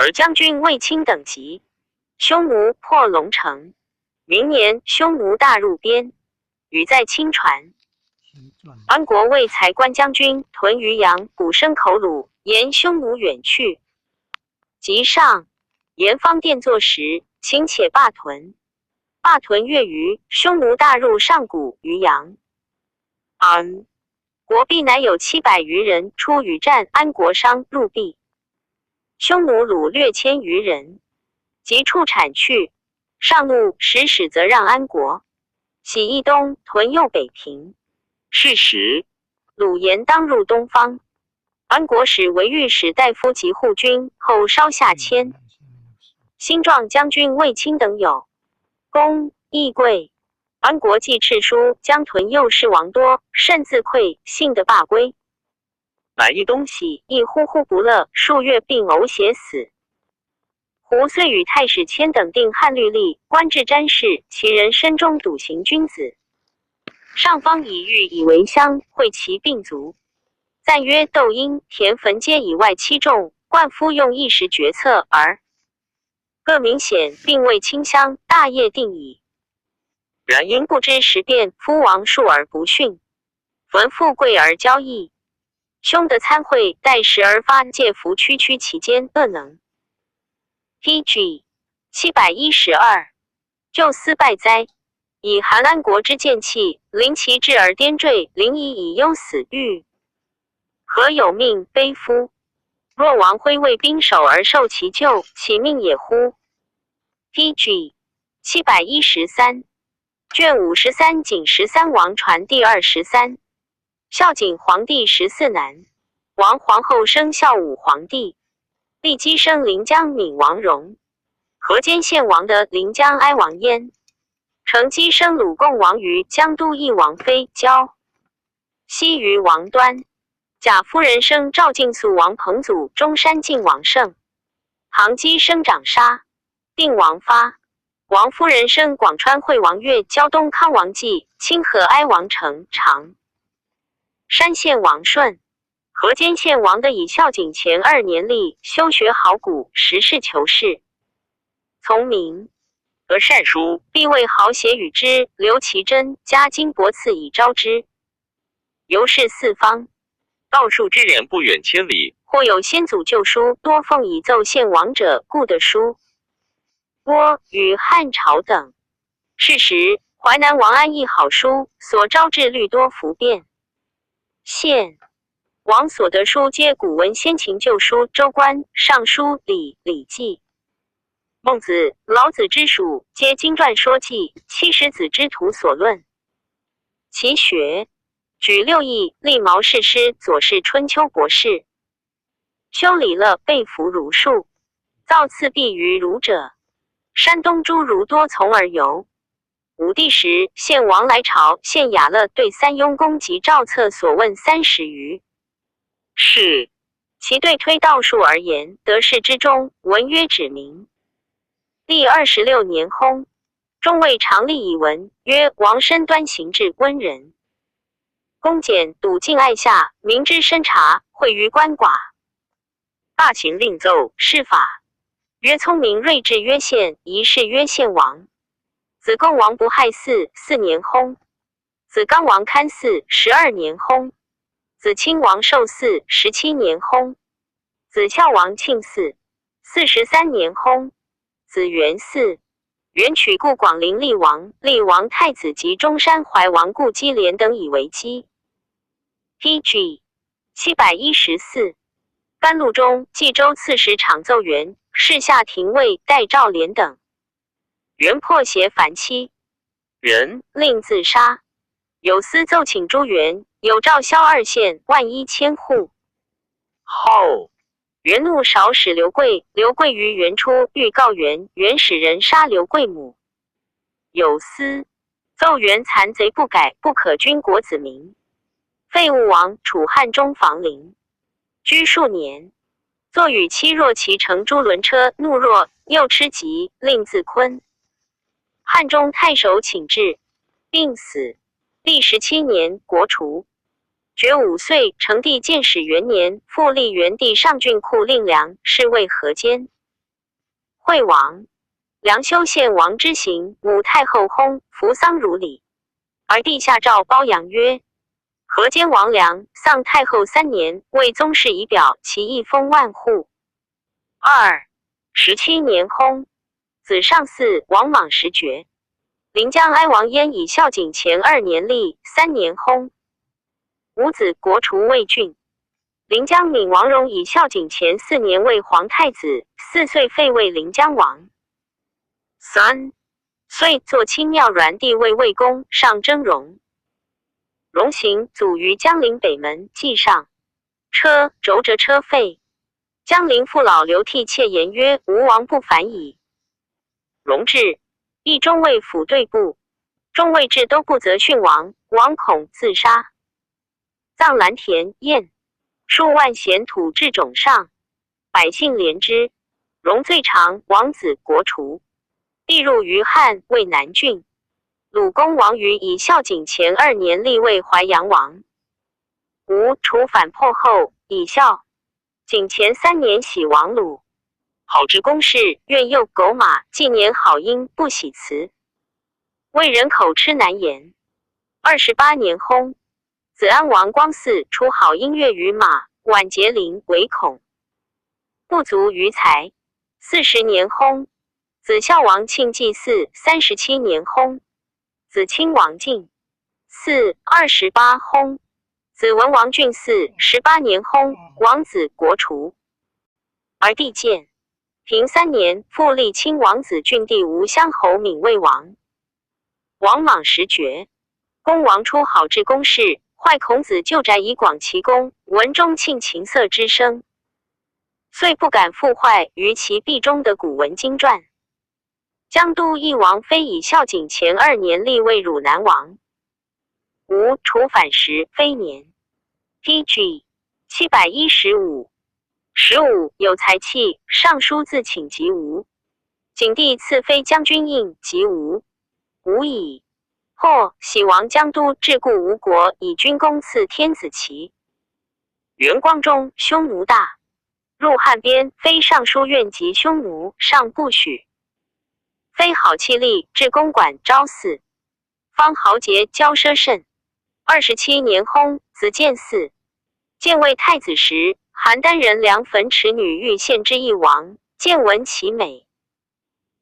而将军卫青等急，匈奴破龙城。明年，匈奴大入边，语在清船。安国为才官将军屯于阳，鼓声口虏，沿匈奴远去。即上，沿方殿作时，请且罢屯。罢屯月余，匈奴大入上谷于阳。国毕乃有700余人出与战，安国商入毕。匈奴虏略1000余人，及处产去。上怒，使则让安国，徙益东，屯右北平。是时，鲁言当入东方。安国使为御史大夫及护军，后稍下迁。新壮将军卫青等有功益贵。安国既敕书将屯右士王多，甚自愧，幸得罢归。乃益东喜，亦呼不乐，数月病呕血死。胡遂与太史谦等定汉律例，官至詹事，其人身中笃行君子。上方以玉以为乡，会其病卒。赞曰：窦婴、田汾皆以外戚众，冠夫用一时决策而各明显，并未清乡，大业定矣。然因不知时变，夫王数而不逊，闻富贵而骄逸。兄得参会，待时而发，借服区其间，恶能。PG 712，就斯败哉！以韩安国之剑气，临其志而颠坠，临以忧死欲，何有命悲夫？若王辉为兵守而受其救，其命也乎？PG 713，卷53景13王传第23。孝景皇帝14男，王皇后生孝武皇帝，立姬生临江闵王荣，河间县王的临江哀王焉。成姬生鲁共王于江都邑王妃娇，西于王端。贾夫人生赵敬肃王彭祖中山靖王胜，唐姬生长沙，定王发。王夫人生广川惠王岳胶东康王纪清河哀王成长。山县王顺，河间县王的以孝景前2年立，修学好古，实事求是，从明，得善书，必为豪写与之，刘其真加金帛赐以招之。由是四方，道术之人不远千里，或有先祖旧书，多奉以奏献王者，故得书。郭与汉朝等。是时，淮南王安义好书，所招致律多服变。现王所得书皆古文先秦旧书，周官、尚书、礼记、孟子、老子之属，皆经传说记，七十子之徒所论。其学举六艺，立毛氏师，左氏春秋博士，修理乐，被服儒术，造次第于儒者。山东诸儒多从而游。武帝时，献王来朝，献雅乐对三庸公及赵策所问30余。是其对推道术而言，得事之中，文约指明。历26年薨，中尉常立以文曰：王身端行至温人，公简笃敬爱下，明知深察，惠于鳏寡。罢秦令奏释法，曰聪明睿智曰献，仪事曰献王。子贡王不害4年薨，子刚王堪嗣12年薨，子亲王寿嗣17年薨，子孝王庆嗣43年薨，子元嗣。元取故广陵厉王太子及中山怀王故姬连等以为姬。PG 714，甘露中冀州刺史场奏元，侍下廷尉戴兆连等。元破胁樊妻人，令自杀。有司奏请朱元，有诏萧2县11000户。后元怒，少使刘贵于元初欲告元，元使人杀刘贵母。有司奏元残贼不改，不可君国子民。废物王，楚汉中房陵，居数年。坐与妻若骑乘诸轮车，怒若，又吃疾，令自昆。汉中太守请至，病死。历17年，国除。爵5岁，成帝建始元年，复立元帝上郡库令梁，是为河间。惠王，梁修献王之行，母太后薨，服丧如礼。而帝下诏褒扬曰：河间王梁丧太后3年，为宗室仪表，其一封万户。17年薨，子上嗣王莽时爵。临江哀王焉以孝景前2年立，3年薨。五子国除魏郡。临江闵王戎以孝景前4年为皇太子，4岁废为临江王。岁作清庙阮地为魏公，上征戎。戎行祖于江陵北门，祭上车轴着车废。江陵父老流涕切言曰：吾王不反矣。戎至，议中尉府对部，中尉至都护责训王，王恐自杀。葬蓝田堰，数万贤土至冢上，百姓怜之。戎罪长，王子国除。帝入于汉，为南郡。鲁公王于以孝景前2年立为淮阳王。吴楚反破后，以孝景前3年喜王鲁。好之公事，愿诱狗马，纪年好音，不喜辞。为人口吃难言。28年薨。子安王光嗣出好音乐于马，晚节陵为恐，不足于财。40年薨。子孝王庆祭祀37年薨。子亲王敬28薨。子文王郡嗣18年薨，王子国除。而帝建平3年，复立亲王子郡地吴乡侯闵为王。王莽时爵。公王出好治公事，坏孔子旧宅以广其功，闻中庆琴瑟之声，遂不敢复坏于其壁中的古文经传。江都邑王非以孝景前2年立为汝南王。吴楚反时非年。PG 715。15有才气，尚书自请及吴。景帝赐妃将军印及吴。吴以或喜王江都至故吴国，以军功赐天子旗。元光中匈奴大，入汉边，非尚书院及匈奴，尚不许。非好气力，至公馆昭嗣。方豪杰骄奢甚。27年薨，子建嗣。建为太子时，邯郸人梁汾池女欲献之一王，建闻其美，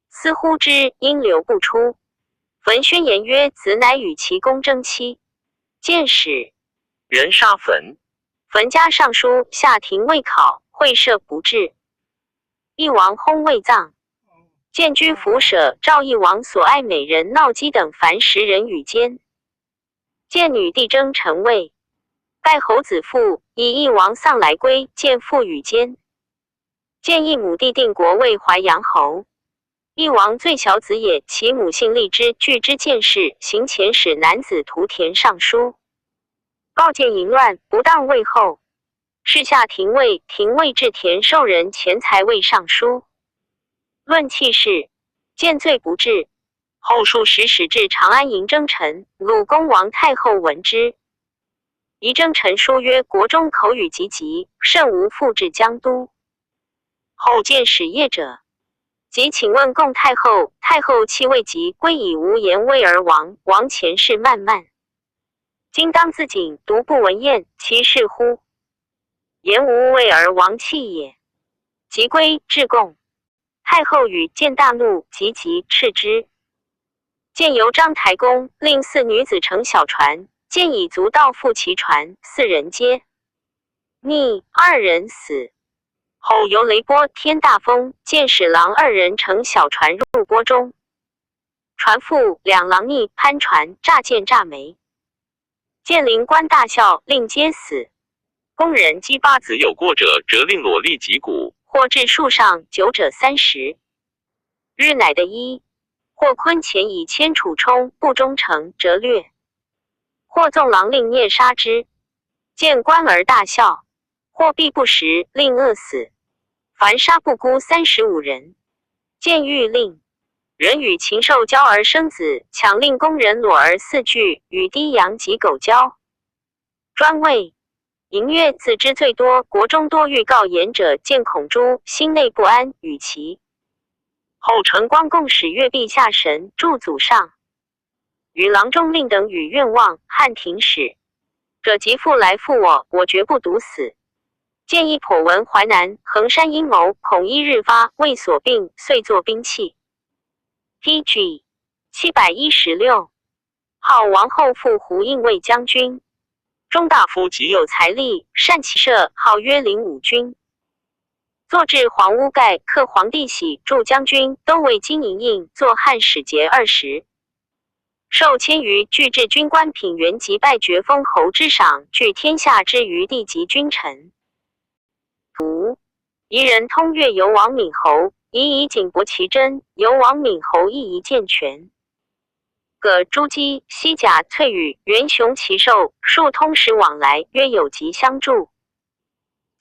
思呼之，因流不出。汾宣言曰：子乃与其公争妻。建使人杀汾。汾家尚书下廷未考，会赦不至。义王薨未葬。建居府舍，赵义王所爱美人闹姬等凡10人与奸。建女帝争臣位。盖侯子父以义王丧来归，建父与奸。建义母弟定国为淮阳侯。义王最小子也，其母姓荔之，据之见事，行前使男子涂田上书，告诫淫乱，不当位后。事下廷尉，廷尉至田受人钱财为上书。论气势，见罪不至。后数时使至长安迎征臣，鲁公王太后闻之。仪征臣书曰：国中口语极急，甚无复至江都。后见使业者，即请问贡太后，太后气未及，归以无言危而亡。王前事漫漫，今当自警，独不闻宴，其事乎？言无畏而亡气也。即归至贡。太后与建大怒，急斥之。建由章台公，令4女子乘小船，建以足道覆其船，4人皆溺，2人死。后由雷波天大风，建使郎2人乘小船入波中，船覆，2郎逆攀船，诈剑诈眉。建灵官大笑，令皆死。宫人击8子有过者，折令裸立脊骨，或至树上，9者30日乃的衣。或坤前以铅杵冲，不忠诚，折略。或纵狼令孽杀之。见官而大笑。或必不食，令饿死。凡杀不辜35人。见欲令人与禽兽交而生子，强令宫人裸而4具，与低羊及狗交。专谓淫乐子之最多，国中多欲告言者，见恐诛，心内不安，与其后承光共使月陛下神祝祖上，与郎中令等与愿望，汉廷使者即复来复我绝不独死。建议颇闻淮南衡山阴谋，恐一日发，为所病，遂作兵器。PG 716，号王后父胡应卫将军，中大夫极有才力，善骑射，号曰灵武军。坐至黄屋盖，刻皇帝玺，祝将军都为金银印，作汉使节20。受迁于具至军官品员及拜爵封侯之赏，具天下之余地及君臣。图夷人通越游王闵侯，以景伯其真，游王闵侯亦宜健全。葛朱姬、西甲、翠羽、元雄其寿，数通使往来，约有疾相助。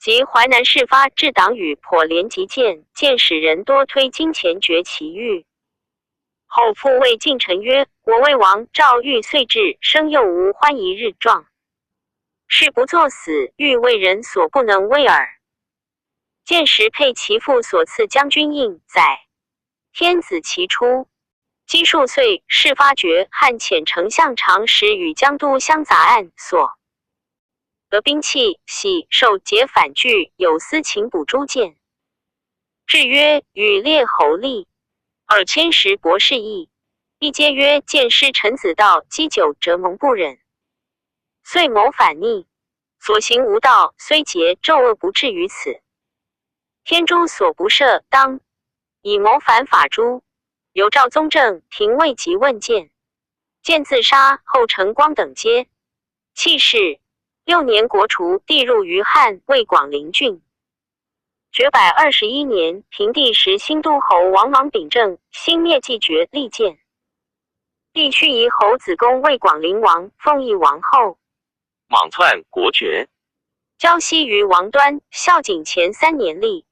及淮南事发，至党羽颇连及见使人多推金钱绝其欲。后复谓近臣曰：“我魏王赵欲遂至，生又无欢一日状。是不作死，欲为人所不能为耳。”见时配其父所赐将军印，载天子其出。积数岁，事发觉汉遣丞相长时与江都相杂案所得兵器，喜受节反拒，有司请补诸谏。至曰：“与列侯立2000石博士义。”亦皆曰：“见师臣子道，积久折蒙不忍。”遂谋反逆，所行无道，虽结纣恶不至于此。天诛所不赦，当以谋反法诛。有赵宗正廷尉及问谏，见自杀，后承光等皆弃世。6年国除，地入于汉，为广陵郡。爵百21年，平帝时新都侯王莽秉政，兴灭继爵，立建。帝须夷侯子公为广陵王，奉义王后。莽篡国爵，交西于王端，孝景前3年立。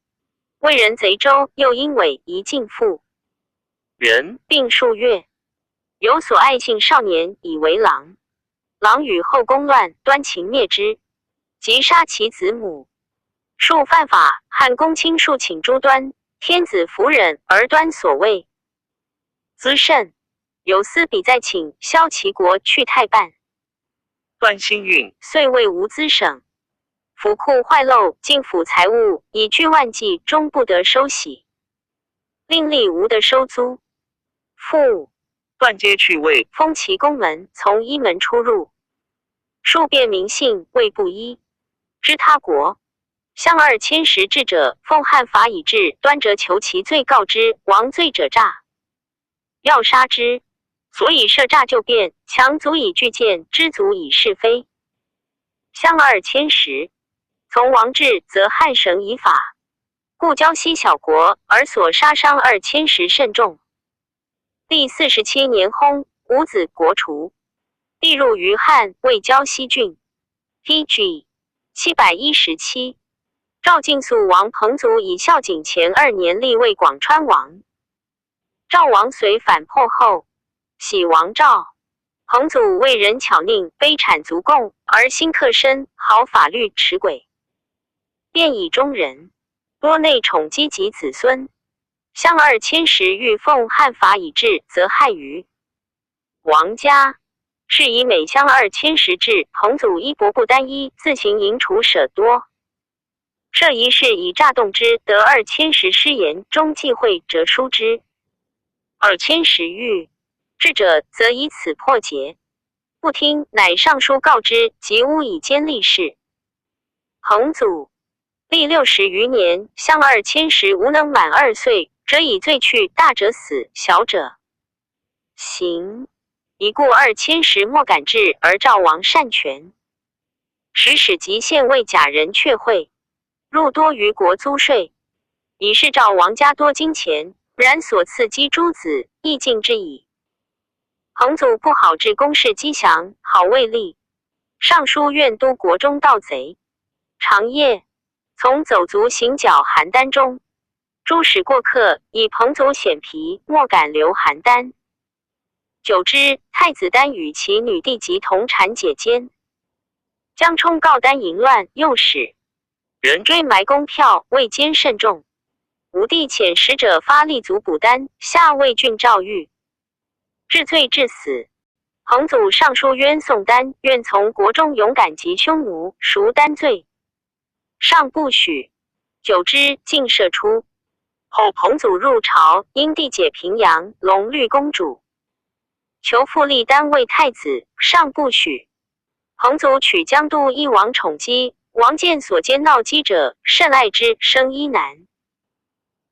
为人贼州，又因伪一进父人并数月，有所爱幸少年，以为郎。郎与后宫乱，端秦灭之，即杀其子母。数犯法，汉公卿数请诛端，天子弗忍，而端所谓滋甚，有司比在请萧齐国去太半。端兴运，遂为无资省。府库坏漏，进府财物以巨万计，终不得收洗，令吏无得收租。复断皆去位，封其宫门，从一门出入，数变民姓，谓不一。知他国相2000石制者，奉汉法以治，端者求其罪，告之，王罪者诈，要杀之。所以设诈就变，强足以拒谏，知足以是非。相2000石，从王制，则汉省以法，故交西小国，而所杀伤2000石甚重。第47年薨，五子国除，帝入于汉，为交西郡。PG 717，赵晋肃王彭祖以孝景前2年立为广川王。赵王遂反破后，喜王赵。彭祖为人巧佞，卑产足贡，而心克深，好法律持轨，便以中人，多内宠积及子孙。相2000石欲奉汉法以治，则害于王家。是以每相2000石制，彭祖衣帛不单一，自行营除舍多。设一事以诈动之，得2000石失言，终忌讳，折书之。2000石欲智者，则以此破节，不听，乃上书告之，即诬以奸立事。彭祖历60余年，相2000石无能满2岁，则以罪去，大者死，小者刑。已故2000石莫敢治，而赵王擅权，使史及县尉假人却会，入多于国租税，以示赵王家多金钱，然所赐积诸子，亦尽之矣。彭祖不好治公事积祥，好为吏，尚书院都国中盗贼，长夜从走卒行脚邯郸中，诸使过客，以彭祖显皮，莫敢留邯郸。久之，太子丹与其女弟及同产解奸，江充告丹淫乱，诱使人追埋公票，未奸甚重。武帝遣使者发立足补丹，下魏郡赵玉，治罪致死。彭祖上书冤宋丹，愿从国中勇敢及匈奴，赎丹罪。上不许，久之，竟射出。后彭祖入朝，因弟解平阳隆虑公主，求复立丹为太子，上不许。彭祖取江都一王宠姬，王见所奸闹姬者，甚爱之，生一男，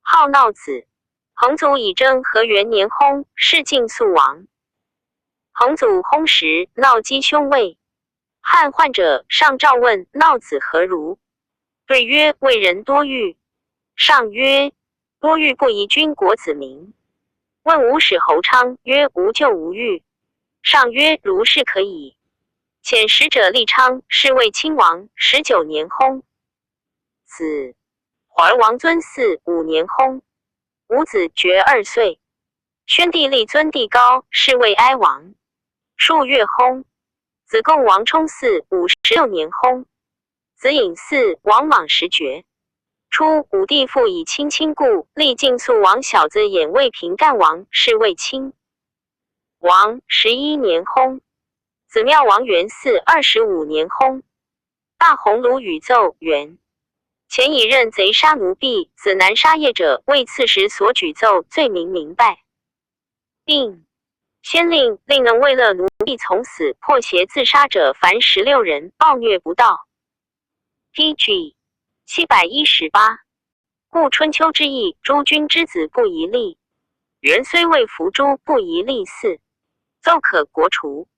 号闹子。彭祖以征和元年薨，是晋肃王。彭祖薨时，闹姬兄位，汉患者上诏问闹子何如，对曰：为人多欲。上曰：多欲不宜君国子民。问吴使侯昌曰：无咎无欲。上曰：如是可以。遣使者立昌，是魏亲王，19年薨。子怀王尊嗣5年薨。伍子爵2岁。宣帝立尊帝高，是魏哀王。数月薨。子贡王冲嗣56年薨。子尹嗣王莽时爵。初，武帝复以亲亲故，立晋肃王小子衍魏平干王，是魏亲王11年薨。子妙王元嗣25年薨。大鸿胪宇奏元前以任贼杀奴婢，子南杀业者，为刺时所举奏罪名明白，并先令能为了奴婢从死，破邪自杀者凡16人，暴虐不道。PG 718。故春秋之义，诸君之子不宜立。元虽未服诸，不宜立嗣，奏可国除。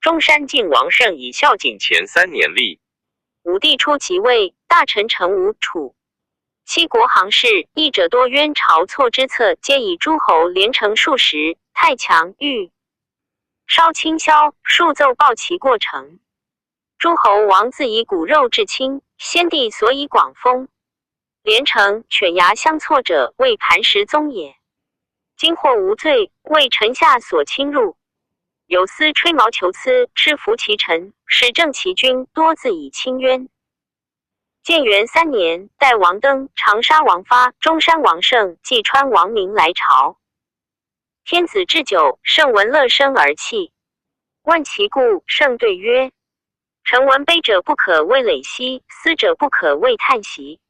中山靖王慎以孝景前3年立。武帝初即位，大臣陈吴楚七国行事，议者多冤朝错之策，皆以诸侯连城数十，太强欲稍轻消，数奏报其过程。诸侯王自以骨肉至亲，先帝所以广封。连城犬牙相错者，为磐石宗也。今或无罪，为臣下所侵入。有司吹毛求疵，吃服其臣，使正其君多自以轻冤。建元3年，代王登、长沙王发、中山王胜、济川王明来朝。天子置酒，胜闻乐生而泣。问其故，胜对曰：臣闻悲者不可谓累息，思者不可谓叹息。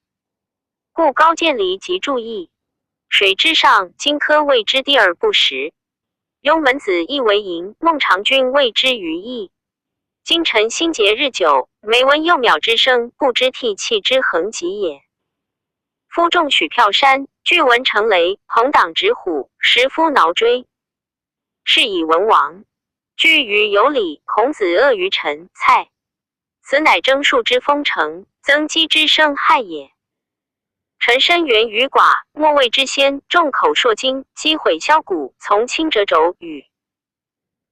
故高渐离及注意，水之上，荆轲谓之低而不实。幽门子亦为淫，孟尝君谓之于义。今臣心节日久，每闻幼渺之声，不知涕泣之恒极也。夫众许票山，俱闻成雷，朋党直虎，食夫挠锥。是以文王居于有礼，孔子恶于臣蔡，此乃征数之封城，增积之生害也。臣身源于寡，莫谓之先，众口铄金，击毁削骨，从轻折轴与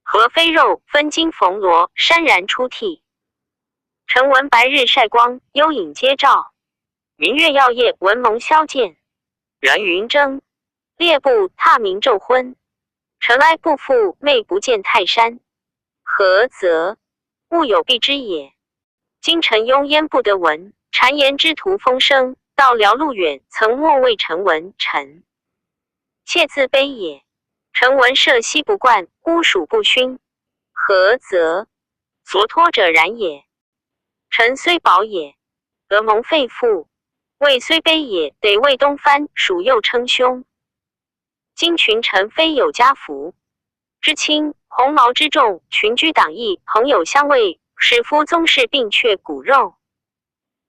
合非肉，分金缝罗，潸然出涕。臣闻白日晒光，幽影皆照；明月耀夜，文蒙宵见。然云蒸，列部踏明昼昏。尘埃不复，昧不见泰山。何则？物有必之也。今臣庸焉不得闻，谗言之徒风声。到辽路远，曾莫谓臣闻，臣妾自卑也。臣闻涉溪不灌，污蜀不熏，何则？所托者然也。臣虽保也，得蒙废父；位虽卑也，得为东藩，蜀又称兄。今群臣非有家福之亲，鸿毛之众，群居党议，朋友相慰，使夫宗室并却骨肉。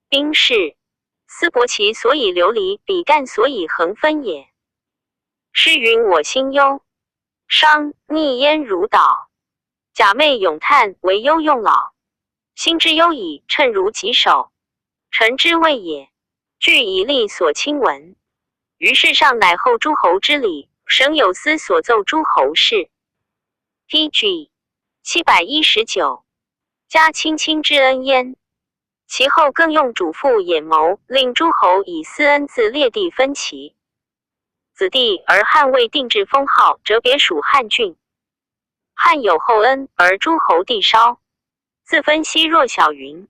兵士斯伯其所以流离，比干所以横分也。诗云：我心忧，伤逆焉如岛。假寐咏叹，惟忧用老。心之忧矣，趁如己手。臣之谓也。据以利所亲闻。于世上乃后诸侯之礼，省有司所奏诸侯事。PG 719。加亲亲之恩焉。其后更用主父眼谋，令诸侯以私恩自列地分齐。子弟而汉魏定制封号，折别属汉郡。汉有厚恩，而诸侯地稍，自分西若小云。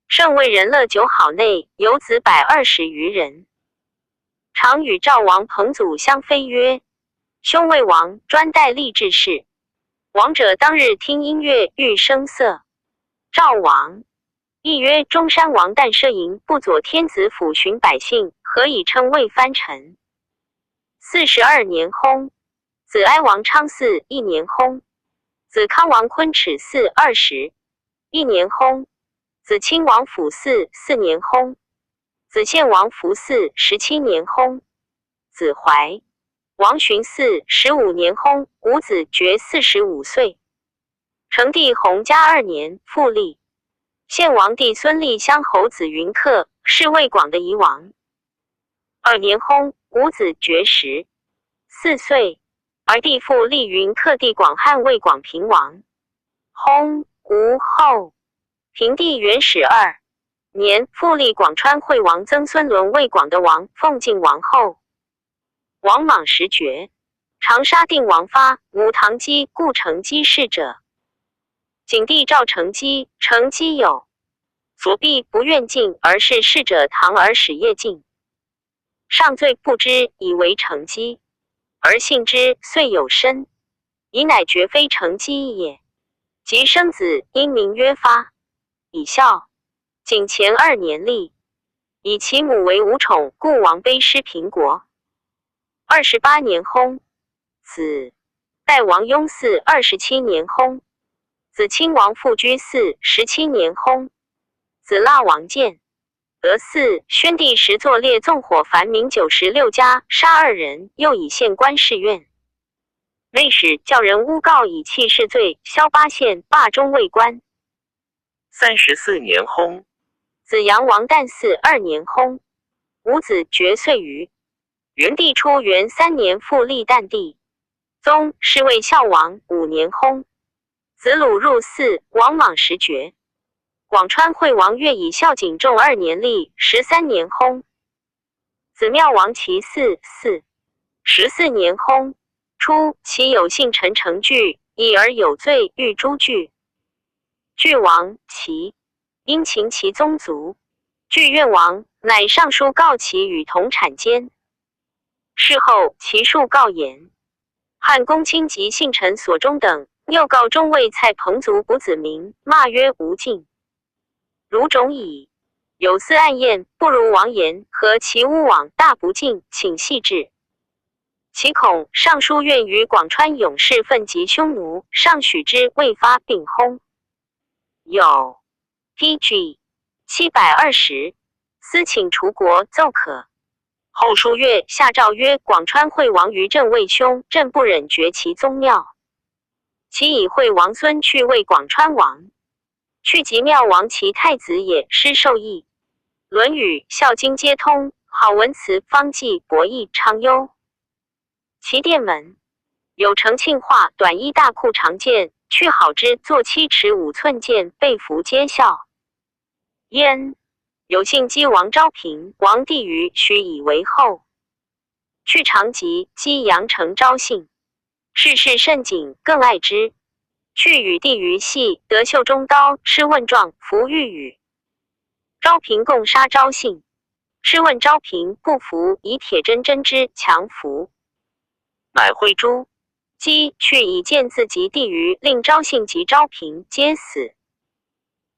圣为人乐酒好内，有子120余人。常与赵王彭祖相飞曰：兄为王，专待立志事。王者当日听音乐，欲声色。赵王亦曰：中山王旦奢淫，不佐天子抚巡百姓，何以称魏藩臣？42年薨。子哀王昌嗣1年薨。子康王昆齿嗣20，1年薨。子亲王辅嗣4年薨。子献王福嗣17年薨。子怀王荀嗣15年薨。伍子爵45岁。成帝弘嘉2年复立。献王弟孙立乡侯子云客是魏广的夷王。2年薨。伍子爵14岁。而弟父立云客弟广汉魏广平王。薨。吴后。平帝元12年复立广川惠王曾孙伦魏广的王，奉晋王后。王莽时爵。长沙定王发，母唐姬故成姬氏者。景帝召成姬，成姬有所必不愿进，而是逝者唐而始业进。上罪不知，以为成姬，而信之，遂有身，以乃绝非成姬也。及生子，因名曰发，以孝。景前2年立，以其母为无宠，故王卑失平国。28年薨。子代王雍嗣27年薨。子亲王复居嗣17年薨。子腊王建得嗣，宣帝时作列纵火凡民96家，杀2人，又以县官示怨。内史叫人诬告以弃市罪，萧巴县罢中尉官。34年薨。子阳王旦嗣2年薨。伍子爵岁余。元帝初元3年复立旦帝。宗是为孝王5年薨。子鲁入嗣，王莽时爵。广川惠王越以孝景仲2年立，13年薨。子妙王其嗣14年薨。初，其有幸臣成惧，已而有罪，欲诛惧。惧王其因秦其宗族，惧愿王，乃上书告其与同产奸。事后，其数告言。汉公卿及幸臣所中等，又告中尉蔡彭族卜子明，骂曰无敬。如种矣。有司暗验，不如王言，和其诬往大不敬，请细致。其恐尚书院于广川勇士愤及匈奴，上许之，未发，并薨。有 PG 720，司请除国奏可。后书月下诏曰：广川惠王于朕为兄，朕不忍绝其宗庙。其以惠王孙去为广川王，去即庙王其太子也，失受益。论语、孝经皆通，好文辞，方济、博弈、昌优。其殿门有承庆画，短衣大裤长剑，去好之，坐7尺5寸剑，被服皆笑。焉有幸姬王昭平，王帝于许以为后。去长吉，姬阳城昭信，世事甚谨，更爱之。去与帝于戏，得袖中刀，吃问状，服御宇。昭平共杀昭信，试问昭平不服，以铁针针之，强服。乃会诛。姬去以剑自及地于，令昭信及昭平皆死。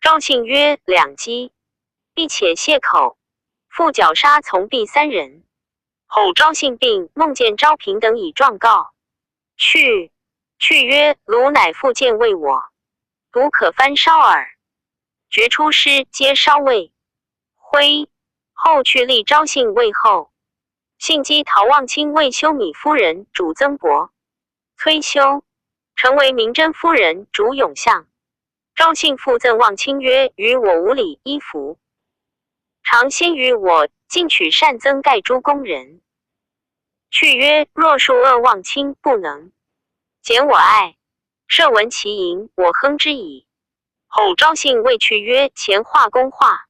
昭信曰：两击，必且谢口，复绞杀从婢3人。后昭信病，梦见昭平等以状告。去曰：汝乃复见为我，独可翻烧耳。决出师，皆烧魏。徽后去立昭信为后。信姬陶望卿为修米夫人，主曾伯。崔修成为明真夫人，主永相。昭信复赠望卿曰：与我无礼，衣服。常先于我，尽取善增盖诸宫人。去曰：若数恶望卿，不能减我爱，设闻其淫，我亨之矣。后昭信谓去曰：前画公画，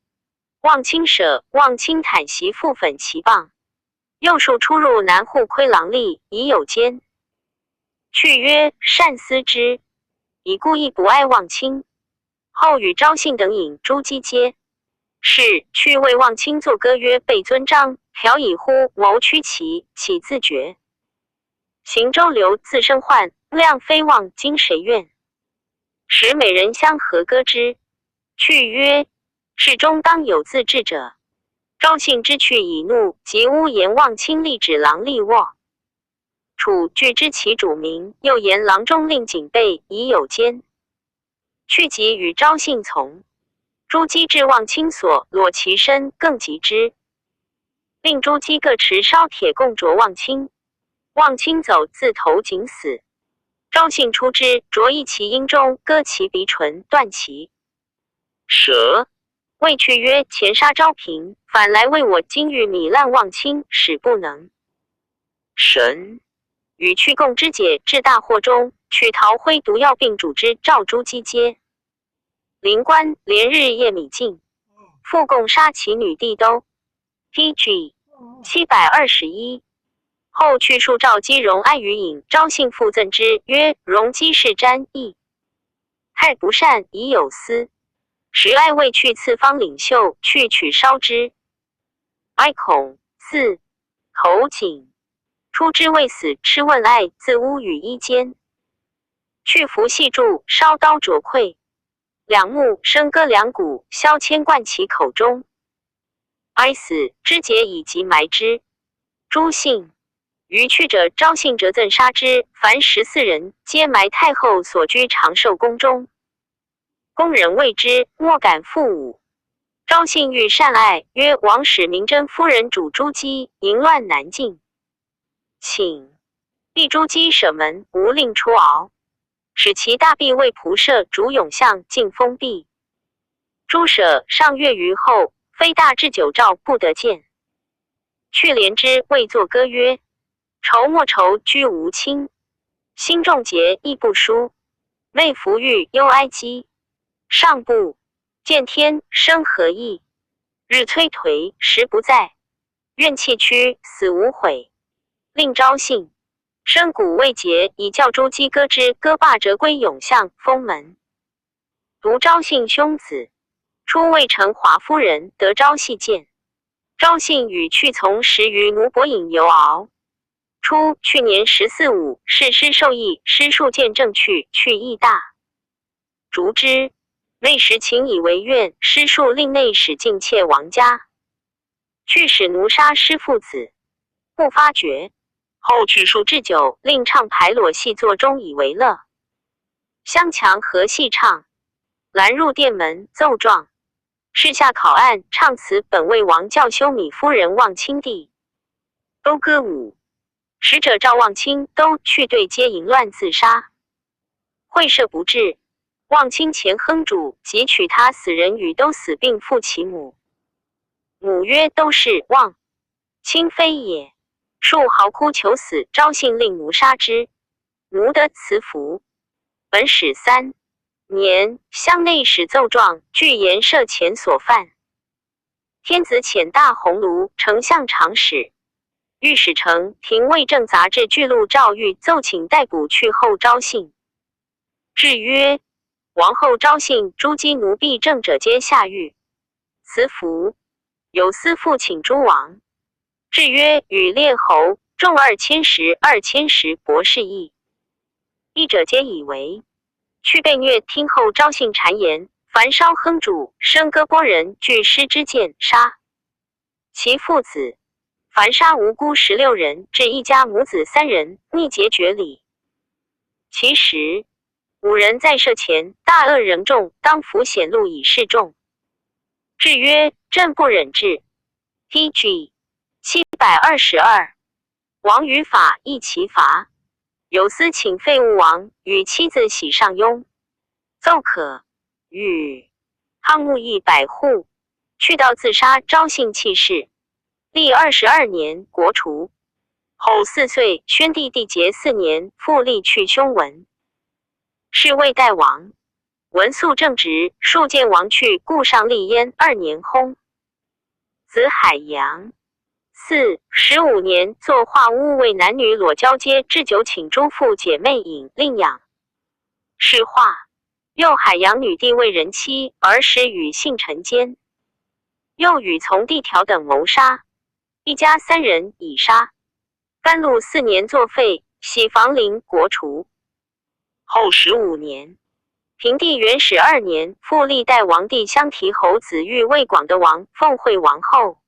望卿舍，望卿坦席复粉其棒。右数出入南户窥郎吏，已有奸。去曰：善思之，以故意不爱望卿。后与昭信等饮诸鸡阶。是去为望卿作歌曰：备尊章，朴以乎谋屈其，岂自绝？行周流自生患，量非望今谁愿？使美人相和歌之。去曰：世中当有自治者。昭信之去以怒，及诬言望卿立指郎立卧。楚据知其主名，又言郎中令警备已有奸。去即与昭信从。诸姬至望卿所，裸其身，更及之。令诸姬各持烧铁共啄望卿。望卿走，自投井死。昭信出之，啄一其阴中，割其鼻唇，断其舌。谓去曰：前杀昭平，反来为我今欲糜烂望卿，使不能。神与去共之解，至大祸中，取陶灰毒药并主之，召诸姬皆。灵官连日夜米尽，复共杀其女弟都。PG 721。后去数召姬容哀于隐，昭信复赠之，曰：容姬氏瞻义，害不善，已有私。时哀未去赐方领袖，去取烧之。哀恐四投井，出之未死，吃问哀，自污于衣间。去服细柱，烧刀灼溃。两目生割两骨，削铅灌其口中。哀死，肢节以及埋之。诸信余去者，昭信折赠杀之，凡14人，皆埋太后所居长寿宫中。宫人谓之，莫敢复武。昭信欲善爱，曰：王使明真夫人主诸姬，淫乱难禁，请立诸姬舍门，无令出敖。使其大壁为仆射主永相，尽封闭。诸舍上月于后，非大至9诏不得见。去怜之，谓作歌曰：愁莫愁居无亲，心重节亦不疏。妹弗欲忧哀姬，上不见天生何意？日摧颓时不在，愿弃躯死无悔。令昭信身骨未竭，以教诸姬歌之，歌罢折归永相封门。独昭信兄子，初未成华夫人，得昭系见。昭信与去从10余奴伯引游敖。初去年14、15，是师授意，师数见正去意大，逐之。内时请以为愿，师数令内使进妾王家。去使奴杀师父子，不发觉。后取数至久，令唱排裸戏作中以为乐。相强和戏唱，拦入殿门奏状。事下考案，唱词本为王教修米夫人望卿弟。都歌舞，使者赵望卿都去对皆淫乱自杀。会射不至，望卿前亨主即取他死人与都死，并复其母。母曰：都是望卿非也。数嚎哭求死，昭信令奴杀之。奴得辞服。本始3年，乡内使奏状，具言赦前所犯。天子遣大鸿胪丞相长史、御史丞廷尉正杂志巨录诏谕，奏请逮捕去后昭信。至曰：王后昭信诸姬奴婢正者皆下狱。辞服。有司复请诸王。至曰：与列侯众2010博士议。议者皆以为去被虐，听后昭信谗言，凡烧亨主、生割波人，据师之见杀其父子。凡杀无辜16人，至一家母子3人，逆节绝礼。其实5人在赦前，大恶仍重，当服显露以示众。至曰：朕不忍至。PG 722。王于法亦其罚。有司请废物王与妻子喜上庸，奏可与夯木100户。去到自杀，昭信弃世。历22年，国除。后4岁，宣帝缔结4年，复立去兄文。是魏代王。文肃正直，数见王去，故上立焉。2年薨。子海洋。15年，作画屋，为男女裸交接，置酒请诸父姐妹饮，令养。是画。又海洋女帝为人妻，儿时与幸臣奸。又与从弟条等谋杀。一家3人已杀。甘露4年作废，徙房陵国除。后15年，平帝元始2年，复历代王帝相提侯子玉为广德王，奉惠王后。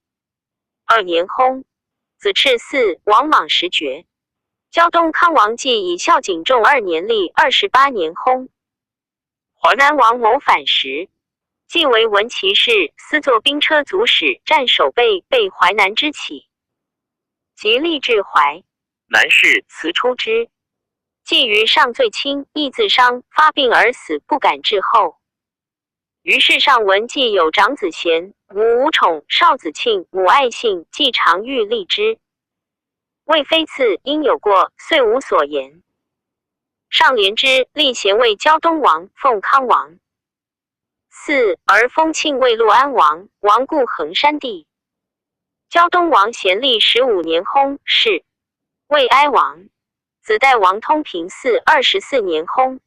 2年薨，子赤嗣，王莽时爵。胶东康王继以孝景仲2年历28年薨。淮南王谋反时，继为文骑士，司作兵车组使，战守备，备淮南之起。即立至淮南市辞出之。既于上罪轻，亦自伤，发病而死，不敢治后。于是上闻既有长子贤，母无宠，少子庆，母爱信，既常欲立之。谓非次，因有过，遂无所言。上怜之，立贤为胶东王，奉康王。4而封庆为洛安王，王故衡山地。胶东王咸历15年薨，谥为哀王。子代王通平嗣24年薨。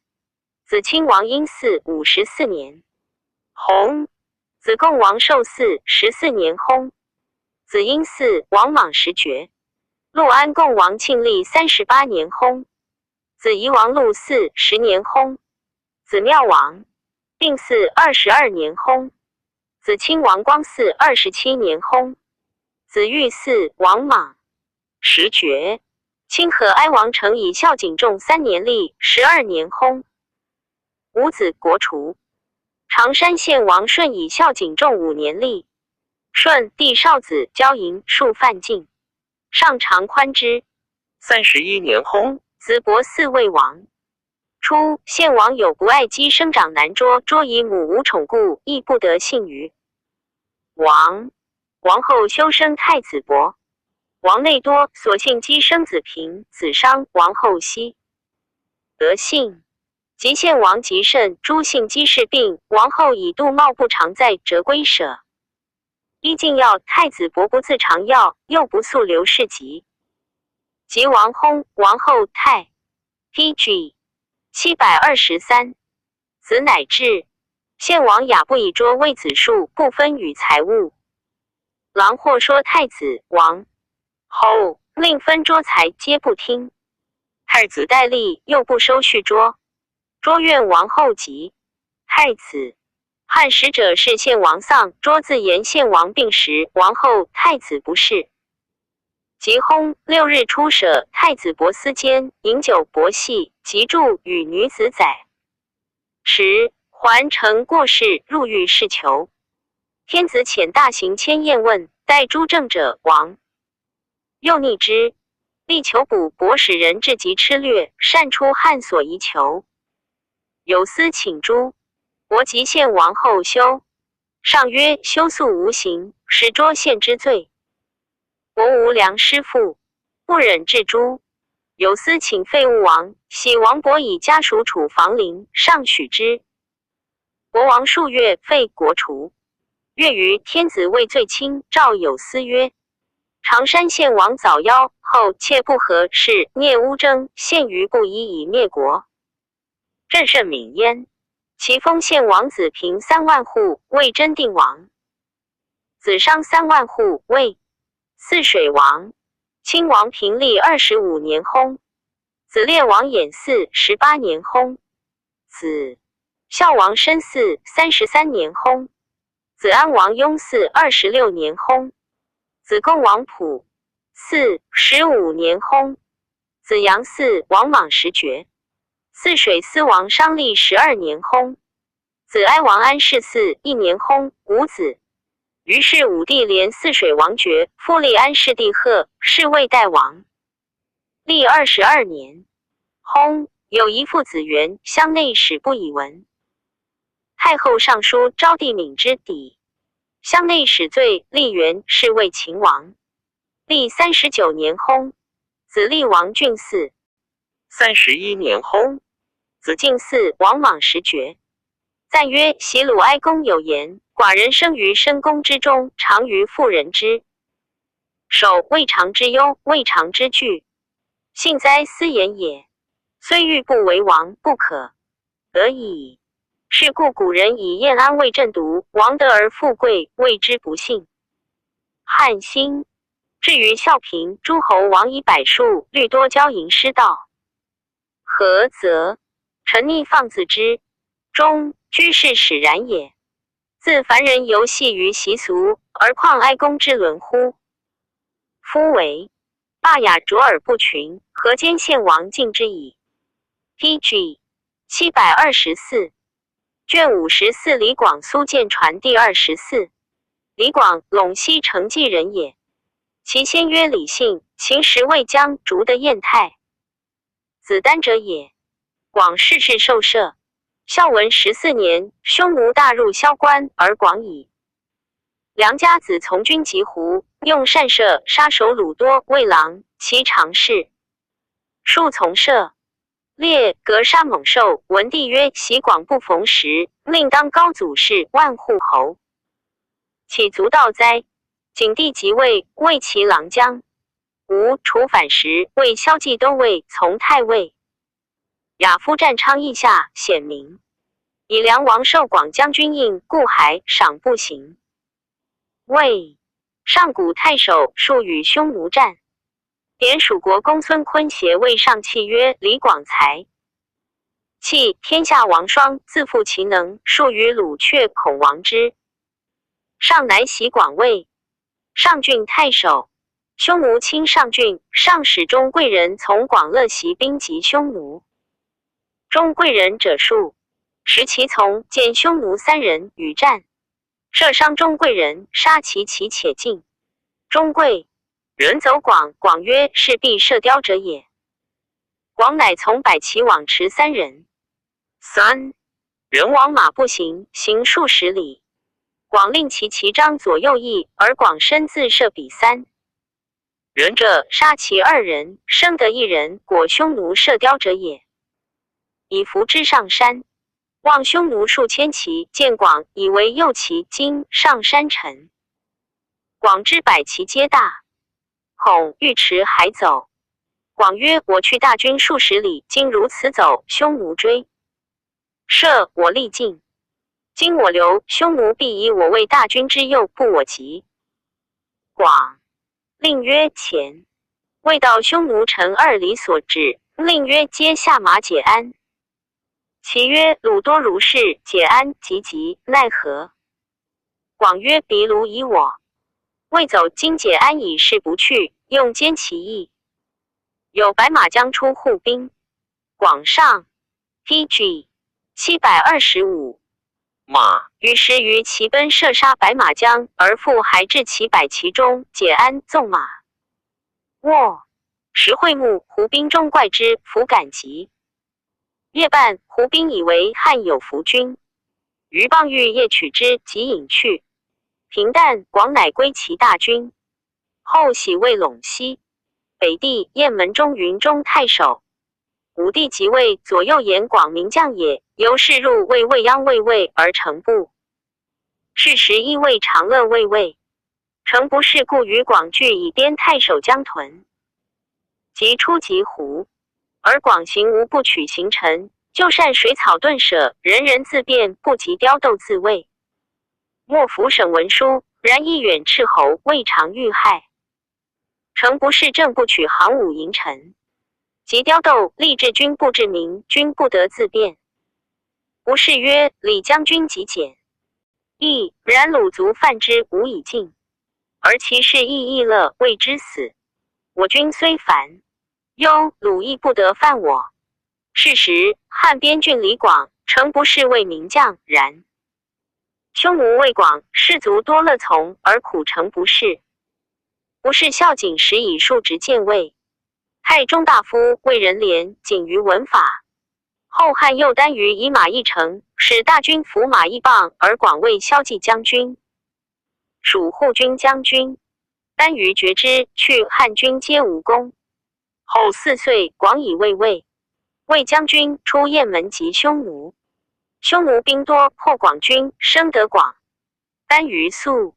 子亲王殷嗣54年薨。子贡王寿嗣14年薨。子殷嗣王莽时爵。洛安贡王庆历38年薨。子夷王陆嗣10年薨。子妙王定嗣22年薨。子亲王光嗣27年薨。子玉嗣王莽时爵。清河哀王成以孝景仲3年历12年薨。五子国除。常山县王顺以孝景仲5年历。顺弟少子交淫，数犯禁，上常宽之。31年薨。子伯嗣为王。初，献王有不爱姬生长男捉，捉以母无宠故，亦不得幸于王。王后修生太子伯。王内多，所幸姬生子平、子商，王后熙得幸。及献王极甚，诸姓姬氏病，王后以度茂不常在，折归舍。依禁药，太子伯不自尝药，又不速留事疾。及王薨，王后太 PG 723，子乃至。献王雅不以捉为子数，不分与财物。郎或说太子王后令分捉财，皆不听。太子戴笠又不收续捉，捉怨王后疾。太子汉使者是献王丧，捉自言献王病时，王后太子不适。即薨6日出舍，太子伯思间，饮酒博戏，即住与女子宰。时还成过世，入狱事求。天子遣大行千宴问，待诸政者王。又逆之，力求捕博使人至极痴略，擅出汉所宜求。有司请诛，伯即献王后休。上曰：休素无刑，使捉献之罪。伯无良师父，不忍治诛。有司请废物王，喜王伯以家属处房陵，上许之。国王数月，废国除。月余，天子畏罪轻，诏有司曰：常山县王早夭后，妾不和是聂乌征，献于不依以灭国。朕甚悯焉。其封县王子平3万户，为真定王。子商3万户，为泗水王。亲王平历25年薨。子烈王衍嗣18年薨。子孝王申嗣33年薨。子安王雍嗣26年薨。子贡王溥嗣15年薨。子杨嗣王莽时爵。泗水司王商历12年薨。子哀王安世嗣1年薨，无子。于是武帝连泗水王爵，复立安世帝贺，是魏代王。历22年薨。有一父子元，乡内史不以闻。太后上书昭帝敏之邸。乡内史罪，立元是魏秦王。历39年薨。子立王俊嗣。31年薨。子敬嗣王莽时爵。赞曰：袭鲁哀公有言，寡人生于深宫之中，常于妇人之手，未尝之忧，未尝之惧。幸哉斯言也！虽欲不为王，不可得已。是故古人以燕安慰朕独，王得而富贵，谓之不幸。汉兴至于孝平诸侯王以柏树绿多交银师道，何则？臣逆放自之，中居士使然也。自凡人游戏于习俗，而况哀公之伦乎？夫为罢雅卓尔不群，何间献王敬之矣。PG 724卷54李广苏建传第24。李广陇西成纪人也，其先曰李信，秦时魏将逐的晏泰，子丹者也。广世世受赦。孝文14年，匈奴大入萧关，而广矣。良家子从军疾胡，用善射杀首鲁多为郎，其常侍数从射，列格杀猛兽。文帝曰：袭广不逢时，令当高祖氏万户侯。岂足道哉？景帝即位，为其郎将。吴楚反时，为萧纪都尉，从太尉。亚夫占昌邑下，显明。以梁王受广将军印，故还赏不行。魏上古太守数与匈奴战，典蜀国公孙坤协魏上契曰：李广才弃天下王双，自负其能，数与鲁却恐亡之。上乃袭广为上郡太守。匈奴侵上郡，上使中贵人从广乐袭兵击匈奴。中贵人者数，时其从见匈奴3人与战，射伤中贵人，杀其骑且尽。中贵人走广，广曰：是必射雕者也。广乃从百骑往驰3人。3人往马步行，行数十里。广令其骑张左右翼，而广身自射彼3人者，杀其2人，生得1人，果匈奴射雕者也。以伏之上山，望匈奴数千骑，见广，以为右骑今上山沉。广之百骑皆大，恐欲驰还走。广曰：我去大军数十里，今如此走，匈奴追射我力尽，今我留，匈奴必以我为大军之右，不我及。广令曰：前。未到匈奴城2里所至，令曰：皆下马解鞍。其曰：鲁多如是，解鞍急，奈何？广曰：彼鲁以我未走，今解鞍以示不去，用坚其意。有白马将出护兵。广上 PG 725马于是于骑奔射杀白马将，而复还至其百骑中，解鞍纵马卧。时会幕胡兵中怪之，弗敢急。夜半，胡兵以为汉有伏军，余傍欲夜取之，即引去。平淡，广乃归其大军。后徙为陇西。北地雁门中云中太守。武帝即位，左右言广名将也，由是入为未央卫尉而成部。是时亦为长乐卫尉。诚不是，故与广聚以边太守江屯。即出极胡，而广行无不取行臣，就善水草遁舍，人人自便，不及雕斗自卫。莫服审文书，然亦远斥侯，未尝遇害。诚不是，正不取行伍营臣，及雕斗，立志军不治民，军不得自便。不是曰：李将军极简，亦然鲁族犯之，无以尽。而其事亦易乐，谓之死。我军虽烦，忧鲁亦不得犯我。是时汉边郡李广，诚不是为名将，然匈奴魏广，士卒多乐从，而苦诚不是。不是孝景时以数职建位，太中大夫魏仁廉仅于文法。后汉又单于以马邑城，使大军服马邑棒，而广为骁骑将军、属护军将军。单于决之，去汉军皆无功。后4岁，广以卫尉。魏将军出雁门击匈奴，匈奴兵多，破广军，生得广。单于素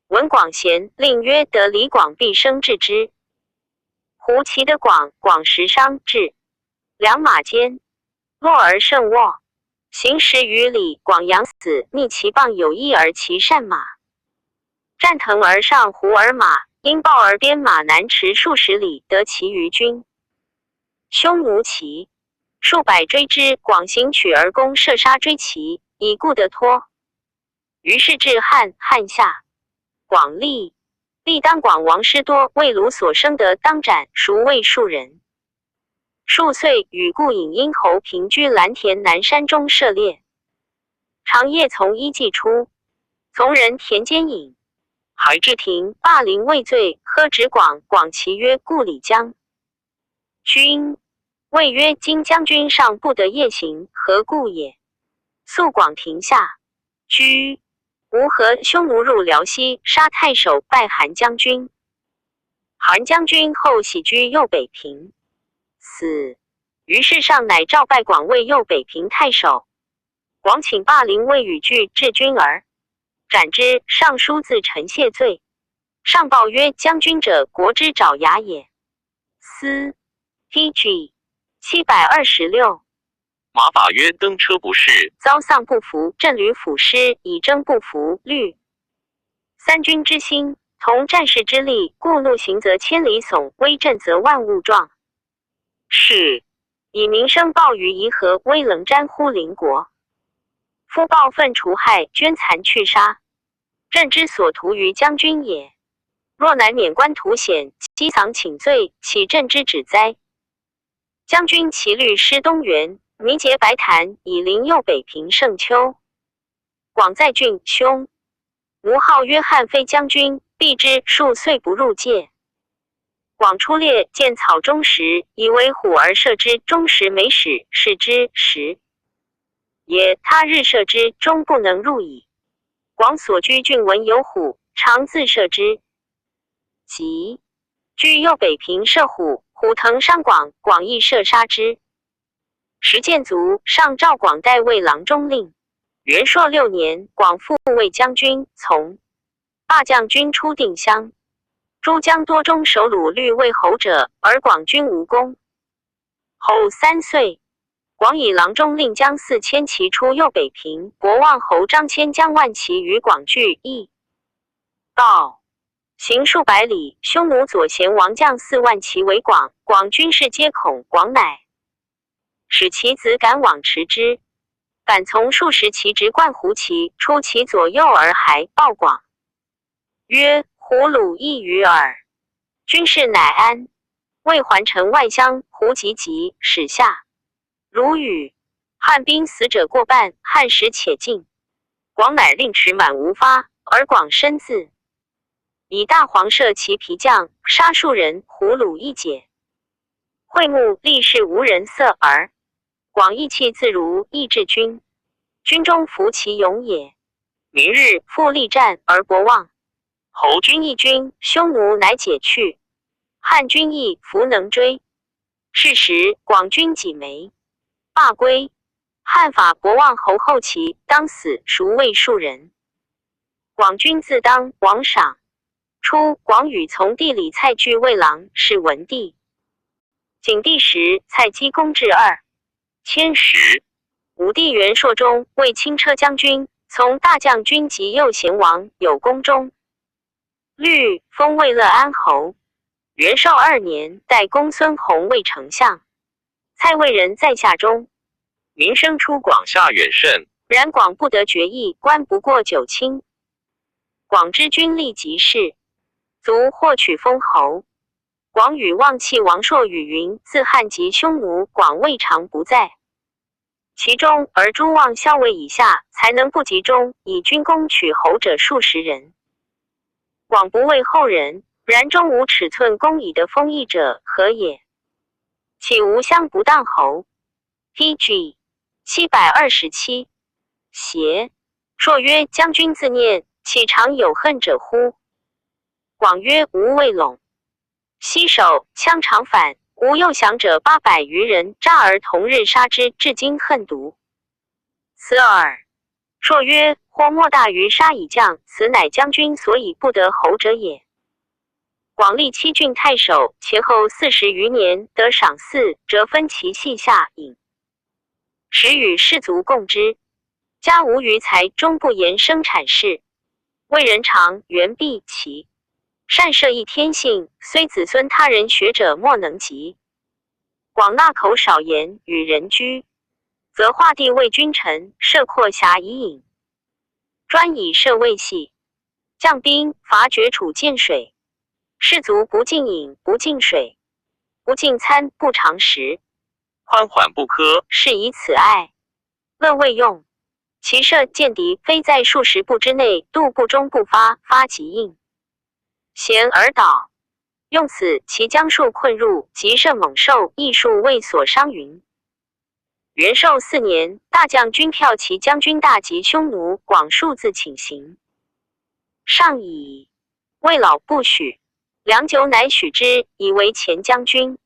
闻广贤，令曰：得李广必生治之。胡骑得广，广时伤至两马间，落而甚卧。行10余里，广仰死，逆其棒有翼而其善马。战腾而上胡而马，因暴而鞭马南驰数十里，得其余军。匈奴骑数百追之，广行取而攻，射杀追骑，以故得脱。于是至汉，汉下，广立当广王师多为卢所生得当斩，孰谓数人。数岁，与故引殷侯平居蓝田南山中射猎，长夜从衣骑出，从人田间饮，还至庭，霸陵未醉，喝止广。广其曰：故里将军。谓曰：今将军尚不得夜行，何故也？肃广停下，居。吴和匈奴入辽西，杀太守，败韩将军。韩将军后徙居右北平，死。于是上乃诏拜广为右北平太守。广请霸陵魏与拒至军而斩之。上书自陈谢罪。上报曰：将军者，国之爪牙也。司 PG 726。马法曰：登车不是，遭丧不服，振履辅师，以征不服。虑三军之心，同战士之力，故怒行则千里耸，威震则万物壮。是以民生暴于夷和，威棱瞻乎邻国。夫暴愤除害，捐残去杀，朕之所图于将军也。若难免官图险，积丧请罪，岂朕之旨哉？将军骑律师东原，弥结白潭，以临右北平胜丘。广在郡，兄奴号曰汉非将军，避之数岁不入界。广出猎，见草中石，以为虎而射之，中石没矢，是之石也。他日射之，终不能入矣。广所居郡闻有虎，常自射之。即居右北平射虎，虎腾伤广，广亦射杀之。时见卒，上诏广代为郎中令。元朔6年，广复为将军，从霸将军出定襄。诸将多中守鲁律为侯者，而广军无功。后3岁，广以郎中令将4000骑出右北平，国望侯张骞将万骑与广聚义道。行数百里，匈奴左贤王将4万骑围广，广军士皆恐，广乃使其子赶往持之。赶从数十骑直贯胡骑，出其左右而还，报广曰：胡虏一于耳。军士乃安。魏还城外乡，胡急急，使下如雨。汉兵死者过半，汉时且尽。广乃令持满无发，而广身自以大黄射其皮将，杀数人，胡虏一解。会幕立誓无人色耳。广意气自如，义治军。军中服其勇也。明日复力战而博望。侯军一军，匈奴乃解去。汉军亦弗能追。是时广军几枚，罢归。汉法博望侯后期，当死，孰谓数人。广军自当，广赏。初，广与从地里蔡据魏郎，是文帝。景帝时，蔡姬公至2千石。武帝元朔中，为轻车将军，从大将军及右贤王，有功中。律封魏乐安侯。元绍2年，代公孙弘为丞相。蔡魏人在下中，民生出广下远甚。然广不得决议，官不过9卿。广之军力极是，卒获取封侯。广与望弃王朔与云，自汉及匈奴，广未尝不在其中，而诸望校尉以下，才能不集中，以军功取侯者数十人。广不为后人，然终无尺寸公以得封邑者，何也？岂无相不当侯 ？PG 727。邪？朔曰：将军自念，岂常有恨者乎？广曰：无未陇。西守，羌常反，吾诱降者800余人，诈而同日杀之，至今恨毒。此耳。朔曰：或莫大于杀以将，此乃将军所以不得侯者也。广历7郡太守，前后40余年，得赏赐，折分其系下饮，时与士卒共之。家无余财，终不言生产事。魏人常原毕其善射一天性，虽子孙他人学者莫能及。广纳口少言，与人居，则画地为君臣，设阔狭以隐。专以射卫系，将兵伐绝处见水。士卒不进饮，不进水，不进餐，不尝食。宽缓不苛，是以此爱，乐未用。其射见敌，非在数十步之内，度步中不发，发即应。咸而倒，用此其将数困入，即射猛兽，亦数未所伤云。元寿4年，大将军骠骑将军大及匈奴广数自请行。上以未老不许，良久乃许之，以为前将军。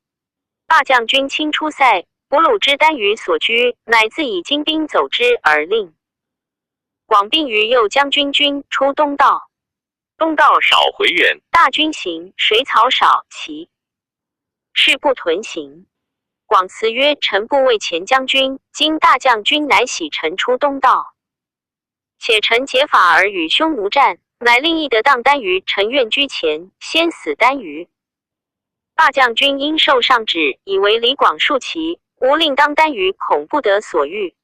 大将军亲出塞，俘虏之单于所居，乃自以精兵走之而令。广并于右将军军出东道，东道少回远，大军行，水草少，其事不屯行。广辞曰：“臣不为前将军，今大将军乃喜臣出东道，且臣解法而与匈奴战，乃令一得当单于，臣愿居前，先死单于。”大将军因受上旨，以为李广数骑，无令当单于，恐不得所欲。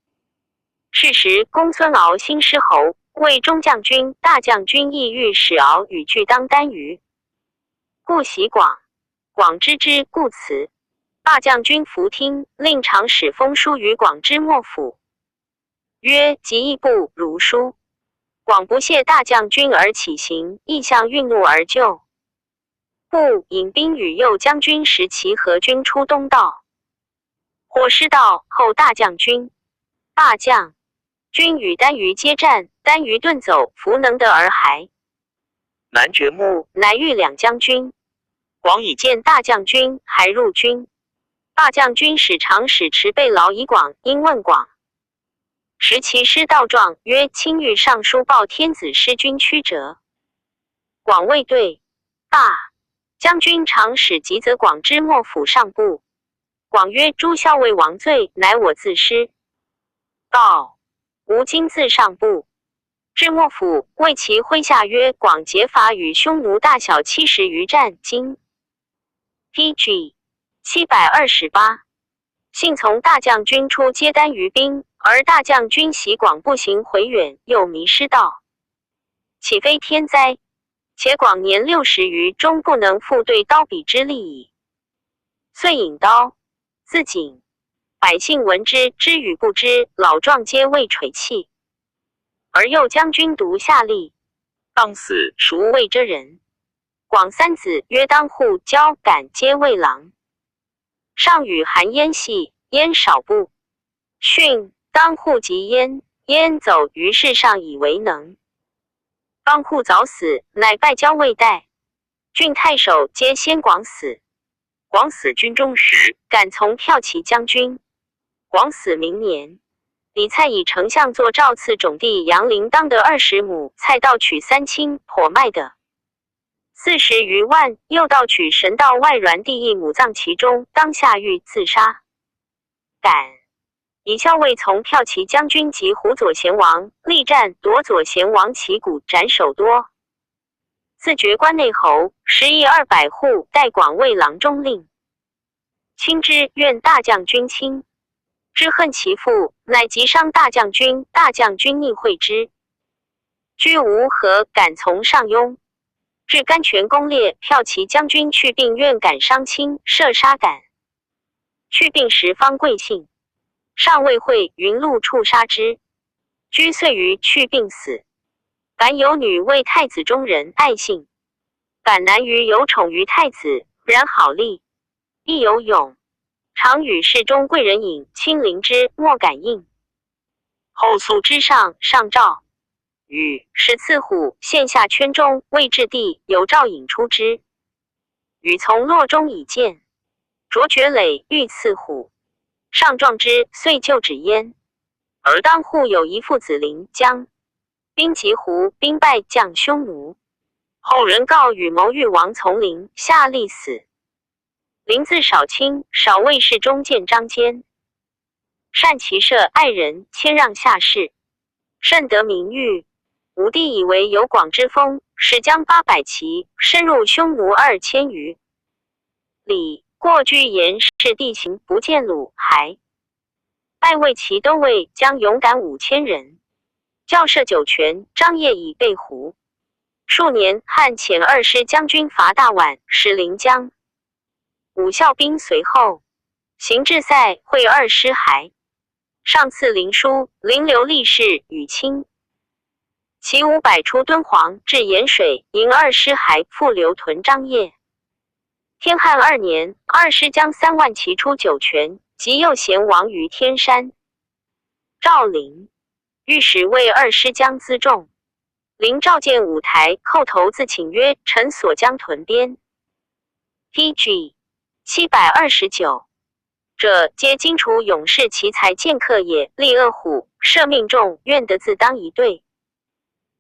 是时公孙敖兴师侯，为中将军，大将军亦欲使敖与拒当单于，故袭广。广知之，故辞。大将军弗听，令长史封书于广之幕府，曰：“即义不如书。”广不谢大将军而起行，亦向愠怒而就。不引兵与右将军时齐合军出东道，或失道，后大将军大将军与单于接战，单于遁走，弗能得而还。南绝木，乃遇两将军。广以见大将军，还入军。大将军使长史持备劳以广，因问广。时其师道状曰：“卿欲上书报天子失军曲折。”广未对。大将军长史急责广之幕府上部。广曰：“诸校尉王罪，乃我自失。道吾今自上部。”至幕府，谓其麾下曰：“广结法与匈奴大小70余战，今 PG 728。幸从大将军出接单于兵，而大将军袭广步行回远，又迷失道，岂非天灾？且广年60余，终不能复对刀笔之力矣。”遂引刀自警。百姓闻之，知与不知，老壮皆为垂泣。而右将军独下吏，当死，孰谓这人？广三子曰：当户、交、敢皆为郎。上与韩燕系，燕少不训，当户及燕，燕走于世上以为能。当户早死，乃拜交未代，郡太守皆先广死。广死军中时，敢从骠骑将军。广死明年，李蔡以丞相作诏赐种地杨陵当得20亩，蔡盗取3顷，颇卖的40余万，又盗取神道外阮地1亩，葬其中，当下狱自杀。敢以校尉从骠骑将军及胡左贤王，力战夺左贤王旗鼓，斩首多。自爵关内侯，食邑200户，代广为郎中令。亲之，愿大将军亲。知恨其父，乃急伤大将军，大将军宁会之。居吴何敢从上庸。至甘泉攻猎，骠骑将军去病愿敢伤亲，射杀敢。去病时方贵姓，上未会，云路处杀之。居遂于去病死。敢有女为太子中人，爱姓。敢男于有宠于太子，然好利，亦有勇。常与侍中贵人饮，亲临之，莫敢应。后宿之上，上诏与使刺虎，陷下圈中，未至地，有诏引出之。与从洛中以见，卓绝垒欲刺虎，上状之，遂就止焉。而当户有一父子临江，兵及胡，兵败将匈奴。后人告与谋欲王从陵，下吏死。临自少卿，少尉侍中见张坚，善骑射，爱人，谦让下士，甚得名誉。武帝以为有广之风，使将800骑深入匈奴2000余里，过居延氏地形，不见鲁，还拜魏齐都尉将勇敢5000人，校射酒泉、张掖以备胡。数年，汉遣2师将军伐大宛，使临江。武校兵随后，行至塞，会2师还。上赐灵书，临流力士与亲。其500出敦煌，至盐水，迎2师还，复留屯张掖。天汉2年，2师将3万骑出酒泉，及右贤王于天山。赵灵御史为2师将辎重。临召见五台，叩头自请曰：“臣所将屯边。” PG 729者，皆荆楚勇士，奇才剑客也。立恶虎，射命中，愿得自当一队。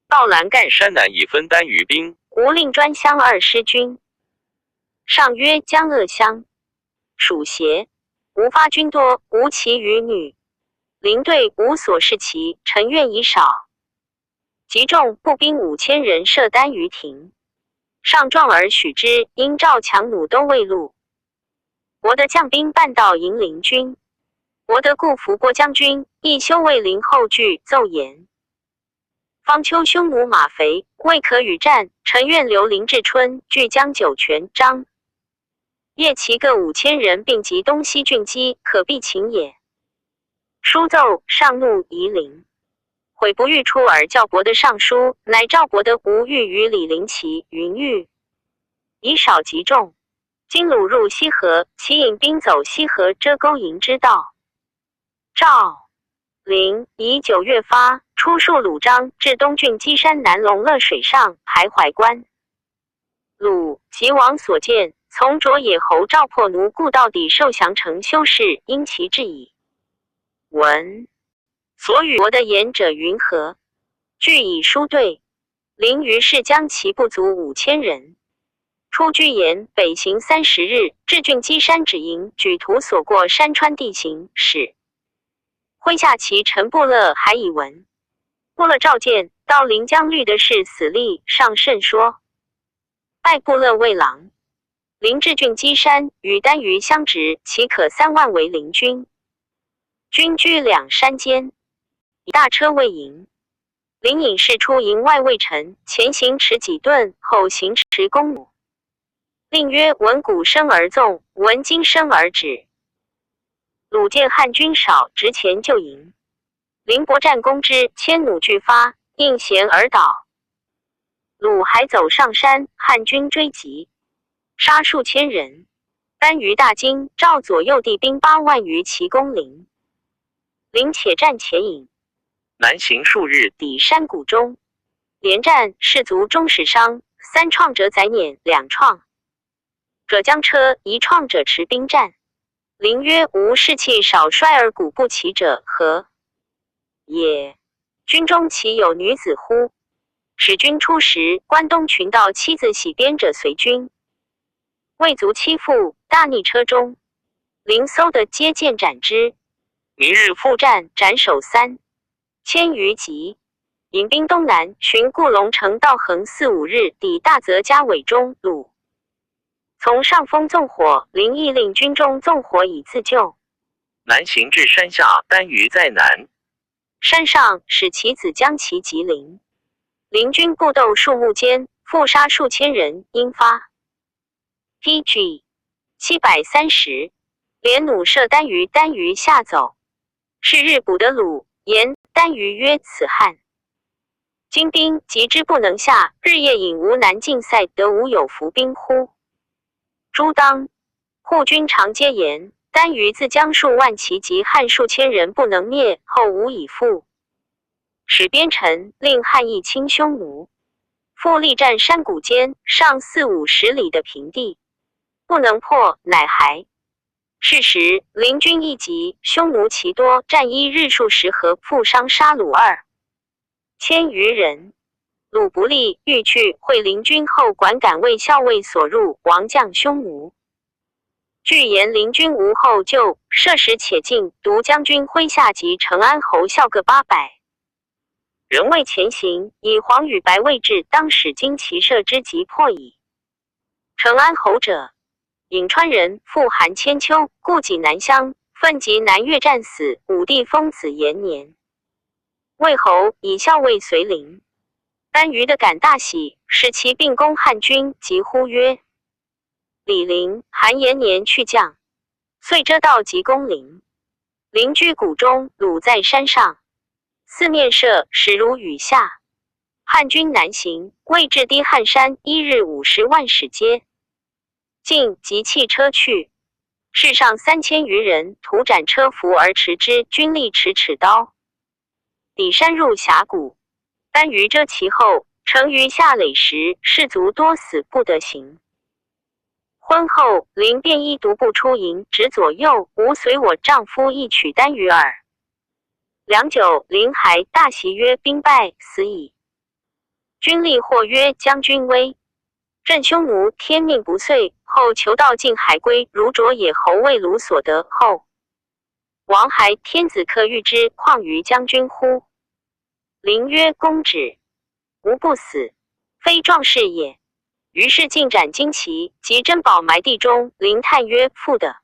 到栏干山南以分单于兵。吴令专乡2师军。上曰：江鄂乡，属邪。吴发军多，无其余女。临队无所事其，臣愿以少。集众步兵5000人，设单于庭。上状而许之，因赵强弩都未入。伯得将兵半道迎临军。伯得故伏郭将军，亦修卫陵后惧，奏言：方丘匈奴马肥，未可与战。臣愿留临至春，据将酒泉、张掖齐各5000人，并及东西郡畿，可必擒也。书奏，上怒，夷陵。悔不欲出而教伯得上书，乃召伯得不欲与李陵齐、云玉以少击众。今鲁入西河，其引兵走西河遮沟营之道。赵灵以9月发，出戍鲁章，至东郡基山南龙乐水上，徘徊关。鲁即王所见，从卓野侯赵破奴故到底，受降城修士，因其至矣。文所与伯得言者云何？据以书对。灵于是将其部卒5000人，出居延，北行30日，至郡基山止营，举图所过山川地形，使麾下其臣部勒还以闻。部勒召见，到临江律的是死吏，上甚说。拜部勒为郎。临至郡基山，与单于相执，其可3万为邻军。军居2山间，以大车为营。灵引士出营外未晨，前行持几盾，后行持弓弩。令曰：闻鼓声而纵，闻金声而止。鲁见汉军少，直前就营。灵伯战攻之，千弩俱发，应弦而倒。鲁还走上山，汉军追击，杀数千人。单于大惊，召左右地兵8万余骑攻灵。灵且战且引，南行数日，抵山谷中。连战，士卒终始伤，3创者载辇，2创者将车，1创者持兵战。灵曰：吾士气少衰而鼓不齐者何也？军中岂有女子乎？使军出时，关东群盗妻子洗鞭者随军，未足欺负，大逆车中。灵搜得皆见斩之。明日复战，斩首3000余级。引兵东南，寻固龙城道横4、5日，抵大泽家尾中。鲁从上风纵火，灵亦令军中纵火以自救。南行至山下，单于在南。山上使其子将其击灵。灵军布斗数木间，复杀数千人，因发。PG 730连弩射单于，单于下走。是日捕得鲁，言单于曰：此汉今兵急之不能下，日夜引吾南进塞，得无有伏兵乎？诸当护军常皆言，单于自将数万骑及汉数千人不能灭，后无以复。使边臣令汉义侵匈奴，复力战山谷间，上4、50里的平地，不能破，乃还。是时，灵军一急，匈奴其多，战1日数10合，负伤杀虏2千余人。鲁不利，欲去，会灵军后管敢为校尉所入，亡将匈奴。据言灵军无后救，射时且尽，独将军麾下及成安侯校各800人为前行，以黄与白位置，当使经骑射之急迫矣。成安侯者，颍川人，父韩千秋，故济南乡，奋及南越战死。武帝封子延年，魏侯，以校尉随陵。单于的感大喜，使其并攻汉军，即呼曰：李陵，韩延年去将，遂遮道及攻陵。陵居谷中，鲁在山上，四面射，始如雨下。汉军南行，未至低汉山，1日50万矢皆尽，即弃车去。士上3000余人，徒斩车服而驰之，军力持尺刀。抵山入峡谷，单于遮其后，乘于下垒时，士卒多死，不得行。婚后，临便衣独步出营，指左右，吾随我丈夫一取单于耳。良久，临还大喜曰：兵败，死矣。军吏或曰：将军危。朕匈奴天命不遂，后求道尽还归，如卓野侯魏鲁所得后。王还天子可遇之，况于将军乎？临曰：公止，吾不死，非壮士也。于是尽斩旌旗，及珍宝埋地中。临叹曰：复的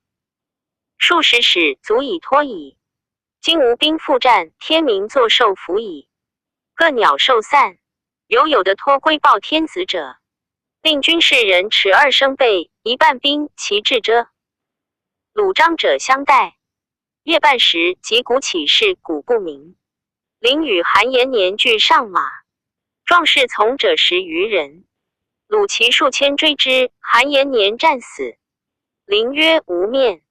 数十矢，足以托矣。今无兵复战，天明作受服矣。各鸟兽散，有的托归报天子者，令军士人持2升备，一半兵，其至遮。鲁张者相待。夜半时，即鼓起事，鼓不鸣。临与韩延年俱上马，壮士从者10余人。鲁骑数千追之，韩延年战死。临曰：无面，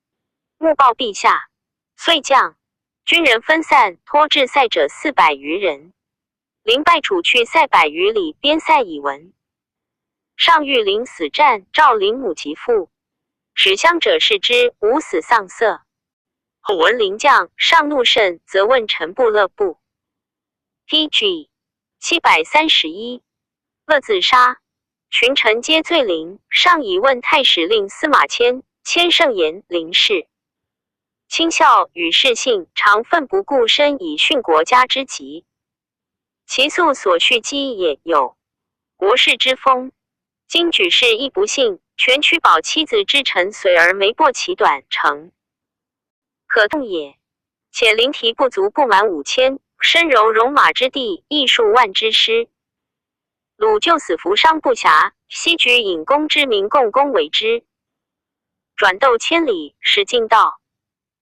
勿报陛下。遂降。军人分散，托至塞者400余人。临败楚去塞100余里，边塞以闻。上谕临死战，召临母及父。使乡者视之，无死丧色。后闻临将，上怒甚，则问臣部乐部。PG 731，乐自杀。群臣皆罪临，上以问太史令司马迁，迁盛言临事。亲孝与士信，常奋不顾身以殉国家之急。其素所蓄积也，有国士之风。今举事亦不幸，全屈保妻子之臣随而没薄其短，诚可动也。且临提不足不满5000，深柔戎马之地，亦数万之师。鲁就死扶伤不暇，西举引弓之民共攻为之。转斗千里，使尽道。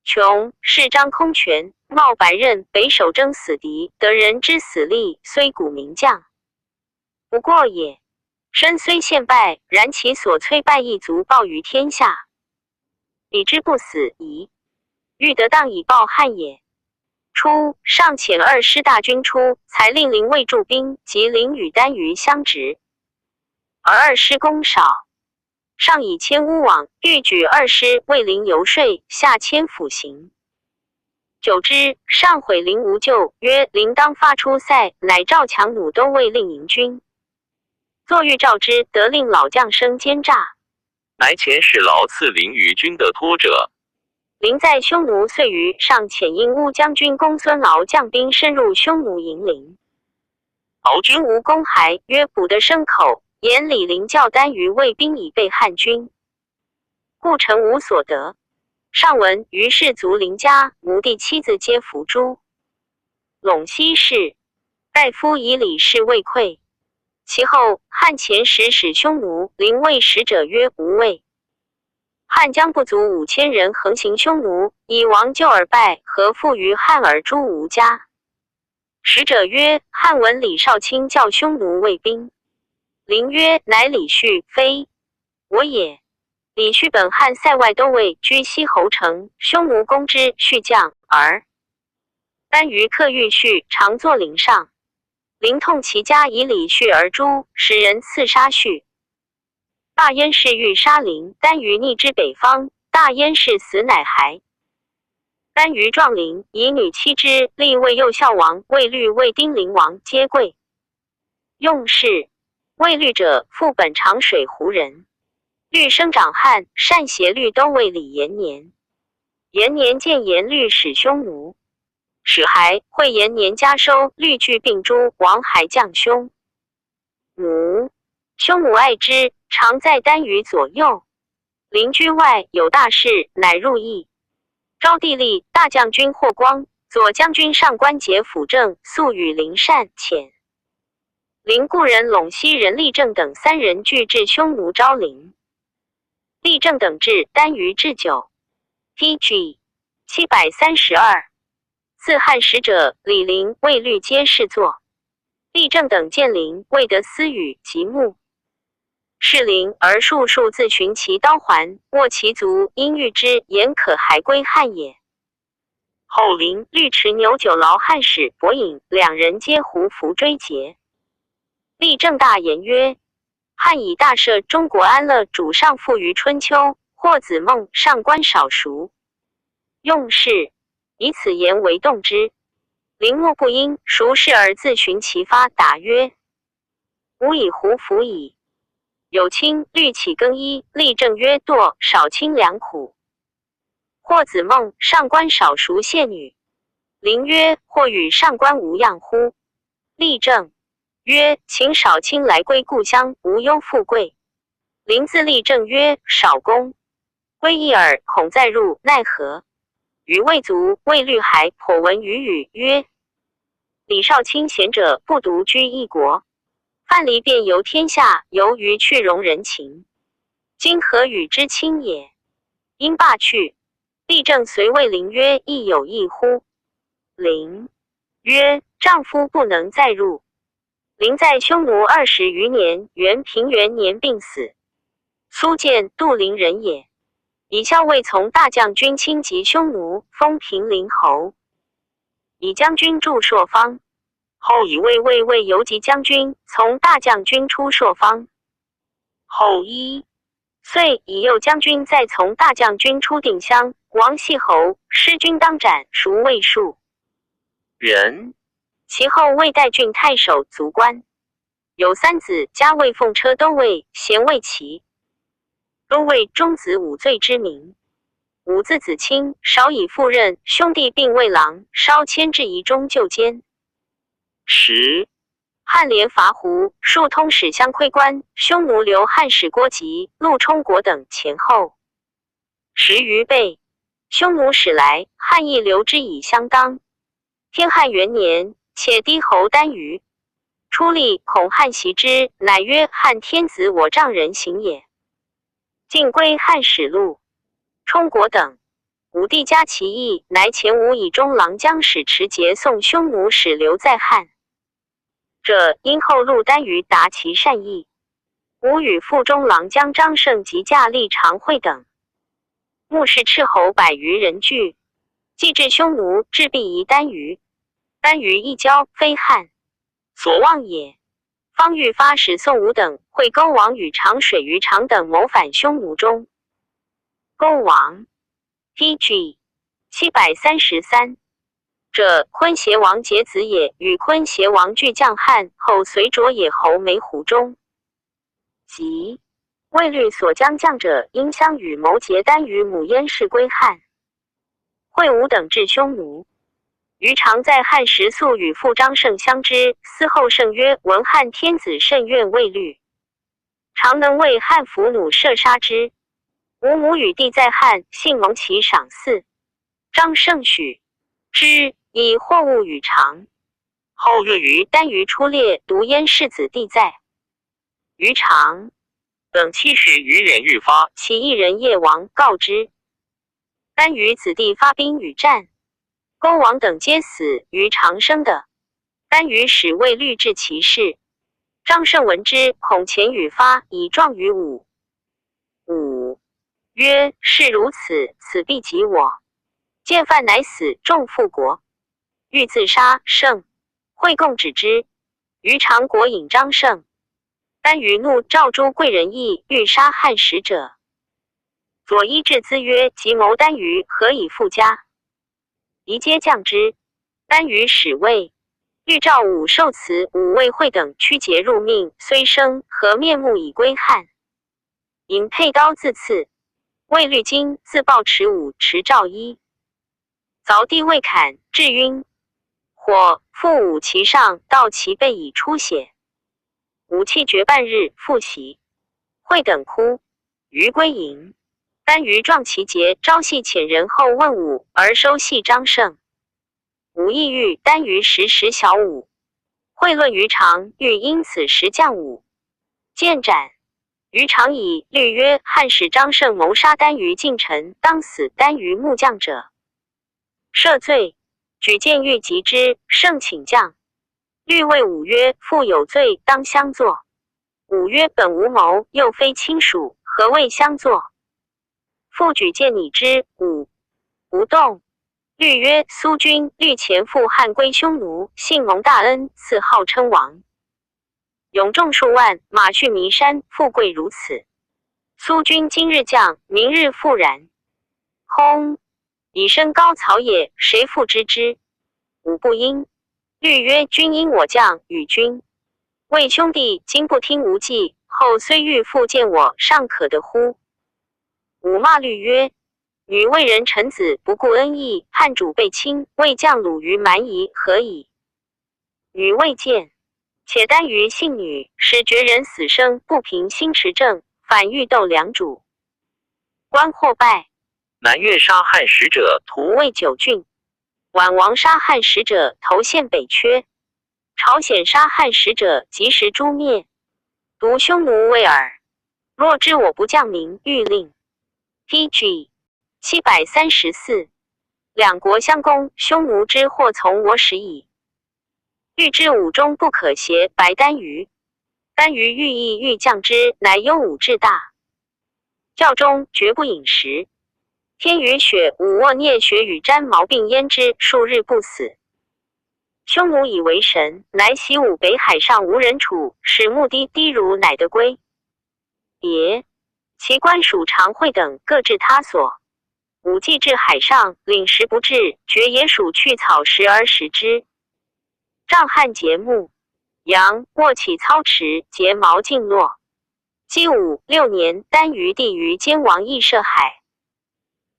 穷是张空权，冒白刃，北守征死敌，得人之死力，虽古名将，不过也。身虽陷败，然其所摧败亦足报于天下。彼之不死，宜欲得当以报汉也。初，上遣2师大军出，才令临卫驻兵，及临与单于相执，而2师攻少。上以千乌网，欲举2师为临游说，下千府行。久之，上悔临无救，曰：临当发出塞，乃赵强弩都尉令营军。作欲召之，得令老将生奸诈，乃遣使劳赐临于军的托者。临在匈奴遂于上遣英乌将军公孙敖将兵深入匈奴营陵。敖军无攻还，曰：捕得牲口，言李陵教单于卫兵以备汉军，故臣无所得。上闻，于是卒临家，奴弟妻子皆伏诛。陇西氏大夫以李氏未溃。其后，汉遣使匈奴，临卫使者曰：无畏。汉将不足5000人横行匈奴，以王救而败，何复于汉而诛吴家？使者曰：汉闻李少卿教匈奴卫兵。临曰：乃李旭，非我也。李旭本汉塞外都尉，居西侯城，匈奴攻之，续将而单于克欲续，常作陵上。临痛其家，以李旭而诛，使人刺杀续。大燕氏欲杀陵，单于逆之北方，大燕氏死乃还。单于壮陵，以女妻之，立魏右孝王，魏律魏丁陵王，皆贵。用事。魏律者，父本长水湖人。律生长汉，善协律都尉李延年。延年见颜律使匈奴，始还会延年加收绿巨并诛王还将兄母，兄母爱之，常在丹羽左右。邻居外有大事，乃入邑。昭帝立大将军霍光、左将军上官桀辅政，素与林善、遣临故人陇西人厉政等3人俱至匈奴昭陵。厉政等至丹羽置酒。PG 732。自汉使者李陵、卫律皆侍坐。厉政等见陵，未得私语，即目。是陵而数自寻其刀环，握其足，因欲之言可还归汉也。后陵、律持牛酒劳汉使伯隐2人皆胡服追劫。厉政大言曰：汉以大赦中国安乐主上父于春秋，或子孟上官少熟，用事以此言为动之。陵莫不因熟事而自寻其发，答曰：吾以胡服矣。有卿律起更衣，厉政曰：惰少清良苦。或子孟上官少熟谢女。陵曰：或与上官无恙乎？厉政曰：请少卿来归故乡，无忧富贵。陵自厉政曰：少公归一耳，恐再入，奈何？余未足，魏律还颇闻于语曰：李少卿贤者，不独居一国，范蠡便游天下，由于去容人情。今何与之亲也？因罢去。厉政遂谓陵曰：亦有异乎？陵曰：丈夫不能再入。陵在匈奴20余年，元平元年病死。苏建杜陵人也。以校尉从大将军亲及匈奴，封平陵侯。以将军驻朔方。后以魏游击将军，从大将军出朔方。后遂以右将军再从大将军出定襄。王系侯失军当斩，孰魏数人。其后魏代郡太守卒官。有3子，加魏奉车都尉，衔魏旗。都尉中子5罪之名。武字子卿，少以赴任，兄弟并魏郎，稍迁至夷中就监。汉连伐胡，数通使相窥关，匈奴留汉使郭吉、陆冲国等前后10余倍。匈奴使来，汉亦留之以相当。天汉元年，且低侯单于出力，恐汉袭之，乃曰：汉天子我丈人行也。尽归汉使路。冲国等。武帝加其意，乃前吴以中郎将使持节送匈奴使留在汉。这因后入丹于达其善意。吴与副中郎将张胜及驾立长会等。目视斥候100余人聚。既至匈奴，至必夷丹于。丹于一交，非汉所望也。方欲发使宋吴等会勾王与长水于长等谋反匈奴中。勾王 PG 733。这昆邪王节子也，与昆邪王俱降汉后，随着野侯梅湖中。即魏律所将将者，因相与谋结丹于母燕氏归汉。会吴等至匈奴。余常在汉时素与父张胜相知，嗣后胜曰：闻汉天子甚怨魏律，常能为汉俘虏射杀之。吾母与弟在汉，幸蒙其赏赐。张胜许之，以货物与常。后月于丹于出猎，独燕世子弟在。余常等7使于忍欲发，其一人夜王告之。丹于子弟发兵与战，勾王等皆死，余常生的。丹于使魏律治其事。张胜闻之，恐前与发，以状于武。武曰：是如此，此必及我。见犯乃死，众复国。欲自杀，胜会共止之。余常国引张胜。丹于怒，召诸贵人议，欲杀汉使者。左伊至资曰：即谋丹于，何以复家？宜皆降之。丹于使魏欲召武受辞，武魏会等屈节入命，虽生，何面目以归汉？引佩刀自刺。魏律金自抱持武持赵伊。凿地未砍，至晕，或复武其上到其背以出血。武气绝半日复袭。会等哭，余归营。单于壮其节，朝夕遣人后问武，而收系张胜。武意欲单于时小武，会论于常，欲因此时降武，见斩。于常以律曰：汉使张胜谋杀单于近臣，当死单于木将者，赦罪。举荐欲及之，胜请降。律谓武曰：父有罪，当相坐。武曰：本无谋，又非亲属，何谓相坐？复举荐拟之，武无动。律曰：苏君，律前赴汉归匈奴，幸蒙大恩，赐号称王，勇众数万，马去弥山，富贵如此。苏君今日降，明日复然。轰！以身高曹也，谁复知之？武不应。律曰：君因我降，与君为兄弟，今不听无计，后虽欲复见我，尚可得乎？武骂律曰：女为人臣子，不顾恩义，汉主被侵，为将虏于蛮夷，何以？女未见，且单于姓女，使绝人死生，不凭心持政，反欲斗良主。官或败。南越杀汉使者屠魏九郡。宛王杀汉使者，投献北阙。朝鲜杀汉使者，及时诛灭。独匈奴为耳。若知我不降民，欲令。PG 734。两国相攻，匈奴之祸从我始矣。欲知武中不可挟白单于。单于欲意欲降之，乃忧武志大。教中绝不饮食。天雨雪，武卧啮血与沾毛病焉之，数日不死。匈奴以为神，乃袭武北海上无人处，使目的低如，乃得归。别。其官属常惠等各置他所。武既至海上，领食不至，绝也属去草食而食之。丈汉节木，阳卧起操持，睫毛尽落。姬武6年，单于帝于监王邑涉海。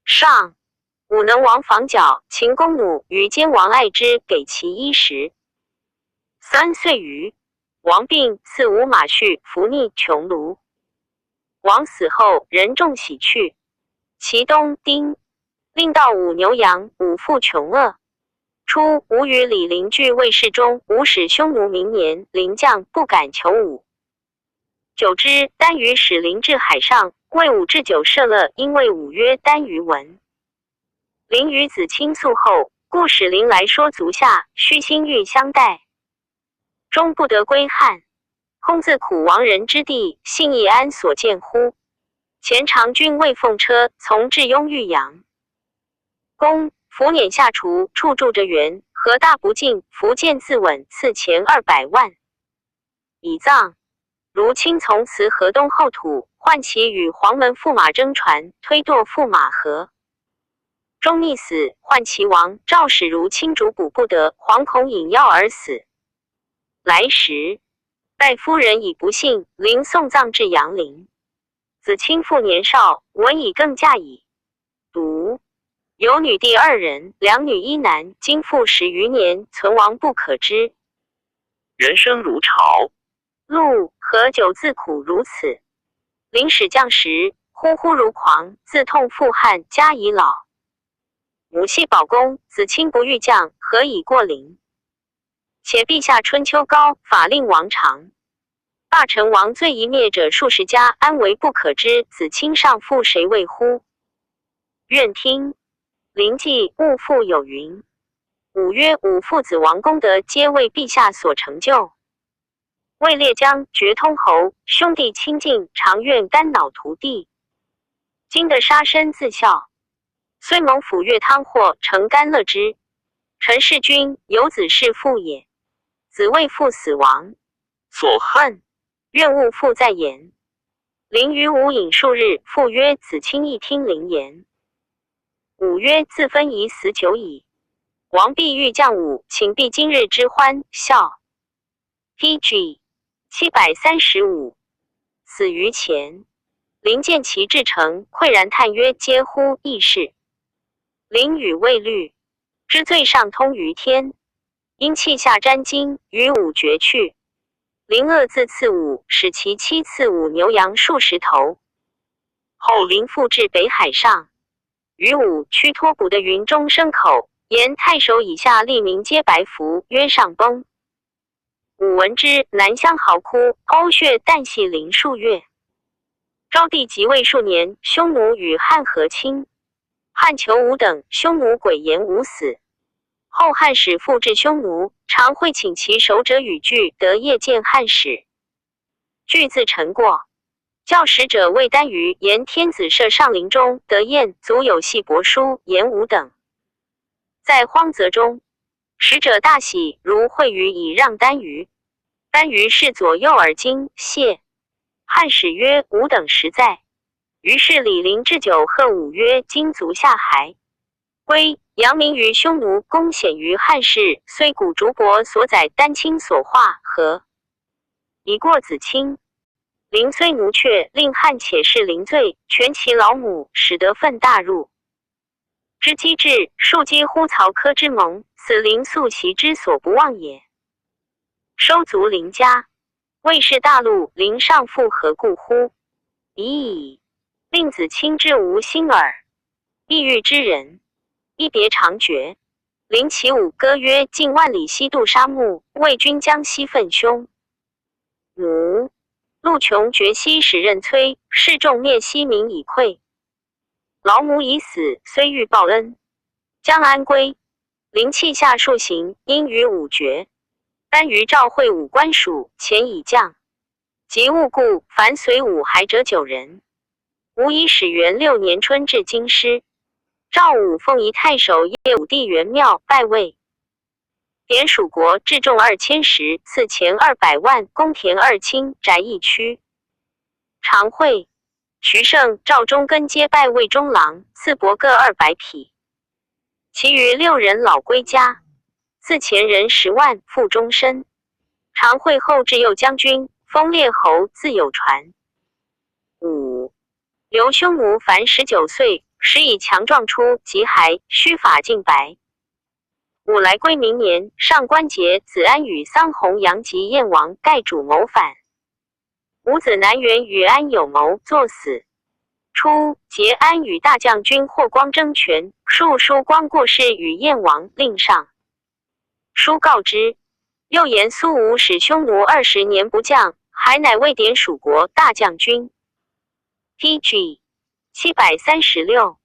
上，武能王房角，秦弓弩于监王爱之，给其衣食。3岁余，王病，赐武马胥伏逆穷庐。王死后，人众喜去。其东丁，令到武牛羊，武复穷恶。初，武与李陵据魏氏中，武使匈奴明年，临将不敢求武。久之，单于使陵至海上，谓武置酒设乐，因谓武曰：单于闻。陵与子亲宿后，故使陵来说足下，虚心欲相待。终不得归汉。空自苦亡人之地，信义安所见乎？前长君魏奉车，从至雍豫阳。公伏辇下厨，处住着园，何大不敬，福建自刎，赐钱200万，以葬。如亲从辞河东后土，唤其与黄门驸马争船，推堕驸马河。终溺死，唤其王赵使如亲主补不得，惶恐饮药而死。来时，待夫人已不幸，临送葬至阳陵。子亲父年少，闻以更嫁矣。独有女弟2人，2女1男，今复10余年，存亡不可知。人生如潮，路何久自苦如此？临使将时，呼呼如狂，自痛负汉，家已老。母系保公，子亲不欲降，何以过陵？且陛下春秋高，法令王常。霸成王罪一灭者数十家，安为不可知？子亲上父谁谓乎？愿听。临记务父有云：武曰：武父子王功德，皆为陛下所成就。为列将绝通侯，兄弟亲近，常愿肝脑涂地。今得杀身自效，虽蒙抚越汤祸，诚甘乐之。臣弑君，有子弑父也。子为父死亡，所恨，愿勿复再言。临于武饮数日，父曰：子亲亦听临言。武曰：自分已死久矣。王必欲降武，请必今日之欢笑。PG 735。死于前。临见其至诚，喟然叹曰：嗟乎，异事！临与未虑，之罪上通于天。因气下沾金，于武绝去。林鄂自刺武，使其妻刺武牛羊数十头。后林复至北海上，于武屈托谷的云中牲口，沿太守以下吏民皆白服，曰上崩。武闻之，南乡嚎哭，呕血旦夕临数月。昭帝即位数年，匈奴与汉和亲，汉求武等，匈奴诡言无死。后汉使复至匈奴，常会请其守者与具得夜见汉使。具自陈过，教使者魏丹于言天子舍上陵中得宴，足有系帛书言武等。在荒泽中，使者大喜，如会于以让丹于。丹于是左右耳惊谢。汉使曰：吾等实在。于是李陵置酒贺武曰：今卒下海。归扬名于匈奴，功显于汉室，虽古竹帛所载丹青所化和。已过子卿。陵虽奴却，令汉且是陵罪，全其老母，使得愤大入。知机智，庶几乎曹柯之盟，死陵素其之所不忘也。收族陵家，魏氏大陆，陵上父何故乎？咦，令子卿之无心耳。意欲之人，一别长绝。临其武歌曰：近万里西渡沙漠，魏军将西奋凶。奴陆穷绝西使任崔，示众灭西民以溃。老母已死，虽欲报恩，将安归？临气下数行，因与武绝。单于召会武官属，前以将。及误故，凡随武还者9人。吾以始元6年春至京师。赵武奉仪太守业武帝元庙，拜位。典属国置重2000石，赐钱200万，公田2顷，宅1区。常会、徐盛、赵忠根皆拜魏中郎，赐帛各200匹。其余6人老归家。赐前人10万，复终身。常会后至右将军，封列侯，自有传。5. 刘匈奴凡19岁，时以强壮出，即还，须发尽白。武来归明年，上官桀、子安与桑弘羊及燕王盖主谋反。伍子南原与安有谋，作死。初，桀安与大将军霍光争权，述叔光过世与燕王，令上。书告之，又言苏武使匈奴20年不降，还乃未典属国大将军。PG 736，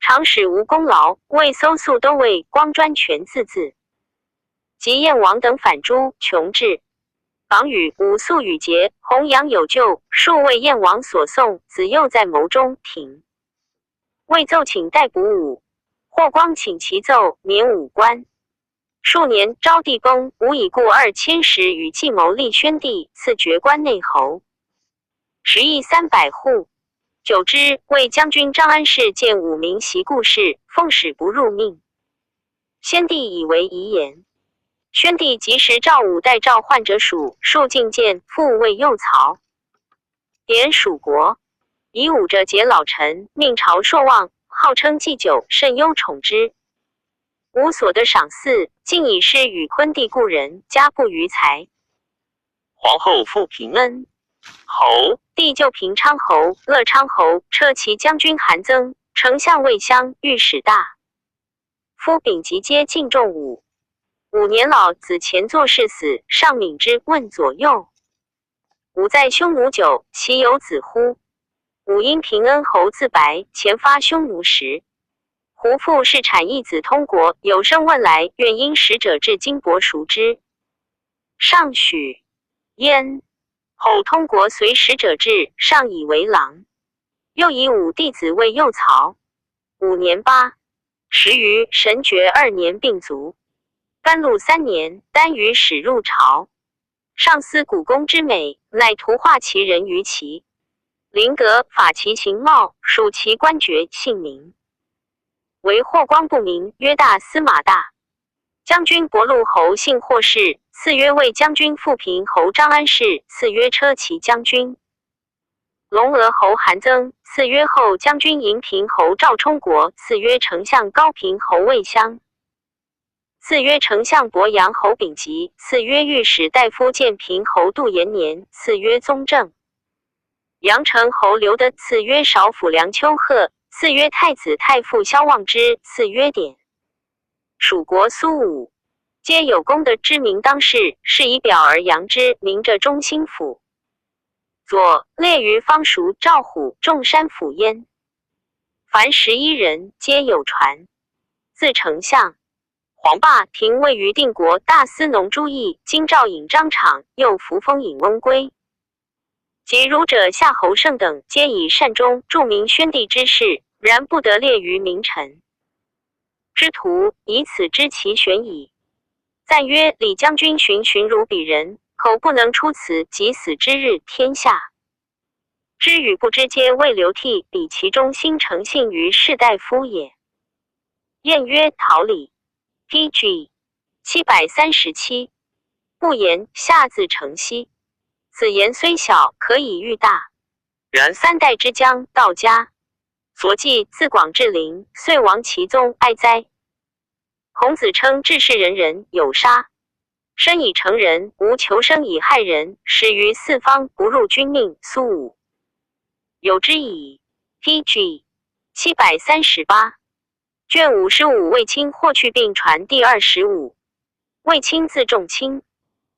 常使无功劳，为搜素都尉光专权自字。及燕王等反诛，穷至。访与武素与桀、弘羊有救，数为燕王所送，子幼在谋中停。魏奏请逮捕武，霍光请其奏，免武官。数年，昭帝崩，武以故2000石与计谋立宣帝，赐爵关内侯。食邑300户。久之，魏将军张安世见武民袭故事，奉使不入命。先帝以为遗言。宣帝即时召武代召唤者属，数进谏，复为右曹。典属国，以武者结老臣，命朝朔望，号称祭酒，甚忧宠之。武所得赏赐，尽以施与昆弟故人，家不余财。皇后复平恩侯，帝就平昌侯、乐昌侯，车骑将军韩增、丞相魏襄、御史大夫丙吉皆敬重武。武年老，子前作事死，上敏之，问左右。武在匈奴久，其有子乎？武因平恩侯自白，前发匈奴时。胡父是产义子通国，有生问来，愿因使者至金帛赎之。上许焉。后通国随使者至，上以为郎。又以武弟子为右曹。5年8，时于神爵2年病卒。甘露3年，丹于始入朝。上思古公之美，乃图画其人于其麟阁，法其形貌，属其官爵姓名。为霍光不明，曰大司马大将军博陆侯姓霍氏，赐曰魏将军富平侯张安世，赐曰车骑将军龙娥侯韩增，赐曰后将军银平侯赵充国，赐曰丞相高平侯魏襄。四曰丞相伯阳侯丙吉，四曰御史大夫建平侯杜延年，四曰宗正阳城侯刘德，四曰少府梁丘贺，四曰太子太傅萧望之，四曰典蜀国苏武，皆有功的知名当世，是以表而扬之，名着中兴府。左列于方蜀赵虎众山府焉。凡11人，皆有传。自丞相。黄霸廷位于定国大司农朱毅，京兆尹张敞，又扶风尹翁归。及儒者夏侯胜等，皆以善终著名宣帝之事，然不得列于名臣之徒，以此知其玄矣。赞曰：李将军循如彼人，口不能出此，即死之日，天下知与不知，皆为流涕，彼其中心诚信于士大夫也。晏曰：桃李。PG 737，不言下自成蹊。此言虽小，可以喻大。然3代之将道家，所记自广至陵，遂亡其宗，哀哉！孔子称治世人人有杀，生以成人，无求生以害人，始于四方，不入君命。苏武有之矣。PG 738。卷55卫青霍去病传第25。卫青字仲卿，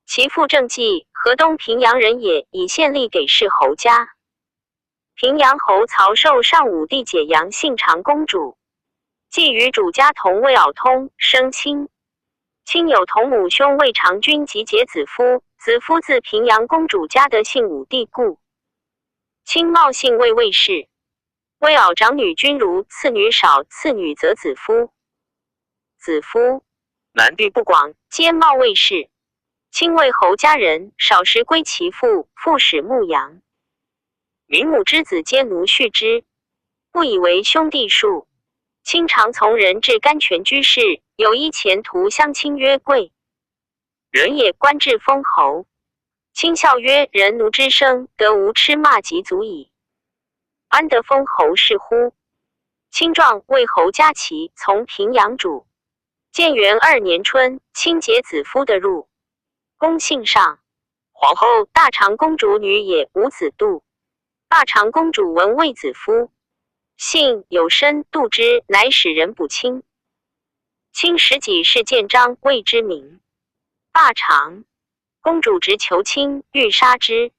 其父郑季，河东平阳人也，以县吏给事侯家。平阳侯曹寿上武帝解阳信长公主，季与主家同为敖通，生亲。亲有同母兄魏长君及解子夫，子夫自平阳公主家得姓武帝故。亲茂姓魏，魏氏。魏敖长女君如，次女少，次女则子夫。子夫南地不广，皆茂魏氏。亲为侯家人，少时归其父，父使牧羊。名母之子皆奴恤之，不以为兄弟数。亲常从人至甘泉居士，有一前途相亲曰贵人也，官至封侯。亲笑曰：人奴之生，得无吃骂及足矣。安得封侯氏乎？亲壮为侯家齐，从平阳主。建元2年春，亲解子夫的入公信上。皇后大长公主女也，无子度。大长公主闻卫子夫姓有身，度之，乃使人补亲。亲使己是建章，谓之名。大长公主直求亲，欲杀之。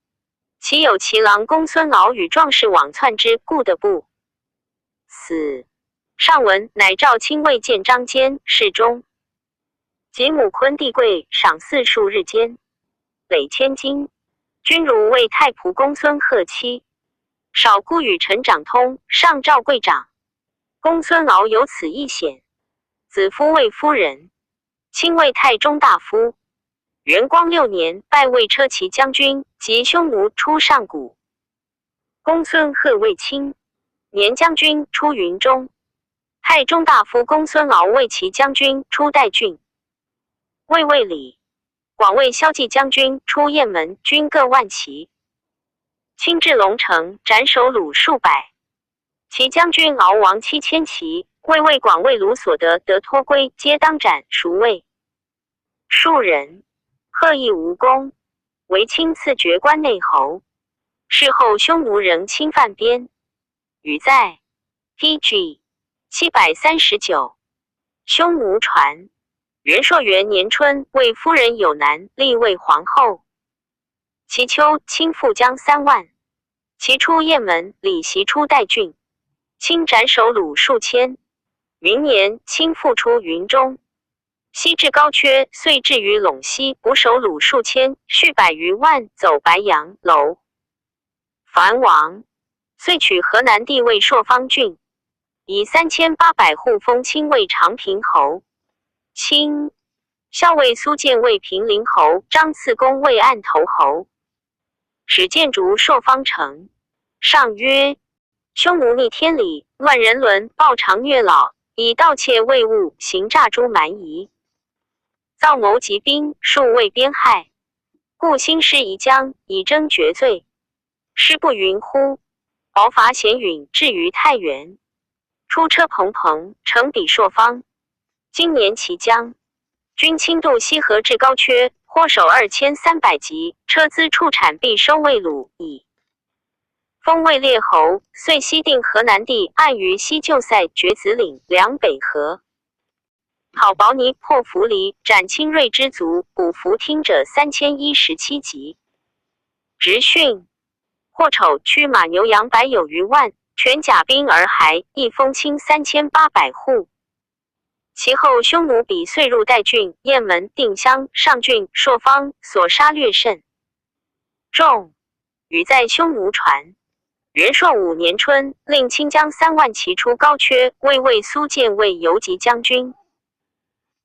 其有其郎公孙敖与壮士往窜之，故得不死。上文乃召亲为建章监侍中。及母昆帝贵，赏赐数日间，累千金。君如为太仆公孙贺妻，少孤与陈长通，上召贵长。公孙敖有此一显。子夫为夫人，亲为太中大夫。元光6年，拜为车骑将军，及匈奴出上谷。公孙贺为卿，年将军出云中。太中大夫公孙敖为骑将军出代郡。魏卫礼，广为骁骑将军出雁门，军各万骑。亲至龙城，斩首虏数百。骑将军敖王7000骑，魏广为虏所得脱归，皆当斩，孰谓数人。贺亦无功，为亲赐爵关内侯。事后匈奴仍侵犯边。语在 PG 739。匈奴传。元朔元年春，魏夫人有难，立为皇后。其秋，亲复将3万。其出雁门，李袭出代郡。亲斩首虏数千。明年，亲复出云中。西至高阙，遂至于陇西，捕首虏数千，续100余万，走白杨、楼。樊王遂取河南地为朔方郡，以3800户封亲为长平侯。亲校尉苏建为平陵侯，张次公为案头侯。使建筑朔方城。上曰：匈奴逆天理，乱人伦，暴长虐老，以盗窃为物，行诈诛蛮夷，造谋疾兵，数为边害，故兴师夷将，以征绝罪。师不云乎？敖伐咸允，至于太原，出车蓬蓬，乘彼朔方。今年其将军亲渡西河至高阙，获首2300级，车资处产必收魏鲁矣。封魏列侯，遂西定河南地，岸于西就塞决子岭，梁北河。讨保尼破扶离，斩亲锐之族，捕伏听者3017级。直训获丑驱马牛羊百有余万，全甲兵而还，一封清3800户。其后匈奴比遂入代郡、雁门、定襄、上郡、朔方，所杀略甚。众语在匈奴传。元朔5年春，令清将3万骑出高阙，魏苏建为游击将军。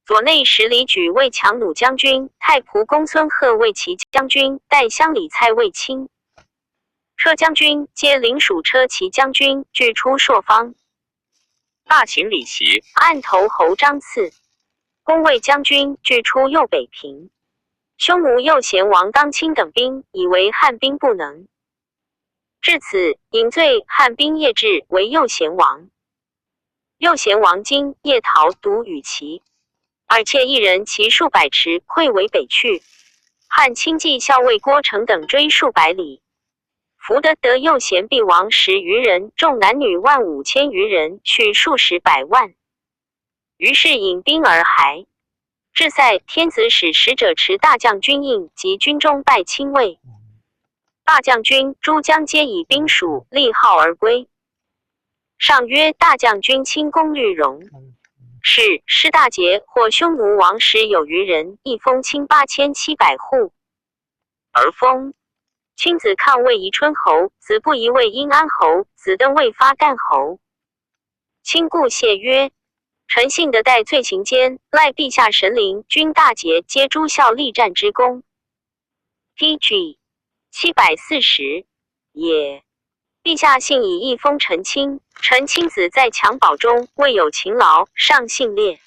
左内十里举为强弩将军，太仆公孙贺为骑将军，代乡里蔡为卿。车将军皆领属车骑将军，俱出朔方。大秦李袭、按头侯张赐、攻卫将军俱出右北平。匈奴右贤王当亲等兵，以为汉兵不能。至此，引罪汉兵夜至为右贤王。右贤王今夜逃独与骑，而且一人骑数百驰，溃为北去。汉亲骑校尉郭成等追数百里。福德得右贤必王10余人，众男女15000余人，去数十百万。于是引兵而还。至塞，天子使使者持大将军印及军中拜亲卫。大将军诸将皆以兵属立号而归。上曰：大将军亲攻律荣。是师大节或匈奴王10有余人，一封清8700户。而封亲子抗为宜春侯，子不宜为阴安侯，子登为发干侯。亲故谢曰：臣幸得代罪行间，赖陛下神灵，君大节皆诸效力战之功。PG 740也。陛下幸以一封臣亲，臣亲子在襁褓中未有勤劳，上幸烈。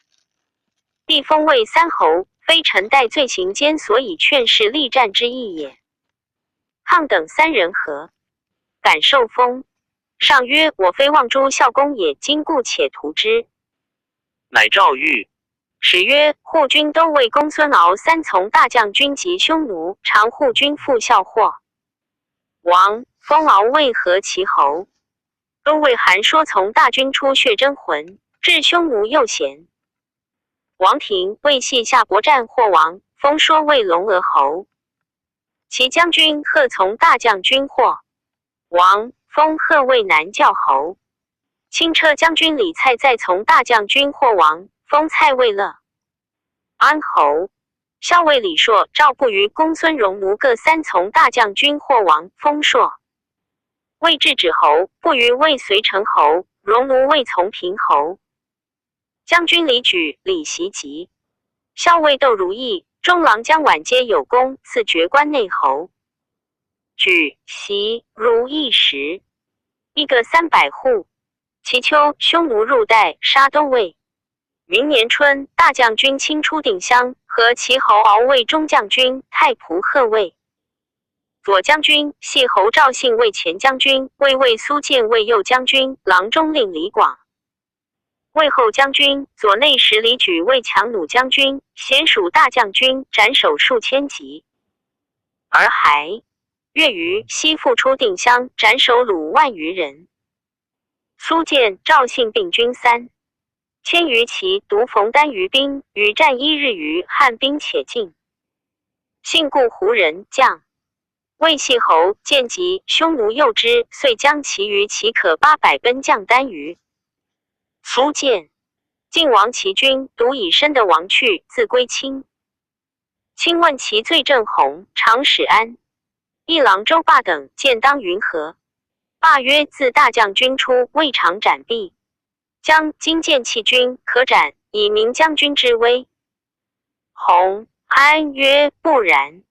帝封为3侯，非臣代罪行间所以劝示力战之意也。抗等3人何？敢受封？上曰：我非望诸孝公也，今故且图之。乃诏谕。使曰：护军都尉公孙敖3从大将军及匈奴，常护军复效祸。王封敖为何其侯？都尉韩说从大军出血真魂，至匈奴右贤。王庭为系夏伯战获王，封说为龙娥侯。其将军贺从大将军获王，封贺为南教侯。轻车将军李蔡再从大将军获王，封蔡为乐安侯。校尉李硕、赵不虞、公孙荣奴各3从大将军获王，封硕为制止侯，不虞为随成侯，荣奴为从平侯。将军李举、李袭及校尉窦如意、中郎将琬皆有功，赐爵关内侯。举、袭、如意时，一个300户。其秋，匈奴入代，杀都尉。明年春，大将军亲出定襄，和其侯敖为中将军，太仆贺卫。左将军系侯赵信为前将军，魏苏建为右将军，郎中令李广。魏后将军左内十里举为强弩将军，贤属大将军，斩首数千级。而还月余，西复出定襄，斩首虏万余人。苏建、赵信并军3000余骑，独逢单于兵，与战1日余，汉兵且尽。信故胡人将魏系侯见及匈奴诱之，遂将其余骑可800奔将单于。苏建晋王其军，独以身的王去，自归亲。亲问其罪正弘、常使安、一郎周霸等见当云何？霸曰：自大将军出，未尝斩毙。将今见弃军，可斩，以明将军之威。弘、安曰：不然。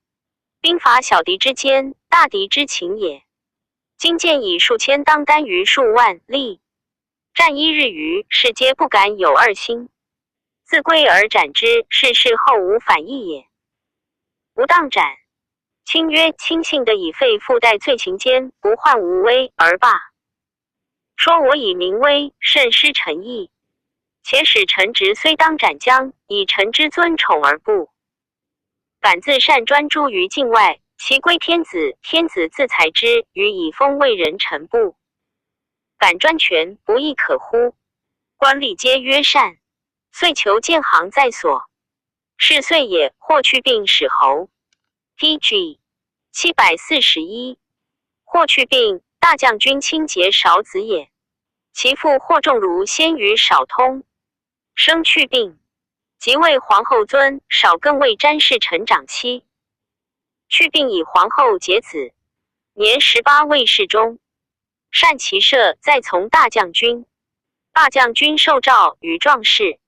兵伐小敌之坚，大敌之情也。今见以数千当单于数万，力战1日余，士皆不敢有2心。自归而斩之，是事后无反意也。无当斩。亲曰：亲信的以废附带罪行间，不患无威而罢。说我以明威，甚失臣意。且使臣职虽当斩将，以臣之尊宠而不。敢自擅专诸于境外，其归天子，天子自裁之，予以封为人臣不。敢专权，不亦可乎？官吏皆曰善，遂求建行在所。是岁也，霍去病使侯。PG 741。霍去病，大将军清节少子也。其父霍仲儒先于少通，生去病，即为皇后尊，少更为詹事臣长妻。去病以皇后结子，年18为侍中，善骑射，再从大将军。大将军受诏与壮士，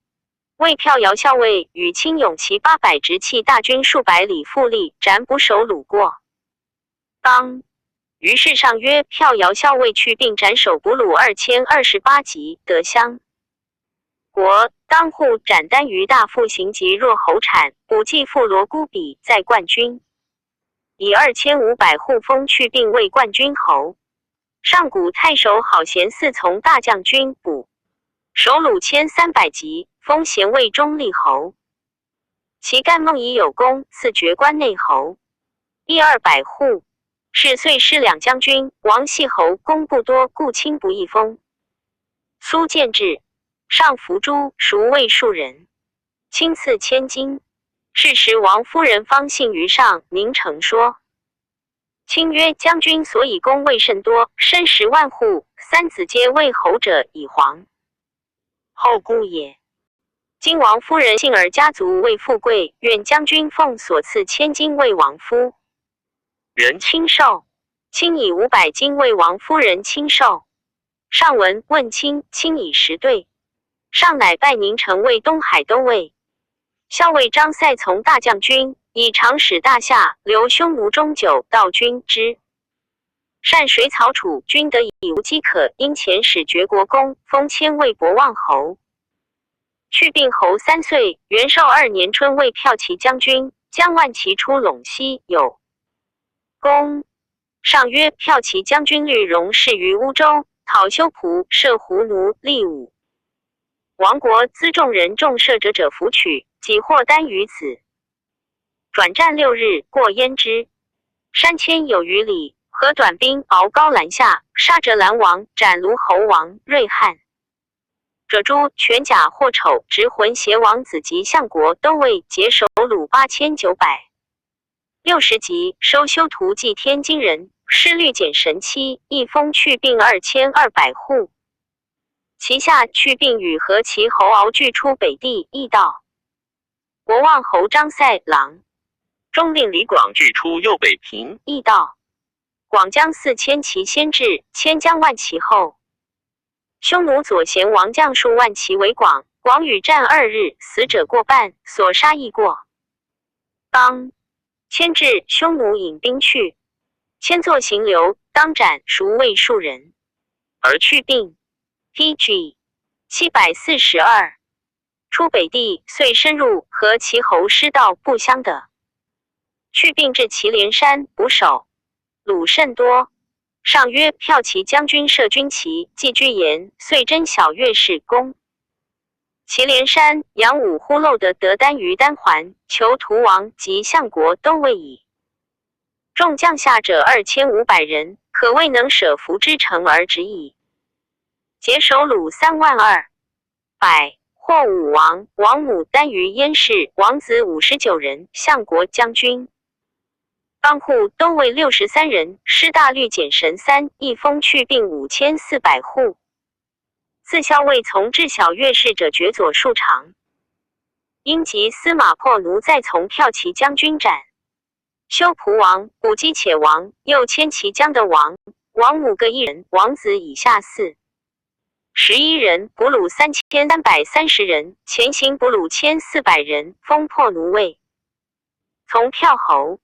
为票摇校尉与亲勇骑800执弃大军数百里复力，斩捕守虏过。当于是上曰：票摇校尉去病斩首捕虏2028级，得乡。国当户斩单于大夫行疾若侯产，补继父罗孤比在冠军，以2500户封去病为冠军侯。上古太守好贤嗣从大将军补首虏1300级，封贤为中立侯。其干孟已有功，赐爵关内侯。第200户。是岁师两将军，王系侯功不多，故轻不易封。苏建志，上伏诛，孰谓庶人，亲赐千金。是时王夫人方信于上，宁诚说。卿曰：将军所以功未甚多，身10万户，3子皆为侯者，以皇后故也。今王夫人幸而家族为富贵，愿将军奉所赐千金为王夫人亲授，卿以500金为王夫人亲授。上文问卿以10对，上乃拜宁城为东海都尉。校尉张赛从大将军，以长史大夏留匈奴中久道君之。善水草楚君得以无饥渴，因遣使绝国公，封迁为博望侯。去病侯3岁，元寿2年春为骠骑将军，将万骑出陇西，有功。上曰：骠骑将军律荣事于乌州，讨修仆，射胡奴，立武。亡国辎重人重射者弗取，己获单于此。转战6日，过焉支。山千有余里，合短兵熬高兰下，杀折兰王，斩卢侯王瑞汉。者诛全甲或丑，执魂邪王子及相国都尉，结首虏8900。60级，收修图祭天津人，失律检神妻，一封去病2200户。其下去病与何其侯敖俱出北地，易道。博望侯张赛郎中令李广俱出右北平，易道。广将4000骑先至，迁将万骑后。匈奴左贤王将数万骑为广，广与战2日，死者过半，所杀亦过。当迁至，匈奴引兵去，迁作行流，当斩，孰谓庶人，而去病。PG 742。出北地，遂深入，和其侯师道不相得。去病至祁连山，捕守虏甚多。上曰：骠骑将军射军旗，寄居延，遂征小乐士功。祁连山杨武忽漏得单于单环，求屠王及相国都未矣。众将下者2500人，可谓能舍服之城而止矣。结首虏32000，或武王，王母单于燕氏，王子59人，相国将军。帮户都尉63人，师大律检神3，一封去病5400户。自校尉从至小乐士者绝左数长。因及司马破奴再从骠骑将军斩。修仆王、补击且王，又迁骑将的王，王母各1人，王子以下411人，捕虏3330人，前行捕虏1400人，封破奴尉。从骠侯。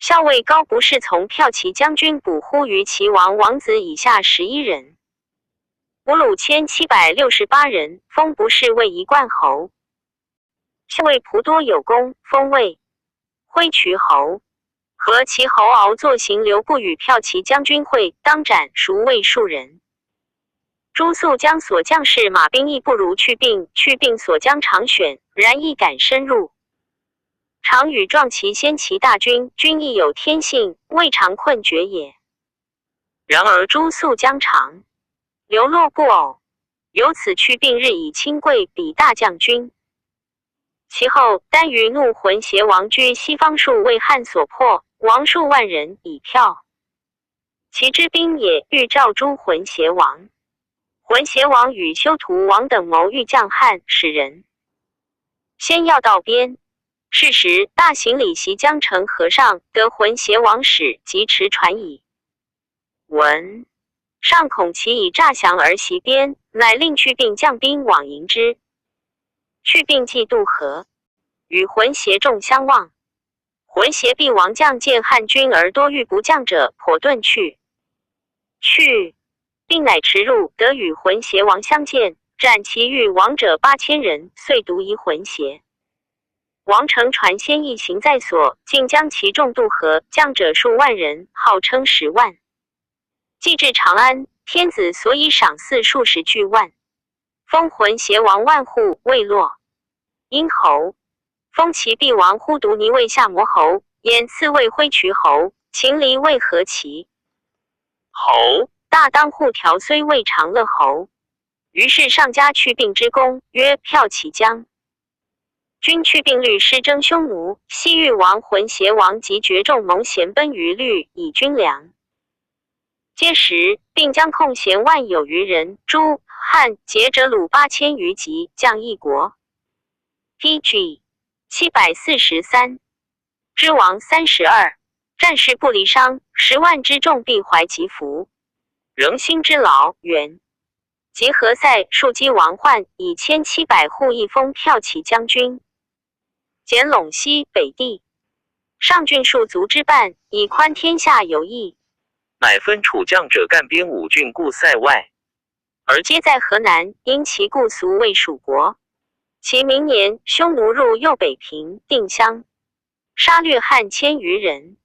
校尉高不是从骠骑将军捕忽于齐王，王子以下11人，俘虏1768人，封不是为一冠侯。校尉仆多有功，封为挥渠侯。和其侯敖作行流，不与骠骑将军会，当斩，孰谓庶人，朱肃将所将士马兵亦不如去病，去病所将常选，然亦敢深入。常与壮其先齐大军，军亦有天性，未尝困绝也。然而朱肃将长流落不偶，由此去病日以亲贵比大将军。其后单于怒浑邪王居西方数为汉所破，亡数万人以票。其之兵也欲召诛浑邪王。浑邪王与修图王等谋欲降汉，使人先要道边。是时大行李袭江城和尚得浑邪王使，即驰传矣。闻上恐其以诈降而袭边，乃令去病将兵往迎之。去病既渡河，与浑邪众相望。浑邪必王将见汉军而多欲不降者，颇遁去。并乃驰入，得与浑邪王相见，斩其欲王者8000人，遂独疑浑邪。王乘船先一行在所，竟将其众渡河，将者数万人，号称10万。既至长安，天子所以赏赐数十巨万，封浑邪王万户，未落。殷侯封其必王忽独尼为下摩侯，衍赐为挥渠侯，秦离为何其侯。大当户条虽未长乐侯，于是上加去病之功，曰骠骑将军去病律师征匈奴，西域王浑邪王及绝众蒙咸奔于律以军粮。皆时并将控弦万有余人，诸汉羯者虏8000余级，将一国。PG 743，之王32，战事不离伤，10万之众必怀其福。仍心之劳，元及何塞数击王患，以1700户一封骠骑将军。简陇西北地，上郡数族之半，以宽天下有益。乃分楚将者干边5郡故塞外，而皆在河南，因其故俗为蜀国。其明年，匈奴入右北平、定襄，杀掠汉1000余人。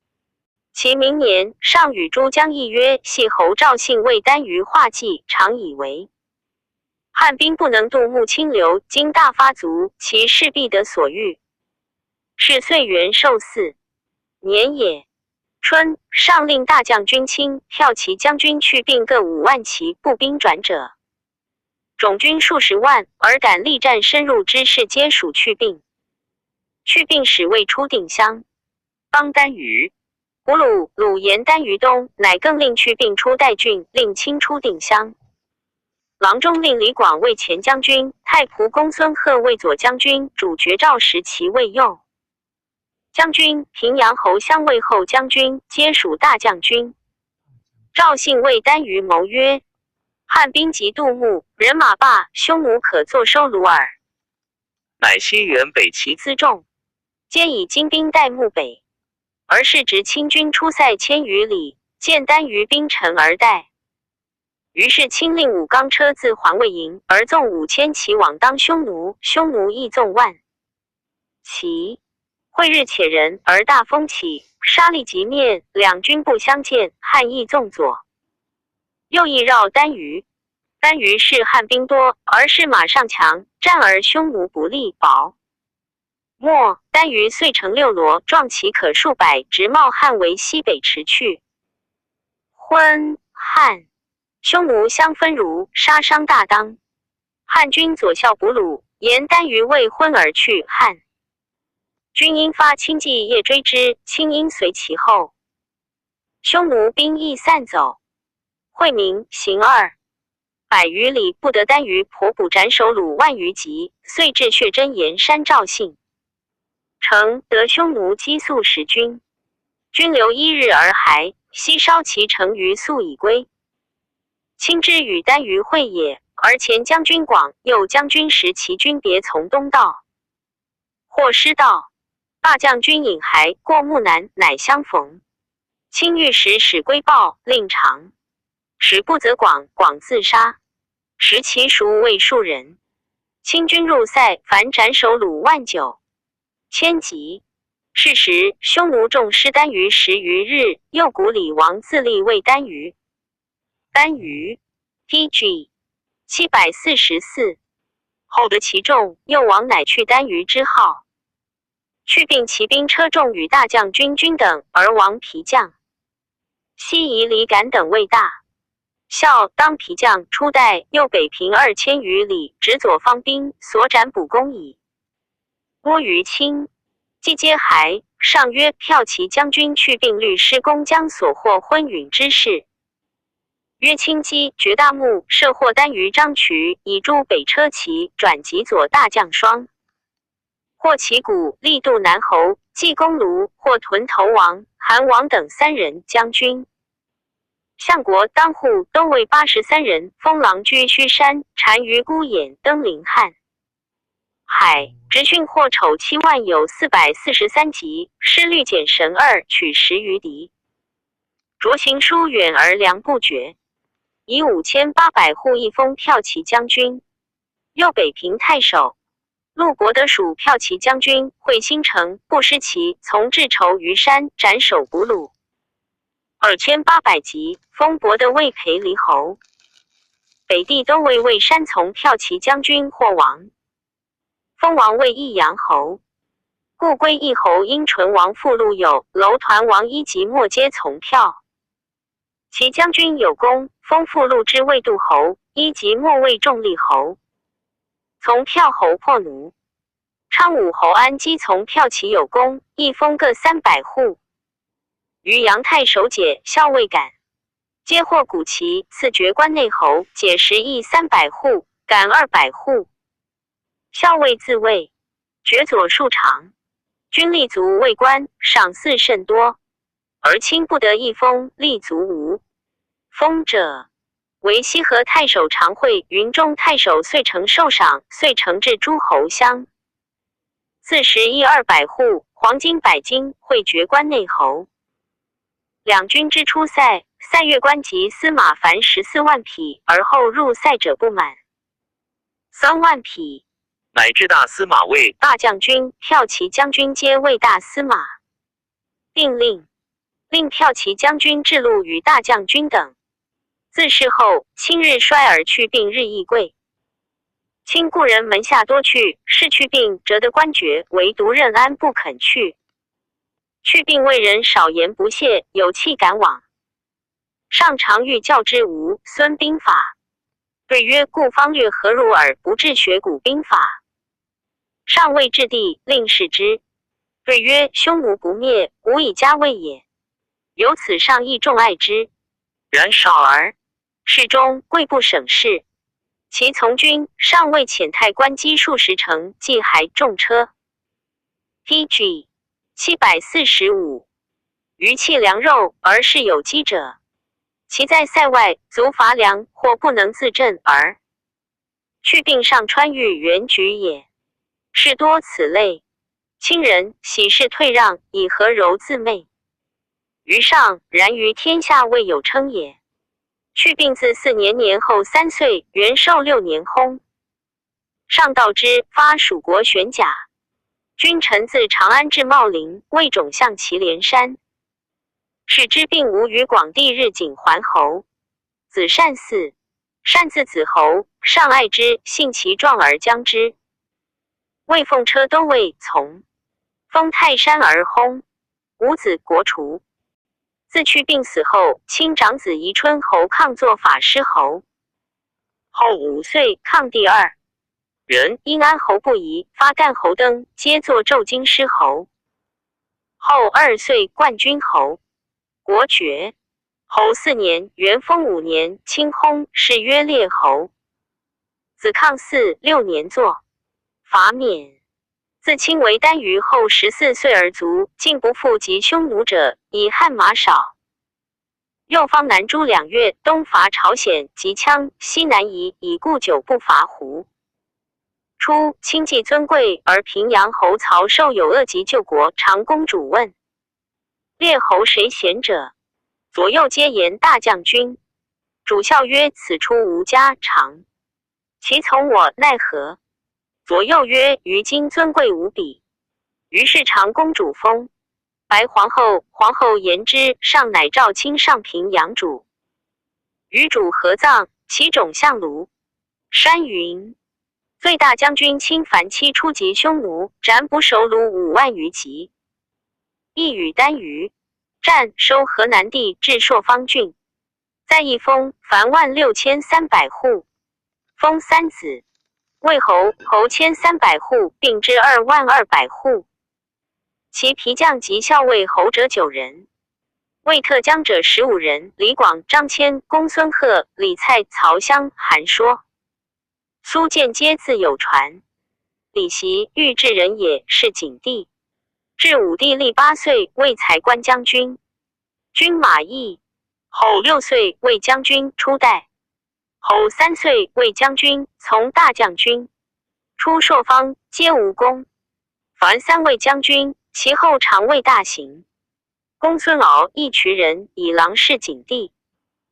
其明年，上与诸将议曰：系侯赵信为单于画计，常以为汉兵不能渡穆清流，今大发卒，其势必得所欲。是岁元寿4年也。春，上令大将军卿、骠骑将军去病各5万骑步兵转者，种军数10万，而敢力战深入之士，皆属去病。去病使未出定襄，邦单于。胡虏、鲁延单于东，乃更令去病出代郡，令清出定襄。郎中令李广为前将军，太仆公孙贺为左将军，主角赵时齐为右将军，平阳侯相为后将军，皆属大将军。赵信为单于谋曰：汉兵及杜牧，人马罢，匈奴可坐收虏耳。乃西原北齐辎重，皆以精兵待牧北。而是执清军出塞1000余里，见单于兵陈而待。于是亲令武钢车自环卫营，而纵5000骑往当匈奴，匈奴亦纵万骑。会日且人，而大风起，杀力即灭，两军不相见，汉亦纵左。右翼绕单于，单于是汉兵多，而是马上强，战而匈奴不利，薄。末，单于遂成6罗，壮骑可数百，直冒汉为西北驰去。昏汉匈奴相分如，杀伤大当。汉军左校捕虏，沿单于为昏而去，汉军因发轻骑夜追之，轻因随其后。匈奴兵亦散走。会明行200余里，不得单于，颇捕斩首虏万余级，遂至血真岩山赵信。城得匈奴击速10军，军留1日而还，悉烧其城于速以归。亲之与单于会也，而前将军广、右将军时其军别从东道，或失道，大将军引还过木南，乃相逢。亲欲使归报，令长使不责广，广自杀。时其属为数人。清军入塞，凡斩首虏万9千级。是时，匈奴众失单于10余日，右谷里王自立为单于。单于 PG 744。后得其众，又王乃去单于之号。去并骑兵车众与大将军均等，而王皮将。西夷李敢等未大。孝当皮将初代右北平2000余里，直左方兵所斩捕公矣。郭于清，既皆还，上曰骠骑将军去并律师公将所获昏允之事。曰清击绝大木，射获单于张渠，以诸北车骑转及左大将双。或旗鼓力度南侯、济公卢、或屯头王、韩王等3人将军。相国当户都尉83人，封郎居胥山，单于孤偃登临汉。海直训获丑7万有443级，师律简神2取10余敌。着行疏远而粮不绝，以5800户一封骠骑将军。右北平太守。陆伯得属骠骑将军，会新城不失其从至仇于山，斩首捕虏。2800级，封伯得尉裴离侯。北地都尉魏山从骠骑将军或王。封王为益阳侯。故归义侯因淳王附录有楼团王一级末皆从骠。其将军有功，封附录之魏度侯，一级末为仲立侯。从骠侯破奴。昌武侯安基从骠骑有功，一封各300户。于阳太守解校尉感，皆获古旗，赐爵关内侯，解10邑300户，感200户。校尉自卫，爵左庶长，军立足卫官，赏赐甚多，而卿不得一封，立足无。封者，为西河太守常惠、云中太守遂成受赏，遂成至诸侯乡。40邑200户，黄金100斤，会爵关内侯。两军之出塞，塞越关及司马凡14万匹，而后入塞者不满3万匹。乃至大司马魏、大将军、骠骑将军皆为大司马。并令骠骑将军制禄与大将军等。自事后，卿日衰而去并日益贵。卿故人门下多去，是去并折得官爵，唯独任安不肯去。去并为人少言不屑，有气赶往。上常欲教之吴、孙兵法，对曰：故方略何如而不治学古兵法？上谓置地，令视之。对曰：匈奴不灭，吾以家卫也。由此上亦重爱之。然少儿，侍中贵不省事。其从军上为遣太官击数十城，既还重车。PG 745。余弃粮肉而是有饥者，其在塞外足乏粮，或不能自振而去并上川豫原举也。是多此类。亲人喜事退让，以何柔自媚？于上然于天下未有称也。去并自4年年后3岁，元寿6年薨。上道之发蜀国玄甲。君臣自长安至茂陵，魏种向祁连山。使之并吴于广地日景桓侯。子善嗣，善字子侯，上爱之，性其壮而将之。魏奉车都尉从，封泰山而薨。五子国除。自去并死后，亲长子宜春侯抗作法师侯。后5岁抗第2人，因安侯不疑，发干侯登，皆作骤京师侯。后2岁冠军侯，国爵。侯4年，元丰5年，清薨，谥曰列侯。子抗嗣6年作，罚免。自清为单于后14岁而卒，竟不复及匈奴者，以汉马少。右方南诸2越，东伐朝鲜及羌，西南夷，以故久不伐胡。初，清继尊贵，而平阳侯曹寿有恶疾救国，长公主问列侯谁贤者？左右皆言大将军。主笑曰：此出无家常，其从我奈何？左右曰：于今尊贵无比。于是长公主封白皇后，皇后言之，上乃诏卿上平阳主。与主合葬，其种相卢。山云，最大将军亲樊期出击匈奴，斩捕首虏5万余级。一语单于，战收河南地至朔方郡，在一封凡16300户，封3子，魏侯1300户，并之22000户。其皮将及校尉侯者9人，魏特江者15人，李广、张骞、公孙贺、李蔡、曹襄、韩说、苏建皆自有传。李袭豫治人也，是景帝。至武帝历8岁，为才官将军，军马邑。后6岁，为将军，出代。后3岁，为将军，从大将军。出朔方，皆无功。凡3位将军，其后常为大行。公孙敖一渠人，以郎侍景帝。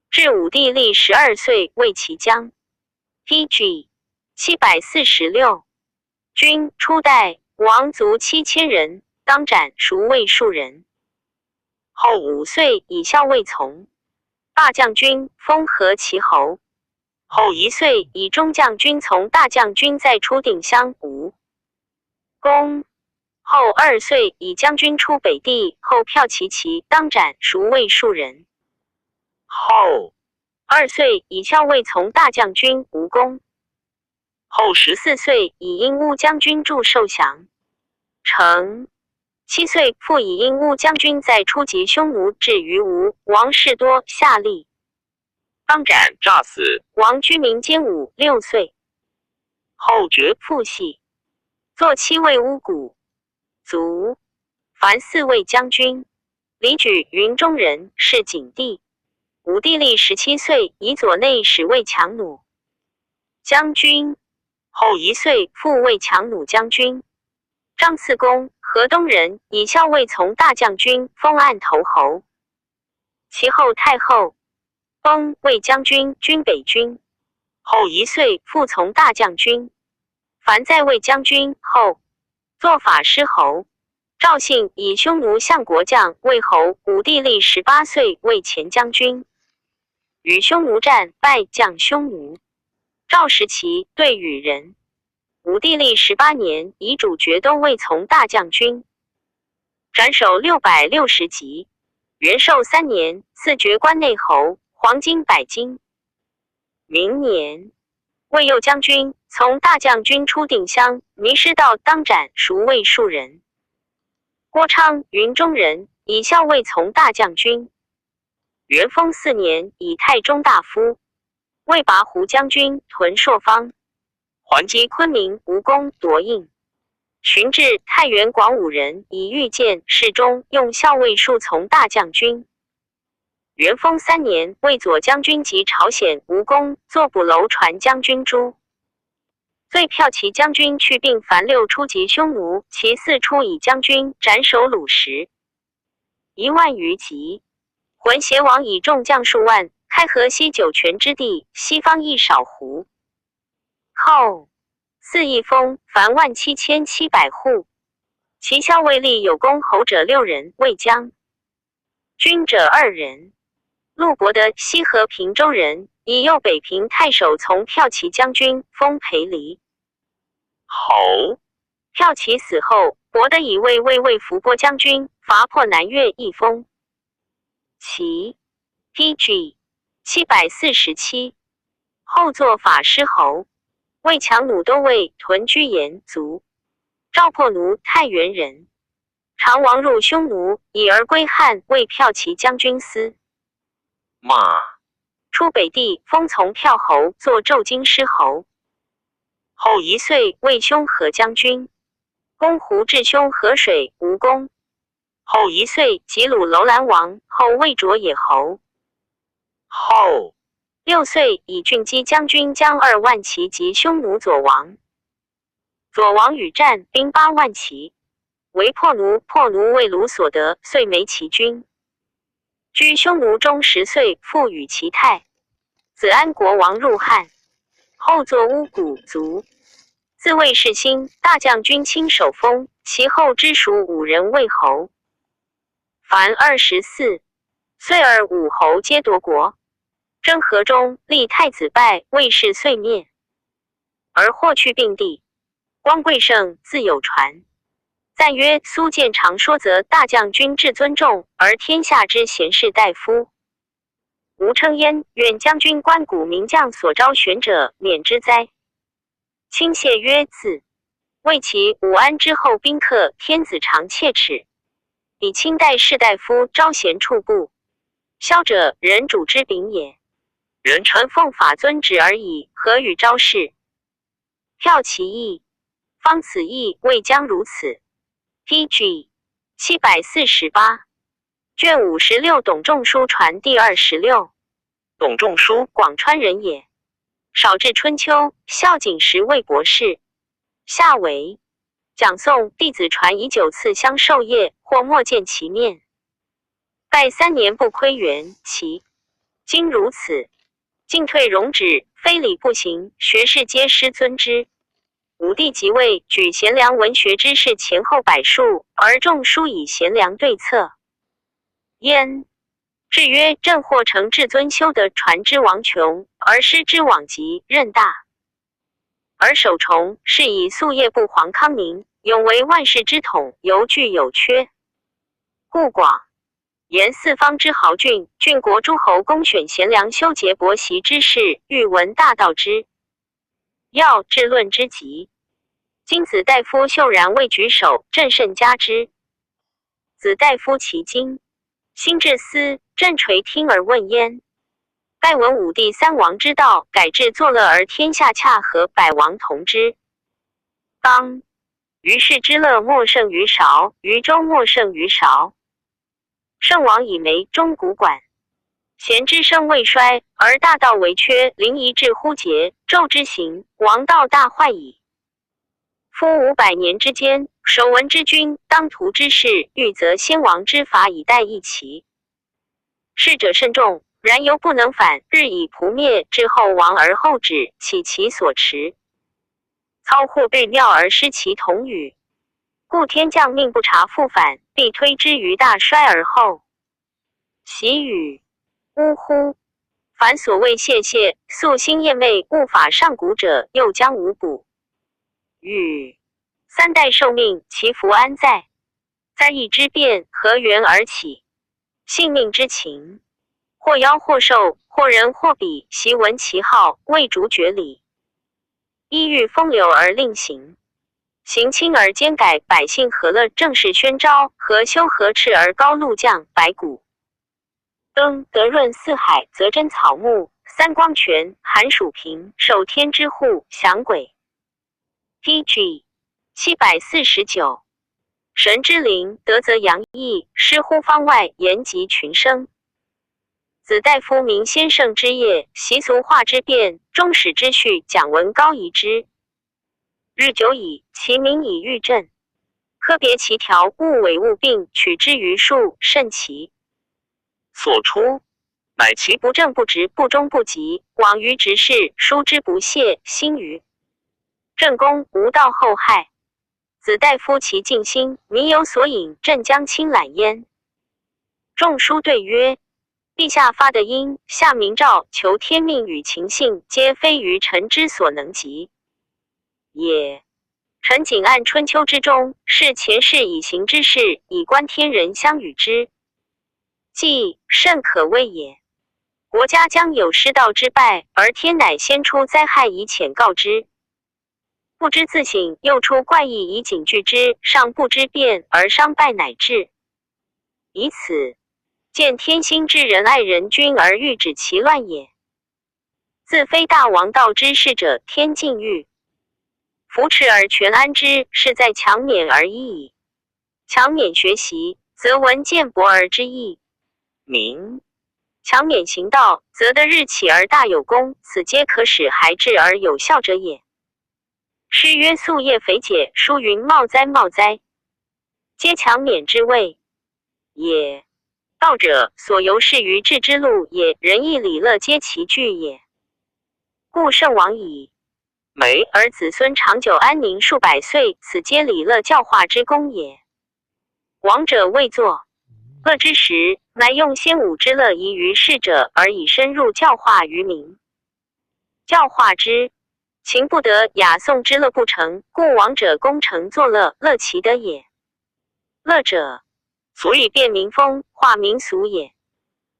至武帝历12岁，为骑将。PG 746，军初代，王族7000人，当斩，孰谓数人。后5岁，以校尉从大将军，封河齐侯。后1岁，以中将军从大将军，在出定襄吴公。后2岁，以将军出北地，后骠骑骑，当斩，孰谓数人。后2岁，以校尉从大将军吴公。后14岁，以阴乌将军驻受降。成7岁，复以阴乌将军在出击匈奴至于吴，王士多下吏，当斩诈死。王居民兼武6岁。后爵父系，坐7位乌骨，卒。凡4位将军。李举云中人，是景帝。武帝历17岁，以左内史为强弩将军。后1岁，复为强弩将军。张次公，河东人，以校尉从大将军，封案头侯。其后太后封卫将军，军北军。后1岁，复从大将军。凡在卫将军后，做法师侯。赵信以匈奴相国将，魏侯。武帝历18岁，为前将军。与匈奴战，败，将匈奴。赵时齐对羽人。武帝历18年，以主爵都尉从大将军，斩首660级。元寿3年，赐爵关内侯，黄金100斤。明年，魏右将军，从大将军出定襄，迷失道，当斩，孰谓数人。郭昌云中人，以校尉从大将军。元丰4年，以太中大夫，为拔胡将军，屯朔方。还击昆明，吴公夺印。寻至太原广武人，以御见侍中，用校尉数从大将军。元丰3年，为左将军及朝鲜吴公坐捕楼传将军朱。最骠骑将军去并樊6出击匈奴，其4出以将军斩首虏10，1万余级。浑邪王以众将数万，开河西9泉之地，西方一少湖。后4邑封凡17700户，其校尉吏有公侯者6人，魏将军者2人。陆伯的西河平州人，以右北平太守从骠骑将军，封裴离侯。骠骑死后，伯的以为魏伏波将军，伐破南越，一封其 PG 747。后作法师侯。为强弩都尉，屯居延卒。赵破奴太原人。常王入匈奴，以而归汉，为骠骑将军司马。出北地，封从骠侯，作骤京师侯。后1岁，为匈河将军。攻胡至匈河水，无功。后1岁，即虏楼兰王，后为卓野侯。后6岁，以郡击将军将2万骑及匈奴左王。左王与战，兵8万骑，为破奴。破奴为虏所得，遂没其军。居匈奴中10岁，复与其太子安国王入汉。后作乌古卒。自魏世兴，大将军亲手封，其后之属5人魏侯。凡24岁而5侯皆夺国。征河中，立太子败，魏氏遂灭。而获去并地。光贵胜自有传，赞曰：苏建常说则大将军至尊重，而天下之贤士大夫吾称焉。愿将军观古名将所招选者，免之哉？卿谢曰：自为其武安之后宾客，天子常切齿。以清代士大夫招贤处部，萧者人主之柄也。人传奉法遵旨而已，何与招士？票其意，方此意未将如此。P.G. 748卷56董仲舒传第26。董仲舒，广川人也。少至春秋，孝景时为博士。下为蒋宋弟子传以9次相授业，或莫见其面。拜3年不窥园，其今如此。进退容止，非礼不行，学士皆师尊之。武帝即位，举贤良文学之士前后100数，而仲舒以贤良对策。焉至曰：朕或承至尊修德传之王穷，而师之往极任大。而守崇是以夙夜不皇康宁，永为万世之统，犹具有缺。故广言四方之豪俊，郡国诸侯公选贤良修节博习之士，欲闻大道之要，治论之极。今子大夫秀然未举手，朕甚加之。子大夫其经心至思，朕垂听而问焉。盖闻武帝3王之道，改制作乐而天下洽合，百王同之。当于世之乐莫胜于韶，于周莫胜于韶。圣王以梅钟鼓管，贤之声未衰，而大道为缺，临夷至乎节，纣之行，王道大坏矣。夫500年之间，守文之君，当涂之士，欲则先王之法以待一齐。事者甚重，然犹不能反，日以扑灭，至后亡而后止，岂其所持？操或被料而失其同语，故天降命不察复反，必推之于大衰而后。习语呜呼！凡所谓谢谢，素心厌昧，误法上古者，又将无补。语3代受命，其福安在？灾异之变，何缘而起？性命之情，或妖或兽，或人或彼，习闻其号，未逐绝礼。依欲风流而令行，行轻而兼改，百姓何乐？正是宣昭，何修何赤而高陆降，白骨登得润四海，则真草木，三光泉，寒暑平，受天之护，降鬼。P.G. 749神之灵，德则洋溢，失乎方外，言及群生。子大夫明先圣之业，习俗化之变，终始之序，讲文高仪之。日久矣，其名以喻朕。科别其条，物伪物并，取之于数，甚奇。所出乃其不正不直，不忠不吉，往于直事，疏之不懈，心于正宫，无道后害。子大夫其尽心，民有所引，朕将亲览焉。仲舒对曰：陛下发的音，下明诏，求天命与情性，皆非于臣之所能及也。臣仅按春秋之中，是前世以行之事，以观天人相与之，既甚可畏也。国家将有失道之败，而天乃先出灾害以浅告之，不知自省，又出怪异以警惧之，尚不知变，而伤败乃至。以此见天心之仁爱人君而欲止其乱也。自非大王道之事者，天禁欲扶持而全安之，是在强勉而已矣。强勉学习，则闻见博而知义明；强勉行道，则得日起而大有功，此皆可使孩治而有效者也。诗曰：夙夜肥解，书云冒哉冒哉，皆强勉之谓也。道者，所由是于治之路也，仁义礼乐皆其具也。故圣王以美而子孙长久安宁数百岁，此皆礼乐教化之功也。王者未作乐之时，乃用先武之乐宜于世者，而以深入教化于民，教化之，秦不得雅颂之乐不成，故王者功成作乐，乐其德也。乐者，俗语辨民风，化民俗也。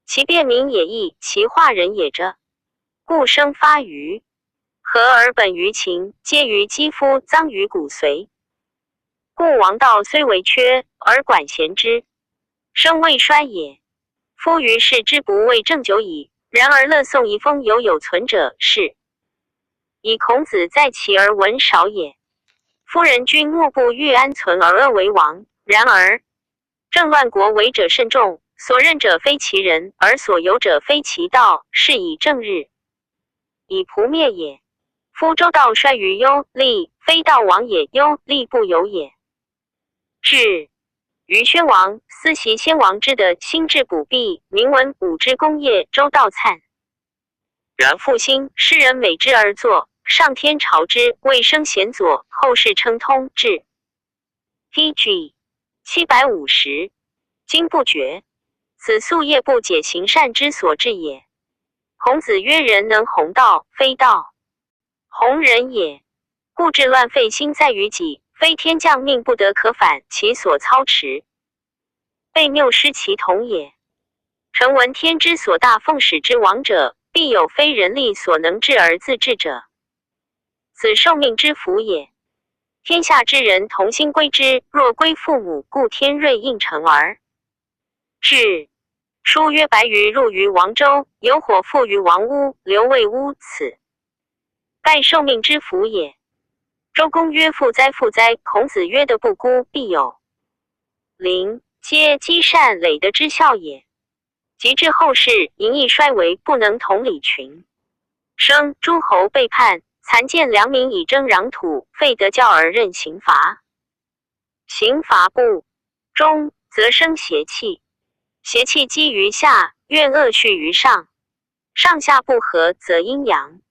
其辨民也易，其化人也者，故生发于和而本于情，皆于肌肤，脏于骨髓。故王道虽为缺，而管贤之，生未衰也。夫于世之不为正久矣，然而乐颂遗风有存者，是以孔子在其而闻少也。夫人君莫不欲安存而恶为王，然而政乱国为者甚众，所任者非其人，而所由者非其道，是以正日以仆灭也。夫周道衰于忧利，非道亡也，忧利不由也。至于宣王，思袭先王之德，兴治补弊，明文武之功业，周道粲。然复兴，世人美之而作，上天朝之，未生贤佐，后世称通至。PG 750，今不绝，此夙夜不解行善之所至也。孔子曰：人能弘道，非道弘人也。故治乱废心在于己，非天降命不得可反，其所操持被谬失其同也。臣闻天之所大奉使之王者，必有非人力所能治而自治者，此受命之福也。天下之人同心归之，若归父母，故天瑞应承而至。书曰：白鱼入于王周，有火复于王屋，流为屋，此盖受命之福也。周公曰：富哉富哉！孔子曰：德不孤，必有邻，皆积善累德之效也。及至后世，淫逸衰微，不能同理群生，诸侯背叛，残见良民以争壤土，废德教而任刑罚。刑罚不忠，则生邪气，邪气积于下，怨恶蓄于上，上下不和，则阴阳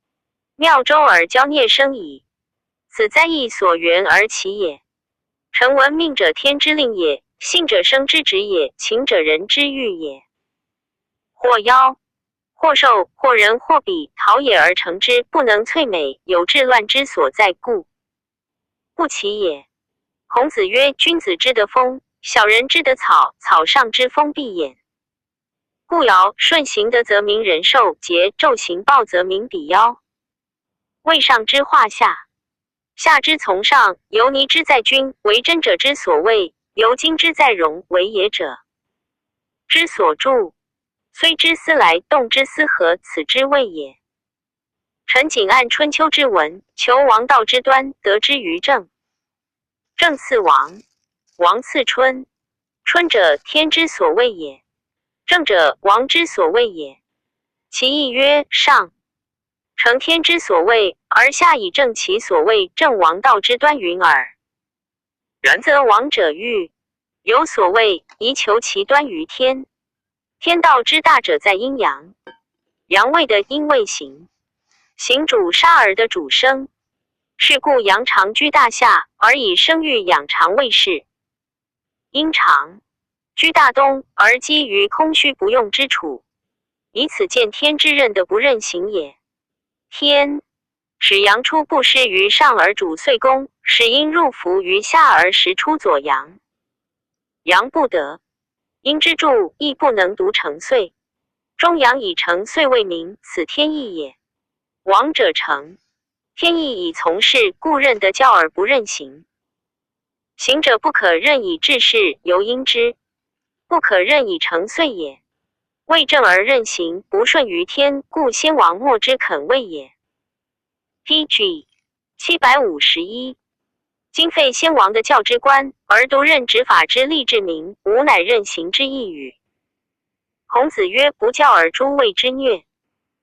妙周而交孽生矣。此灾异所缘而起也。臣闻命者天之令也，信者生之职也，情者人之欲也。或妖，或兽，或人，或彼，陶冶而成之，不能萃美，有治乱之所在，故不起也。孔子曰：君子之德风，小人之德草，草上之风必偃。故尧舜行德则民人寿，桀纣行暴则民比妖。位上之化下，下之从上，由泥之在君，为真者之所谓，由今之在容，为也者之所著。虽之思来，动之思和，此之谓也。臣谨按春秋之文，求王道之端，得之于政。政次王，王次春。春者，天之所谓也；政者，王之所谓也。其意曰：上承天之所谓，而下以正其所谓，正王道之端云耳。然则王者欲有所谓，宜求其端于天。天道之大者在阴阳，阳位的阴位行，行主杀而的主生。是故阳常居大下，而以生育养长为事；阴常居大东，而基于空虚不用之处。以此见天之任的不任行也。天使阳出不失于上而主岁宫，使阴入伏于下而时出左阳。阳不得，阴之助亦不能独成岁。中阳以成岁为名，此天意也。王者成，天意以从事，故任得教而不任行。行者不可任以治事，由因之；不可任以成岁也。为政而任行，不顺于天，故先王莫之肯为也。PG 751，今废先王的教之官，而独任执法之吏治民，吾乃任行之意语。孔子曰：不教而诛谓之虐，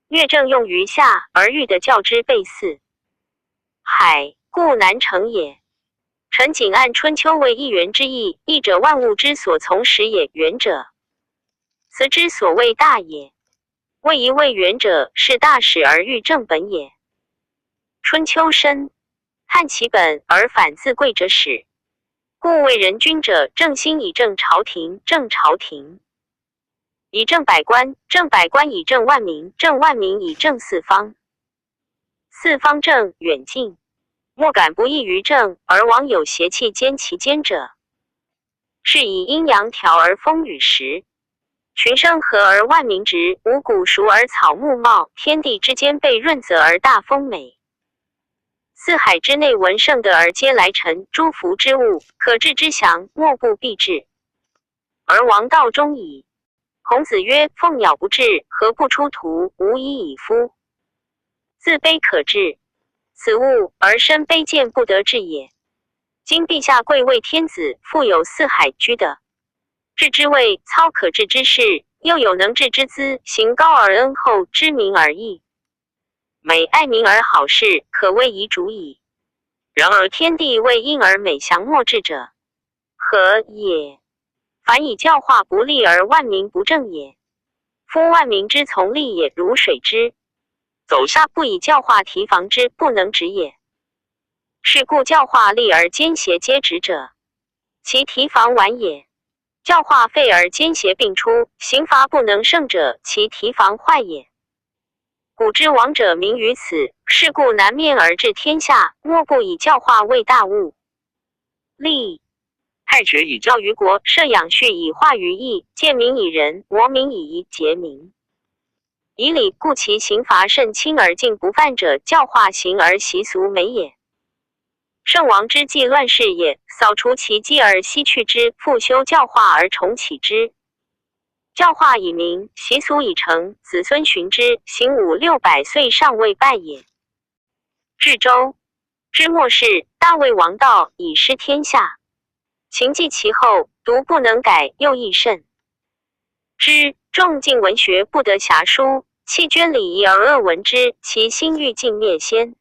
虐政用于下，而欲的教之备祀，海故难成也。臣谨按春秋为一元之意，义者万物之所从始也，元者此之所谓大也。为一谓元者，是大始而欲正本也。春秋深，汉其本而反自贵者始，故为人君者，正心以正朝廷，正朝廷以正百官，正百官以正万民，正万民以正四方。四方正远近，莫敢不异于正，而往有邪气兼其间者。是以阴阳调而风雨时，群生和而万民直，五谷熟而草木茂，天地之间被润泽而大丰美。四海之内文盛德而皆来臣，诸福之物，可治之祥，莫不必至。而王道中矣。孔子曰：凤鸟不至，何不出图？无以以夫。自卑可治，此物而身卑贱不得治也。今陛下贵为天子，富有四海居的，治之谓操可治之事，又有能治之资，行高而恩厚之民而义。美爱民而好事，可谓遗主矣。然而天地为应而美祥莫治者，何也？凡以教化不利而万民不正也。夫万民之从利也，如水之走下，不以教化提防之，不能止也。是故教化利而奸邪皆止者，其提防晚也；教化废而奸邪并出，刑罚不能胜者，其提防坏也。古之王者明于此，是故南面而治天下，莫不以教化为大物。利太学以教于国，设养畜以化于义，建民以仁，磨民以夷，节民以礼，故其刑罚甚轻而禁不犯者，教化行而习俗美也。圣王之计乱世也，扫除其机而西去之，复修教化而重启之。教化以明，习俗以成，子孙循之，行500-600岁尚未败也。至周之末世，大魏王道以失天下，秦继其后，独不能改，又益甚。之重敬文学，不得侠书，弃捐礼仪而恶闻之，其心欲尽灭先。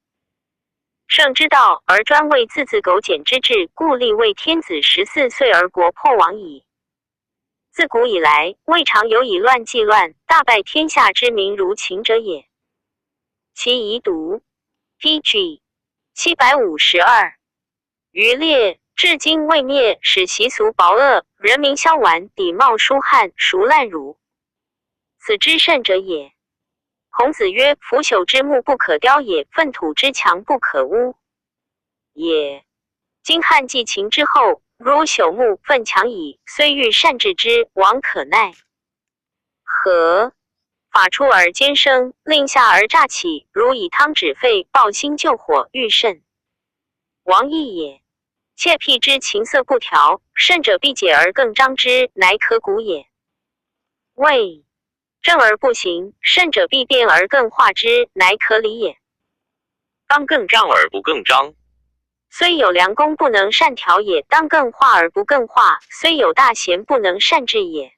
圣之道而专为字苟简之志，故立为天子14岁而国破亡矣。自古以来，未尝有以乱继乱，大败天下之民如秦者也。其遗毒 PG 752余烈至今未灭，使习俗薄恶，人民消顽，底貌疏悍，孰滥如？此之甚者也。孔子曰：腐朽之木不可雕也，粪土之墙不可污也。今汉继秦之后，如朽木粪墙矣，虽欲善治之，王可奈何？法出而兼生，令下而乍起，如以汤止沸，抱薪救火，欲甚王亦也。窃辟之情色不调，甚者必解而更张之，乃可古也。谓正而不行，甚者必变而更化之，乃可理也。当更张而不更张，虽有良功不能善调也，当更化而不更化，虽有大贤不能善治也。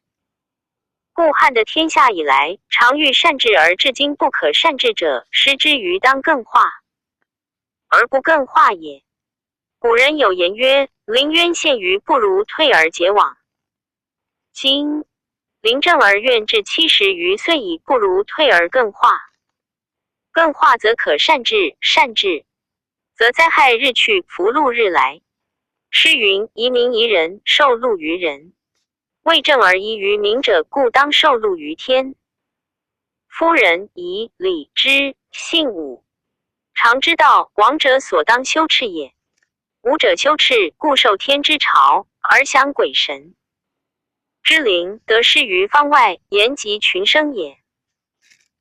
故汉的天下以来，常欲善治而至今不可善治者，失之于当更化而不更化也。古人有言曰：临渊陷于，不如退而结网。今临正而愿至70余岁矣，不如退而更化。更化则可善治，善治则灾害日去，福禄日来。诗云：宜民宜人，受禄于人。为正而宜于民者，故当受禄于天。夫人以礼之，信武，常之道，王者所当修斥也。武者修斥，故受天之朝，而享鬼神之灵，得失于方外，言及群生也。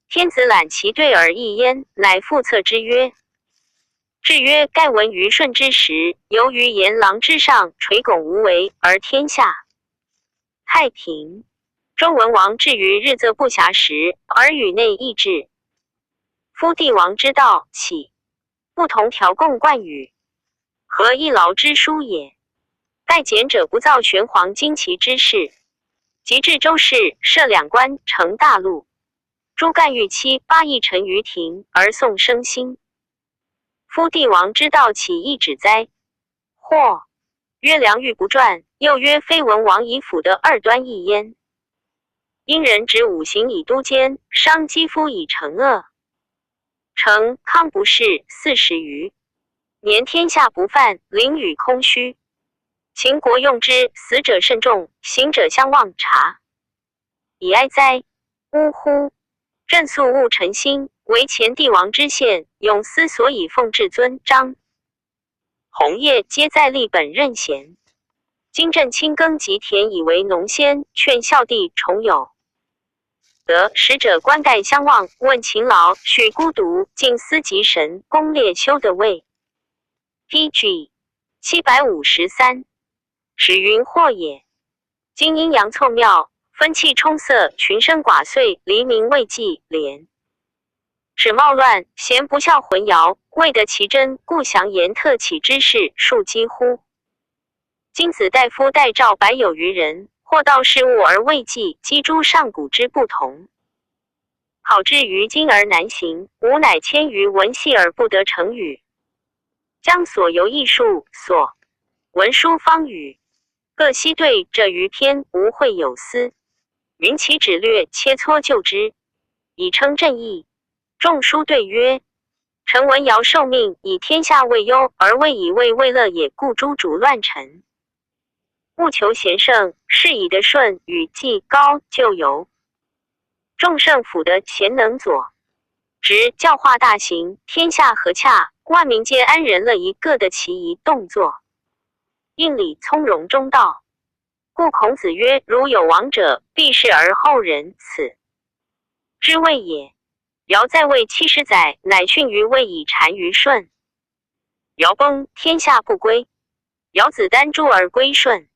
天子览其对而异焉，乃复策之曰：至曰盖闻虞舜之时，由于炎狼之上，垂拱无为，而天下太平。周文王至于日则不暇时，而宇内益治。夫帝王之道，岂不同调共贯宇，何一劳之殊也？盖简者不造玄黄旌旗之事，及至周氏，设两官，成大路。诸干欲期8亿臣于庭，而宋生兴。夫帝王之道，岂易止哉？或曰良欲不传，又曰非文王以辅的二端一焉。因人指五行以都监，伤肌肤以成恶。成康不世40余年，天下不犯，囹圄空虚。秦国用之，死者甚众，行者相望察。以哀哉！呜呼！朕素恶臣心，为前帝王之献，永思所以奉至尊。张弘业皆在立本任贤。今朕亲耕及田以为农先，劝孝弟重友。得使者冠盖相望，问勤劳，许孤独，尽思及神，功列修的位。PG 753。始云祸也。今阴阳凑妙，分气冲塞，群生寡遂，黎民未济，连始冒乱，贤不孝混淆，未得其真，故详言特起之事，数几乎。今子大夫代诏百有余人，或道事物而未记，积诸上古之不同。好至于今而难行，吾乃迁于文系而不得成语。将所由艺术所文书方语各悉对这于篇，无会有司。云其只略切磋就之，以称正义。众书对曰：臣闻尧受命以天下未忧，而未以为未乐也，故诸主乱臣。务求贤圣，是以得顺与继高就由。众圣辅得贤能佐，直教化大行，天下和洽，万民皆安人乐仪，各得其宜动作。应理从容中道。故孔子曰：如有王者，必是而后人，此之谓也。尧在位70载，乃逊于魏以单于舜。尧崩，天下不归。尧子丹诸而归舜。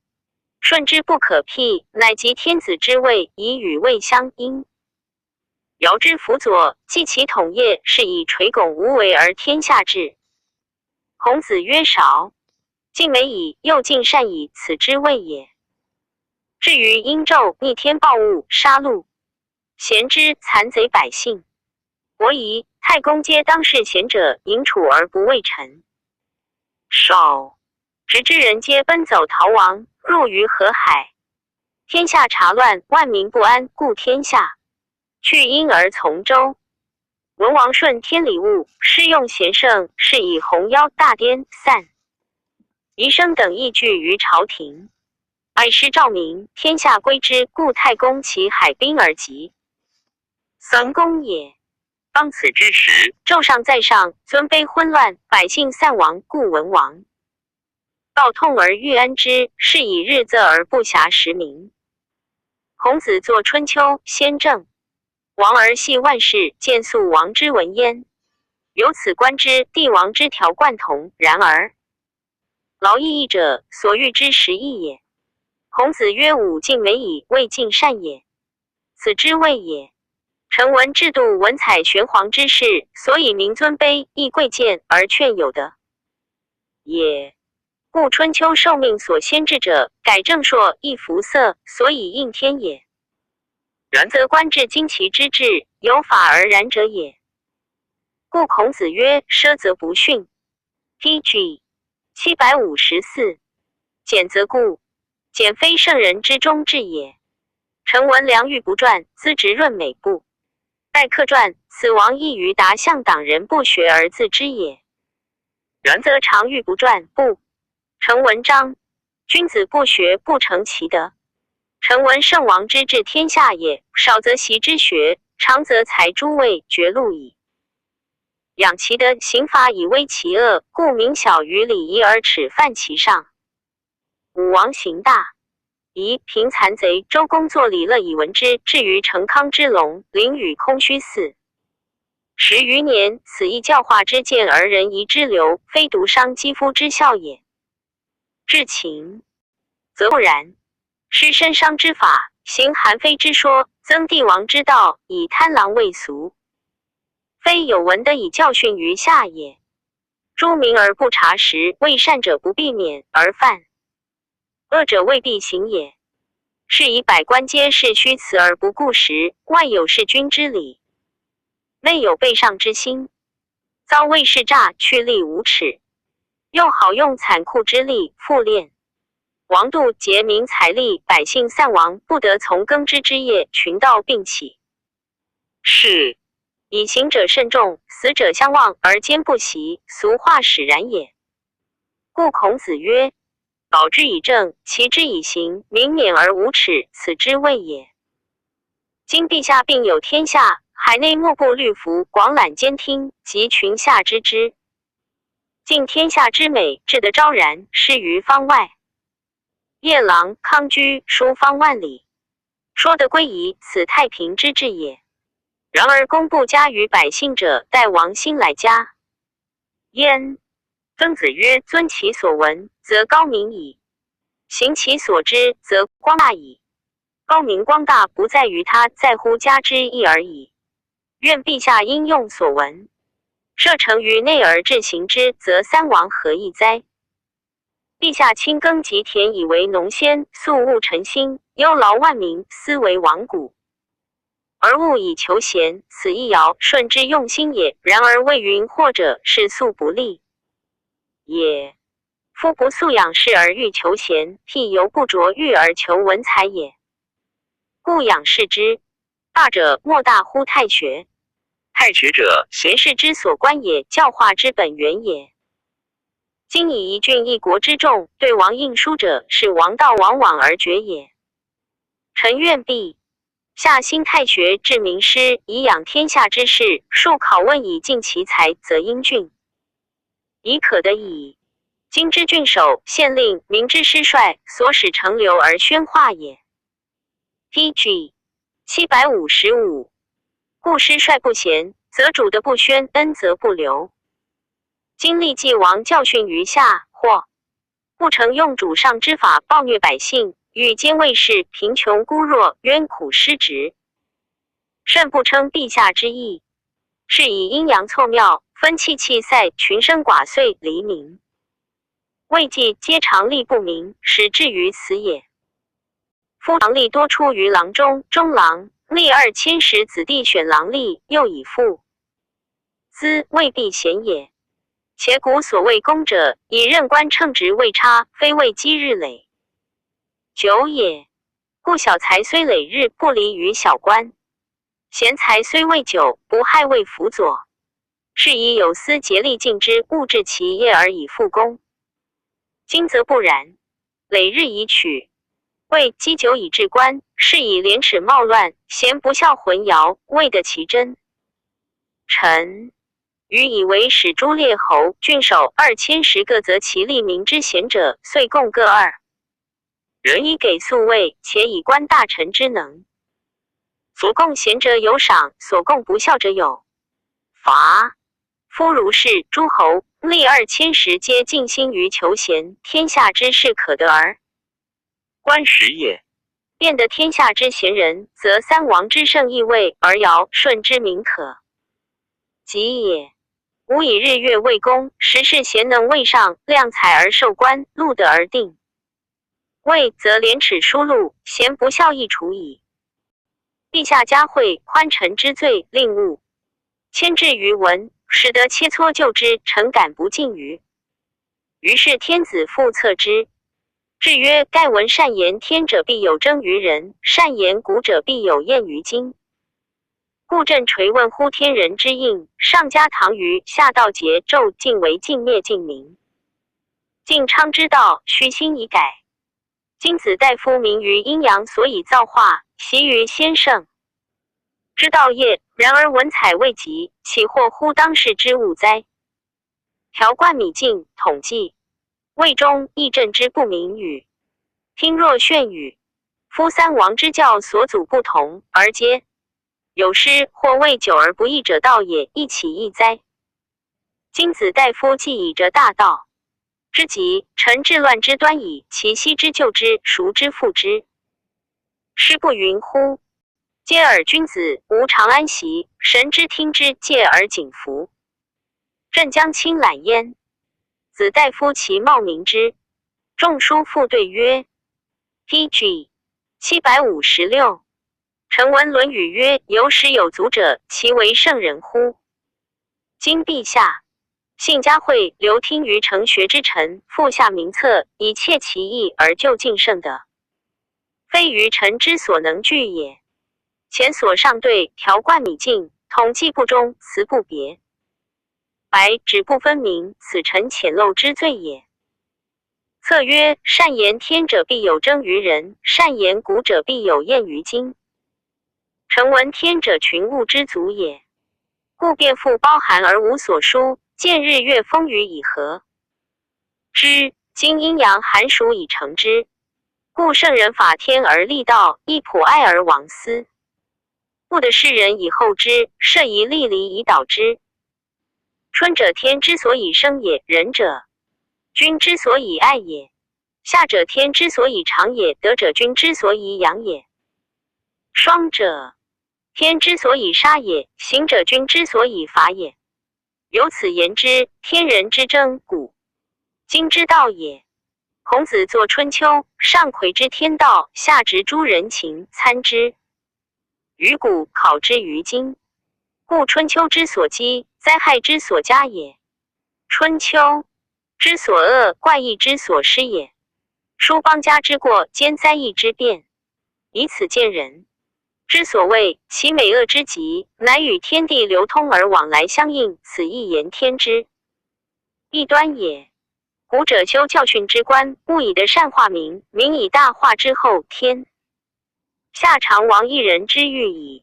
舜之不可辟，乃即天子之位，以与魏相因。尧之辅佐，继其统业，是以垂拱无为而天下治。孔子曰：少。尽美矣，又尽善矣，此之谓也。至于殷纣逆天暴物，杀戮贤之残贼百姓，伯夷、太公皆当是贤者，淫处而不畏臣。少。直之人皆奔走逃亡，入于河海。天下察乱，万民不安，故天下去殷而从周。文王顺天理物，施用贤圣，是以洪妖大颠散。宜生等亦惧于朝廷，爱师兆民，天下归之，故太公其海滨而疾。三公也。当此之时，纣上在上，尊卑昏乱，百姓散亡，故文王道痛而欲安之，是以日仄而不暇食民。孔子作春秋，先正王而系万世，见素王之文焉。由此观之，帝王之条贯同，然而劳役者，所欲之实义也。孔子曰：武尽美矣，未尽善也，此之谓也。臣闻制度文采玄黄之事，所以民尊卑亦贵贱而劝有德也。故春秋受命所先制者，改正朔亦服色，所以应天也。然则观至今其之治，有法而然者也。故孔子曰：奢则不逊。PG 754。俭则固。俭非圣人之中治也。臣闻梁玉不传，资直润美不待客传，此王亦于达向党人不学而自知也。然则常玉不传不成文章，君子不学不成其德。臣闻圣王之治天下也，少则习之学，长则才诸位绝路矣。养其德，刑罚以威其恶，故民小于礼仪而耻犯其上。武王刑大，夷平残贼，周公作礼乐以闻之，至于成康之隆，临与空虚嗣10余年，此亦教化之见而人夷之流，非独伤肌肤之效也。至情则不然，施身伤之法，行韩非之说，增帝王之道，以贪狼为俗，非有闻得以教训于下也。诸民而不察时，为善者不避免而犯，恶者未必行也。是以百官皆是虚辞而不顾实，外有弑君之礼，内有背上之心，遭魏弑诈，去力无耻，又好用残酷之力复练。王度竭民财力，百姓散亡，不得从耕织之业，群盗并起。是以行者慎重，死者相望而坚不息，俗话使然也。故孔子曰：保之以政，齐之以刑，民免而无耻，此之谓也。今陛下并有天下，海内莫不虑服，广览兼听，及群下知之。尽天下之美，至得昭然，失于方外。夜郎、康居书方万里，说得归夷，此太平之治也。然而公不加于百姓者，待王兴来加焉。曾子曰：尊其所闻，则高明矣；行其所知，则光大矣。高明光大不在于他，在乎加之意而已。愿陛下应用所闻，设成于内而治行之，则三王何异哉？陛下亲耕及田，以为农先，粟务臣心，忧劳万民，斯为亡谷。而务以求贤，此亦尧舜之用心也。然而谓云或者是素不利也。夫不素养士而欲求贤，譬犹不着欲而求文采也。故养士之大者，莫大乎太学。太学者，贤士之所观也，教化之本源也。今以一郡一国之众，对王应书者，是王道往往而绝也。臣愿毕下兴太学，治民师，以养天下之士。数拷问以尽其才，则英俊，已可得矣。今之郡守、县令、民之师帅，所使成流而宣化也。PG 755。故师帅不贤，则主的不宣；恩则不留。今历继王教训余下，或不成用主上之法，暴虐百姓，与奸卫士，贫穷孤弱，冤苦失职，甚不称陛下之意。是以阴阳错妙，分气气塞，群生寡遂，黎民未济，皆常力不明，使至于此也。夫郎吏多出于郎中，中郎吏2000石，子弟选郎吏，又以父资，未必贤也。且古所谓公者，以任官称职未差，非为积日累久也。故小才虽累日，不离于小官；贤才虽未久，不害为辅佐。是以有司竭力尽之，务治其业而以复功。今则不然，累日以取，谓积久以治官，是以廉耻冒乱，贤不孝混淆，未得其真。臣余以为使诸列侯、郡守2000石各择其利民之贤者，遂共各2人，以给宿位，且以观大臣之能。所共贤者有赏，所共不孝者有罚。夫如是，诸侯吏2000石，皆尽心于求贤，天下之事可得而观时也。变得天下之贤人，则三王之盛亦位，而尧舜之名可及也。吾以日月为公，时事贤能位上，量才而受官，禄德而定位，则廉耻疏禄，贤不孝亦除矣。陛下嘉惠，宽臣之罪，令勿牵制于文，使得切磋就之，臣感不尽于。于是天子复策之。至曰：盖闻善言天者，必有争于人；善言古者，必有厌于今。故朕垂问乎天人之应，上加唐虞，下到桀纣，尽为尽灭尽民。晋昌之道，虚心以改。今子大夫明于阴阳，所以造化，习于先圣之道业。然而文采未及，岂或乎当世之物哉？条贯米尽，统计魏中，议政之不明语，听若眩语。夫三王之教所祖不同，而皆有失，或为久而不义者道也，亦岂异哉？今子大夫既以着大道之极，臣治乱之端矣，其昔之旧之，孰之复之？师不云乎？嗟尔君子，无长安席，神之听之，戒而谨服。朕将亲览焉。子大夫其貌明之。仲舒复对曰 PG 756。臣闻论语曰：有始有足者，其为圣人乎？今陛下幸嘉惠，留听于成学之臣，复下名册，以切其意而就尽圣德，非于臣之所能具也。前所上对，条贯米尽，统计不中，词不别，白纸不分明，此臣浅陋之罪也。策曰：善言天者，必有争于人；善言古者，必有厌于今。诚闻天者群物之祖也，故变复包含而无所疏。见日月风雨以和之，今阴阳寒暑以成之。故圣人法天而立道，亦普爱而亡私。不得世人以后之，设以立离以导之。春者天之所以生也，仁者君之所以爱也。夏者天之所以长也，德者君之所以养也。霜者天之所以杀也，刑者君之所以罚也。由此言之，天人之争，古今之道也。孔子作春秋，上窥之天道，下执诸人情，参之于古，考之于今。故春秋之所积，灾害之所加也；春秋之所恶，怪异之所施也。疏邦家之过，兼灾异之变，以此见人之所谓其美恶之极，乃与天地流通而往来相应，此亦言天之弊端也。古者修教训之官，务以德善化民，民以大化之后，天下常亡一人之欲矣。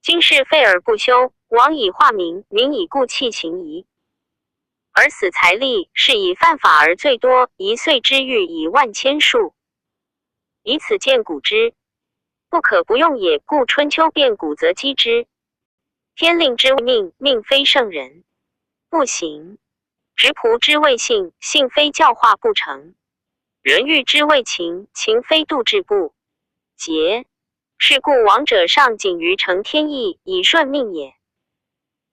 今是废而不修，王以化民，民以固弃行夷。而死财力，是以犯法而最多，一岁之欲以万千数。以此见古之不可不用也。故春秋变古则击之。天令之命，命非圣人不行；直仆之谓信，信非教化不成；人欲之谓情，情非度志不节。是故王者上谨于成天意，以顺命也；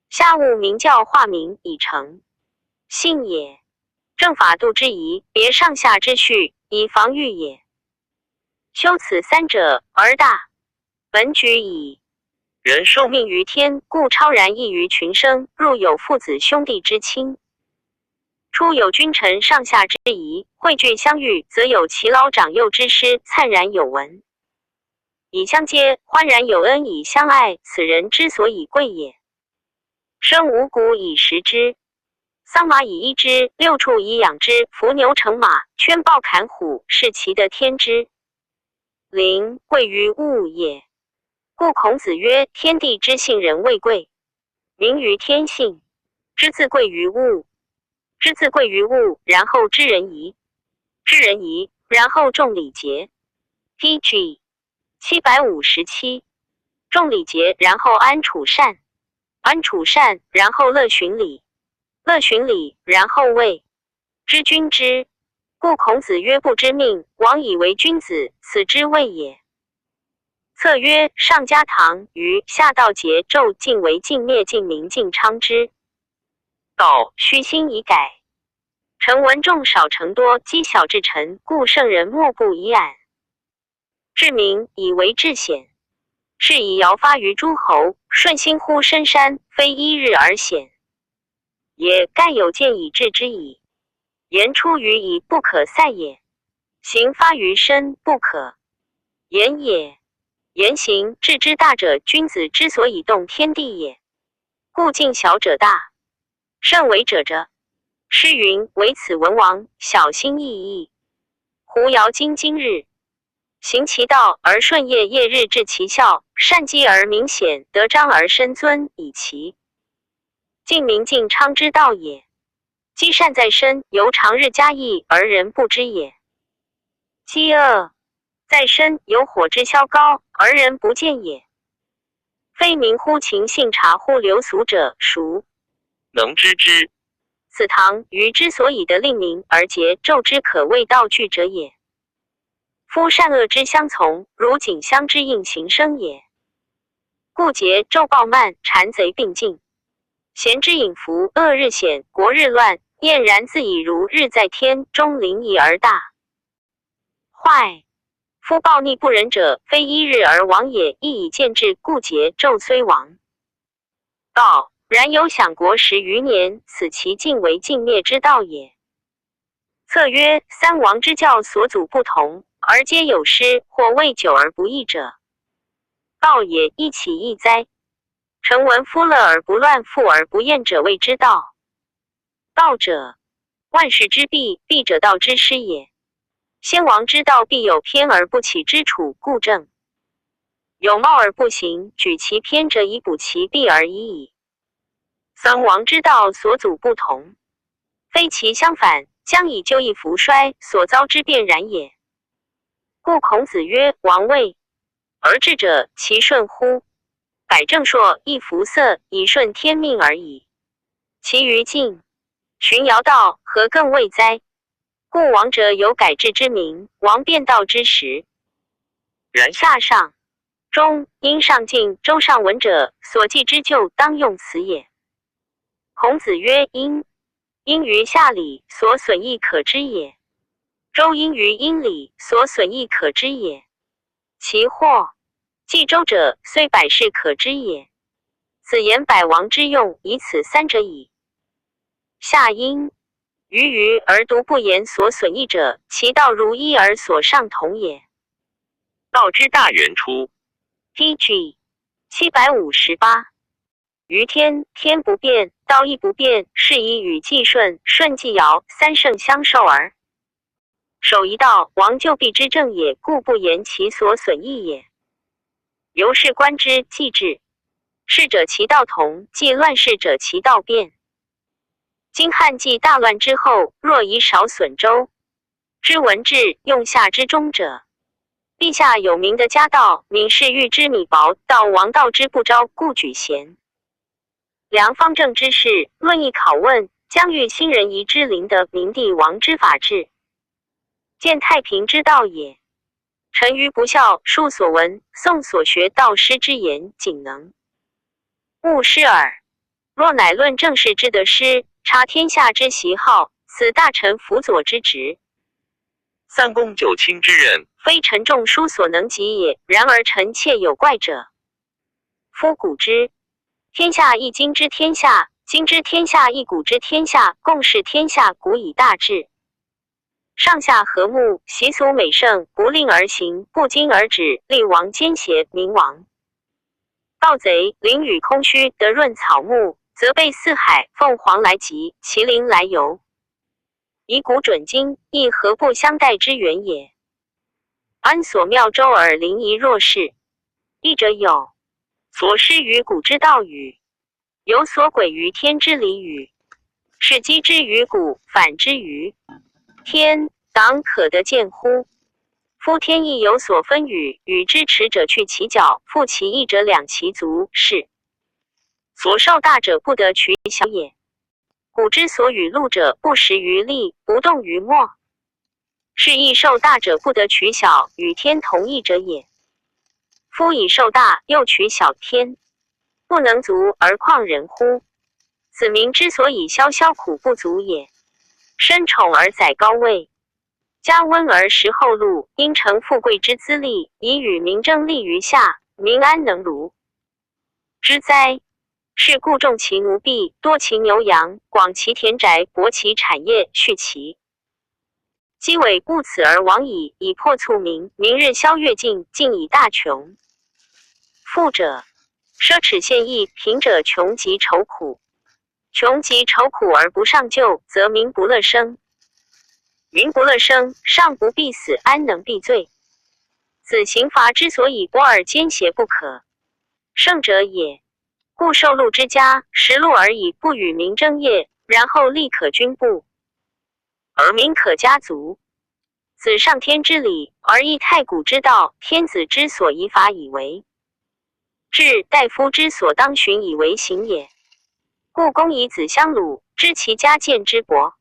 下务明教化民，以成信也。正法度之宜，别上下之序，以防御也。修此三者而大，本举矣。人受命于天，故超然异于群生。入有父子兄弟之亲，出有君臣上下之仪，汇聚相遇，则有其老长幼之师，灿然有文，以相接，欢然有恩，以相爱。此人之所以贵也。生五谷以食之，桑麻以衣之，六畜以养之，伏牛乘马，圈豹砍虎，是其得天之灵，贵于物也。故孔子曰：天地之性，人谓贵，名于天性。之自贵于物，之自贵于物，然后知人仪，知人仪，然后重礼节。PG 757，重礼节，然后安处善，安处善，然后乐循礼，乐循礼，然后位知君之。故孔子曰：不知命，王以为君子，此之谓也。策曰：上家堂虞，下道桀纣，晋为晋灭，晋明晋昌之道，虚心以改。臣闻众少成多，积小至臣，故圣人莫不以谄治民，以为治显。是以尧发于诸侯，舜兴乎深山，非一日而显也。盖有见以治之矣。言出于以不可赛也，行发于身不可言也。言行治之大者，君子之所以动天地也。故敬小者大，慎为者者。诗云：唯此文王，小心翼翼。胡尧今日，行其道而顺业，业日至其效，善积而明显，得彰而深尊，以其晋明晋昌之道也。积善在身，由常日加益而人不知也；积恶在身，由火之消高而人不见也。非民乎情，性察乎流俗者，孰能知之？此唐虞之所以得令民而桀纣之可谓道具者也。夫善恶之相从，如景相之应行生也。故桀纣暴慢，谗贼并进，贤之隐伏，恶日显，国日乱，晏然自以如日在天，终临夷而大坏。夫暴逆不仁者，非一日而亡也，亦以见志。故桀纣虽亡道，然有享国10余年，此其晋为晋灭之道也。策曰：三王之教所祖不同，而皆有失，或未久而不义者，道也。亦其义哉？臣闻夫乐而不乱，富而不厌者谓之道。道者，万事之弊，弊者道之师也。先王之道，必有偏而不启之处，故正有貌而不行，举其偏者以补其弊而已矣。三王之道所阻不同，非其相反，将以就义弗衰所遭之变然也。故孔子曰：王位而治者，其顺乎？改正朔，易服色，以顺天命而已。其余敬循尧道，何更谓哉？故王者有改制之名，王变道之时。然下上中因上敬周上文者，所记之旧，当用此也。孔子曰：因于下礼，所损益可知也；周因于殷礼，所损益可知也。其或记周者，虽百事可知也。此言百王之用，以此三者矣。下因于而独不言所损益者，其道如一而所上同也。道之大原出。PG 758。于天，天不变，道亦不变，是以与季顺、顺季尧三圣相授而守一道，王就必之正也，故不言其所损益也。由是观之，既治世者其道同，既乱世者其道变。今汉纪大乱之后，若以少损周之文治，用夏之忠者，陛下有名的家道，民士欲之米薄，道王道之不昭，故举贤良方正之事，论议拷问，将欲新人夷之灵的明帝王之法治，见太平之道也。臣愚不孝，述所闻，诵所学，道师之言，仅能勿失耳。若乃论政事之得失，察天下之喜好，此大臣辅佐之职，三公九卿之任，非臣重书所能及也。然而臣妾有怪者。夫古之天下一今之天下，今之天下一古之天下，共是天下古以大治，上下和睦，习俗美盛，不令而行，不惊而止，立王奸邪，民亡。盗贼凌雨空虚，得润草木，则被四海，凤凰来集，麒麟来游，以古准今，亦何不相待之源也？安所妙周而临夷若是？义者有所失于古之道与，有所诡于天之理与。是击之于古，反之于天，党可得见乎？夫天亦有所分与，与之持者去其角，复其义者两其足，是所受大者不得取小也。古之所与禄者，不食于利，不动于墨，是亦受大者不得取小，与天同义者也。夫以受大，又取小，天不能足而况人乎？子民之所以消苦不足也。身宠而载高位，加温而食后禄，因成富贵之资利，以与民争利于下，民安能如之哉？是故重其奴婢，多其牛羊，广其田宅，博其产业，蓄其积尾，故此而亡矣，以破促民。明日消月尽，尽以大穷。富者奢侈现役，贫者穷极愁苦。穷极愁苦而不上救，则民不乐生。民不乐生，上不必死，安能避罪？此刑罚之所以剥而奸邪不可胜者也。故受禄之家，食禄而已，不与民争业，然后立可军部，而民可家族。此上天之理，而亦太古之道，天子之所以法以为治，大夫之所当循以为行也。故公以子相鲁，知其家见之薄。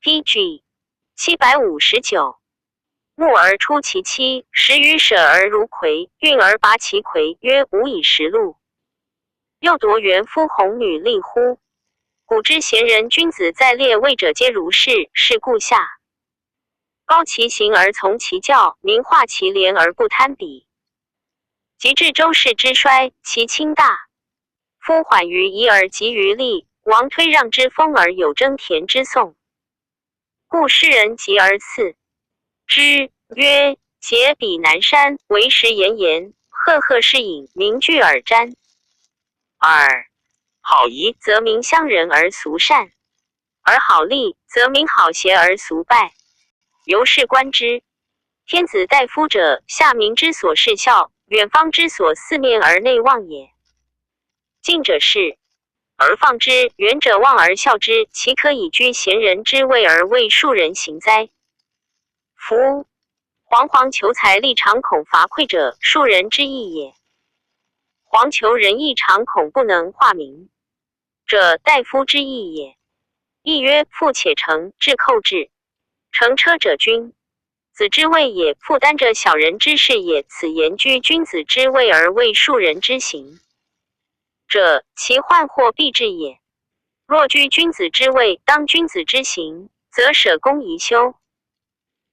PG 759。木而出其妻，食于舍而如葵，运而拔其葵，曰吾以食禄。又夺元夫红女立乎？古之贤人君子在列位者皆如是，是故下高其行而从其教，明化其廉而不贪比。及至周室之衰，其轻大。夫缓于夷而急于利，王推让之风而有争田之讼。故诗人急而刺之，曰：桀彼南山，为时炎炎，赫赫是饮，民聚而瞻。二好仪，则民相仁而俗善；而好利，则民好邪而俗败。由是观之，天子大夫者，下民之所事效，远方之所四面而内望也。近者视而放之，远者望而笑之，其可以居贤人之位而为庶人行哉？夫惶惶求财力，常恐乏匮者，庶人之义也。惶求仁义，常恐不能化民者，大夫之义也。亦曰：富且成，至寇至。乘车者君子之位也，负担者小人之事也。此言居君子之位而为庶人之行者，其患祸必至也。若居君子之位，当君子之行，则舍公宜修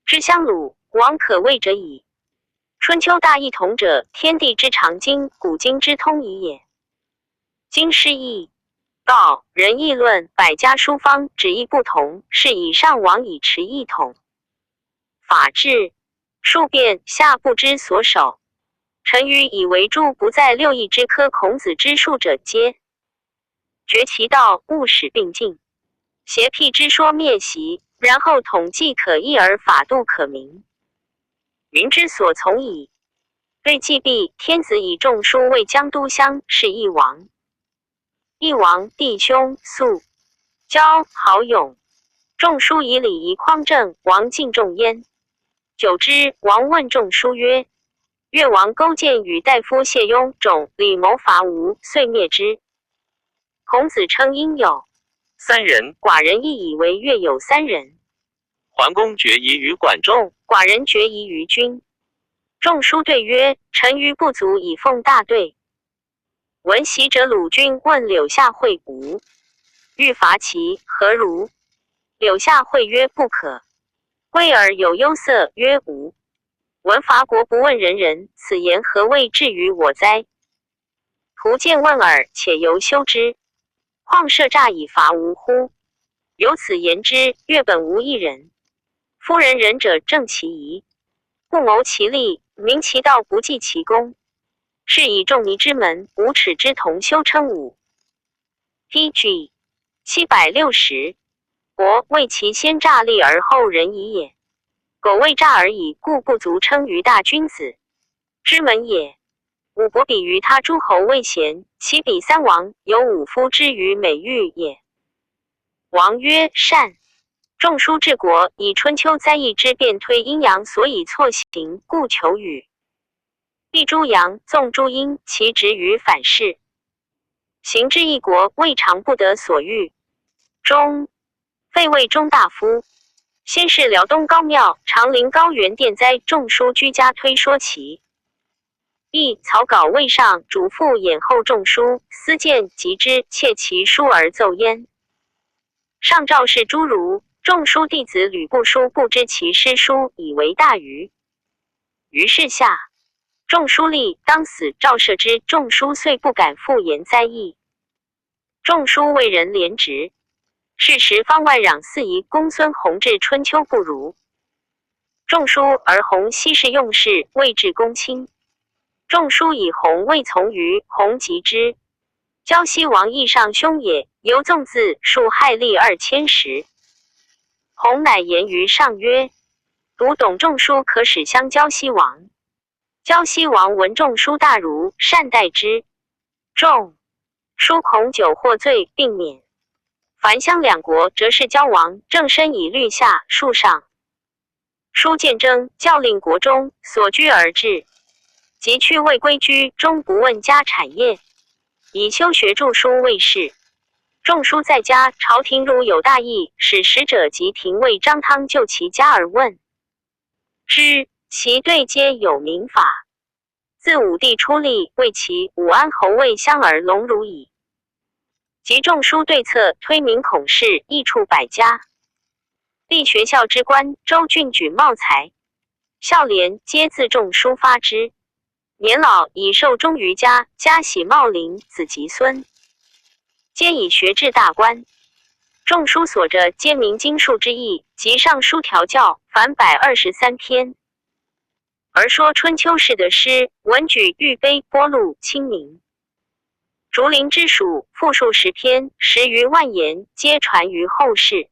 之相鲁，王可畏者矣。春秋大异同者，天地之常经，古今之通矣也。经师义道仁义论，百家书方，旨意不同，是以上往以持一统。法治数变，下不知所守。臣愚以为诸不在六艺之科，孔子之术者，皆绝其道，勿使并进。邪僻之说灭习，然后统计可议而法度可明，民之所从矣。对季毕，天子以仲舒为江都乡，是义王。义王弟兄素交好勇，仲舒以礼仪匡正，王敬重焉。久之，王问仲舒曰：越王勾践与大夫谢雍、种李谋伐吴，遂灭之。孔子称应有3人，寡人亦以为越有3人。桓公决疑于管仲，寡人决疑于君。仲舒对曰：臣愚不足以奉大队。闻袭者鲁君问柳下惠吾：欲伐齐，何如？柳下惠曰：不可。贵而有忧色，曰：无。闻伐国不问仁人，此言何谓至于我哉？徒见问耳，且犹修之，况设诈以伐吴乎？由此言之，越本无一人。夫人仁者正其仪，不谋其利，明其道，不计其功，是以仲尼之门，无耻之徒修称武。PG 760，伯为其先诈立而后仁仪也。苟为诈而已，故不足称于大君子之门也。吾伯比于他诸侯未贤，其比3王，有5夫之于美玉也。王曰：善。仲舒治国，以春秋灾异之变推阴阳，所以错行，故求与。避诸阳，纵诸阴，其直于反事。行之一国，未尝不得所欲。中废魏中大夫，先是辽东高庙，长陵高原殿灾，仲舒居家推说其意，草稿未上，主父掩后仲舒，私见及之，窃其书而奏焉。上诏是诸儒，仲舒弟子吕不书不知其诗书，以为大愚。于是下，仲舒立，当死，诏赦之。仲舒遂不敢复言灾异。仲舒为人廉直，是时方外攘四夷，公孙弘治春秋不如仲舒，而弘昔是用事，未至公卿。仲舒以弘未从于，弘及之。胶西王义上兄也，由纵字数害吏2000石。弘乃言于上曰：读懂仲舒，可使相胶西王。胶西王闻仲舒大儒，善待之。仲舒恐酒获罪，并免。凡乡2国，则是交王，正身以律下，数上。舒见征，教令国中，所居而治。即去未归居，终不问家产业，以修学著书为事。仲舒在家，朝廷如有大义，使使者及廷尉张汤就其家而问之，其对皆有明法。自武帝出立，为其武安侯卫乡而隆儒矣。及仲舒对策，推明孔氏，益处百家。立学校之官，州郡举茂才，孝廉皆自仲舒发之。年老以寿终于家，家喜茂陵，子及孙皆以学治大官。仲舒所着皆明经术之意，及尚书调教，凡123篇。而说春秋时的诗，文举玉碑播录清明。竹林之属，复数10篇，10余万言，皆传于后世。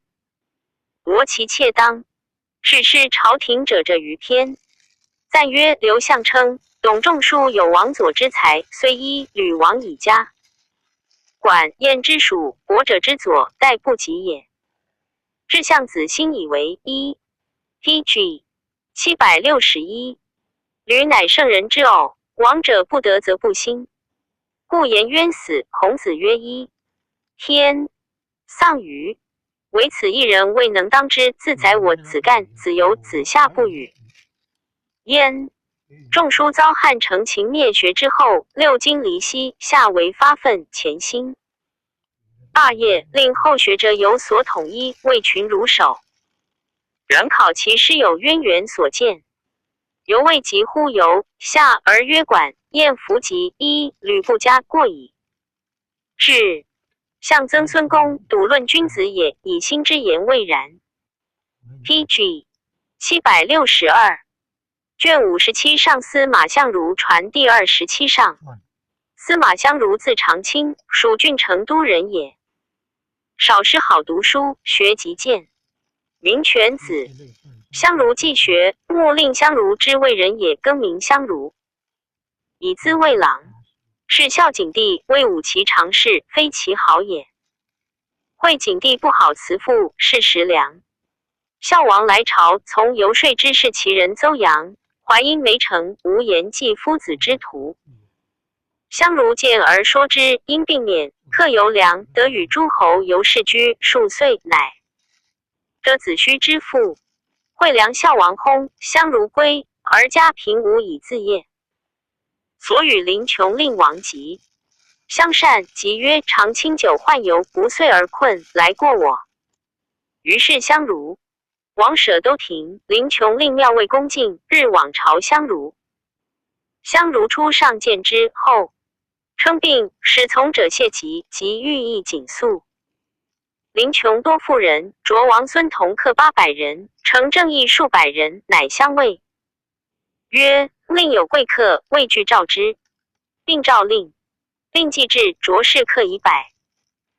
罗其妾当，是诗朝廷者这余篇。赞曰：刘向称董仲舒有王佐之才，虽依吕王以家。管晏之属，国者之左，殆不及也。至相子兴以为一 pg 761。吕乃圣人之偶，王者不得则不兴。故颜渊死，孔子曰一天丧于，唯此一人未能当之，自宰我子干、子游、子夏不语。焉仲舒遭汉承秦灭学之后，六经离析，下为发愤潜心。霸业，令后学者有所统一，为群如首。然考其师有渊源所见，犹未及乎游下而曰管晏弗及一吕不加过矣。至相曾孙公笃论君子也，以心之言未然。pg 762。卷57上司马相如传第27上。司马相如字长卿，蜀郡成都人也。少师好读书，学极见，名犬子。相如既学，穆令相如之为人也，更名相如，以资卫郎。是孝景帝为武其常事，非其好也。惠景帝不好辞赋，是时良。孝王来朝，从游说之事，其人邹阳、淮阴梅城无言祭夫子之徒。相如见而说之，因病免，客游梁，得与诸侯游士居数岁，乃得子虚之父。惠梁孝王薨，相如归，而家贫无以自业。所与临穷令王疾，相善，即曰：常清酒患游，不遂而困，来过我。于是相如王舍都亭，临穷令庙尉恭敬，日往朝相如。相如初上见之后，称病，使从者谢疾，即寓意谨肃。临穷多妇人，着王孙同客800人，承正义数百人，乃相谓曰：令有贵客，未具召之，并诏令既至，着侍客以百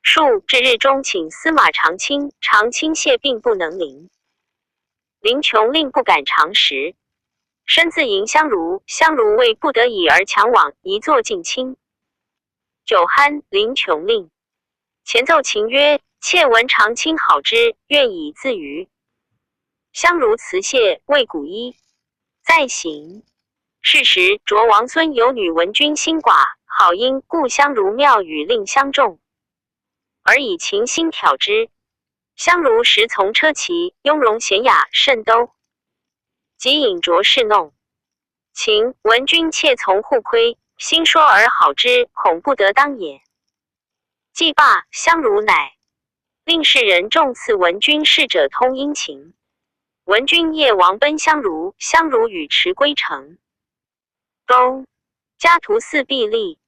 数，至日中请司马长卿，长卿谢病不能临。临穷令不敢长食，身自迎相如，相如为不得已而强往，一坐近亲。酒酣，临穷令前奏琴曰：妾闻长卿好之，愿以自娱。相如辞谢，谓古一再行。是时卓王孙有女闻君心寡，好因故相如庙宇令相重，而以琴心挑之。相如时从车骑，雍容娴雅，甚都。即引卓侍弄。秦闻君妾从互窥，心说而好之，恐不得当也。既罢，相如乃令士人重赐文君侍者通殷勤。文君夜王奔相如，相如与驰归城。冬，家徒4壁立。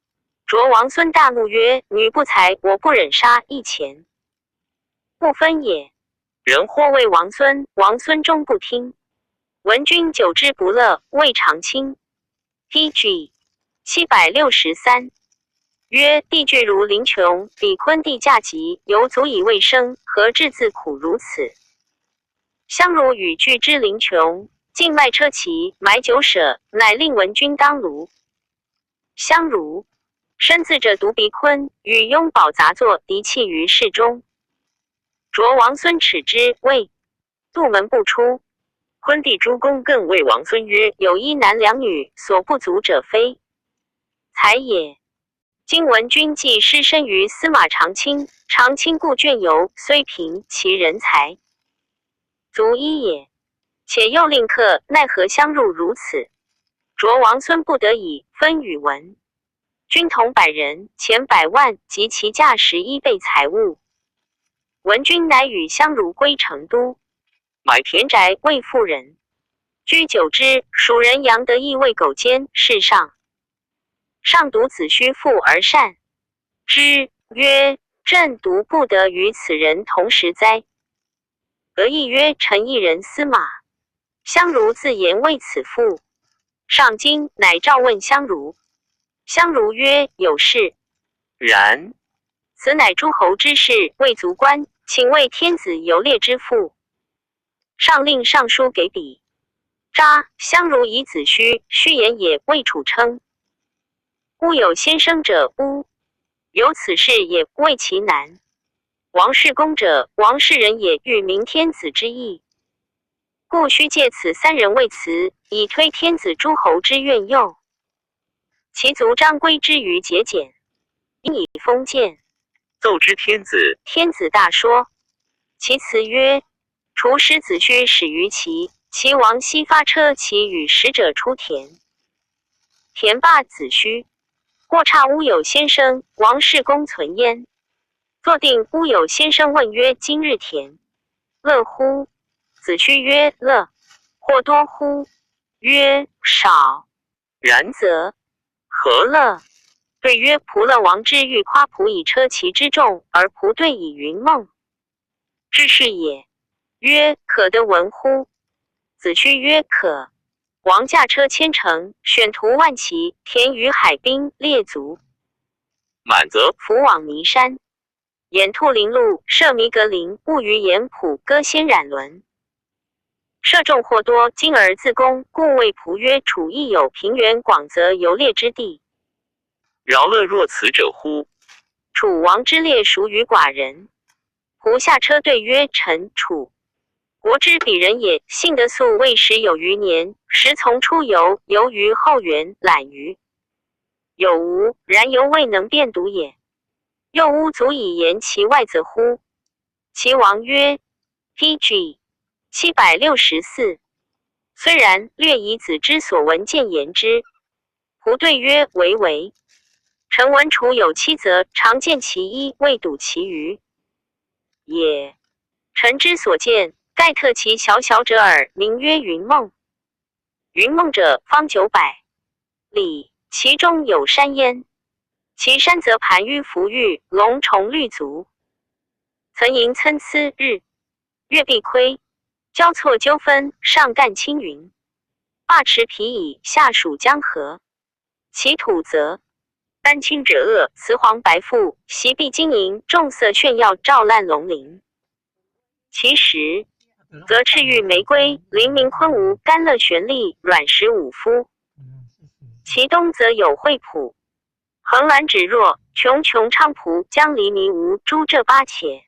卓王孙大怒曰：女不才，我不忍杀一钱。不分也。人或谓王孙，王孙终不听。文君久之不乐，谓长卿。pg 763。曰：帝惧如临穷，比昆帝驾疾，犹足以未生，何至自苦如此？相如与惧之临穷，尽卖车骑，买酒舍，乃令文君当炉。相如身自者独鼻昆，与雍宝杂作，敌气于室中。卓王孙耻之，谓杜门不出。昆帝诸公更谓王孙曰：有一男2女，所不足者非才也。今闻君既失身于司马长卿，长卿故倦游，虽贫，其人才足一也。且又令客，奈何相入如此？卓王孙不得已，分与文君同100人，钱100万，及其价11倍财物。文君乃与相如归成都，买田宅，为妇人，居久之。蜀人杨得意为苟奸，事上。上独子虚父而善之，曰：朕独不得与此人同时哉？俄亦曰：臣一人司马。相如自言为此父。上京，乃召问相如。相如曰：有事。然。此乃诸侯之事，未足观，请为天子游猎之父。上令上书给彼。札相如以子虚，虚言也。魏楚称乌有先生者，乌有此事也，谓其难。王世公者，王世人也，欲明天子之意，故须借此三人为辞，以推天子诸侯之怨诱。其族张归之于节俭，因以封建，奏之天子。天子大说。其辞曰：除师子虚始于齐，齐王西发车其与使者出田，田罢子虚，过差乌有先生，王世公存焉。坐定，乌有先生问曰：今日田乐乎？子虚曰：乐。或多乎？曰：少。然则何乐？对曰：仆乐王之欲夸仆以车其之重，而仆对以云梦之事也。曰：可得闻乎？子虚曰：可。王驾车千乘，选徒万骑，田于海滨，列卒满则伏往弥山，掩兔林路，设弥格林，务于盐浦，割先染轮。射众或多，今而自宫，故谓仆曰：楚亦有平原广泽游猎之地，饶乐若此者乎？楚王之猎孰于寡人？仆下车对曰：臣楚国之鄙人也，幸得素未时有余年，时从出游，游于后园，览于有无，然犹未能辨读也。又吾足以言其外则乎？其王曰 PG 764。虽然，略以子之所闻见言之。仆对曰：唯。臣闻楚有七则，常见其一，未睹其余也。臣之所见，盖特其小小者耳，名曰云梦。云梦者，方900里，其中有山焉。其山则盘纡浮玉，龙虫绿足，层盈参差，日月必亏，交错纠纷，上干青云，罢持皮矣，下属江河。其土则丹青者恶，雌黄白富，席壁晶莹，重色炫耀，照烂龙鳞。其实则赤玉玫瑰，灵明昆吾，甘乐旋利，软实五夫。其东则有惠浦，横兰芷若，茕茕菖蒲，江离迷无，诸这八且。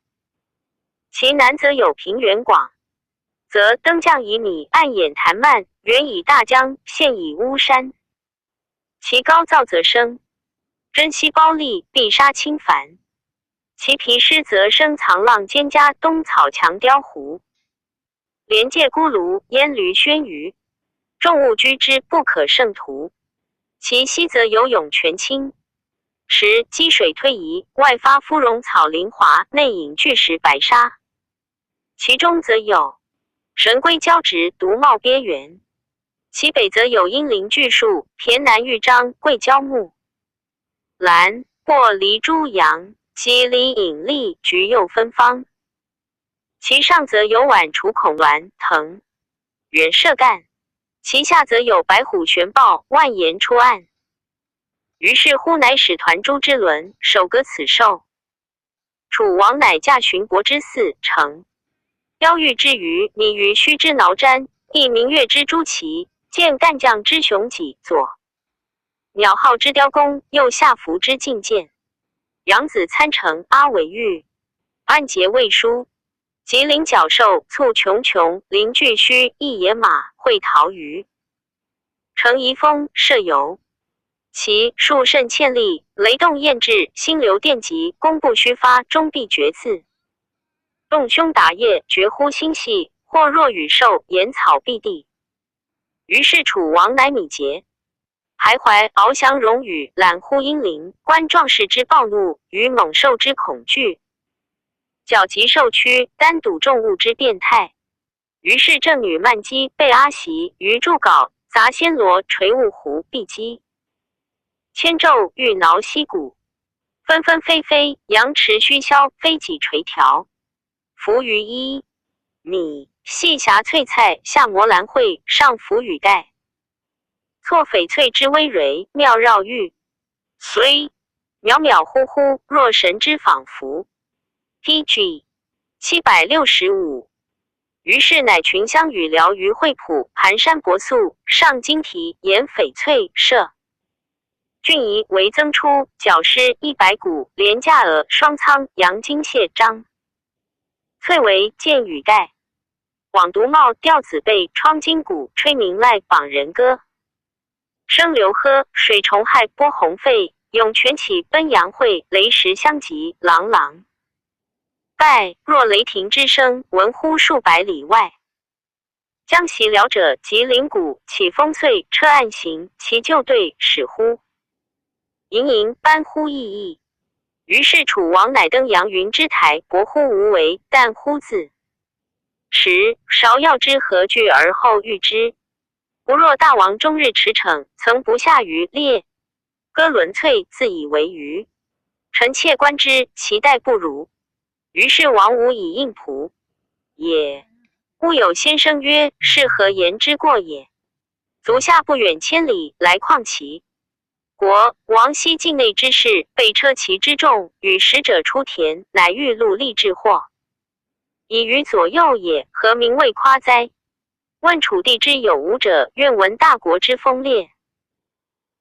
其南则有平原广，则登降以米，暗掩潭漫，远以大江，现以巫山。其高燥则生珍稀褒丽，碧沙轻繁。其皮湿则生藏浪蒹葭，冬草强雕湖，连介孤庐，烟驴轩鱼，众物居之，不可胜图。其西则有涌泉清，时积水推移，外发芙蓉草林华，内隐巨石白沙。其中则有神龟交直，独茂边缘。其北则有阴林巨树，骈南玉章，桂焦木，兰或梨朱杨，其里隐丽，菊又芬芳。其上则有宛楚孔鸾藤，原射干。其下则有白虎玄豹，万言出岸。于是乎乃使团诸之轮，首割此兽。楚王乃驾寻国之祀，成雕玉之鱼，拟于须之挠瞻，亦明月之朱旗，见干将之雄脊，左鸟号之雕弓，右下服之进谏。杨子参乘，阿尾玉，安节未书。吉林角兽，簇茕茕，林巨须，一野马，会陶鱼。乘遗风，射游。其数甚倩丽，雷动雁至，星流电极，弓不虚发，终必决字。动胸打叶，绝乎心细，或若羽兽，言草蔽地。于是楚王乃米节，徘徊翱翔荣羽，览乎阴灵，观壮士之暴怒，与猛兽之恐惧，矫极兽躯，单睹众物之变态。于是正女曼姬，被阿袭，于柱镐，杂仙罗，垂雾湖，碧鸡，千骤欲挠溪谷，纷纷飞飞，扬池虚箫，飞戟垂条。浮于衣米，细霞翠菜，下摩兰蕙，上浮羽盖。错翡翠之微蕊，妙绕玉，虽渺渺忽忽，若神之仿佛。PG 765。于是乃群相与辽于会浦，盘山博素，上金提，沿翡翠射。郡仪为增出，缴师100股，连价额双仓，阳金谢章。翠为剑羽盖。网独帽吊子背，窗金鼓，吹鸣籁，榜人歌。声流呵，水虫害波鸿沸，涌泉起奔阳会，雷石相急，朗朗。拜若雷霆之声，闻乎数百里外。将袭辽者及灵谷，起风碎，车暗行，其旧队始乎。盈盈班乎意义。于是楚王乃登阳云之台，薄乎无为，但乎自。时韶耀之何惧而后遇之。不若大王终日驰骋，曾不下于列。歌伦翠自以为愚。臣妾观之，其待不如。于是王无以应仆也。吾有先生曰：是何言之过也？足下不远千里，来旷其国。王西境内之事，被车骑之众，与使者出田，乃欲戮力至祸。以于左右也，何名未夸哉？问楚地之有无者，愿闻大国之锋烈。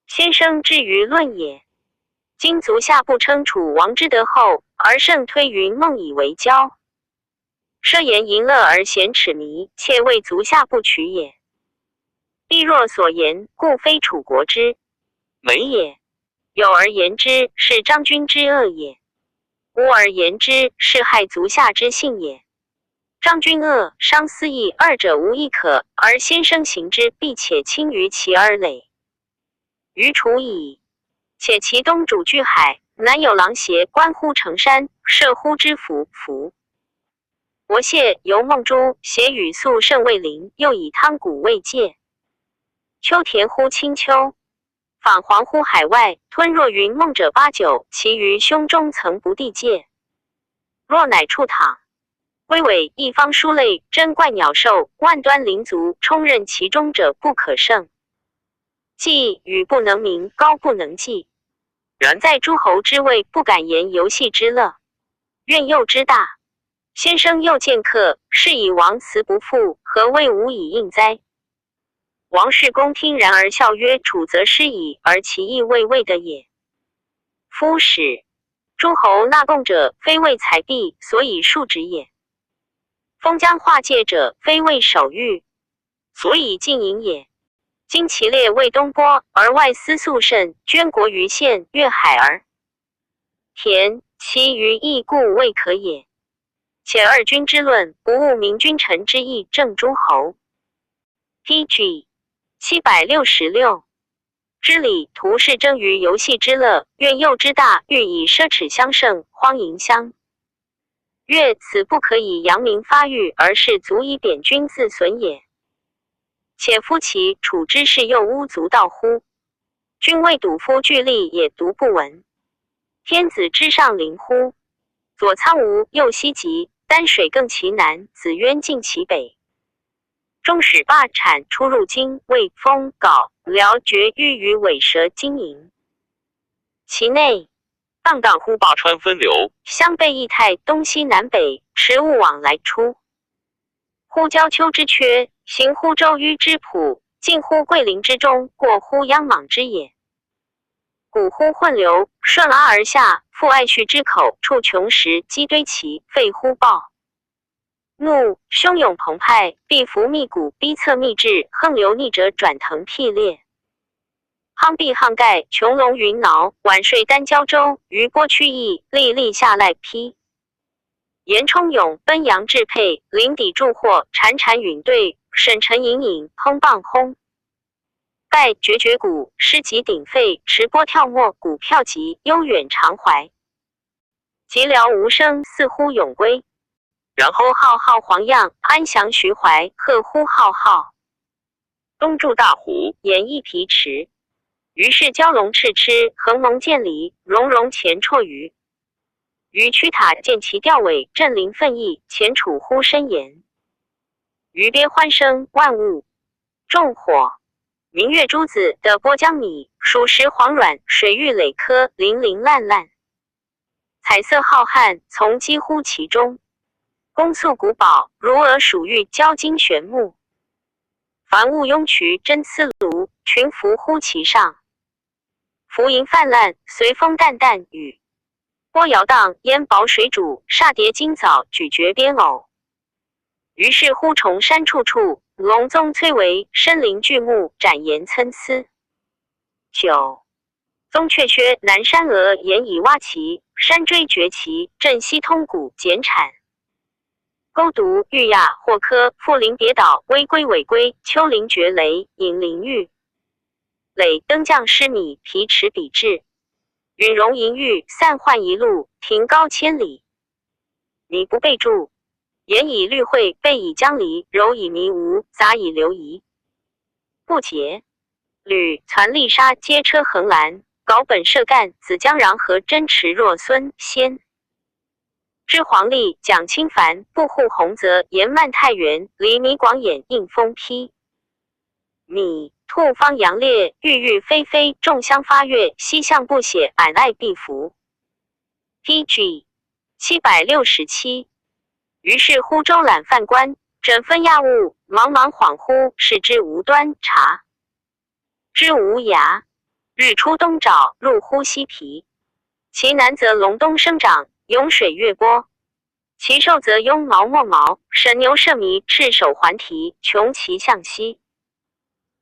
先生之于论也。今足下不称楚王之德厚，而胜推云梦以为骄。奢言淫乐而嫌耻靡，且为足下不取也。必若所言，故非楚国之美也。有而言之，是张君之恶也；无而言之，是害足下之幸也。张君恶，伤思义，二者无一可，而先生行之，必且轻于其而累。于楚矣。且其东主巨海，南有狼邪，关乎成山，射乎之福。伯谢游梦珠，携羽素甚未临，又以汤谷为界。秋田乎清秋，访黄乎海外，吞若云梦者八九，其余胸中曾不地界。若乃处躺，微尾一方书类，珍怪鸟兽，万端灵足，充任其中者不可胜。计语不能明，高不能计。然在诸侯之位，不敢言游戏之乐。愿诱之大，先生又见客，是以王辞不复，何谓无以应哉？王世公听然而笑曰：楚则失矣，而其意未未的也。夫使诸侯纳贡者，非为财币，所以数之也。封疆划界者，非为守御，所以禁营也。今其列为东波，而外私素甚，捐国于县，越海而田，其余亦故未可也。且二君之论，不务明君臣之意，正诸侯。PG 766。知礼图是争于游戏之乐，愿诱之大，欲以奢侈相胜，荒淫相悦，此不可以扬名发育，而是足以贬君自损也。且夫其楚之事，又污足道乎？君为笃夫具立，也独不闻。天子之上临乎？左苍梧，右西极，丹水更其南，子渊尽其北。中使罢产出入京，魏、封、皋、辽绝欲于尾蛇经营。其内荡荡乎灞川分流，相背异态，东西南北，持物往来出。乎交丘之阙，行乎周迂之浦，进乎桂林之中，过乎央莽之野。古乎混流，顺阿而下，复爱绪之口，触穷时，积堆其废乎暴怒，汹涌澎湃，必伏密谷，逼侧密至，横流逆者转腾辟裂。夯壁夯盖，穹隆云挠，晚睡丹交州，余波曲翼，历历下赖披。言冲涌，奔扬至沛，临底助祸，潺潺允对，沈沉隐隐，砰棒轰。盖决绝鼓，诗集鼎沸，持波跳没，鼓票急，悠远长怀。寂寥无声，似乎永归。然后浩浩黄漾，安详徐怀，赫乎浩浩。东筑大湖，沿一皮池。于是蛟龙赤螭，横蒙剑离，茸茸前绰于。于曲塔见其吊尾，振灵奋翼，前处乎深岩。于鳖欢声，万物众火。明月珠子的波江米，属实黄软，水玉垒柯，零零烂烂。彩色浩瀚，从几乎其中。公宿古堡，如鹅属玉，交金玄木。凡物拥渠，真丝炉，群凫呼其上。浮盈泛滥，随风淡淡雨。波摇荡，烟薄水煮，煞蝶今早咀嚼边藕。于是乎重山处处，龙宗崔嵬，深林巨木，展岩参差。9. 宗雀薛，南山鹅，岩以蛙齐，山锥绝奇，镇西通古，简产。钩独，玉亚，或科，复林别岛，微龟尾龟，丘陵绝雷，引林玉。垒，登降失米，皮池比至。允容银玉，散浣一路，庭高千里。泥不备注，岩以绿会，背以江离，柔以迷无，杂以流移。不节，吕攒丽莎，街车横栏，稿本射干，子江壤河，真池若孙仙。知黄历，蒋清凡，布户洪泽，延漫太原，黎米广眼，应风披。米，兔方扬烈，郁郁霏霏，众香发月，西向不写，矮爱必服。PG 767。于是乎舟览泛观，枕分亚物，茫茫恍惚，视之无端，察之无涯。日出东沼，入乎西皮。其南则隆冬生长，涌水越波；其受则拥毛没毛，沈牛射迷，赤手环蹄，穷其向西。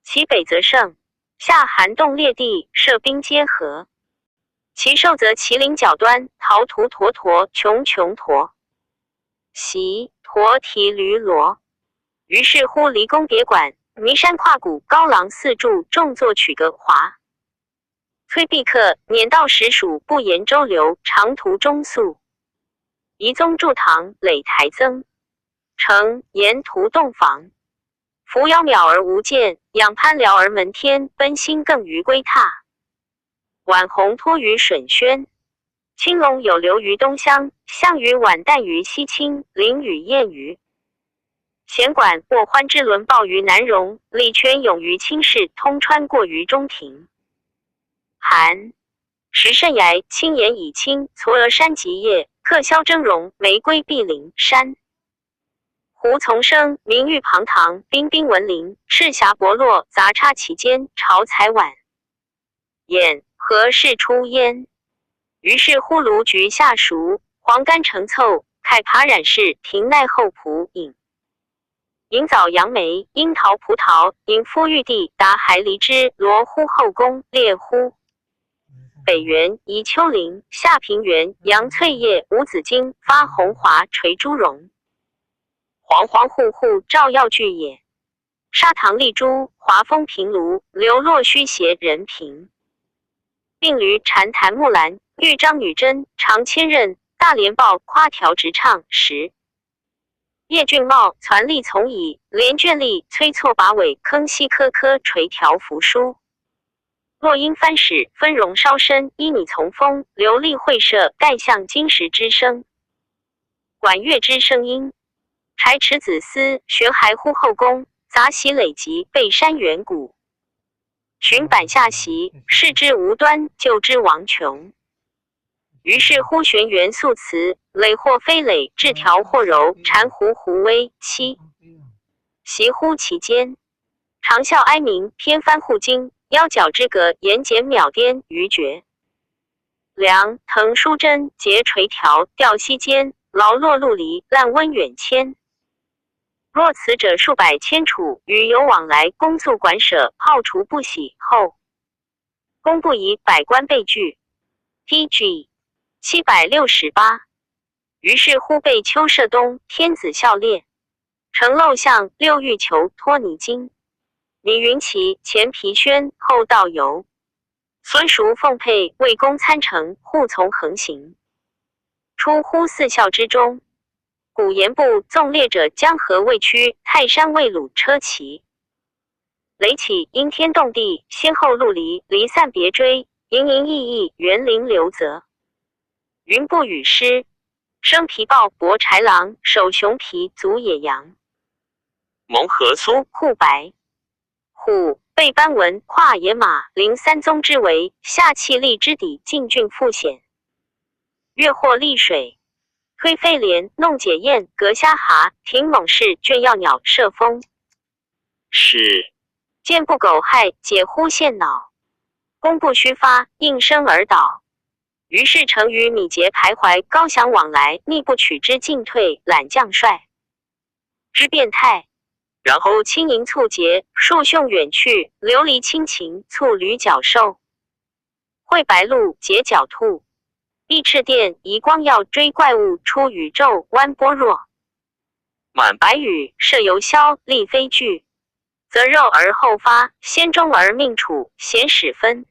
其北则盛，下寒冻裂地，射冰皆合；其受则麒麟角端，陶图沱沱，穷穷沱。习驼蹄驴骡。于是乎离宫别馆，弥山跨谷，高廊四柱，众作取个华。崔必克，辇道实属，不言周流，长途中宿。仪宗筑堂，垒台增，成沿途洞房。扶摇渺而无间，仰攀辽而门天，奔星更于归榻。晚红托于笋轩，青龙有流于东乡，项羽晚旦于西青，凌雨燕于弦管，过欢之轮抱于南荣，李全勇于青市，通川过于中庭。寒石胜崖，青岩以青，嵯峨山极夜，客萧峥嵘，玫瑰碧岭山。胡丛生，名誉旁堂，彬彬文林，赤霞薄落，杂插其间，朝采晚。眼何事出焉？于是乎卢橘下熟，黄干成凑，凯爬染室，庭奈后蒲饮。银枣杨梅，樱桃葡萄，引夫玉帝，达还离之，罗乎后宫，列乎北园，宜丘陵，下平原，杨翠叶，五子荆，发红华，垂朱荣。惶惶户户，照耀巨也。砂糖丽珠，华风平卢，流落虚邪人平。并驴缠檀木兰，玉章女真，长千仞，大连豹，夸条直唱10。叶俊茂，攒立从矣，连卷立，催错把尾，坑隙颗颗，垂条扶疏。落英翻矢，分容稍深，依你从风，流丽会射，盖向金石之声。管乐之声音，柴池子思，悬还乎后宫，杂席累集，背山远谷。寻板下席，视之无端，就之王穷。于是乎玄元素辞，垒或非垒，质条或柔，缠胡胡微7。习乎其间，长啸哀鸣，偏翻户经，腰角之隔，言简秒颠，余绝。梁腾书针，结垂条，吊溪间，劳落陆离，烂温远迁。若此者数百千处，与有往来，公卒管舍，炮除不喜后。公不疑，百官被拒。PG 768。于是乎被丘射东，天子孝烈。承陋巷，六欲求，脱泥巾。米云旗，前皮宣，后道游。孙叔奉佩，魏公参乘，护从横行。出乎四校之中。古言部纵列者，江河未屈，泰山未鲁，车骑。雷起，阴天动地，先后陆离，离散别追，盈盈溢溢，园林流泽。云不雨湿，生皮豹，搏豺狼，守熊皮，足野羊。蒙河苏，酷白。虎，背斑纹，跨野马，临三宗之围，下气力之底，进郡复险。越或丽水。推飞廉，弄解雁，革虾蛤，停猛士，圈要鸟，射蜂。是。箭不苟害，解乎陷脑。弓不虚发，应声而倒。于是成于米节徘徊，高翔往来，逆不取之，进退揽将帅之变态。然后轻盈促节，数雄远去，流离亲情，促驴角兽。会白鹿，结角兔。避赤电，移光耀，追怪物，出宇宙，弯波若。满白羽，射游枭，立飞炬。择肉而后发，先中而命处，咸始分。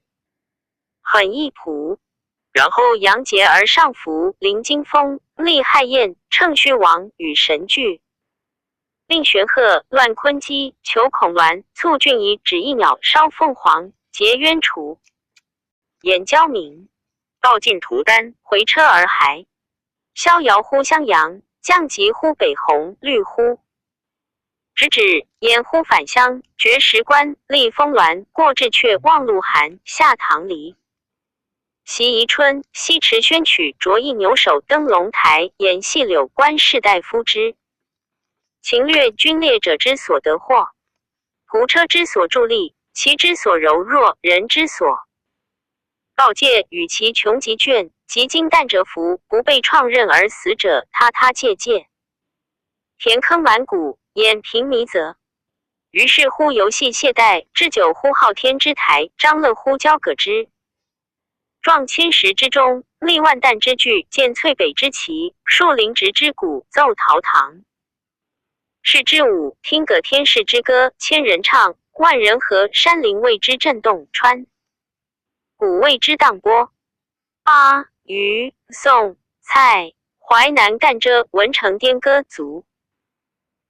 很易谱。然后扬节而上浮，临金风，立亥燕，乘虚王，与神俱。令玄鹤，乱鲲鸡，求孔鸾，促俊仪，指一鸟，烧凤凰，结鸳雏。眼交明，道尽图丹，回车而还。逍遥乎襄阳，降极乎北鸿，绿乎。直指，掩乎返乡，绝石关，立峰峦，过雉阙，望鹿寒，下唐离。习宜春，西池宣曲，着一牛首，登龙台，演戏柳，观士大夫之。秦略军列者之所得获，仆车之所助力，其之所柔弱，人之所告诫，与其穷极倦，及经旦蛰伏，不被创刃而死者，他戒戒。填坑满谷，掩平弥泽。于是乎游戏懈怠，置酒乎昊天之台，张乐乎交葛之壮千石之中，立万担之巨，建翠北之旗，树林直之鼓，奏陶唐士之舞，听葛天士之歌，千人唱，万人和，山林为之震动，川谷为之荡波。巴、虞、宋、蔡、淮南干遮，文成颠歌足。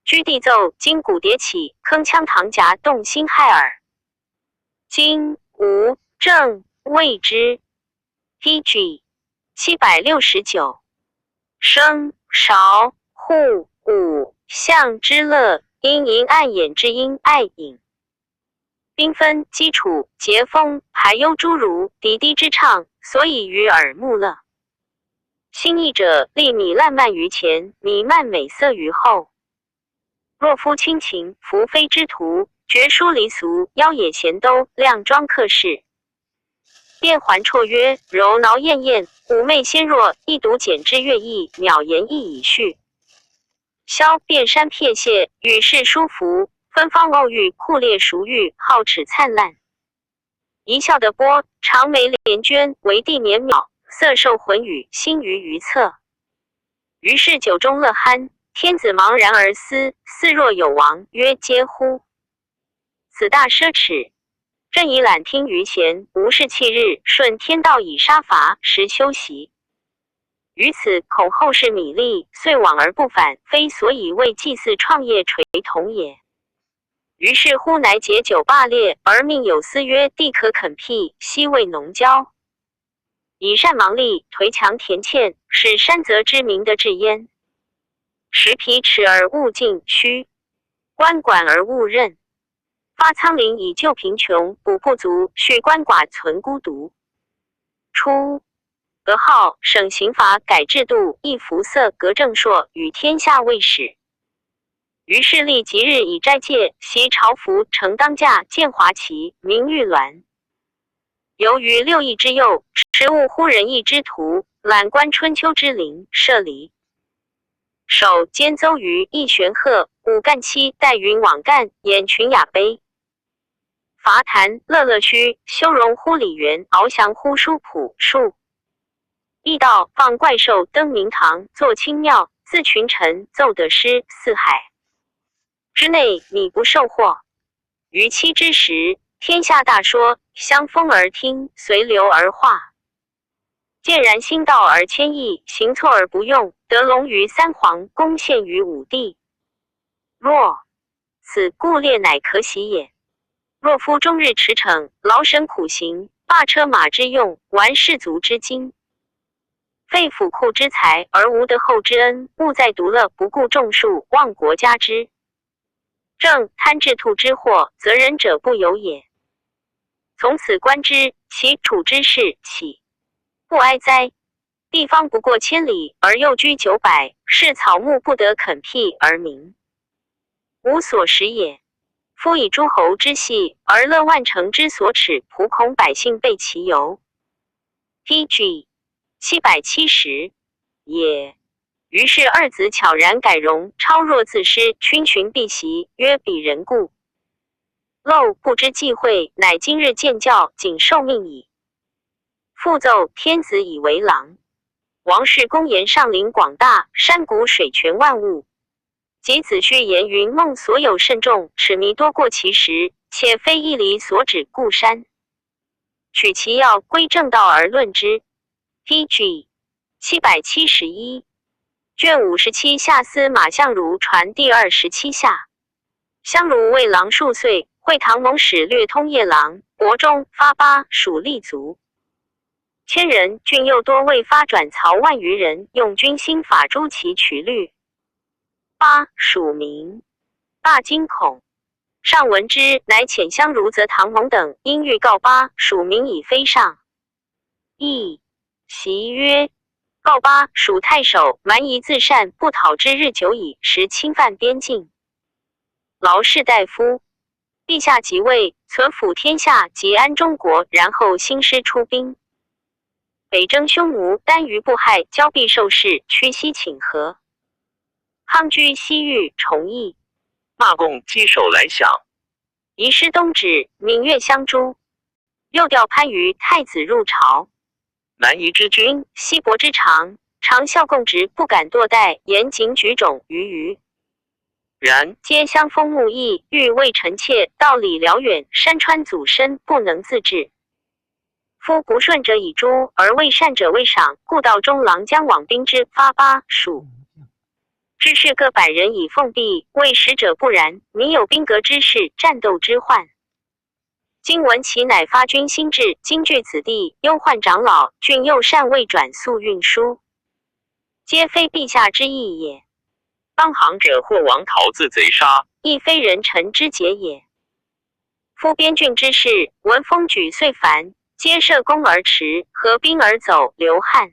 居地奏，金鼓迭起，铿锵堂夹，动心骇耳。今、吴、郑、魏之 PG 769。生、韶、户、武、象之乐，因银暗眼之音，爱影。缤纷基础，节风，排忧诸如，笛笛之唱，所以于耳目乐。心意者，立米烂漫于前，弥漫美色于后。若夫亲情，孚非之徒，绝疏离俗，邀野闲兜，靓庄客士。变还绰约，柔挠艳艳，妩媚纤弱，一读简之乐意，渺言意已续。萧遍山撇谢，与世殊服，芬芳偶遇，酷烈熟欲，皓齿灿烂。一笑的波，长眉连娟，为地绵渺，色受魂语，心于于侧。于是酒中乐酣，天子茫然而思，似若有王，曰嗟乎！此大奢侈。朕以览听于前，无事弃日，顺天道以杀伐，时休息。于此恐后世米粒，遂往而不返，非所以为祭祀创业垂同也。于是乎乃解酒罢烈，而命有司曰：地可肯辟，西魏农交。以善芒砺，颓墙填堑，使山泽之民得至焉。食皮迟而勿进虚，鳏管而勿任。发苍林以救贫穷，补不足，恤鳏寡存孤独。初，俄号，省刑罚，改制度，议服色，革正朔，与天下卫使。于是立即日以斋戒，袭朝服，承当驾，建华旗，名玉銮。由于6邑之右，持务乎仁义之徒，览观春秋之林，射离。首兼邹瑜，义玄鹤，武干期，带云往干，演群雅碑。伐坛，乐乐虚，修容乎李园，翱翔乎书谱，数。义道，放怪兽，登明堂，作清庙，自群臣，奏得诗，四海之内，米不受祸。于期之时，天下大说，相风而听，随流而化。渐然心道而谦抑，行错而不用，得龙于三皇，攻陷于五帝。若此故列乃可喜也。若夫终日驰骋，劳神苦行，罢车马之用，玩士卒之精，废府库之财，而无德厚之恩，务在独乐，不顾众数，忘国家之政，贪治兔之祸，则仁者不有也。从此观之，其处之事，岂不哀哉？地方不过千里，而又居900，是草木不得垦辟而民，无所食也。夫以诸侯之系，而乐万乘之所耻，仆恐百姓备其由。PG 770也。于是二子悄然改容，超若自失，群寻避袭，曰彼人故。陋不知忌讳，乃今日见教，仅受命矣。复奏天子以为郎。王室公言上林广大，山谷水泉万物。及子虚言云梦所有甚众，齿弥多过其实，且非一离所指故山。取其要归正道而论之。PG 771卷57下司马相如传第27下。相如为郎数岁，会唐蒙使略通夜郎，国中发巴属立足。千人郡又多为发转曹万余人，用军心法诛其渠律。巴属名，大惊恐。上闻之，乃遣相如则唐蒙等，因欲告巴属名以非上。亦袭曰：告巴属太守，蛮夷自善，不讨之日久矣，实侵犯边境。劳士大夫，陛下即位，存抚天下，及安中国，然后兴师出兵，北征匈奴，单于不害，交臂受事，屈膝请和。康居西域，崇义。骂共稽首来降。移师东指，闽越相诛。又调番禺太子入朝。南夷之君，西伯之长，常效共直，不敢堕代，严谨举种于。然皆相封牧邑，欲为臣妾，道理辽远，山川阻深，不能自治。夫不顺者以诛，而为善者为赏，故道中郎将往兵之发巴属。知事各百人以奉币，为使者不然，民有兵革之事，战斗之患。今闻其乃发军心志，今据此地，忧患长老，郡又善为转速运输，皆非陛下之意也。当行者或王逃自贼杀，亦非人臣之节也。夫边郡之事，闻风举遂烦，皆设宫而驰，合兵而走，流汗。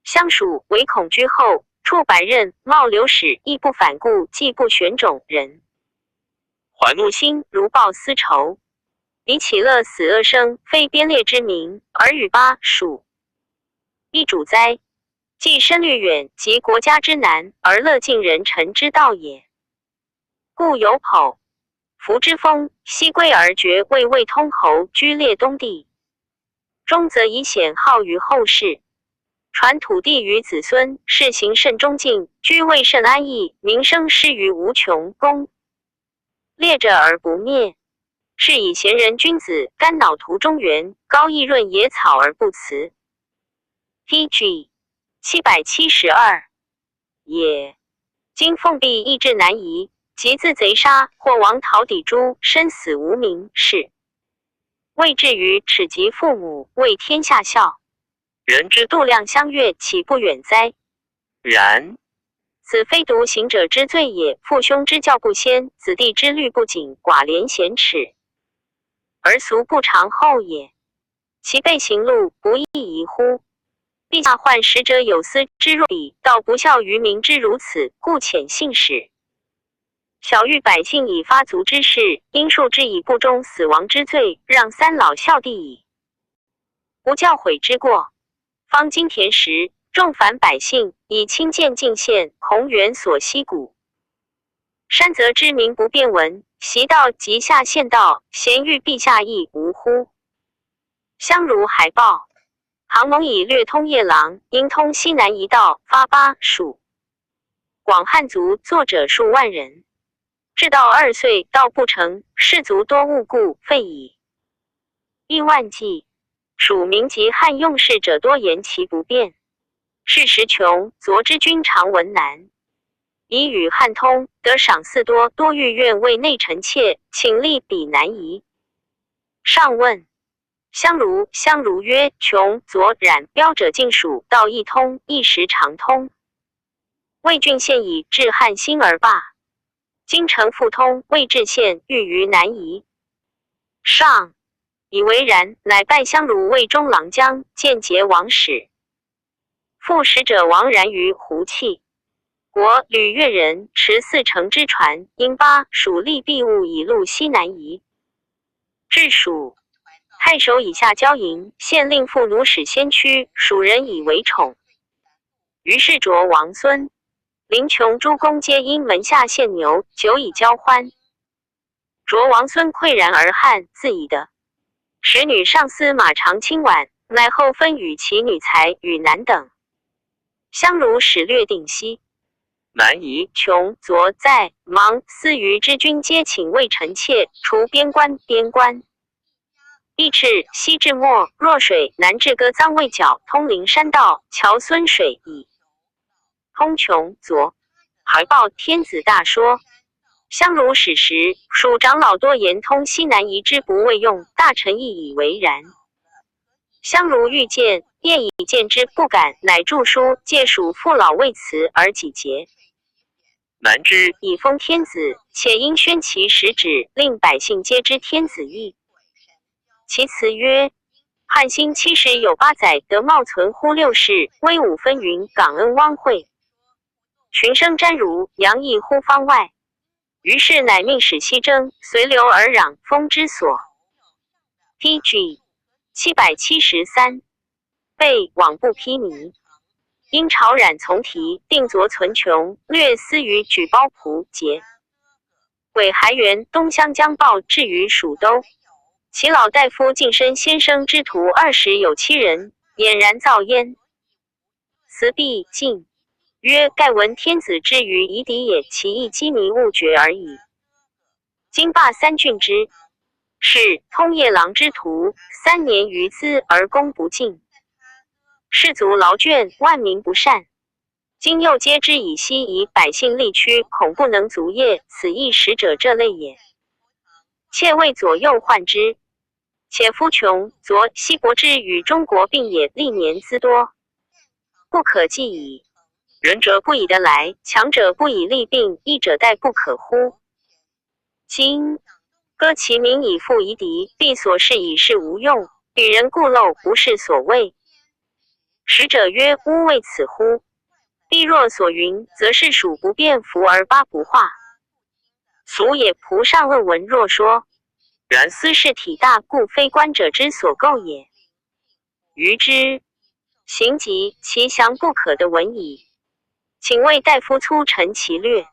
相属唯恐居后，处百仞，冒流矢，亦不反顾，既不选种人。怀怒心如报私仇，彼起乐死恶生，非边列之民，而与巴属一主哉？既身虑远，及国家之难，而乐尽人臣之道也。故有剖服之风，西归而绝，为魏通侯居列东地，中则以显号于后世，传土地于子孙，世行甚忠敬，居位甚安逸，名声施于无穷，功烈者而不灭。是以贤人君子，肝脑涂中原，高义润野草而不辞。PG 772也。今奉币意志难移，即自贼杀，或王逃抵诛，身死无名，是未至于耻及父母，为天下笑。人之度量相悦，岂不远哉？然此非独行者之罪也，父兄之教不先，子弟之律不谨，寡廉鲜耻，而俗不长厚也。其备行路，不亦宜乎？陛下患使者有司之若彼，道不孝于民之如此，故遣信使。小谕百姓以发族之事，应数之以不忠死亡之罪，让三老孝弟矣。无教诲之过。方今田时，众凡百姓，以亲见进献，孔元所希古。山泽之民不便闻，习道及下献道，咸欲陛下亦无乎？相如还报。唐蒙以略通夜郎，因通西南一道，发巴属广汉族，作者数万人。至道2岁，道不成，士卒多误故，废矣。亦万计，属民及汉用事者多言其不便。是时穷，昨之君常闻难。以与汉通，得赏赐多，多欲愿为内臣妾，请立彼南夷。上问相如曰：穷左冉标者尽属，道一通，一时常通。魏郡县以至汉兴而罢。今城复通，魏至县欲于南夷。上以为然，乃拜相如为中郎将，见节王使。复使者亡然于胡契。国吕越人持4乘之船，因巴蜀利弊物以路西南夷。至蜀，太守以下交营，县令父奴使先驱，蜀人以为宠。于是卓王孙林琼诸公皆因门下献牛，久以交欢。卓王孙喟然而汉，自以的使女上司马长卿婉，乃后分与其女才与南等。相如使略定西南夷琼左在芒司虞之君皆请为臣妾，除边关。亦至西至漠，若水南至歌臧魏角，通灵山道，桥孙水以通琼左。还报天子大说。相如史时，蜀长老多言通西南夷之不未用，大臣亦以为然。相如欲见，便以见之不敢，乃著书借蜀父老为辞而己节。南之以封天子，且因宣其实旨，令百姓皆知天子意。其辞曰：汉兴70有8载，得茂存乎6世，威武纷纭，感恩汪惠。群生瞻如，洋溢乎方外。于是乃命使西征，随流而攘，封之所。PG 773被往不披靡。因朝染从提，定昨存穷，略思于举褒蒲节。韦还原东乡将报至于蜀都，其老大夫晋身先生之徒20有7人，俨然造焉。辞毕进曰：盖闻天子之于夷狄也，其意机迷误决而已。今罢3郡之是通夜郎之徒3年余资而功不尽。士卒劳倦，万民不善。今又皆之以西夷百姓力屈，恐不能足业，此亦使者这类也。妾为左右患之。且夫穷，昨西国之与中国并也，历年资多，不可计矣。仁者不以得来，强者不以利病，义者待不可乎？今歌其名以复夷狄，必所事以是无用，与人故陋，不是所谓。使者曰：吾为此乎？必若所云，则是蜀不变服而巴不化。俗也。仆上问闻若说，然斯事体大，故非观者之所构也。余之行疾，其详不可得闻矣。请为大夫粗陈其略。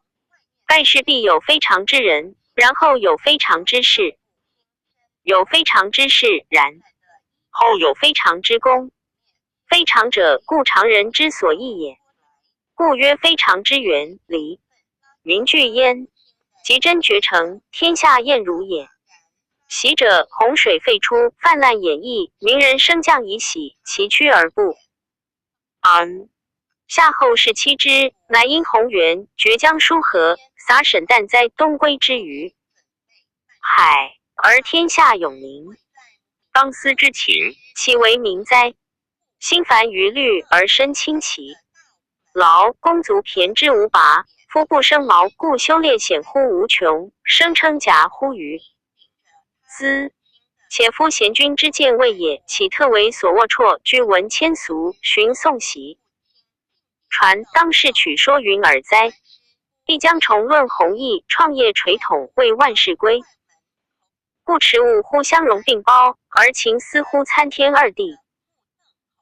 盖世必有非常之人，然后有非常之事。有非常之事，然后有非常之功。非常者，故常人之所异也。故曰非常之源，理民具焉，即真绝成，天下厌如也。喜者，洪水沸出，泛滥演绎，民人升降以喜，其趋而不安。夏后氏妻之，乃因洪源，决江疏河，洒沈旦灾东归之于海，而天下永宁。当思之情，其为民哉？心烦于虑而身轻奇。劳公足骈之无拔，夫不生毛，故修列显乎无穷，声称夹乎于兹。且夫贤君之见位也，岂特为所龌龊，居闻千俗，寻颂习。传当世取说云耳哉？必将重论弘毅，创业垂统，为万世归。故持物乎相容并包，而情思乎参天二地。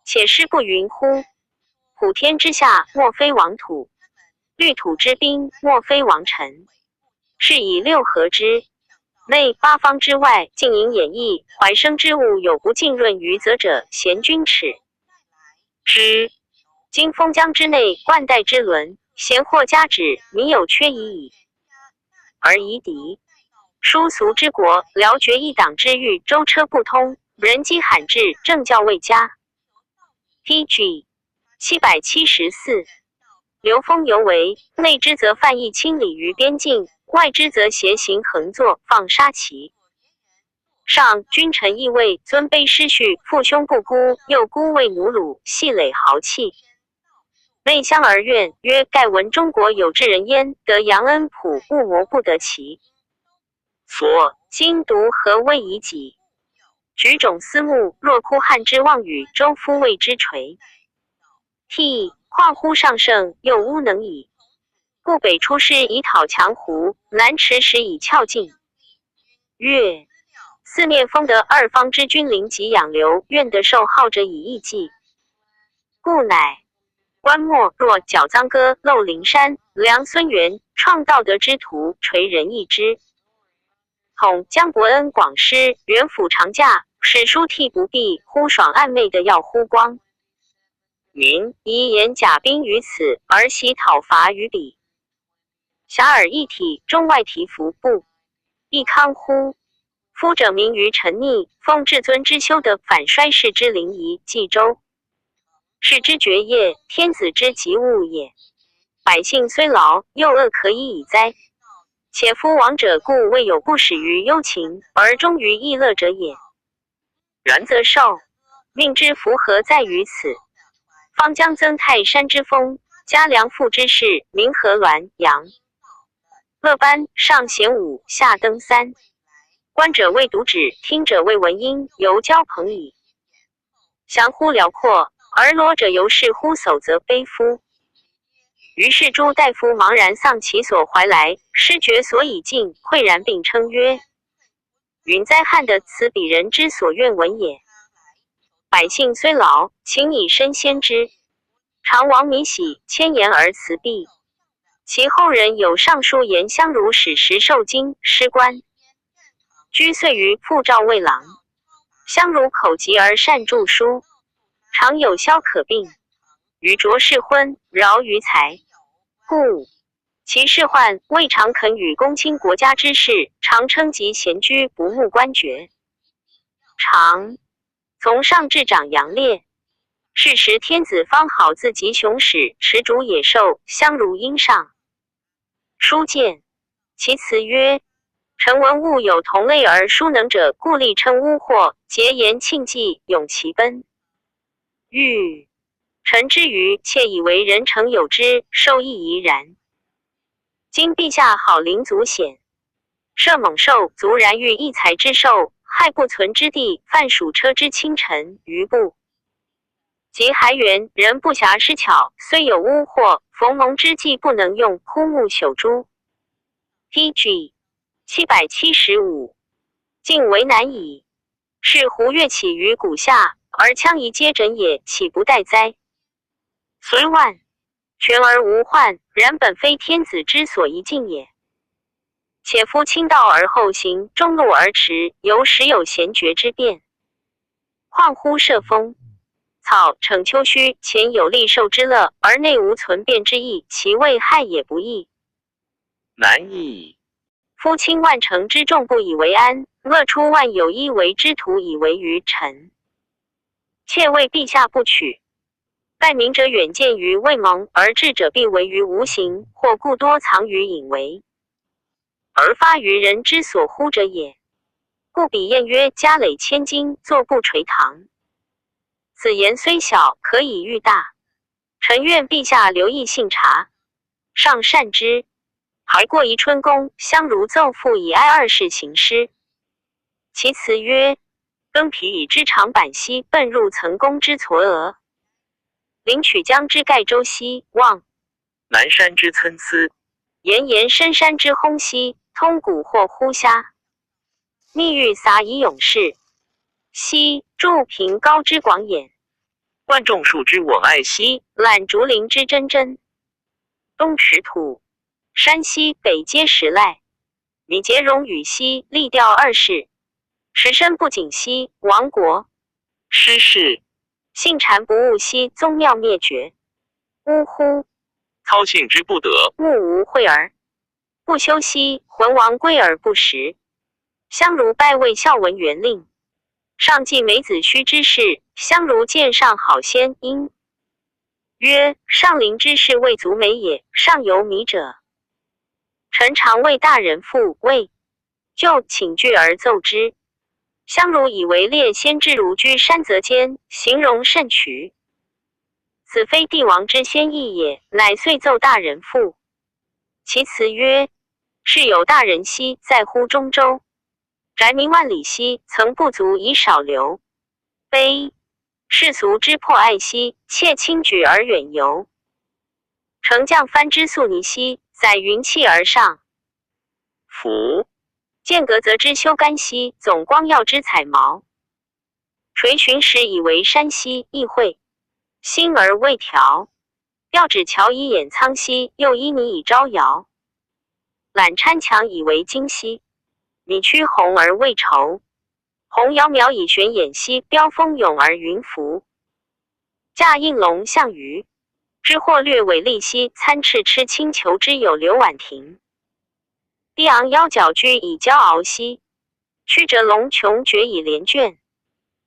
且师不云乎？普天之下，莫非王土；绿土之滨，莫非王臣。是以六合之内，八方之外，尽营演绎，怀生之物有不浸润于泽者，贤君耻之。今封疆之内，冠带之伦，贤或加止，民有缺已矣。而夷狄殊俗之国，辽绝一党之欲，舟车不通，人迹罕至，政教未佳。PG 774流风犹为，内之则犯役清理于边境，外之则携行横坐，放杀旗。上君臣义位，尊卑失序，父兄不孤，幼孤为奴虏，系累豪气。内相而怨，曰：盖闻中国有志人焉，得扬恩普，勿谋不得其所。今独何谓以己？举种思慕，若哭汉之望与，周夫谓之垂。替况乎上圣，又吾能矣。故北出师以讨强胡，南持时以撬晋。曰：四面封得二方之君临及养流，愿得受号者以义计。故乃观莫若矫臧歌，漏灵山，梁孙元，创道德之徒，垂仁义之。统江伯恩广施，元辅长驾，史书替不避，忽爽暗昧的耀忽光。民宜言甲兵于此，而习讨伐于彼。遐迩一体，中外提服不亦康乎？夫者明于臣逆，奉至尊之修德，反衰世之灵仪，冀州。是之绝业，天子之极物也。百姓虽劳，又恶可以矣哉？且夫亡者故未有不始于忧情，而终于逸乐者也。然则寿命之福何在于此？方将增泰山之风，加梁父之势，名河滦阳。乐班上贤武，下登三。观者为读止，听者为闻音，犹交朋矣。降乎辽阔，而罗者犹是乎叟则悲夫。于是诸大夫茫然丧其所怀来，失觉所以尽，喟然并称曰：云哉汉的此彼人之所愿闻也。百姓虽劳，请以身先之。常王弥喜，千言而辞毕。其后人有上书言相如史实受经师官，居岁于铺赵卫郎。相如口疾而善著书，常有消可病，于浊世昏，饶于财。故其仕宦未尝肯与公卿国家之事，常称疾闲居，不慕官爵。常从上至长杨烈。是时天子方好自及雄始，持逐野兽，相如殷上。书见其辞曰：臣闻物有同类而殊能者，故力称污惑，节言庆忌，永其奔。欲臣之余，窃以为人诚有之，受益宜然。今陛下好临足险，射猛兽，足然欲异才之兽，害不存之地，犯属车之清臣余部。及还原人不暇施巧，虽有污惑，逢蒙之计不能用，枯木朽株。PG 775，竟为难矣。是胡乐起于谷下，而羌夷皆枕也，岂不待哉？虽万全而无患，然本非天子之所宜尽也。且夫轻道而后行，中路而驰，犹时有贤绝之变。况乎射风草逞丘墟，前有利受之乐，而内无存变之意，其为害也不义。难矣。夫轻万乘之众不以为安，恶出万有一为之徒以为于臣。妾为陛下不取。待明者远见于未蒙，而智者必为于无形，或故多藏于隐为，而发于人之所呼者也。故彼谚曰：家累千金，坐不垂堂。此言虽小，可以喻大。臣愿陛下留意信察，上善之。还过宜春宫，相如奏赋以哀二世行诗。其词曰：更皮以之长板兮，奔入层宫之嵯峨。临曲江之盖州兮，望南山之参差。炎炎深山之轰兮，通古或呼虾。密玉撒以勇士兮，筑平高之广眼。万众树之我爱兮，览竹林之臻臻。东池土，山西北皆石赖。米结荣羽兮，立调二世。时身不谨兮，亡国。失事。信谗不务兮，宗庙灭绝。呜呼！操信之不得，目无慧耳。不修兮，魂亡归而不食。相如拜为孝文元令。上记梅子虚之事，相如见上好先因。曰：上陵之事未足美也，尚有米者。臣常为大人父谓，就请具而奏之。相如以为列先之如居山泽间，形容甚曲。此非帝王之先意也，乃遂奏大人赋。其词曰：是有大人兮，在乎中州。宅民万里兮，曾不足以少留。悲世俗之破爱兮，切轻举而远游。乘降帆之速泥兮，载云气而上。孚。见革则之修干兮，总光耀之彩毛。垂寻时以为山兮，意会心而未调。调指桥以掩苍兮，又依泥以招摇。揽搀墙以为金兮，米驱鸿而未酬。鸿窈渺以玄眼兮，飙风涌而云浮。驾应龙象鱼，知或略尾利兮，参翅痴轻裘之有刘婉婷。低昂腰角居以骄傲兮，曲折龙琼绝以连卷。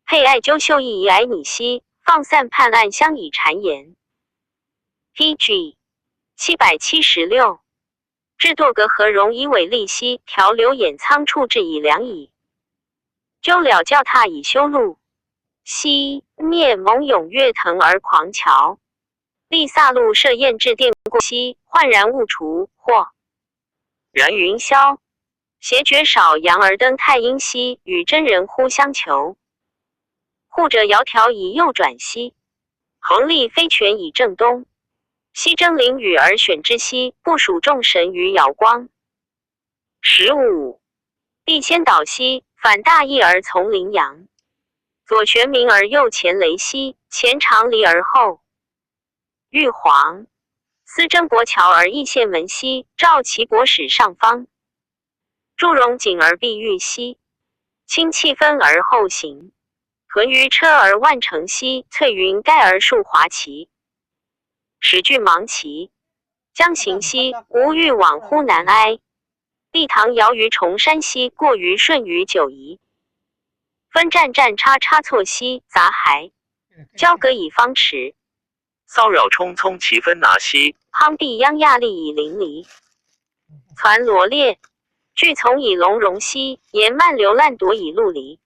佩艾灸秀逸以矮拟兮，放散判案相以谗言。PG 776。至堕革何容以尾利兮，调流眼苍处置以良矣。鸠了教榻以修路兮，灭猛涌跃腾而狂桥。立萨路设宴至殿过兮，焕然物除，或然云霄。斜绝少阳而登太阴兮，与真人互相求。护者窈窕以右转兮，横立飞泉以正东。西征凌雨而选之兮，不属众神于瑶光。15。必先导兮，反大义而从羚羊。左玄冥而右前雷兮，前长离而后玉皇。司征伯桥而义县门兮，照其伯使上方。祝融景而必玉兮，清气分而后行。屯于车而万乘兮，翠云盖而数华旗。使具芒旗，将行兮，无欲往乎南哀。立堂遥于崇山兮，过于顺于九夷。分战战叉叉错兮，杂骸。交隔以方驰。骚扰冲匆其分拿兮，夯壁央亚力以淋漓。攒罗列，具从以龙容兮，言漫流烂夺以陆离。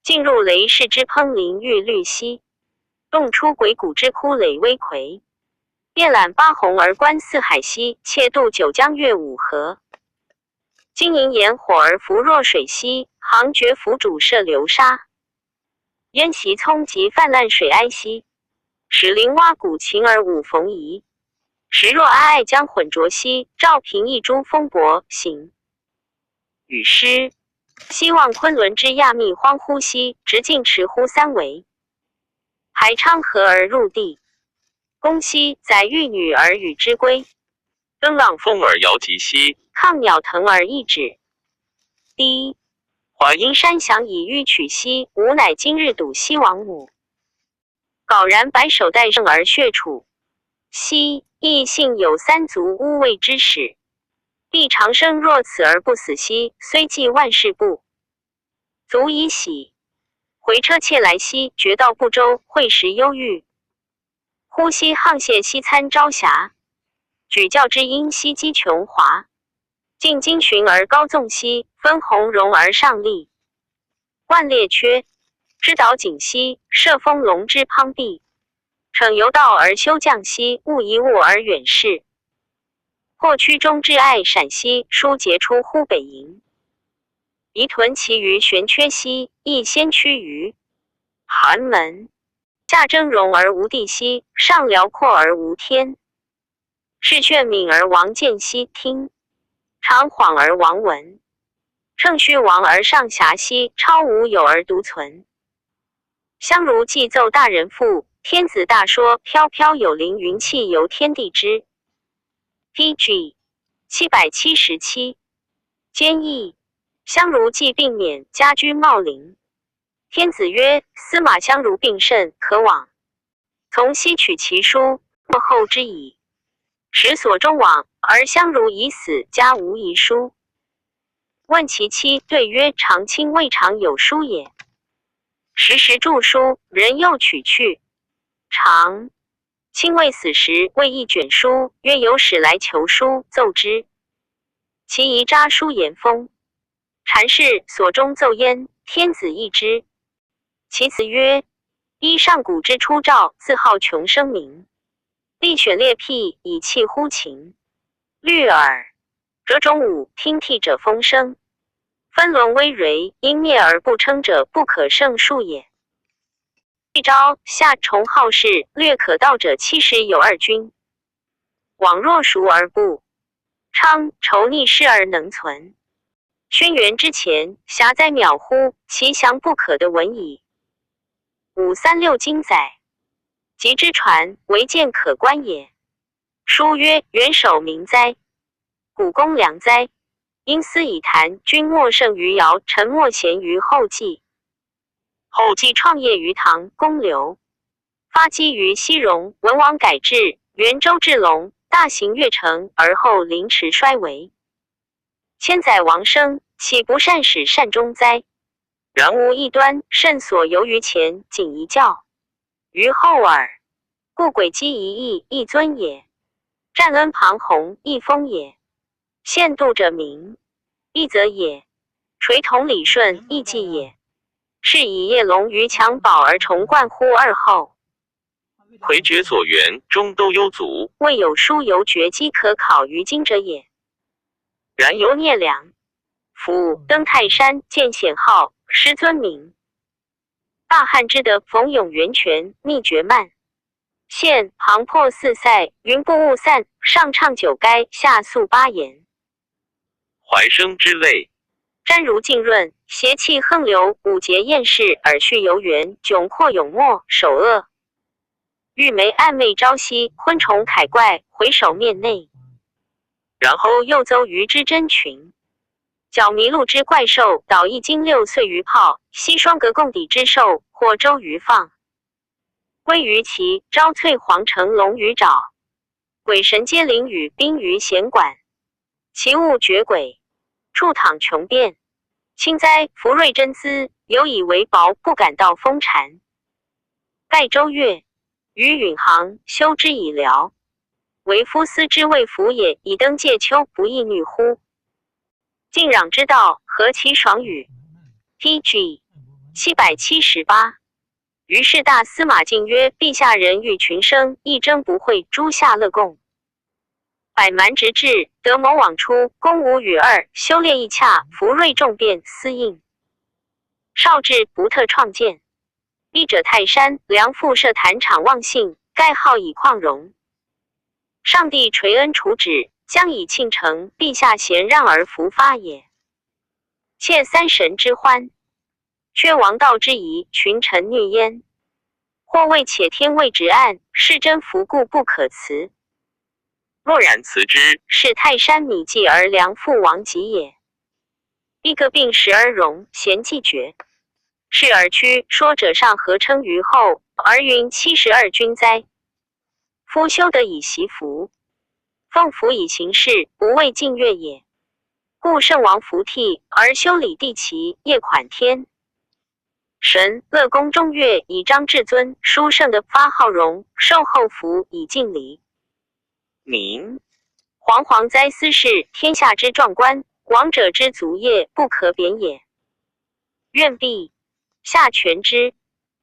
进入雷氏之烹淋玉律兮，动出鬼谷之枯垒微葵。遍览八鸿而观四海兮，窃渡九江越五河。经营炎火而浮若水兮，行绝浮主射流沙。烟袭葱及泛滥水哀兮，使灵蛙鼓琴而舞逢夷。时若哀爱将混浊兮，照平一株风伯行。语诗，希望昆仑之亚密荒乎兮，直径驰乎三维。还昌河而入地。公兮，载玉女而与之归。登浪风而摇极兮，抗鸟腾而易止。第一，淮阴山翔以欲取兮，吾乃今日睹西王母。皋然白首待胜而血楚兮，亦幸有三足乌卫之始。必长生若此而不死兮，虽济万事不足以喜。回车窃来兮，绝道不周，会时忧郁。呼吸沆瀣兮参朝霞，举教之音兮击琼华。进金寻而高纵兮，分鸿荣而上立。万列缺，知导景兮，射风龙之滂敝。骋游道而修降兮，物一物而远视。或曲中之爱闪兮，疏杰出乎北营。夷屯其于悬缺兮，亦先驱于寒门。下峥嵘而无地兮，上辽阔而无天。视炫敏而王见兮，听长恍而王闻。乘虚王而上遐兮，超无有而独存。相如祭奏大人赋，天子大说，飘飘有灵云气游天地之。PG 777。兼义，相如既并免，家居茂陵。天子曰：司马相如并甚，可往。从西取其书，莫后之矣。时所终往，而相如已死，家无遗书。问其妻，对曰：常卿未尝有书也。时时著书，人又取去。常卿未死时，为一卷书，曰有使来求书，奏之。其遗札书言风。禅氏所中奏焉，天子议之。其辞曰：依上古之初诏，自号穷声名。力选列辟，以弃乎情。虑耳。折种武，听替者风声。分沦微蕤，因灭而不称者，不可胜数也。一朝下重号事，略可道者70有2军。往若熟而不昌，仇逆事而能存。轩辕之前，狭哉渺乎，其详不可得闻矣。536经载，及之传，唯见可观也。书曰：元首明哉，古公良哉。因思以谈，君莫胜于尧，臣莫贤于后稷。后稷创业于唐，公刘发基于西戎，文王改制，元周至隆，大行越成，而后凌迟衰微。千载王生，岂不善始善终哉？然无一端，甚所由于前，仅一教于后耳。故轨迹一义，一尊也；占恩庞宏，一封也。限度者明，一则也；垂统理顺，亦计也。是以叶龙于襁褓而重冠乎二后。魁绝所缘，终都幽足。未有书犹绝迹可考于今者也。然由聂良夫登泰山，见显号，师尊名。大汉之德，逢永源泉，秘诀慢。现旁破四塞，云不雾散，上唱九该，下肃八言。怀生之类，沾如浸润，邪气横流，五节厌世，耳续游园，窘迫永没，首恶。玉梅暗昧朝夕，昆虫凯怪，回首面内。然后又邹鱼之真群，角麋鹿之怪兽，倒一经6岁鱼炮，西双革共底之兽，或周鱼放。归于其招翠黄成龙鱼爪，鬼神皆灵与宾于弦管。其物绝诡，处躺穷变。清哉福瑞真姿，有以为薄，不敢道风禅。盖周越，于允行，修之以辽。为夫思之谓福也，以登介丘，不亦女乎？敬壤之道，何其爽语 ！PG 778。于是大司马敬曰：陛下人欲群生，一争不讳，诸夏乐贡。百蛮直至，得谋往出，公无与二，修炼一洽，福瑞众变，私应。少至不特创建。一者泰山，梁父设坛场望信，盖号以旷容。上帝垂恩处旨，将以庆成，陛下贤让而福发也。窃三神之欢，却王道之仪，群臣虐焉。或谓且天位直案，是真福故不可辞。若然辞之，是泰山米祭而梁父亡疾也。一个病时而荣，贤既绝。是而屈说者上何称于后，而云72君哉？夫修德以习福，奉福以行事，不为敬乐也。故圣王服替，而修理地齐，业款天。神乐宫中乐，以彰至尊；书圣的发号荣，受后福以敬礼。民煌煌哉斯是天下之壮观，王者之足业，不可贬也。愿陛下全之，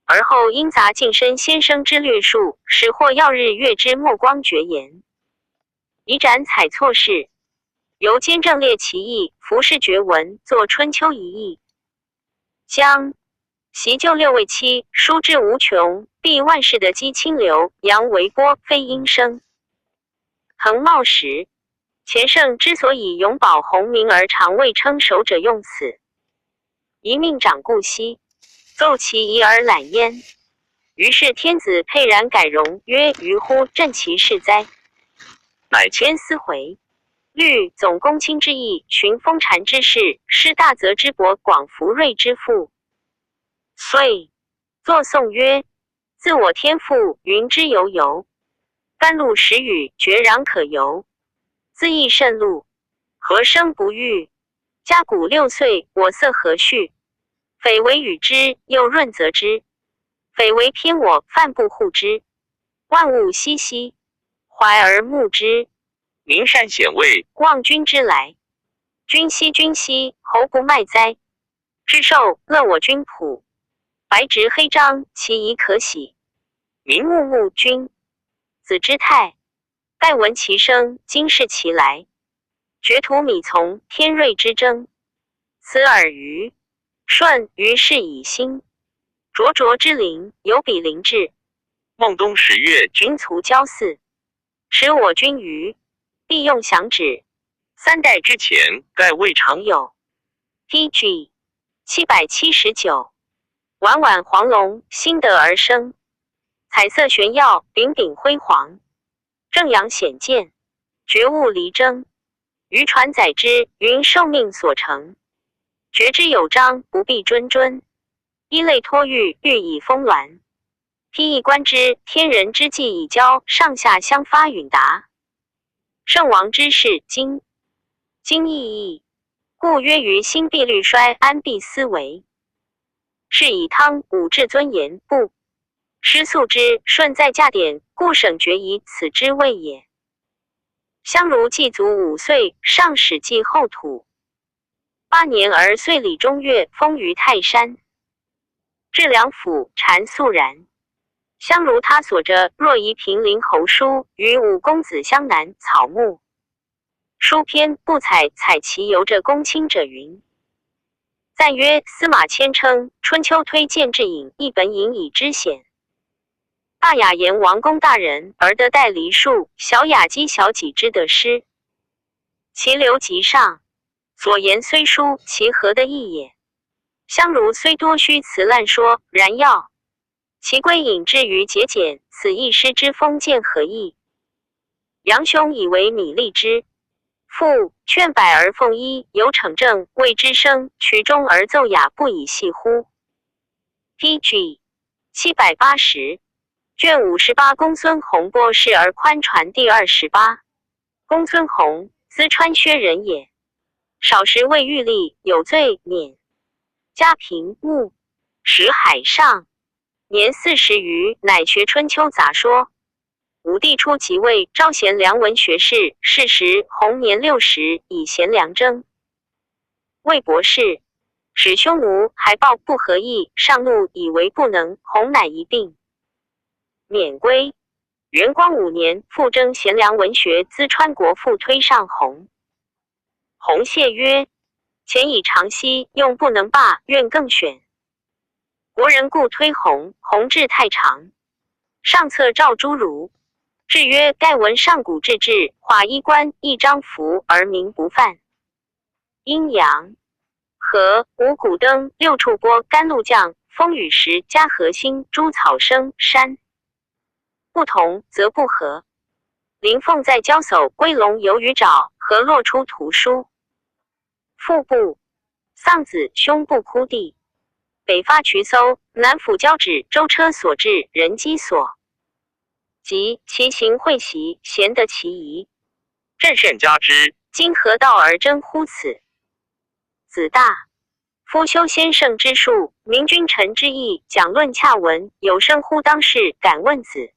而后因杂晋身先生之略数，使或曜日月之墨光绝言，以展采错事，由兼正列其意，服饰绝文，作春秋一义。将习就6位妻，书之无穷，必万世的积清流，扬为波，非应声。恒茂时，前圣之所以永保洪名而常未称守者用此。一命长故兮，奏其仪而览焉。于是天子沛然改容，曰：于乎朕其事哉？乃千思回。虑总公卿之意，寻风禅之事，施大泽之伯，广福瑞之富。遂作颂曰：自我天赋，云之悠悠。甘露时雨，决壤可游。自缢甚露，何生不遇？嘉谷6岁，我色何序？匪为与之，又润泽之；匪为偏我，犯不护之。万物熙熙，怀而慕之。民善显位，望君之来。君兮，侯不迈哉？至寿，乐我君仆。白直黑章，其仪可喜。民穆君。子之泰，盖闻其声，今视其来。决土米从，天瑞之争。此尔虞，舜于是以兴。灼灼之灵，有比邻至。孟冬10月，君卒交祀，使我君于必用降旨。3代之前，盖未尝有。PG 779，婉婉黄龙，新得而生，彩色玄耀，炳炳辉煌，正阳显见，觉悟离征。渔船载之，云受命所成。觉之有章，不必谆谆。衣类托玉，玉以丰鸾。披翼观之，天人之际已交，上下相发允达。圣王之事，今意义，故曰于心必虑衰，安必思维。是以汤武至尊严，不失素之，顺在价典，故省决以此之谓也。相如祭卒5岁，上始祭后土。8年而岁礼中月，封于泰山。至梁府，禅肃然。相如他所着，若夷平陵侯书，与5公子相南，草木。书篇不采其由着公卿者云。赞曰：司马迁称春秋推荐至引，一本引以知显。大雅言王公大人，而得代梨树；小雅讥小己之得失。其流极上，所言虽殊，其何得意也？相如虽多虚辞滥说，然要其归隐之于节俭，此一诗之封建何意？杨兄以为米粒之。父劝百而奉一，有惩正，谓之声；曲中而奏雅，不以细乎？PG 780，卷58。公孙弘播事而宽传第28。公孙弘，淄川薛人也。少时为狱吏，有罪免。家贫牧，食海上。年40余，乃学春秋杂说。武帝初即位，招贤良文学士。是时弘年60，以贤良征。魏博士，使匈奴还报不合意，上怒，以为不能。弘乃一并免归。元光5年，复征贤良文学，淄川国父推上弘。弘谢曰：前以长息，用不能罢，愿更选。国人故推弘，弘志太长。上策召诸儒。至曰：盖闻上古志志，画衣冠，一张符，而名不犯。阴阳和五谷灯，六处波，甘露降，风雨时，嘉禾兴，诸草生，山不同则不和。麟凤在交叟，龟龙游鱼沼，河落出图书。腹部丧子，胸部枯地。北发渠搜，南抚交趾，舟车所至，人机所。即其行会习，贤得其宜。朕甚加之。今何道而争乎此？子大夫修先生之术，明君臣之义，讲论洽文，有生乎当世，敢问子。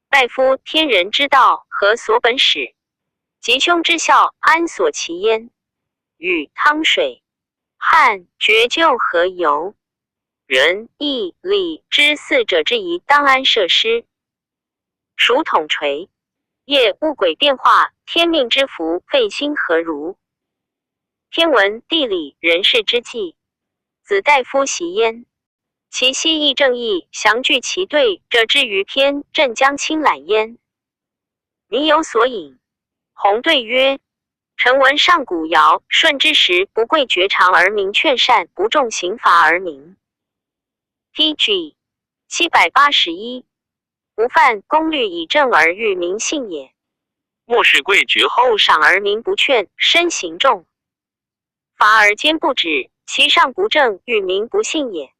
拜夫天人之道，何所本始？吉凶之效，安所其焉？禹汤水汉绝救何由？仁义礼之4者之宜，当安设施。属统垂，业物轨变化，天命之福，废心何如？天文地理人事之际，子大夫习焉。其西义正义，详具其对者之于篇，朕将亲览焉。民有所引。弘对曰：臣闻上古尧舜之时，不贵绝长而民劝善，不重刑罚而民。PG 781，不犯公律以正而育民信也。莫使贵绝后，赏而民不劝，身刑重；罚而坚不止，其上不正，育民不信也。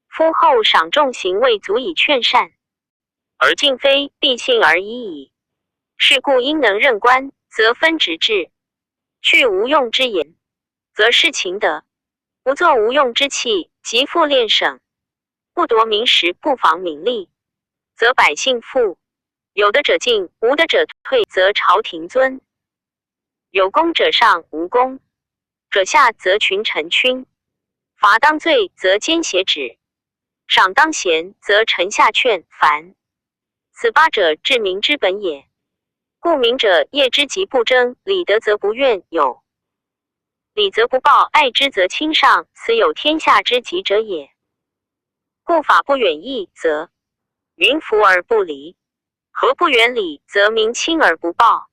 夫后赏重刑，未足以劝善，而敬非必信而已矣。是故应能任官，则分职制；去无用之言，则事勤德；不作无用之器，即复练省。不夺民时，不妨民利，则百姓富；有德者进，无德者退，则朝廷尊。有功者上，无功者下，则群臣勋。罚当罪，则奸邪止；赏当贤，则臣下劝烦。此8者，治民之本也。故民者，业之极不争，礼德则不怨有，礼则不报，爱之则亲上，此有天下之极者也。故法不远义，则民服而不离；和不远礼，则民亲而不暴。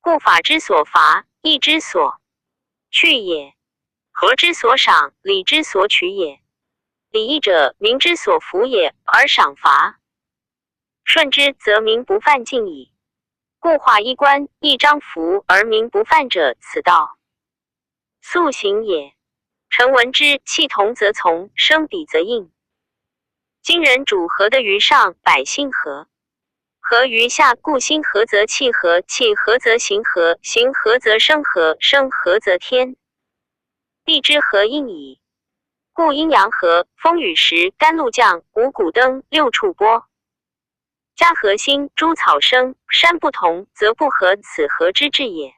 故法之所罚，义之所去也；和之所赏，礼之所取也。礼义者，民之所服也，而赏罚顺之，则民不犯禁矣。故画衣冠，一张服而民不犯者，此道速行也。臣闻之，气同则从，生彼则应。今人主和得于上，百姓和；和于下，故心和则气和，气和则行和，行和则生和，生和则天地之和应矣。故阴阳和，风雨时，甘露降，五谷登，六畜播。家和心，诸草生，山不同，则不和，此和之至也。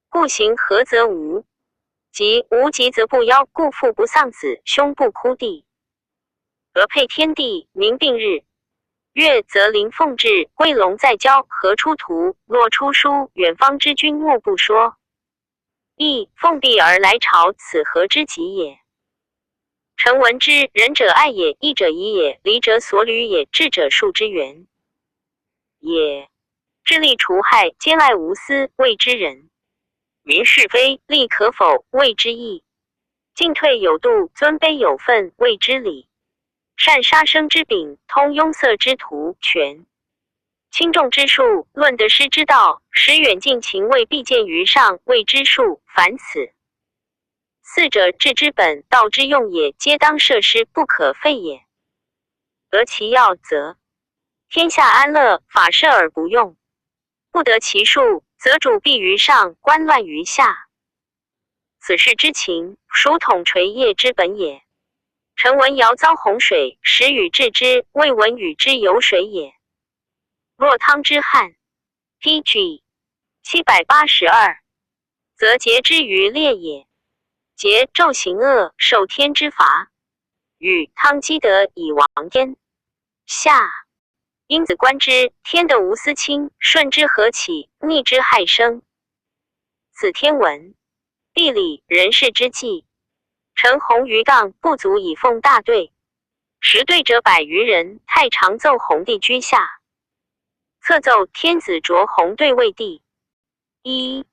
故行和则无，及无极则不夭，故父不丧子，兄不哭弟。俄配天地，民并日；月则临凤至，归龙在郊，河出图，洛出书，远方之君莫不说。亦奉璧而来朝，此和之极也。臣闻之，仁者爱也，义者宜也，礼者所履也，智者数之源也。智力除害，兼爱无私，谓之仁；明是非，利可否，谓之义；进退有度，尊卑有分，谓之礼；善杀生之柄，通庸塞之徒，权；轻重之术，论得失之道，使远近情谓必见于上，谓之术。凡此四者，治之本，道之用也，皆当设施，不可废也。得其要，则天下安乐，法设而不用；不得其数，则主必于上，官乱于下。此事之情，属统垂业之本也。臣闻尧遭洪水，时禹治之，未闻禹之有水也。若汤之旱 ，PG 782，则节之于烈也。桀纣行恶，受天之罚；禹汤积德，以亡天下。因子观之，天德无私亲，顺之和起，逆之害生。此天文、地理、人事之纪。陈弘于杠，不足以奉大队，十队者100余人，太常奏弘帝居下。册奏天子着弘队为帝。一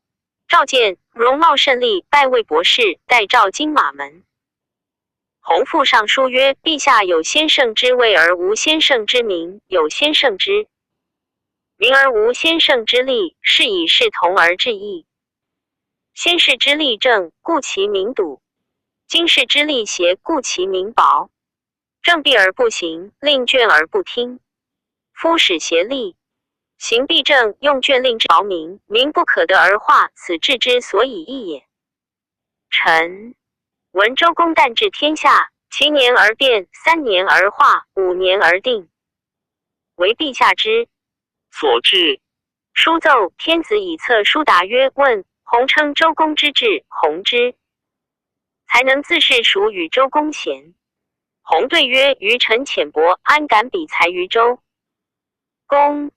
召见，容貌甚丽，拜为博士，代召金马门。弘复上书曰：陛下有先圣之位而无先圣之名，有先圣之名而无先圣之力，是以视同而治异。先世之力正，故其名笃；今世之力邪，故其名薄。正必而不行，令倦而不听。夫使邪力，行必正，用倦令之薄民，民不可得而化，此治之所以易也。臣闻周公旦治天下，其年而变，3年而化，5年而定，为陛下之所治。书奏天子以策书答曰：问弘称周公之治，弘之才能自是属与周公贤。弘对曰：愚臣浅薄，安敢比才于周公？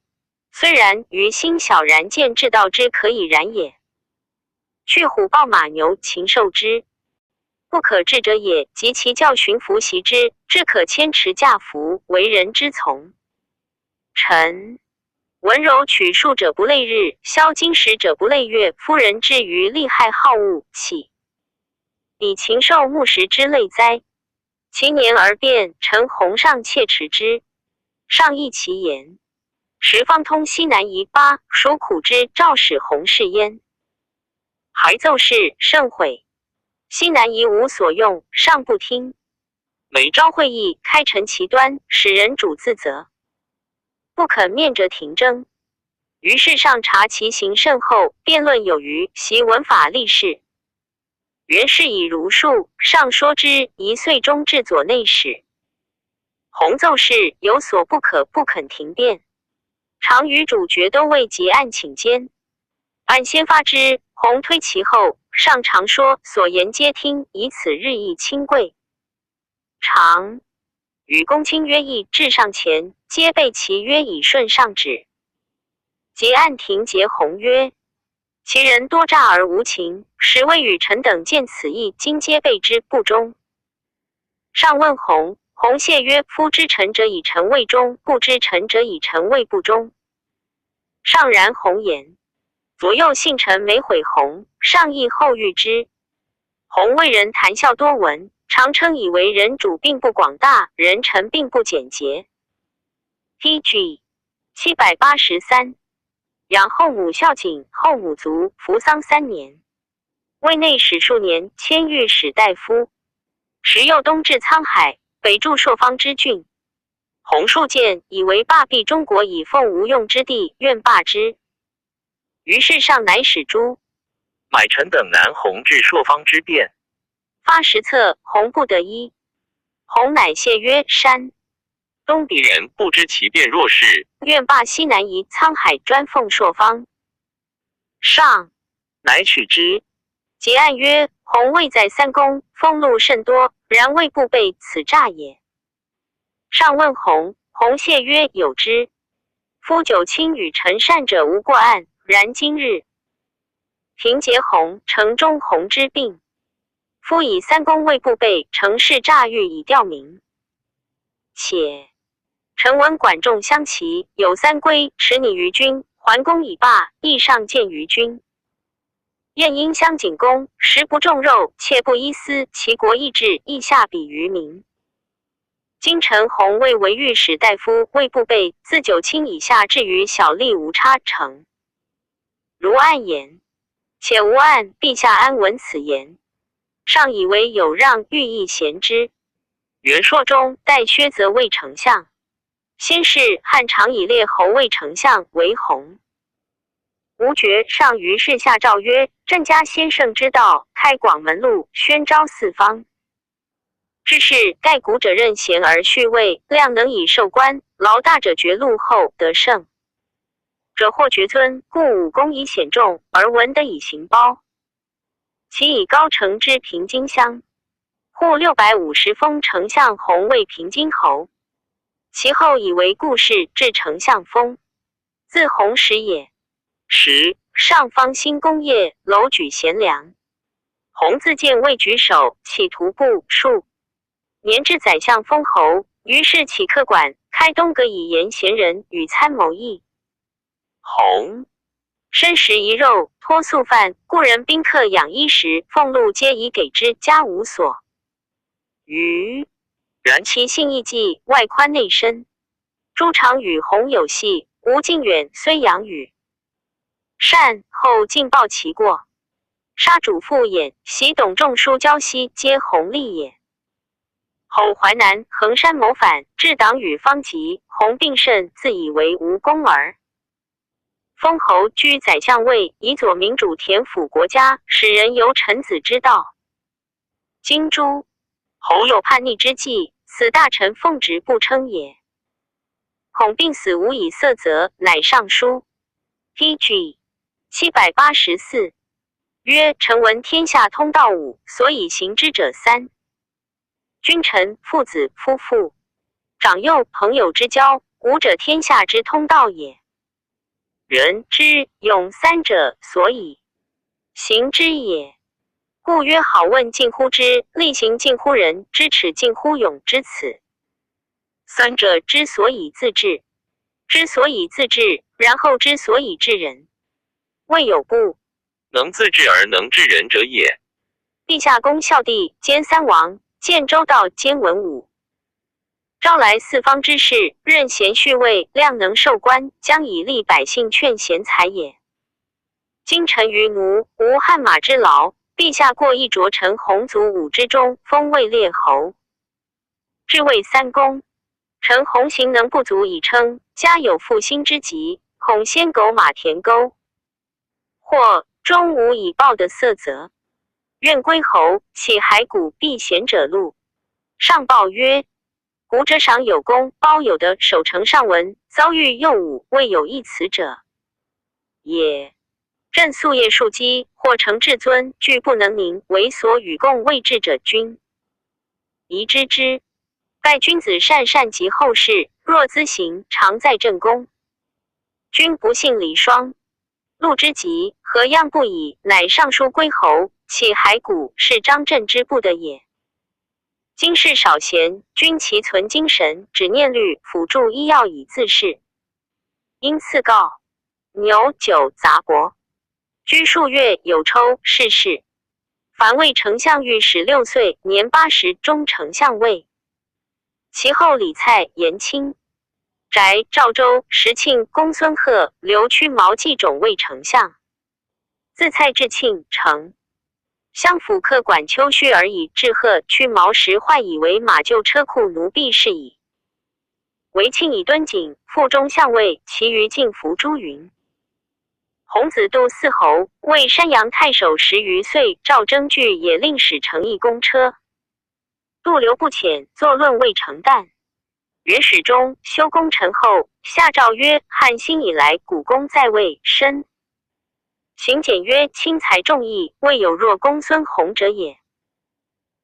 虽然，于心小然，见至道之可以然也。去虎豹马牛，禽兽之不可治者也，及其教训服习之，至可牵持驾服，为人之从。臣文柔取术者不类日，消金石者不类月。夫人至于利害好恶，岂比禽兽木石之类哉？其年而变，臣弘上切持之，上议其言。时方通西南夷八，属苦之，赵使弘事焉。还奏事，甚悔。西南夷无所用，上不听。每朝会议，开陈其端，使人主自责。不肯面者停征。于是上察其行甚厚，辩论有余，习文法立事。原是以儒术，上说之，1岁中至左内史。弘奏事有所不可，不肯停辩。常与主角都未及案请监，案先发之，弘推其后。上常说所言皆听，以此日益清贵。常与公卿约议至上前，皆备其约以顺上旨。结案庭结弘曰：其人多诈而无情，实谓与臣等见此意，今皆备之不忠。上问弘，洪谢曰：夫知臣者以臣位中，不知臣者以臣位不中。上然洪言。左右信臣每毁洪，上意后遇之。洪为人谈笑多闻，常称以为人主并不广大，人臣并不简洁。T.G. 783养后母孝景，后母卒，服丧3年。魏内史数年，迁御史大夫。时又东至沧海，北驻朔方之郡。洪数见，以为罢敝中国以奉无用之地，愿罢之。于是上乃使诸买臣等南洪至朔方之变，发实策，洪不得一。洪乃谢曰：山东鄙人不知其变若是，愿罢西南夷沧海，专奉朔方。上乃取之。结案曰：洪位在三公，封禄甚多，然未不备此诈也。上问洪，洪谢曰：有之。夫九卿与臣善者无过案，然今日平结洪，城中洪之病。夫以三公未不备，城市诈狱以吊民。且臣闻管仲相齐，有三规，持拟于君，桓公以罢，亦上见于君。晏婴相景公，食不重肉，切不依丝，其国义志，亦下比于民。今臣洪为御史大夫，未不备，自九卿以下至于小吏无差，成如案言。且无案，陛下安闻此言？上以为有让，欲意贤之。元朔中代薛则为丞相。先是汉常以列侯为丞相，为洪。吴觉上于是下诏曰：朕家先圣之道，开广门路，宣昭四方。至是盖古者任贤而序位，量能以授官，劳大者爵禄后得胜者获爵尊，故武功以显重，而文德以行褒。其以高城之平津乡，户650封丞相洪为平津侯。其后以为故事，至丞相封。自洪始也。时上方兴工业，楼举贤良。洪自荐未举手，起徒步数年至宰相封侯，于是起客馆，开东阁以言贤人与参谋议。洪身食一肉，托素饭，故人宾客养衣食，俸禄皆以给之，家无所余。然其性义济，外宽内深。诸常与洪有隙，吴敬远虽养语善，后尽报其过。杀主父偃，袭董仲舒胶西，皆洪立也。后淮南、衡山谋反，治党与方吉，洪病甚，自以为无功儿。封侯居宰相位，以左民主田辅国家，使人由臣子之道。今诸侯有叛逆之计，此大臣奉职不称也。孔病死无以色责，乃上书。T.G. 784曰：臣闻天下通道5，所以行之者3：君臣、父子、夫妇、长幼、朋友之交，吾者天下之通道也。仁、知、勇3者，所以行之也。故曰：好问近乎知，力行近乎仁，知耻近乎勇之此。3者之所以自治，之所以自治，然后之所以治人，未有不能自治而能治人者也。陛下公孝帝，兼三王，建周道，兼文武，招来四方之士，任贤序位，量能授官，将以利百姓，劝贤才也。今臣于奴，无汗马之劳，陛下过一着臣洪族5之中，封位列侯，至位3公。臣洪行能不足以称，家有负心之急，恐先狗马田沟，或终无以报的色泽。愿归侯，岂骸骨避贤者路。上报曰：古者赏有功，褒有德，守丞上文，遭遇幼武，未有一此者也。朕夙夜数积，或成至尊，惧不能宁，为所与共未至者君宜知之。盖君子善及后世，若咨行，常在正宫。君不信礼霜，禄之极，何样不已？乃上书归侯，岂骸骨是张震之不得也。今事少闲，君其存精神，只念虑，辅助医药以自适。因赐告牛酒杂帛，居数月，有抽逝世。凡为丞相御16岁，年80，中丞相位。其后李蔡、颜钦、翟、赵州、石庆、公孙贺、刘屈、毛继种为丞相。自蔡至庆成，相府客管丘墟而已。至贺、屈、毛时坏以为马厩车库奴婢是矣。为庆以敦谨，副中相位，其余尽服朱云。洪子度四侯，为山阳太守10余岁，赵征据也令使乘一公车。度留不遣，作论未成旦。元始中修功成后，下诏曰：汉兴以来，古公在位深。行简曰：轻财重义，未有若公孙弘者也。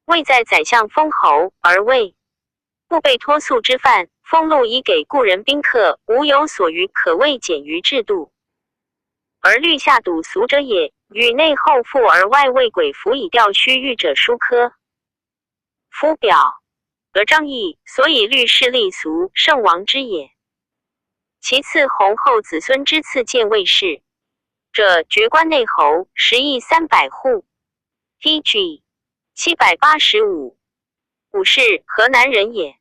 未在宰相封侯，而位不被托宿之犯，封禄以给故人宾客，无有所余，可谓简于制度。而律下笃俗者也，与内后附而外为鬼服以调须臾者书科。夫表而张毅，所以律事立俗，圣王之也。其次弘后子孙之次见卫士者，爵关内侯，10邑300户。P.G. 785。武士，河南人也。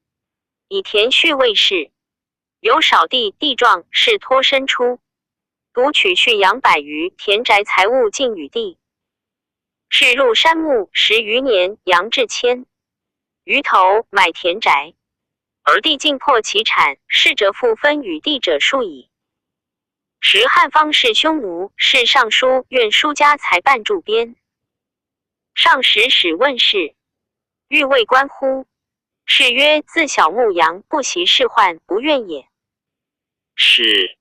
以田畜卫士，有少地地状，是托身出。独取畜羊100余，田宅财物尽与地。是入山木10余年，羊至1000余头，买田宅，而地尽破其产，是者复分与地者数矣。时汉方士匈奴，是尚书、院书家才办注编。上使使问事，欲为官乎？是曰：自小牧羊，不习仕宦，不愿也。是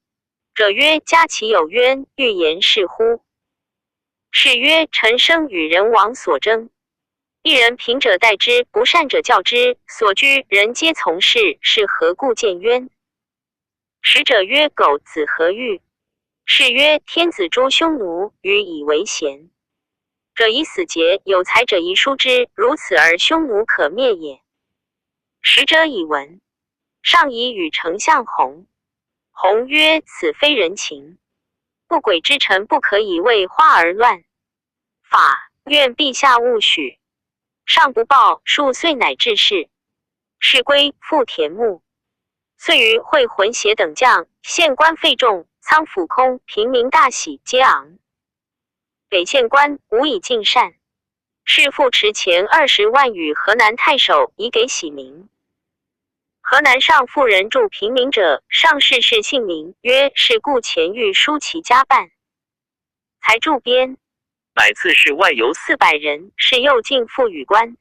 者曰：家其有冤，欲言是乎？是曰：臣生与人王所争，一人贫者待之，不善者教之，所居人皆从事，是何故见冤？使者曰：苟子何欲？是曰：天子诛匈奴，予以为贤。者以死节，有才者宜疏之，如此而匈奴可灭也。使者以闻，上以与丞相弘。弘曰：此非人情，不轨之臣不可以为花而乱。法愿陛下勿许。上不报，数岁乃致仕。是归复田牧，遂于会浑邪等将，县官费众，仓府空，平民大喜，皆昂。北县官无以尽善，是复持钱20万与河南太守，以给喜民。河南上妇人助平民者，上士氏姓名，曰：是故前欲疏其家办。才助编乃次是外游400人，是又进赋予官。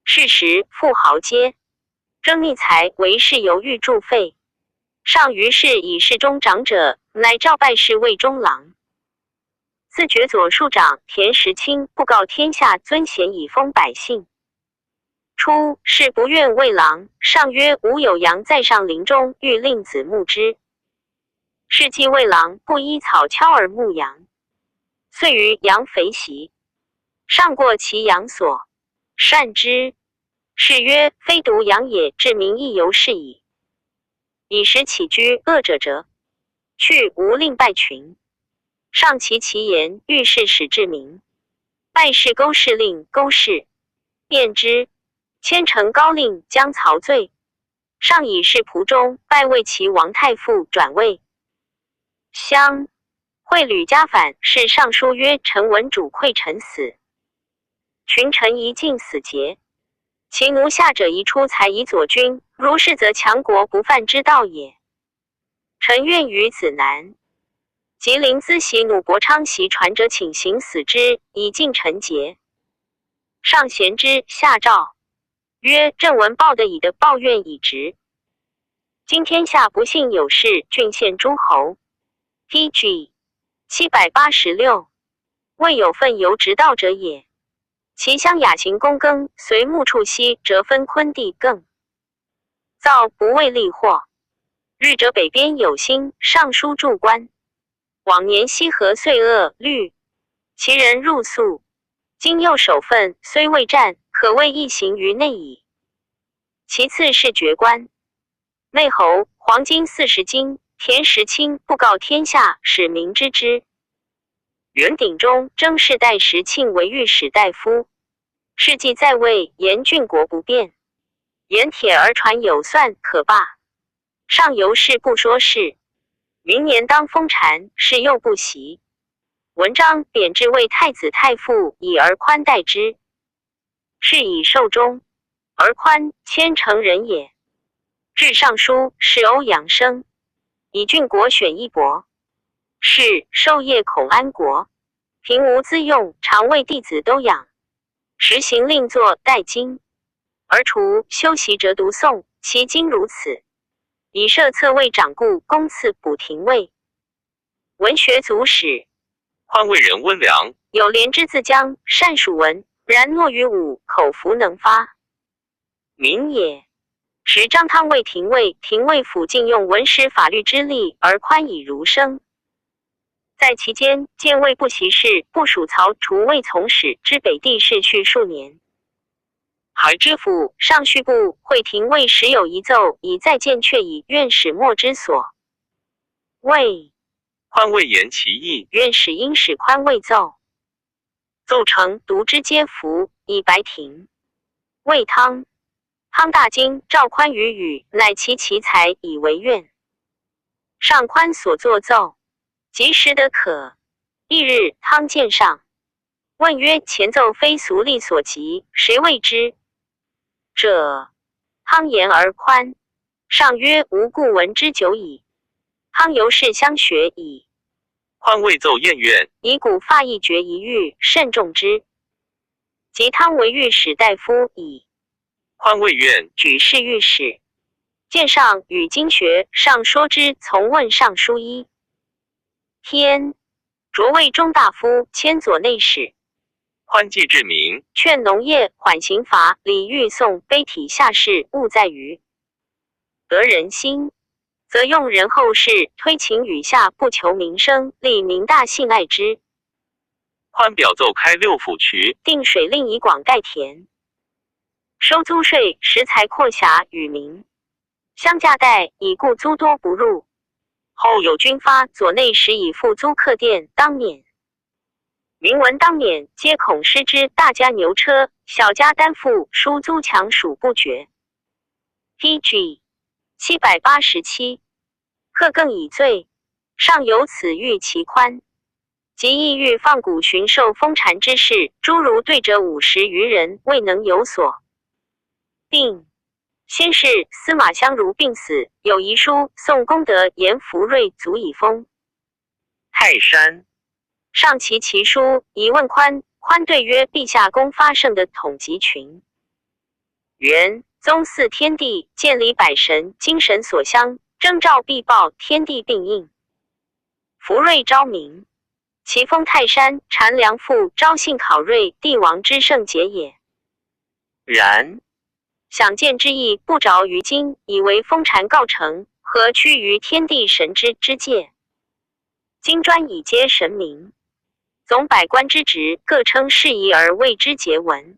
是时富豪皆征逆财，为是犹豫助费。上于是以侍中长者，乃召拜侍卫中郎。自爵左庶长田时清，布告天下，尊贤以封百姓。初，是不愿为郎，上曰：吾有羊在上林中，欲令子牧之。是既为郎，不依草橇而牧羊，遂于羊肥习，上过其羊所，善之。是曰：非独羊也，治民亦犹是矣。以时起居恶者折，去无令拜群。上其言，欲是使治民。拜是勾氏令，勾氏变之，迁成高令，将曹罪。上以是仆中，拜为齐王太傅，转位。襄会吕家反，是上书曰：臣闻主溃臣死，群臣一尽死节。其奴下者宜出才以佐君，如是则强国不犯之道也。臣愿于子南。及临淄袭弩伯昌袭传者，请行死之，以尽臣节。上贤之，下诏曰：朕闻报的以的抱怨已直。今天下不幸有事，郡县诸侯。P.G. 786。未有分由直道者也。其乡雅行躬耕，随牧处息，折分昆地更。造不为利祸。日者北边有星，上书注官。往年西河岁恶律，其人入宿。今又守分，虽未战，可谓一行于内矣。其次是爵官，内侯黄金40斤，田时卿布告天下，使民知之。元鼎中征士代时庆为御史大夫，事迹在位，言郡国不变，言帖而传有算可罢。上游事不说事，明年当封禅，事又不习。文章贬至为太子太傅，以而宽待之。是以寿终，而宽谦成人也。至尚书是欧阳生，以郡国选一伯，是授业孔安国，平无资用，常为弟子都养。实行令作代经，而除修习折读诵，其经如此。以设策卫长顾公赐补廷尉。文学祖史，宽慰人温良，有廉之自将，善属文，然诺于武，口服能发，民也。时张汤为廷尉，廷尉府竟用文史法律之力，而宽以儒生。在其间，见魏不习事，部属曹除魏从史之北地市去数年。还知府上叙部会廷尉时有一奏，以再见却以院使墨之所。魏宽慰言其意，院使因使宽慰奏，奏成读之皆服，以白庭。魏汤大惊，召宽于语，乃其奇才以为愿。上宽所作奏，及时得可。翌日，汤见上，问曰：“前奏非俗例所及，谁谓之？”者汤言而宽。上曰：“吾故闻之久矣。”汤由是相学矣。宽未奏宴愿，以古发一绝一狱，甚重之。及汤为御史大夫矣。宽未愿，举事御史。见上与经学，上说之，从问尚书一天，擢为中大夫，迁左内史。宽既治民，劝农业，缓刑罚，礼遇讼，卑体下士，务在于得人心，则用人后世，推情与下，不求名声，立民大信爱之。宽表奏开6府渠，定水令以广盖田，收租税，食财阔辖与民。乡价贷，以故租多不入。后有军发，左内史以付租客店，当免。民闻当免，皆恐失之，大家牛车，小家担负，书租强属不绝。PG 787，客更以罪，上有此欲其宽。即意欲放蛊寻受封禅之事，诸如对者50余人，未能有所定。先是司马相如病死，有遗书宋公德言福瑞足以封泰山。上其书，疑问宽，宽对曰：“陛下公发盛的统集群，元宗祀天地，建立百神，精神所相，征兆必报，天地并应。福瑞昭明，其封泰山，禅良父，昭信考瑞，帝王之圣节也。然想见之意不着于今，以为封禅告成，何屈于天地神之界？今专以接神明，总百官之职，各称事宜而谓之节文，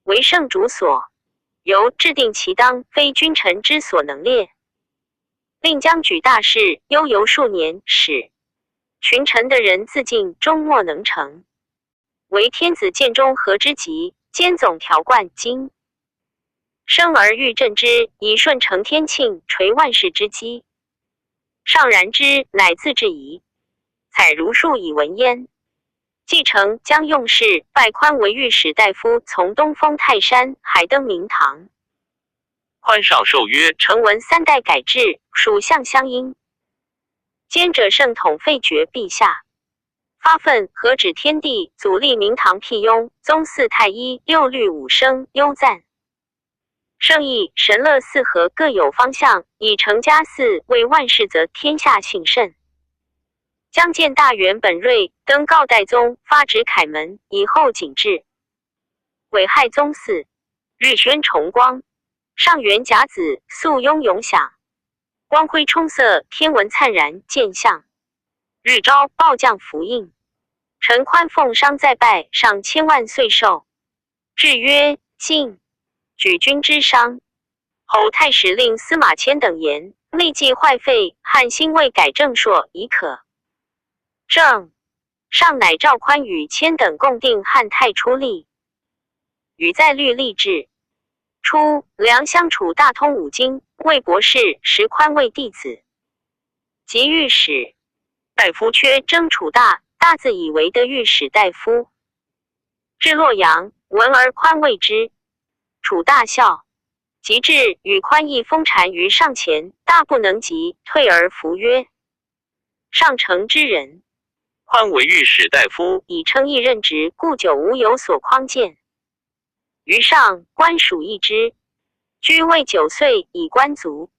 为圣主所，由制定其当，非君臣之所能列。令将举大事，悠游数年，使群臣的人自尽，终莫能成。为天子建中和之急，兼总条贯经。生而欲振之，以顺承天庆，垂万世之基。上然之，乃自质疑。采如数以闻焉。继承将用事，拜宽为御史大夫，从东封泰山，海登明堂。宽上授曰：“成文3代改制，属相相因。兼者圣统废爵陛下，发愤何止天地，阻立明堂辟雍，宗祀太一，6律5声，优赞。圣意神乐4合各有方向，以成家嗣为万世，则天下幸甚。将见大元本瑞，登告代宗，发旨凯门，以后景制。癸亥宗嗣，日宣崇光，上元甲子，肃雍永享。光辉充塞，天文灿然，见象。日昭暴降福应。臣宽奉商再拜，上千万岁寿。制曰：晋。举军之商。侯太史令司马迁等言，立即坏废，汉兴未改正朔，已可正。上乃赵宽与迁等共定汉太初历。禹在律历制。初，梁相楚大通五经，魏博士，时宽为弟子。及御史大夫缺征楚大，大自以为的御史大夫。至洛阳，闻而宽谓之，楚大笑。及至，与宽亦封禅于上前，大不能及，退而服曰：上乘之人。宽为御史大夫，以称一任职，故久无有所匡谏。于上，官属一之，居位9岁，以官卒。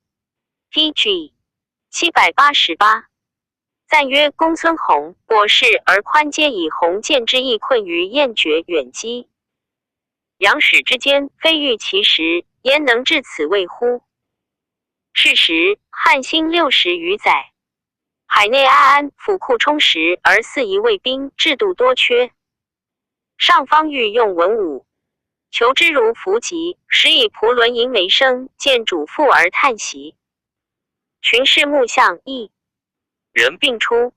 PG 788。赞曰：公孙弘、博士而宽皆以弘见之意困于燕绝远击。杨史之间，非欲其时，焉能至此位乎？是时，汉兴60余载，海内安，府库充实，而四夷卫兵制度多缺。上方欲用文武，求之如伏击，时以仆轮营为生，见主父而叹息。群士木相异人并出，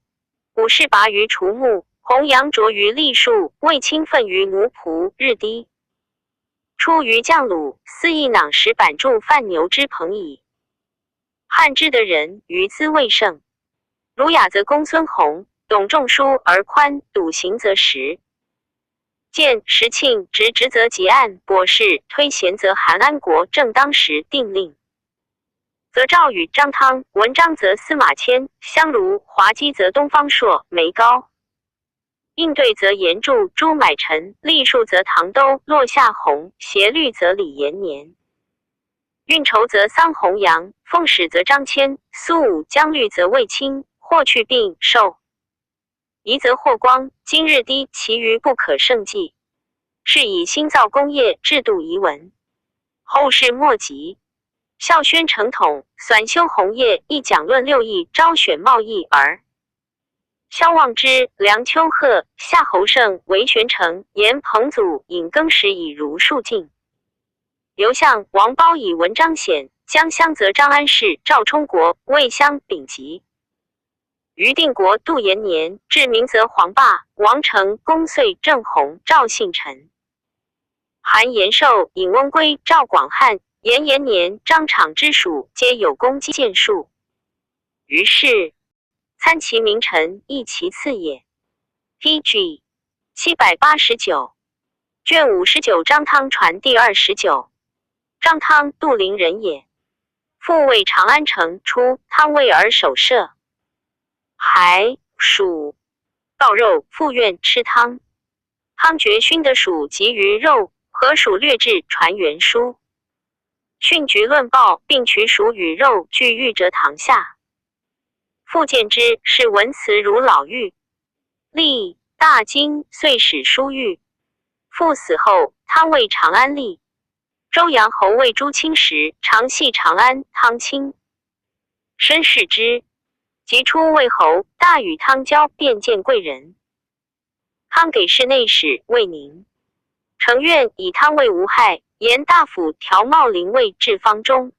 武士拔于除木，弘扬着于栗树，卫青奋于奴仆，日低。出于将虏，肆意囊石板柱犯牛之朋矣。汉之的人于兹未盛，儒雅则公孙弘，董仲舒而宽，笃行则实。见石庆执职则结案，博士推贤则韩安国，正当时定令，则赵与张汤，文章则司马迁，相如滑稽则东方朔、梅高。应对则严著、朱买臣，立树则唐兜、落下弘，协律则李延年，运筹则桑弘羊，奉使则张骞，苏武将律则卫青，霍去病、寿夷则霍光，今日低，其余不可胜计。是以新造工业，制度遗文，后世莫及。孝宣成统，纂修弘业，一讲论6艺，招选贸易而。萧望之、梁丘壑、夏侯胜、韦玄成、严彭祖引更始以儒数尽。刘向、王褒以文彰显，江襄则张安世、赵充国、魏襄、丙吉。于定国杜延年，至明则黄霸、王成、公遂、郑弘、赵信臣。韩延寿、尹翁归、赵广汉、延延年、张敞之属，皆有功建树。于是参其名臣，亦其次也。PG 789。卷59张汤传第29。张汤，杜陵人也。父为长安城出，汤卫而守舍。还属鲍肉，父愿吃汤。汤觉熏的属及于肉，何属略至传元书。训局论报，并取属与肉俱御折堂下。复见之，是文辞如老妪。历大经，遂使书狱。父死后，汤为长安立。周阳侯魏朱清时，常系长安，汤亲。身视之，即出魏侯，大与汤交，便见贵人。汤给事内史魏宁，承愿以汤为无害，言大夫调茂陵尉至方中。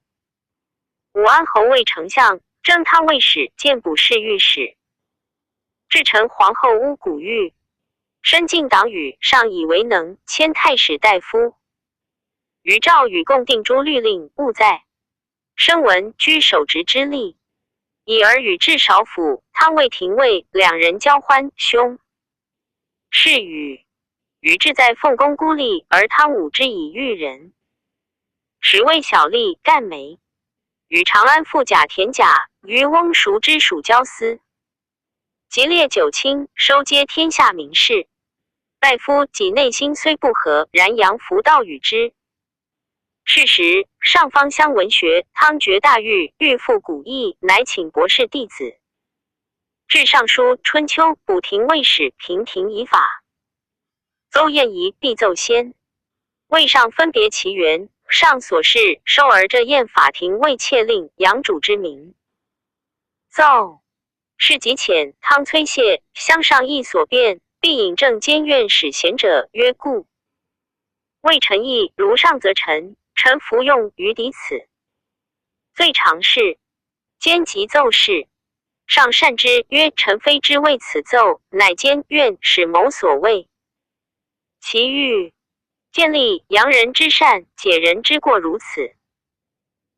武安侯为丞相，征汤为使，见卜侍御史。至陈皇后乌古玉，身进党羽，上以为能，迁太史大夫。与赵与共定诸律令，务在。申文居守职之力，以而与至少府，汤为廷尉，两人交欢，兄。是与志在奉公孤立，而汤武之以育人。时为小吏干梅，与长安富甲田甲，于翁熟之属交司。即列九卿，收接天下名士。大夫己内心虽不和，然扬服道与之。是时，上方乡文学，汤觉大狱，欲复古义，乃请博士弟子。至尚书春秋，补廷尉使平廷以法。邹彦仪必奏先。魏上分别其源，上所事，收而这验法庭尉窃令，养主之名。奏是极浅，汤崔谢，乡上亦所辩，必引正监院使贤者曰故。谓臣意如上则臣，臣服用于敌此。最常是兼急奏事，上善之，曰：臣非之谓此奏，乃监院使谋所谓。其欲建立扬人之善，解人之过，如此。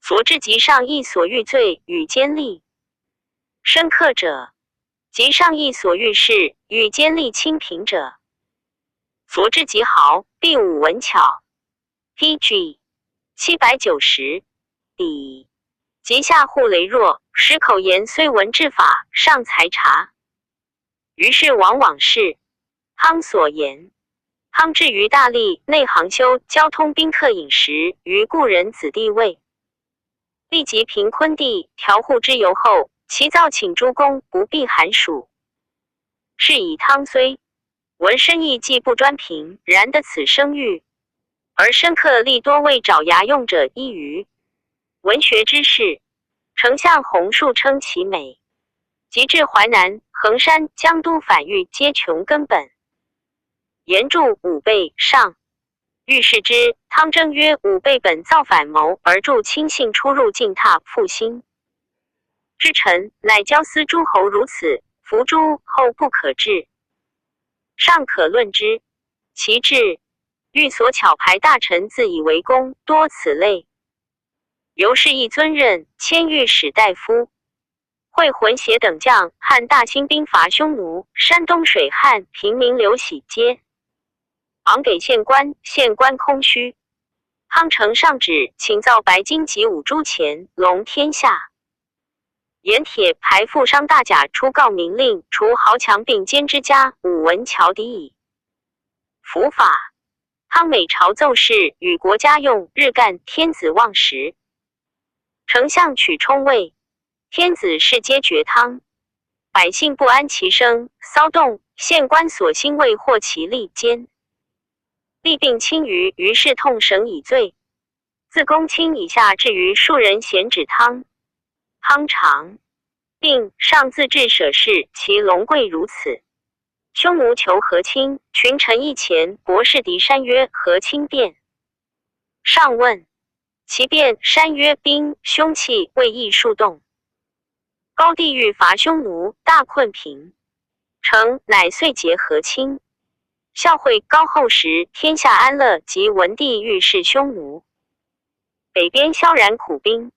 所至极上意所欲罪与监吏深刻者，即上意所欲事与监吏清平者，所至极豪，必武文巧。PG 790底即下户羸弱，使口言虽文治法，尚才察。于是往往是汤所言。汤至于大吏内行修交通宾客饮食于故人子弟位，立即平昆地调户之由后，其造请诸公不必寒暑。是以汤虽文深义既不专平，然得此声誉，而深刻力多为爪牙用者一隅。文学之士，丞相洪树称其美，及至淮南、衡山、江都反狱，皆穷根本。言著武备上，欲视之。汤征曰：武备本造反谋，而助亲信出入进榻复兴之臣，乃教思诸侯如此，服诸后不可治，尚可论之。其志欲所巧排大臣自以为功，多此类。由是一尊任迁御史大夫，会浑邪等将，汉大兴兵伐匈奴，山东水旱，平民流徙，皆昂给县官，县官空虚。汤承上旨，请造白金及五铢钱，隆天下。盐铁排富商大甲出告民令，除豪强并奸之家，武文桥敌矣。伏法，汤每朝奏事与国家用，日干天子望时，丞相取冲位，天子事皆绝汤，百姓不安其生，骚动，县官所兴未获其利奸。吏并轻于是痛绳以罪，自公卿以下至于庶人咸指汤。汤常并上自治舍事，其龙贵如此。匈奴求和亲，群臣议前，博士敌山曰：和亲变。上问其变，山曰：兵凶器未易数动。高帝欲伐匈奴，大困平，诚乃遂结和亲。孝惠高后时，天下安乐，及文帝欲弑匈奴，北边萧然苦兵。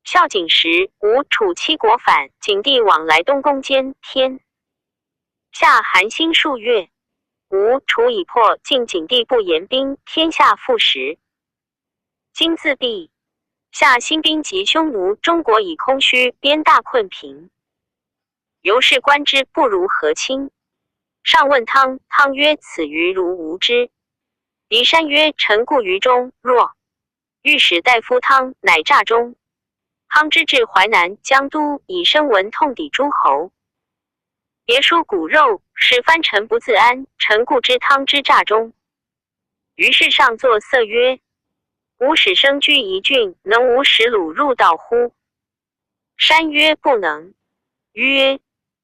孝景时，吴楚七国反，景帝往来东宫间，天下寒心数月。吴楚已破，晋景帝不言兵，天下复时。今自闭，下兴兵及匈奴，中国已空虚，边大困平。由是观之，不如和亲。上问汤，汤曰：此愚如无知。骊山曰：臣固于中，若御史大夫汤，乃诈中。汤之至淮南、江都，以声闻痛抵诸侯，别书骨肉，使藩臣不自安。臣固知汤之诈中。于是上作色曰：吾使生居一郡，能无使虏入道乎？山曰：不能。曰：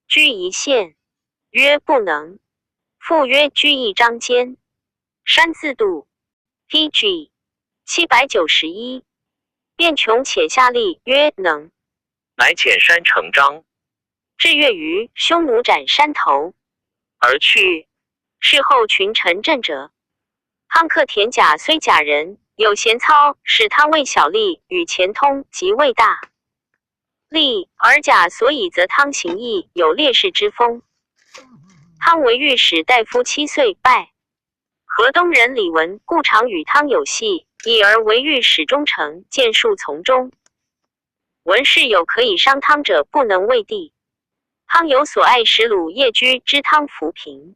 居一县。曰：不能。复曰：居一章间。山自度。PG 791。便穷且下吏曰：能。乃遣山成章，至月余，匈奴斩山头而去。事后群臣振者。汤克田甲虽假人，有贤操，使汤为小吏，与钱通及为大吏，而甲所以则汤行义，有烈士之风。汤为御史大夫7岁，拜河东人李文，故常与汤有隙，以而为御史中丞，见数从中。文士有可以伤汤者，不能为帝。汤有所爱，使鲁夜居之汤扶贫，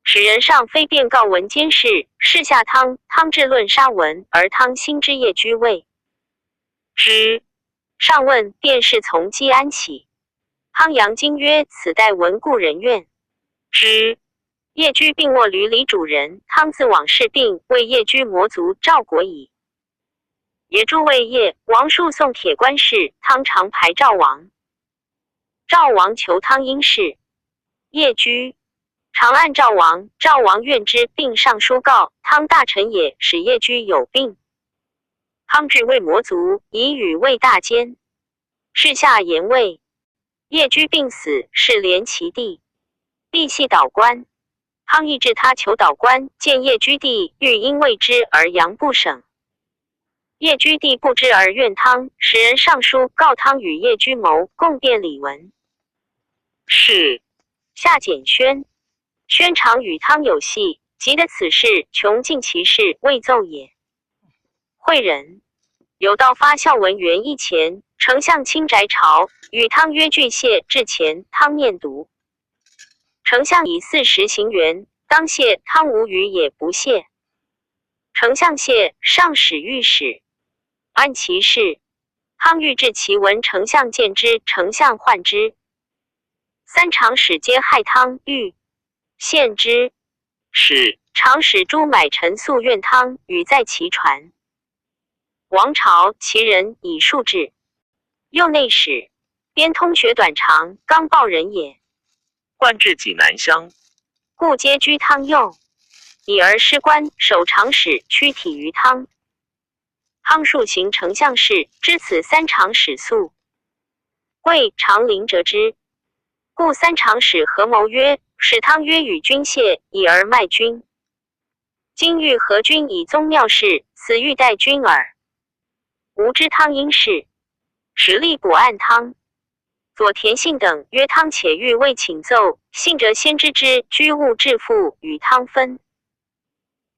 使人上非便告文监事，示下汤。汤至论杀文，而汤心之夜居位之。上问，便是从姬安起。汤阳经曰：此代文故人怨之。夜居并卧闾里主人，汤自往事病，为夜居魔族赵国矣。野诸为夜，王树送铁官事，汤常排赵王。赵王求汤因事，夜居长按赵王，赵王怨之，并上书告汤大臣也，使叶居有病。汤至魏魔族，以与魏大奸。事下言魏，叶居病死，是连其弟，必系岛官。汤亦至他求岛官，见叶居弟欲因魏之而阳不省。叶居弟不知而怨汤，使人上书告汤与叶居谋，共辩礼文。是下简宣，宣常与汤有隙，急得此事穷尽其事，未奏也。惠人有道发孝文元一前，丞相亲宅朝，与汤约俱谢，至前，汤念读。丞相以40行辕，当谢，汤无语也不谢。丞相谢，上使御史，按其事。汤欲至其闻，丞相见之，丞相患之。三常使皆害汤，欲献之。是常使诸买臣诉怨汤，与在其传。王朝其人以数至，右内史，边通学短长，刚报人也。冠至济南乡，故皆居汤右，以而失官，守常使，屈体于汤。汤数行丞相事，知此三常使诉，谓常陵折之。故三常使合谋曰：使汤约与君谢，以而卖君。今欲合君以宗庙事，此欲待君耳。吾知汤因事，使吏捕按汤。左田信等曰汤且欲为请奏，信者先知之，居物致富，与汤分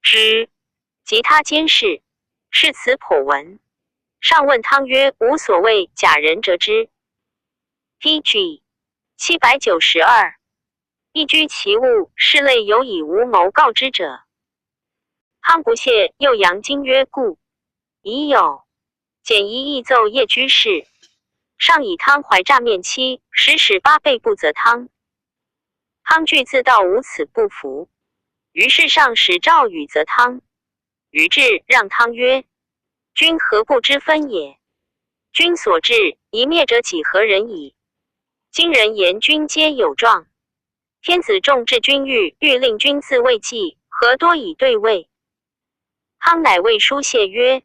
之。及他监视，是此颇闻。上问汤曰：无所谓，假人折之。PG 792，一居其物，是类有以无谋告之者。汤不谢，又扬金曰：故已有。简一议奏叶居士，上以汤怀诈面欺，使8倍不责汤。汤惧自道无此不服，于是上使赵与责汤。于至让汤曰：君何不知分也？君所至，一灭者几何人矣？今人言君皆有状，天子重治君欲令君自卫计，何多以对位？汤乃谓书谢曰：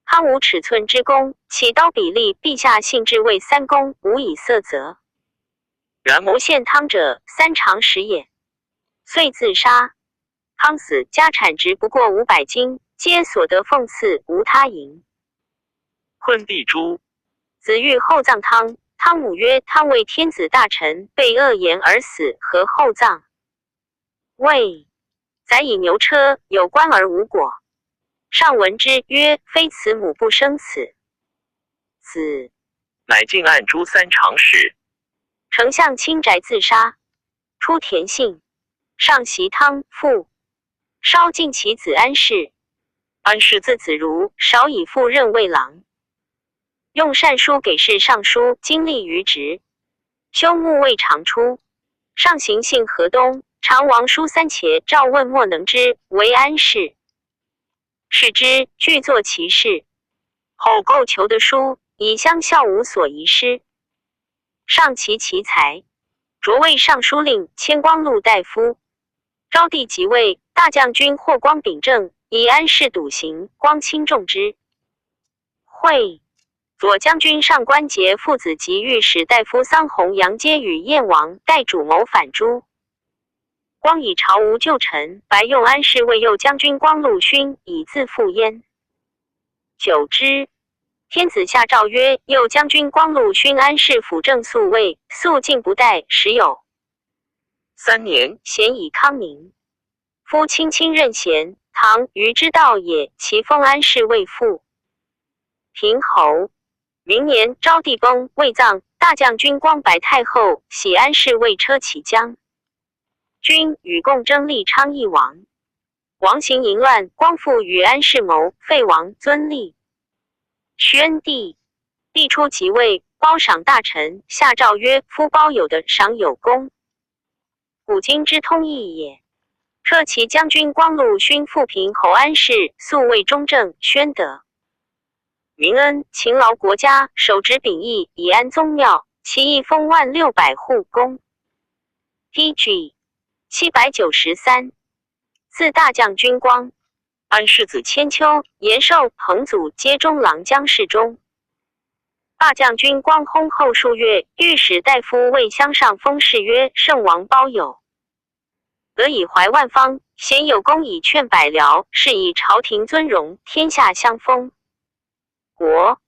汤无尺寸之功，起刀比例，陛下信至为3公，无以色责。然谋陷汤者，三常使也。遂自杀。汤死，家产值不过500金，皆所得俸赐，无他营。困地诛。子欲厚葬汤，汤母曰：汤为天子大臣，被恶言而死，何厚葬？谓宰以牛车，有官而无果。上闻之曰：非此母不生此。子乃进案诛三常使。丞相亲宅自杀。出田信，上袭汤，父稍敬其子安氏。安氏字子如，少以父任魏郎。用善书给事尚书，经历于职。休沐未常出。上行幸河东，常王书3且，诏问莫能之，为安氏。是之，具作其事。后购求的书，以相效无所遗失。上其才，擢为尚书令，迁光禄大夫。昭帝即位，大将军霍光秉政，以安氏笃行，光亲重之。会左将军上官桀父子及御史大夫桑弘羊皆与燕王代主谋反诛。光以朝无旧臣，白用安氏为右将军光禄勋，以自负焉。久之，天子下诏曰：右将军光禄勋安氏辅政宿卫，肃静不怠，时有3年，咸以康宁。夫卿卿任贤，唐虞之道也，其封安氏为父。平侯。明年，昭帝崩，未葬，大将军光白太后喜安氏为车骑将军，与共争立昌邑王。王行淫乱，光复与安氏谋，废王，尊立宣帝。帝初即位，褒赏大臣，下诏曰：夫褒有的，赏有功，古今之通义也。车骑将军光禄勋复平侯安氏，素为忠正，宣德明恩，勤劳国家，守职秉义，以安宗庙，其邑封16000户公。PG 793。自大将军光、安世子千秋、延寿、彭祖皆中郎将事中。大将军光薨后数月，御史大夫为乡上封谥曰圣王褒有。得以怀万方，贤有功以劝百僚，是以朝廷尊荣，天下相封。国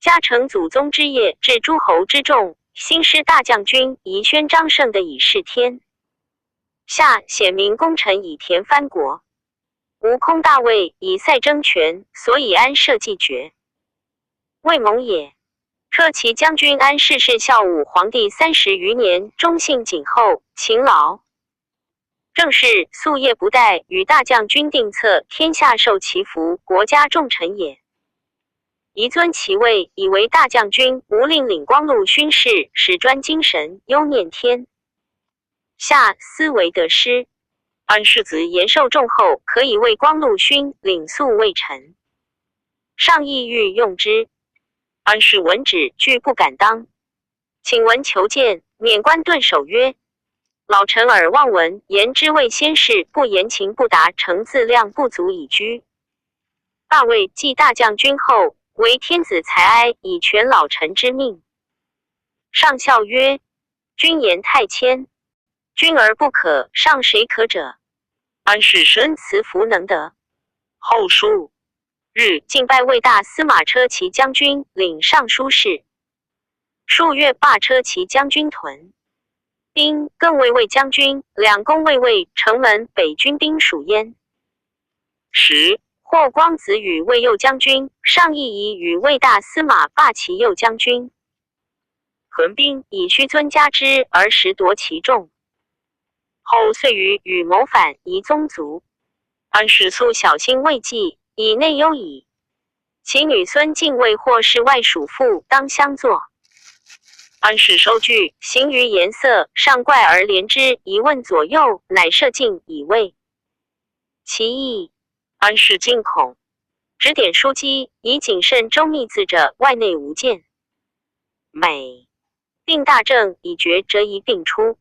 嘉承祖宗之业，至诸侯之众，兴师大将军宜宣张胜的以示天下，显明功臣以田藩国。吴空大魏以塞争权，所以安社稷爵。魏蒙也。车骑将军安世是孝武皇帝30余年，忠信谨厚，勤劳政事，夙夜不怠，与大将军定策，天下受其福，国家重臣也。宜尊其位，以为大将军，无令领光禄勋事，使专精神，忧念天下，思为得失。安世子延寿重厚，可以为光禄勋，领宿卫臣。上意欲用之，安世闻旨，拒不敢当。请闻求见，免官顿首曰：老臣耳望闻，言之谓先事，不言情不达，诚自量不足以居。大魏继大将军后，为天子才哀，以全老臣之命。上笑曰：君言太谦，君而不可，上谁可者？安世深慈弗能得。后数日，进拜魏大司马车骑将军，领尚书事。数月，罢车骑将军屯兵，更为魏将军，两公卫尉，城门北军兵属焉。10霍光子与魏右将军，上意以与魏大司马罢其右将军。屯兵以虚尊加之，而实夺其众。后遂与谋反，夷宗族。安世素小心未济，以内忧矣。其女孙敬畏或是外属妇，当相作。安世收据，行于颜色，上怪而怜之，一问左右，乃设禁以慰其意。安世惊恐，指点枢机，以谨慎周密字者，外内无间。每定大政，以决折宜并出。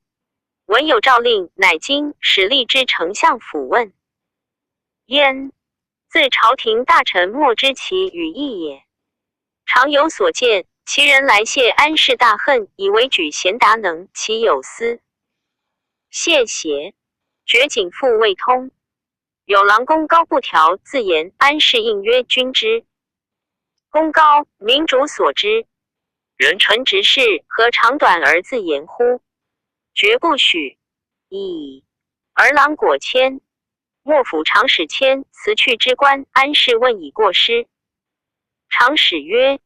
闻有诏令，乃经使吏之丞相府问焉。自朝廷大臣莫知其语义也。常有所见，其人来谢安世大恨，以为举贤达能，其有司谢邪，绝景复未通。有郎公高不调，自言安世应曰：君之功高，民主所知。人臣直事，何长短而自言乎？绝不许。矣。儿郎果谦，幕府常使谦辞去之官，安世问以过失。常使曰：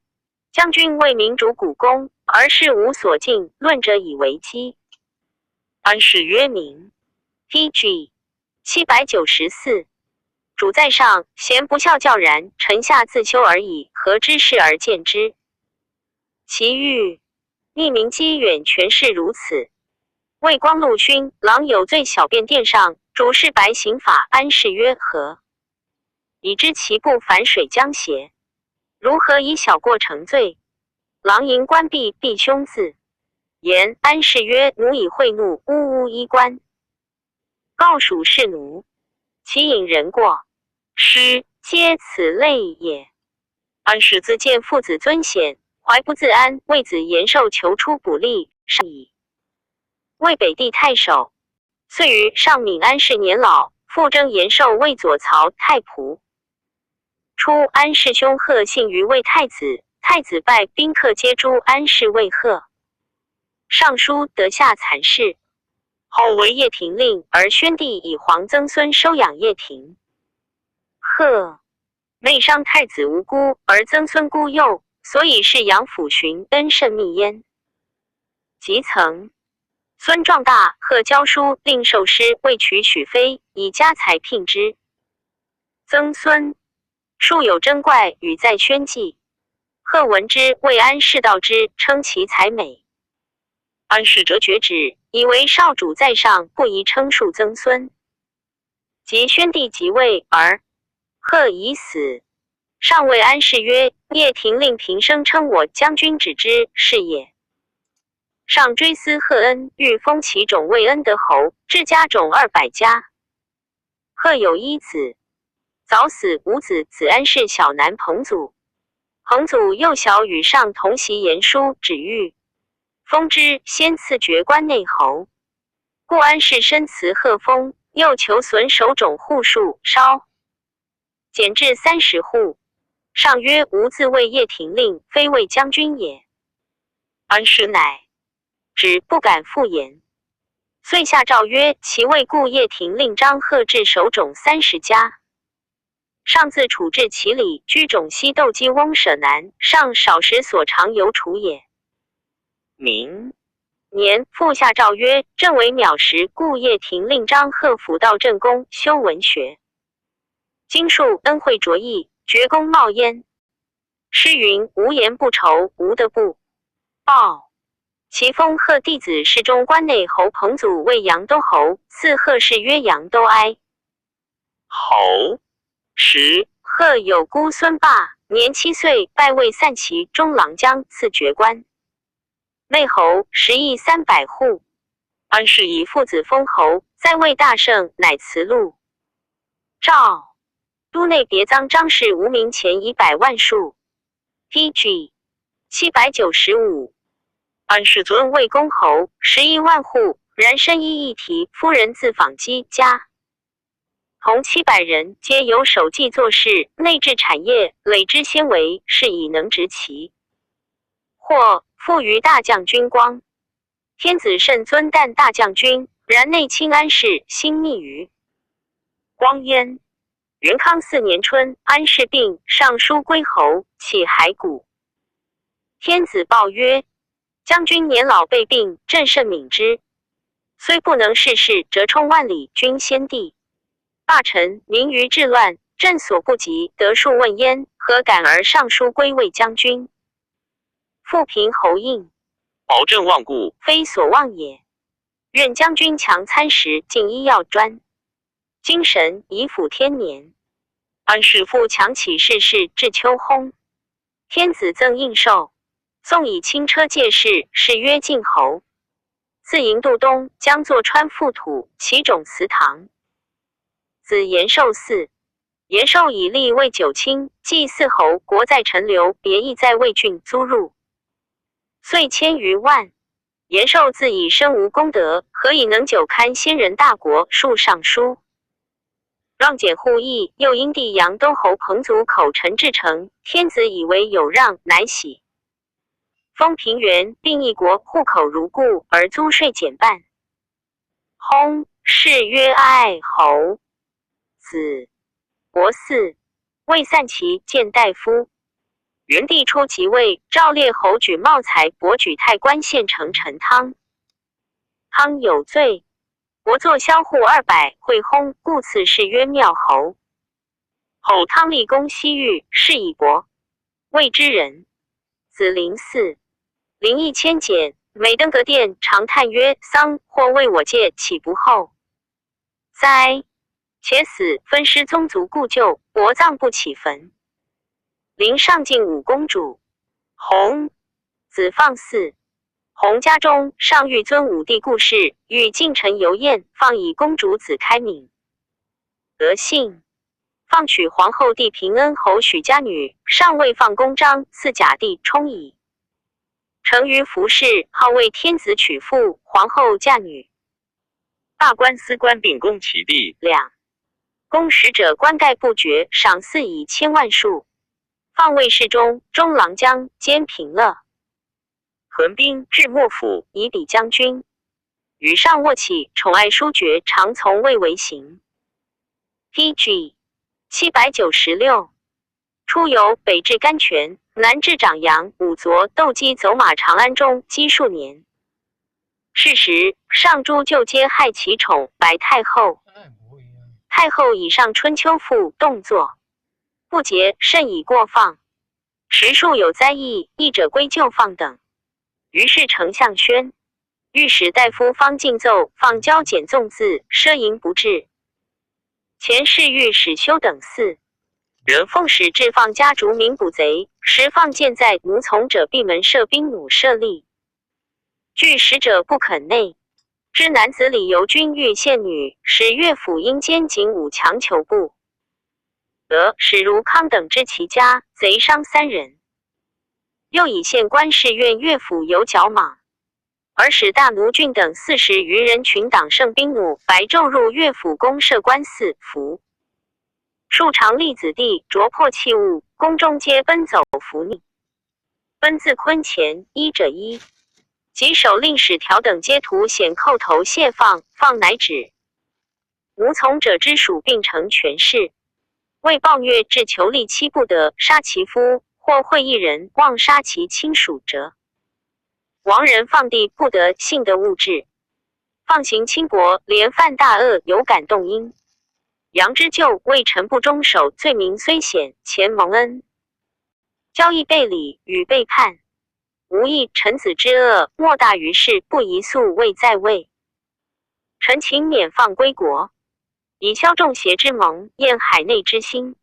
将军为民主古功，而事无所尽，论者以为讥。安世曰明。PG 794。主在上，贤不孝教然，臣下自修而已，何知事而见之？其欲匿名机远权势如此。魏光禄勋郎有罪小便殿上，主事白刑法，安世曰何？已知其不反水将邪？如何以小过成罪？郎迎官闭，避凶字。言安世曰：奴以贿怒，呜呜衣冠。告属是奴，其引人过失，皆此类也。安世自见父子尊显，怀不自安，为子延寿求出补力，上以魏北地太守。遂于上敏安世年老，复征延寿为左曹太仆。初，安世兄贺信于魏太子，太子拜宾客皆诛安世为贺。尚书得下惨事。后为掖庭令，而宣帝以皇曾孙收养掖庭。贺内伤太子无辜，而曾孙孤幼，所以是杨府寻恩甚密焉。即曾孙壮大，贺教书，令授师，为娶许妃，以家财聘之。曾孙数有珍怪，与在宣记。贺闻之，为安世道之，称其才美。安世折决旨，以为少主在上，不宜称述曾孙。及宣帝即位，而贺已死。上谓安世曰：掖庭令平生称我将军止之，是也。上追思贺恩，欲封其种为恩德侯，至家种200家。贺有一子，早死，无子。子安氏小男彭祖，彭祖幼小，与上同习言书，止狱，封之，先赐爵关内侯。故安氏深辞贺封，又求损守种户数，稍减至30户。上曰：吾自谓叶廷令，非魏将军也。安氏乃止，不敢复言。遂下诏曰：其为故叶廷令张贺至守种30家。上自处置其里，居种西斗鸡翁舍南，上少时所常游处也。明年复下诏曰：正为藐时，故叶廷令张贺辅道正宫，修文学，经术恩惠卓异，绝功冒焉。诗云：无言不愁，无德不报。其封贺弟子侍中关内侯彭祖为阳都侯，赐贺氏曰阳都哀侯。时贺有姑孙霸，年7岁，拜为散骑中郎将，赐爵关内侯，10邑300户。安氏以父子封侯，在位大盛，乃辞禄。诏都内别赃张氏无名钱以100万数。PG 795。安氏尊魏公侯，11万户，然身衣一体，夫人自纺机家，同700人，皆有手技做事，内置产业，累之纤维，是以能执其。或复于大将军光，天子甚尊旦大将军，然内亲安氏，心密于光焉。元康4年春，安氏病，上书归侯，起骸骨。天子报曰：将军年老备病，朕甚悯之，虽不能事事，折冲万里，君先帝。罢臣民于治乱，朕所不及，得数问焉，何敢而上书归魏将军？复平侯应，保朕忘故，非所望也。愿将军强参食，进医药专，精神以辅天年。安氏复强起事事，至秋薨。天子赠印绶，宋以轻车借势，谥曰晋侯。自营度东，将作川覆土，其种祠堂。子延寿嗣，延寿以立魏九卿，祭4侯，国在陈留，别邑在魏郡租入，岁1000余万。延寿自以身无功德，何以能久堪先人大国？述尚书。让简户邑，又因弟阳都侯彭祖口陈至诚，天子以为有让，乃喜。封平原，并一国，户口如故，而租税减半。薨，谥曰爱侯。子伯嗣，魏散骑谏大夫。元帝初即位，诏列侯举茂才，伯举太官献城陈汤。汤有罪，伯作销户200，会薨，故赐谥曰妙侯。后汤立功西域，是以伯，魏之人。子陵嗣，陵邑迁简，每登阁殿，常叹曰：丧或为我戒，岂不厚哉？且死，分尸宗族故旧，薄葬不起坟。陵上敬武公主。弘子放嗣。弘家中上欲尊武帝故事，与近臣游宴，放以公主子开敏。德幸，放娶皇后帝平恩侯许家女，上未放公章，赐甲弟充矣。成于服饰，号为天子娶妇，皇后嫁女。罢官司官并攻其弟2。公使者官盖不绝，赏赐以1000万数。放魏侍中、中郎将，兼平乐。屯兵至莫府，以抵将军。与上卧起，宠爱殊爵，常从魏为行。PG 796。出游北至甘泉，南至长阳、武佐，斗鸡走马长安中，积数年。是时，上诸旧皆害其宠，白太后。太后以上春秋赋动作不节，甚以过放。时数有灾异，议者归就放等。于是丞相宣御史大夫方进奏，放交减纵字，奢淫不至。前侍御史修等4人奉使置放家逐民捕贼，时放见在奴从者闭门设兵弩设立。据使者不肯内。知男子李由军欲献女，使乐府阴间警武强求不得，使如康等知其家，贼伤3人。又以县官士院乐府有矫莽，而使大奴俊等40余人群党胜兵弩，白昼入乐府公设官司服。数常立子弟啄破器物，宫中皆奔走伏逆。奔自坤前，一者一。及首令使条等皆徒显叩头谢放，放乃止。无从者之属并成全事。为暴虐至求利妻不得，杀其夫，或会一人妄杀其亲属者，亡人放地不得幸的物质。放行轻薄，连犯大恶，有感动因。杨之咎为臣不忠守，罪名虽显，前蒙恩。交易背礼与背叛。无益臣子之恶，莫大于事，不宜速位在位。臣请免放归国，以消众邪之盟，验海内之心。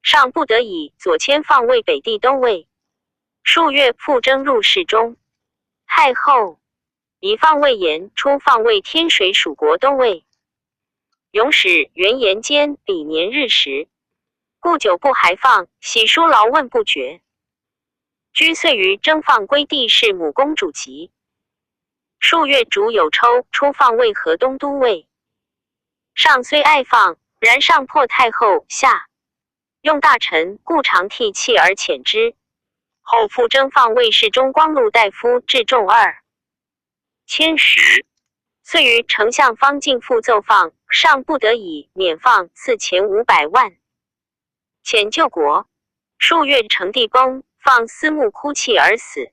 尚不得已，左迁放位北地都尉。数月复征入侍中。太后以放位言出放位天水属国都尉。永史元延间比年日时，故久不还放，喜书劳问不绝。居遂于征放归地是母公主籍。数月主有抽出放位河东都尉。上虽爱放，然上破太后下用大臣，故常替弃而遣之。后复征放位侍中光禄大夫至仲2千石。遂于丞相方进复奏放，上不得已免放，赐钱500万。遣救国。数月成帝崩，放思慕哭泣而死。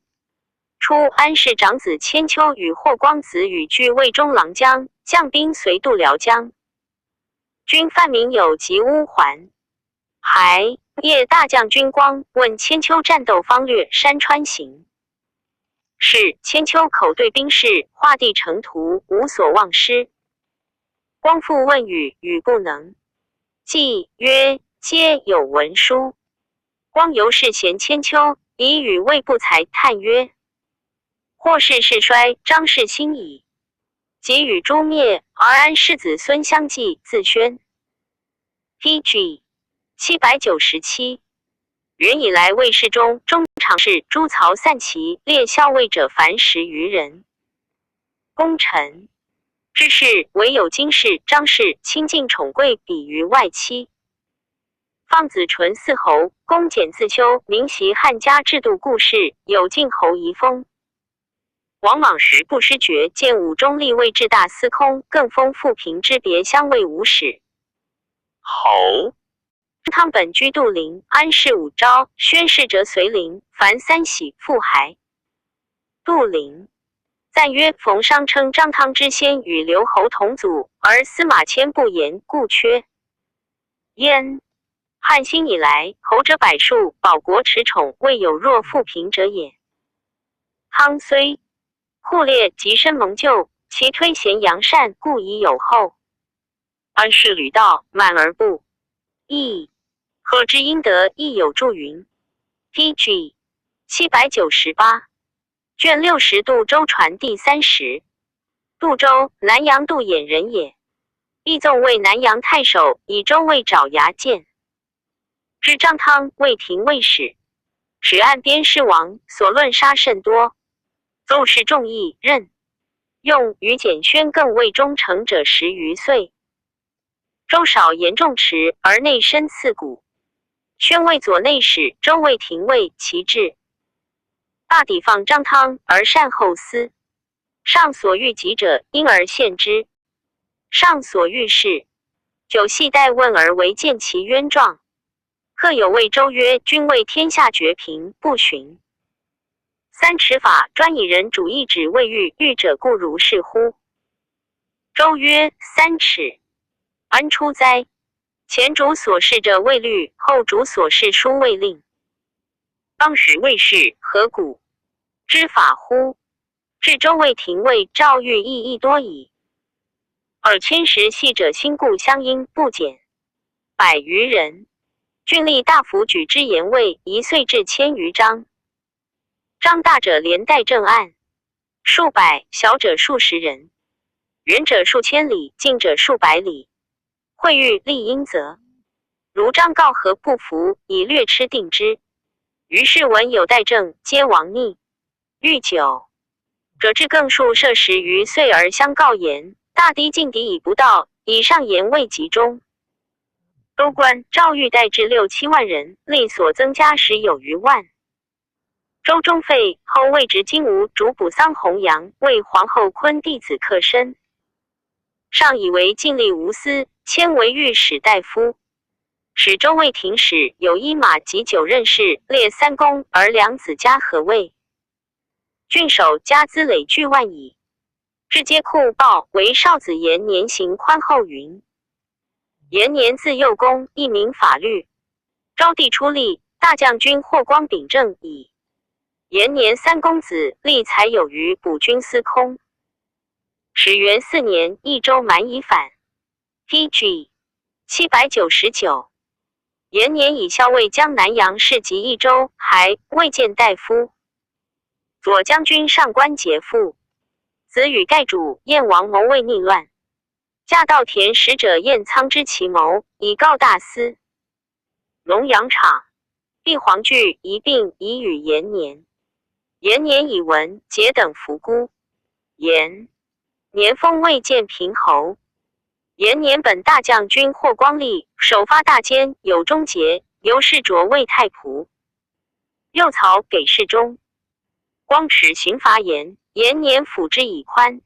初，安氏长子千秋与霍光子与据魏中郎将，将兵随渡辽江。军犯民有及乌还。还夜大将军光问千秋战斗方略，山川行。是千秋口对兵士，画地成图，无所忘失。光复问语，语不能。既曰：皆有文书。光由是嫌千秋，以与魏不才，叹曰：或是势衰，张氏兴矣。即与诛灭，而安世子孙相继，自宣。PG 797。元以来魏氏中常侍诸曹散骑列校尉者凡10余人。功臣之事，唯有金氏、张氏亲近宠贵，比于外戚。放子纯嗣侯，公简自修，明习汉家制度故事，有晋侯遗风。王莽时不失爵，见武中立位至大司空，更封富平之别乡尉武使。侯汤本居杜陵，安氏武昭，宣誓者随陵，凡3喜复还。杜陵赞曰：冯商称张汤之先与刘侯同祖，而司马迁不言，故缺焉。汉兴以来，侯者百数，保国持宠，未有若富平者也。汤虽酷烈，极深蒙救，其推贤扬善，故以有后。安氏吕道，满而不义，何之应得亦有注云。PG 798。卷60杜周传第30。杜周，南阳杜衍人也。义纵为南阳太守，以周为爪牙监。知张汤为廷尉使，使岸边士王，所论杀甚多。奏事众议，任用于简宣更为忠诚者10余岁。周少言重持，而内深刺骨。宣为左内史，周为廷尉，其志大抵放张汤，而善后思。上所欲及者，因而献之。上所欲事，久系待问而为见其冤状。客有谓周曰：君为天下绝平，不循3尺法，专以人主义指未遇，遇者故如是乎？周曰：3尺，安出哉？前主所示者未律，后主所示书未令。当时魏氏何古知法乎？至周魏廷尉赵玉亦多矣。尔千石系者心故相因，不减100余人。郡吏大夫举之言位，1岁至1000余章。章大者连带正案。数百，小者数十人，远者数千里，近者数百里。会欲立阴则，如章告和不服，以略吃定之。于是闻有待政，皆亡逆。欲久者至更数设10余岁而相告言，大敌劲敌已不到，以上言未集中。州官赵欲待至6、7万人，力所增加10有余万。周中废后位直金吾主补桑弘羊为皇后坤弟子克身，上以为尽力无私，迁为御史大夫。使周卫廷使有1马及9任事，列3公而2子加何位。郡守家资累巨万矣。至皆库报为少子延年行宽厚云。延年字幼公，一名法律。昭帝出力，大将军霍光秉政矣。延年3公子，立才有余，补军司空。始元4年，益州蛮夷反。PG 799。延年以校尉江南阳事及益州，还未见大夫。左将军上官桀父，子与盖主燕王谋为逆乱。驾到田使者燕苍知其谋，以告大司。龙阳场，毕黄惧一并以与延年。延年以闻，桀等服孤。延年封未见平侯。延年本大将军霍光立，首发大监有忠节，由是擢为太仆。右曹给事中。光持刑罚严，延年抚之以宽。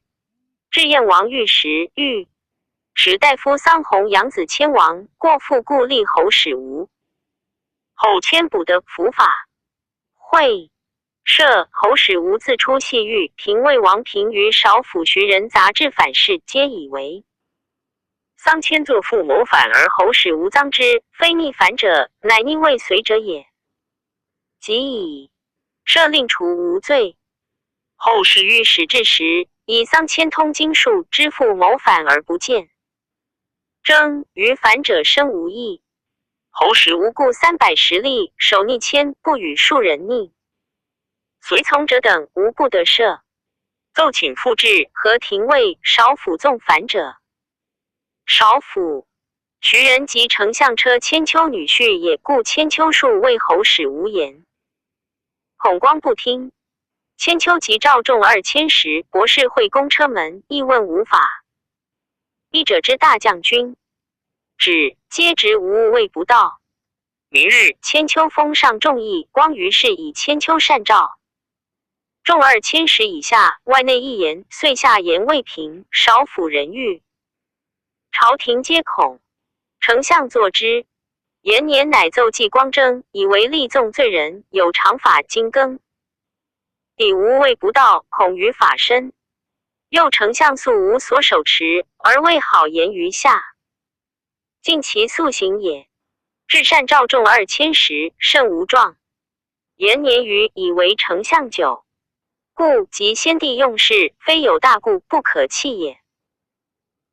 至燕王御史御使大夫桑弘养子迁王，过复故立侯使吴。后迁补的伏法。会设侯使吴自出细狱，平魏王平于少府徐人杂志反事，皆以为桑迁作父谋反，而侯使吴赃之，非逆反者，乃逆未遂者也。即以赦令除无罪。后使御史至时，以桑迁通经术，知父谋反而不见。征于反者生无益。侯使无故310例，守逆迁，不与庶人逆。随从者等无不得赦。奏请复制和廷尉少府纵反者。少府徐人及丞相车千秋女婿也，故千秋数为侯使无言。孔光不听。千秋即召众2000时，博士会公车门，议问无法。一者之大将军，指皆职无误未不到。明日千秋封上众议，光于是以千秋善诏。众2000时以下，外内一言，遂下言未平，少府人欲。朝廷皆恐。丞相作之。延年乃奏纪光征，以为立纵罪人，有常法精更。彼无未不到，恐于法深。又丞相素无所手持，而未好言于下。尽其素行也。至善诏众2000时，甚无状。延年于以为丞相久，故及先帝用事，非有大故不可弃也。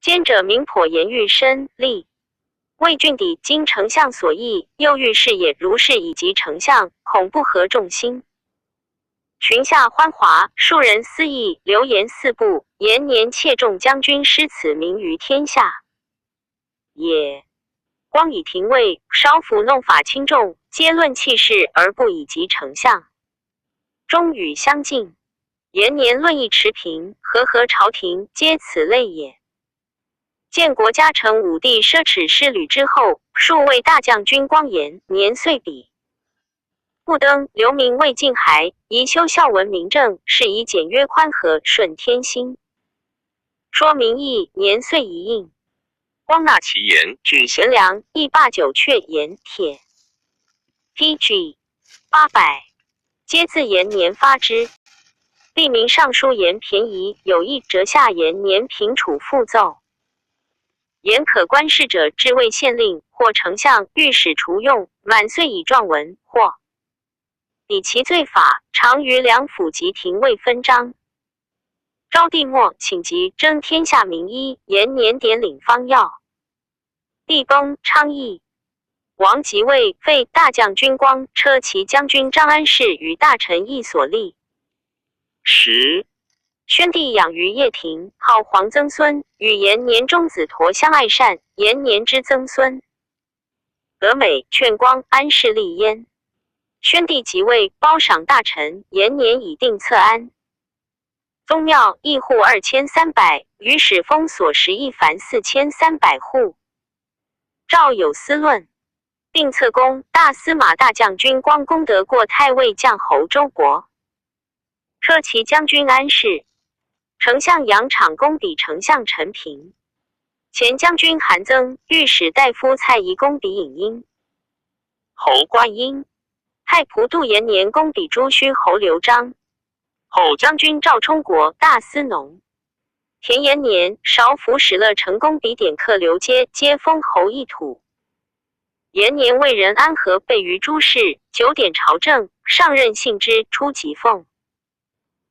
兼者明颇言欲深利，魏郡邸经丞相所议，又欲事也，如是以及丞相，恐不合众心。群下欢华，庶人私议，流言四部，延年窃众将军失此名于天下也。光以廷尉少府弄法轻重，皆论气势而不以及丞相。忠与相近，延年论议持平，和朝廷，皆此类也。建国嘉诚武帝奢侈失旅之后，数位大将军光延年岁比。不登留名魏晋还，宜修孝文明正，是以简约宽和，顺天心。说明义，年岁一应。光纳其言，举贤良，亦罢九阙言帖。PG 800，皆自延年发之。立名尚书言便宜，有意折下延年平处复奏。言可观事者，至魏县令或丞相、御史除用，满岁以状文，或以其罪法，常于两府及廷尉分章。昭帝末，请即征天下名医，延年典领方要。帝崩，昌邑。王即位，废大将军光车骑将军张安世与大臣议所立。10宣帝养于掖庭，号皇曾孙，与延年中子陀相爱善，延年之曾孙。俄美、劝光、安氏立焉。宣帝即位，褒赏大臣，延年以定策安。宗庙一户2300，于使封所食一凡4300户。赵有司论，定策公大司马大将军光功得过太尉将侯周勃，车骑将军安氏，丞相杨敞公比丞相陈平，前将军韩曾，御史大夫蔡宜公比尹英，侯观音，太仆杜延年公比朱虚侯刘璋，后将军赵充国大司农，田延年少府使乐成公比典客刘阶皆封侯一土。延年为人安和，备于诸事，久典朝政，上任信之，出疾俸。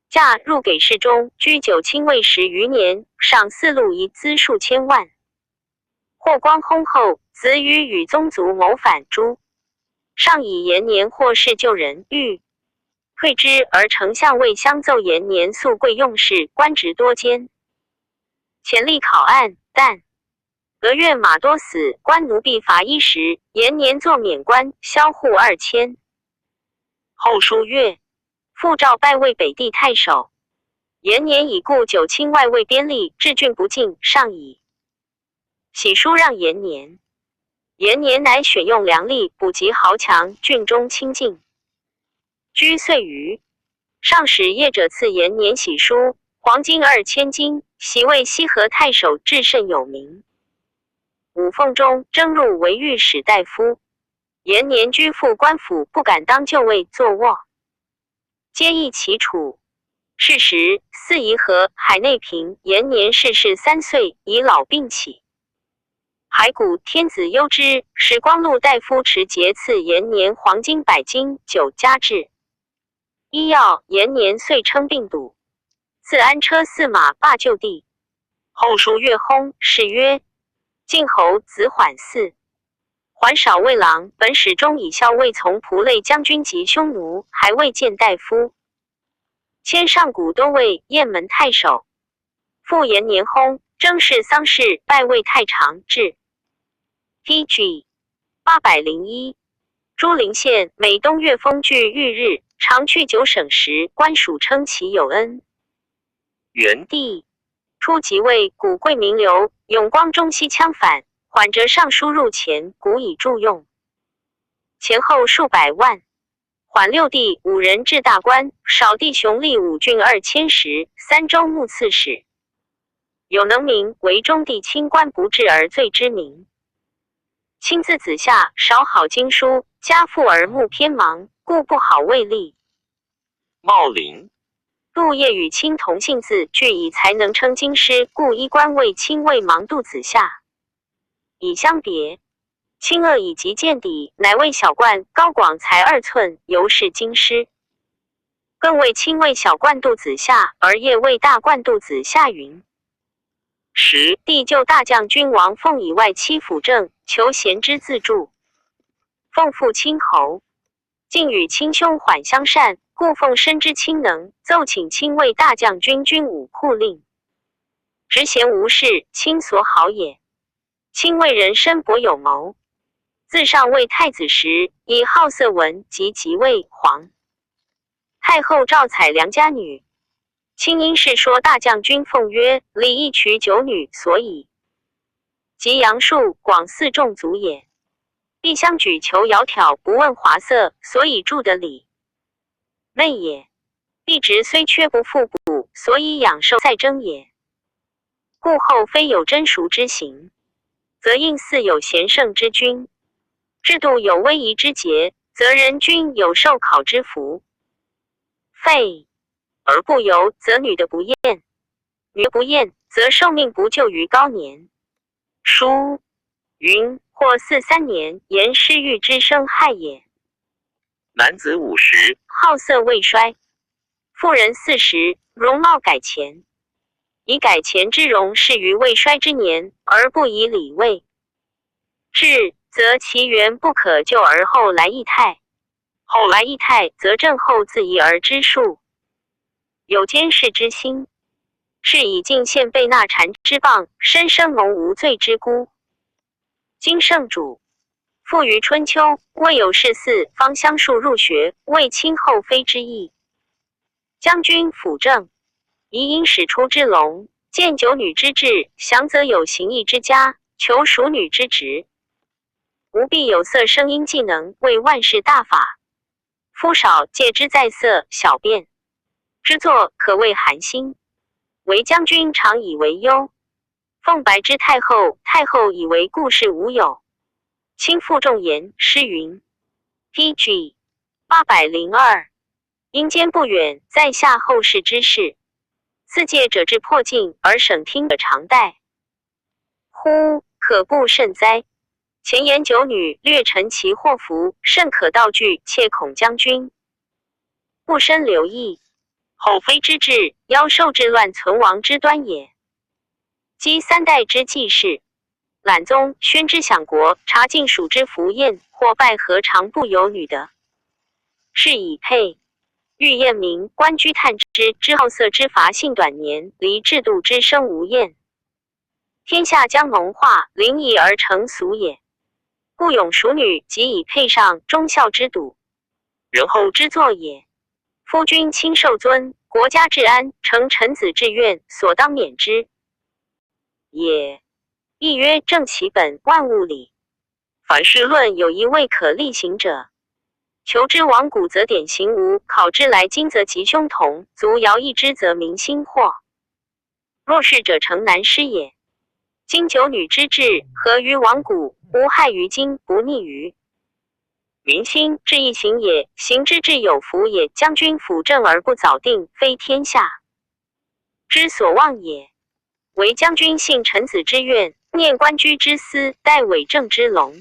嫁入给事中，居9卿位10余年，赏4路一资数千万。霍光薨后，子羽与宗族谋反诛。上以延年获释救人，欲退之，而丞相魏相奏延年素贵用事，官职多兼。前历考案，但俄越马多死，官奴婢罚1时，延年作免官，销户2000。后书曰：复诏拜为北地太守。延年已故9卿外尉边吏，治郡不敬，上矣。喜书让延年。延年乃选用良吏，补及豪强，郡中清静。居岁余，上使业者赐延年喜书，黄金2000斤，袭为西河太守，至甚有名。五凤中征入为御史大夫，延年居副官府，不敢当就位坐卧，皆议其处。是时，四夷河海内平，延年逝世3岁，以老病起。骸骨天子忧之，使光禄大夫持节赐延年黄金100斤，酒加制。医药延年遂称病笃，赐安车4马罢就地。后书岳薨，谥曰晋侯子缓嗣。缓少尉郎，本始终以校尉从仆类将军及匈奴，还未见大夫。迁上古都尉、雁门太守。复延年薨，征事丧事，拜为太常制。DG 801。朱陵县每冬月风聚玉日，常去9省时，官属称其有恩。元帝初即位，古贵名流，永光中西羌反，缓折尚书入前，古以助用，前后数百万。缓6弟5人至大官，少弟雄立5郡2000石，3州牧刺史。有能名，为中帝清官不治而罪之名。亲自子夏，少好经书，家富而目偏盲，故不好位立。茂陵杜业与亲同姓字，俱以才能称京师，故衣冠为亲为盲杜子夏。以相别，清恶以及见底，乃为小冠，高广才2寸，尤是京师。更为亲为小冠杜子夏，而业为大冠杜子夏云。10帝就大将军王凤以外戚辅政，求贤之自助。凤父亲侯，竟与亲兄缓相善，故凤深知亲能，奏请亲为大将军军武库令。职贤无事，亲所好也。亲为人深博有谋，自上为太子时，以好色文及即位皇太后赵采良家女。亲因是说大将军凤曰：礼义娶9女，所以及杨树广4众族也。必相举求窈窕，不问华色，所以著的礼媚也。必直虽缺不复补，所以养寿赛争也。故后非有真熟之行，则应似有贤圣之君；制度有威仪之节，则人君有受考之福。废而不由，则女的不厌；女的不厌，则寿命不就于高年。书云：或4、3年，言失育之生害也。男子50，好色未衰；妇人40，容貌改前。以改前之容是于未衰之年，而不以礼位治，则其源不可救而后来易态。后来易态，则正后自移而之数。有监视之心，是以进献被纳禅之谤，深深蒙无罪之辜。今圣主复于春秋，未有士嗣，方相述入学，为亲后妃之意。将军辅政，宜因使出之龙，见九女之志，降则有行义之家，求淑女之职。吾必有色声音技能，为万事大法。夫少戒之在色，小便之作，可谓寒心。为将军常以为忧。奉白之太后，太后以为故事无有。亲负重言，诗云 PG 802。阴间不远，在下后世之事。自戒者至破镜，而省听者常待。忽可怖甚哉！前言九女略陈其祸福，甚可道具，切恐将军不深留意。后妃之志，妖兽之乱存亡之端也。积三代之纪事，览宗宣之享国，察晋蜀之服宴，或拜何尝不有女的？是以配。欲验明官居探之好色之伐性短年，离制度之生无厌。天下将蒙化，临以而成俗也。故咏淑女，即以配上忠孝之笃，仁厚之作也。夫君亲受尊，国家治安，成臣子志愿，所当免之也。亦曰正其本，万物理。凡事论有一未可力行者。求之亡古则典型无，考之来今则吉凶同，足尧一之则民心惑。若是者诚难施也。今九女之志，合于亡古，无害于今，不逆于民心，至一行也。行之至有福也。将军辅政而不早定，非天下之所望也。唯将军信臣子之愿，念官居之思，待伪政之隆。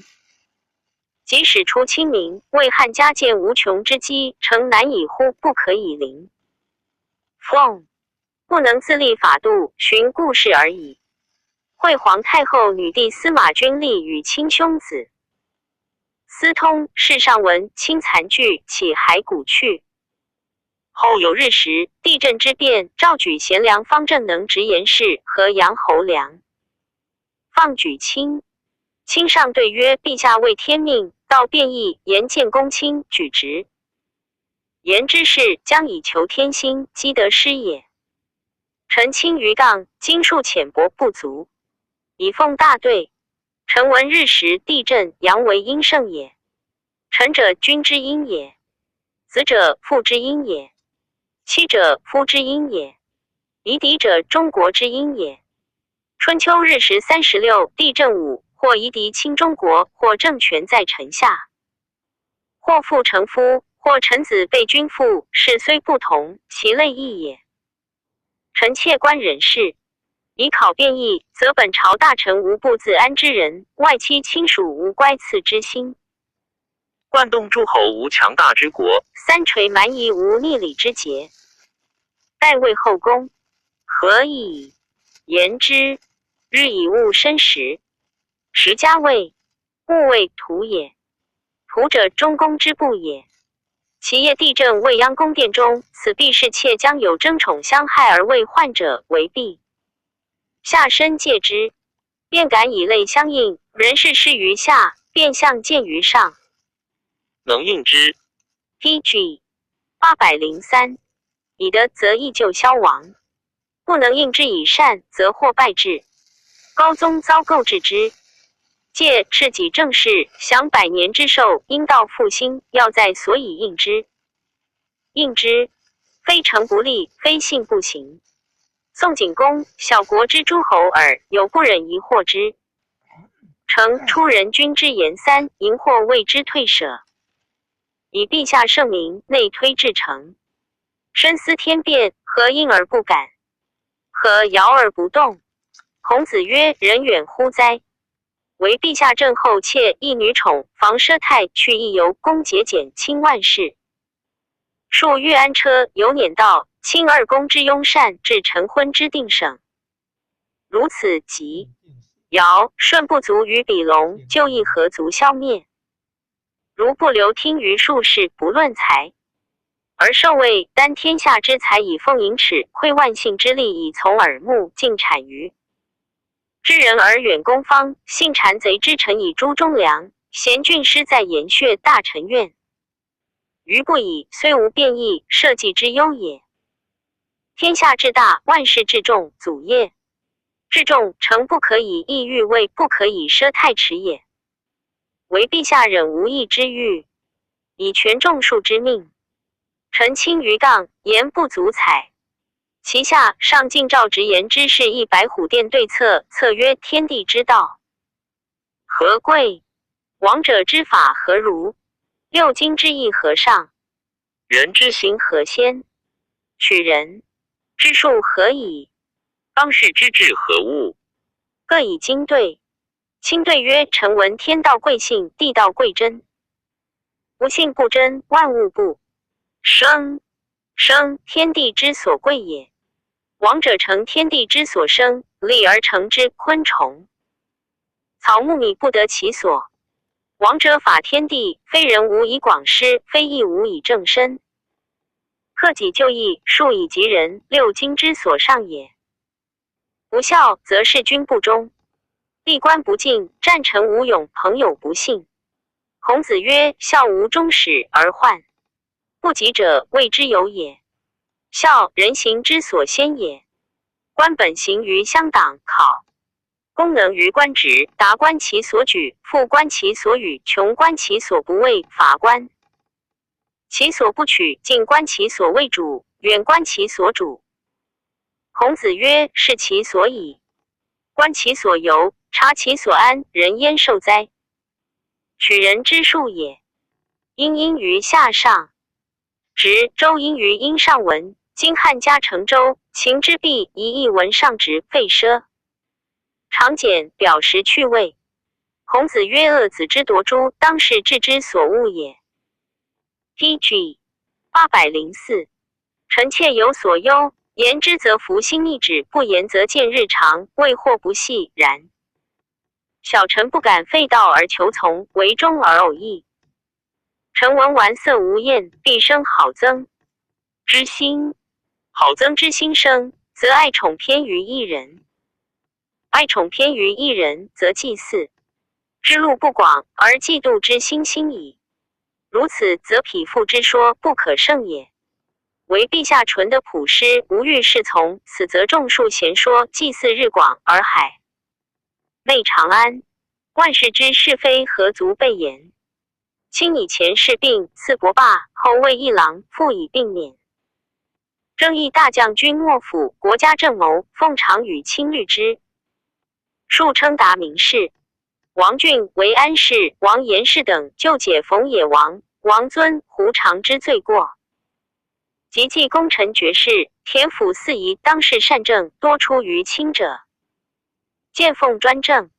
即使出清明，为汉家建无穷之基，诚难以乎不可以临。奉不能自立法度，循故事而已。惠皇太后女弟司马君立与亲兄子私通，世上闻亲残剧，起骸骨去。后有日时，地震之变，诏举贤良方正能直言事和杨侯良，放举亲。亲上对曰：陛下为天命，道变异，言见公卿举职。言之事，将以求天心，积得失也。臣轻于杠，经术浅薄不足，以奉大对。臣闻日时地震，阳为阴盛也。臣者君之阴也，子者父之阴也，妻者夫之阴也，夷狄者中国之阴也。春秋日时36，地震5。或夷狄侵中国，或政权在臣下，或父成夫，或臣子被君父，事虽不同，其类异也。臣切观忍事，以考变异，则本朝大臣无不自安之人，外戚亲属无乖次之心，贯动诸侯无强大之国，三垂蛮夷无逆礼之节。待魏后宫，何以言之？日以物申时。时家位，物为土也。土者中宫之部也。其夜地震未央宫殿中，此必是妾将有争宠相害而未患者为弊。下身戒之，便敢以泪相应，人事施于下，变相见于上。能应之。PG 803。以德则易就消亡，不能应之以善，则或败之。高宗遭构治之。戒是己正事，享100年之寿，应道复兴，要在所以应之。应之，非诚不立，非信不行。宋景公，小国之诸侯耳，有不忍疑惑之。诚出人君之言3，淫惑为之退舍。以陛下圣明，内推至诚。深思天变，何应而不敢？何摇而不动？孔子曰：人远乎哉？为陛下政后妾一女宠，防奢泰，去亦由公节俭，轻万事。数乐安车，有辇道，轻二公之庸善，至晨昏之定省。如此即尧舜不足于比龙，就义何足消灭？如不留听于术士，不论才，而受谓担天下之财以奉盈尺，窥万姓之力以从耳目，尽产于知人而远攻方，信谗贼之臣以诛忠良，贤俊师在岩穴，大臣怨余不已，虽无变异，社稷之忧也。天下至大，万事至重，祖业至重，诚不可以意欲位，不可以奢太迟也。唯陛下忍无义之欲，以全众庶之命。臣轻于杠，言不足采。其下上敬诏直言之事，一白虎殿对策，策曰：天地之道何贵？王者之法何如？六经之义何上？人之行何先？取人之术何以？方士之治何物？各以经对。卿对曰：臣闻天道贵信，地道贵真。不信不真，万物不生。生，天地之所贵也。王者成天地之所生，立而成之。昆虫草木米不得其所。王者法天地，非人无以广施，非义无以正身。克己就义，术以及人，六经之所上也。不孝，则事君不忠；历官不敬，战臣无勇，朋友不信。孔子曰：孝无终始而患不及者，谓之有也。孝，人行之所先也。官本行于乡党考，功能于官职，达观其所举，富观其所与，穷观其所不为，法观其所不取，近观其所为主，远观其所主。孔子曰：视其所以，观其所由，察其所安，人焉受哉？取人之术也。殷因于下上，直周因于殷上文。今汉家成周，秦之弊，一译文上直，废奢常简，表实趣味。孔子曰：恶子之夺诸，当是治之所恶也。PG 804。臣妾有所忧，言之则服心逆止，不言则见日长，未或不细。然小臣不敢废道而求从，为忠而偶异。臣闻玩色无厌，必生好憎之心。好憎之心生，则爱宠偏于一人。爱宠偏于一人，则祭祀之路不广，而嫉妒之心兴矣。如此，则匹夫之说不可胜也。唯陛下纯的朴师，无欲侍从，此则众数贤说，祭祀日广，而海内长安。万事之是非，何足备言？卿以前事病，赐伯霸，后为一郎，复以并免。征议大将军莫府，国家正谋，奉常与亲律之。数称达名士。王浚、韦安氏、王延氏等就解冯野王、王尊、胡常之罪过。及记功臣爵士，田府四夷当世善政，多出于亲者。见奉专政。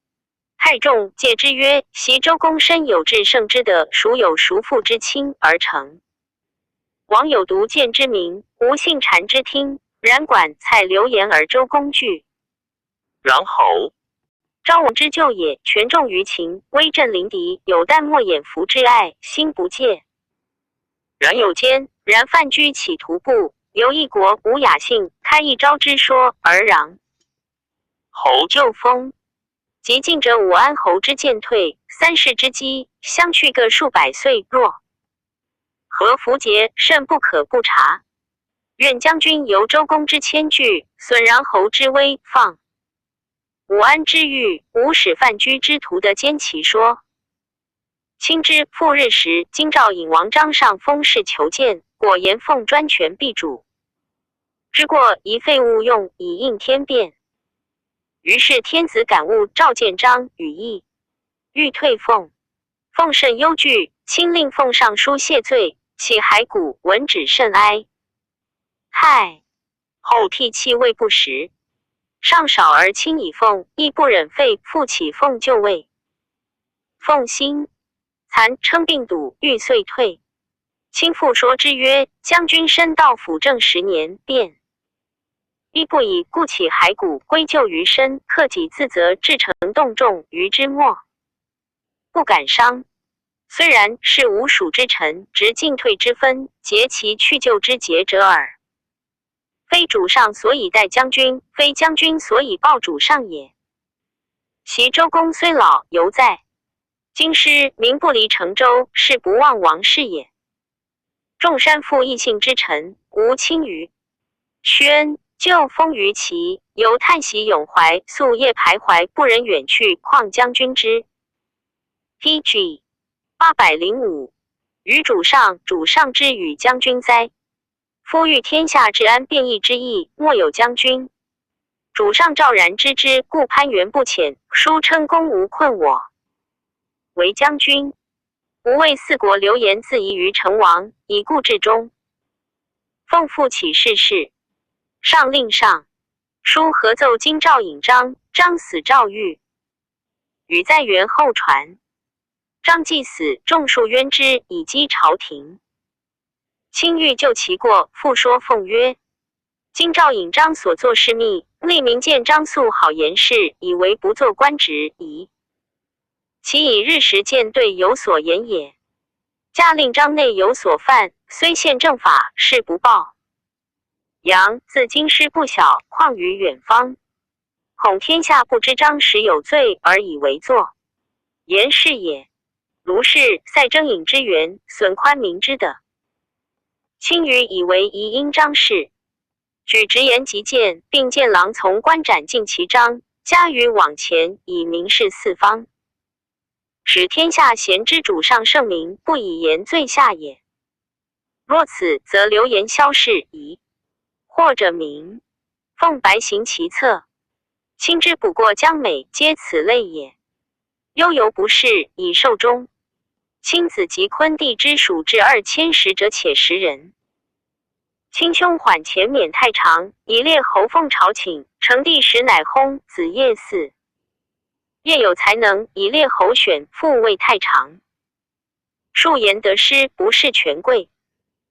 太仲戒之曰：昔周公身有至圣之德，孰有孰父之亲而成？王有独见之明，无信谗之听。然管蔡流言而周公惧。然后昭王之救也，权重于秦，威震临敌，有旦莫掩服之爱，心不戒。然有奸，然犯居起徒步，留一国无雅兴，开一朝之说而攘侯就封。及晋者武安侯之渐退，三世之基，相去各数百岁，若何符节，甚不可不察。愿将军由周公之谦惧，损穰侯之威放。武安之欲，无使犯居之徒的奸其说。亲之复日时，京兆尹王章上封事求见，果言奉专权必主。之过一废物用，以应天变。于是天子感悟召见章与义，欲退奉。奉甚忧惧，亲令奉上书谢罪，起骸骨，闻旨甚哀。害后涕泣未不食。上少而亲以奉，亦不忍废，复起奉就位。奉心残，称病笃，欲遂退。亲复说之曰：将军身到辅政10年，便亦不以故起骸骨归咎于身，克己自责，至诚动众于之末，不敢伤。虽然是无属之臣，执进退之分，节其去就之节者耳。非主上所以待将军，非将军所以报主上也。其周公虽老，犹在。京师民不离成周，是不忘王室也。众山父异姓之臣，无亲于宣，就封于齐，犹叹息永怀，夙夜徘徊，不忍远去，况将军之。PG 805于主上之与将军哉？夫欲天下治安变易之意，莫有将军。主上昭然知之，故攀援不浅，书称公无困我。为将军，吾为四国流言自疑于成王，以故至忠。奉父起事事，上令上书合奏京兆尹章，章死诏狱。与在元后传。章既死，众数冤之，以击朝廷。卿欲就其过，复说奉曰：京兆尹章所作事密，立民见章素好言事，以为不做官职矣。其以日时见对有所言也。加令章内有所犯，虽宪正法，事不报。杨自京师不小，况于远方，恐天下不知章时有罪，而以为作言是也。卢氏塞征引之源，损宽民之德。卿于以为宜因章事，举直言极谏，并见郎从官斩尽其章，加于往前，以明示四方，使天下贤之主上圣明，不以言罪下也。若此，则流言消逝矣。或者明奉白行其策，卿之不过江美，皆此类也。悠游不仕，以寿终。卿子及昆弟之属至2000石者，且10人。卿兄缓前免太常，以列侯奉朝请，成帝时乃薨，子夜嗣。业有才能，以列侯选，复为太常。数言得失，不是权贵。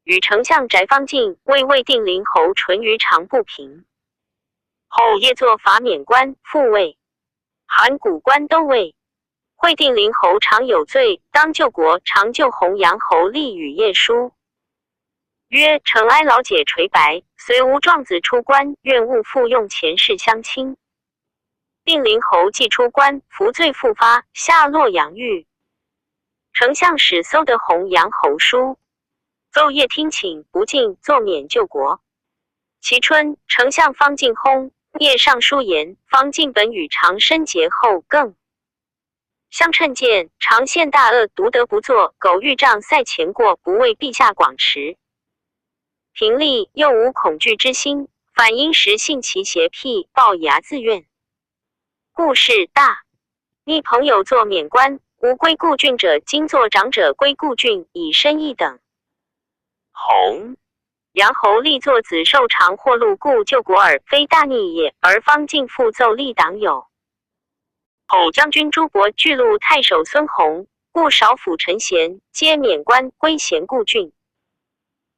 与丞相翟方进为魏定陵侯淳于长不平，后业作法免官，复位。函谷关都尉。会定陵侯常有罪，当救国，常救弘阳侯立与业书，曰：臣哀老解垂白，虽无壮子出关，愿勿复用前世相亲。定陵侯既出关，服罪复发，下洛阳狱。丞相使搜得弘阳侯书，奏业听请，不进，作免救国。其春，丞相方进薨，业上书言，方进本与长申节后更。相称见，常献大恶，独得不作，苟欲杖赛前过，不为陛下广持。平吏又无恐惧之心，反因时信其邪僻，暴牙自怨。故事大。逆朋友作免官，无归故郡者，今作长者归故郡，以身一等。弘阳侯立作子受长或禄故救国耳，非大逆也，而方进复奏立党友。后将军朱伯巨鹿太守孙弘，故少府陈贤，皆免官归贤故郡。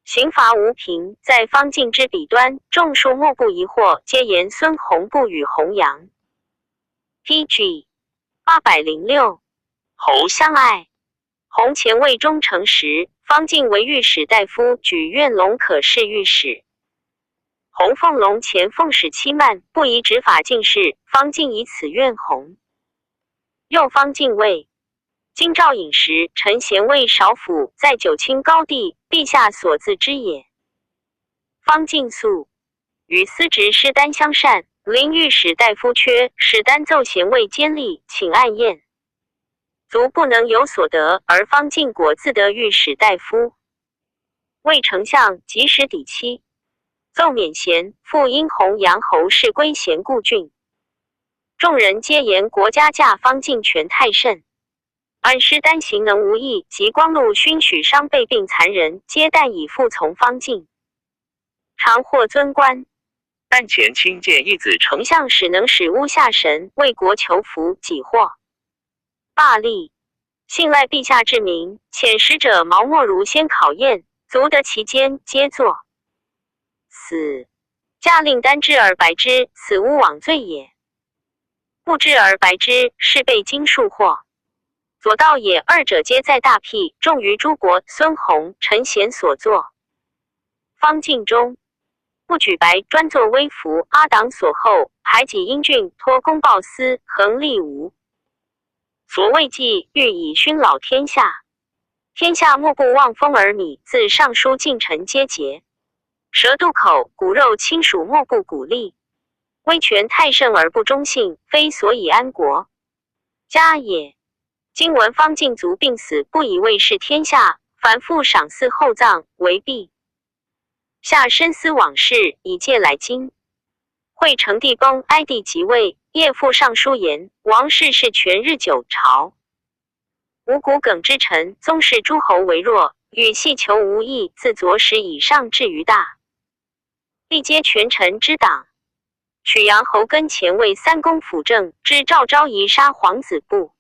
刑罚无凭，在方进之彼端，众数莫不疑惑，皆言孙弘不与弘阳。PG 806侯相爱。弘前为中丞时，方进为御史大夫，举苑龙可视御史。弘奉龙前奉使欺慢，不宜执法进士，方进以此怨弘。又方进位京兆尹时，陈贤为少府，在九卿高地，陛下所自知也。方进素与司职师丹相善，临御史大夫缺，史丹奏贤位监吏，请按验，卒不能有所得，而方进果自得御史大夫。魏丞相及时抵期，奏免贤，复因弘阳侯事归贤故郡。众人皆言国家驾方进权太甚，按师丹行能无益，及光禄勋许伤被病残人，皆但以服从方进，常获尊官。但前亲见一子丞相使能使巫下神，为国求福，己祸罢吏，信赖陛下之明，遣使者毛莫如先考验，卒得其间，皆作死。驾令单之而白之，此诬枉罪也。不知而白之，是被经数祸。左道也，二者皆在大辟，重于诸国孙弘、陈贤所作。方进中不举白，专作微服，阿党所后，排挤英俊，托公报私，横立无。所谓计，欲以勋老天下。天下莫不望风而靡，自尚书近臣皆竭。舌渡口，骨肉亲属莫不鼓励。威权太盛而不忠信，非所以安国家也。今闻方进卒病死，不以为是天下，反复赏祀厚葬，为弊。下深思往事，以戒来今。惠成帝崩，哀帝即位，夜复上书言：王室是全日久朝。五谷耿之臣，宗室诸侯为弱，与系求无益，自左史以上至于大，历皆权臣之党。曲阳侯根前为三公辅政，知赵昭仪杀皇子部，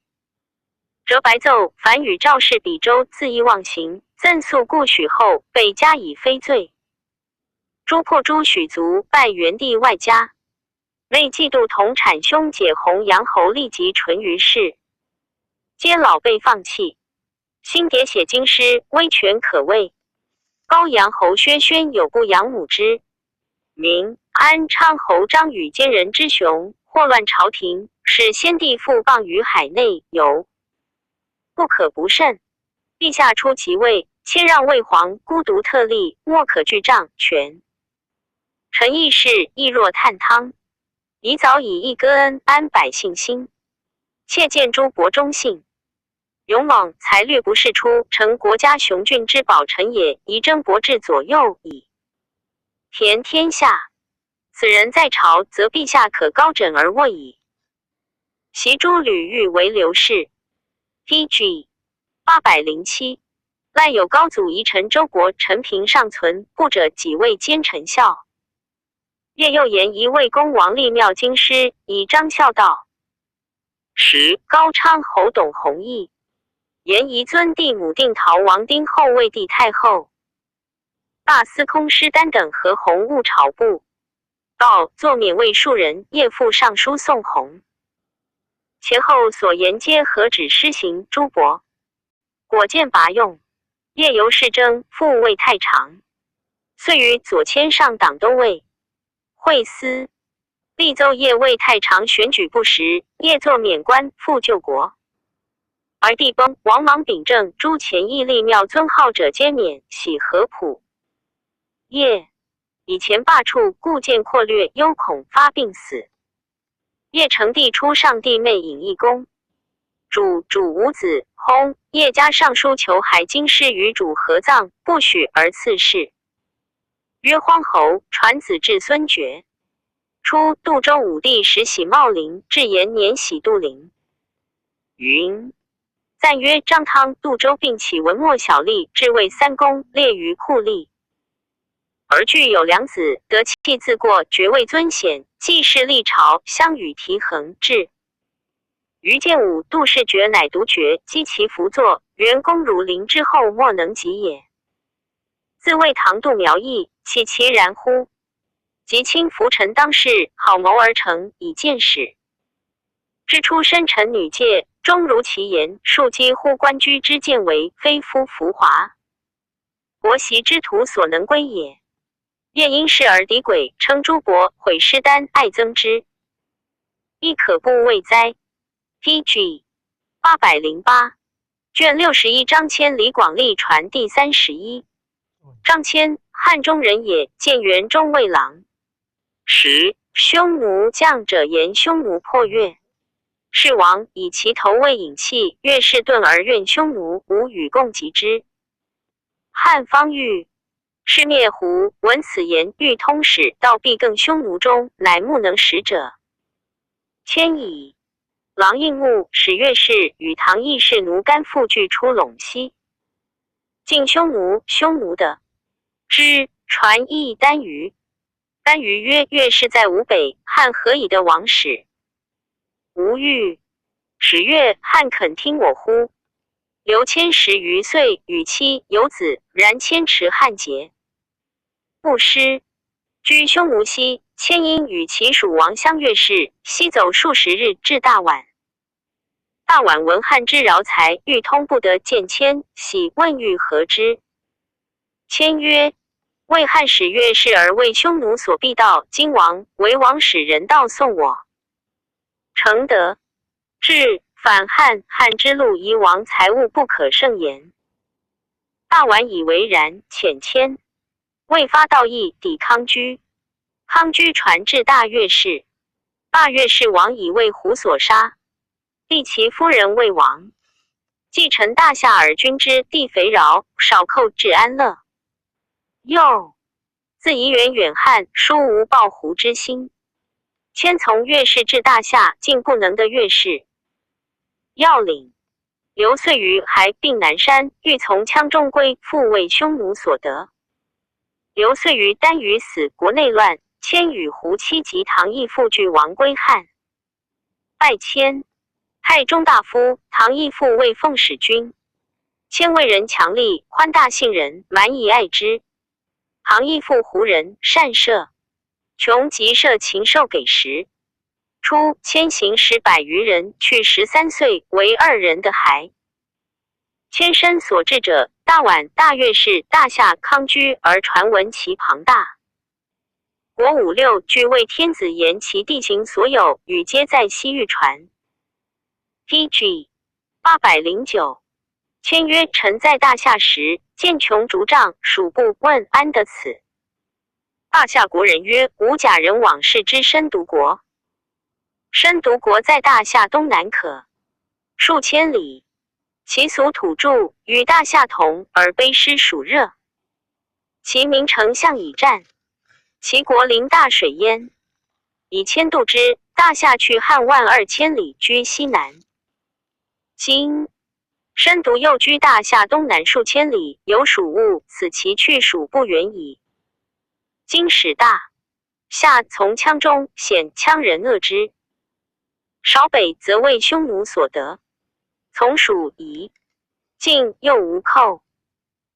折白奏，凡与赵氏比周恣意妄行，赠诉故许后，被加以非罪。诛破诸许族，拜元帝外家。内嫉妒同产兄姐弘阳侯立即淳于世，皆老被放弃。新迭写京师，威权可畏。高阳侯薛宣有不养母之名，安昌侯张禹奸人之雄，祸乱朝廷，使先帝复谤于海内，有不可不慎。陛下初即位，谦让魏皇，孤独特立，莫可拒杖权。臣议事亦若探汤，宜早以义割恩，安百姓心。切见诸伯忠信，勇猛才略不世出，成国家雄俊之宝臣也，宜征博至左右以田天下。此人在朝，则陛下可高枕而卧矣。袭诸吕欲为刘氏。PG 807。赖有高祖遗臣周勃、陈平尚存，故者几位奸臣孝。叶又言一魏公王立庙京师，以彰孝道。10. 高昌侯董弘毅，言宜尊帝母定陶王丁后魏帝太后。大司空施丹等合弘务朝部，告作免魏庶人，夜复上书宋弘。前后所言皆何止施行诸伯，果见拔用。夜由是征，复魏太常，遂于左迁上党都尉。会司立奏夜魏太常选举不实，夜作免官，复救国。而帝崩，王莽秉政，诸前议立庙尊号者皆免，喜合普。夜以前罢黜，故见阔略，忧恐发病死。夜成帝出上帝妹尹义公，主无子，薨。夜加上书求海京师与主合葬，不许而赐谥。曰荒侯，传子至孙爵。初，杜州武帝时喜茂陵，至延年喜杜陵。云赞曰：张汤杜州并起文墨小吏，至为三公，列于库吏。而具有良子，得气自过，爵位尊显，继世历朝，相与提衡至。于建武杜氏爵乃独爵，积其福作，元公汝陵之后，莫能及也。自谓唐杜苗裔，岂其然乎？及卿浮臣当世，好谋而成，以见始。之初深沉女戒，终如其言，庶几乎官居之见为非夫浮华，国袭之徒所能归也。夜因事而敌鬼，称诸伯毁施丹，爱憎之，亦可怖未哉？PG 808卷61张骞李广利传第31。张骞，汉中人也，建元中尉郎。10. 匈奴将者言匈奴破越，是王以其头为引器，越士遁而怨匈奴，无与共击之。汉方域是灭胡，闻此言，欲通使，道必更匈奴中，乃目能使者。迁以郎应募使越氏与唐义士奴甘复聚出陇西，晋匈奴的之传义单于。单于曰：越氏在吴北，汉何以得王使？吴欲使越，汉肯听我乎？刘谦10余岁，与妻有子，然谦持汉节，不失。居匈奴西，谦因与其属王相越氏，西走数十日，至大宛。大宛闻汉之饶才，欲通不得见迁，喜问欲何之？迁曰：为汉使乐士而为匈奴所必盗，今王为王使人道送我。承德。至反汉，汉之路夷王财物不可胜言。大宛以为然，遣迁。未发道义，抵康居。康居传至大乐士，大乐士王以为胡所杀，立其夫人为王。继承大夏尔君之地肥饶，少寇至安乐。又自夷原远汉，殊无报胡之心。迁从乐士至大夏，竟不能得乐士。要领刘遂于还并南山，欲从羌中归，复为匈奴所得。刘遂于耽于死，国内乱，迁与胡妻及唐义父俱亡归汉。拜迁太中大夫，唐义父为奉使君。迁为人强力，宽大信人，蛮以爱之。唐义父胡人，善射，穷即设禽兽给食。初，迁行10余人，去13岁，为2人的孩。迁身所至者，大宛、大乐士、大夏、康居，而传闻其庞大。国5、6俱为天子言其地形所有，与皆在西域传。PG 809。迁曰：臣在大夏时，见穷竹杖，属部问安得此？大夏国人曰：吾甲人往视之深毒国。深毒国在大夏东南可数千里，其俗土著与大夏同，而卑湿暑热。其名丞相以战，其国临大水焉。以迁度之，大夏去汉12000里，居西南。今深毒又居大夏东南数千里，有属物，此其去属不远矣。今使大夏从羌中，显羌人恶之。少北则为匈奴所得，从属夷，晋又无寇。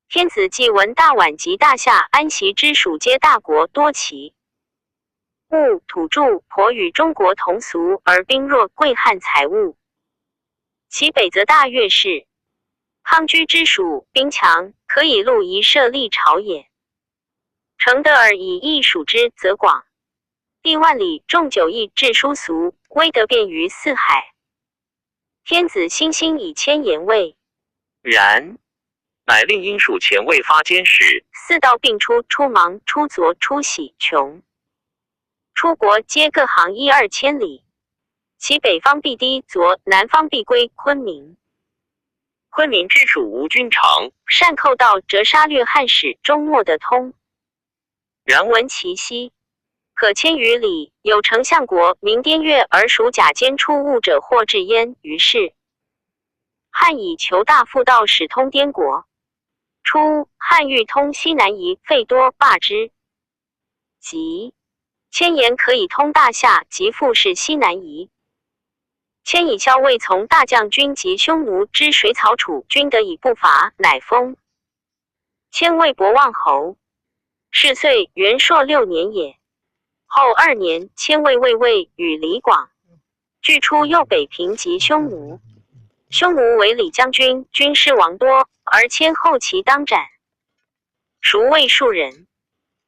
天子既闻大宛及大夏安息之属皆大国，多齐物土著，颇与中国同俗，而兵弱，贵汉财物。其北则大乐士、康居之属，兵强，可以戮夷设立朝也。承德尔以邑属之，则广。地万里，重9邑，治殊俗，威德遍于四海。天子欣心以迁言位，然乃令因属前未发监使四道并出，出芒、出左、出喜、穷。出国皆各行1、2千里，其北方必低左，南方必归昆明。昆明之属无君常，善寇盗，折杀掠汉使，终莫得通。然闻其西可千余里，有丞相国名滇越，而属甲间出物者，或至焉。于是汉以求大复道，使通滇国。初，汉欲通西南夷，费多，罢之。即迁言可以通大夏，即复是西南夷。迁以校尉从大将军及匈奴之水草楚军得以不伐，乃封迁为博望侯。是岁元朔6年也。后2年，迁为卫尉与李广，据出右北平及匈奴。匈奴为李将军，军师王多，而迁后其当斩。孰谓数人。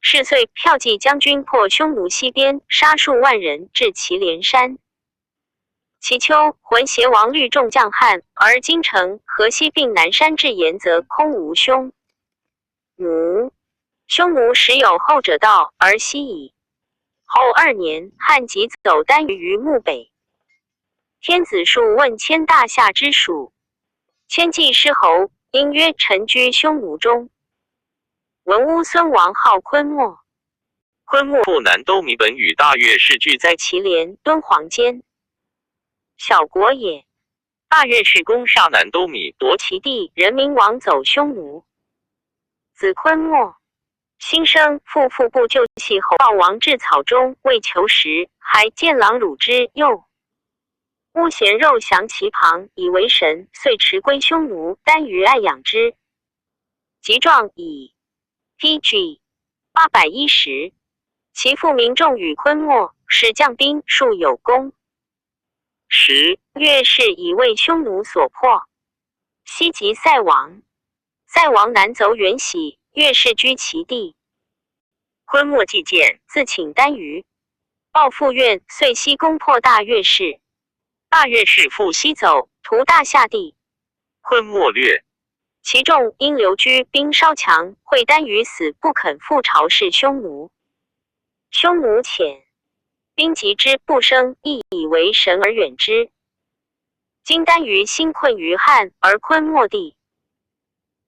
是岁，骠骑将军破匈奴西边，杀数万人，至祁连山。其秋，浑邪王率众将汉，而京城、河西并南山至沿，则空无匈奴。匈奴时有后者到，而西矣。后2年，汉即走单于幕北。天子数问迁大夏之属，迁既师侯，因曰：臣居匈奴中。文乌孙王号昆莫，昆莫父南都米本与大乐士俱在祁连、敦煌间。小国也。大乐士攻杀南都米，夺其地，人民亡走匈奴。子昆莫新生，父不救系后，暴亡至草中，为求食，还见狼辱之，又乌咸肉降其旁，以为神，遂驰归匈奴，单于爱养之。及壮矣。PG 810。其父民众与昆莫，使将兵，数有功。10. 越氏以为匈奴所迫，西及塞王。塞王南走远徙，越氏居其地。昆莫计见，自请单于，报复愿，遂西攻破大越氏。大越氏复西走，屠大夏地。昆莫略，其众因留居兵稍强，会单于死不肯复朝事匈奴。匈奴遣兵及之不生，亦以为神而远之。今单于心困于汉，而昆莫地。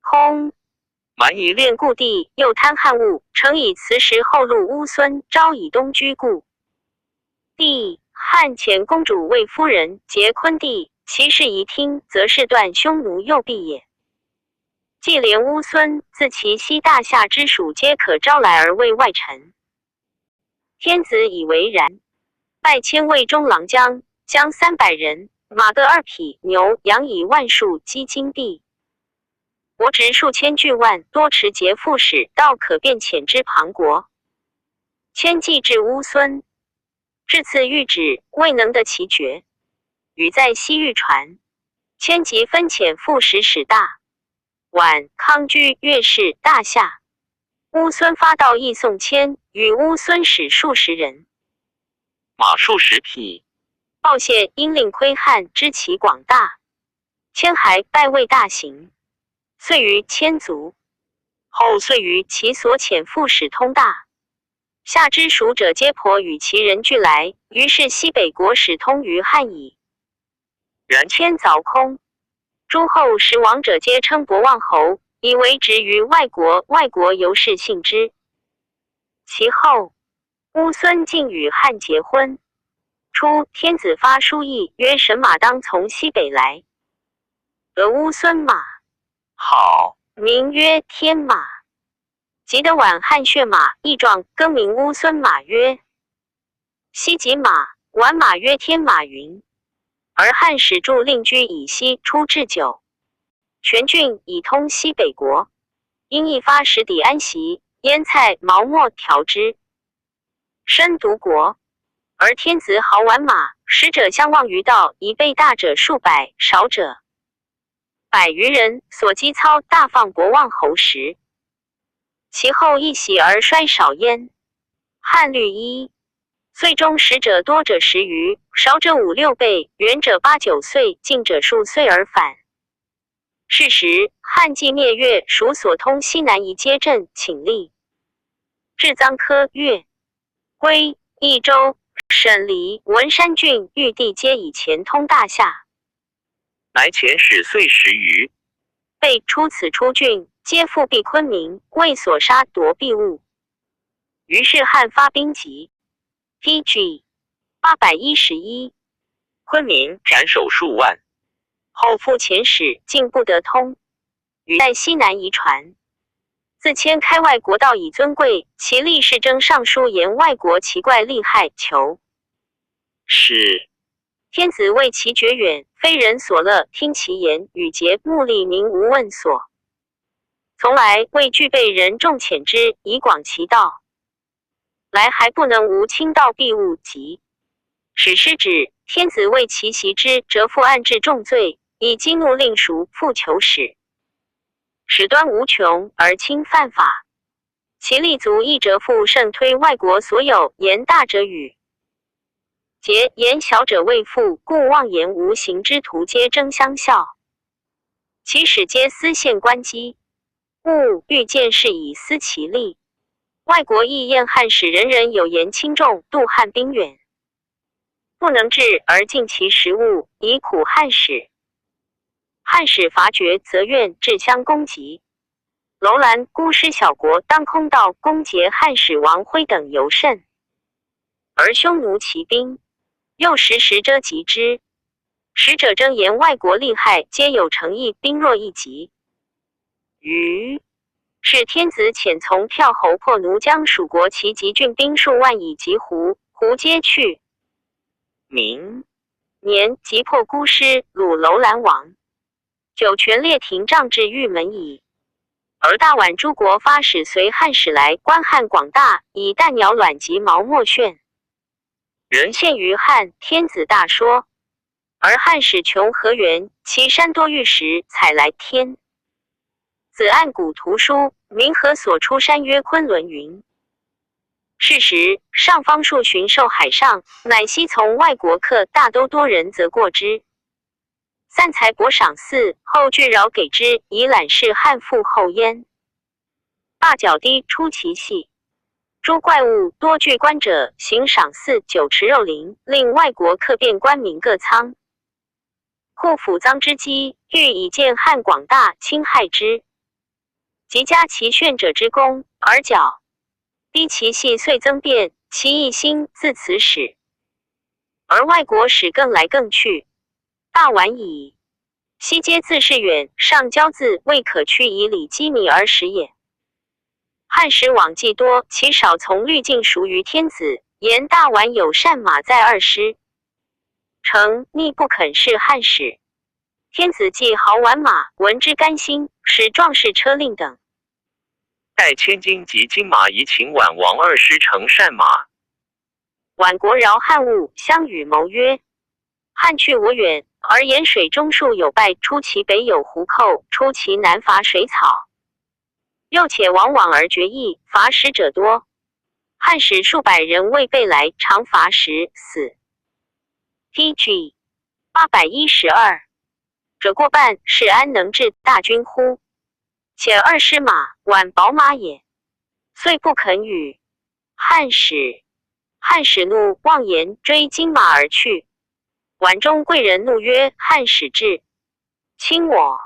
空蛮夷恋故地，又贪汉物，诚以辞时后路乌孙，昭以东居故地。汉前公主为夫人，结昆地，其事宜听，则是断匈奴右臂也。既连乌孙，自其西大夏之属，皆可招来而为外臣。天子以为然，拜迁魏中郎将，将300人，马各2匹，牛羊以万数积金币。国值数千巨万，多持节副使，道可便遣之旁国。迁计至乌孙，至次谕旨，未能得其决。语在西域传，迁即分遣副使使大宛、康居、越氏、大夏。乌孙发道义送迁，与乌孙使数十人，马数10匹。报谢因令窥汉知其广大，迁还拜为大行。遂于千卒，后遂于其所遣副使通大夏之属者，皆颇与其人俱来，于是西北国使通于汉矣。然迁凿空，诸后时王者皆称博望侯，以为职于外国，外国由是信之。其后乌孙竟与汉结婚。初，天子发书议，曰神马当从西北来，得乌孙马好，名曰天马。即得宛汉血马，义状，更名乌孙马曰西极马，宛马曰天马云。而汉使驻令居以西，出至九泉郡，以通西北国。因一发石抵安息，腌菜毛末调之，深毒国。而天子豪宛马，使者相望于道，以备大者数百，少者100余人，所积操大放博望侯时。其后一喜而衰少焉。汉律一，岁中使者多者10余，少者5、6倍，远者8、9岁，近者数岁而返。是时，汉既灭越，属所通西南夷皆镇，请立至臧科、越、归、益州、沈黎、文山郡、玉地皆以前通大夏。乃遣使岁10余，被出此出郡，皆复避昆明，为所杀夺必物。于是汉发兵击 PG 811，昆明斩首数万。后复遣使，竟不得通，与在西南移传。自迁开外国道以尊贵，其立士征尚书言外国奇怪厉害，求是天子为其绝远，非人所乐，听其言，与节目利民无问所。从来未具备人众遣之，以广其道。来还不能无清道必物及。使师旨，天子为其袭之，折复暗治重罪，以激怒令赎，复求使。使端无穷而轻犯法，其立足一折复甚推外国所有，言大者语，节言小者未复，故妄言无形之徒皆争相效。其使皆私献官机，勿欲见事以思其利。外国亦厌汉使人人有言轻重，度汉兵远，不能治而尽其食物，以苦汉使。汉使伐绝，则愿至相攻击。楼兰孤师小国，当空道攻劫汉使王辉等尤甚。而匈奴骑兵，又时时遮击之。使者争言外国利害，皆有诚意，兵弱一级。于是天子遣从票侯破奴将蜀国其集郡兵数万以及胡，胡皆去。明年即破孤师，虏楼兰王。酒泉列亭帐至玉门矣。而大宛诸国发使随汉使来，观汉广大，以弹鸟卵及毛墨炫。人献于汉，天子大说。而汉使穷河源，其山多玉石，采来天。子按古图书，明河所出山曰昆仑云。是时，上方数巡狩海上，乃悉从外国客，大都多人则过之。散财帛赏赐，后俱饶给之，以揽视汉赋后焉。罢脚低出其隙。诸怪物多具官者，行赏赐，酒池肉林，令外国客变官民各仓。库府赃之机，欲以见汉广大，侵害之。及加其炫者之功，而脚逼其细遂增变，其一心自此始。而外国使更来更去，大晚矣。西皆自是远，上交自未可屈以礼机密而食也。汉时往计多，其少从律径熟于天子，言大宛有善马在2师，诚逆不肯是汉使。天子既豪宛马，闻之甘心，使壮士车令等。待千金及金马宜请宛王2师乘善马。宛国饶汉物，相与谋曰：汉去我远，而沿水中树有败，出其北有湖寇，出其南伐水草。又且往往而决议，伐食者多。汉使数百人未备来，常伐食死。TG 812者过半，是安能治大军乎？且2师马，宛宝马也，遂不肯与。汉使怒，妄言追金马而去。宛中贵人怒曰：汉使至，亲我。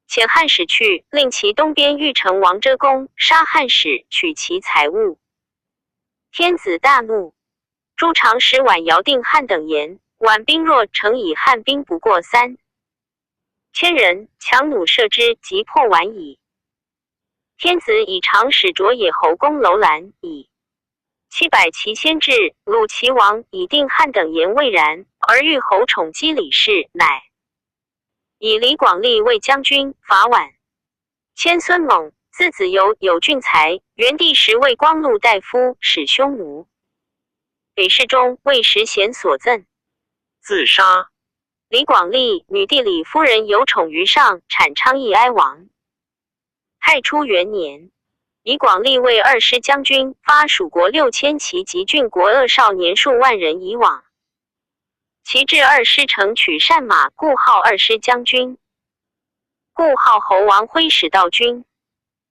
遣汉使去，令其东边玉城王遮公杀汉使，取其财物。天子大怒，诸常使宛遥定汉等言，宛兵若乘以汉兵不过3000人，强弩射之，即破宛矣。天子以常使着野侯攻楼兰矣。700骑先至，鲁齐王以定汉等言未然，而欲侯宠姬李氏，乃以李广利为将军，伐宛。迁孙猛、字子由有俊才，元帝时为光禄大夫，使匈奴。北侍中为时贤所赠，自杀。李广利女弟李夫人有宠于上，产昌邑哀王。太初元年，李广利为2师将军，发蜀国6000骑及郡国恶少年数万人以往。其至2师乘取善马，故号2师将军。故号侯王挥使道军。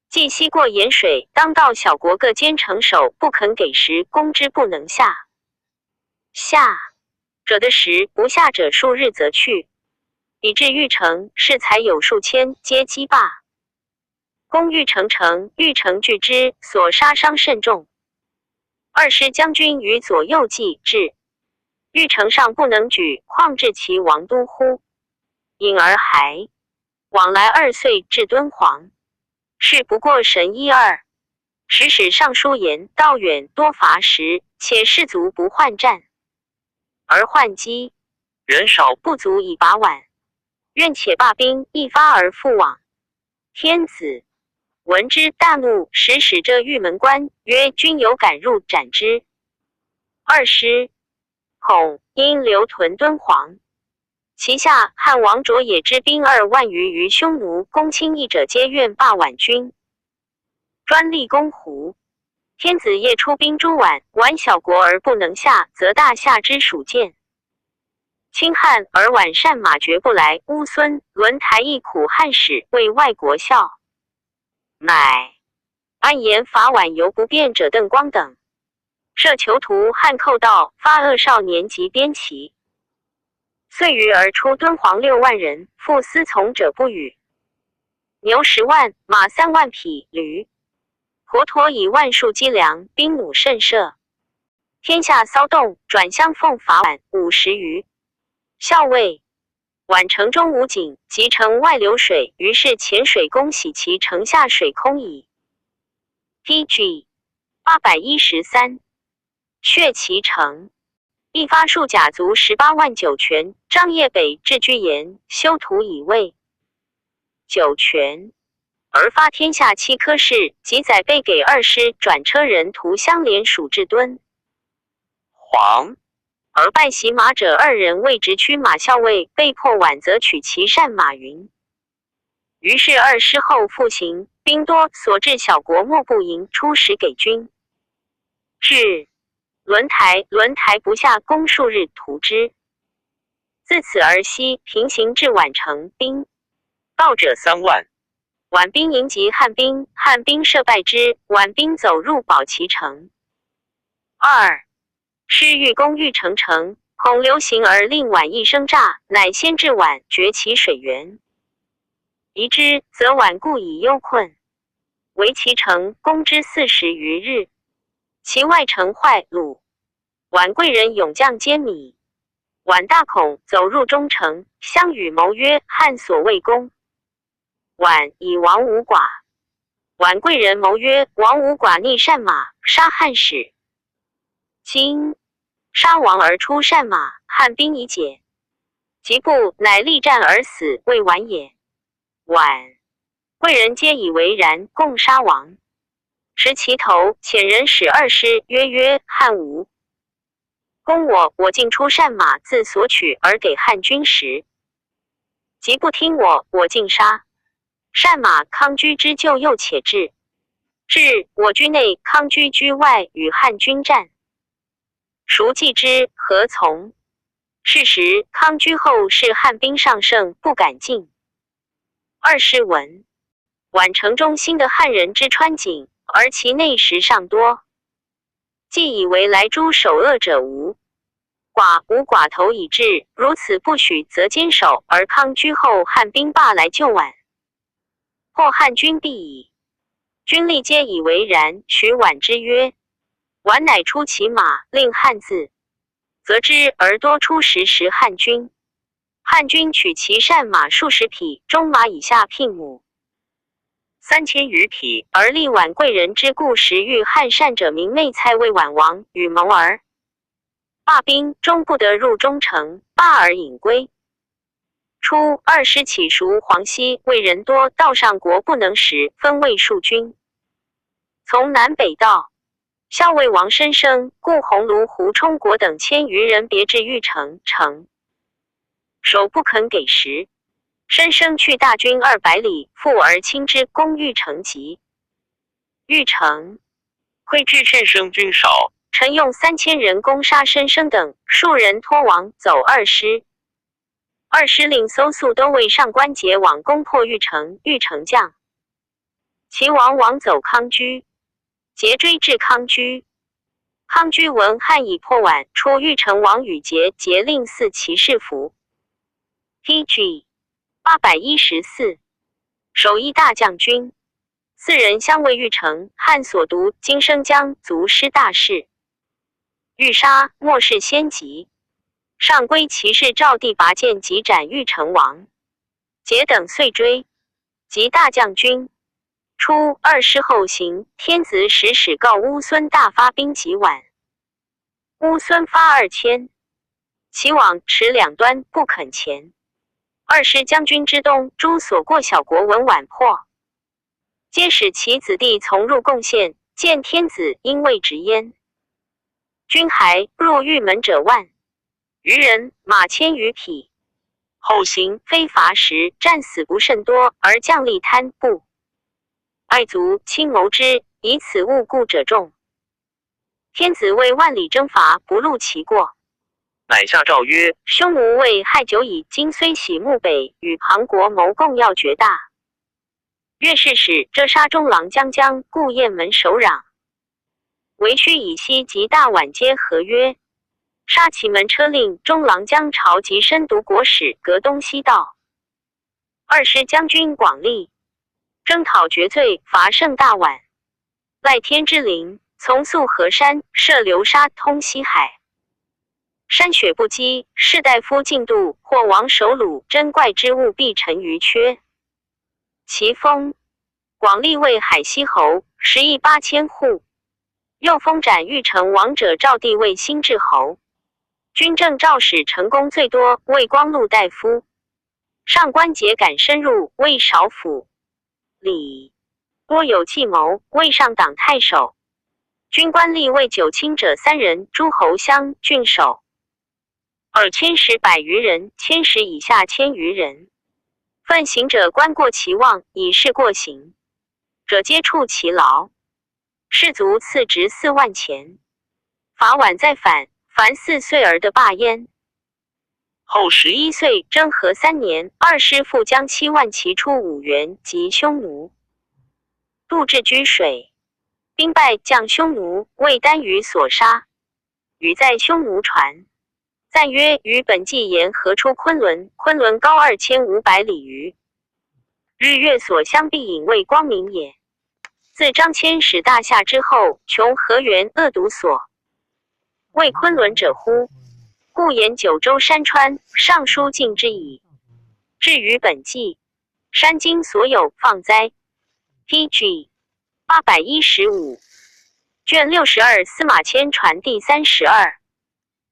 既西过盐水，当道小国各坚城守，不肯给食，攻之不能下。下者的食，不下者数日则去，以至玉城，士才有数千，皆击罢。攻玉城城，玉城拒之，所杀伤甚重。2师将军于左右骑至玉城上不能举，况至其王都乎？因而还往来2岁至敦煌，是不过神1、2。时使尚书言道远多伐食，且士卒不患战，而患饥，人少不足以拔宛，愿且罢兵，一发而复往。天子闻之大怒，使这玉门关曰：君有敢入，斩之。2师恐因留屯敦煌，其下汉王卓也之兵2万余于匈奴，攻侵邑者皆愿罢宛军，专立攻胡。天子夜出兵诛宛，宛小国而不能下，则大夏之属见。侵汉而宛善马绝不来，乌孙、轮台一苦汉使为外国效，乃暗言伐宛犹不便者邓光等，设囚徒汉寇盗，发恶少年及边骑。遂余而出敦煌6万人，复私从者不与。牛10万，马3万匹，驴驮驮以万数积粮，兵弩甚设。天下骚动，转相奉伐宛50余。校尉宛城中无井，即城外流水，于是潜水攻洗其城下水空矣。PG 813却其城，一发数甲卒18万9泉。张掖北至居延，修土以卫9泉，而发天下7科士，即载备给2师转车人途相连蜀至敦煌。而拜袭马者2人为直驱马校尉，被迫晚则取其善马云。于是2师后复行，兵多，所至小国莫不迎出使给军。至轮台，轮台不下，攻数日，屠之。自此而西，平行至宛城，兵到者3万。宛兵迎击汉兵，汉兵射败之，宛兵走入保其城。2师欲攻玉城城，恐流行而令宛一生诈，乃先至宛，决其水源。疑之，则宛故以忧困，围其城，攻之40余日。其外城坏，虏。宛贵人勇将皆靡。宛大恐，走入中城，相与谋曰：汉所未攻。宛以王无寡。宛贵人谋曰：王无寡逆善马，杀汉使。今杀王而出善马，汉兵已解。及不，乃力战而死，未晚也。宛贵人皆以为然，共杀王。持其头，遣人使2师曰：汉无攻我，我竟出善马，自所取而给汉军食。即不听我，我竟杀。善马康居之救又且至。至我居内，康居居外，与汉军战。孰计之，何从？是时康居后是汉兵上胜，不敢进。2师闻宛城中兴的汉人之川井，而其内食尚多，既以为来诛首恶者无。寡无寡头已至，如此不许，则坚守。而康居后，汉兵罢来救宛，或汉军必矣。军力皆以为然，许宛之曰：宛乃出其马，令汉自责之，而多出时汉军。汉军取其善马数十匹，中马以下聘母3000余匹，而立宛贵人之故，时欲汉善者明昧蔡为宛王，与谋而罢兵，终不得入中城，罢而引归。初，2师起熟黄溪，为人多，道上国不能食，分为数军，从南北道。校尉王申生、顾鸿胪、胡充国等1000余人别至玉城，城守不肯给食。申生去大军200里，复而侵之，攻玉城急。玉城窥至申生军少，陈用3000人攻杀申生等，数人脱亡，走2师。2师令搜素都尉上官桀往攻破玉城，玉城将齐王往走康居，桀追至康居。康居闻汉已破宛，出玉城王与桀令4骑士服。PG 814，首义大将军，4人相卫玉城，汉所独，今生将卒失大事。欲杀，末世先急。上归骑士赵地拔剑击斩玉城王，桀等遂追，及大将军。初，2师后行，天子使告乌孙大发兵击宛，乌孙发2000，其往持2端，不肯前。2师将军之东，诸所过小国闻宛破，皆使其子弟从入贡献，见天子，因未直焉。军还入玉门者万余人，马1000余匹。后行非伐时，战死不甚多，而将力贪不爱卒，轻谋之，以此误故者众。天子为万里征伐，不录其过，乃下诏曰：匈奴为害久矣，今虽徙牧北，与庞国谋共要绝大。越是使遮杀中郎将顾雁门首壤，为须以西及大宛皆合约。杀其门车令中郎将朝及深毒国使，隔东西道。2师将军广利征讨绝罪，伐胜大宛。赖天之陵，从溯河山，涉流沙，通西海。山雪不积，士大夫进度，或王守虏，珍怪之物必沉于缺。其封广利为海西侯，10邑8000户。又封斩玉城王者赵地为新治侯。军政赵使成功最多，为光禄大夫。上官桀敢深入，为少府。李多有计谋，为上党太守。军官吏为9卿者3人，诸侯乡郡守。千石百余人，千石以下千余人。犯行者观过其望，以示过刑者，皆处其牢。士卒赐职4万钱。罚晚再反，凡4岁儿的罢焉。后11岁，征和3年，二师复将7万骑出5原及匈奴，渡至居水，兵败将匈奴，为单于所杀。与在匈奴船，赞曰：于本纪沿河出昆仑，昆仑高2500里余，日月所相必引为光明也。自张骞使大夏之后，穷河源恶毒所谓昆仑者乎？故言九州山川，尚书尽之矣。至于本纪，山经所有放哉。PG 815卷62司马迁传第32。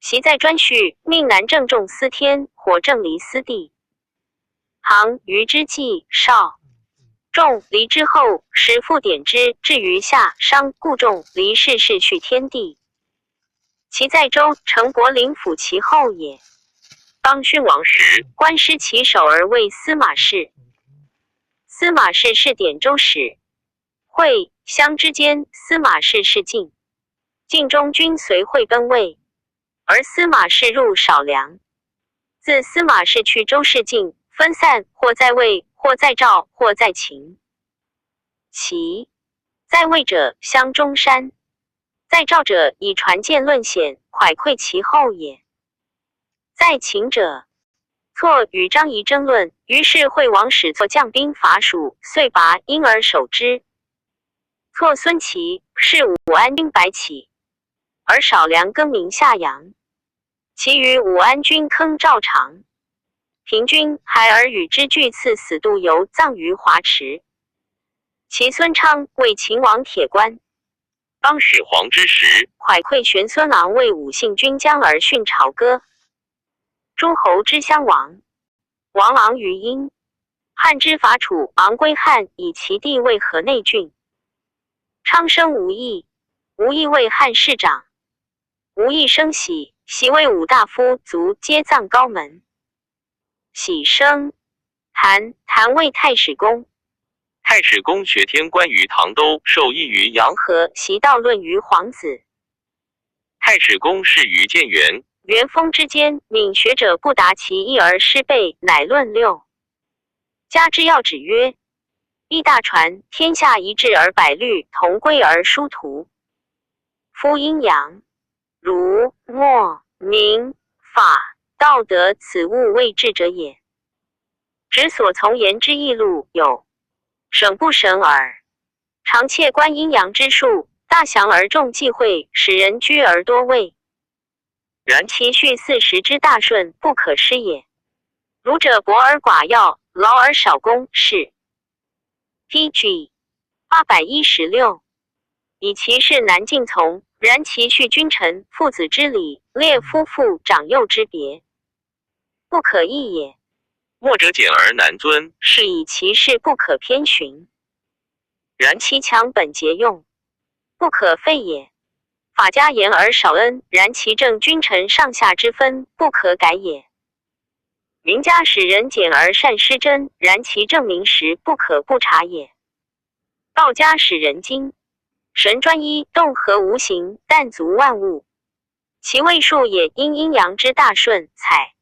习在专序，命南郑仲司天，火正离司地。行于之际，少仲离之后，时复典之，至于夏商，故仲离世事去天地。其在周，成柏林府其后也。当宣王时，官失其首而为司马氏。司马氏是典州使。会襄之间，司马氏是晋。晋中军随会奔魏，而司马氏入少梁。自司马氏去周氏境，分散，或在魏，或在赵，或在秦。其在魏者，襄中山；在赵者，以传见论显，蒯聩其后也。在秦者，错与张仪争论，于是惠王使错将兵伐蜀，遂拔因而守之。错孙齐是武安军白起，而少梁更名夏阳。其余武安军坑赵长，平军孩儿与之俱赐死度游葬于华池。其孙昌为秦王铁官。当始皇之时，蒯聩玄孙郎为武信军将而训朝歌。诸侯之襄王，王郎于殷。汉之伐楚，昂归汉，以其地为河内郡。昌生吴邑，吴邑为汉市长。吴邑生喜，喜为武大夫，卒皆葬高门。喜生谭，谭为太史公。太史公学天官于唐都，授医于阳和，习道论于黄子。太史公是于建元。元丰之间，闵学者不达其意而失备，乃论六。加之要旨曰：义大传，天下一致而百律，同归而殊途。夫阴阳、儒、墨、民、法、道德，此物未至者也。指所从言之义路有省不省耳。常窃观阴阳之术，大详而众忌讳，使人居而多畏。然其序40之大顺，不可失也。儒者博而寡要，劳而少功，是。PG 816以其事难尽从，然其序君臣父子之礼，列夫妇长幼之别，不可易也。墨者简而难遵，是以其事不可偏循。然其强本节用，不可废也。法家严而少恩，然其正君臣上下之分，不可改也。名家使人简而善失真，然其正名实，不可不察也。道家使人精神专一，动和无形，但足万物。其谓数也因阴阳之大顺，采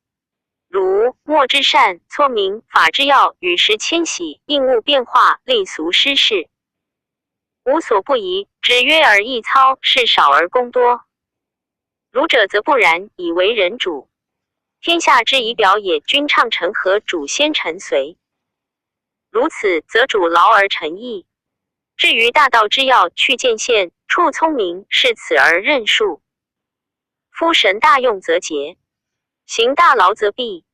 儒墨之善，聪明法之要，与时迁徙，应物变化，立俗施事，无所不宜。只约而易操，事少而功多。儒者则不然，以为人主，天下之仪表也。君倡臣和，主先臣随。如此，则主劳而臣易。至于大道之要，去见限，处聪明，是此而任数。夫神大用则节，行大劳则弊。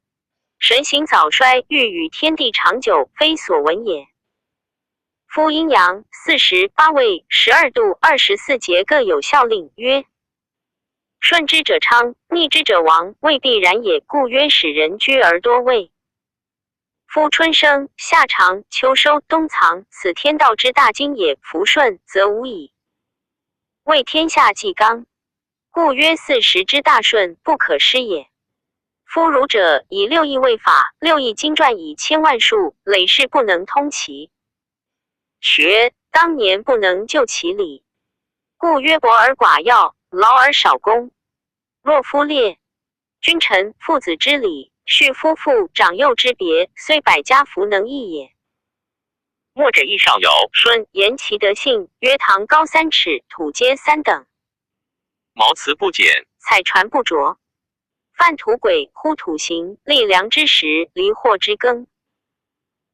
神行早衰，欲与天地长久，非所闻也。夫阴阳48位12度24节各有效令，曰：顺之者昌，逆之者亡，未必然也。故曰使人居而多畏。夫春生、夏长、秋收、冬藏，此天道之大经也。夫顺则无矣。为天下纪纲，故曰40之大顺，不可失也。夫儒者以六艺为法，六艺经传以千万数，累世不能通其学，当年不能就其理，故曰薄而寡要，劳而少功。若夫列君臣父子之礼，恤夫妇长幼之别，虽百家弗能易也。墨者亦少有。舜言其德性，曰堂高3尺，土阶3等，毛辞不减，彩船不着。犯土鬼，呼土行，立梁之时，离祸之庚。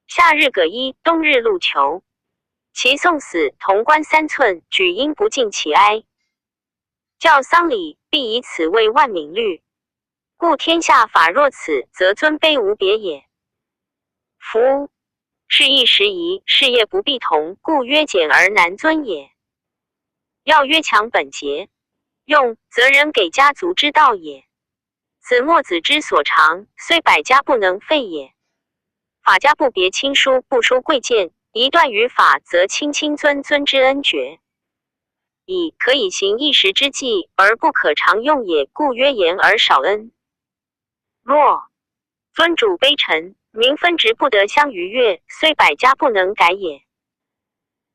夏日葛衣，冬日露裘。其送死，潼关3寸，举缨不尽其哀。教丧礼，必以此为万民律。故天下法若此，则尊卑无别也。夫是一时宜，事业不必同，故曰简而难尊也。要曰强本节，用则人给家族之道也。此墨子之所长，虽百家不能废也。法家不别亲疏，不疏贵贱，一断于法，则亲亲尊尊之恩绝。以可以行一时之计，而不可常用也，故曰言而少恩。若尊主卑臣，民分职不得相逾越，虽百家不能改也。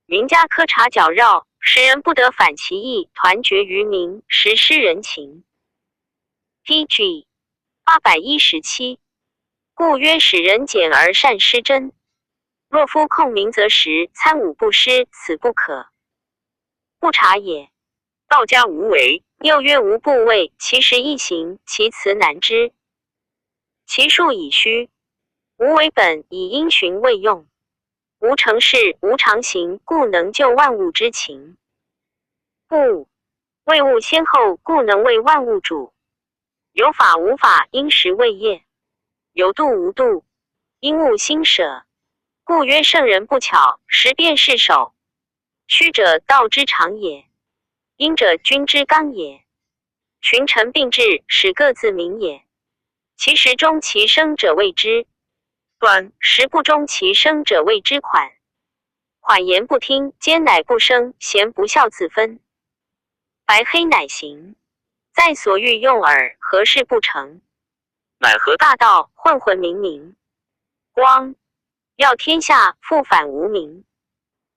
民家苛察矫绕，使人不得反其意，团结于民，实施人情。PG 817。故曰使人简而善施真。若夫控民则实，参武不施，此不可。不察也。道家无为，又曰无部位，其实易行，其辞难知。其数以虚，无为本，以因循未用。无成事，无常行，故能就万物之情。故为物先后，故能为万物主。有法无法，因时未业；有度无度，因物心舍。故曰圣人不巧，时变世首。虚者道之常也，阴者君之刚也。群臣并治，使各自明也。其时中其生者谓之端，时不中其生者谓之款。缓言不听，奸乃不生，贤不孝自分。白黑乃行，在所欲用耳，何事不成？乃何大道，混混冥冥。光耀天下，复反无名。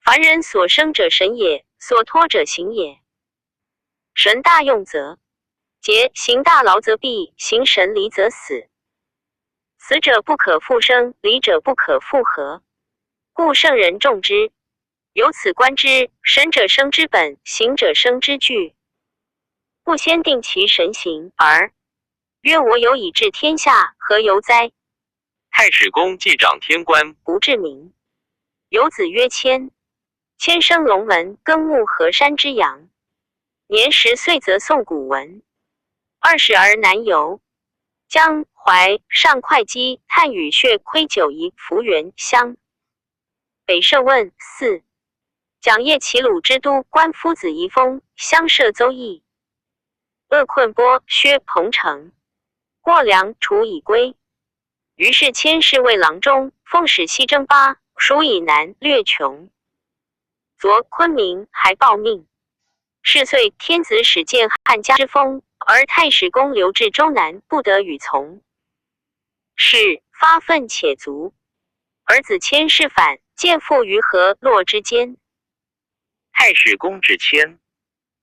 凡人所生者神也，所托者行也。神大用则节，行大劳则弊，行神离则死。死者不可复生，离者不可复合。故圣人重之。由此观之，神者生之本，行者生之具。不先定其神行，而曰我有以治天下，何由哉？太史公既掌天官，不治民。有子曰谦，谦生龙门，耕牧河山之阳。年10岁则诵古文，20而南游。江淮上会稽，探羽穴，窥九夷，幅员乡。北涉问4。讲业齐鲁之都，官夫子仪封，乡社邹邑。厄困波，薛彭城。过梁，楚以归。于是迁侍卫郎中，奉使西征巴，蜀以南略穷。昨昆明，还报命。是岁天子始见汉家之风，而太史公留至周南，不得与从。是发愤且足。儿子迁侍反，见父于河洛之间。太史公之谦，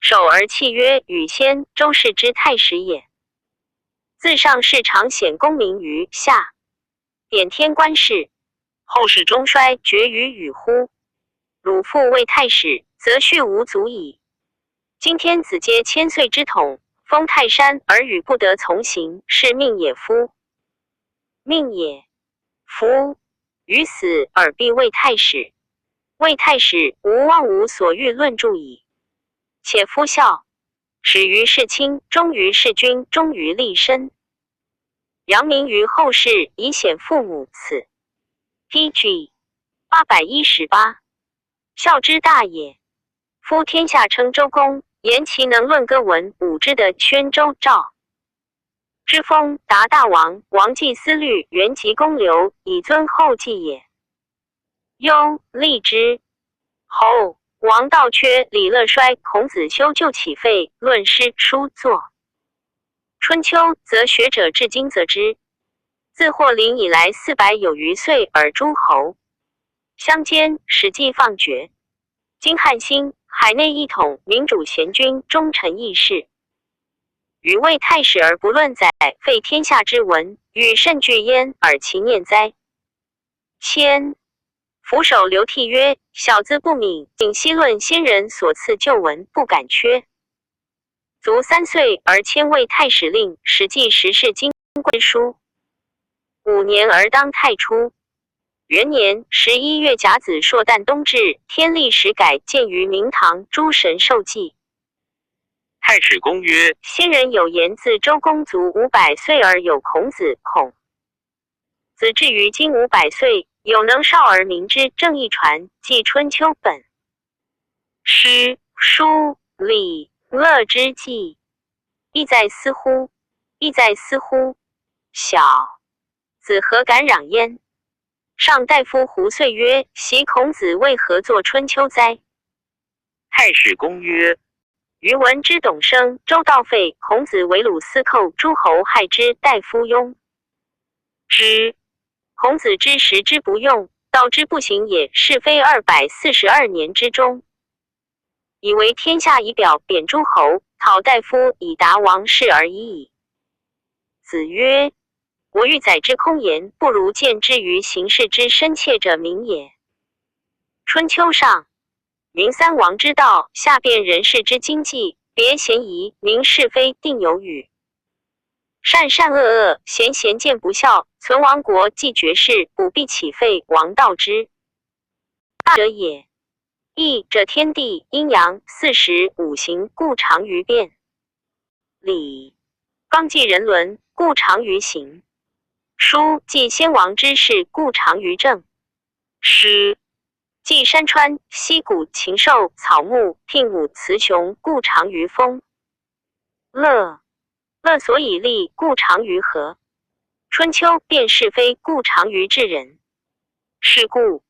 守而契曰：禹先，周氏之太史也。自上士常显功名于下，典天官事，后世中衰，绝于禹乎？汝父为太史，则序无足矣。今天子皆千岁之统，封泰山而禹不得从行，是命也夫？命也。夫禹死而必为太史，为太史无忘无所欲论著矣。且夫孝，始于事亲，忠于事君，忠于立身，扬名于后世，以显父母。此 PG 818。孝之大也。夫天下称周公，言其能论歌文武之的宣周赵之风，达大王，王继思虑，原及公刘，以尊后继也。忧立之后，王道缺，李乐衰，孔子修就起废，论诗书作春秋则学者至今则之。自霍陵以来400有余岁而诸侯相间，史记放绝。今汉兴，海内一统，民主贤君，忠臣义士。余谓太史而不论载，废天下之文，与甚俱焉而其念哉？谦俯首流涕曰：小子不敏，仅息论先人所赐旧文，不敢缺。卒3岁而迁为太史令，史记时事经贵书。5年而当太初。元年11月甲子朔旦冬至，天历时改，见于明堂诸神授记。太史公曰：先人有言，自周公卒500岁而有孔子，孔子至于今500岁，有能少而明之，正义传，即春秋本。诗、书、礼、乐之纪，亦在斯乎？亦在斯乎？小子何敢攘焉？上大夫胡遂曰：昔孔子为何作春秋哉？太史公曰：余闻之董生、周道废，孔子为鲁司寇，诸侯害之，大夫庸之。孔子之时之不用，道之不行也。是非242年之中，以为天下仪表，贬诸侯，讨大夫，以达王室而已矣。子曰：我欲载之空言，不如见之于行事之深切者明也。春秋上，明3王之道，下辨人事之经济，别嫌疑，明是非，定有语。善善恶恶，贤贤见不孝，存亡国，继绝世，补必起废，王道之大者也。义者天地阴阳四时五行，故长于变。礼纲纪人伦，故长于行。书记先王之事，故长于政。诗记山川溪谷禽兽草木聘舞雌雄，故长于风。乐所以立，故长于和。春秋辨是非，故长于治人。是故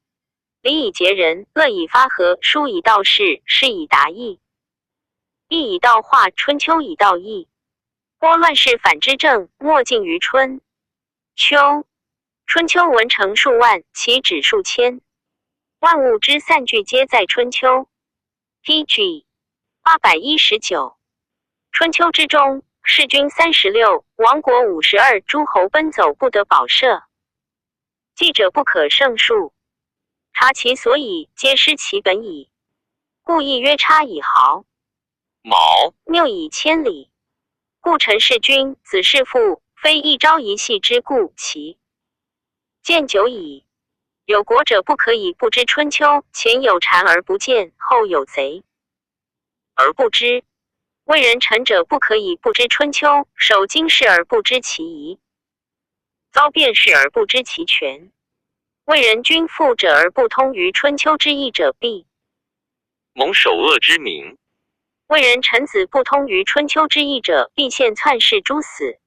礼以节人，乐以发和，书以道事，诗以达意，义以道化，春秋以道义。拨乱世反之政，莫尽于春秋。春秋文成数万，其止数千。万物之散聚，皆在春秋。PG 819。春秋之中，弑君36，亡国52，诸侯奔走，不得保赦。记者不可胜数，察其所以，皆失其本矣。故亦曰差以毫，卯谬以千里。故臣弑君，子弑父，非一朝一夕之故，其见久矣。有国者不可以不知春秋，前有谗而不见，后有贼而不知。为人臣者不可以不知春秋，守经世而不知其宜，遭变事而不知其全。为人君父者而不通于春秋之义者，必蒙首恶之名。为人臣子不通于春秋之义者，必陷篡弑诸死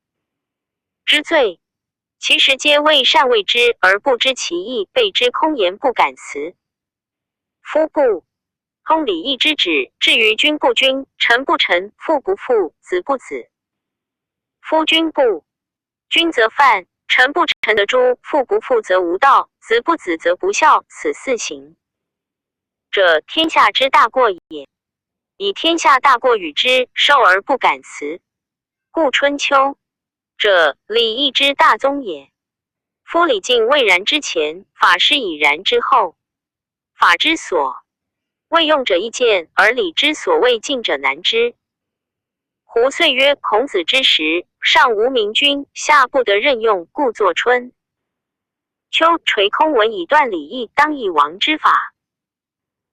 之罪。其实皆为善为之而不知其意，备之空言，不敢辞。夫不通礼义之旨，至于君不君，臣不臣，父不父，子不子。夫君不君则犯，臣不臣则诛，父不父则无道，子不子则不孝，此四行者，天下之大过也。以天下大过与之，受而不敢辞。故春秋者，礼义之大宗也。夫礼敬未然之前，法师已然之后。法之所未用者易见，而礼之所未尽者难之。胡遂曰：孔子之时，上无明君，下不得任用，故作春秋垂空文以断礼义，当以王之法。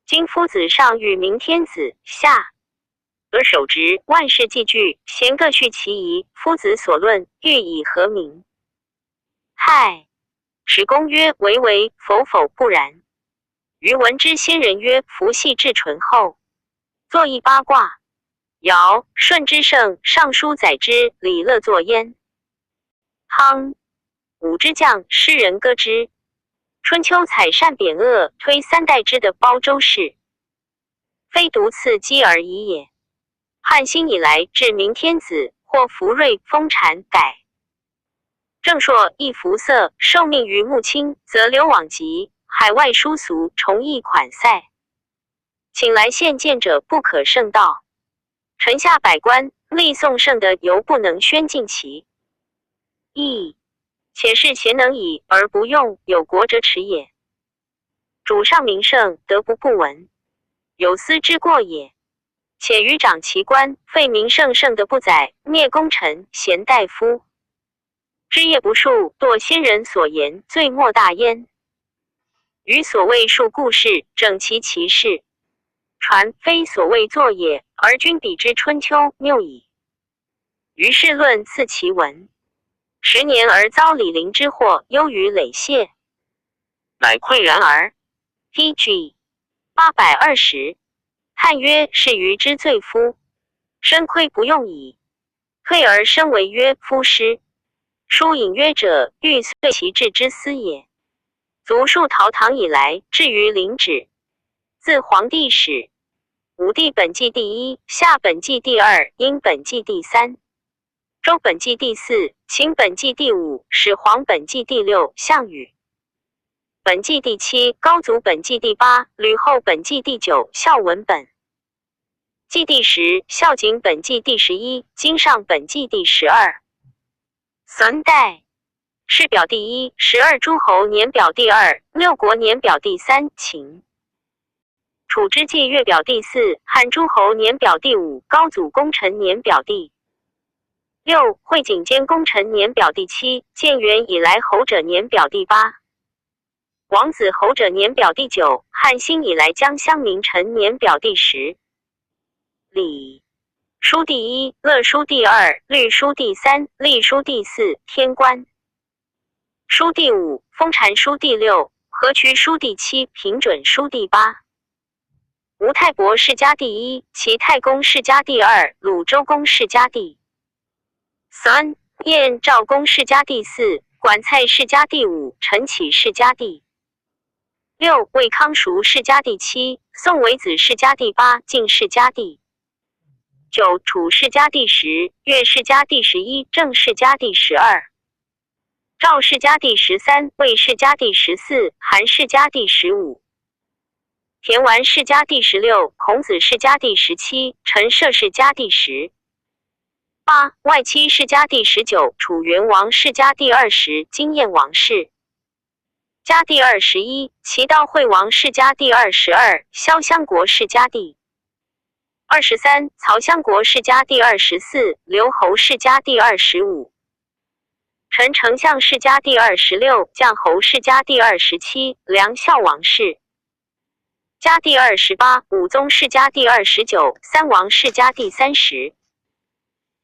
今夫子上与明天子，下而守职，万事既具，贤各叙其宜。夫子所论，欲以和民。亥史公曰：唯唯，否否，不然。余闻之先人曰：夫系至淳后，作一八卦。尧舜之盛，尚书载之，礼乐作焉。汤武之将，诗人歌之。春秋采善贬恶，推三代之的包周氏，非独次姬而已也。汉兴以来，至明天子，或福瑞、风产、改。正朔亦服色，受命于穆亲，则流往籍，海外殊俗，重议款赛。请来献见者不可胜道。臣下百官，立宋圣的犹不能宣进其意，且是贤能以而不用，有国者耻也。主上名圣，德不闻，有司之过也。且余长其官，废名圣的不宰，灭功臣贤大夫，枝叶不述，堕先人所言，罪莫大焉。余所谓述故事，整其其事，传非所谓作也，而君比之春秋谬矣。于是论次其文，10年而遭李陵之祸，忧于累谢，乃喟然而。P.G. 820。汉曰：是余之罪夫，身亏不用矣。退而身为曰夫师。书隐约者，欲遂其志之思也。卒数陶唐以来，至于陵止。自黄帝始，武帝本纪第1，夏本纪第2，殷本纪第3，周本纪第4，秦本纪第5，始皇本纪第6，项羽本纪第7，高祖本纪第8，吕后本纪第9，孝文本纪第10，孝景本纪第11，金上本纪第12。孙代世表第1，12诸侯年表第2，六国年表第3，秦楚之纪月表第4，汉诸侯年表第5，高祖功臣年表第6，会景监功臣年表第7，建元以来侯者年表第8，王子侯者年表第9，汉兴以来江乡名臣年表第10。礼书第1，乐书第2，律书第3，隶书第4，天官书第5，封禅书第6，河渠书第7，平准书第8。吴太伯世家第1，齐太公世家第2，鲁周公世家第3，燕赵公世家第4，管蔡世家第5，陈启世家第6，魏康叔世家第7，宋维子世家第8，晋世家第9，楚世家第10，越世家第11，郑世家第12，赵世家第13，魏世家第14，韩世家第15，田完世家第16，孔子世家第17，陈涉世家第10。外戚世家第19，楚元王世家第20，金燕王世家第21，齐悼惠王世家第22，萧襄国世家第23，曹襄国世家第24，刘侯世家第25，陈丞相世家第26，将侯世家第27，梁孝王世家第28，武宗世家第29，三王世家第30。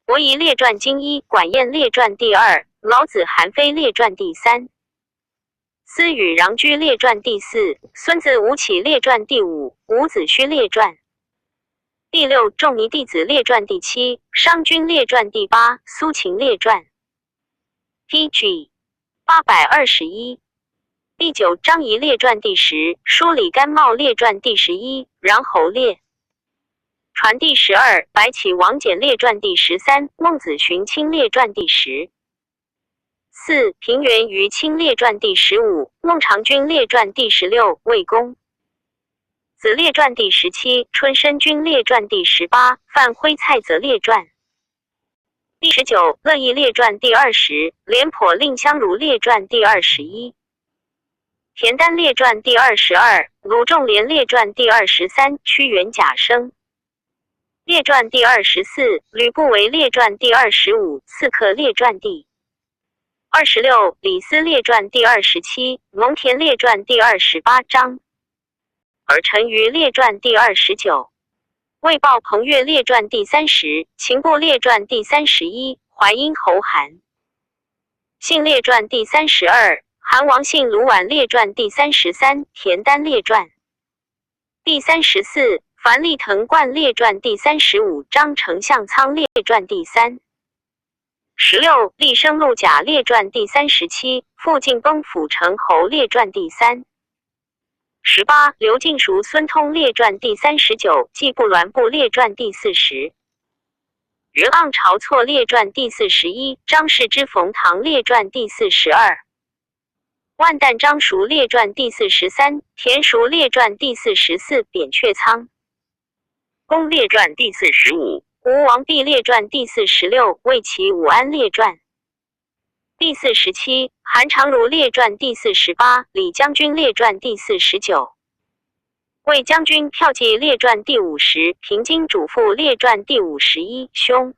伯夷列传经1，管晏列传第2，老子韩非列传第3，司与穰苴列传第4，孙子吴起列传第5，伍子胥列传第6，仲尼弟子列传第7，商均列传第8，苏秦列传 P.G. 821。第9，张仪列传第10，舒里干茂列传第11，穰侯列传第12，白起王翦列传第13，孟子荀卿列传第10。平原于卿列传第15，孟尝君列传第16，魏公子列传第17，春申君列传第18，范辉蔡泽列传第19，乐毅列传第20，廉颇蔺相如列传第21。田丹列传第22，鲁仲连列传第23，屈原贾生列传第24，吕不韦列传第25，刺客列传第26，李斯列传第27，蒙恬列传第28章，而陈馀列传第29，魏豹彭越列传第30，秦布列传第31，淮阴侯韩信列传第32，韩王信卢绾列传第33，田丹列传第34，樊立腾冠列传第35，张丞相仓列传第3。16，厉声陆贾列传第37，傅敬崩辅成侯列传第3。18，刘敬赎孙通列传第39，季布栾部列传第40。元盎晁错列传第41，张氏之冯唐列传第42，万诞张叔列传第43，田叔列传第44，扁鹊仓公列传第45，吴王弼列传第46，魏齐武安列传第47，韩常如列传第48，李将军列传第49，魏将军骠骑列传第50，平津主父列传第51，匈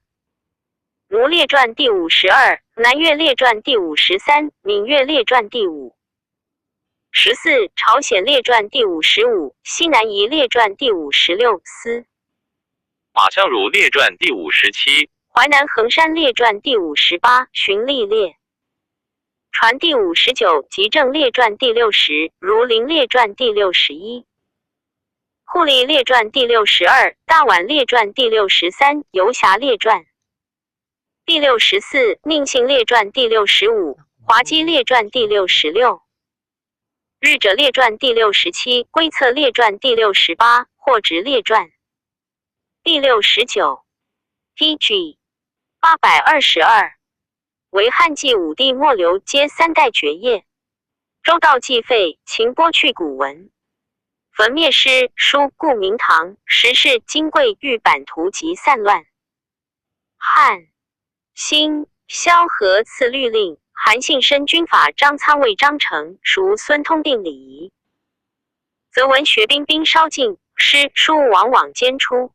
奴列传第52，南越列传第53，闽越列传第514，朝鲜列传第55，西南夷列传第56，司马相如列传第57，淮南衡山列传第58，荀利列传第59，吉正列传第60，儒林列传第61，户利列传第62，大宛列传第63，游侠列传第64，宁信列传第65，滑稽列传第66，日者列传第67，归策列传第68，或直列传第69。 PG 822，为汉纪武帝末流皆三代绝业，周道既废，秦剥去古文，焚灭诗书，故明堂时事金贵玉版图及散乱。汉兴萧何赐律令，韩信申军法，张苍为章程，属孙通定礼仪，则文学兵兵稍尽，诗书往往兼出。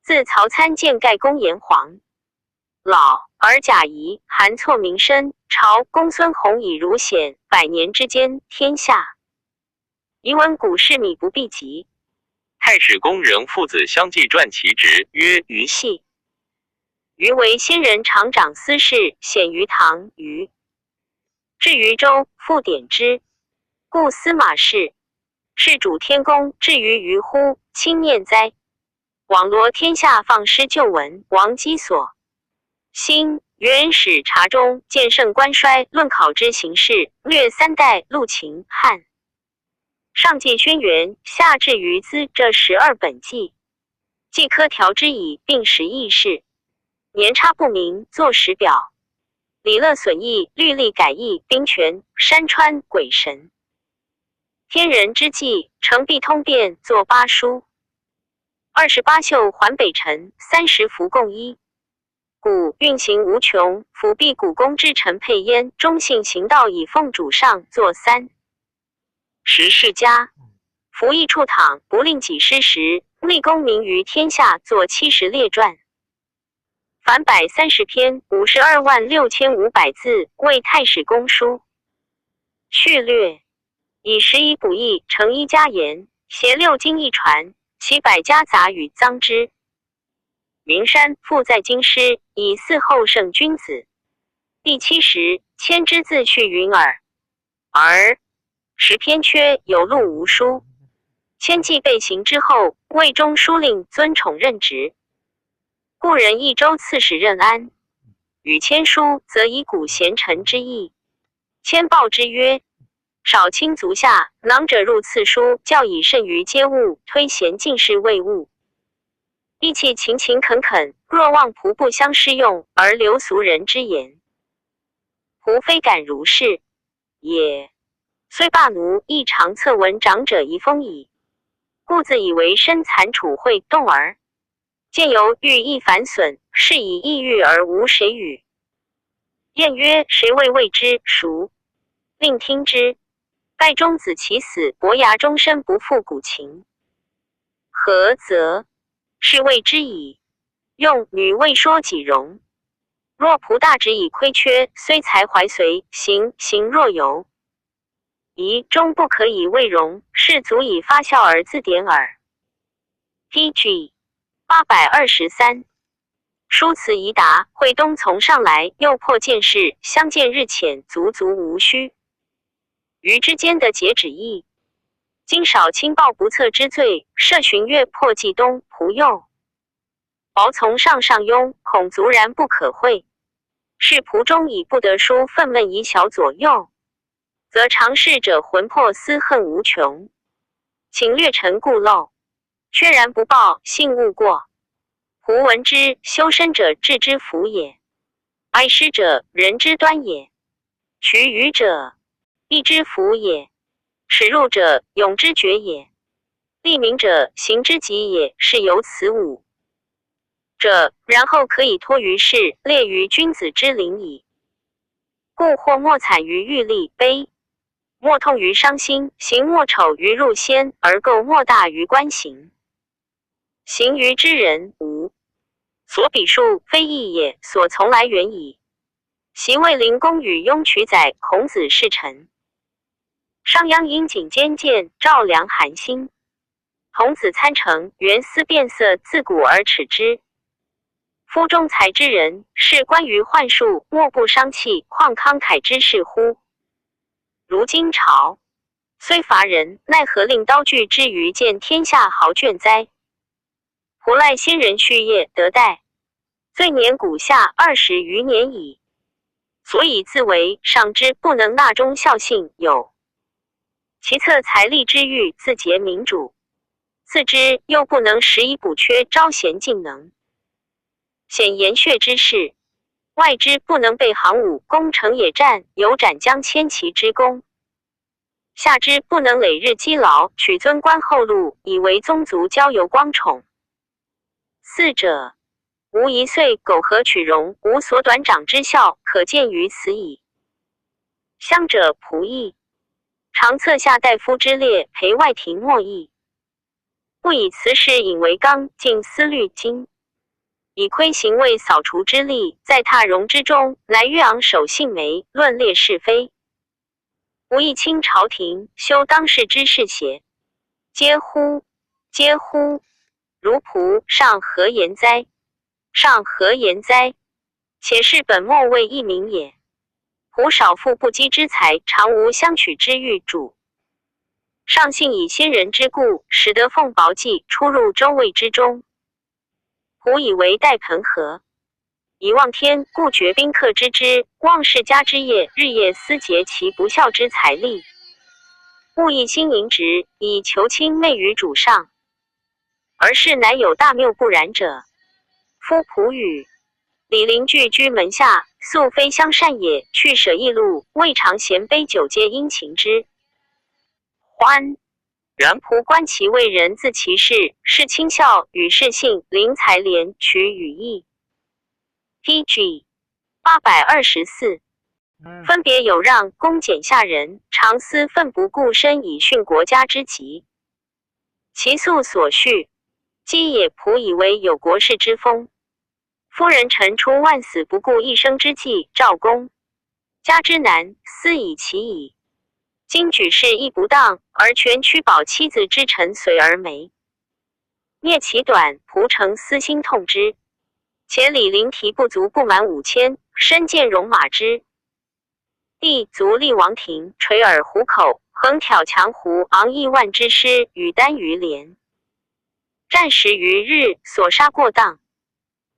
自曹参见盖公炎黄老而贾谊、韩错名深，朝公孙弘以儒显，100年之间，天下遗闻古事米不必及。太史公仍父子相继传其职，曰虞系。虞为先人常长司事，显于唐虞。至于周，复典之，故司马氏。是主天公，至于虞乎？轻念哉！网罗天下，放失旧文，王基所。新元始察中，见圣官衰，论考之形式，略三代，陆秦汉。上记轩辕，下至于兹，这12本纪，既科条之以并实议事，年差不明，作时表，理乐损益，律例改易，兵权山川鬼神，天人之际，成必通变，作8书。28宿环北辰，30服共一。古运行无穷，辅弼古公之臣配焉，忠信行道以奉主上，作3。时世家，服役处躺，不令己失时，立功名于天下，作70列传。凡130篇，526500字，为太史公书。序略：以11补益，成1家言，携6经一传，其百家杂语臧之。名山复在京师，以嗣后圣君子。第70，迁之自去云耳。而时偏缺，有录无书。迁既被行之后，魏中书令尊宠任职。故人益州刺史任安，与迁书，则以古贤臣之意。迁报之曰：少卿足下，囊者入赐书，教以甚于皆物，推贤进士未务。义气勤勤恳恳，若望仆不相适用，而流俗人之言，仆非敢如是也。虽罢奴，亦常侧闻长者遗风矣。故自以为身残处会动儿，见由欲亦反损，是以抑郁而无谁与。晏曰：谁未之？孰？令听之。盖中子其死，伯牙终身不复古琴。何则？是谓之矣。用女未说己容。若仆大直以亏缺，虽才怀随，行若游。宜终不可以为荣，是足以发笑而自典耳。PG 823，书辞宜达，惠东从上来，又破见事，相见日浅，足无虚。于之间的节止意，今少轻暴不测之罪，设巡阅破冀东，仆右薄从上庸，恐卒然不可会。是仆中以不得书，愤懑以小左右，则常事者魂魄思恨无穷。请略陈故漏，确然不报，信勿过。胡闻之，修身者治之福也；哀师者，人之端也；取予者，义之福也；耻辱者，勇之决也；利民者，行之极也。是由此五者，然后可以托于世，列于君子之林矣。故或莫惨于欲利悲，莫痛于伤心，行莫丑于入先，而垢莫大于观行。行于之人无所比数，非义也，所从来远矣。昔卫灵公与雍取宰，孔子侍臣。商鞅殷景兼见，赵梁韩信。童子参乘，原思变色，自古而耻之。夫中才之人，是关于幻术，莫不伤气，况慷慨之士乎？如今朝虽伐人，奈何令刀具之于见天下豪眷哉？胡赖先人序业得代，罪年古下20余年矣。所以自为上之不能纳忠孝信有，其策财力之欲，自竭民主；次之又不能食以补缺招贤进能。显言血之事，外之不能备行武，攻城野战，有斩将千骑之功；下之不能累日积劳，取尊官厚禄，以为宗族交游光宠。四者，无一岁苟合取容，无所短长之效，可见于此矣。乡者仆役，常策下大夫之列，陪外廷莫议。不以此事引为纲，尽思虑经。以窥行为扫除之力，在榻容之中，来岳昂首信梅，论列是非。无一清朝廷，修当世之事邪？嗟乎！嗟乎！如仆上何言哉？上何言哉？且是本末为一民也。仆少负不羁之财，常无相取之欲主。上信以先人之故，使得奉宝济出入周卫之中。仆以为待盆河，以望天，故绝宾客之之，望世家之业，日夜思竭其不孝之财力。勿一心盈直，以求亲媚于主上。而是乃有大谬不然者。夫仆与李邻居居门下，素非相善也，去舍异路，未尝嫌杯酒皆殷勤之欢。然仆观其为人，自其事，是亲孝，与是信，临财廉，取与义。PG 824。分别有让，恭俭下人，常思奋不顾身以殉国家之急。其素所序，积也。仆以为有国士之风。夫人臣出万死不顾一生之计，赵公家之难，思以其矣。今举事亦不当，而全屈保妻子之臣随而没，灭其短，仆诚私心痛之。且李陵提不足不满5000，身见戎马之地，足立王庭，垂耳虎口，横挑强胡，昂1万之师，与单于连，战10余日，所杀过当。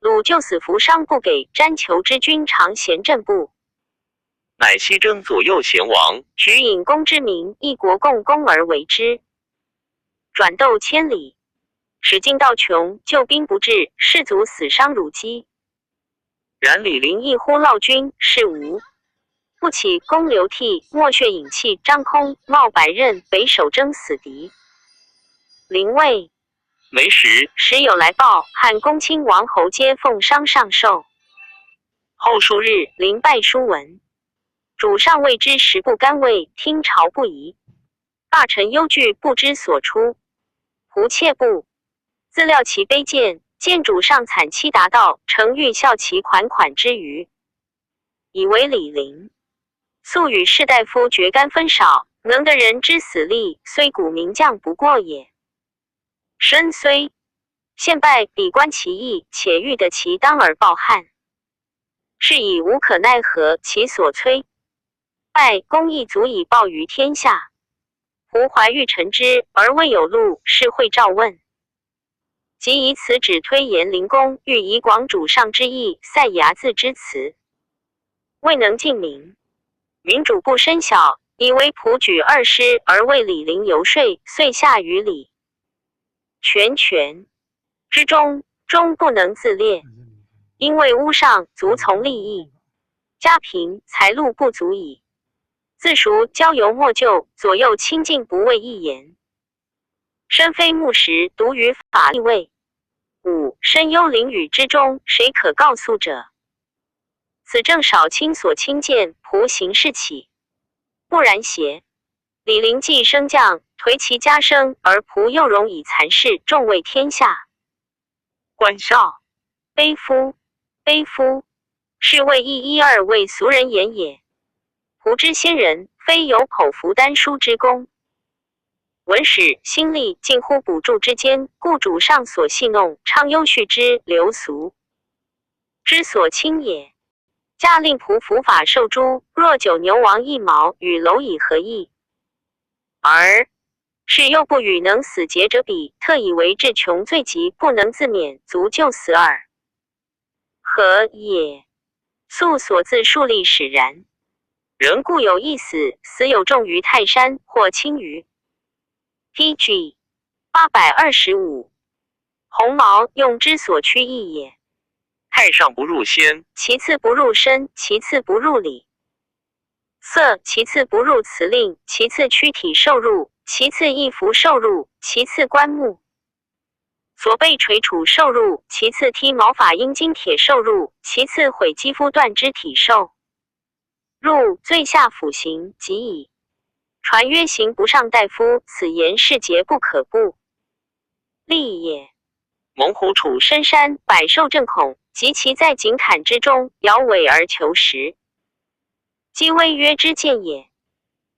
鲁就死扶伤不给，詹求之君常贤正部。乃西征左右贤王，举引公之名，一国共攻而为之。转斗千里，使尽道穷，救兵不至，士卒死伤如饥。然李陵一呼烙军，是无不起，公流涕，墨血饮泣，张空冒白刃，北守征死敌。临魏没时有来报，汉公卿王侯皆奉商上寿。后数日，临拜书文。主上谓之食不甘味，听朝不宜。大臣忧惧，不知所出。仆妾不自料其卑贱，见主上惨凄达到，诚欲效其款款之余，以为李陵素与士大夫绝干分少，能得人之死力，虽古名将不过也。身虽现败，比观其意，且欲得其当而报汉，是以无可奈何，其所摧败公义足以报于天下。胡怀欲臣之，而未有路，是会召问。即以此旨推言灵公，欲以广主上之意，塞睚眦之词，未能尽民。民主不深晓，以为仆举2师，而为李陵游说，遂下于李全之中，终不能自列，因为屋上足从利益，家贫财禄不足矣。自孰交游莫就，左右亲近不为一言。身非木石，独于法力位。5. 身幽囹圄之中，谁可告诉者？此正少卿所轻贱，仆行事起。不然邪？李陵既升降，颓其家声，而仆又容以残事，众为天下。官笑，悲夫！悲夫！是谓112为俗人言也。仆之先人，非有口服丹书之功。文史心力近乎补助之间，故主上所戏弄，畅优叙之流俗，之所轻也。加令仆伏法受诛，若九牛王一毛，与蝼蚁何异？而是又不与能死节者比，特以为至穷罪极，不能自免，足就死耳。何也？素所自树立使然。人固有一死，死有重于泰山，或轻于。PG 825。鸿毛用之所趋异也。太上不入先，其次不入身，其次不入礼。色，其次不入辞令，其次躯体受入，其次衣服受入，其次棺木。所被垂杵受入，其次踢毛发阴筋铁受入，其次毁肌肤断肢体受入，最下腐刑即矣。传曰刑不上大夫，此言是节不可不立也。猛虎处深山，百兽震恐，及其在井坎之中，摇尾而求食，积微曰之见也。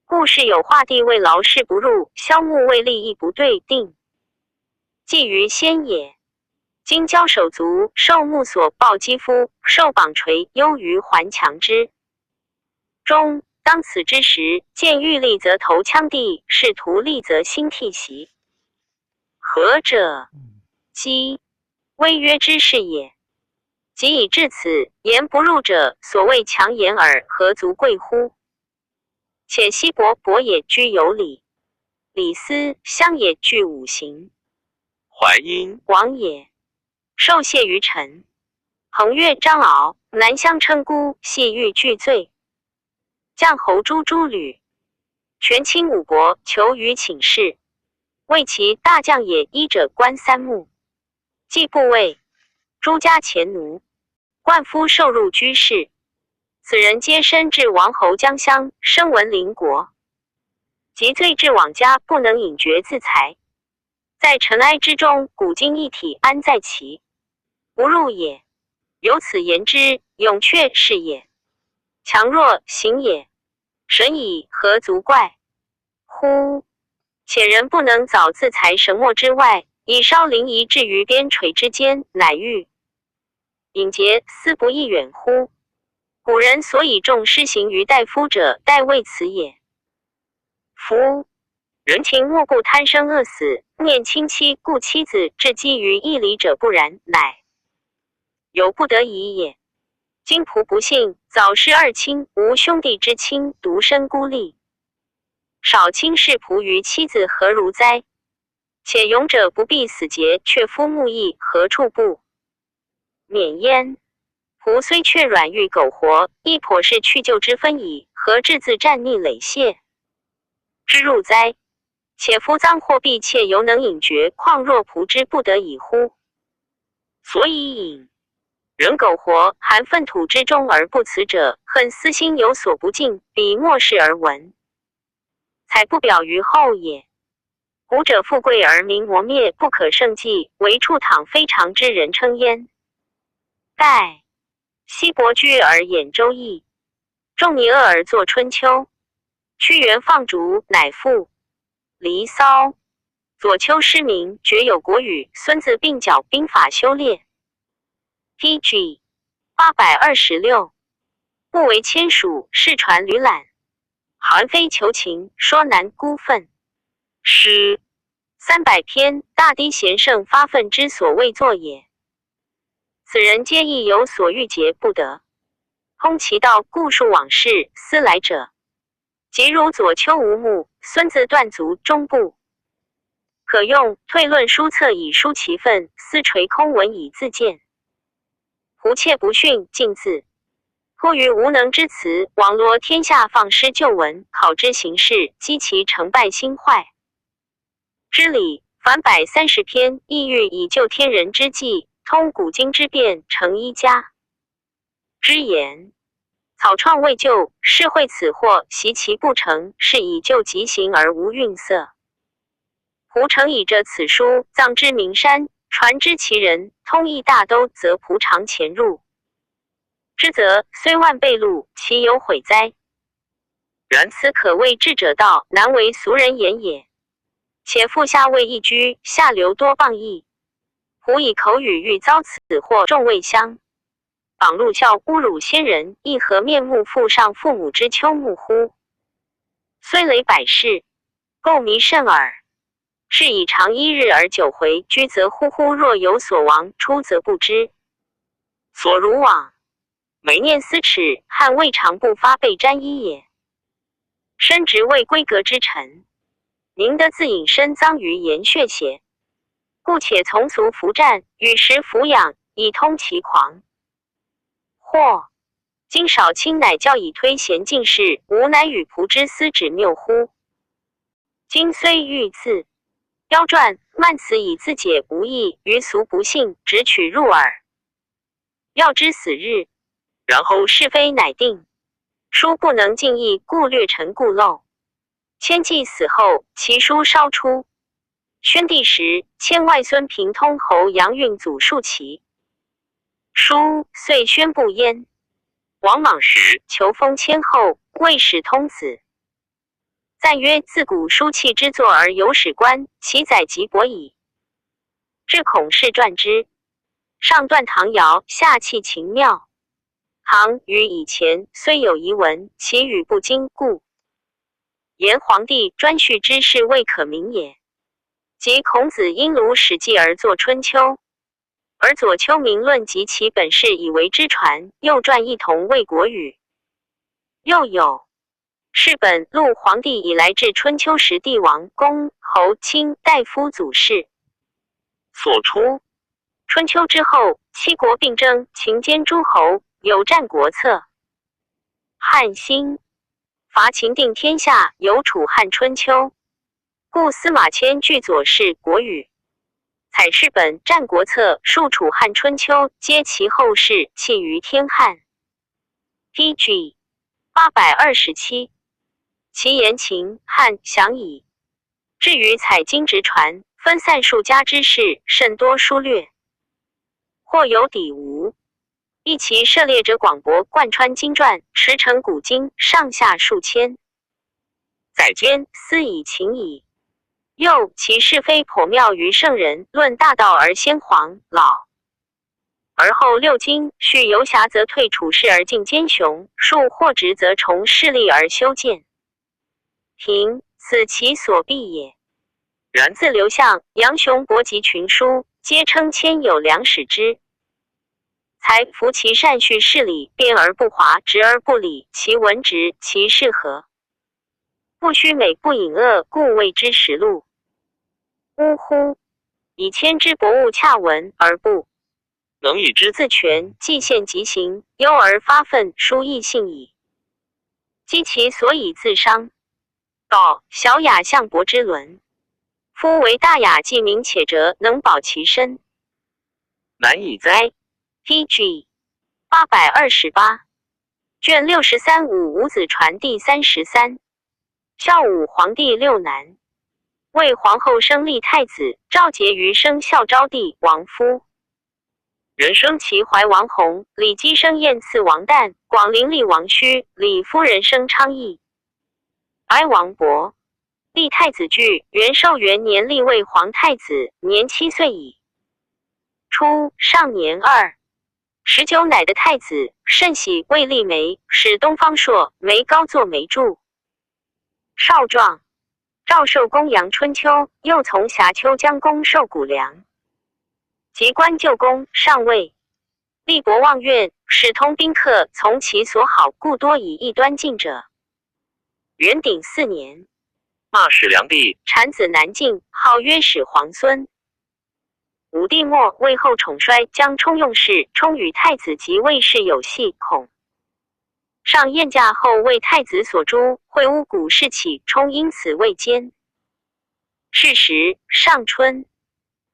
故事有画地为劳事不入，萧木为利益不对定，既于先也。今交手足，受木所抱肌肤，受绑锤，忧于环墙之中。当此之时，见欲立则投枪地，试图立则心涕袭。何者？积微曰之是也。即以至此，言不入者，所谓强言耳，何足贵乎？且西伯也居有礼，李斯、襄也具五行，淮阴、王也受谢于臣，彭越、张敖、南乡称孤，系欲俱罪。将侯诛诸吕，权倾五国，求于请示。为其大将也，一者官三目，既部尉，诸家前奴，冠夫受入居士。此人皆身至王侯江乡，声闻邻国。及罪至往家，不能隐绝自裁。在尘埃之中，古今一体，安在其不入也？由此言之，勇却是也，强弱行也。神矣，何足怪乎？且人不能早自裁神墨之外，以稍临夷至于边陲之间，乃欲隐节，斯不亦远乎？古人所以重施行于大夫者，殆为此也。夫人情莫不贪生饿死，念亲戚故妻子至积于一里者不然，乃有不得已也。今仆不幸，早失二亲，无兄弟之亲，独身孤立，少卿视仆于妻子，何如哉？且勇者不必死节，却夫木役，何处不免焉？仆虽却软欲苟活，亦颇是去救之分矣，何至自战逆累泄之入哉？且夫赃货币窃犹能隐绝，况若仆之不得已乎？所以隐人苟活，含粪土之中而不辞者，恨私心有所不尽，彼漠视而闻，才不表于后也。古者富贵而名磨灭，不可胜计，唯处躺非常之人称焉。盖西伯居而演周易，仲尼厄而作春秋，屈原放逐，乃赋离骚。左丘失明，厥有国语，孙子并矫兵法修炼。PG 826。不为签署，世传吕览。韩非求情，说难孤愤。诗300篇，大堤贤圣发愤之所谓作也。此人皆亦有所欲节不得，通其道，故述往事，思来者，即如左丘无目，孙子断足中部。可用退论书策以书其愤，思垂空文以自见。胡切不逊，尽字。忽于无能之词，网罗天下放失旧文，考之形势，激其成败兴坏。知礼凡130篇，意欲以救天人之际，通古今之变，成一家。之言草创未就，是会此祸，习其不成，是以就即行而无愠色。胡诚以着此书，葬之名山，传之其人，通义大都，则仆常潜入。之则虽万倍禄，其有悔哉？然此可谓智者道，难为俗人言也。且复下位一居，下流多谤议。胡以口语欲遭此祸，众未相。绑入校侮辱先人，亦何面目复上父母之丘目乎？虽累百世，垢迷甚耳。是以长1日而久回，居则忽忽若有所亡，出则不知。所如往，每念思耻，汉未尝不发被沾衣也。身职为闺阁之臣，宁得自引身脏于言血邪？故且从俗服战，与时抚养，以通其狂。或今少卿乃教以推贤进士，吾乃与仆之思止谬乎？今虽欲自妖传，慢此以自解无益，于俗不信，只取入耳。要知死日，然后是非乃定。书不能尽意，故略陈故漏。迁继死后，其书稍出。宣帝时，迁外孙平通侯杨运祖庶齐。书遂宣布焉。王莽时，求封迁后，未使通子。赞曰：自古书契之作而有史官，其载极薄矣。至孔氏传之，上断唐尧，下弃秦庙。唐于以前虽有遗文，其语不精，故言皇帝专叙之事未可明也。即孔子因卢史记而作春秋，而左丘明论及其本事以为之传，又传一同为国语。又有是本录皇帝以来至春秋时帝王、公、侯、卿、大夫祖氏所出。春秋之后，七国并争，秦兼诸侯，有战国策。汉兴，伐秦定天下，有楚汉春秋。故司马迁据左氏国语，采世本战国策，述楚汉春秋，皆其后世，弃于天汉。PG 827，其言秦汉详矣。至于采经直传，分散数家之事，甚多疏略，或有抵无。一其涉猎者广博，贯穿经传，驰骋古今，上下数千载间，思以情矣。又其是非颇妙于圣人，论大道而先皇老，而后六经，续游侠则退处世而进奸雄，数或直则从势力而修建。平，此其所必也。然自刘向、杨雄博及群书，皆称谦有良使之。才服其善叙事理，辩而不华，直而不理，其文直，其事和。不虚美，不隐恶，故谓之实录。呜呼！以谦之博物洽文，而不能以之自全，既现即行，忧而发愤，殊易信矣。积其所以自伤。道小雅相伯之伦，夫为大雅，既明且哲，能保其身，难以哉。PG 828，卷63伍子传第33。孝武皇帝六男，为皇后生立太子，赵婕妤生孝昭帝王夫人，生齐怀王弘，李姬生燕赐王旦，广陵立王须，李夫人生昌邑，哀王勃，立太子据，元寿元年立为皇太子，年7岁矣。初，上年2，19乃的太子，甚喜，为立梅，使东方朔、梅高作梅注。少壮，诏授公羊春秋，又从峡丘将功授谷梁。及官就公，上位，立博望院，使通宾客，从其所好，故多以异端进者。元鼎4年，骂史良娣，产子南晋，号曰始皇孙。武帝末为后宠衰，将冲用事，冲与太子及卫士有隙，恐上宴驾后为太子所诛，会诬古事起，冲因此未监。是时上春，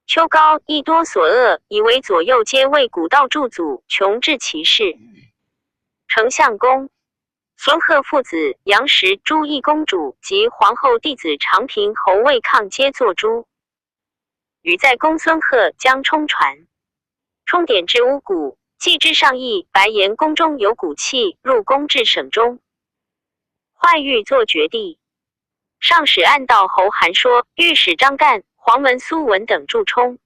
秋高亦多所恶，以为左右皆为古道助祖，穷至其事。丞相公孙贺父子杨时、朱翊公主及皇后弟子长平侯魏抗皆作诛。与在公孙贺将冲传，冲点至巫蛊，既之上议，白言宫中有蛊气，入宫至省中，坏欲作绝地。上使暗道侯韩说，御史张干、黄门苏文等助冲。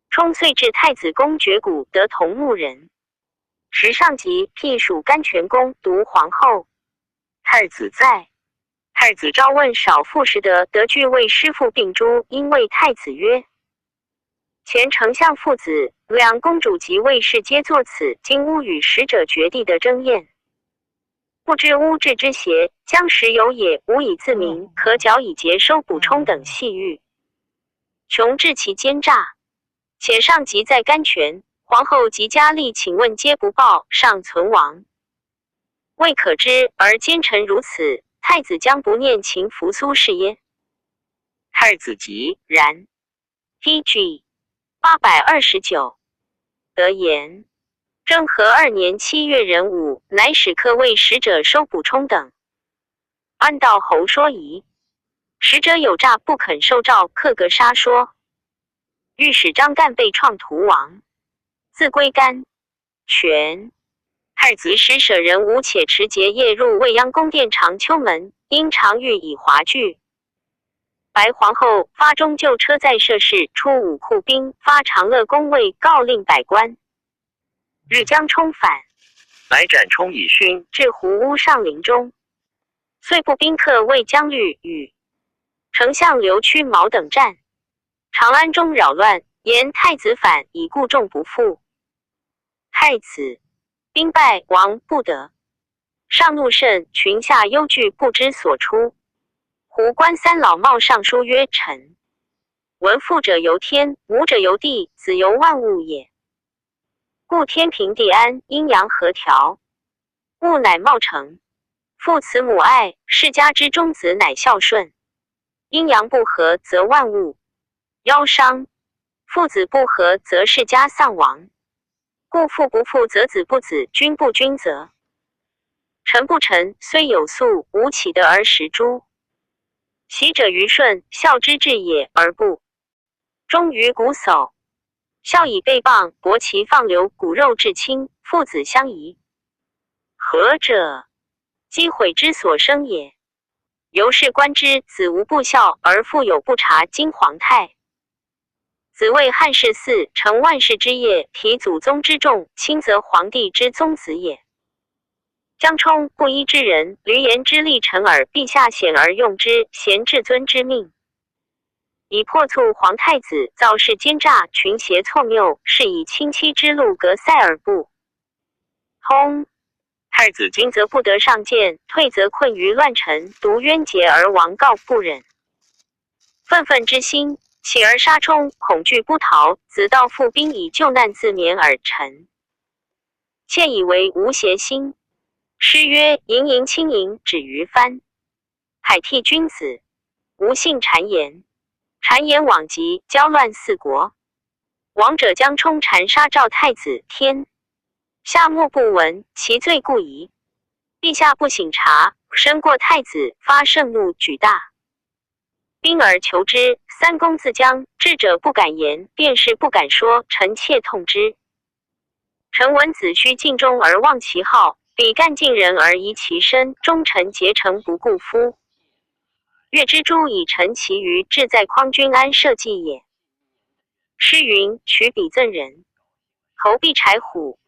冲遂至太子宫绝蛊，得同牧人。时上级辟属甘泉宫，独皇后。太子在，太子昭问少傅时得具为师父病诛，因为太子曰：前丞相父子、两公主及卫士皆作此，今巫与使者绝地的争验。不知巫治之邪，将实有也，无以自明，可矫以节收补充等细语，穷治其奸诈。且上级在甘泉，皇后及佳丽请问皆不报，尚存亡。未可知，而奸臣如此，太子将不念秦扶苏是耶？太子急，然。PG 829得言。政和2年7月壬午，乃使客为使者收补充等。安道侯说疑，使者有诈不肯受诏，克格杀说。御史张干被创屠亡，自归甘泉。太子使舍人吴且持节夜入未央宫殿长秋门，因常欲以华具。白皇后发中旧车载摄事，出武库兵，发长乐宫卫告令百官。日将冲反，来斩冲以勋，至胡屋上陵中。遂步宾客为将律与丞相刘屈毛等战。长安中扰乱，言太子反，以故众不复。太子兵败，亡不得。上怒甚，群下忧惧，不知所出。胡关三老冒上书曰：臣闻父者由天，母者由地，子由万物也。故天平地安，阴阳和调，物乃茂成。父慈母爱，世家之中子乃孝顺。阴阳不和，则万物夭伤；父子不和，则世家丧亡。故父不父，则子不子，君不君则臣不臣，虽有素，无岂得而食诸？习者于顺，孝之至也，而不忠于瞽叟。孝以备谤，薄其放流，骨肉至亲，父子相宜。何者？积毁之所生也。由是观之，子无不孝，而父有不察。今皇太子为汉室嗣，成万世之业，体祖宗之重，亲则皇帝之宗子也。江充不依之人，闾阎之力臣耳，陛下显而用之，贤至尊之命。以破促皇太子造事奸诈，群邪错谬，是以亲戚之路隔塞而不通。太子今则不得上谏，退则困于乱臣，独冤结而王告不忍。愤愤之心，起而杀冲，恐惧不逃，子道复兵以救难自免耳。臣妾以为无邪心。诗曰：盈盈轻盈，止于藩。海替君子，无信谗言。谗言罔极，交乱四国。王者将冲禅杀赵太子，天下莫不闻，其罪故疑。陛下不省察，身过太子，发盛怒，举大兵而求之。三公自将，智者不敢言，辩士不敢说，臣妾痛之。臣闻子虚尽忠而忘其好，比干尽人而疑其身，忠臣竭诚不顾夫。月之珠以陈其余，志在匡君安社稷也。诗云：取笔赠人，投币柴虎。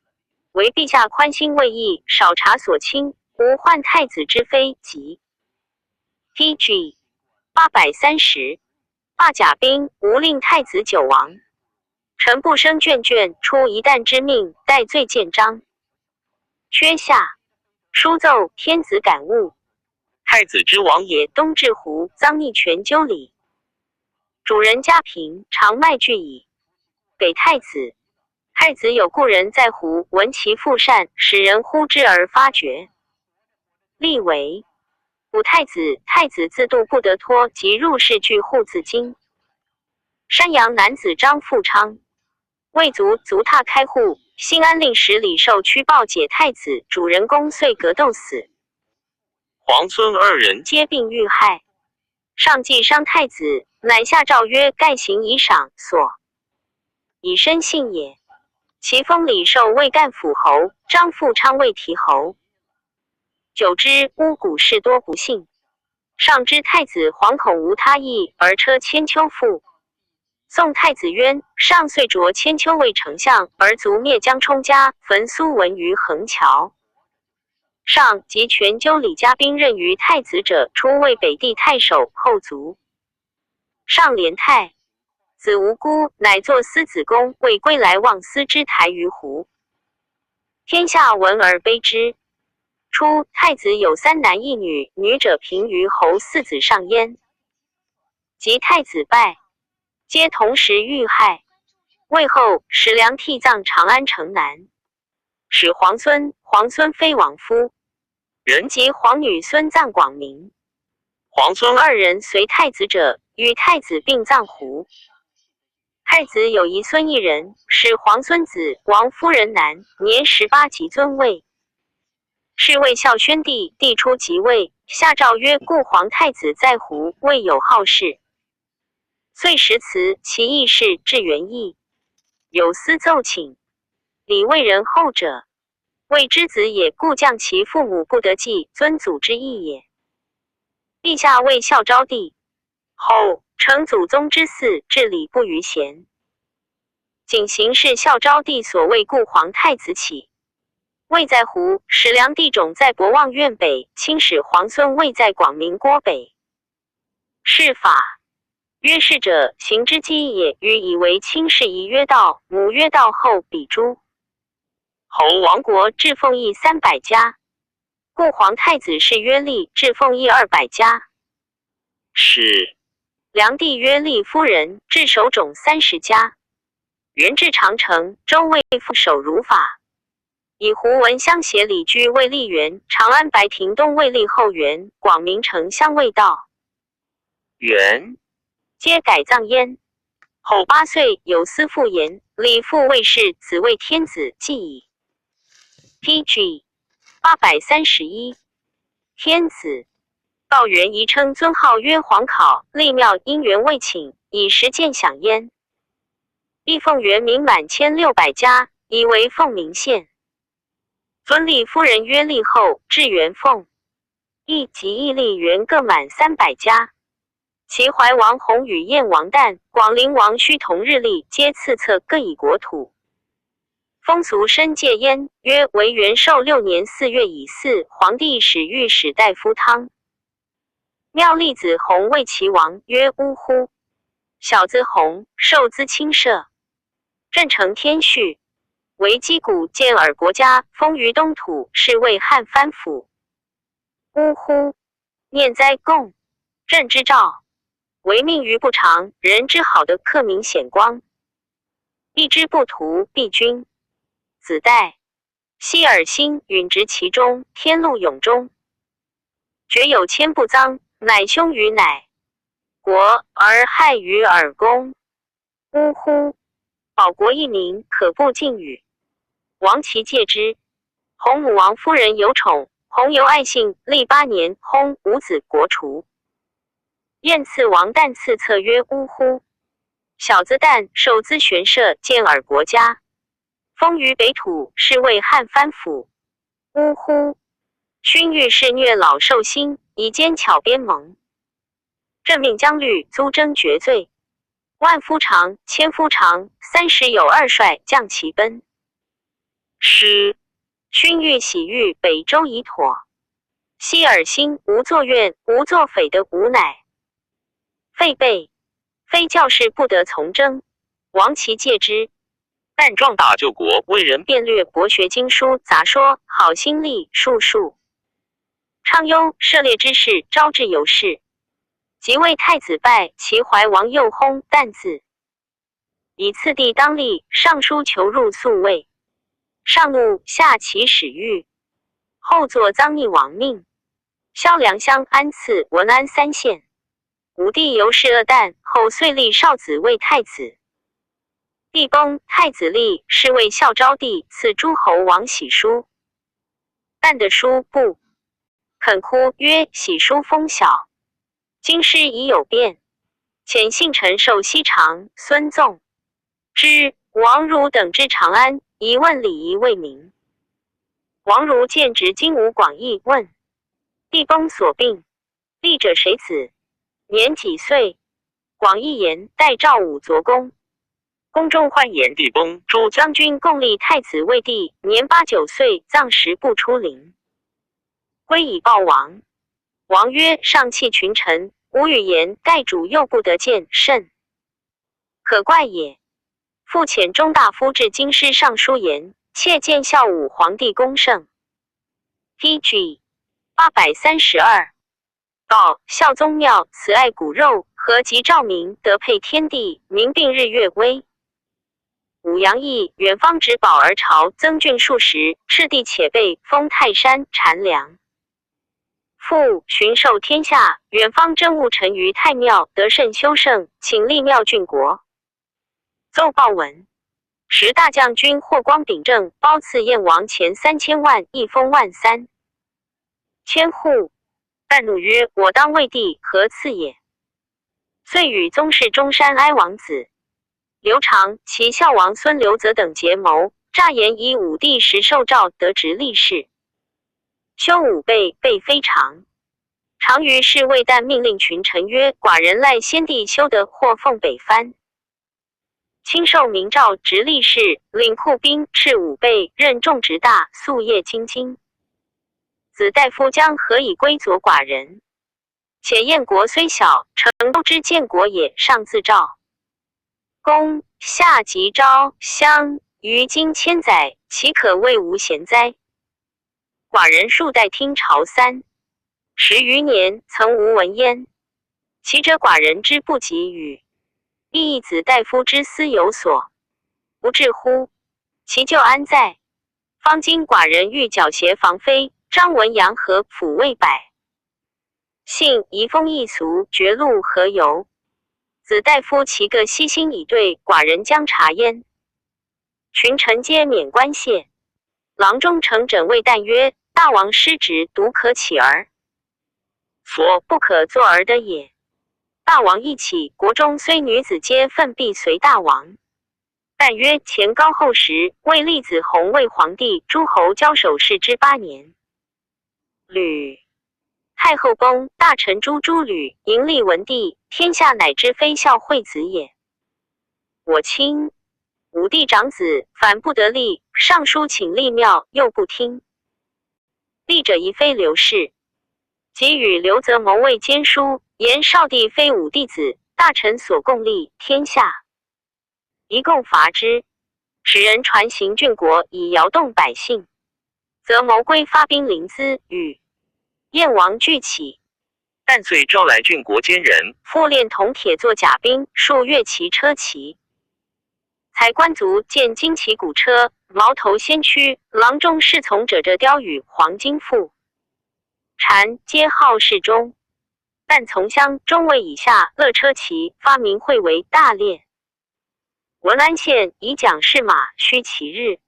唯陛下宽心未易，少察所亲，无患太子之非及。PG 830罢甲兵，无令太子久亡。臣不生眷眷，出一旦之命，待罪见章。缺下书奏天子感悟。太子之王也，东至湖，臧逆泉鸠里。主人家贫，常卖具以给太子。太子有故人在湖，闻其父善，使人呼之而发觉。立为武太子。太子自度不得脱，即入室具户自京。山阳男子张富昌未足踏开户。兴安令使李寿屈报解太子，主人公遂格斗死。皇孙二人皆病遇害。上计伤太子，乃下诏曰：盖行以赏，所以身信也。其封李寿为干府侯，张富昌为提侯。久之，巫蛊事多不信。上知太子惶恐无他意，而车千秋父。宋太子渊，上遂着千秋为丞相，而卒灭江充家，焚苏文于横桥。上及全鸠里加兵任于太子者，初为北地太守，后卒。上怜太子无辜，乃作思子公，为归来望思之台于湖。天下闻而悲之。初，太子有3男1女，女者平于侯4子上焉。及太子败，皆同时遇害。魏后，使梁替葬长安城南。使皇孙非王夫人及皇女孙葬广明。皇孙2人随太子者，与太子并葬湖。太子有一孙1人，使皇孙子王夫人男，年18即尊位。是为孝宣帝，帝初即位，下诏曰：故皇太子在湖，未有好事。遂时辞其义士至元义。有司奏请，礼为人后者，谓之子也，故降其父母不得继尊祖之意也。陛下为孝昭帝后，承祖宗之嗣，治理不逾贤。谨行是孝昭帝所谓故皇太子起。位在湖，使梁帝种在博望苑北，亲使皇孙位在广明郭北。是法曰士者，行之基也。予以为亲事宜曰道，母曰道后比诸侯王国至奉义300家，故皇太子是曰立至奉义200家。是梁帝曰立夫人至守种30家。元至长城，周魏复守儒法。以胡文相协理居为立园，长安白亭东为立后园，广明城相为道元，皆改葬焉。后8岁，有司复言，李父魏氏，子为天子，既矣。PG 831。天子告元宜称尊号曰皇考，立庙因元未请，以时见享焉。立凤元名满1600家，以为凤鸣县。尊立夫人曰立后，至元凤义及义立元各满300家。齐怀王弘与燕王旦、广陵王须同日立，皆赐册各以国土。风俗深戒焉，曰为元寿6年4月乙巳，皇帝使御史大夫汤妙立子弘为齐王，曰呜呼。小子弘，受资亲社，镇成天序。为击鼓建尔国家，封于东土，是为汉藩府。呜呼！念哉贡，朕之诏，为命于不长，人之好的克明显光。义之不图，必君。子代，希尔心允直其中，天禄永中。绝有千不赃，乃凶于乃国，而害于尔公。呜呼！保国一民，可不尽语。王其戒之。弘母王夫人有宠，弘由爱信，历8年，薨，无子，国除。燕赐王旦赐册曰呜呼。小子旦受资玄社，建尔国家，封于北土，是为汉藩府。呜呼！勋御史虐老寿星，以奸巧边盟。朕命将律租征绝罪。万夫长，千夫长，30有2帅将其奔。诗勋欲喜欲北周以妥。希尔心无作怨，无作匪的无乃。废备，非教士不得从征。王其戒之。但壮大救国，为人辩略博学经书杂说，好心力术数。昌幽涉猎之事招致有事，即为太子拜其怀王右薨旦字，以次第当立，上书求入宿卫。上怒，下其使谕，后作赃逆亡命。萧梁乡安次文安3县。武帝由是恶旦，后遂立少子为太子。帝崩，太子立，是为孝昭帝赐诸侯王喜书。旦的书不肯哭，曰：喜书封小，京师已有变。遣信臣受西长、孙纵之、王儒等之长安，疑问礼仪未明。王儒见执金吾广义，问帝崩所病，立者谁子？年几岁？广义言：代赵武卒公。宫中唤言帝崩，诸将军共立太子为帝，年8、9岁，葬时不出陵。归以报王。王曰：上弃群臣，吾语言，盖主又不得见，甚可怪也。复遣中大夫至京师上书言，妾见孝武皇帝公圣。PG 832。告孝宗庙慈爱骨肉，和及照明，德配天地，明并日月威。武阳邑远方植保而朝增郡数十，赤地且被封泰山、禅梁。复巡狩天下，远方真务臣于太庙，得甚修圣，请立庙郡国。奏报文，时大将军霍光秉政，褒赐燕王钱3000万，一封万3千户。旦怒曰：我当为帝，何赐也？遂与宗室中山哀王子刘长、其孝王孙刘泽等结谋，诈言以武帝时受诏得直立事。修武备，备非常。常于是谓旦命令群臣曰：寡人赖先帝修德，或奉北藩。亲受明诏直立事，领库兵，斥武备，任重职大，夙夜精精。子大夫将何以归左寡人？且燕国虽小，成都之建国也，上自召。公下及昭襄于今千载，岂可谓无贤哉？寡人数代听朝30余年，曾无闻焉。其者寡人之不及与亦义子大夫之私有所，不至乎？其咎安在？方今寡人欲剿邪防非，张文阳和抚慰百姓，移风易俗，绝路何由？子大夫其个悉心以对，寡人将察焉。群臣皆免官谢。郎中承枕谓旦曰：大王失职，独可起儿，所不可作儿的也。大王一起，国中虽女子皆奋必随大王。旦曰：前高后时，为立子弘为皇帝，诸侯交手事之8年。吕太后崩，大臣诛吕，迎立文帝，天下乃知非孝惠子也。我亲武帝长子，反不得立，上书请立庙，又不听。立者宜非刘氏，即与刘泽谋为奸书，言少帝非武帝子，大臣所共立，天下一共伐之。使人传行郡国，以摇动百姓。则谋归发兵临淄，与燕王俱起。旦遂招来郡国奸人，复练铜铁作甲兵，数乐骑车骑。才官族见旌旗鼓车，矛头先驱，郎中侍从者着雕羽、黄金腹禅，皆号侍中。旦从乡中尉以下勒车骑，发明会为大列。文安县以讲士马，须其日。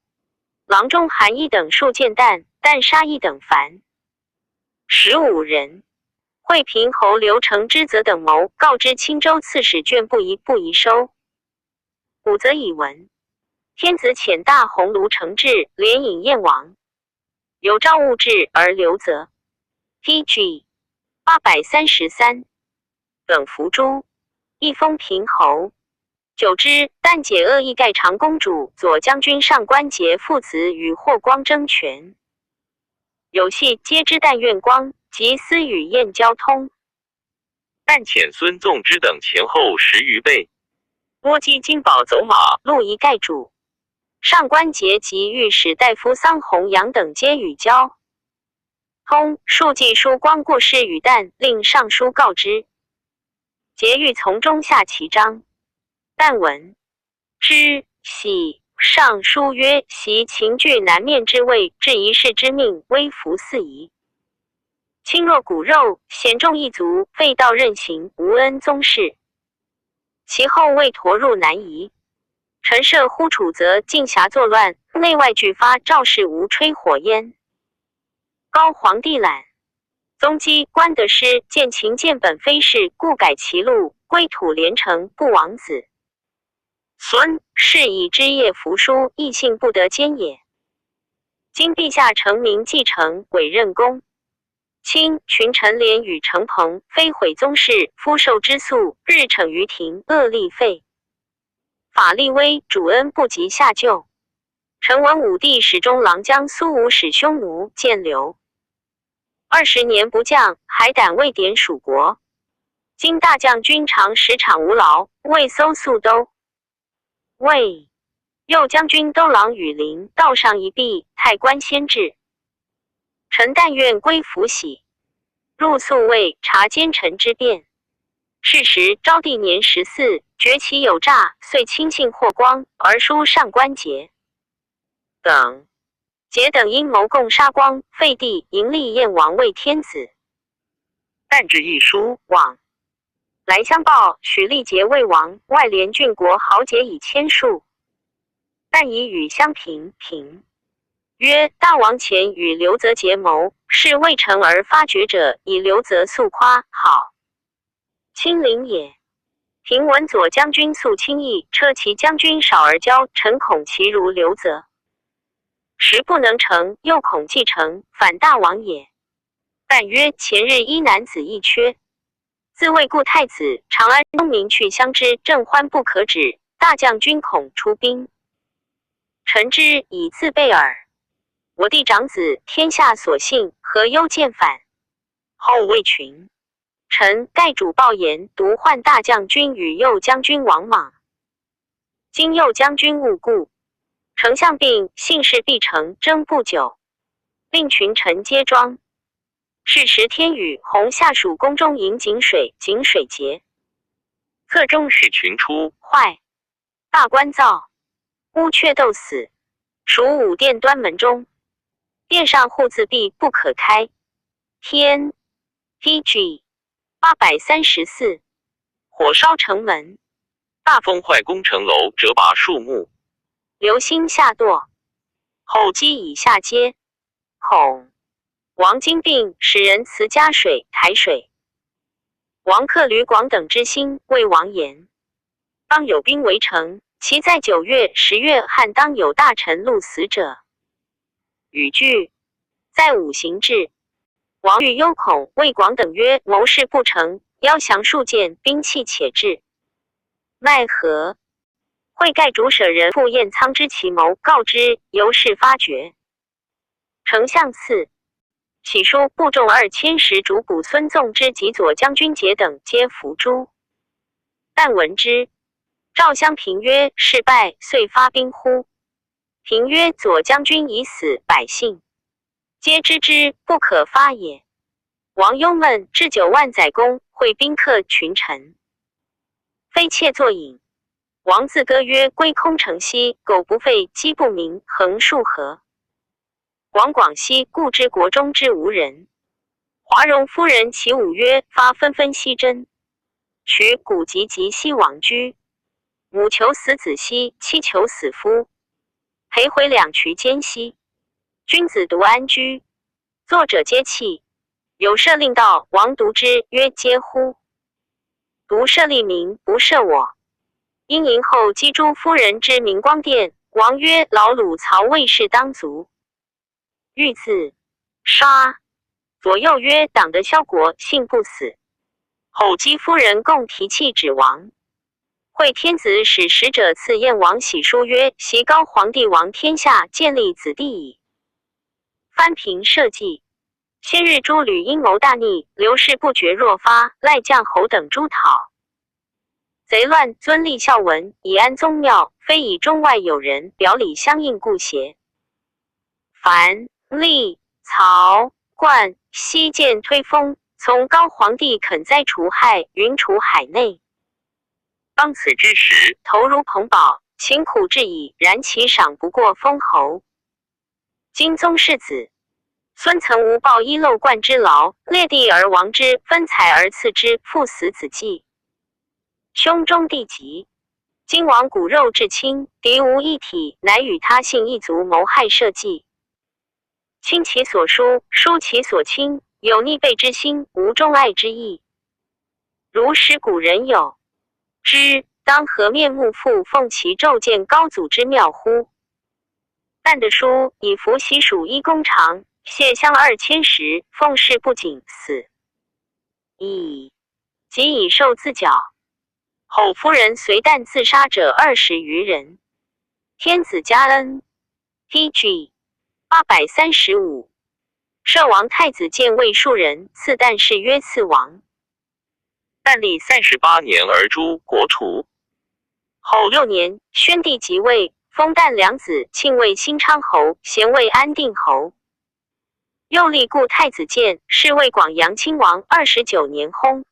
郎中韩一等数见旦，旦杀一等凡15人。惠平侯刘承之则等谋，告知青州刺史卷不宜收。武则以闻。天子遣大鸿胪承制，连引燕王。有诏物至而留则。PG 833。等伏诛，一封平侯。久之，旦解恶意盖长公主、左将军上官桀父子与霍光争权。有戏皆知旦愿光，及私与燕交通。旦遣孙纵之等前后10余倍，拨击金宝走马，路夷盖主。上官桀及御史大夫桑弘羊等皆与交通庶记书光过世与旦，令尚书告之。桀欲从中下其章，旦闻之，喜。尚书曰：袭秦据南面之位，至一世之命，微服四夷。轻若骨肉，险重一族，废道任行，无恩宗室。其后未陀入南夷。陈涉呼楚则进辖作乱，内外俱发，赵氏无吹火焉。高皇帝览宗基官得失，见秦建本非事，故改其路，归土连城，不王子。孙是以之业服书，异姓不得兼也。今陛下承明继承，委任公。卿群臣廉与承朋，非毁宗室，夫受之粟，日惩于庭，恶力废。法力微，主恩不及下救。臣闻武帝始终郎将苏武使匈奴见刘20年不降，还胆未点蜀国。今大将军常10场无劳，未搜粟都。魏右将军都郎羽林道上一弊，太官先至。臣但愿归服喜。入宿卫察奸臣之变。是时昭帝年14，觉其有诈，遂亲信霍光，而书上官桀等。桀等阴谋共杀光，废帝，迎立燕王为天子。但至一书往来相报，许立节魏王，外连郡国豪杰以千数。但以与相平，曰：大王前与刘泽结谋，是未成而发觉者，以刘泽素夸好亲临也。平闻左将军素轻易，车骑将军少而骄，臣恐其如刘泽。时不能成，又恐既成，反大王也。但曰：前日一男子一缺，自谓故太子长安中民去相知，正欢不可止，大将军恐出兵。臣之以自备耳。我弟长子，天下所幸，何忧见反？后魏群臣盖主报言，独唤大将军与右将军王莽。今右将军误故，丞相病，信事必成，争不久，令群臣皆庄。是时天雨，洪下属宫中迎井水，井水竭。侧中使群出，坏。大官造，乌鹊斗死。属武殿端门中，殿上户自闭，不可开。天 PG 834。火烧城门，大风坏宫城楼，折拔树木。流星下堕，后积以下阶。恐王经病，使人辞加水台水。王克吕广等之心，谓王言：当有兵围城，其在9月、10月汉当有大臣戮死者。语句在五行制。王欲忧恐，谓广等曰：谋事不成，邀降数件，兵器且至。奈何？会盖主舍人傅彦苍知其谋，告之，由是发觉。丞相赐启书部众2000石主卜孙纵之及左将军节等皆伏诛。但闻之，赵襄平曰：事败，遂发兵乎？平曰：左将军已死，百姓皆知之，不可发也。王忧闷，置9万载弓，会宾客群臣，非妾作饮。王自歌曰：归空城西，苟不废，鸡不鸣，横竖河。王广西，故知国中之无人。华容夫人其舞曰：发纷纷西征，取古籍及西王居。母求死子兮，妻求死夫。陪回两渠间兮，君子独安居。作者皆弃。有赦令道，王读之曰：嗟乎！独赦立民，不赦我。因迎后击诛夫人之明光殿。王曰：劳鲁曹魏氏当族。欲自杀。左右曰：党得萧国，幸不死。后击夫人共提气指王。会天子使使者赐燕王喜书曰：袭高皇帝王天下，建立子弟矣。藩平社稷。先日诸吕阴谋大逆，刘氏不决若发，赖将侯等诛讨。贼乱，尊立孝文，以安宗庙，非以中外友人表里相应故邪。樊、厉、曹、冠、西渐推风，从高皇帝肯灾除害，云除海内。当此之时，头如彭宝，勤苦至矣，然其赏不过封侯。今宗室子孙曾无报衣漏冠之劳，列地而亡之，分财而赐之，父死子继。兄终弟及，今王骨肉至亲，敌无一体，乃与他姓一族谋害社稷。亲其所疏，疏其所亲，有逆背之心，无忠爱之意。如使古人有之，当何面目复奉其骤见高祖之妙乎？但的书以服习属一公长，谢乡2000石，奉事不谨，死矣。即以受自绞。后夫人随旦自杀者20余人。天子加恩 TG 835。摄王太子建魏数人，赐旦谥曰赐王。但历38年而诛，国除。后6年，宣帝即位，封旦两子，庆为新昌侯，咸为安定侯。又立故太子建，是为广阳亲王29年薨。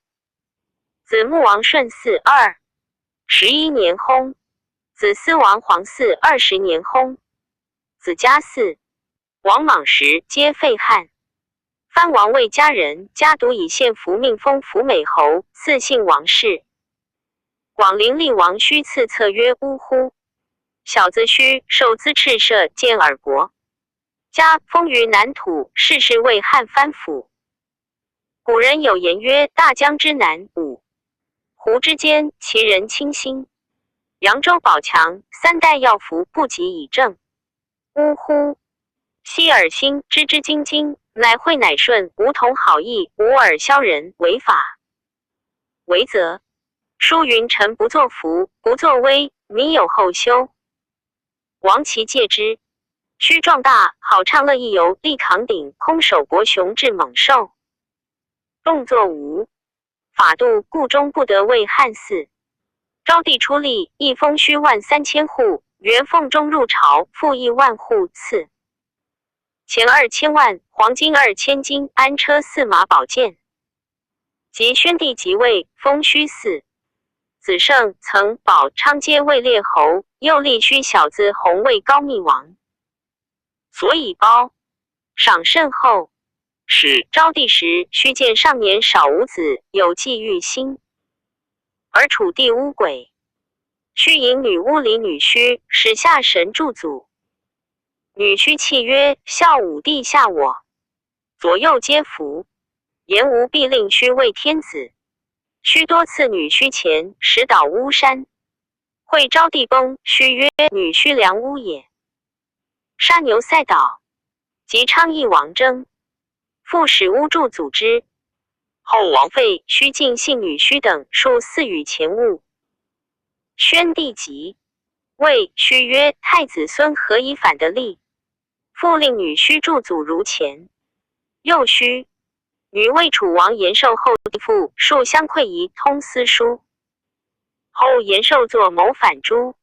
子穆王顺嗣11年薨。子思王黄嗣20年薨。子嘉嗣、王莽时皆废汉。藩王魏家人，家独以县服命封福美侯，赐姓王氏。广陵厉王须赐册曰呜呼。小子须受资赤射见尔国。家封于南土，世事为汉藩府。古人有言曰：大江之南五湖之间，其人清心。扬州宝强3代要服，不及以正。呜呼！希尔心知之津津，乃惠乃顺，无同好意，无尔消人，违法。违则。书云：臣不作福，不作威，民有后修。王其戒之。须壮大，好畅乐一游，力扛鼎，空手搏雄至猛兽。动作无法度，故终不得为汉嗣。昭帝出力，一封虚13000户，原奉中入朝，复1万户赐。钱2000万，黄金2000斤，安车4马宝剑。及宣帝即位，封虚嗣。子胜、曾、宝昌皆位列侯，又立虚小子弘为高密王。所以褒赏甚厚。是昭帝时，须见上年少无子，有忌欲心，而楚地巫鬼。须引女巫离女婿，使下神助祖。女婿泣曰：孝武帝下我，左右皆服。言无必令须为天子。须多次女婿钱，使导巫山。会昭帝崩，须曰：女婿良巫也。杀牛赛岛，及昌邑王征，复使巫助祖之。后王废，须尽信女婿等数4与前物。宣帝即位，须曰：太子孙何以反得利？复令女婿助祖如前。又须女魏楚王延寿后父数相馈仪通私书。后延寿作谋反诛，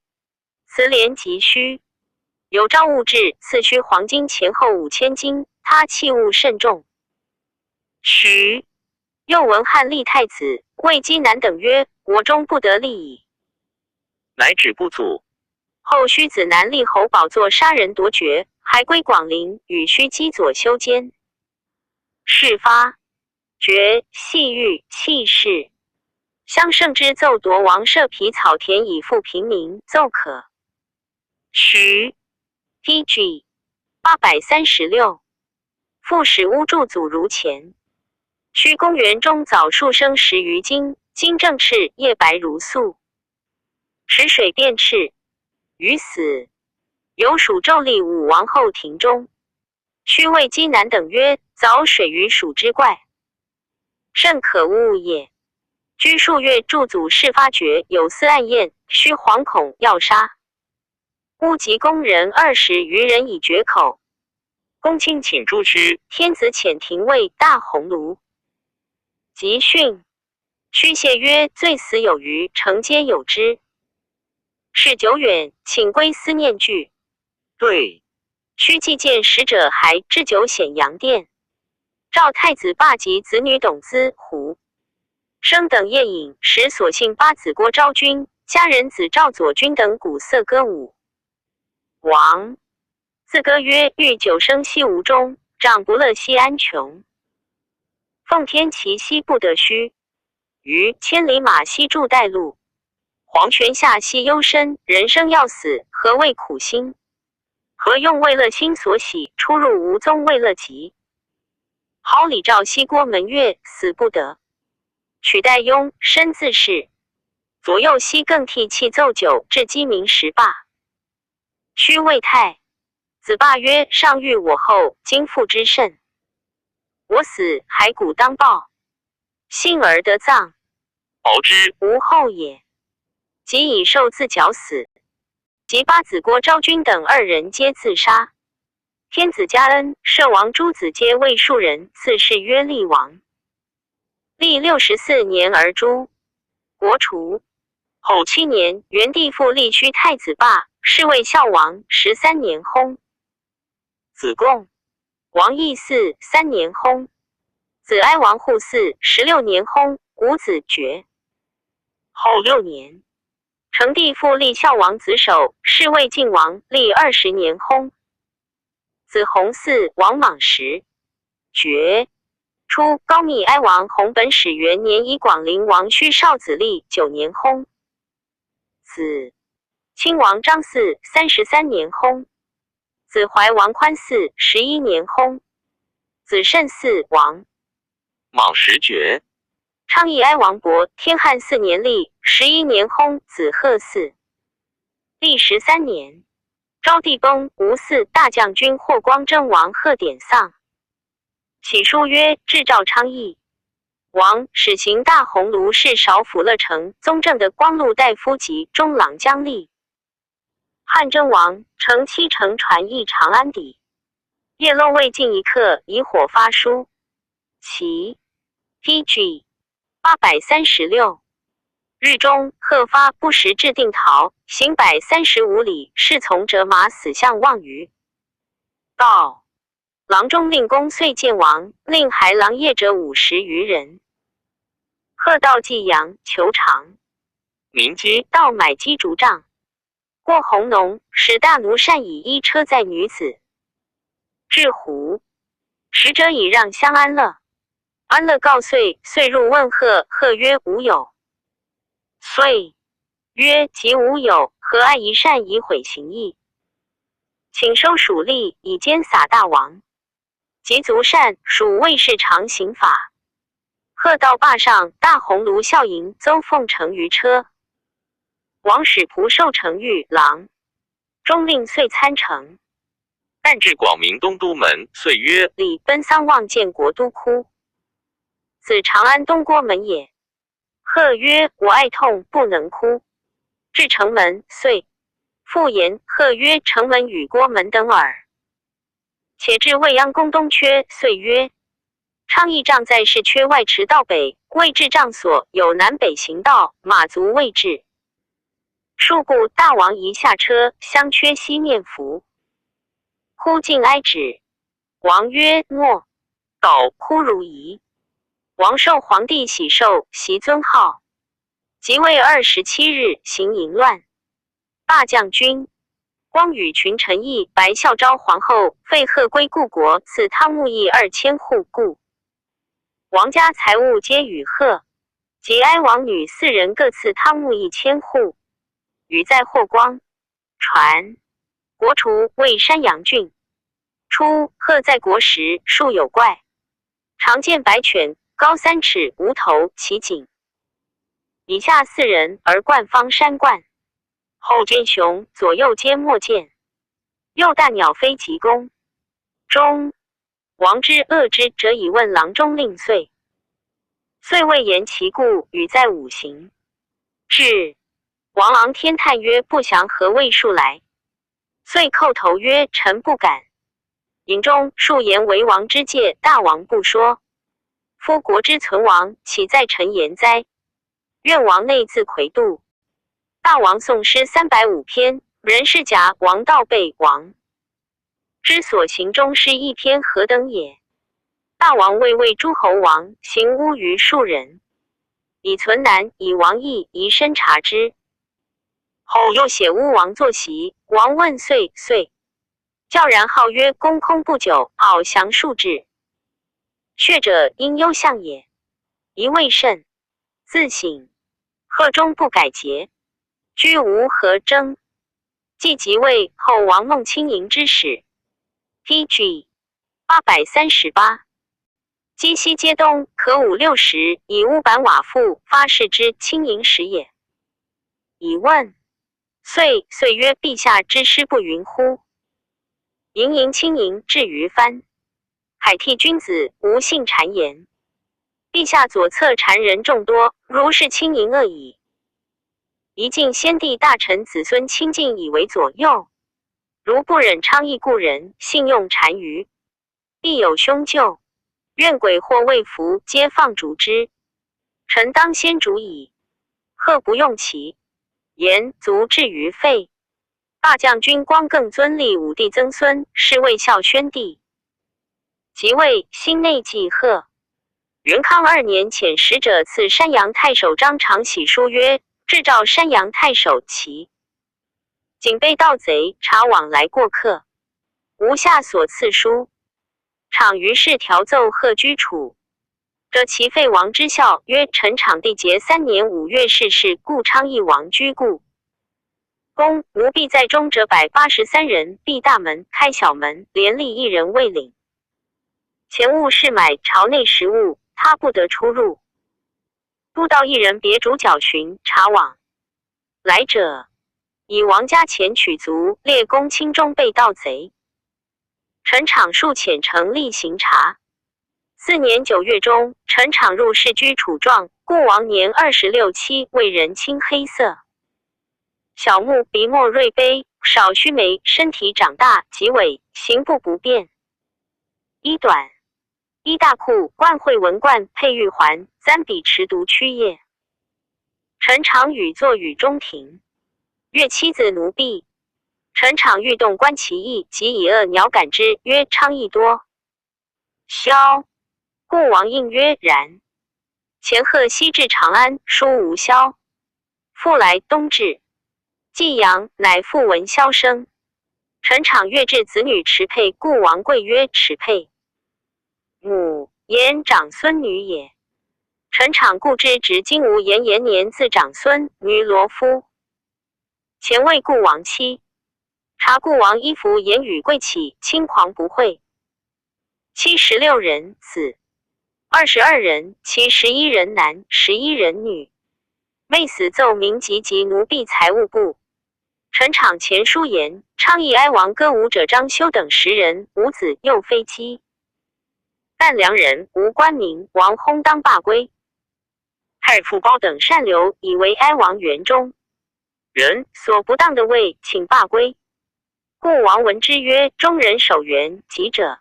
辞连急需。有诏物至，赐须黄金前后5000斤，他器物甚重。徐又闻汉立太子，谓姬南等曰：国中不得立矣。乃止不阻。后须子南立侯宝作杀人夺爵，还归广陵，与须基佐修监。事发爵细玉弃市。相胜之奏夺王舍皮草田以复平民，奏可。徐 TG 836。复使巫助祖如前。须公元中早数生10余斤，金正赤，叶白如素。池水变赤，于死。有属纣立武王后庭中。须谓姬南等曰：凿水于蜀之怪，甚可恶也。居数月，助祖事发觉，有司暗验，须惶恐要杀。乌及宫人20余人以绝口。公卿请诛须，天子遣廷尉大鸿胪。即训，须谢曰：罪死有余，诚皆有之。事久远，请归思念具。对。须既见使者还置酒显阳殿。赵太子霸及子女董资、胡生等夜饮，时所幸八子郭昭君、家人子赵左君等鼓瑟歌舞。王自歌曰：欲久生息无终，长不乐兮安穷。奉天其兮不得虚，于千里马兮助带路。黄泉下兮幽深，人生要死，何谓苦心？何用为乐心所喜，出入无踪为乐极。好李赵西郭门月，死不得。取代庸，身自是。左右兮更替气奏酒，至鸡鸣时罢。须谓太子霸曰：上欲我后，今复之甚。我死，骸骨当报，幸而得葬，敖之无后也。即以受自绞死。及八子郭昭君等二人皆自杀。天子加恩，摄王诸子皆为庶人，赐谥曰厉王。历64年而诛。国除。后7年，元帝复立虚太子霸，是为孝王，13年薨。子贡。王义嗣3年薨。子哀王护嗣16年薨。五子爵。后6年，成帝复立孝王子首，是为晋王，历20年薨。子弘嗣王莽时爵。初，高密哀王弘本始元年，以广陵王须少子立9年薨。子亲王张嗣33年薨。子怀王宽嗣11年薨。子慎嗣王莽时爵。昌邑哀王伯天汉4年立11年薨。子贺嗣历13年。昭帝崩，吴嗣大将军霍光征王贺典丧。启书曰：至赵昌邑王，始行大鸿胪是少府乐成宗正的光禄大夫及中郎将吏。汉征王乘7乘船诣长安邸，夜漏未尽一刻，以火发书。其 PG 836。日中，贺发不时至定陶，行135里，侍从折马死相望于道。郎中令公遂见王，令还郎夜者50余人。贺到济阳，求偿。民皆到买鸡竹杖，过红农，使大奴善以衣车载女子。至湖，使者以让相安乐。安乐告遂，遂入问贺，贺曰：无有。遂曰：即无有，何爱一善以毁行义？请收属吏，以奸撒大王。及足善，属卫士常刑法。贺到坝上，大鸿胪笑迎，邹奉乘于车。王使仆受承御郎，中令遂参乘。但至广明东都门，遂曰：礼奔丧望见国都窟。此长安东郭门也。贺曰：我爱痛，不能哭。至城门，遂复言。贺曰：城门与郭门等耳。且至未央宫东阙，遂曰：昌邑帐在市阙外池道北，未至帐所，有南北行道，马足未至。数故大王一下车，相阙西面伏。忽进哀止。王曰：诺。道忽如仪。王受皇帝喜寿，袭尊号。即位27日，行淫乱。霸将军光与群臣议，白孝昭皇后废贺归故国，赐汤沐邑2000户故。王家财物皆与贺，及哀王女4人各赐汤沐邑1000户。语在霍光。传国除为山阳郡。初，贺在国时，数有怪，常见白犬，高3尺，无头，其颈以下4人，而冠方山冠。后见熊左右皆莫见，又大鸟飞急弓。中王之恶之者，以问郎中令遂。遂未言其故，语在五行。至王郎天叹曰：不祥何谓数来？遂叩头曰：臣不敢。营中数言为王之戒，大王不说。夫国之存亡，岂在臣言哉？愿王内自魁度。大王宋诗305篇，人是甲王道备王之所行中诗1篇，何等也？大王位为诸侯王，行巫于庶人，以存难，以王义，宜深察之。后又写巫王坐席，王问岁，叫然号曰公空不久，翱翔数至。血者因忧相也，疑未甚，自省，贺中不改节，居无何争。既即位后，王孟亲迎之始。PG 838。积西街东，可5-60，以屋板瓦覆，发誓之轻盈时也。以问，岁曰：陛下之师不云乎？盈轻盈至于藩，海替君子，无信谗言。陛下左侧谗人众多，如是轻盈恶矣。宜敬先帝大臣子孙亲近以为左右，如不忍昌邑故人，信用谗谀，必有凶咎。愿鬼或未服，皆放逐之。臣当先逐矣。贺不用其言，足至于废。大将军光更尊立武帝曾孙，是为孝宣帝。即位，新内记贺。元康2年，遣使者赐山阳太守张长喜书曰：制诏山阳太守齐，警备盗贼，查往来过客，无下所赐书。昶于是调奏贺居处，则其废王之孝曰：臣昶帝节3年5月逝世，故昌邑王居故。公奴婢在中者183人，闭大门，开小门，连立1人未领。前务是买朝内食物，他不得出入。都道1人别主角巡查往来者，以王家钱取足，列公卿中被盗贼。陈昶数遣成立行查。4年9月中，陈昶入仕居处状，故王年26、7，为人青黑色，小目，鼻墨锐悲，少须眉，身体长大，及尾，行步不便。衣短，衣大裤，冠会文冠，佩玉环，簪笔持读曲叶。陈昶与坐与中庭，阅妻子奴婢。陈昶欲动观其意，即以恶鸟感之，曰：昌邑多枭。故王应曰：然。前贺西至长安，书无枭。复来东至济阳，乃复闻枭声。陈昶阅至子女持佩，故王贵曰：持佩母言长孙女也。陈昶故之，直今无言延年自长孙女罗夫。前谓故王妻，察故王衣服言语贵起，轻狂不讳。妻16人，死22人，其11人男，11人女。妹死奏明籍及奴婢财物部。陈昶前书言：昌邑哀王歌舞者张修等10人，无子又非姬。但良人无官名，王薨当罢归。太傅包等善流，以为哀王园中人所不当的位，请罢归。故王闻之曰：中人守园，疾者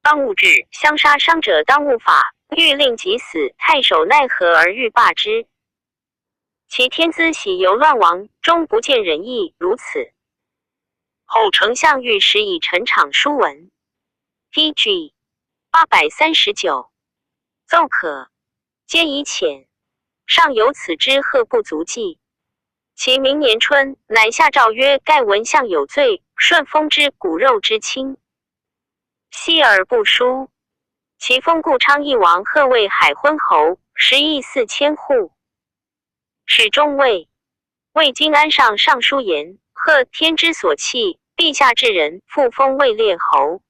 当务治，相杀伤者当务法。欲令即死，太守奈何而欲罢之？其天资喜游乱王，终不见仁义，如此。后丞相御史以陈昶书文。PG 839。奏可，皆以遣。上有此之贺不足记。其明年春，乃下诏曰：盖文相有罪，顺风之骨肉之亲，息而不书。其封故昌邑王贺为海昏侯，10亿4千户。是中尉。魏晋安上上书言：贺天之所弃，陛下之人，复封位列侯。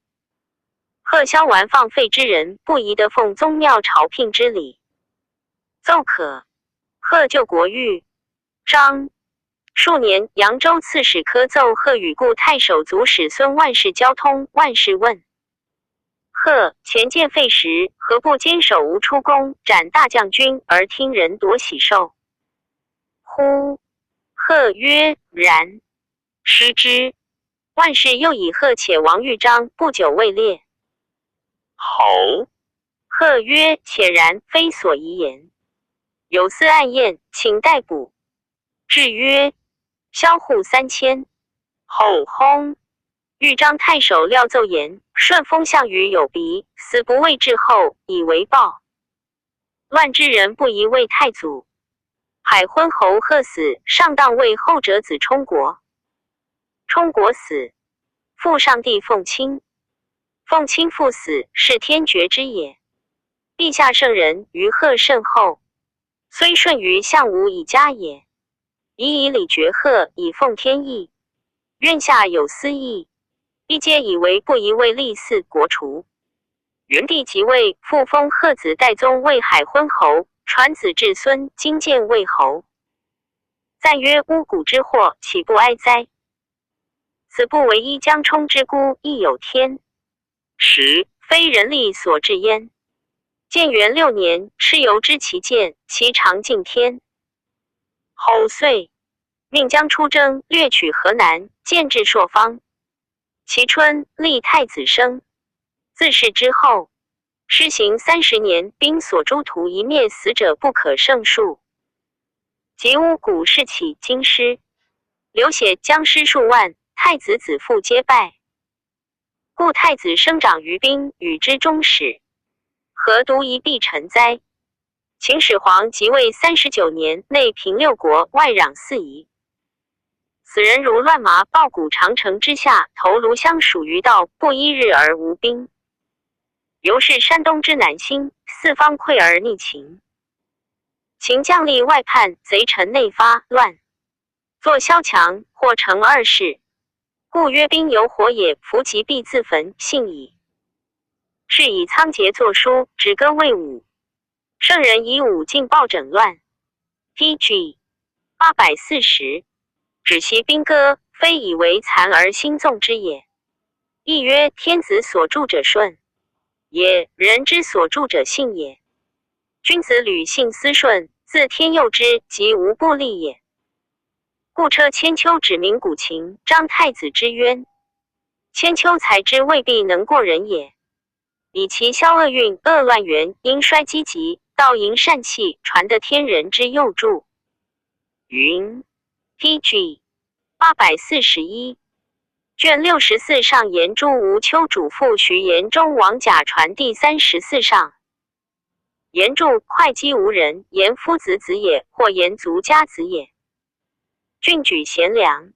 贺萧完放废之人，不宜得奉宗庙朝聘之礼。奏可。贺救国玉章。数年，扬州刺史科奏贺与故太守足使孙万事交通。万事问贺前见废时，何不坚守无出宫，斩大将军，而听人夺喜寿乎？贺曰：然。失之。万事又以贺且王玉章不久位列侯。贺曰：且然，非所宜言。有司暗验，请逮捕。至曰：销户3000。后薨。豫章太守廖奏言：顺风项羽有鼻，死不为至后，以为报。乱之人不宜为太祖。海昏侯贺死，上当为后者子冲国。冲国死，父上帝凤卿。凤卿父死，是天绝之也。陛下圣人于贺甚厚，虽顺于项武以嘉也。宜以礼绝贺，以奉天意。愿下有私意，必皆以为不宜为立嗣国除。元帝即位，复封贺子代宗为海昏侯，传子至孙今建魏侯。赞曰：巫蛊之祸，岂不哀哉？此不为一江冲之孤，亦有天。10非人力所致焉。建元6年，蚩尤知其剑，其长近天。后遂命将出征，略取河南，建至朔方。其春，立太子生。自是之后，施行30年，兵所诸屠一灭死者不可胜数。及巫蛊事起，京师流血将尸数万，太子子父皆败。故太子生长于兵，与之终始，何独一必臣哉？秦始皇即位39年，内平6国，外攘4夷。此人如乱麻抱谷长城之下，投庐乡属于道，不一日而无兵。由是山东之南兴，四方溃而逆秦。秦将吏外叛，贼臣内发，乱作萧墙，或成2世。故曰兵有火也，伏其必自焚，信矣。是以仓颉作书，止戈卫武。圣人以武进暴整乱。pg 840，止其兵戈，非以为残而兴纵之也。亦曰：天子所助者顺也，人之所助者信也。君子履信思顺，自天佑之，即无不利也。故车千秋指明古琴，张太子之冤。千秋才之未必能过人也。以其消厄运，恶乱源，因衰积极，道营善气，传得天人之佑助。云 pg 841卷64上言诸吴丘主父徐延中王甲传第34上。言注：会稽无人，言夫子子也，或言族家子也。郡举贤良，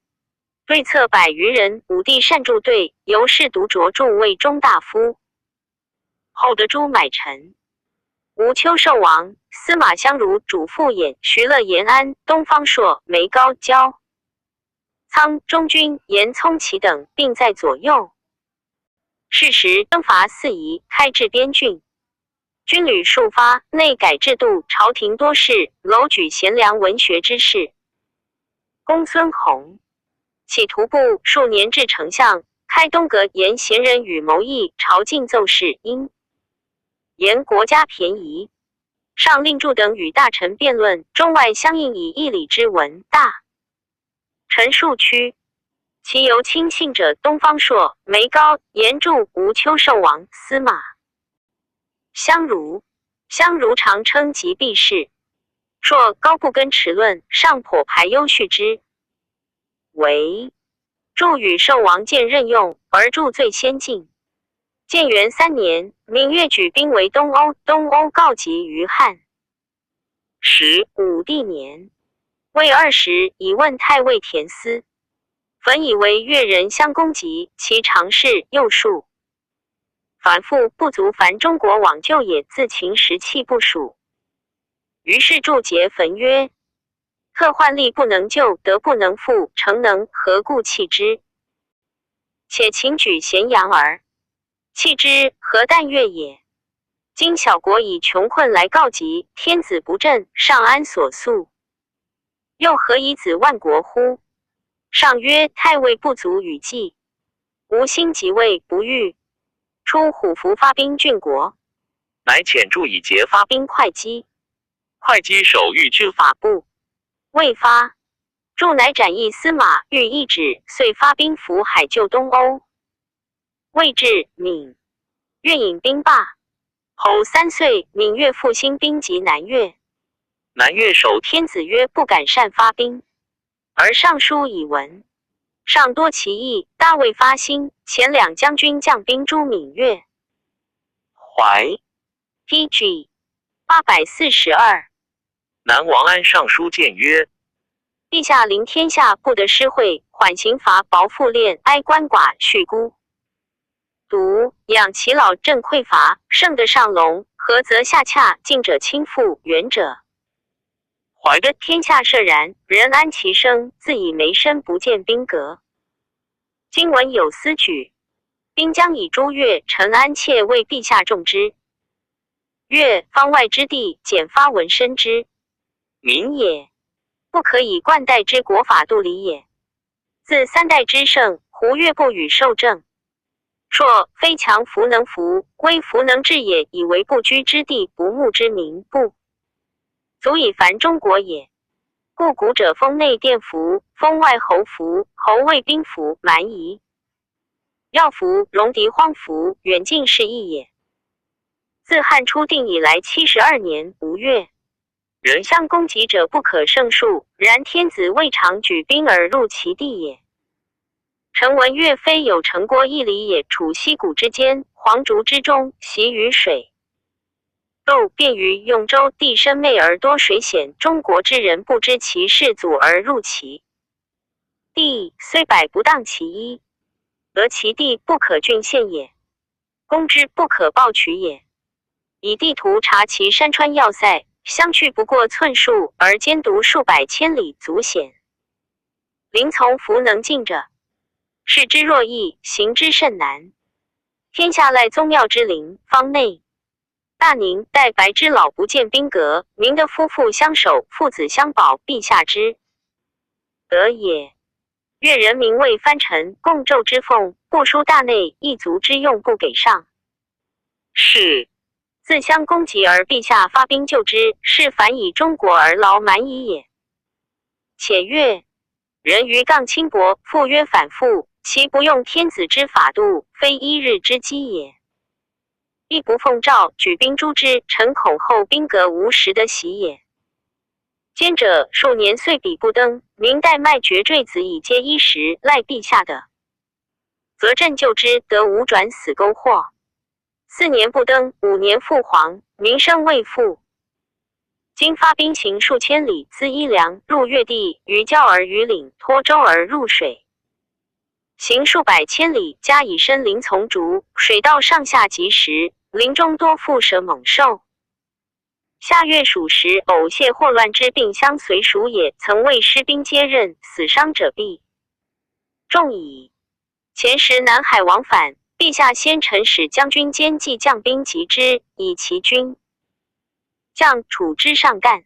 对策100余人，武帝善助对，由是独擢助魏中大夫。后得诸买臣。吴丘寿王，司马相如主父偃，徐乐延安，东方朔、梅高焦、苍中军严聪齐等并在左右。是时征伐4夷，开至边郡，军旅数发，内改制度，朝廷多事，楼举贤良文学之士。公孙弘起徒步数年至丞相，开东阁，言贤人与谋议，朝觐奏事，因言国家便宜，上令诸等与大臣辩论，中外相应，以义理之文大陈述区。其由亲信者东方朔、梅高、严注、吴丘寿王、司马相如。相如常称及避世。朔高不跟持论，上颇排优叙之。为注与寿王见任用，而注最先进。建元3年，明月举兵为东欧，东欧告急于汉。武帝年，魏20，以问太尉田思，焚以为越人相攻击，其常事又数，反复不足，凡中国往救也，自秦时气不属。于是注解焚曰：特患力不能救，德不能复，诚能何故弃之？且秦举咸阳耳，弃之何但悦也？今小国以穷困来告急，天子不振，上安所诉？又何以子万国乎？上曰：太尉不足与计，吴兴即位，不遇，出虎符发兵郡国，乃遣助以节发兵会稽。会稽守御之法部未发，助乃斩役司马欲一旨，遂发兵扶海救东欧。魏至，闽越引兵罢。后3岁，闽越复兴兵及南越。南越守天子曰：不敢擅发兵，而上书以闻。上多其意，大未发兴，前两将军将兵朱闽越。怀 PG 842。南王安上书谏曰：陛下临天下不得施惠，缓刑罚薄赋敛，哀鳏寡恤孤独，养其老正匮乏，盛得上隆，合则下洽，近者轻负，远者怀得天下社然，人安其生，自以梅身不见兵革。今闻有司举，兵将以诸越，陈安切为陛下重之。越方外之地，简发文深之民也，不可以冠代之国法度理也。自三代之盛，胡越不与受政。硕非强弗能服，微弗能治也，以为不居之地，不牧之民，不足以烦中国也。故古者封内殿服，封外侯服，侯卫兵服，蛮夷要服，戎狄荒服，远近是异也。自汉初定以来72年，吴越人相攻击者不可胜数，然天子未尝举兵而入其地也。臣闻岳飞有城郭1里也，处溪谷之间，黄竹之中，习于水斗，便于用州，地深昧而多水险，中国之人不知其世祖而入其地，虽百不当其一，得其地不可郡县也，攻之不可暴取也。以地图察其山川要塞，相去不过寸数，而兼读数百千里，足险。临从弗能进者，视之若易，行之甚难。天下赖宗庙之灵，方内大宁待白之老不见兵革，明的夫妇相守，父子相保，陛下之德也。越人民为藩臣，共纣之奉，不书大内，一族之用不给上。是自相攻击而陛下发兵救之，是反以中国而劳蛮夷也。且越人于杠轻薄，复约反复，其不用天子之法度，非一日之机也。亦不奉诏举兵诛之，臣恐后兵革无时得袭也。奸者数年岁比不登，明代卖爵坠子以皆衣食，赖陛下的，则朕救之，得无转死沟祸。4年不登，5年复黄，民生未复。今发兵行数千里，资衣粮，入越地，于郊而于岭，托舟而入水，行数百千里，加以深林丛竹，水道上下及时，林中多附蛇猛兽。夏月暑时，偶泄霍乱之病相随属也，曾为师兵接任，死伤者必众矣。前时南海往返，陛下先臣使将军兼继将兵及之，以其军将处之上干。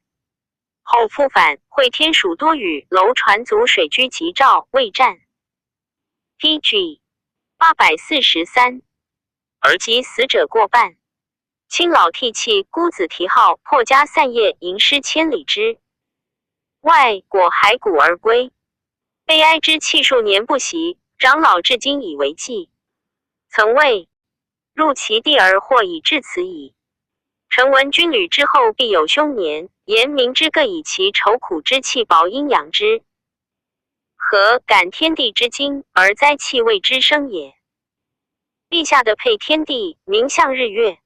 后复返，会天暑多雨，楼船阻水居急召，未战。PG 843。而及死者过半，亲老涕泣，孤子啼号，破家散业，吟诗千里之外，果骸骨而归。悲哀之气数年不息，长老至今以为继。曾谓入其地而祸已至此矣。臣闻军旅之后必有凶年，言民之各以其愁苦之气薄阴阳之和感天地之精，而灾气未之生也。陛下的配天地，民向日月，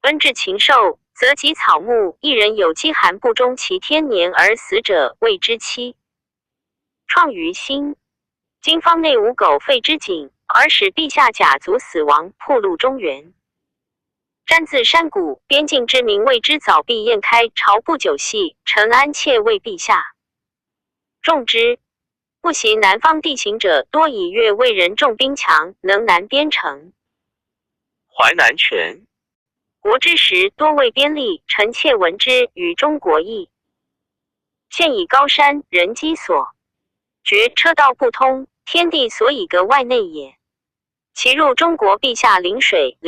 恩至禽兽，则及草木，一人有饥寒不终其天年而死者，谓之期创于心。今方内无狗吠之景，而使陛下甲卒死亡，暴露中原。瞻自山谷，边境之民为之早必宴开，朝不久夕，臣安切为陛下重之。不习南方地形者，多以越为人众兵强，能南边城。淮南权国之时，多为边吏，臣妾闻之，与中国异。现以高山人机所绝，车道不通，天地所以隔外内也。其入中国，陛下临水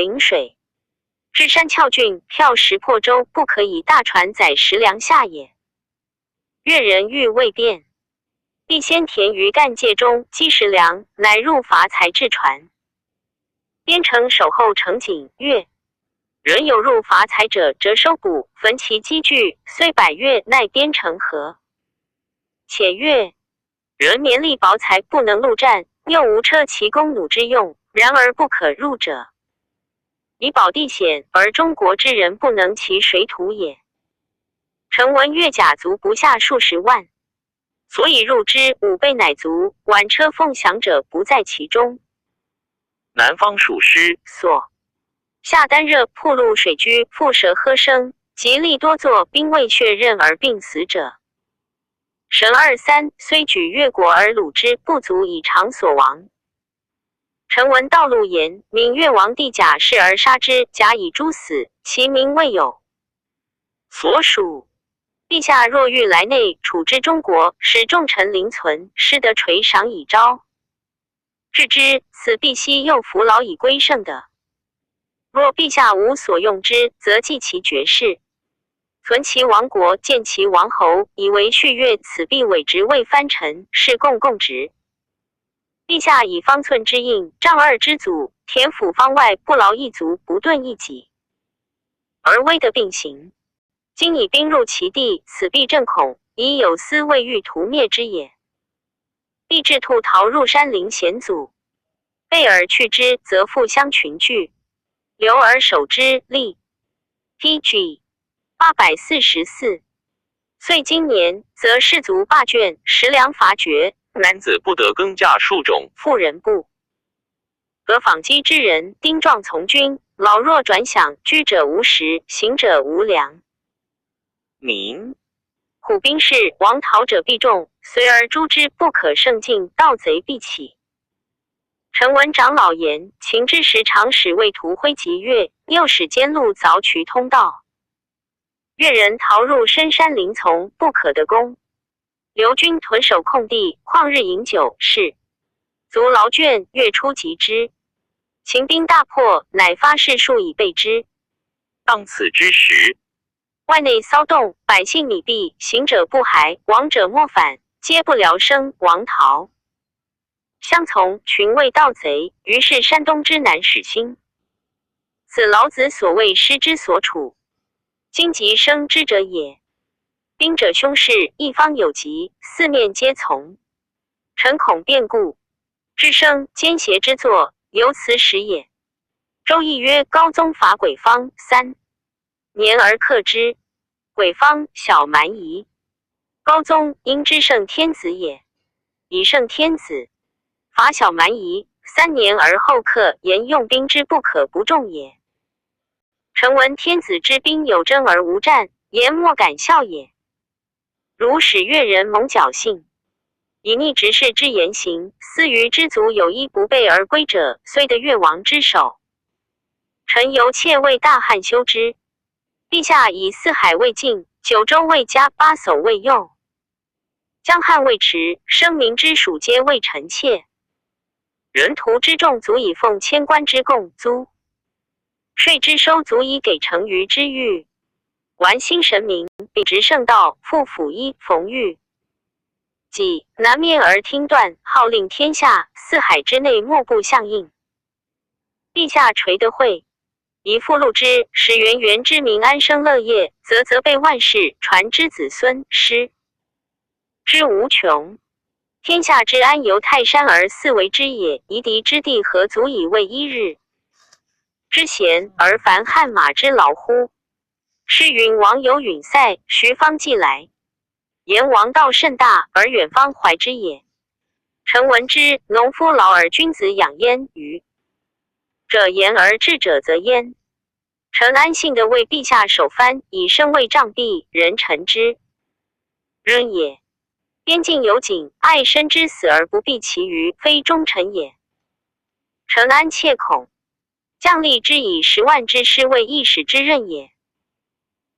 至山峭峻，漂石破舟，不可以大船载食粮下也。越人欲未变，必先填于干界中，积食粮，乃入伐才制船。边城守候城井，越人有入伐财者，则收捕，焚其积聚，虽百越，奈边城何？且越人绵力薄财，不能陆战，又无车骑弓弩之用，然而不可入者，以保地险，而中国之人不能其水土也。臣闻越甲卒不下数十万，所以入之5倍乃足，挽车奉降者不在其中。南方属师所下丹热暴露水居，腹蛇喝声，极力多作兵未确认而病死者。神23虽举越国而虏之，不足以偿所亡。臣闻道路言，闽越王帝甲士而杀之，甲以诛死，其名未有所属。陛下若欲来内处之中国，使众臣临存，失得垂赏以昭。致之，此必悉又服劳以归圣的。若陛下无所用之，则继其爵士，存其王国，建其王侯，以为续越，此必委职为藩臣，是共职。陛下以方寸之印，丈2之阻，田府方外，不劳一卒，不顿一己，而威得并行。今以兵入其地，此必正恐，以有司未欲屠灭之也。必至兔逃入山林险阻，备而去之，则复相群聚，留而守之，立。PG 844。岁今年，则士卒罢卷，食粮乏绝，男子不得耕稼数种，妇人不得纺机之人，丁壮从军，老弱转饷，居者无食，行者无粮。民虎兵士，王逃者必众，随而诛之，不可胜尽，盗贼必起。臣闻长老言，秦之时常使魏屠挥及越，又使坚路凿渠通道。越人逃入深山林丛，不可得攻。刘军屯守空地，旷日饮酒，是卒劳倦，越出击之。秦兵大破，乃发誓数以备之。当此之时，外内骚动，百姓米弊，行者不还，亡者莫返，皆不聊生，亡逃。相从群为盗贼，于是山东之南始兴。此老子所谓师之所处，今即生之者也。兵者凶势，一方有疾，四面皆从。臣恐变故，之生奸邪之作，由此始也。周易曰：高宗伐鬼方3年而克之，鬼方小蛮夷。高宗因之胜天子也，以胜天子，伐小蛮夷，3年而后克，言用兵之不可不重也。臣闻天子之兵有征而无战，言莫敢笑也。如使越人蒙侥幸，以逆执事之言行，思于之卒有一不备而归者，虽得越王之手。臣犹切为大汉修之。陛下以四海未尽，九州未加，八叟未用，江汉未迟，生民之属皆未臣妾。人徒之众足以奉千官之贡租，税之收足以给成余之欲。玩心神明，秉直圣道，复辅一冯玉。己南面而听断，号令天下，四海之内莫不相应。陛下垂得惠，宜复录之，使源源之民安生乐业，则备万世，传之子孙，师之无穷。天下之安由泰山而四维之也，夷狄之地何足以为一日之闲，而凡汉马之劳乎？是云王有允塞，徐方既来，言王道甚大，而远方怀之也。臣闻之，农夫劳而君子养焉，愚者言而智者则焉。臣安信的为陛下守藩，以身为杖臂，人臣之任也。边境有警，爱身之死而不避其余，非忠臣也。臣安切恐，将立之以10万之师为一使之任也。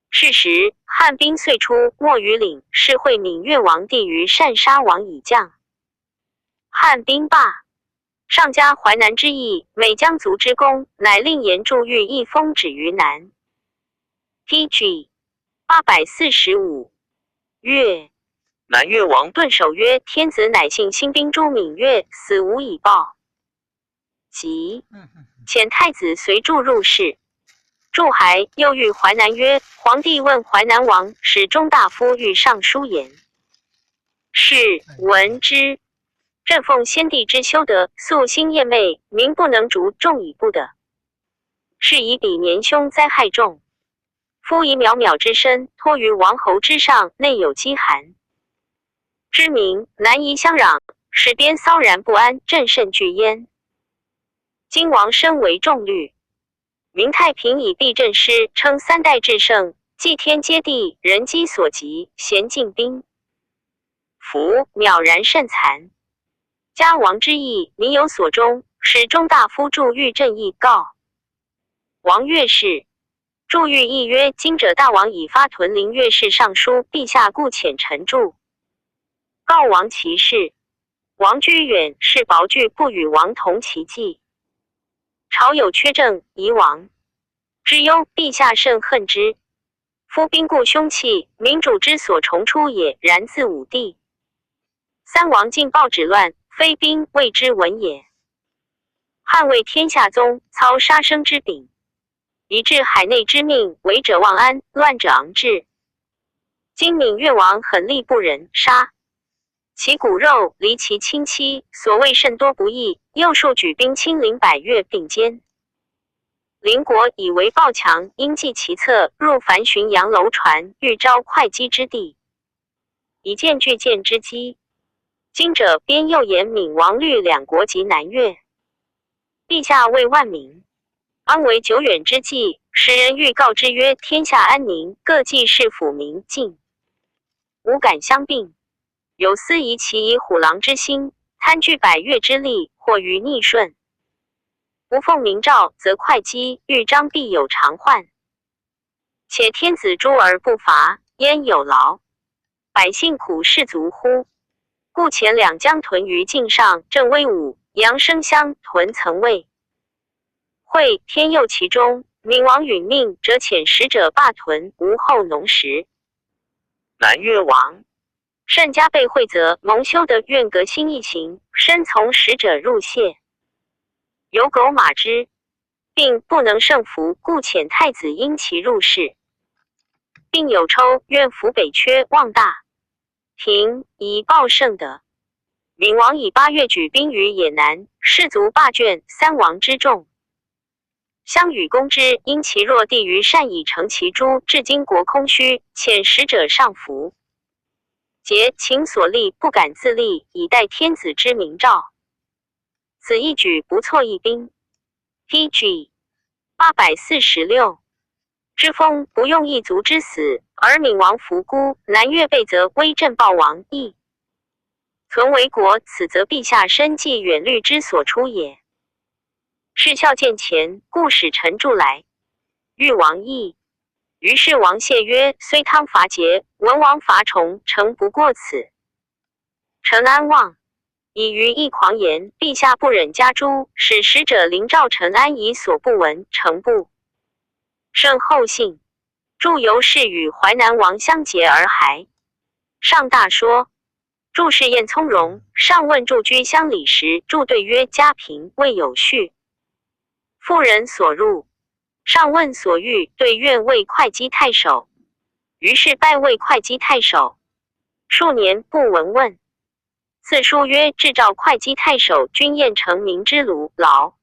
是时，汉兵遂出莫于岭，是会闽越王帝于善沙王以降。汉兵罢，上加淮南之役，美江族之功，乃令严筑御一封止于南。PG 845。越南越王顿首曰：天子乃信兴兵诛闽越，死无以报。即遣太子随助入室。驻还又谕淮南曰：皇帝问淮南王使中大夫御尚书言，是闻之。朕奉先帝之修德，素心厌昧，民不能逐，众以不得。是以彼年凶灾害重。夫以渺渺之身托于王侯之上，内有饥寒之民，难以相攘，使边骚然不安，朕甚惧焉。今王身为重虑，明太平以避朕师，称三代至圣，祭天接地，人机所及，咸进兵。夫渺然甚残。家王之意，民有所终，使中大夫祝谕朕意告。王岳氏祝谕议曰：今者大王已发屯陵岳氏上书，陛下故遣臣著。告王其事。王居远，是薄具不与王同其计。朝有缺政，疑王之忧，陛下甚恨之。夫兵固凶器，民主之所重出也。然自武帝三王进暴止乱，非兵谓之文也。汉魏天下宗操杀生之柄，以致海内之命，为者忘安，乱者昂志。今闽越王狠戾不仁，杀其骨肉，离其亲戚，所谓甚多不义。又数举兵亲临百越并肩。邻国以为暴强，因计其策，入樊浔阳楼船，欲招会稽之地，以见拒见之机。今者边右沿闽王律两国及南越。陛下为万民安为久远之计，时人欲告之曰：天下安宁，各济士府民尽，无敢相并。有司疑其以虎狼之心，贪据百越之力，或于逆顺。不奉明诏，则会稽豫章必有偿患。且天子诛而不伐，焉有劳？百姓苦士足乎？故前两江屯于境上，正威武；扬生乡屯曾卫。会天佑其中，闵王允命，则遣使者罢屯，无后农时。南越王甚加倍惠泽，蒙羞得愿革新一行，身从使者入谢。有狗马之，并不能胜服，故遣太子因其入室。并有抽愿服北阙，望大平以报圣德。闵王以8月举兵于野南，士卒罢卷，三王之众。相与攻之，因其弱地于善以成其诛，至今国空虚，遣使者上服。桀秦所立，不敢自立，以待天子之明诏。此一举不错一兵。PG 846。之风不用一卒之死，而闵王伏孤，南越备则威震暴亡，亦存为国，此则陛下深记远虑之所出也。是孝见前，故使臣著来。欲王议。于是王谢曰：虽汤伐桀，文王伐崇，诚不过此。臣安望。以于一狂言，陛下不忍加诛，使使者临召臣安以所不闻，诚不甚后信。祝由是与淮南王相结而还。上大说。祝氏宴从容，上问祝居乡里时，祝对曰：家贫，未有序。妇人所入。上问所欲，对愿为会稽太守。于是拜为会稽太守。数年不闻问。赐书曰：制诏会稽太守，君宴成民之劳。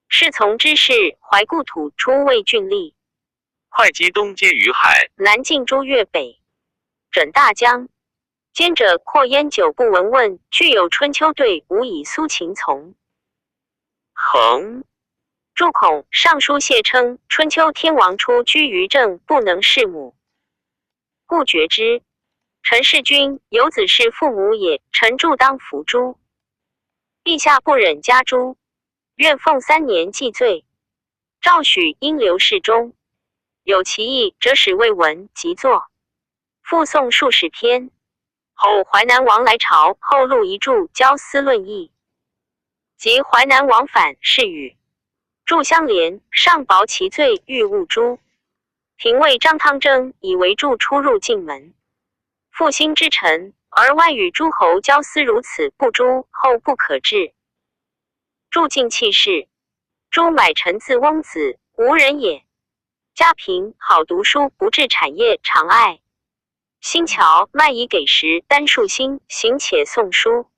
侍从之事，怀故土，出魏郡吏。会稽东接于海，南进诸越，北整大江。兼者扩焉久不闻问，具有春秋对，无以苏秦从。恒祝孔尚书谢称，春秋天王出居于政，不能事母，故绝之。臣弑君，有子弑父母也，臣祝当服诛。陛下不忍加诛，愿奉3年祭罪。诏许因留侍中，有其意，则使未闻即作。复诵数十篇。后淮南王来朝，后录一注，交思论议。及淮南王反，是与祝相连，上薄其罪，欲勿诛。廷尉张汤征以为祝出入境门，负心之臣，而外与诸侯交思如此，不诛，后不可治。祝尽弃市，诸买臣自翁子，无人也。家贫，好读书，不治产业，常爱新桥，卖以给食，单数薪，行且送书。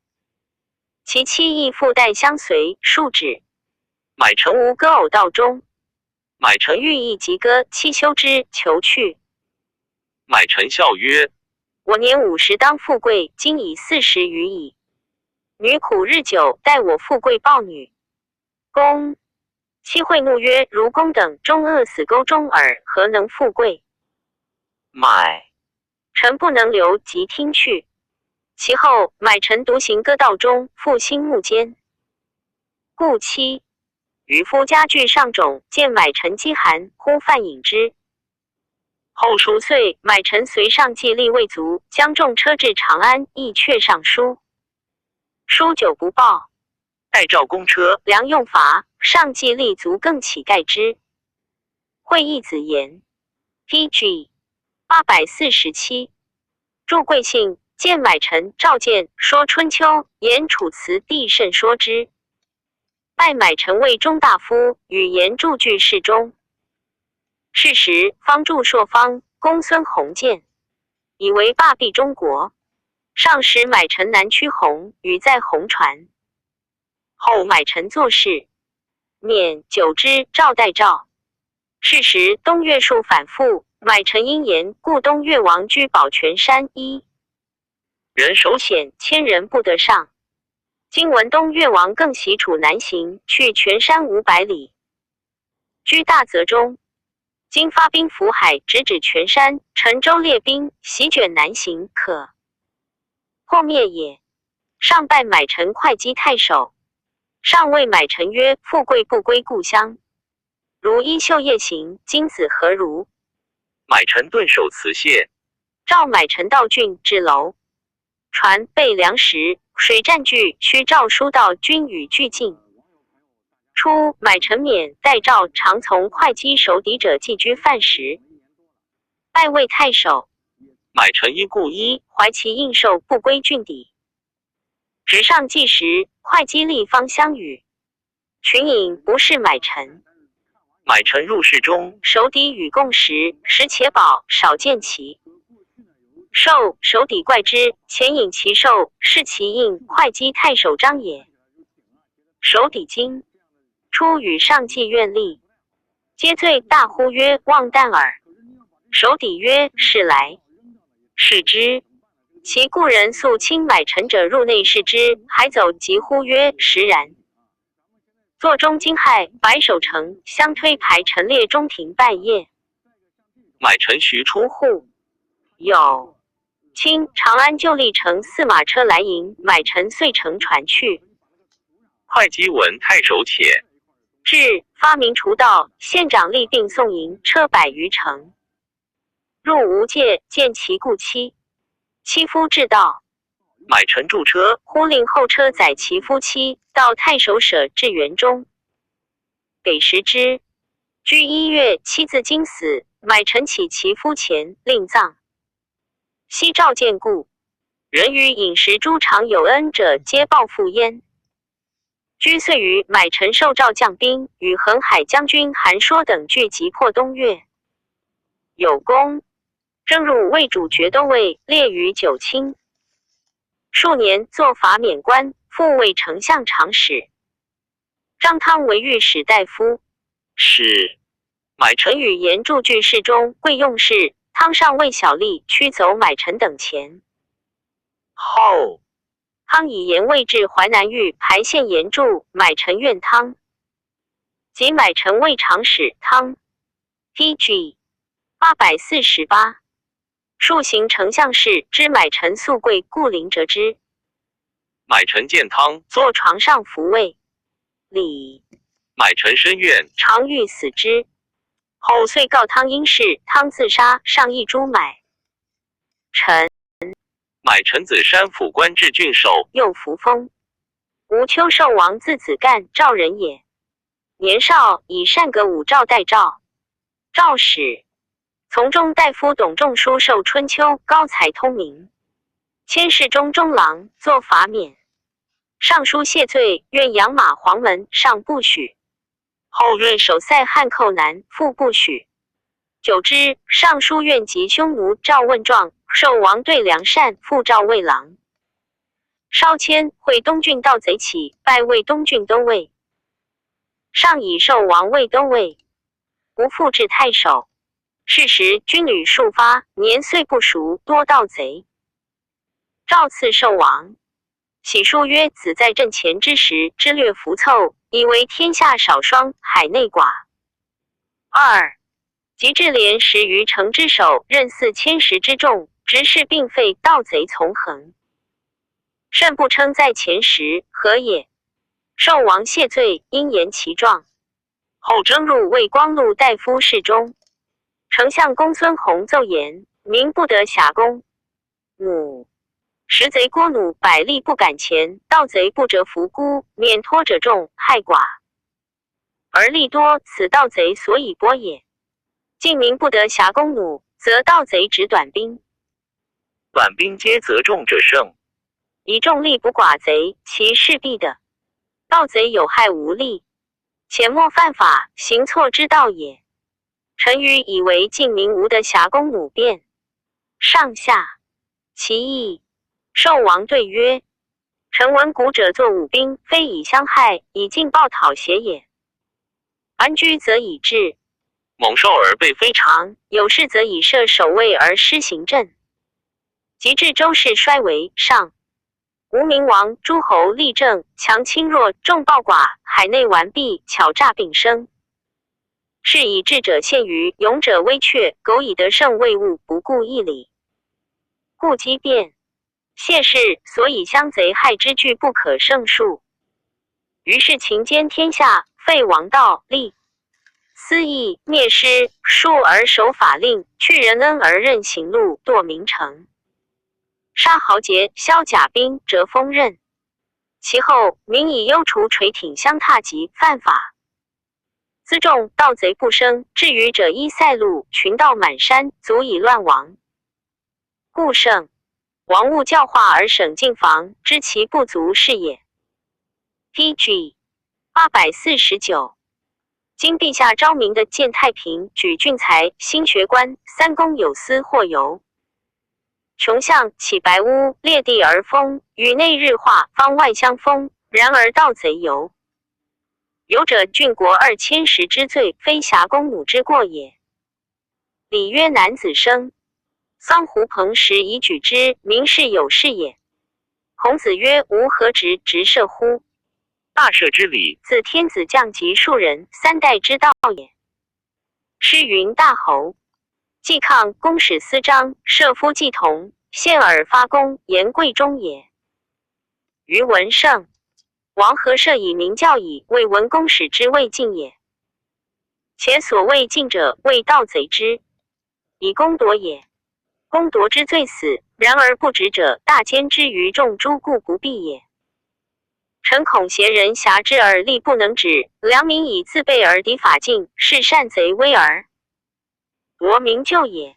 其妻亦附带相随数指。买臣无歌偶道中，买臣欲意及歌，妻休之，求去。买臣笑曰：我年50当富贵，今已40余矣。女苦日久，待我富贵报女。公妻会怒曰：如公等终饿死沟中耳，何能富贵？买臣不能留，即听去。其后买臣独行歌道中，复兴木间。故妻渔夫家具上冢，见买臣饥寒，呼饭饮之。后数岁，买臣随上计力未足，将重车至长安，亦却上书。书久不报，待召公车，粮用乏，上计力足，更乞盖之。会义子言 PG 847。祝贵庆见买臣召见，说春秋，言楚辞帝甚说之。拜买臣为中大夫，与言著句侍中。是时方祝朔方，公孙弘见，以为霸弊中国。上使买臣南驱弘，与在弘传。后买臣作事，免久之，赵代诏。是时东越数反复，买臣因言，故东越王居保全山一人首险，1000人不得上。今闻东越王更袭楚南行，去全山500里，居大泽中。今发兵伏海，直指全山，陈州列兵，席卷南行，可破灭也。上拜买臣会稽太守。上谓买臣曰：富贵不归故乡，如衣袖夜行，今子何如？买臣顿首辞谢。召买臣到郡至楼，船备粮食，水战具，须诏书到军与俱进。初，买臣免代诏常从会稽守敌者寄居饭食，拜为太守。买臣因故一怀其应受不归郡邸。直上计时，会稽立方相与，群饮不是买臣。买臣入室中，守邸与共食，食且饱，少见其受。守邸怪之，前饮其寿，是其应会稽太守张也。守邸今初与上计愿立，皆醉大呼曰：望旦耳！守邸曰：是来。视之，其故人素亲买臣者入内视之，还走即呼曰：实然。座中惊骇，白首城相推排陈列中庭半夜。买臣徐出户，有卿长安旧立乘4马车来迎，买臣遂乘船去。会稽闻太守且，至，发明除道，县长立并送迎，车100余乘。入吴界，见其故妻。妻夫至道，买臣驻车，忽令后车载其夫妻到太守舍至园中，给食之。居1月，妻子惊死，买臣起其夫前，令葬。夕召见故，人于饮食诸常有恩者，皆报复焉。居遂于买臣受诏将兵，与横海将军韩说等聚集破东越。有功，征入魏主爵都尉，列于九卿。数年作法免官，复为丞相长史。张汤为御史大夫。是买臣与言著句侍中贵用事，汤上谓小吏驱走买臣等钱。后汤以言位至淮南狱排县言著，买臣怨汤。即买臣为长史汤。PG 848。数行丞相事，知买臣素贵，故临折之。买臣见汤，坐床上扶位。礼。买臣深怨，常欲死之。后遂告汤因事，汤自杀，上议诛买臣。买臣子山府官至郡守，又扶封。吴丘寿王字子干，赵人也。年少以善阁武诏代诏。诏使从中大夫董仲舒受春秋，高才通明，迁侍中中郎，作法免。上书谢罪，愿养马黄门，上不许。后愿守塞汉寇南，复不许。久之，上书愿及匈奴赵问状，受王对良善，复召魏郎。稍迁会东郡盗贼起，拜魏东郡都尉。上以寿王为都尉，无复至太守。是时军旅数发，年岁不熟，多盗贼。诏赐寿王，喜书曰：子在阵前之时，知略浮凑，以为天下少双，海内寡。二，及至连10余城之守，任4000石之众，执事并废，盗贼从横。甚不称在前时，何也？寿王谢罪，因言其状。后征入魏光禄大夫侍中。丞相公孙弘奏言：民不得辖公。母食贼郭弩百力不敢前，盗贼不折伏孤，免托者众，害寡而利多，此盗贼所以拨也。晋民不得辖公弩，则盗贼执短兵。短兵皆择众者胜，以众力不寡贼，其势必的。盗贼有害无利，且莫犯法，行错之道也。臣愚以为晋民无得辖公弩变。上下其意。寿王对曰：臣闻古者作武兵，非以相害，以尽报讨邪也。安居则以治，猛兽而被非常；有事则以设守卫而施行政。及至周室衰微，上吴明王诸侯立政，强侵弱，众暴寡，海内顽弊，巧诈并生。是以智者陷于，勇者威却，苟以得胜为务，不顾义理。故机变谢氏，所以相贼害之具不可胜数。于是秦兼天下，废王道，立私议，灭师，疏而守法令，去人恩而任刑戮，堕名城。杀豪杰，削甲兵，折锋刃。其后民以忧除垂挺相踏及犯法。辎重盗贼不生，至于者依塞路，群盗满山，足以乱亡。故圣王务教化而省禁防，知其不足是也。PG 849。今陛下昭明的建太平，举俊才，兴学官，三公有司或游。穷巷起白屋，列地而封，宇内日化，方外相封。然而盗贼游。有者郡国2000石之罪，非辖公弩之过也。礼曰：男子生，桑胡彭时以举之，民事有事也。孔子曰：吾何直射乎？大赦之礼，自天子降及庶人，3代之道也。诗云：大侯季抗公使司章，射夫季同，献尔发公，言贵中也。余文胜王何射以明教矣，为文公使之未尽也。且所谓尽者，为盗贼之以公夺也。公夺之罪死，然而不止者，大奸之于众诸故不避也。臣恐邪人挟之而力不能止，良民以自备而敌法尽，是善贼威而夺民救也。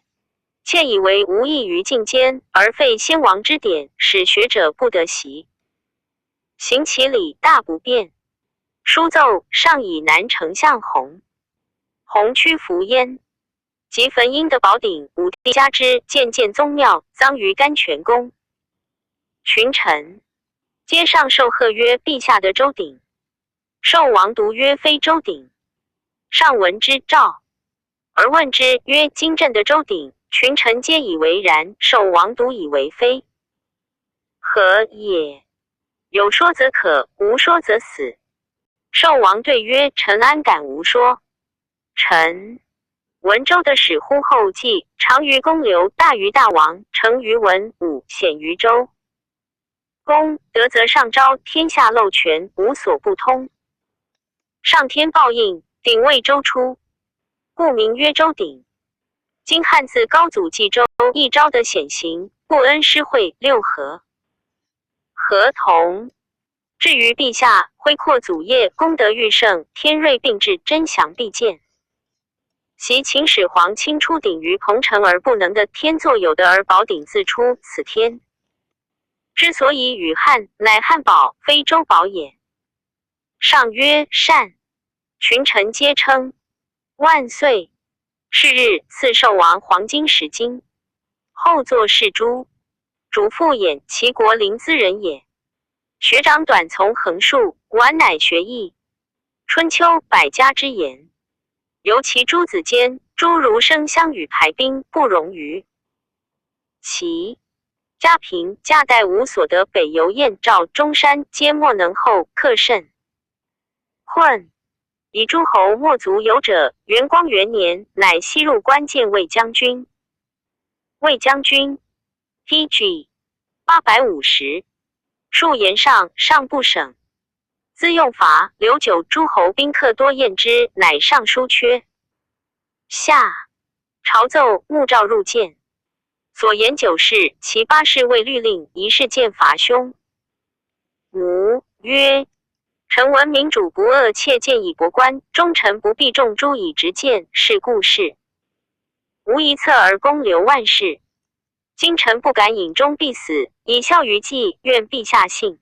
窃以为无益于进奸，而废先王之典，使学者不得习。行其礼，大不便。书奏上以南丞相弘屈服焉。及焚殷的宝鼎，武帝加之，渐渐宗庙，臧于甘泉宫。群臣皆上受贺曰：陛下的周鼎。寿王独曰：非周鼎。上闻之，诏而问之曰：今朕的周鼎？群臣皆以为然，寿王独以为非。何也？有说则可，无说则死。寿王对曰：臣安敢无说？臣闻周的始乎后继，长于公刘，大于大王，成于文武，显于周。公德则上昭，天下漏权，无所不通。上天报应，鼎为周出，故名曰周鼎。今汉字高祖继周，一朝的显形，不恩施惠，六合同。至于陛下，恢扩祖业，功德愈盛，天瑞并至，真祥必见。昔秦始皇亲出鼎于彭城而不能的，天作有德而宝鼎自出，此天之所以与汉，乃汉宝，非周宝也。上曰：善。群臣皆称万岁。是日，赐寿王黄金10斤。后作侍诸，主父偃，齐国临淄人也。学长短从横竖，晚乃学艺。春秋百家之言，尤其诸子间，诸儒生相与排兵，不容于齐。家贫家代无所得，北游燕赵中山，皆莫能后克甚困。以诸侯莫足有者，元光元年，乃西入关见魏将军。魏将军 PG 850，数言上不省，自用伐，留久诸侯宾客多厌之，乃上书缺。下朝奏穆诏入见，所言9事，其8事为律令，1事见伐凶。奴曰：臣闻民主不恶，切见以博官，忠臣不必重诛以直谏，是故事。无一策而功留万世。今臣不敢引忠必死，以效于计，愿陛下信。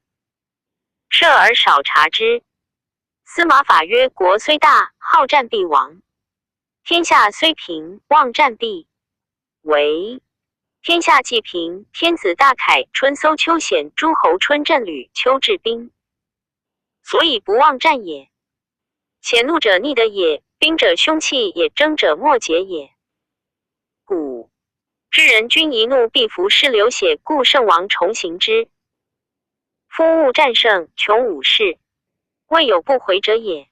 赦而少察之。司马法曰：国虽大，好战必亡；天下虽平，望战必危。天下既平，天子大凯，春搜秋显，诸侯春振履，秋治兵，所以不忘战也。且怒者逆得也，兵者凶器也，争者莫解也。故知人君一怒必服是流血，故圣王重行之。夫勿战胜，穷武士，未有不回者也。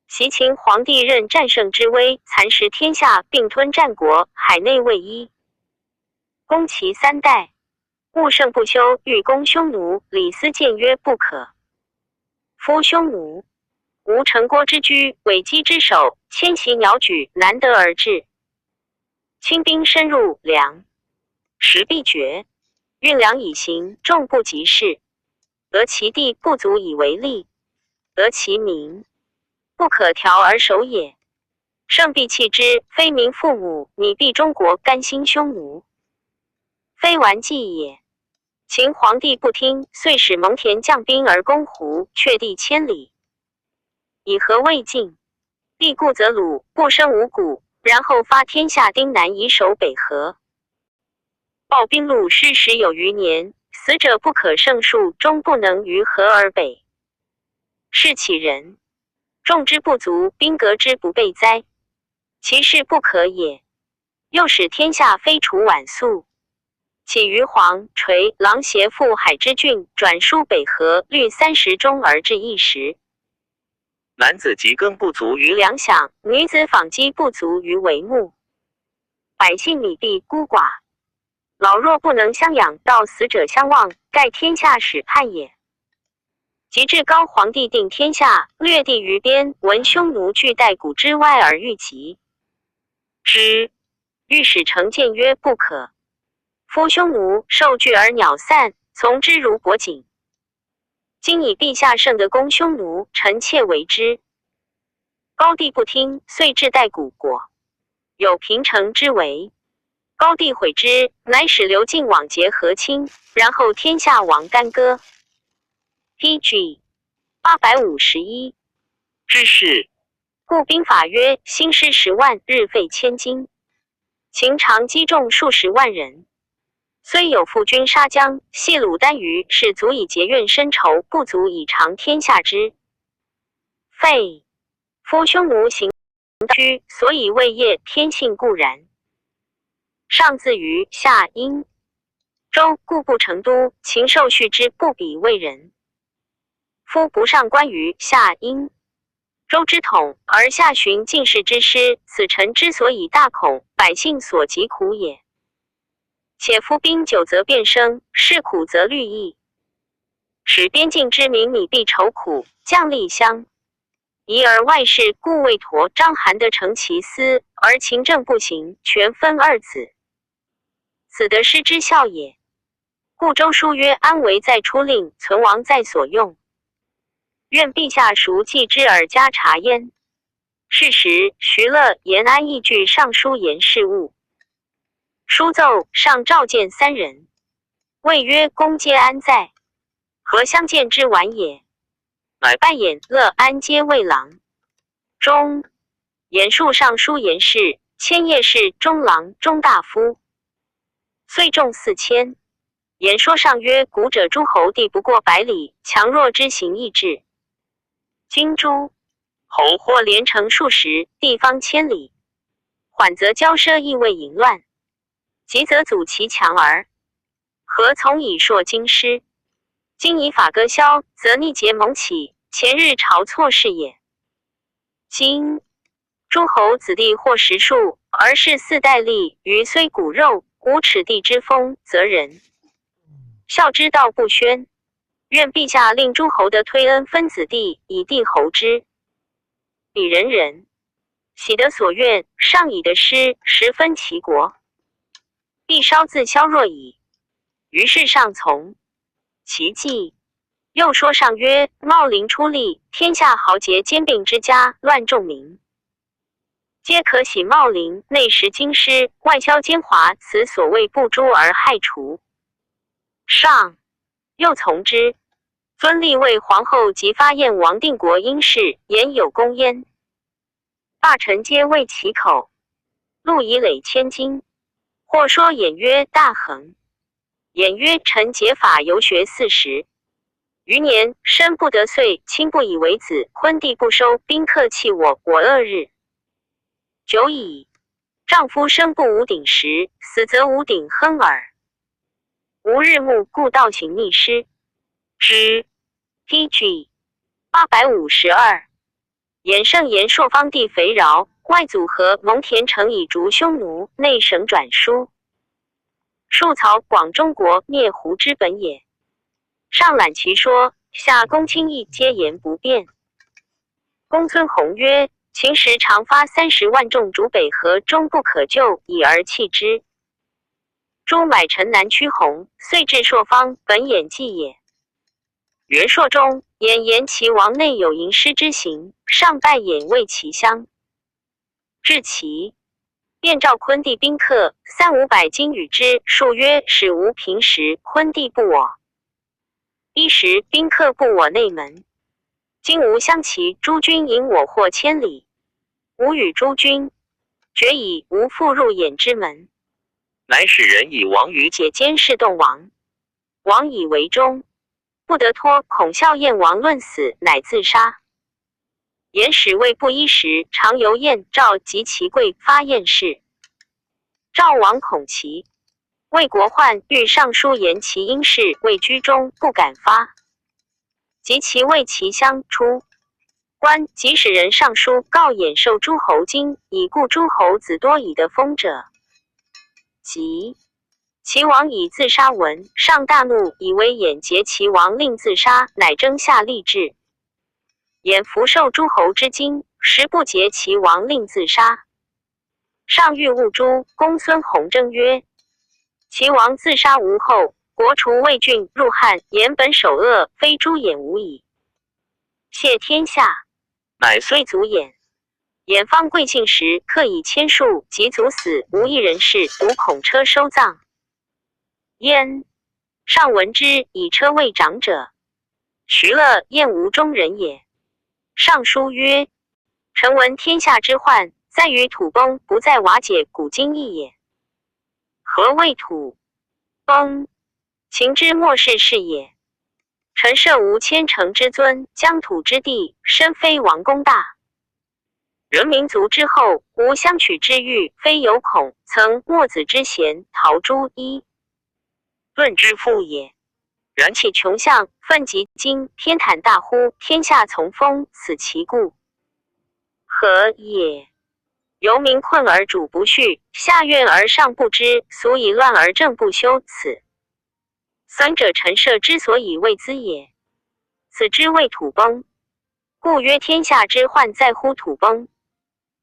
袭秦皇帝任战胜之威，蚕食天下，并吞战国，海内卫一。攻其3代，勿胜不休，欲攻匈奴，李斯谏曰：不可。夫匈奴无城郭之居，尾击之首，千袭鸟举，难得而至。轻兵深入，粮食必绝，运粮以行，众不及事。得其地不足以为利，得其民不可调而守也。胜必弃之，非民父母，你必中国，甘心匈奴，非玩计也。秦皇帝不听，遂使蒙恬将兵而攻胡，却地千里，以和魏晋。帝固则鲁，不生五谷，然后发天下丁南以守北河。报兵路失10有余年，死者不可胜数，终不能于河而北。是其人众之不足，兵革之不备哉？其事不可也。又使天下非除晚粟，起于黄垂狼胁赴海之郡，转输北河，律30中而至1时。男子及耕不足于粮饷，女子纺机不足于帷幕。百姓米必孤寡，老弱不能相养，到死者相望，盖天下始叛也。及至高皇帝定天下，略地于边，闻匈奴据代谷之外而欲及之，欲使成谏曰：不可。夫匈奴受惧而鸟散，从之如薄锦。今以陛下圣得攻匈奴，臣妾为之。高帝不听，遂至代谷国，有平城之围。高帝悔之，乃使刘敬往结和亲，然后天下亡干戈。PG 851之事。故兵法曰：兴师10万，日费千金。秦常击中数十万人，虽有负军杀将，系鲁单于，是足以结怨深仇，不足以长天下之废。夫匈奴行居，所以为业，天性固然。上自于下殷周，故不成都，秦受畜之，不比魏人。夫不上观于下殷周之统，而下寻进士之师，此臣之所以大恐，百姓所疾苦也。且夫兵久则变生，事苦则虑易，使边境之民米必愁苦，将吏相疑而外事，故魏佗、章邯得成其私，而秦政不行，全分2子，此得失之效也。故周书曰：安危在出令，存亡在所用。愿陛下熟记之而加察焉。是时，徐乐、延安议具上书言事务。书奏，上召见3人，谓曰：公皆安在？何相见之晚也？乃扮演乐、安皆魏郎中，言述尚书言事，千叶氏中郎中大夫，岁众4000。言说上曰：古者诸侯地不过百里，强弱之行易至。今诸侯或连城数十，地方千里，缓则骄奢，亦未淫乱；急则阻其强而何从以硕京师？今以法割销，则逆结盟起，前日朝错事也。今诸侯子弟或十数，而是四代立，余虽骨肉，无耻地之风，则人孝之道不宣。愿陛下令诸侯的推恩分子弟，以帝侯之。彼人喜得所愿，上以的师十分齐国，必稍自削弱矣。于是上从其计。又说上曰：茂陵出力，天下豪杰兼并之家，乱众民，皆可喜茂陵，内食京师，外销奸猾，此所谓不诛而害除。上又从之，尊立为皇后，及发燕王定国因事，言有功焉。大臣皆为其口，禄以累千金。或说偃曰：大衡。偃曰：臣解法游学40余年，身不得遂，亲不以为子，昏地不收，宾客弃我，我恶日久矣。丈夫生不无鼎食，死则无鼎亨耳。吾日暮，故道行逆施之。PG 852。衍圣言朔方地肥饶，外祖和蒙恬城以逐匈奴，内省转书。树曹广中国灭胡之本也。上览其说，下公卿议皆言不辩。公孙弘曰：秦时常发30万众逐北河，终不可救，以而弃之。诸买臣南驱弘，遂至朔方，本偃计也。元朔中，偃言齐王内有吟诗之行，上拜偃为齐乡。至齐，便召昆弟宾客300-500斤与之，数曰：使无平时，昆弟不我。一时宾客不我内门，今吾相齐，诸君引我或千里，吾与诸君决以无复入偃之门。乃使人以王于解监视动王，王以为忠，不得脱，恐笑燕王论死，乃自杀。偃使谓不衣时，常由燕、赵及其贵发燕事。赵王恐其魏国患，欲上书言其因事，谓居中，不敢发。及其为其乡出关，即使人上书告偃受诸侯金，以故诸侯子多以得封者。即齐王以自杀闻，上大怒，以为偃结齐王令自杀，乃征下吏治。偃服受诸侯之金，实不结齐王令自杀。上欲勿诛，公孙弘争曰：齐王自杀无后，国除魏郡，入汉，偃本首恶，非诛偃无矣。谢天下，乃遂卒偃。偃方贵姓时，客以千数，及卒死，无一人事，独恐车收葬。焉上闻之，以车为长者。徐乐燕吴中人也。上书曰：臣闻天下之患，在于土崩，不在瓦解，古今异也。何谓土崩？秦之末世是也。臣设无千乘之尊，疆土之地，身非王公大。人民族之后，无相取之欲，非有恐，曾墨子之贤，陶朱一论之父也。然其穷相，愤极今，天袒大乎，天下从风，此其故。何也？由民困而主不恤，下怨而上不知，俗以乱而政不修，此损者陈设之所以为兹也。此之谓土崩。故曰天下之患在乎土崩。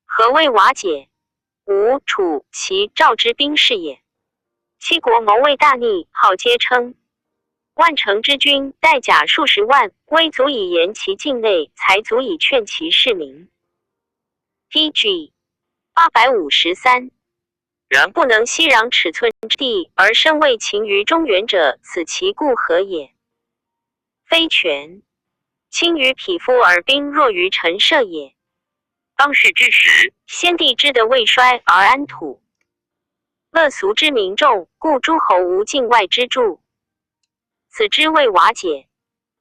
何谓瓦解？吴、楚、齐、赵之兵士也。七国谋为大逆，号皆称万乘之军，带甲数十万，威足以严其境内，才足以劝其市民。PG 853。然不能息壤尺寸之地，而身为秦于中原者，此其故何也？非权轻于匹夫而兵弱于陈设也。当世之时，先帝之德未衰而安土，乐俗之民众，故诸侯无境外之助。此之未瓦解，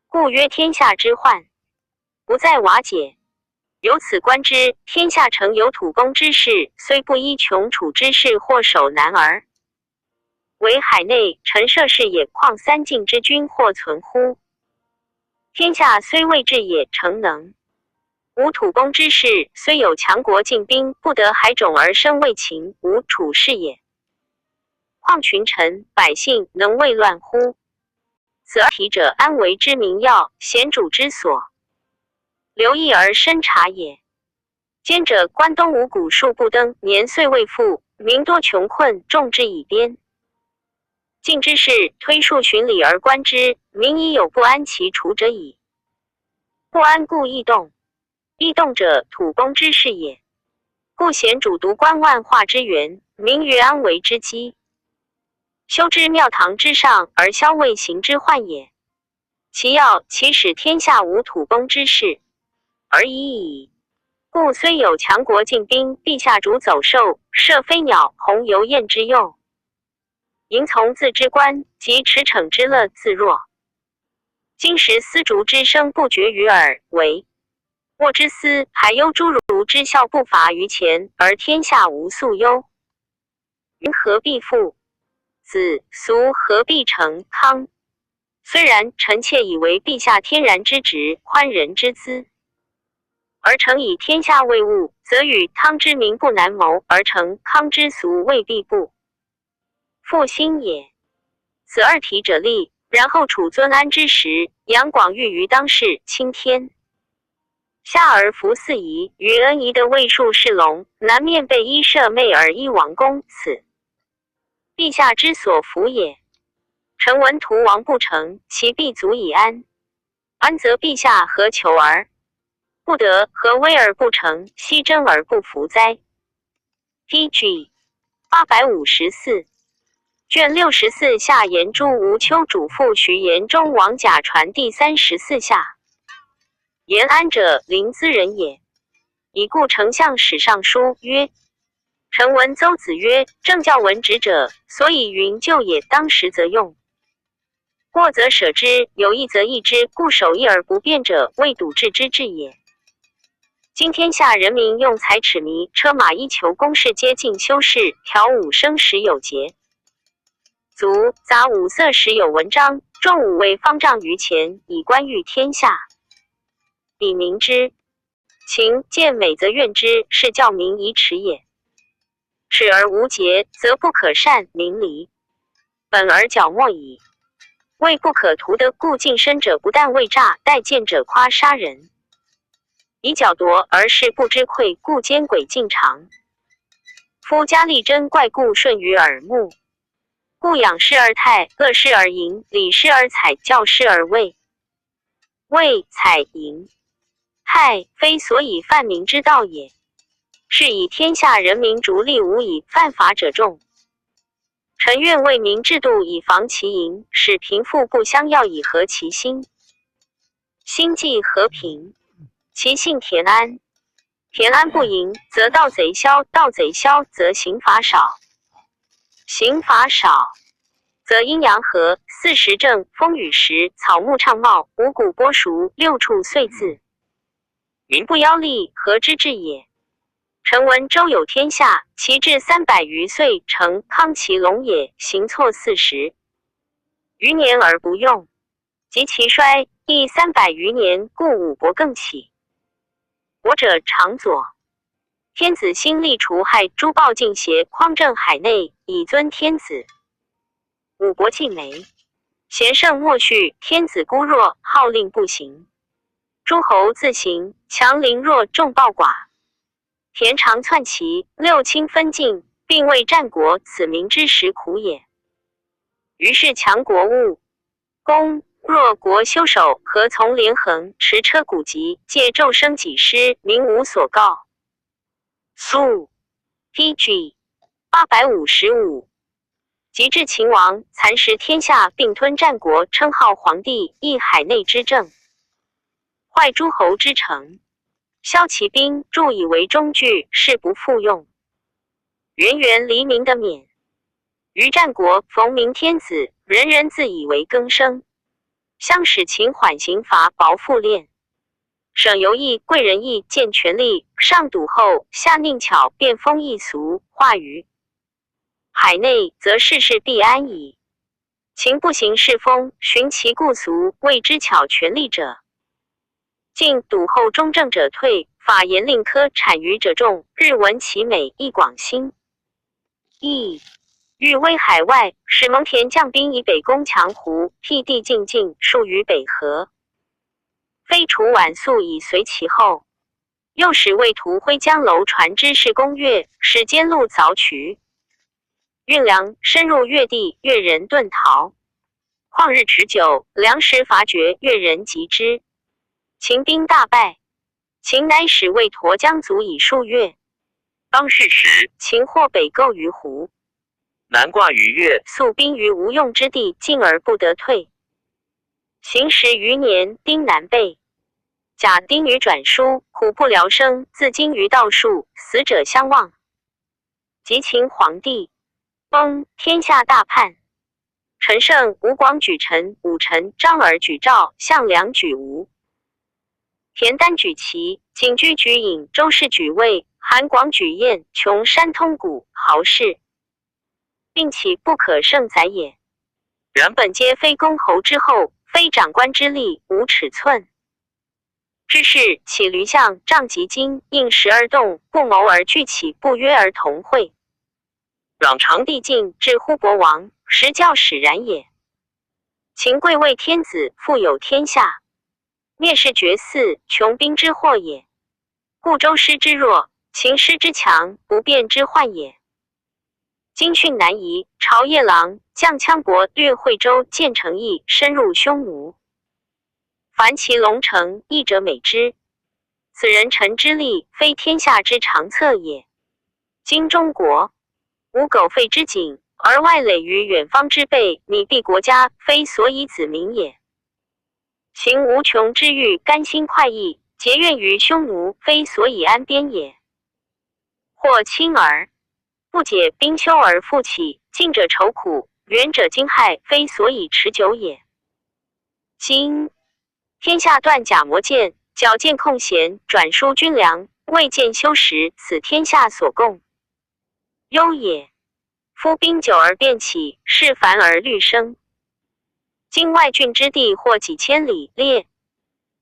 故曰天下之患不在瓦解。由此观之，天下诚有土攻之势，虽不依穷处之势，或守难而为海内陈涉事也，况三晋之君或存乎？天下虽未至也，诚能无土攻之势，虽有强国进兵，不得海种而生为秦吴楚是也。况群臣百姓能为乱乎？此二体者，安危之民要，贤主之所留意而深察也。兼者关东五谷数不登，年岁未复，民多穷困，众之以边。晋之事，推数循礼而观之，民已有不安其除者矣。不安故易动，易动者土攻之势也。故贤主独观万化之源，民于安危之基，修之庙堂之上，而消未行之患也。其要其使天下无土攻之势，而已矣。故虽有强国进兵，陛下主走兽，射飞鸟，鸿游雁之用，迎从自之观，及驰骋之乐自若。今时丝竹之声不绝于耳，惟沃之思，海忧诸儒之效不乏于前，而天下无素忧。云何必复？子俗何必成康？虽然臣妾以为陛下天然之直，宽仁之资，而诚以天下为务，则与汤之民不难谋，而成康之俗未必不复兴也。此二体者立，然后处尊安之时，杨广欲于当世，钦天下而服四夷，于恩夷的位数是龙，南面被依舍妹而依王公，此陛下之所服也。臣闻图王不成，其必足以安。安则陛下何求而不得，何威而不成，西征而不服哉？PG 854卷64下言诸吴丘主父徐延中王甲传第34下。延安者，临淄人也。已故丞相史尚书曰：臣闻邹子曰：政教文职者，所以云就也，当时则用，过则舍之，有益则益之，故守义而不变者，谓笃志之志也。今天下人民用财齿迷，车马衣裘公事皆尽修饰，调五声时有节，足杂五色时有文章，重五味方丈于前，以观誉天下。彼民之情见美则怨之，是教民以耻也。耻而无节，则不可善民离，本而矫莫矣。为不可图得，故近身者不但为诈，待见者夸杀人，以矫夺而是不知愧，故奸诡尽长。夫家力争怪，故顺于耳目，故养士而泰，恶士而淫，礼士而采，教士而畏。畏采淫泰，非所以犯民之道也。是以天下人民逐利无以犯法者众。臣愿为民制度，以防其淫，使贫富不相要，以和其心。心既和平，其性恬安。恬安不淫，则盗贼消；盗贼消，则刑罚少；刑罚少，则阴阳和，四时正，风雨时，草木畅茂，五谷播熟，六畜岁自。民不夭力，何之至也？臣闻周有天下，其至300余岁，成康其隆也，行错40余年而不用，及其衰，亦300余年，故五伯更起。我者常左，天子兴利除害，诸暴尽邪，匡正海内，以尊天子。五伯尽没，贤圣莫序，天子孤弱，号令不行。诸侯自行，强凌弱，众暴寡。田常篡齐，六亲分晋，并为战国，此民之实苦也。于是强国务攻，弱国修守，何从连横，驰车鼓疾，借骤生己师，民无所告。苏 PG 855及至秦王，蚕食天下，并吞战国，称号皇帝，议海内之政，坏诸侯之城，削其兵，助以为中具，是不复用。源源黎民的免。于战国，逢明天子，人人自以为更生。相使秦缓刑罚薄赋练。省游议、贵人议见权力，上笃后，下佞巧，变风易俗，化于海内，则世事必安矣。秦不行世风，循其故俗，谓之巧权力者。晋笃后中正者退，法严令科产于者众，日闻其美，益广兴。亦欲威海外，使蒙恬将兵以北攻强胡，辟地进境，数于北河。飞除晚宿以随其后，又使魏屠挥江楼船之士攻越，使坚路凿渠，运粮深入越地，越人遁逃。旷日持久，粮食乏绝，越人急之。秦兵大败，秦乃使魏沱江卒以数月。当世时，秦获北构于湖，南挂于越，宿兵于无用之地，进而不得退。行10余年，丁南备。甲丁于转书，虎不聊生，自惊于道术，死者相望。及秦皇帝崩，天下大叛。陈胜、吴广举陈，武臣张耳举赵，项梁举吴，田丹举齐，景居举尹，周氏举魏，韩广举燕，穷山通谷，豪士，并岂不可胜宰也。然本皆非公侯之后，非长官之力，无尺寸。知是起驴象，仗及今，应时而动，不谋而聚起，不约而同会。攘长地尽，至乎博王，实教使然也。秦贵为天子，富有天下，灭世绝嗣，穷兵之祸也。故周师之弱，秦师之强，不变之患也。今训南夷，朝夜郎将羌伯略惠州，建成邑，深入匈奴。凡其龙城，义者美之。此人臣之力，非天下之长策也。今中国无苟废之景，而外累于远方之辈，拟避国家，非所以子民也。行无穷之欲，甘心快意，结怨于匈奴，非所以安边也。或轻而不解，兵休而复起，近者愁苦，远者惊骇，非所以持久也。今天下断甲磨剑，矫健空闲，转输军粮，未见修实，此天下所共忧也。夫兵久而变起，事繁而虑生。今外郡之地，或几千里列，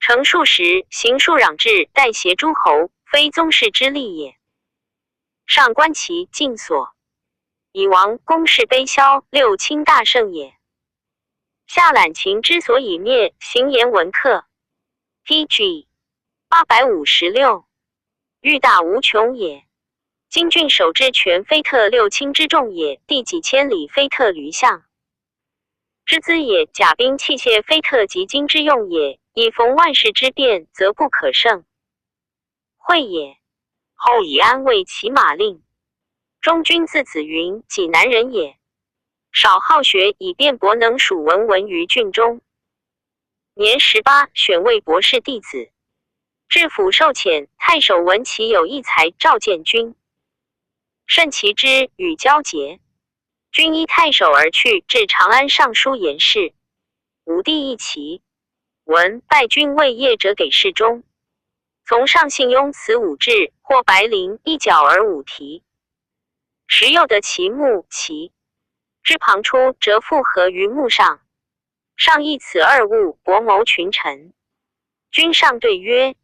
成数十，行数壤至，代挟诸侯，非宗室之利也。上观其境所，以王公室卑消，六卿大胜也。下览秦之所以灭，行言文客 PG 856，欲大无穷也。今郡守之全非特六卿之众也，地几千里非特驴象之资也，甲兵器械非特及今之用也，以逢万事之变，则不可胜。会也。后以安为骑马令。中军字子云，济南人也。少好学，以辩博能属文文于郡中。年18，选为博士弟子。至府受遣，太守闻其有一才，召见君。甚其之，与交结。君依太守而去，至长安尚书言事。武帝一齐，闻拜君为业者给侍中。从上信庸此武志，或白绫一角而五题。时又得其木其之旁出，折复合于木上。上议此二物，博谋群臣。君上对曰：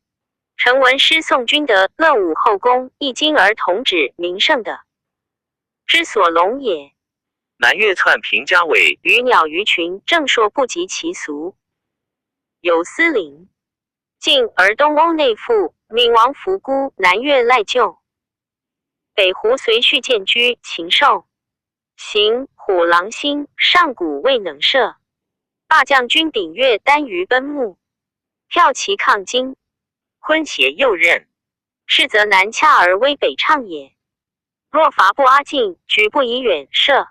臣闻师宋君德，乐武后宫，一经而同止，名盛的之所隆也。南越篡平家尾，鱼鸟鱼群，正说不及其俗。有司陵。晋而东欧内附，闵王伏孤，南越赖旧。北胡随续建居，禽兽行虎狼心，上古未能射。霸将军秉月单于奔牧，骠骑抗金，昆协右任。是则南洽而威北畅也。若伐不阿进，举不以远射。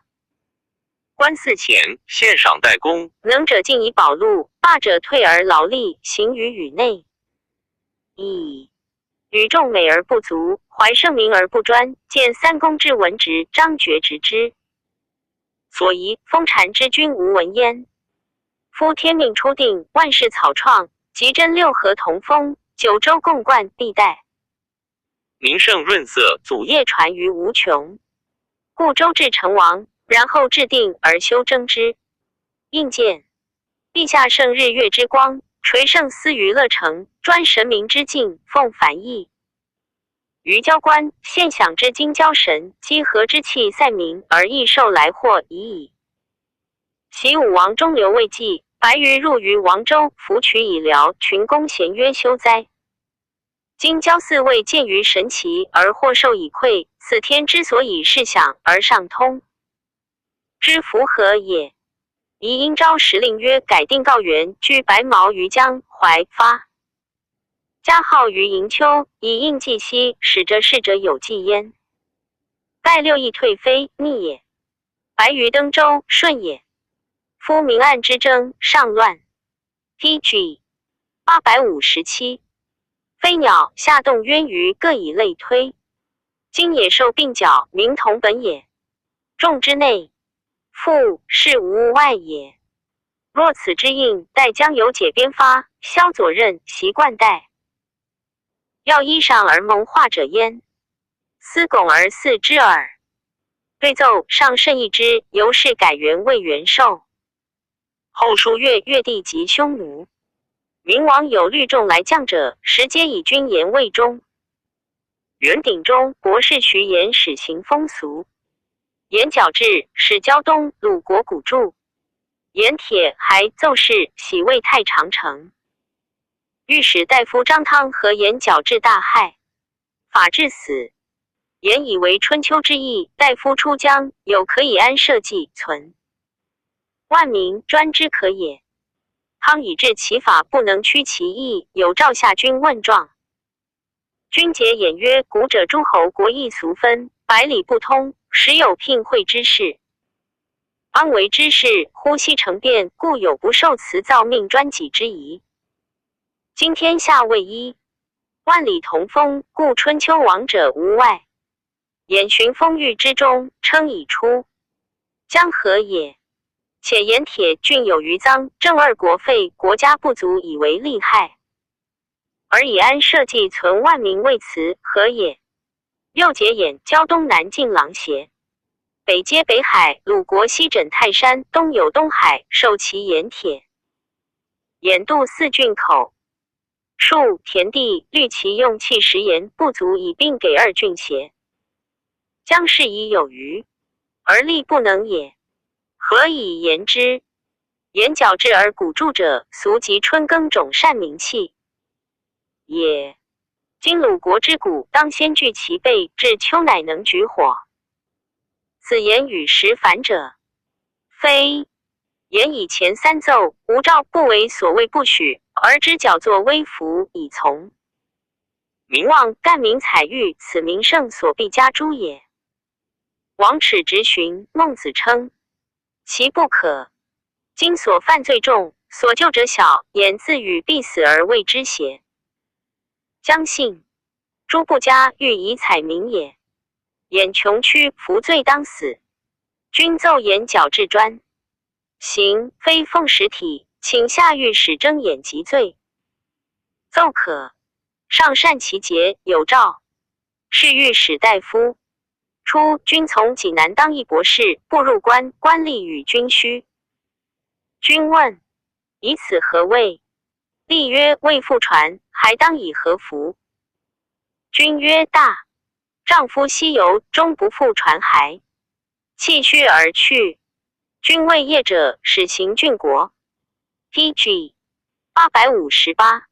官祀前，献赏代公。能者进以保禄，霸者退而劳力，行于宇内。以与众美而不足，怀圣明而不专，见三公之文职，张觉直之。所宜封禅之君无闻焉。夫天命初定，万事草创，即真六合同风，九州共贯必代。名胜润色，祖业传于无穷。故周至成王，然后制定而修正之。应见陛下圣日月之光，垂圣思娱乐城，专神明之敬，奉繁义。于交官现享之今交神，积和之气赛民，而益寿来祸已矣。习武王中流未济，白鱼入于王州，扶取以辽，群公咸曰休哉。今交四位见于神奇，而获受以馈，此天之所以是享而上通，知符合也。宜应召时令曰：改定告元，居白毛于江淮发，加号于营丘，以应季息，使者逝者有记焉。待六邑退非，逆也。白鱼登州，顺也。夫明暗之争，上乱。PG 857。飞鸟下动渊鱼，各以类推。今野兽并角，名同本也。众之内，复是无物外也。若此之应，待将有解边发，萧左衽，习惯代。要衣裳而蒙化者焉，思拱而似之耳。对奏上甚异之，由是改元为元寿。后书越帝及匈奴。明王有律众来将者，时皆以君言为中。元鼎中，博士徐言始行风俗。言矫治使胶东鲁国古著。言铁还奏事喜为太常城。御史大夫张汤和言矫治大害，法治死。言以为春秋之意，大夫出疆，有可以安社稷存。万民专之可也。汤以治其法，不能屈其意，有召下君问状。君解言曰：古者诸侯国义俗分，百里不通，时有聘会之事。安为之事，呼吸成变，故有不受辞造命专己之疑。今天下未一，万里同风，故春秋王者无外。眼寻风域之中，称已出，将何也？且盐铁郡有余赃，正二国废，国家不足以为利害，而以安社稷存万民为辞，何也？又解眼胶东南近狼邪，北接北海，鲁国西枕泰山，东有东海，受其盐铁。盐渡四郡口，树田地，虑其用气食盐不足以并给二郡邪？将是已有余，而力不能也。何以言之？言矫治而古著者，俗及春耕种善民气也。今鲁国之谷，当先具其备，至秋乃能举火。此言与时反者，非。言以前三奏，无诏不为所谓不许，而知矫作微服以从。民望干民采玉，此名胜所必加诸也。王耻直询，孟子称其不可。今所犯罪重，所救者小，言自与必死而谓之邪？将信诸不加欲以采民也。言穷屈，服罪当死。君奏言矫治专行，非奉实体，请下狱使睁眼及罪。奏可，上善其节，有诏。是御史大夫。初，君从济南当一博士，不入关，官吏与君须。君问：以此何谓？吏曰：未复传，还当以何服？君曰：大丈夫西游，终不复传还，弃靴而去。君谓业者，使行郡国。PG 858。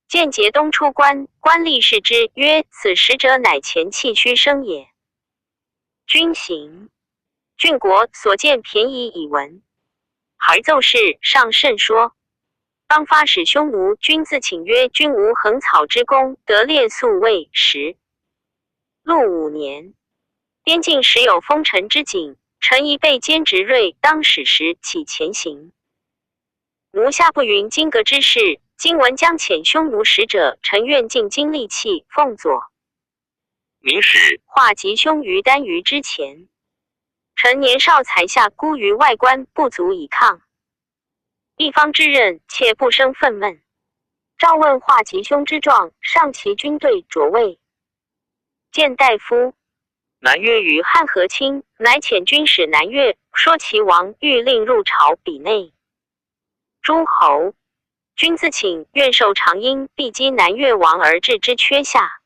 见节东出关，官吏视之，曰：此使者乃前弃靴生也。君行，郡国所见便宜以闻。还奏事上甚说。当发使匈奴，君自请曰：君无横草之功，得列宿卫10。陆5年，边境时有封臣之警，臣疑被监执锐，当使时起前行。奴下不云金革之事，今闻将遣匈奴使者，臣愿尽精力气奉佐。明史化吉凶于单于之前，臣年少才下，孤于外关，不足以抗。一方之任，且不生愤懑。赵问化吉凶之状，上其军队着位。见大夫。南越与汉和亲，乃遣军使南越，说齐王欲令入朝比内。诸侯君自请，愿受长缨，必击南越王而置之阙下。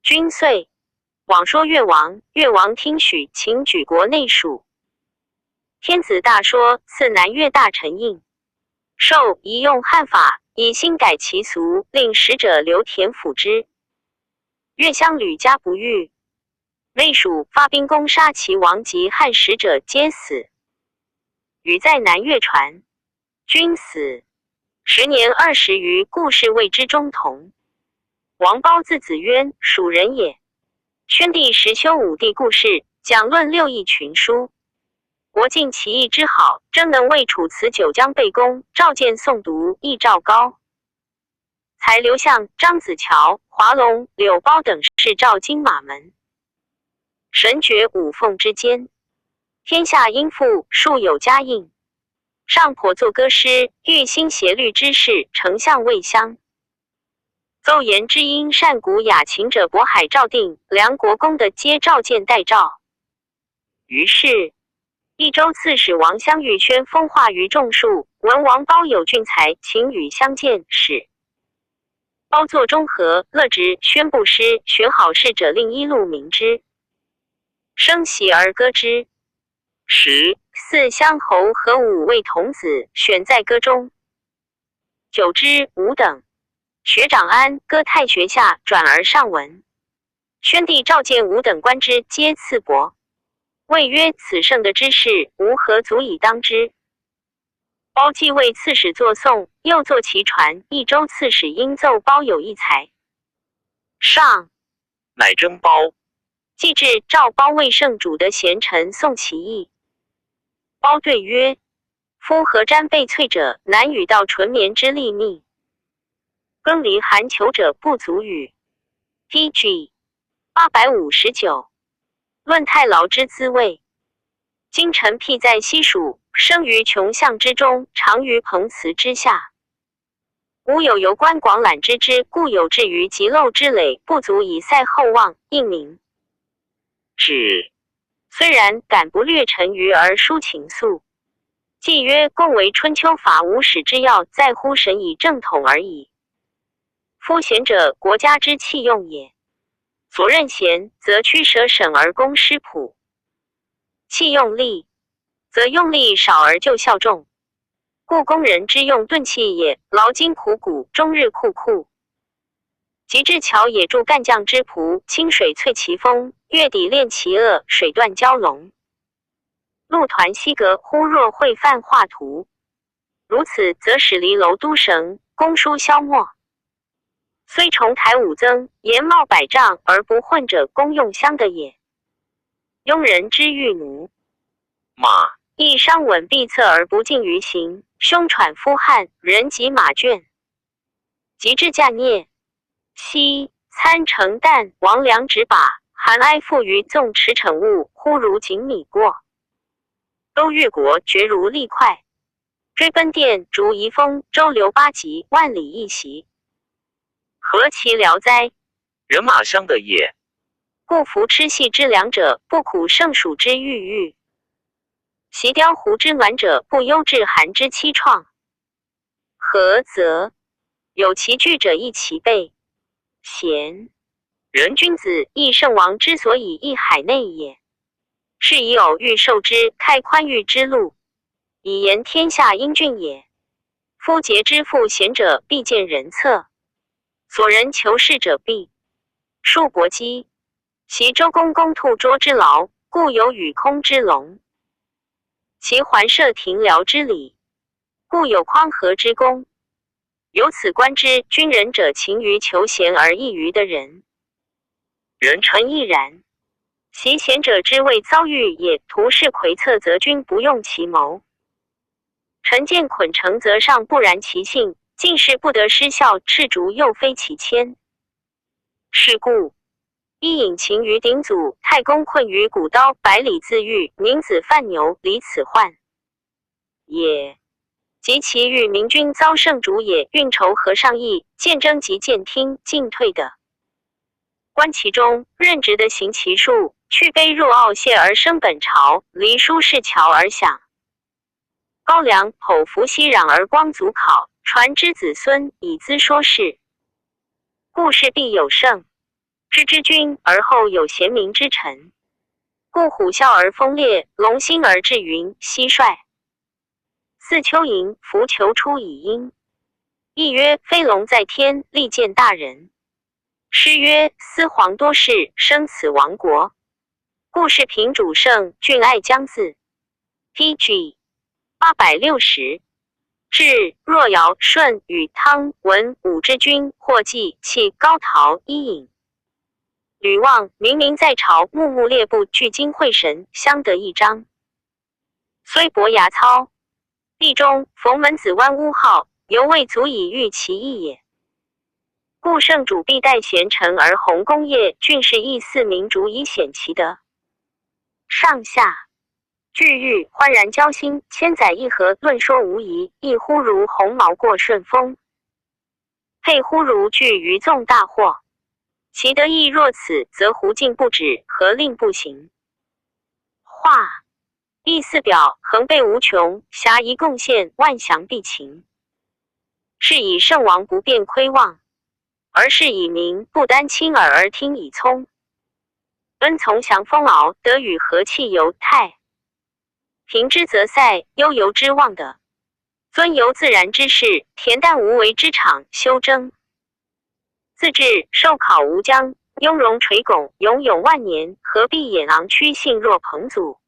君遂往说越王，越王听许，请举国内属。天子大说，赐南越大臣印，授宜用汉法，以新改其俗，令使者留田辅之。越乡屡加不遇，内属发兵攻杀齐王及汉使者皆死。禹在南越传，君死10年20余，故事谓之中同。王褒字子渊，蜀人也。宣帝时修武帝故事，讲论6艺群书。国尽其艺之好，征能为楚辞九江备公，召见诵读，亦赵高。才刘向、张子乔、华龙、柳褒等是赵金马门。神爵五凤之间，天下殷富，数有家印。上颇作歌诗，欲兴协律之士，丞相魏襄。奏言知音善古雅琴者，渤海赵定、梁国公的皆召见代诏。于是益州刺史王襄欲宣风化于众庶，闻王褒有俊才，请与相见。使褒作中和、乐直、宣布诗，选好事者令一路鸣之。升席而歌之。4乡侯和5位童子选在歌中。久之，吾等学长安歌太学下，转而上文。宣帝召见吾等官之，皆赐帛。谓曰：此盛德之事，吾何足以当之？褒既为刺史作颂，又作其传。益州刺史因奏褒有一才，上乃征褒。既至，召褒为圣主的贤臣颂其意。褒对曰：夫何瞻被萃者，难与到纯绵之利密。更离寒裘者，不足与。DG 859。论太牢之滋味。今臣辟在西蜀，生于穷巷之中，长于蓬茨之下。吾有游观广览之之，故有志于极陋之累，不足以塞厚望，应名。止。虽然，敢不略陈余而抒情愫。既曰共为春秋法无始之要，在乎神以正统而已。夫贤者，国家之器用也。所任贤，则驱舍审而攻师朴；器用力，则用力少而就效重。故工人之用钝器也，劳筋苦骨，终日酷酷。及至桥也助干将之仆，清水淬其锋，月底练其颚，水断蛟龙。路团西阁，忽若会泛画图。如此，则使离楼都绳，公书消没。虽重台武增，檐冒百丈而不混者，公用相的也。庸人之欲奴，马亦伤稳必侧而不尽于行，胸喘夫汗，人及马倦。及至驾孽，夕参成旦，王良直把，寒哀负于纵驰骋物，忽如锦米过。都越国绝如利快，追奔电，逐遗风，周流8极，万里一袭。何其辽哉！人马相的也。故服吃细之良者，不苦胜暑之郁郁；习雕胡之暖者，不忧至寒之凄怆。何则？有其具者亦其备。贤人君子，亦圣王之所以易海内也。是以偶欲受之，开宽裕之路，以言天下英俊也。夫节之富贤者，必见人策。所人求是者必数伯姬，其周公公兔捉之劳，故有与空之龙；其环射庭僚之礼，故有匡和之功。由此观之，君人者勤于求贤而异于的人。人臣亦然。习贤者之谓遭遇也，图是魁侧，则君不用其谋；臣见捆成，则上不然其性。进士不得失效，赤足又非其谦。是故一引擎于鼎祖，太公困于古刀，百里自愈，明子犯牛，离此患也。及其与明军遭胜主也，运筹和上议，见征及见听，进退的。观其中任职的行其数，去卑入傲谢而生本朝，离舒适乔而享。高粱剖伏熙壤而光祖考，传之子孙以资说事。故事必有盛知之君，而后有贤明之臣。故虎啸而风烈，龙兴而至云蟋蟀。似蚯蚓，伏求出以鹰。亦曰飞龙在天，利见大人。诗曰司皇多事，生此亡国。故事平主盛，郡爱将字。PG 860。至若尧、舜、禹、汤、文、武之君，或稷、弃、高陶、伊尹、吕望，明明在朝，目目列部，聚精会神，相得益彰。虽伯牙操、地中、冯门子湾乌号，犹未足以喻其意也。故圣主必待贤臣而弘功业，郡士亦祀民主以显其德。上下俱欲欢然交心，千载一合，论说无疑，亦忽如鸿毛过顺风，沛忽如巨鱼纵大祸。其德亦若此，则胡尽不止，何令不行？画亦四表，恒备无穷，遐一贡献，万祥必勤。是以圣王不便窥望，而是以民不单亲耳而听以聪。恩从降风敖，德与和气犹泰。平之则塞，悠游之望的。尊由自然之事，恬淡无为之场，修争。自治受考无疆，雍容垂拱，永永万年，何必掩昂屈信若彭祖？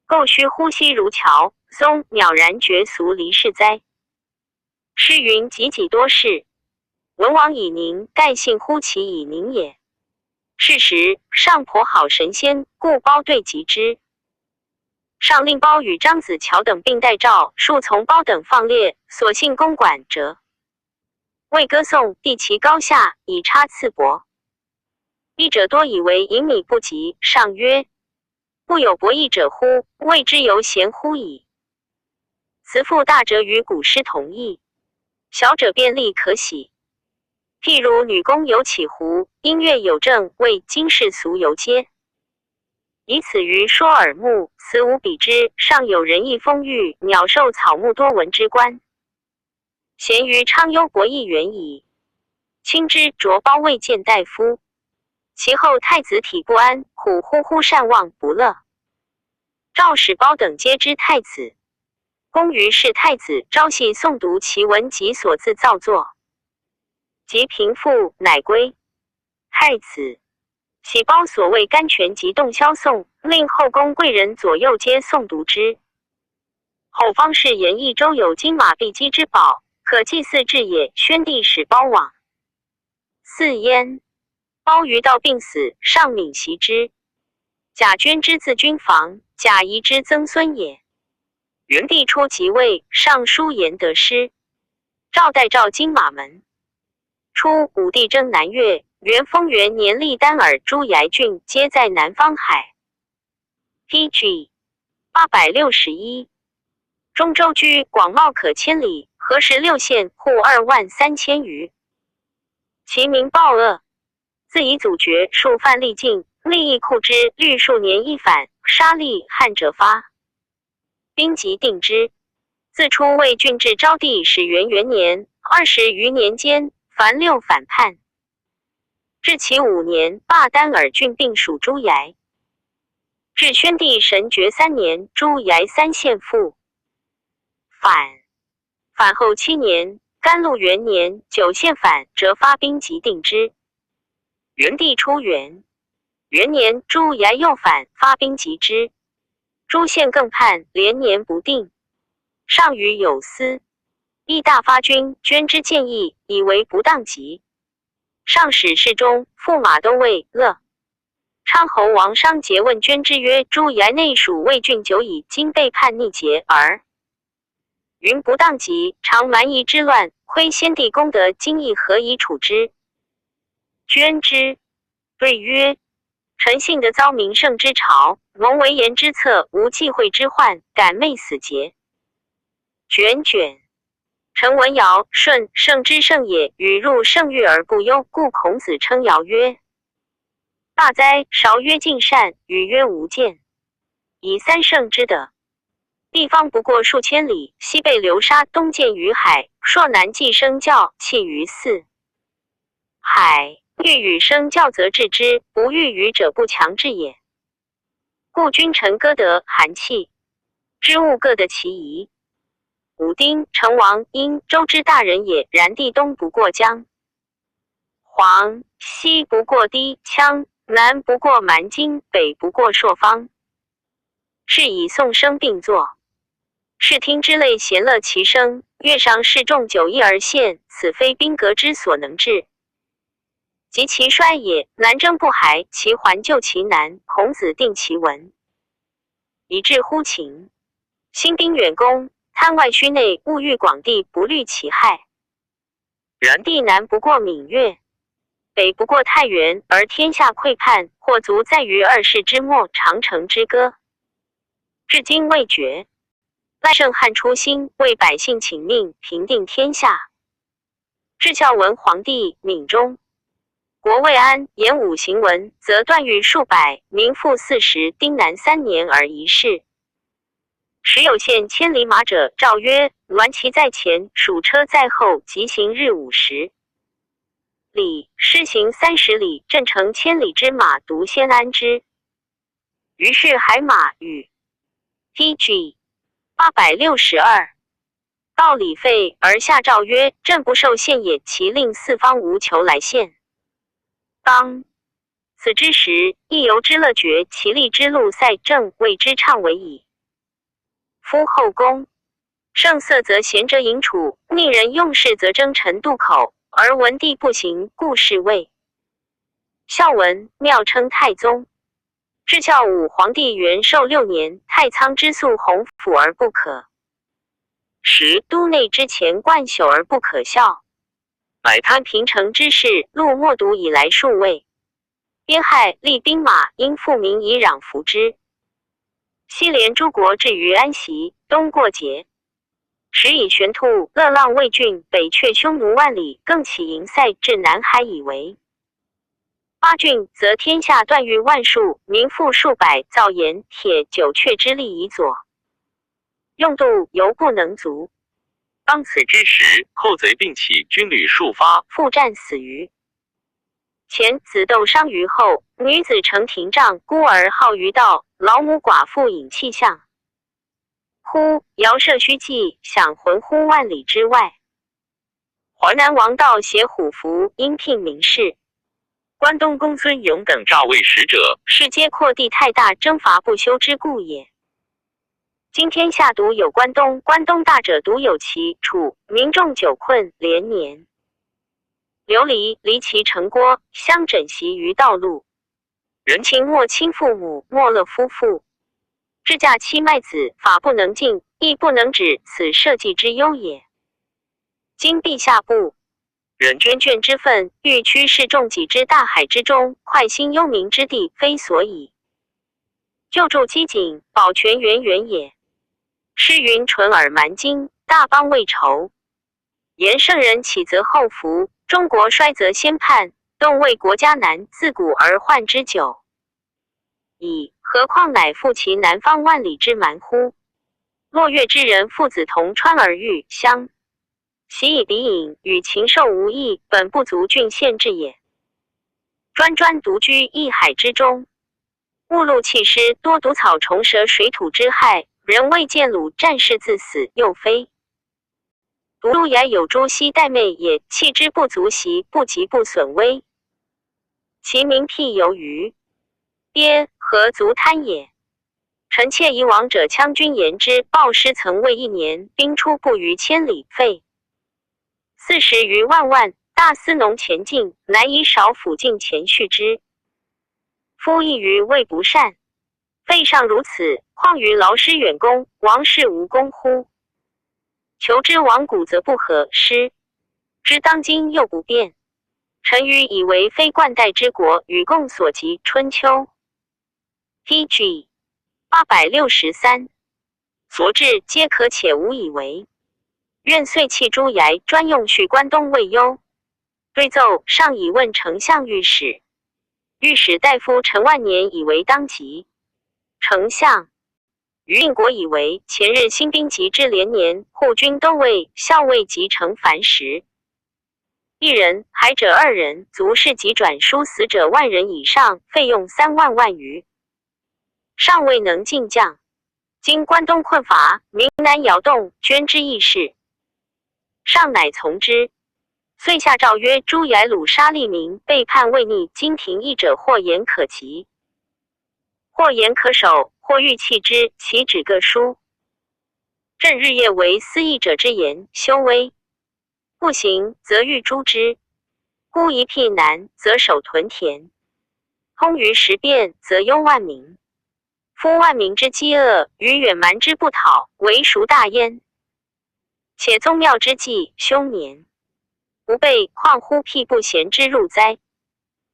构虚呼吸如乔，松渺然绝俗离世哉。诗云己己多事，文王以宁，盖信乎其以宁也。是时上颇好神仙，故褒对及之。上令褒与张子乔等并代诏，数从褒等放列，所幸公馆者。为歌颂帝其高下，以差次伯。译者多以为盈米不及，上曰：不有博弈者乎？谓之犹贤乎矣。辞赋大者与古诗同义，小者便利可喜。譬如女工有起胡，音乐有正，谓今世俗游皆。以此于说耳目，此无比之。上有仁义丰裕，鸟兽草木多闻之观。贤于昌幽博弈远矣。卿之卓褒未见大夫，其后太子体不安，苦忽忽善忘不乐。赵使褒等皆知太子。公于是太子，朝夕诵读其文及所自造作。及平复，乃归。太子喜褒所谓甘泉及洞箫颂，令后宫贵人左右皆诵读之。后方士言益州有金马碧鸡之宝，可祭祀至也。宣帝使褒往。四焉，褒于道病死，上敏袭之。贾捐之自君房，贾谊之曾孙也。元帝初即位，上书言得失。赵代召金马门。初，武帝征南越，元丰元年，历丹耳、朱崖郡皆在南方海。PG 861。中州居广袤可千里，河16县，户23000余。其民暴恶，自以祖爵数犯力尽，利益库之，律数年一反，杀戮汉者发。兵即定之。自出魏郡至昭帝始元元年20余年间，凡6反叛。至其5年，罢丹耳郡并属朱崖。至宣帝神爵3年，朱崖3县复反后7年，甘露元年9县反，则发兵即定之。元帝初元年，朱崖又反，发兵即之。诸县更叛，连年不定。上虞有司，亦大发军捐之建议，以为不当及。上使侍中、驸马都尉乐。昌侯王商诘问捐之曰：朱崖内属魏郡久矣，今背叛逆节而云不当及，常蛮夷之乱，亏先帝功德，今亦何以处之？捐之对曰：臣幸得遭名盛之朝，蒙为言之策，无忌讳之患，敢昧死节。卷卷。臣闻尧舜圣之圣也，与入圣域而不忧，故孔子称尧曰：大哉！韶曰尽善，禹曰无间。以三圣之德，地方不过数千里，西被流沙，东见于海，朔南既生教，弃于四海。欲与生教则治之，不欲与者不强制也。故君臣歌德寒气，知物各得其宜。武丁，成王殷周之大人也，然地东不过江，黄西不过氐羌，南不过蛮荆，北不过朔方。是以宋声并作，视听之类咸乐其声，乐上示众九一而献，此非宾格之所能治。及其衰也，南征不还，其还救其难。孔子定其文，以至乎秦。兴兵远攻，贪外虚内，物欲广地，不虑其害。然地南不过闽越，北不过太原，而天下溃叛，或足在于二世之末，长城之歌，至今未绝。赖圣汉初兴，为百姓请命，平定天下。至孝文皇帝闵中，国未安，演武行文，则断狱数百，民负40，丁南3年而一事。时有献千里马者，诏曰：鸾骑在前，属车在后，疾行日50里，施行30里，阵乘千里之马，独先安之。于是海马与 TG 862。道理废，而下诏曰：朕不受献也，其令四方无求来献。当此之时，亦由之乐绝，其力之路塞正，谓之畅为矣。夫后宫盛色则贤者饮处，宁人用事则争臣渡口，而文帝不行，故是谓孝文，妙称太宗。至孝武皇帝元寿6年，太仓之粟洪府而不可食，都内之前冠朽而不可效。买贪平城之事，录默读以来数位。边害立兵马，因富民以攘服之。西连诸国至于安息，东过节，时以玄兔、乐浪魏郡，北却匈奴万里，更起营塞至南海以为8郡，则天下断狱万数，民负数百，造盐、铁、酒阙之力以佐，用度犹不能足。当此之时，寇贼并起，军旅数发，复战死于前，子斗伤于后，女子成廷杖，孤儿好于道，老母寡妇引气象。忽遥射虚骑，响魂乎万里之外。淮南王道携虎符，因聘名士。关东公孙勇等诈为使者，是皆扩地太大，征伐不休之故也。今天下独有关东，关东大者独有齐、楚，民众久困，连年流离其城郭，相枕袭于道路。人情莫亲父母，莫乐夫妇。至嫁妻卖子，法不能禁，亦不能止，此社稷之忧也。今陛下不忍捐卷之愤，欲驱士众己之大海之中，快兴忧民之地，非所以救助机警，保全源源也。诗云：淳尔蛮荆，大邦未酬。言圣人起则后福，中国衰则先叛，动为国家难，自古而患之久矣。何况乃复其南方万里之蛮乎？落月之人父子同川而遇，相习以彼饮，与禽兽无异，本不足郡县治也。专独居一海之中，误路弃师，多毒草虫蛇水土之害，人未见鲁，战士自死，又非独路也有诸息待妹也，弃之不足袭，不及不损威。其名辟由于鳖，何足贪也？臣妾以往者羌军言之，报师曾为1年，兵出不逾千里，费40余万，大司农前进，难以少辅进前续之。夫亦于未不善，费上如此，况于劳师远攻，王室无功乎？求之亡古则不和，失之当今又不变。臣愚以为非冠带之国，与共所及。春秋 TG 863，所至皆可且无以为。愿遂弃诸衙，专用去关东未忧。对奏上以问丞相御史，御史大夫陈万年以为当即。丞相于应国以为前日新兵及至连年，护军都尉、校尉及成凡时，一人，还者2人，卒事及转书死者10000人以上，费用3万万余，尚未能进将。今关东困乏，民难摇动，捐之易事，上乃从之。遂下诏曰：诸衙掳杀吏民，背叛畏逆，今廷议者，或言可及，或言可守，或欲弃之，其旨各书。朕日夜为思议者之言，修威。不行，则欲诛之；孤一僻难，则守屯田；通于时变，则忧万民。夫万民之饥饿，与远蛮之不讨，为孰大焉？且宗庙之祭，凶年，吾辈况乎辟不贤之入哉？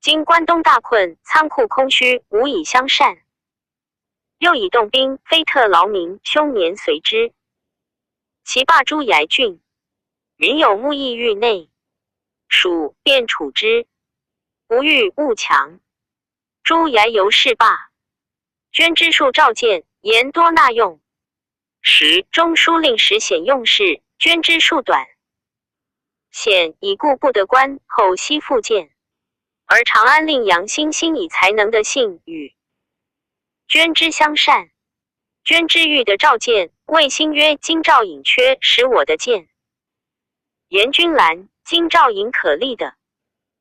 今关东大困，仓库空虚，无以相善。又以动兵，非特劳民，凶年随之。其罢诸衙郡，民有目意狱内，属便处之，无欲勿强。诸衙由是罢。捐之数召见，言多纳用。中书令时显用事，捐之数短。显已故不得官，后悉复见。而长安令杨兴兴以才能的信与捐之相善。捐之欲的召见，谓兴曰：今诏引缺，使我的见。言君兰，今诏引可立的。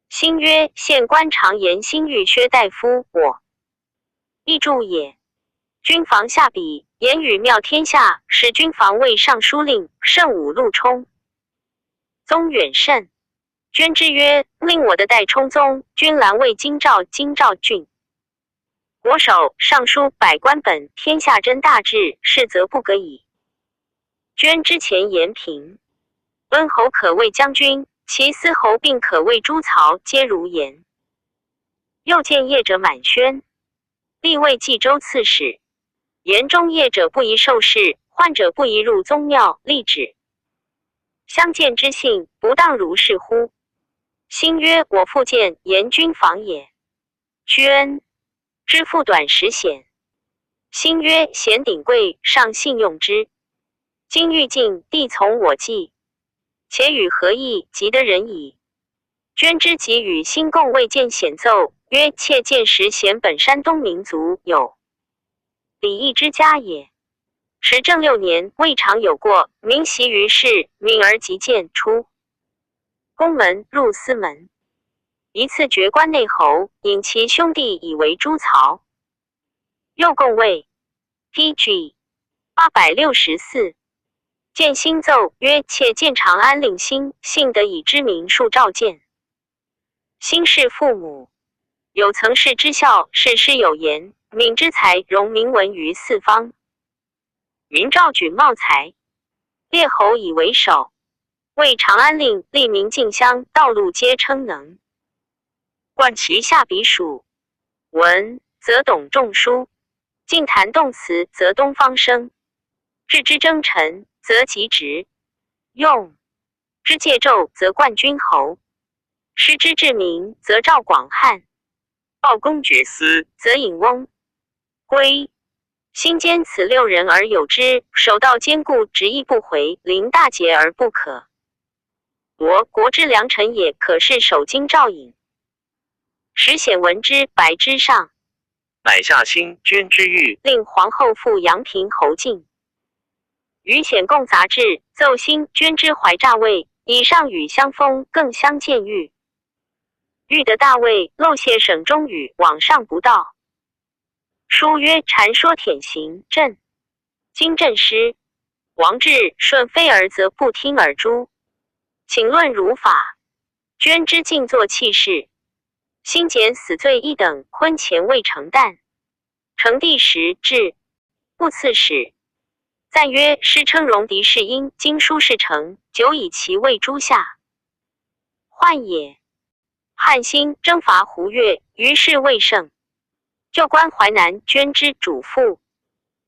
兴曰：县官常言兴欲薛大夫，我亦助也。军防下笔，言语妙天下，使军防卫尚书令，圣武陆冲。宗远甚。捐之曰：令我的代冲宗，君兰为京兆郡。国守尚书百官本，天下真大治，是则不可以。捐之前言平，温侯可谓将军，其司侯并可谓诸曹，皆如言。又见业者满宣，立为冀州刺史。言中业者不宜受事，患者不宜入宗庙，立旨。相见之信，不当如是乎？兴曰：我复见言君防也。捐之复短时显。兴曰：贤鼎贵，尚信用之。今欲尽，必从我计。且与何意，及得人矣。捐之即与兴共未见显奏，曰：妾见时贤本山东民族有礼义之家也。时正6年，未尝有过，民习于世，敏而急见出宫门，入司门。一次爵关内侯，引其兄弟以为诸曹。又共位 PG 864。见兴奏曰：妾见长安令兴，幸得以知名数召见。兴氏父母有曾仕之孝，事师有言，敏之才，容名闻于四方。民召举茂才，列侯以为首。为长安令，吏民进乡，道路皆称能。冠其下笔属文，则董仲舒；进谈动词，则东方生；治之征臣，则吉直；用之戒胄，则冠军侯；师之治民，则赵广汉；报公爵司，则尹翁。归兴兼此6人而有之，守道坚固，执意不回，临大节而不可。我国之良臣也，可是守京兆尹。时显闻之，白之上，乃下兴捐之狱，令皇后复阳平侯进。与显共杂志，奏兴捐之怀诈位，以上与相封，更相见狱。欲得大位，漏泄省中语，往上不到。书曰：禅说舔行朕。今朕师王志顺非儿，则不听耳诛。请论如法。捐之静坐弃事。兴减死罪一等，婚前未成旦。成帝时至，不刺史。赞曰：师称戎狄是因，今书事成，久以其位诸下。患也。汉兴征伐胡越，于是未胜。就关淮南，捐之主父。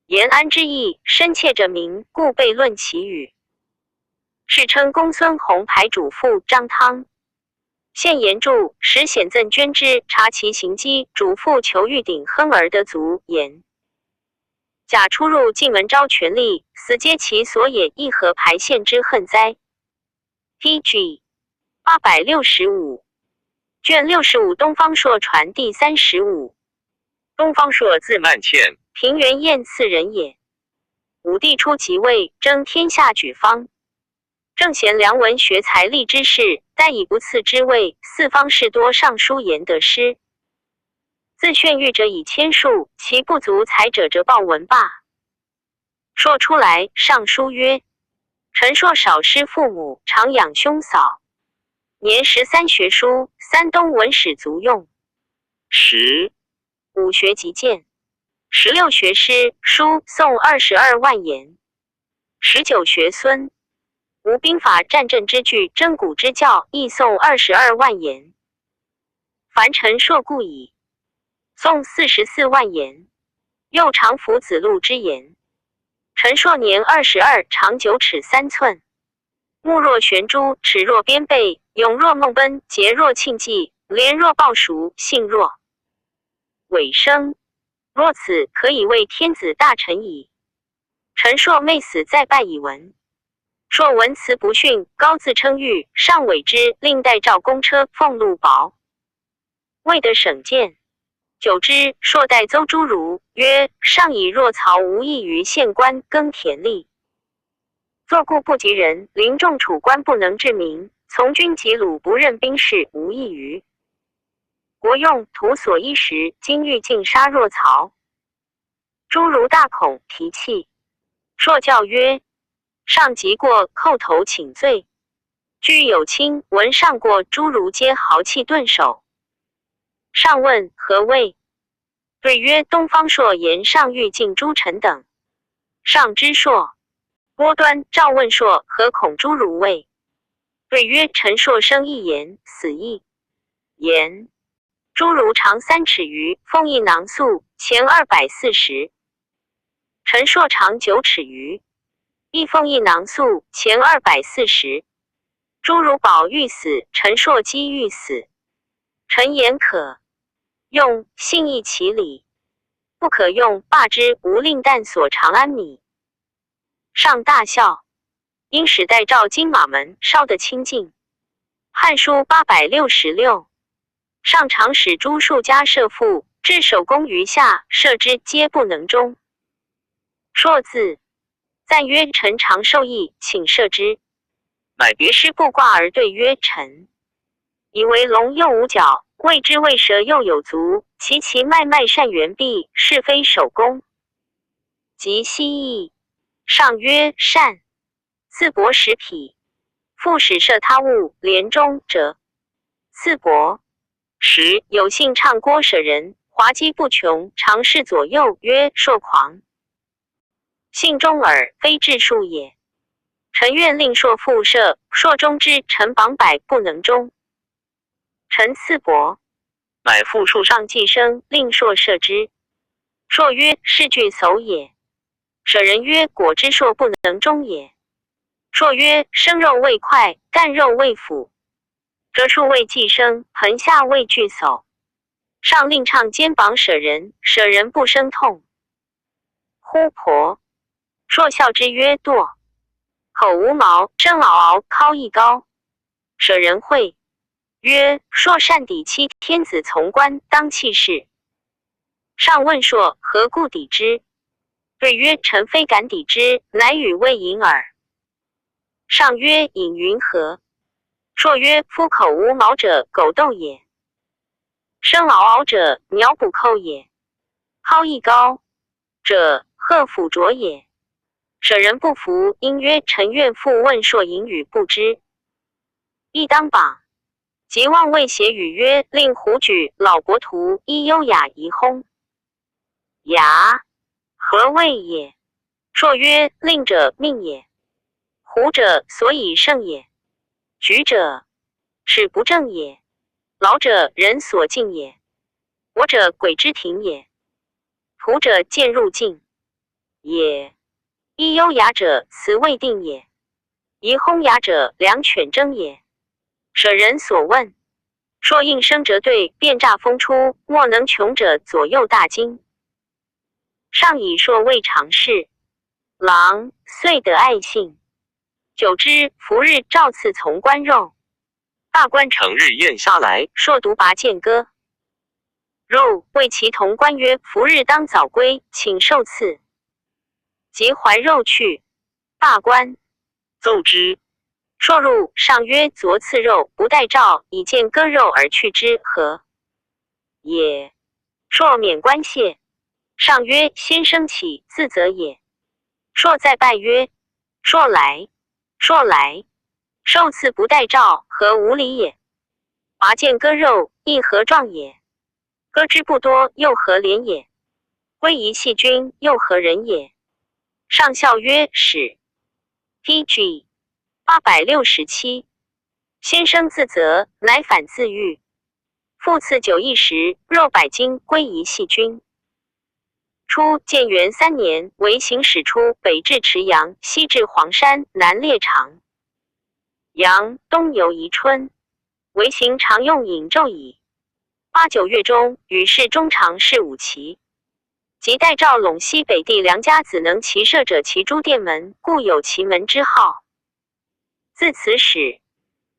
延安之意，深切者民，故悖论其语。世称公孙弘牌主父张汤。现言注时显赠捐之，察其行迹，主父求欲顶亨而得足言。假出入进门招权力，死皆其所也，亦何排县之恨哉 ？P.G. 865卷65东方朔传第35。东方朔字曼倩，平原县刺人也。武帝初即位，征天下举方。正贤良文学才力之士，但以不次之位，四方士多上书言得失。自炫誉者以千数，其不足才者则报文罢。朔出来，上书曰：臣硕少师父母，常养兄嫂。年13学书，3东文史足用。15学极见。16学诗书诵22万言。19学孙。无兵法战阵之句，征古之教，亦诵22万言。凡陈硕故矣，诵44万言。又常服子路之言。陈硕年22，长9尺3寸，目若悬珠，齿若边贝，勇若梦奔，节若庆忌，廉若鲍熟，信若尾生。若此，可以为天子大臣矣。陈硕妹死再拜以闻。朔文辞不逊，高自称誉，上委之，令代诏公车，俸禄薄，未得省见。久之，朔代邹诸儒曰：上以若曹无益于县官耕田吏，坐顾不及人，临众处官不能治民，从军及鲁不任兵士，无益于国用，图所依时，今欲尽杀若曹。诸儒大恐，提气。朔教曰：上即过，叩头请罪。居有卿闻上过，诸儒皆豪气顿首。上问何谓？对曰：东方朔言上欲尽诸臣等。上知朔。郭端、赵问朔何恐诸儒谓？对曰：臣朔生一言，死一言。诸儒长3尺余，封一囊粟，钱240。臣朔长9尺余，亦封一囊粟，钱240。诸儒保欲死，陈硕讥欲死。臣言可用，信义其理；不可用，罢之。无令旦所长安米。上大笑。因使代诏金马门，烧得清净。汉书866。上常使诸庶家射父，至守宫于下，射之皆不能中。朔字赞曰：臣常受益，请射之。乃别师布挂而对曰：臣以为龙又无角，谓之为蛇又有足，其脉脉善圆臂，是非守宫。即西翼。上曰：善。赐帛10匹。复使射他物，连中者赐帛。有幸唱郭舍人，滑稽不穷，常视左右，曰：朔狂。信中耳，非治术也。臣愿令朔复射，朔中之，臣榜百不能中。臣赐帛，乃复数上计生，令朔射之。朔曰：是惧叟也。舍人曰：果之朔不能中也。朔曰：生肉未快，干肉未腐，折数未计生，盆下未具叟。上令唱肩膀舍人，舍人不生痛。呼婆。朔笑之曰：惰。口无毛，声嗷嗷，尻一高。舍人会曰：朔善抵欺，天子从官，当弃事。上问朔何故抵之？对曰：臣非敢抵之，乃与未饮耳。上曰：饮云何？朔曰：夫口无毛者，狗斗也；声嗷嗷者，鸟捕寇也；尻一高者，鹤俯啄也。舍人不服，因曰：臣愿复问朔饮语不知。亦当榜。即望谓写语曰：令胡举老国图，依优雅宜烘。雅何谓也？朔曰：令者命也。胡者所以胜也。举者使不正也。劳者人所敬也。我者鬼之庭也。仆者渐入境也。依优雅者，辞未定也。宜轰牙者，良犬征也。舍人所问，说应声折对，便诈风出，莫能穷者左右大惊。上以硕未尝事，郎遂得爱信。久之，伏日照次从官肉。大官成日宴下来，硕独拔剑歌。入谓其同官曰：伏日当早归，请受赐。即怀肉去。大官奏之。硕入上曰：昨赐肉，不待诏，以见割肉而去之，何也？硕免官谢。上曰：先生起，自责也。硕再拜曰：硕来。硕来。受赐不待诏，何无礼也？拔剑割肉，亦何状也？割之不多，又何廉也？归夷细君，又何人也？上笑曰：使。PG 867。先生自责，乃反自愈。复赐酒一食，肉百斤，归夷细君。初，建元3年，为行使出，北至池阳，西至黄山，南列长阳，东游宜春。为行常用引纣矣。8、9月中，与世中常侍五骑。即代诏陇西北地良家子能骑射者，其诸殿门，故有其门之号。自此始，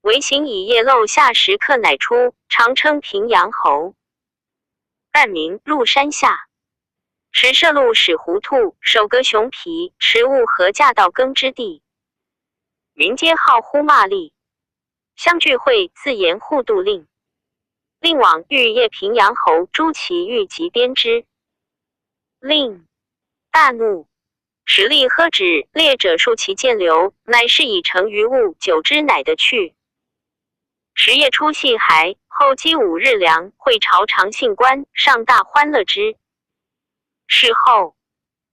为行以夜漏下时刻乃出，常称平阳侯。半名入山下。时射鹿使狐兔，手革熊皮，持物和驾到耕之地。民皆号呼骂力。相聚会自言护度令。令往欲夜平阳侯朱祁钰及鞭之。令大怒，使吏喝止，猎者数其剑流，乃是以成于物，久之乃得去。时夜出细骸，后积5日粮，会朝长信官，上大欢乐之。事后，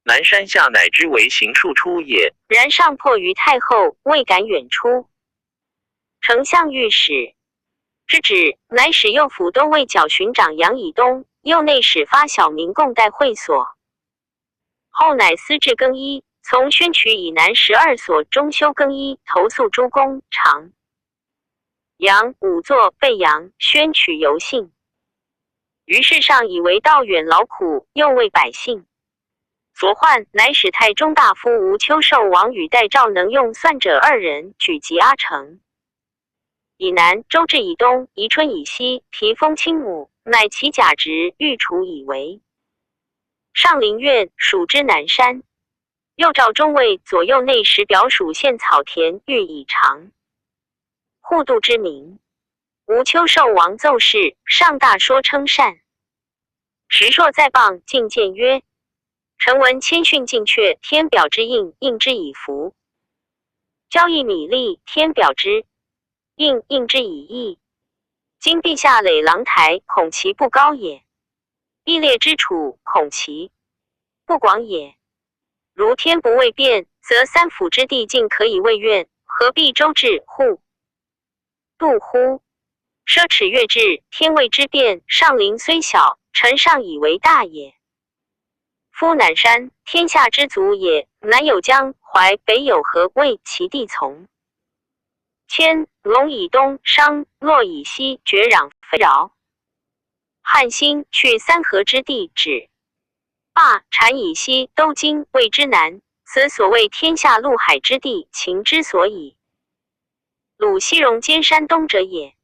南山下乃知为行数出也。然上迫于太后，未敢远出。丞相御史之旨，乃使右辅都尉剿巡长杨以东，右内史发小民共代会所。后乃司制更衣，从宣渠以南12所中修更衣，投诉诸公、长阳、仵作、备阳、宣渠游幸。于是上以为道远劳苦，又为百姓所患，乃使太中大夫吴秋寿王与代诏能用算者2人，举及阿城。以南周至以东，宜春以西，提封亲母，乃其甲职，御厨以为上林苑，属之南山。又诏中尉左右内史表属县草田，欲以长护度之名。吴秋寿王奏事，上大说称善。时硕在傍，进谏曰：臣闻谦逊进阙，天表之应，应之以服；交易米粒，天表之应，应之以义。今陛下垒郎台，恐其不高也；义列之处，恐其不广也。如天不为变，则3府之地尽可以为愿，何必周至户度乎？奢侈越至，天位之变，上陵虽小，臣上以为大也。夫南山，天下之足也，南有江淮，北有河，为其地从。迁陇以东，商洛以西，绝壤肥饶。汉兴去3河之地，止灞产以西，都京魏之南，此所谓天下陆海之地，秦之所以。鲁西戎兼山东者也。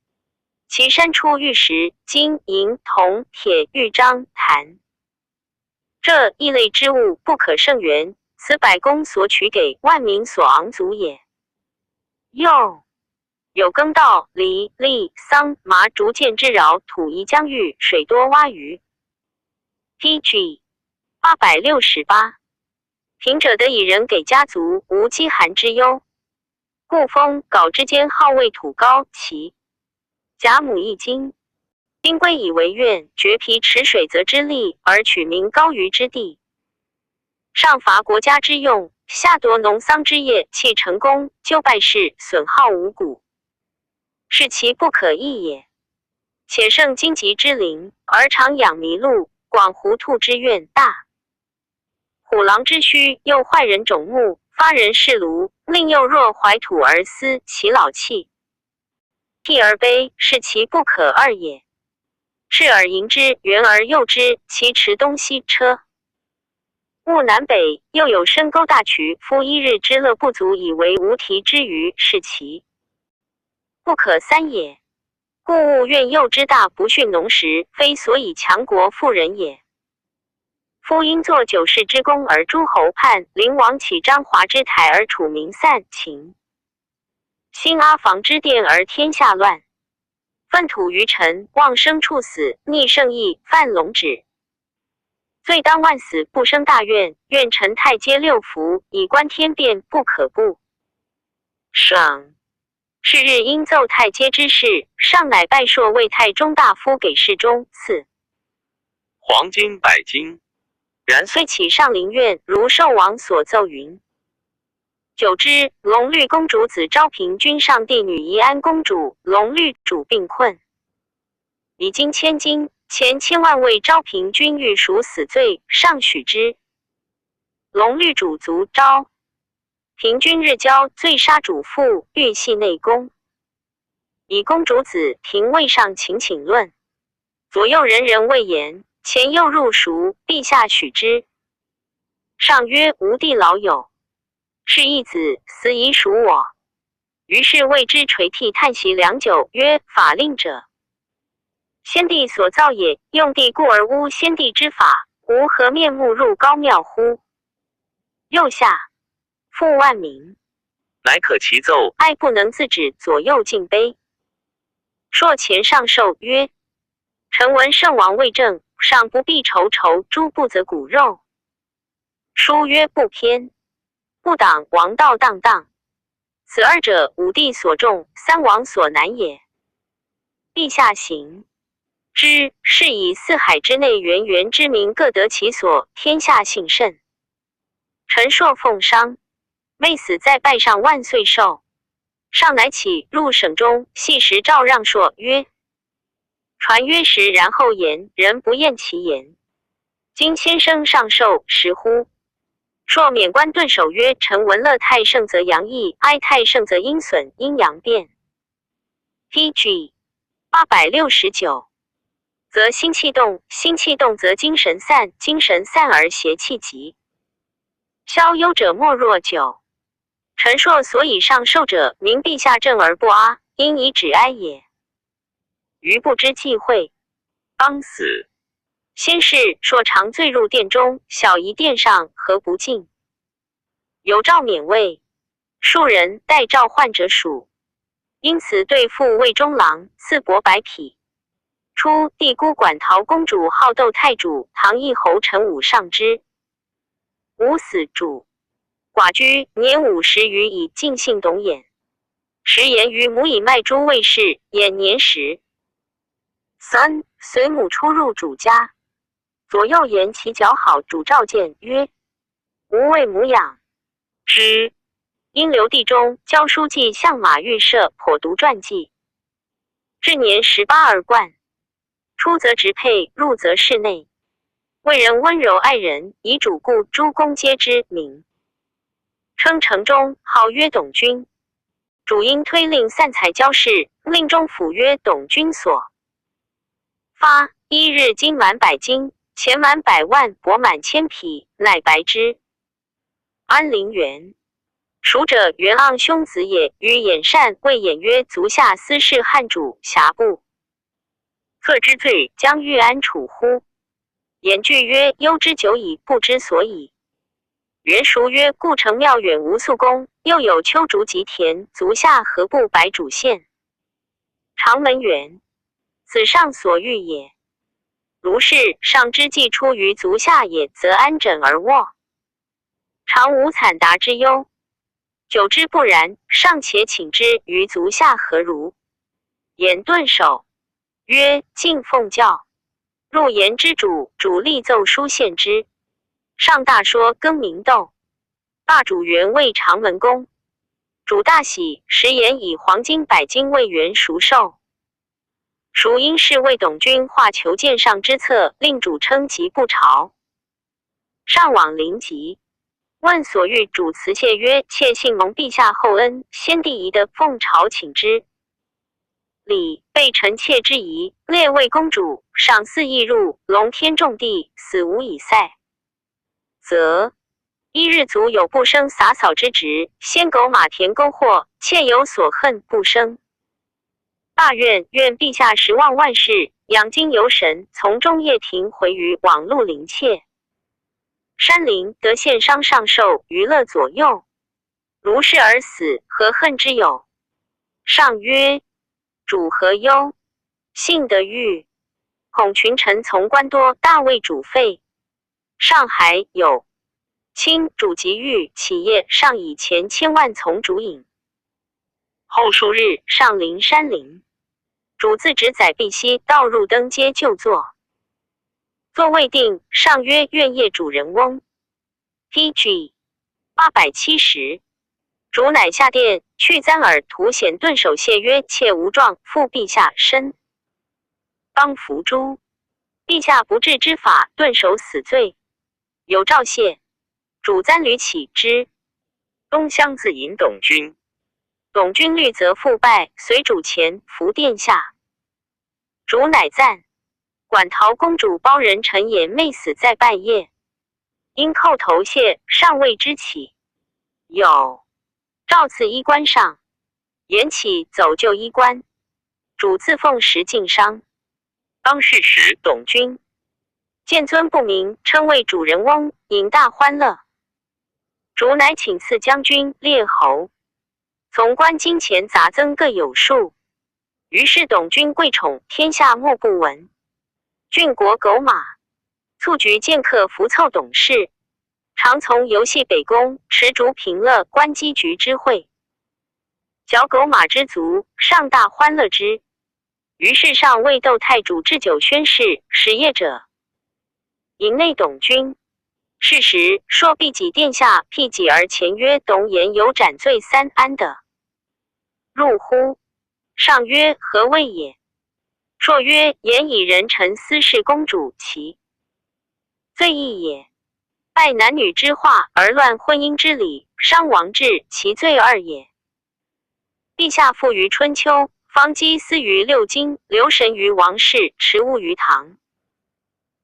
其山出玉石、金银铜铁玉章檀，这一类之物不可胜圆，此百公所取给，万民所昂足也。又有耕稻、梨、栗、桑、麻、竹箭之饶，土宜疆域，水多蛙鱼。PG 868。贫者得以人给家族，无饥寒之忧。故封皋之间号为土高，其甲母一斤。今归以为愿，绝皮池水泽之利，而取名高于之地。上伐国家之用，下夺农桑之业，弃成功，就败事，损耗五谷，是其不可易也。且胜荆棘之林，而常养麋鹿，广狐兔之怨大。虎狼之须，又坏人种目，发人视庐，令幼若怀土而思其老气。悌而卑，是其不可二也。赤而迎之，圆而诱之，其驰东西车。务南北，又有深沟大渠，夫一日之乐不足以为无题之娱，是其不可三也。故务愿诱之大不逊农时，非所以强国富人也。夫因作九世之功而诸侯叛，灵王起张华之台而楚民散，秦兴阿房之殿而天下乱。粪土于尘，妄生处死，逆圣义，犯龙旨。罪当万死，不生大怨。愿臣太皆六服，以观天变，不可不省。是日因奏太阶之事，上乃拜朔为太中大夫，给事中，赐黄金100斤。然遂起上林苑，如寿王所奏云。久之，隆虑公主子昭平君上帝女宜安公主，隆虑主病困，礼金千金，前千万为昭平君欲赎死罪，上许之。隆虑主卒，昭平君日交罪杀主父，欲系内宫。以公主子廷位上请论，左右人人谓言，前又入赎，陛下许之。上曰：吾弟老友，是一子，死以属我。于是为之垂涕叹息良久，曰：法令者，先帝所造也，用地故而污先帝之法，吾何面目入高庙乎？右下负万民，乃可其奏，哀不能自止，左右敬卑。朔前上寿曰：臣闻圣王未正，上不必愁诸不择骨肉。书曰：不偏，不党王道荡荡，此二者五帝所重，三王所难也。陛下行之，是以四海之内源之民各得其所，天下幸甚。臣朔奉商，未死在拜上万岁寿。上乃起入省中，细时诏让朔曰：传曰时，然后言，人不厌其言。今先生上寿，实乎？朔免官顿首曰：臣闻乐太盛则阳溢，哀太盛则阴损，阴阳变。PG 869，则心气动，心气动则精神散，精神散而邪气急。消忧者莫若酒。臣朔所以上寿者，明陛下正而不阿，因以止哀也。余不知忌讳，刚死。先是朔常醉入殿中，小仪殿上，何不敬？有诏免位，庶人待召唤者属。因此对付魏中郎，赐帛100匹。初，帝姑管陶公主好斗太主，唐义侯陈武上之。武死主。寡居年50余，以尽性懂眼。时言于母以卖诸卫士，眼年13，随母出入主家。左右言其脚好，主召见曰：吾为母养之。因留地中教书记向马玉社颇读传记。至年18而冠。出则直佩，入则室内。为人温柔爱人，以主故诸公皆知名。称城中，号曰董君。主因推令散财交事，令中府曰董君所发。一日金满100斤，钱满100万，帛满1000匹，乃白之。安陵园属者元盎兄子也，于衍善谓衍曰：足下私事汉主，辖不测之罪，将欲安处乎？衍惧曰：忧之久矣，不知所以。元赎曰：故城庙远无宿宫，又有秋竹及田，足下何不白主献？长门园，此上所欲也。如是，上之计出于足下也，则安枕而卧，常无惨达之忧。久之不然，尚且请之于足下何如？衍顿首曰：敬奉教。入言之主，主立奏书献之。上大说更名斗。霸主原为长门公。主大喜，时言以黄金100斤为元赎寿。赎因是为董君画求见上之策，令主称疾不朝。上往临疾，问所欲，主辞谢曰：妾幸蒙陛下厚恩，先帝宜得奉朝请之。礼，备臣妾之仪，列位公主，赏赐易入，龙天重地，死无以塞。则一日卒有不生洒扫之职，先狗马田沟壑，妾有所恨不生。大愿陛下时望万事，养精游神，从中夜庭回于网路邻妾。山林得献商上寿，娱乐左右。如是而死，何恨之有？上曰：主何忧？幸得遇。恐群臣从官多，大为主废。上还有卿主即欲起业，上以前千万从主引。后数日，上临山林，主自指载碧溪，道入登阶就坐。坐未定，上曰：愿谒主人翁。PG 870。主乃下殿，去簪耳，涂显顿首谢曰：妾无状，负陛下身。当伏诛。陛下不治之法，顿首死罪。有诏谢。主簪履起之。东乡自引董君。董君虑则复拜，随主前伏殿下。主乃赞。馆陶公主包人陈也妹死在半夜，因叩头谢，尚未知起。有诏赐衣冠上，言起走就衣冠。主自奉食敬伤。当世时，董君见尊不明，称谓主人翁，引大欢乐。主乃请赐将军、列侯，从官金钱杂增各有数。于是董君贵宠，天下莫不闻。郡国狗马促局剑客浮凑董事，常从游戏北宫，持竹平乐观稽局之会。嚼狗马之足，上大欢乐之。于是上为窦太主置酒宣誓，使业者营内董君。是时朔必己殿下辟己而前曰：董言有斩罪3安的入乎？上曰：何谓也？朔曰：言以人臣私事公主其罪亦也。拜男女之化而乱婚姻之礼，伤王制，其罪二也。陛下富于春秋，方积私于六经，留神于王室，持物于唐。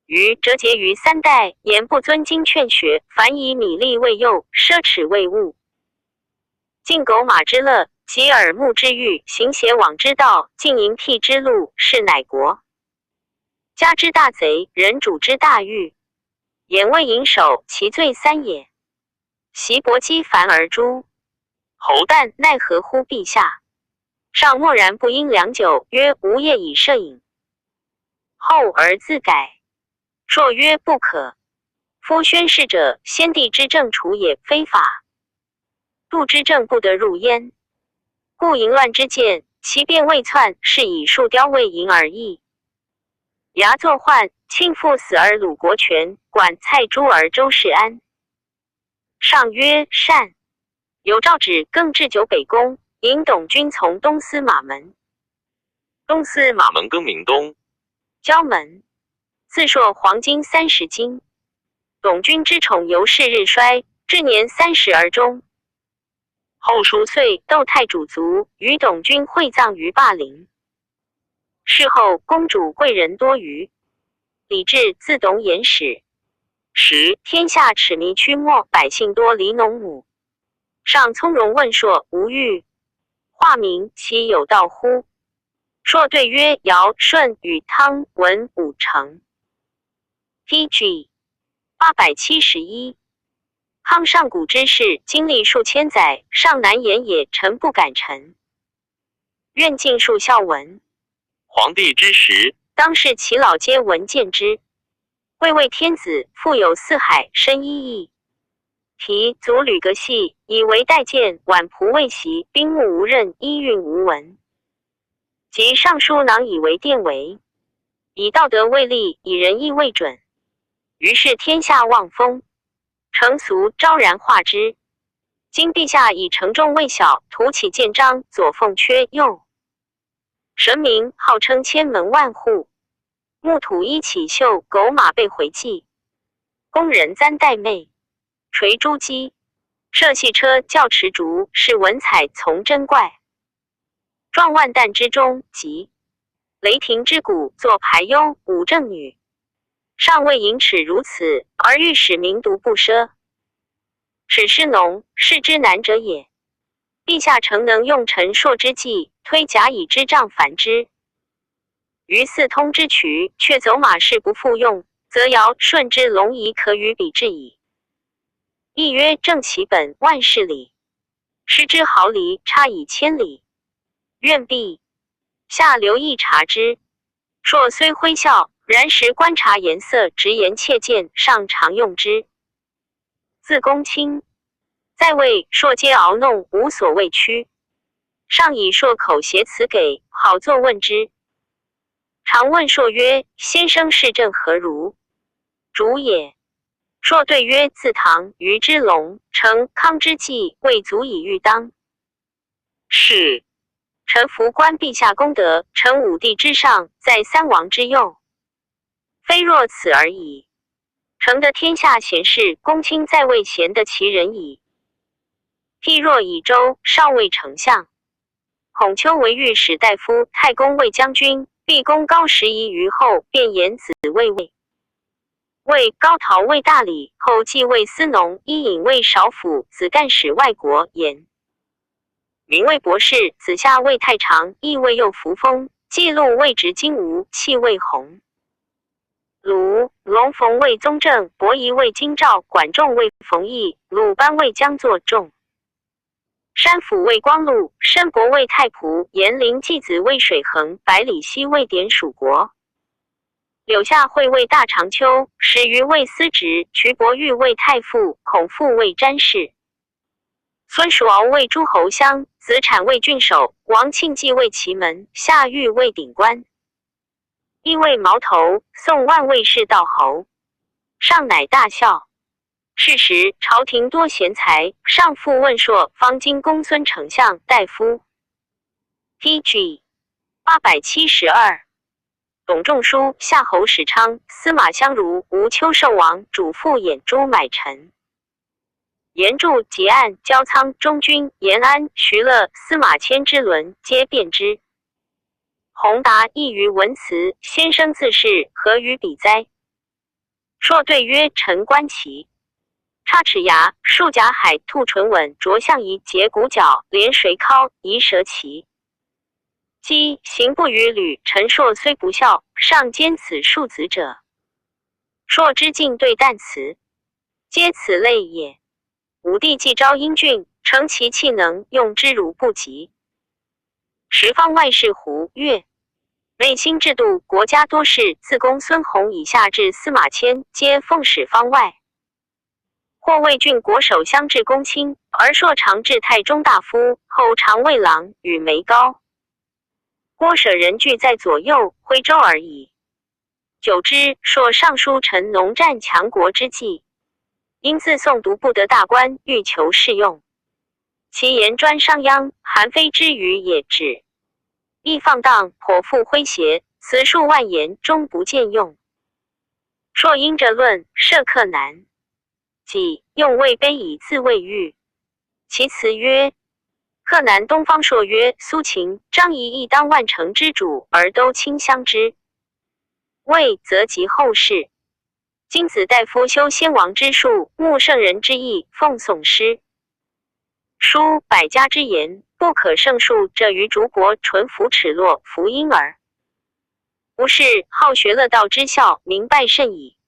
余折节于3代，言不尊经劝学，凡以米粒为诱，奢侈为物。尽狗马之乐，及耳目之欲，行邪枉之道，尽淫僻之路，是乃国家之大贼，人主之大欲。言未淫首，其罪3也。袭薄姬凡而诛。侯旦奈何乎陛下？上默然不应良久，曰：吾业以摄影。后而自改。朔曰：不可。夫宣誓者，先帝之政处也，非法。度之政不得入焉。故淫乱之见，其变未篡，是以树雕为淫而异。牙作患，庆父死而鲁国权，管蔡诸而周世安。上曰：善。有诏旨更置酒北宫，引董君从东司马门。东司马门更名东。交门。自朔黄金30斤。董君之宠由是日衰，至年30而终。后数岁，窦太主卒，与董君会葬于霸陵。事后公主贵人多余。李治自董衍始。时天下齿迷驱没，百姓多离农亩。上从容问朔无欲，化名其有道乎？朔对曰：尧、舜、禹、汤、文、武、成。PG 871。康上古之事，经历数千载，尚难言也，臣不敢陈。愿尽数孝文。皇帝之时，当世其老皆闻见之。贵为天子，富有四海，身一翼。皮足履革细，以为带剑，宛仆未习，兵木无刃，衣运无文。及尚书囊以为殿为，以道德未立，以仁义未准。于是天下望风，成俗昭然化之。今陛下以城重未小，图起建章，左凤阙右神明，号称千门万户。木土衣起绣，狗马被回祭，宫人簪戴媚。垂珠玑，射系车教持竹，是文采从真怪。壮万旦之中，即雷霆之鼓，作排忧，五正女。尚未盈尺如此，而欲使民独不奢。尺诗浓，是之难者也。陛下诚能用陈硕之计，推甲乙之杖反之。于四通之渠，却走马氏不复用，则尧舜之龙仪可与比治矣。亦曰正其本，万事理。失之毫厘，差以千里。愿陛下留意察之。硕虽麾笑，然时观察颜色，直言切谏，尚常用之。自公卿在位，硕皆敖弄，无所畏屈。上以硕口挟词给，好作问之。常问硕曰：“先生事政何如？”主也。硕对曰：“自唐虞之隆，成康之际，未足以欲当。是臣服观陛下功德，成五帝之上，在三王之右，非若此而已。成得天下贤士，公卿在位，贤得其人矣。譬若以周少尉丞相，孔丘为御史大夫，太公为将军，毕公高12余后，便言子为尉。魏高陶为大理，后继为司农，伊尹为少府，子干使外国言。名为博士，子夏为太常，亦为右扶风，季路为执金吾，气为弘。鲁龙逢为宗正，伯夷为京兆，管仲为冯异，鲁班为江作仲。山府为光禄，申伯为太仆，颜陵季子为水衡，百里奚为典属国。柳下惠为大长秋，史瑜为司职，瞿伯玉为太傅，孔父为詹事。孙叔敖为诸侯相，子产为郡守，王庆忌为祁门，夏玉为顶官。亦为毛头，宋万卫士道侯。上乃大笑。是时朝廷多贤才，上复问硕，方今公孙丞相、大夫。PG 872。董仲舒、夏侯史昌、司马相如、吴秋寿王主父兖诸买臣。严柱、桀案、焦仓、中军、延安、徐乐、司马迁之伦，皆辨之。宏达异于文辞，先生自是何于比哉？硕对曰：“臣观其插齿牙，竖甲海，兔唇吻，着象仪，结骨角，连水尻，夷蛇鳍。姬行不与履，陈硕虽不孝，尚兼此庶子者。硕之敬对旦辞，皆此类也。武帝既招英俊，成其气能，用之如不及。十方外事胡越，内兴制度，国家多事，自公孙弘以下至司马迁，皆奉使方外。或魏郡国守相至公卿，而硕常至太中大夫，后常尉郎与梅高。郭舍人聚在左右，徽州而已。久之，硕上书陈农战强国之计，因自诵读不得大官，欲求试用。其言专商鞅、韩非之语也止。亦放荡，颇负诙谐，辞数万言，终不见用。硕因着论，涉克难。即用魏碑以自慰喻。其辞曰：克南东方朔曰：苏秦、张仪亦当万乘之主，而都卿相之。魏则及后世。今子大夫修先王之术，慕圣人之意，奉诵诗。书百家之言，不可胜数者，于逐国纯服齿落，福音耳。吾是好学乐道之效，明白甚矣。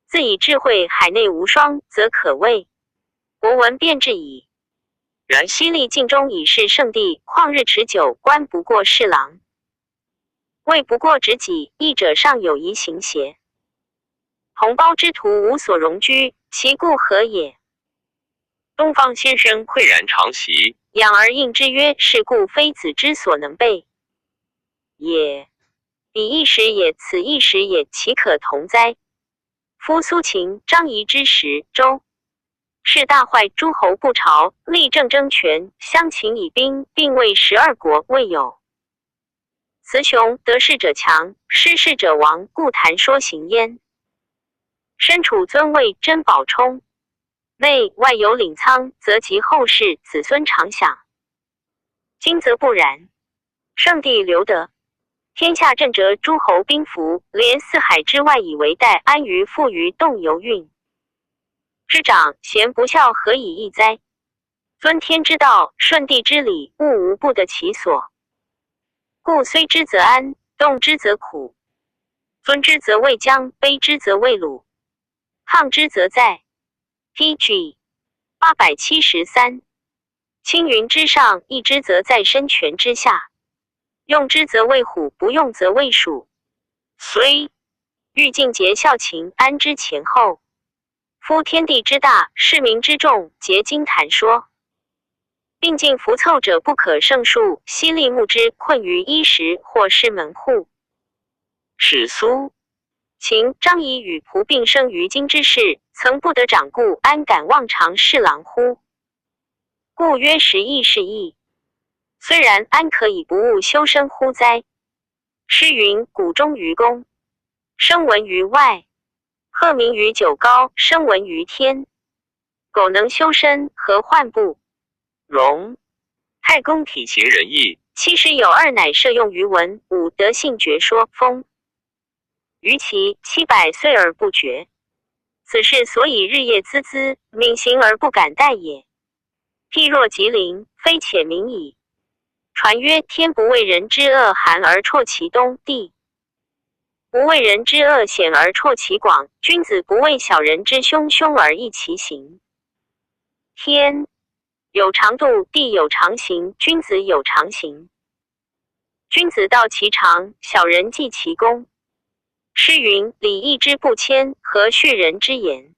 自以智慧海内无双，则可谓国文变质矣。然西历晋中已是圣地，旷日持久，官不过侍郎。谓不过执己，义者尚有疑行邪？同胞之徒无所容居，其故何也？东方先生喟然长席，仰而应之曰：是故非子之所能备也。彼一时也，此一时也，其可同哉？夫苏秦、张仪之时，周是大坏，诸侯不朝，立政争权，相秦以兵，并为12国，未有。雌雄得势者强，失势者亡，故谈说行焉。身处尊位，珍宝充，内外有领仓，则及后世子孙常享。今则不然。圣帝刘德，天下震折诸侯兵符，连四海之外以为待，安于富于动游运。之长贤不孝，何以易哉？遵天之道，顺地之理，物无不得其所。故虽之则安，动之则苦，尊之则未将，卑之则未鲁，抗之则在。PG 873。青云之上，益之则在身权之下，用之则为虎，不用则为鼠。虽欲尽节孝勤，安之前后。夫天地之大，市民之众，皆经谈说，并尽服凑者不可胜数，犀利目之，困于衣食，或失门户。史苏、秦、张仪与仆并生于今之事，曾不得长故，安敢妄尝侍郎乎？故曰时义是义。虽然，安可以不务修身乎哉？诗云：谷中于公，声闻于外，鹤鸣于九皋，声闻于天。苟能修身，何患不容？太公体其仁义70有2，乃设用于文武德性学说风。于其700岁而不绝。此事所以日夜孜孜，敏行而不敢怠也。譬若吉林，非且明矣。传曰：天不为人之恶寒而辍其冬，地不为人之恶险而辍其广，君子不为小人之凶而抑其行。天有常度，地有常行，君子有常行。君子道其常，小人计其功。诗云：礼义之不谦，何恤人之言？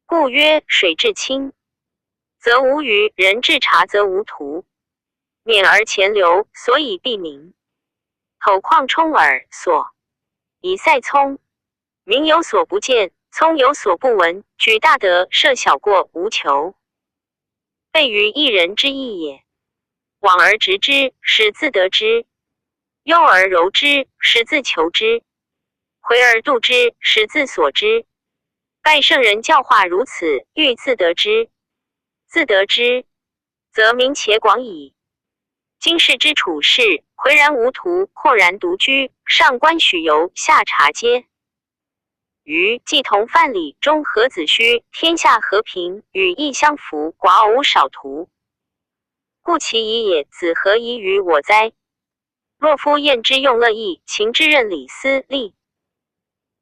故曰：水至清则无鱼，人至察则无徒。免而前流，所以避民。口旷充耳，所以塞聪。民有所不见，聪有所不闻。举大德，赦小过，无求。备于一人之义也。往而直之，使自得之；忧而柔之，使自求之；回而度之，使自所之。拜圣人教化如此，欲自得之。自得之，则民且广矣。今世之处事，回然无徒，阔然独居，上观许由，下察皆。于既同范蠡，中和子虚，天下和平，与义相符，寡无少徒。故其已也，子何以与我哉？若夫晏之用乐义，秦之任礼思利，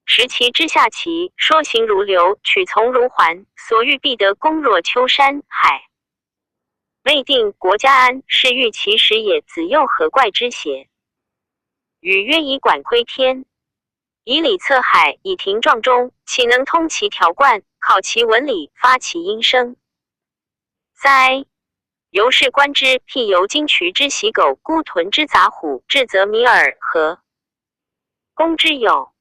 持其之下齐，说行如流，取从如环，所欲必得，功若丘山海。内定国家安，是欲其时也，子又何怪之邪？禹曰：以管窥天，以礼测海，以庭状中，岂能通其条贯，考其文理，发其音声哉？由是观之，譬由金渠之习狗，孤豚之杂虎，至则迷耳。何公之有？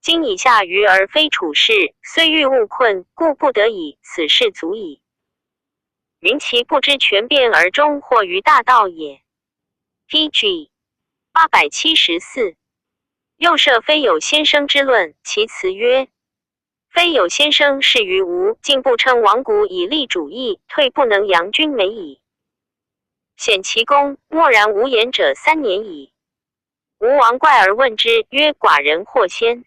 今以下愚而非处事，虽欲勿困，故不得已，此事足矣。民其不知权变而终惑于大道也。PG 874。又设非有先生之论，其辞曰：非有先生是于吾，进不称亡古以立主义，退不能扬君美矣。显其功，默然无言者3年矣。吴王怪而问之，曰：寡人或先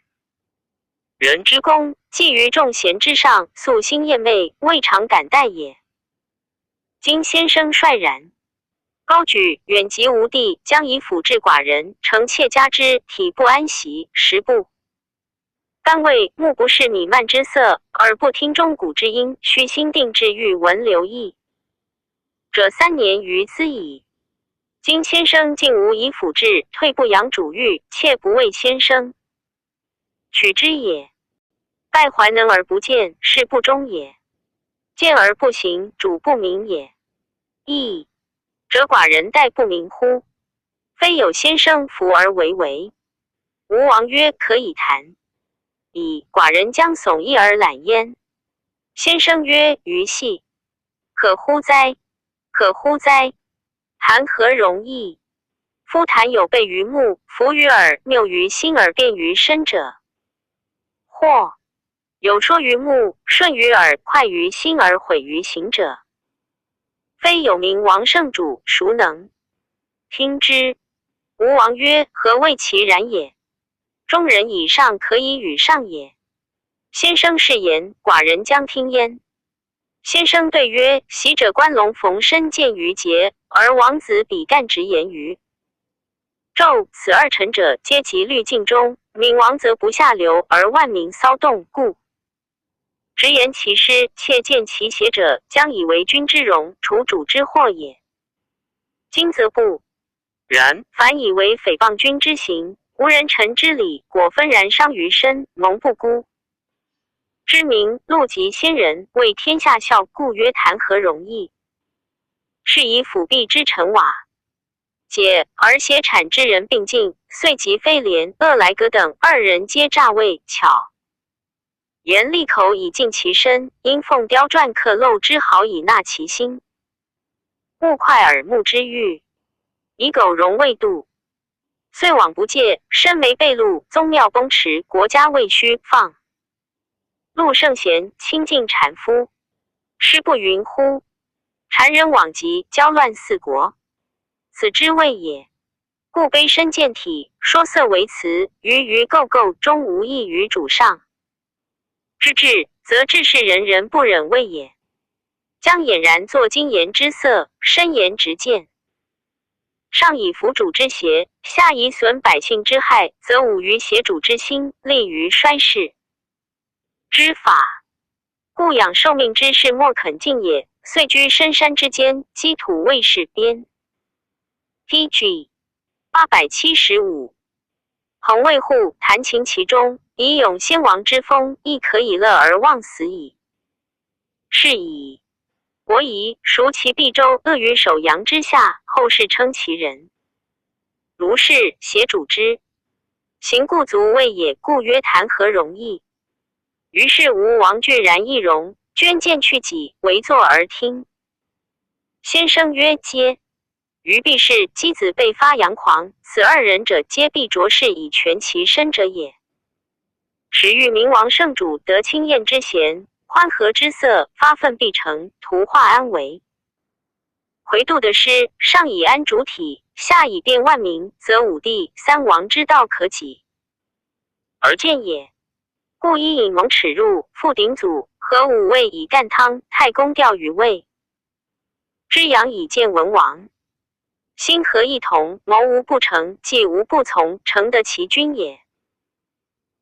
人之功，既于众贤之上，素心厌昧，未尝敢怠也。今先生率然高举，远及吴地，将以辅治寡人，诚切加之，体不安息，食不甘味，目不视米慢之色，耳不听钟鼓之音，虚心定志，欲闻流溢者3年余兹矣。今先生竟无以辅治，退不扬主欲，切不为先生取之也。盖怀能而不见，是不忠也；见而不行，主不明也。义则寡人待不明乎？非有先生服而为。吴王曰：可以谈。以寡人将耸一而览焉。先生曰：余系。可乎哉？可乎哉？谈何容易？夫谈有备于目，服于耳，谬于心而变于身者，或有说于目，顺于耳，快于心而毁于行者。非有名王圣主，孰能听之？吴王曰：何谓其然也？中人以上可以与上也。先生是言，寡人将听焉。先生对曰：昔者关龙逢申见于节，而王子比干直言于纣，此二臣者皆及虑尽中，闵王则不下流，而万民骚动，故直言其师，切见其邪者，将以为君之容，除主之祸也。今则不然，反以为诽谤君之行，无人臣之礼，果纷然伤于身，蒙不孤。知名陆及先人为天下笑，故曰谈何容易？是以辅弼之臣瓦解，而邪产之人并进，遂及飞廉、厄来葛等二人皆诈位巧言利口以尽其身，因凤雕篆刻镂之好以纳其心。勿快耳目之欲，以苟容未度。遂往不戒，身没被戮，宗庙崩驰，国家未虚放。陆圣贤亲近谗夫，师不云乎？谗人往极，交乱四国，此之谓也。故卑身见体，说色为辞，于构构中无益于主上。知至，则治世人人不忍畏也。将俨然作金言之色，深言直谏。上以服主之邪，下以损百姓之害，则武于邪主之心，利于衰世之法。故养受命之士莫肯进也，遂居深山之间，积土为事边。DG 875。恒卫护弹琴其中，以咏先王之风，亦可以乐而忘死矣。是矣。伯夷孰其毕周恶于首阳之下，后世称其人。如是邪主之行，故足谓也，故曰谈何容易？于是吴王惧然易容，捐剑去己，围坐而听。先生曰：皆。于必是箕子被发扬狂，此二人者皆必着事以全其身者也。时欲明王圣主得清晏之贤，宽和之色，发愤必成，图化安危。回度的诗，上以安主体，下以变万民，则五帝三王之道可己而见也。故伊尹蒙耻辱，复鼎祖，和五位以干汤，太公钓鱼位，之阳以见文王。心合一同，谋无不成，计无不从，成得其君也。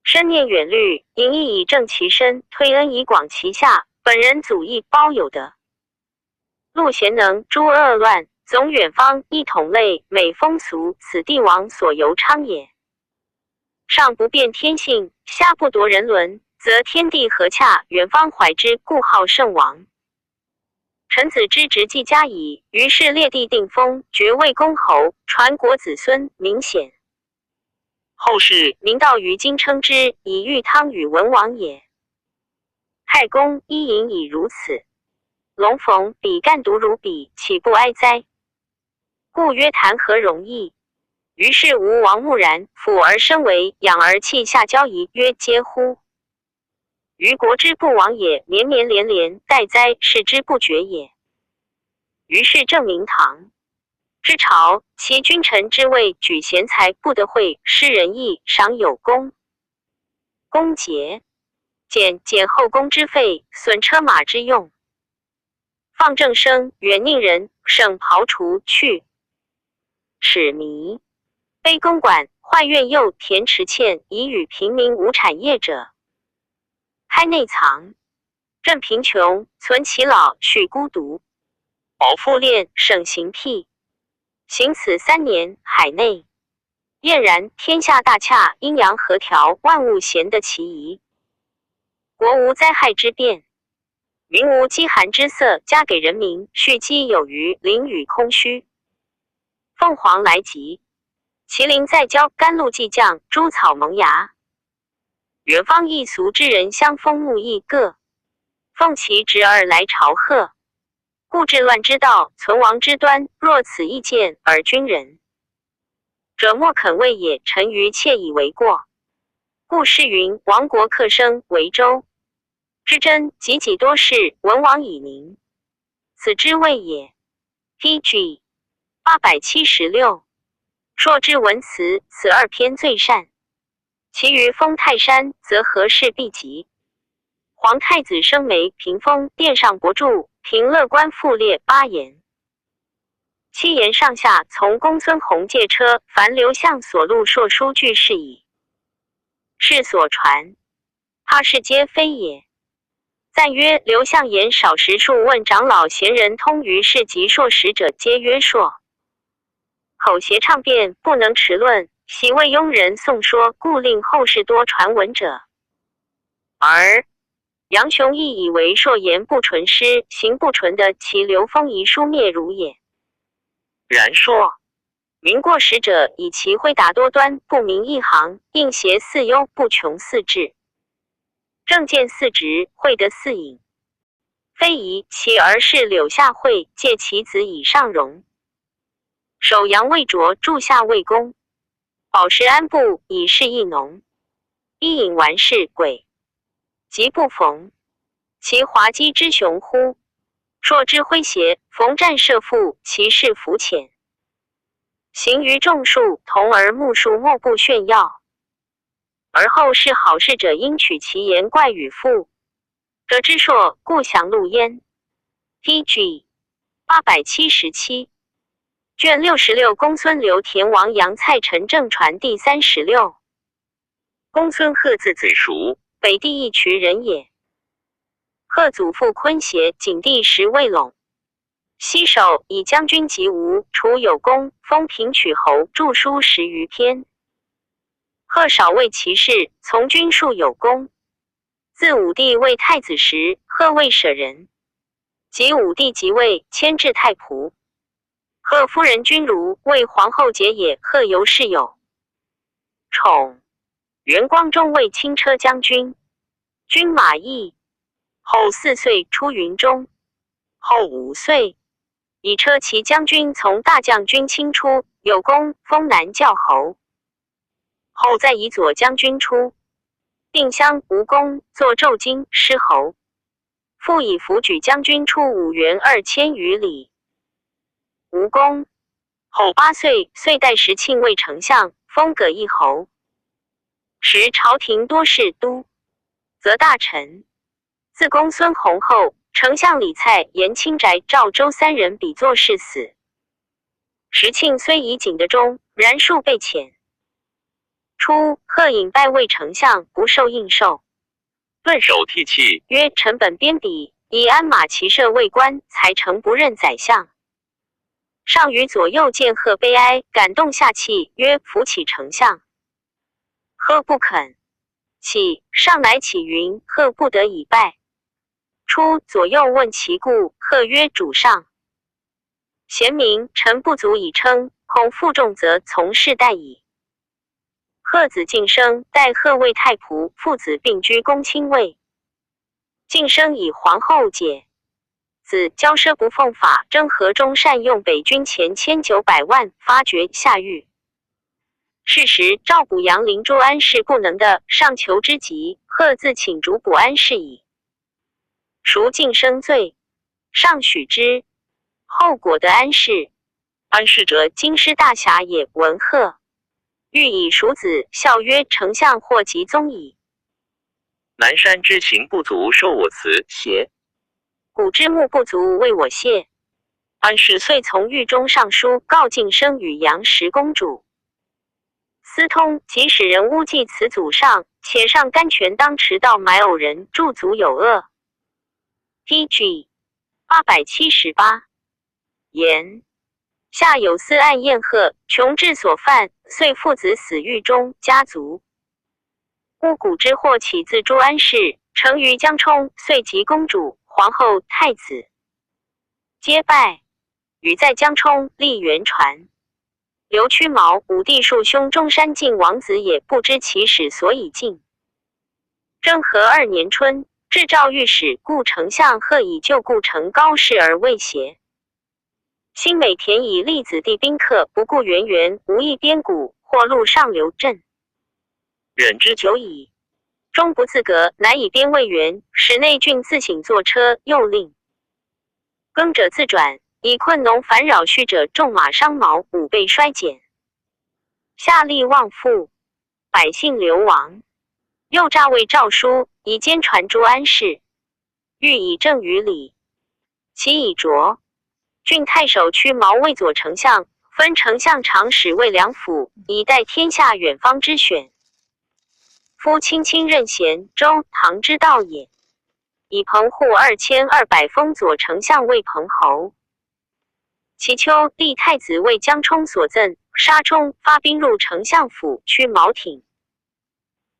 深念远虑，隐逸以正其身，推恩以广其下，本人祖义包有德。陆贤能，诛恶乱，总远方，一统类，美风俗，此帝王所由昌也。上不辨天性，下不夺人伦，则天地和洽，远方怀之，故号圣王。臣子之职既加矣，于是列地定封，爵位公侯，传国子孙，明显。后世明道于今称之，以玉汤与文王也。太公伊尹已如此，龙逢比干独如彼，岂不哀哉？故曰谈何容易？于是吴王木然，俯而身为，仰而泣下交疑，曰：嗟乎！于国之不亡也，绵绵连连，待哉，视之不绝也。于是正明堂之朝，其君臣之位，举贤才，不得会，施仁义，赏有功。公节，减后宫之费，损车马之用。放正生，远佞人，省庖厨去。使弥，卑公馆，坏苑囿，填池堑，以与平民无产业者。开内藏，镇贫穷，存其老，恤孤独。保复练，省刑辟。行此3年，海内晏然，天下大洽，阴阳和调，万物咸得其宜。国无灾害之变，民无饥寒之色，加给人民，蓄积有余，廪宇空虚。凤凰来集，麒麟在郊，甘露既降，诸草萌芽。远方异俗之人相风沐邑，各奉其侄儿来朝贺。故治乱之道，存亡之端，若此意见而君人者，莫肯为也。臣愚窃以为过。故事云：亡国克生为周。之真及己多事，文王以宁，此之谓也。P.G. 876。硕之文辞，此2篇最善。其余封泰山，则何事必及。皇太子升梅屏风殿上博注，平乐观复列8言。7言上下从公孙弘借车，凡刘向所录硕书俱是矣。是所传，他事皆非也。赞曰：刘向言少时数问长老贤人通于事及硕识者，皆曰硕。口协畅辩，不能持论，习为庸人诵说，故令后世多传闻者。而杨雄亦以为硕言不纯诗，行不纯的，其刘封遗书灭如也。然硕名过时者，以其挥达多端，不明一行，应邪四优，不穷四志，正见四直，会得四隐。非宜其儿是柳下惠，借其子以上容。首阳未着，柱下未公。宝石安布，以示益农。一隐完事，鬼即不逢。其滑稽之雄乎？硕之诙谐，逢战射父，其事浮浅。行于众数，同而目数莫不炫耀。而后是好事者，应取其言怪与赋。得之硕，故详录焉。P.G. 877。卷66公孙刘田王杨蔡陈正传第36。公孙贺字子熟，北地一衢人也。贺祖父昆协，景帝时魏陇。西首以将军及吴，楚有功，封平曲侯，著书10余篇。贺少为其事，从军数有功。自武帝为太子时，贺未舍人。及武帝即位，迁至太仆。贺夫人君如为皇后节也，贺由是有宠。元光中为轻车将军，军马邑。后4岁出云中，后5岁以车骑将军从大将军亲出，有功，封南教侯。后再以左将军出，定襄无功，作骤京师侯。复以辅举将军出5原2000余里，无功。后8岁，岁代时庆魏丞相，封葛邑侯。时朝廷多事都，则大臣。自公孙弘后，丞相李蔡、严清宅、赵州3人比作事死。时庆虽以景德中，然数被遣。初，贺引拜魏丞相，不受应受。顿首涕泣，曰：臣本编笔，以鞍马骑射为官，才诚不任宰相。上于左右见贺悲哀，感动下泣，曰：扶起丞相。贺不肯。起，上乃起云：贺不得已拜。初，左右问其故，贺曰：主上贤明，臣不足以称，恐负重则从事待矣。贺子晋生，代贺为太仆，父子并居公卿位。晋生以皇后解，子骄奢不奉法，征河中善用北军钱1900万，发掘下狱。是时赵补阳陵诸安氏不能的，上求之急，贺自请主补安氏矣。孰晋生罪，上许之。后果得安氏。安氏者，京师大侠也。闻贺欲以蜀子，笑曰：丞相或及宗矣。南山之行不足，受我辞谢。古之木不足，为我谢。安氏遂从狱中上书告晋生与杨氏公主。私通，即使人诬记此祖上，且上甘泉当持道埋偶人，助祖有恶。P.G. 878。言下有司案宴贺，穷至所犯，遂父子死狱中，家族巫蛊之祸起自诸安氏，成于江冲，遂及公主、皇后、太子，皆拜。与在江冲，立元传。刘屈毛，武帝庶兄中山靖王子也，不知其始所以进。政和2年春，至诏御史，故丞相贺以就故城高士而未协。新美田以立子弟宾客，不顾源源，无益边谷，或路上流镇。忍之久矣。终不自革，乃以边卫员，使内郡自省坐车，又令耕者自转，以困农烦扰畜者，重马伤毛，5倍衰减。下吏忘父，百姓流亡。又诈为诏书，以兼传诸安氏，欲以正于礼。其以着郡太守屈毛为左丞相，分丞相长史为两府，以待天下远方之选。夫卿卿任贤，周唐之道也。以棚户2200封左丞相为彭侯。其秋，立太子为江充所赠，沙充发兵入丞相府，驱毛挺。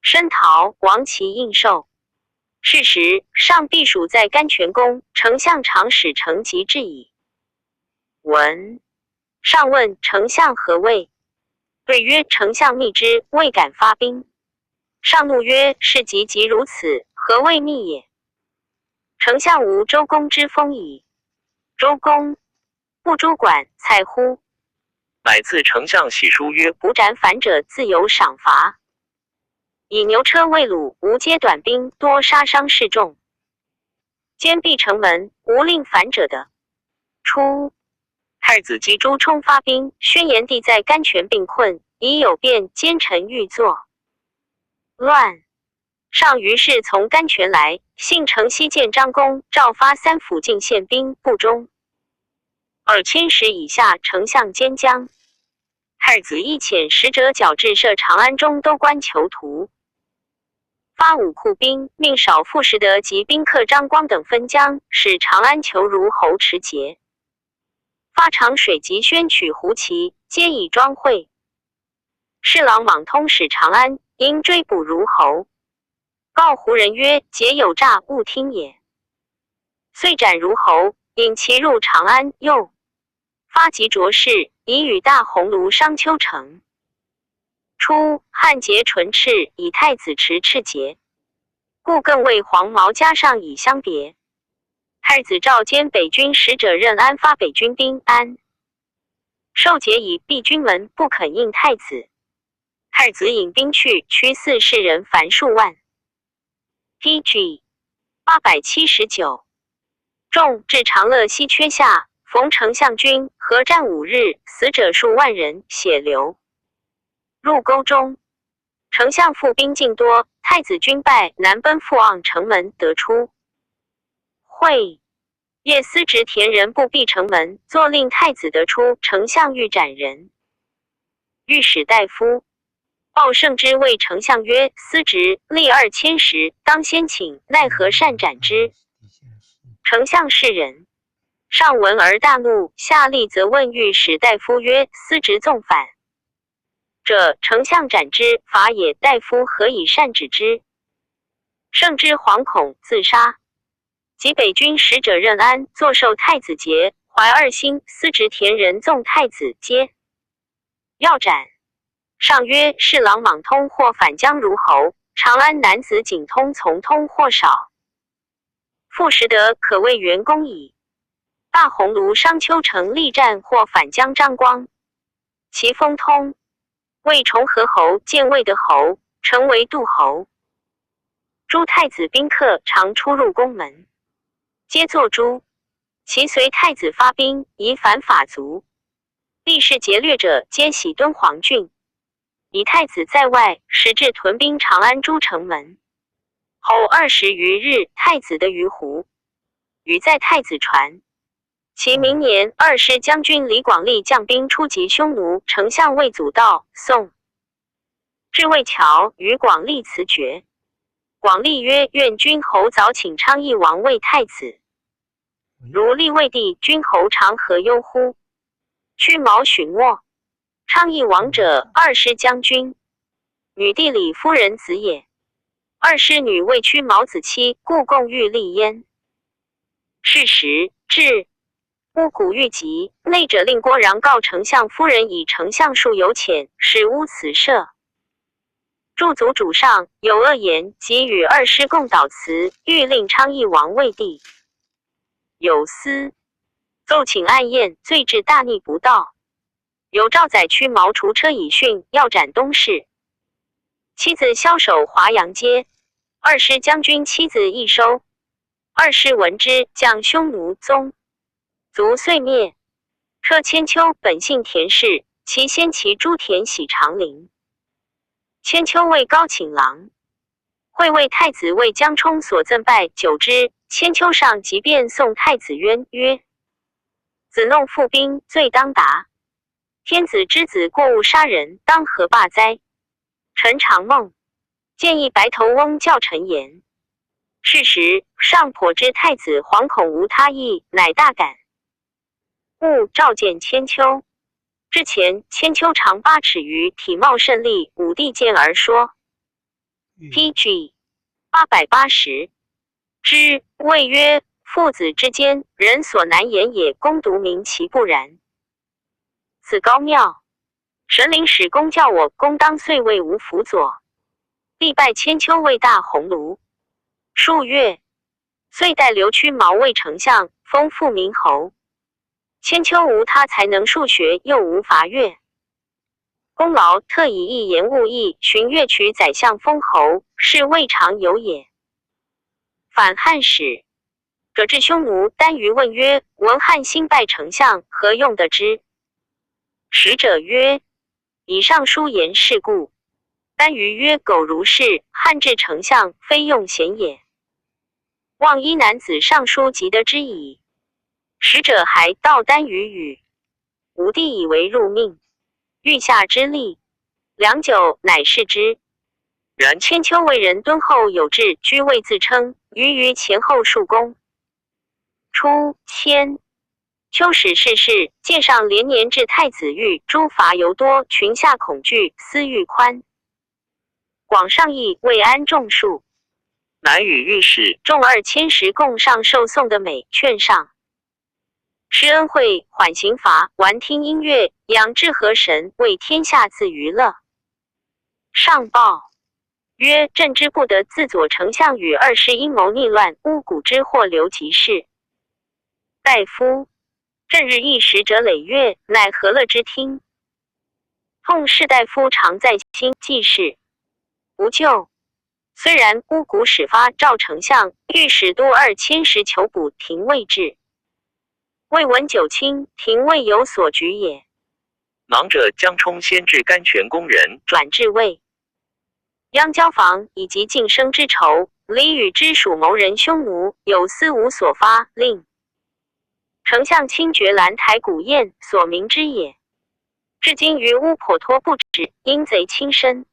申逃，王其应受。是时，上避暑在甘泉宫，丞相长史承疾至矣。闻上问丞相何谓？对曰：丞相密之，未敢发兵。上怒曰：事急如此，何谓密也？丞相无周公之风矣。周公不诸管，采乎？乃自丞相喜书曰：不斩反者，自有赏罚。以牛车为虏，无皆短兵，多杀伤示众。坚闭城门，无令反者的。初，太子及朱充发兵，宣言帝在甘泉病困，已有变，奸臣欲作乱。上于是从甘泉来，幸城西见张公，诏发3府进献兵部中2000石以下丞相兼将。太子亦遣使者矫治设长安中都官囚徒。发武库兵，命少傅实德及宾客张光等分江，使长安囚如侯持节。发长水及宣取胡骑，皆以庄会。侍郎莽通使长安，因追捕如侯。告胡人曰：节有诈，勿听也。遂斩如侯，引其入长安。又发及卓氏，以与大鸿胪商丘城。初，汉节纯赤，以太子持赤节，故更为黄毛加上以相别。太子召兼北军使者任安发北军兵，安受节以闭军门，不肯应太子。太子引兵去，驱4世人凡数万。PG 879。众至长乐西阙下，逢丞相军，合战5日，死者数万人，血流入沟中。丞相复兵尽多，太子军败，南奔赴盎城门，得出。会夜司职田人不闭城门，作令太子得出，丞相欲斩人。御史大夫鲍胜之谓丞相曰：司职立2000石，当先请，奈何善斩之？丞相是人。上闻而大怒，下吏则问御史大夫曰：司职纵反者，丞相斩之，法也。大夫何以善止之？胜之惶恐，自杀。及北军使者任安，坐受太子节，怀2心，司职田人纵太子，皆要斩。上曰：侍郎莽通或反将如侯，长安男子仅通从通或少。傅实德可谓元功矣。大鸿胪商丘城力战，或反将张光，其封通，为崇和侯，建魏德侯，成为杜侯。诸太子宾客常出入宫门，皆作诛。其随太子发兵，以反法族。历世劫掠者，皆徙敦煌郡。以太子在外，时至屯兵长安诸城门。后20余日，太子得于湖，与在太子船。其明年，2师将军李广利将兵出击匈奴，丞相魏祖道、宋至魏桥，与广利辞绝。广利曰：愿君侯早请昌邑王为太子，如立魏帝，君侯常何忧乎？屈毛询握。昌邑王者，2师将军，女弟李夫人子也。2师女为屈毛子妻，故共欲立焉。是时，至乌古欲急，内者令郭穰告丞相夫人以丞相数有遣，使乌此赦。驻足主上有恶言，即与2师共祷辞，欲令昌邑王为帝。有司奏请暗宴，罪至大逆不道。有诏载屈毛除车以训，要斩东市。妻子枭首华阳街。二师将军妻子亦收。二师闻之，将匈奴宗族遂灭。车千秋本姓田氏，其先其朱田喜长陵。千秋为高寝郎，会为太子为江充所赠拜久之。千秋上即便送太子冤曰：子弄父兵，罪当达。天子之子过误杀人，当何罢哉？臣常梦，建议白头翁教臣言。是时上颇知太子惶恐无他意，乃大感。勿召见千秋。之前千秋长8尺余，体貌甚丽，武帝见而说。PG 880之谓曰：父子之间，人所难言也，公独明其不然。此高妙。神灵使公教我，公当遂为吾辅佐。必拜千秋为大鸿胪。数月，遂代刘屈毛为丞相，封复明侯。千秋无他才能数学，又无伐越。公劳特以一言误议，寻越取宰相封侯，是未尝有也。反汉使，者至匈奴，单于问曰：闻汉兴拜丞相，何用得之？使者曰：以上书言是故。单于曰：苟如是，汉至丞相，非用贤也。望一男子上书即得之矣。使者还道单于语，吴帝以为入命，欲下之力，良久，乃释之。然千秋为人敦厚有志，居位自称，于前后数功。初，秋使逝世，介上连年至太子狱，诸罚尤多，群下恐惧，私欲宽。广上议未安众数，乃与御史众2000石共上受送的美劝上。施恩惠，缓刑罚，玩听音乐，养志和神，为天下自娱乐。上报曰：朕之不得自左丞相与2师阴谋逆乱，巫蛊之祸流及世。大夫，朕日议使者累月，乃何乐之听？痛士大夫常在心，既是无救。虽然巫蛊始发，赵丞相御史多2000石求捕，廷未至。未闻九卿，廷未有所举也。囊者江充先至甘泉宫人，转至魏鞅交房，以及晋升之仇，李与之属谋人匈奴，有司无所发，令丞相亲绝兰台古宴，所明之也。至今于乌颇脱不止，因贼侵身。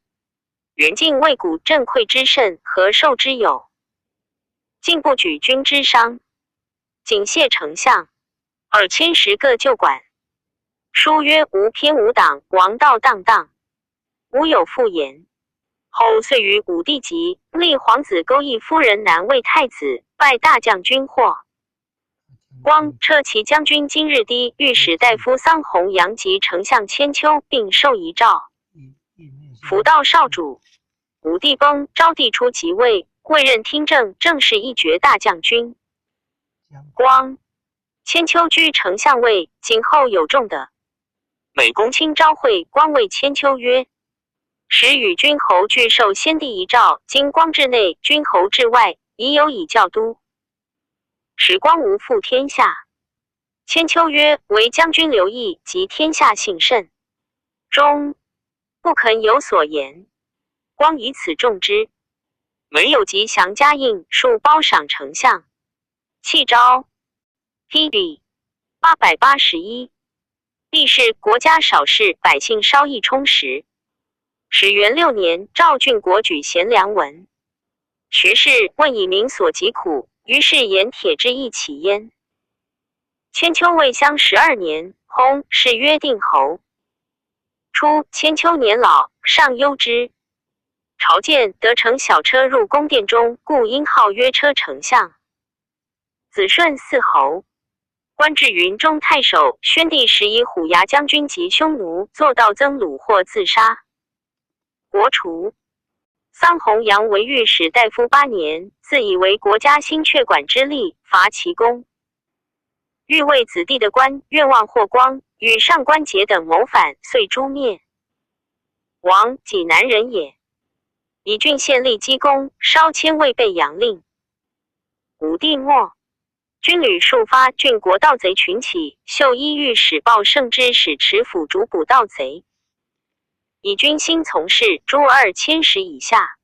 远近魏古震溃之甚，何受之有？竟不举军之伤，仅谢丞相2000石各就管。书曰：无偏无党，王道荡荡，无有复言。后遂于武帝即，立皇子勾弋夫人南魏太子，拜大将军获。光车骑将军今日低，御史大夫桑弘羊及丞相千秋，并授遗诏。辅道少主。武帝崩，昭帝初即位，未任听政，正是一爵大将军。光千秋居丞相位，今后有重的。美公卿昭会光谓千秋曰：时与君侯俱受先帝遗诏，今光至内，君侯至外，已有以教都。使光无负天下。千秋曰：唯将军刘毅及天下幸甚，终不肯有所言。光以此重之，每有吉祥嘉印，数褒赏丞相。弃昭 PB 881。历是国家少事，百姓稍易充实。始元6年，赵郡国举贤良文，学士问以民所疾苦，于是言帖之意起焉。千秋未襄12年，薨，谥曰定侯。初，千秋年老，上忧之。朝见得乘小车入宫殿中，故因号曰车丞相。子顺嗣侯，官至云中太守。宣帝时以虎牙将军及匈奴作盗增虏，或自杀。国除。桑弘羊为御史大夫8年，自以为国家兴阙管之力，伐其功。欲为子弟的官，愿望霍光与上官桀等谋反，遂诛灭。王济南人也。以郡县立基功，稍迁未备阳令。武帝末，军旅数发，郡国盗贼群起，秀一御史报圣之使持府主捕盗贼，以军心从事诸2000石以下。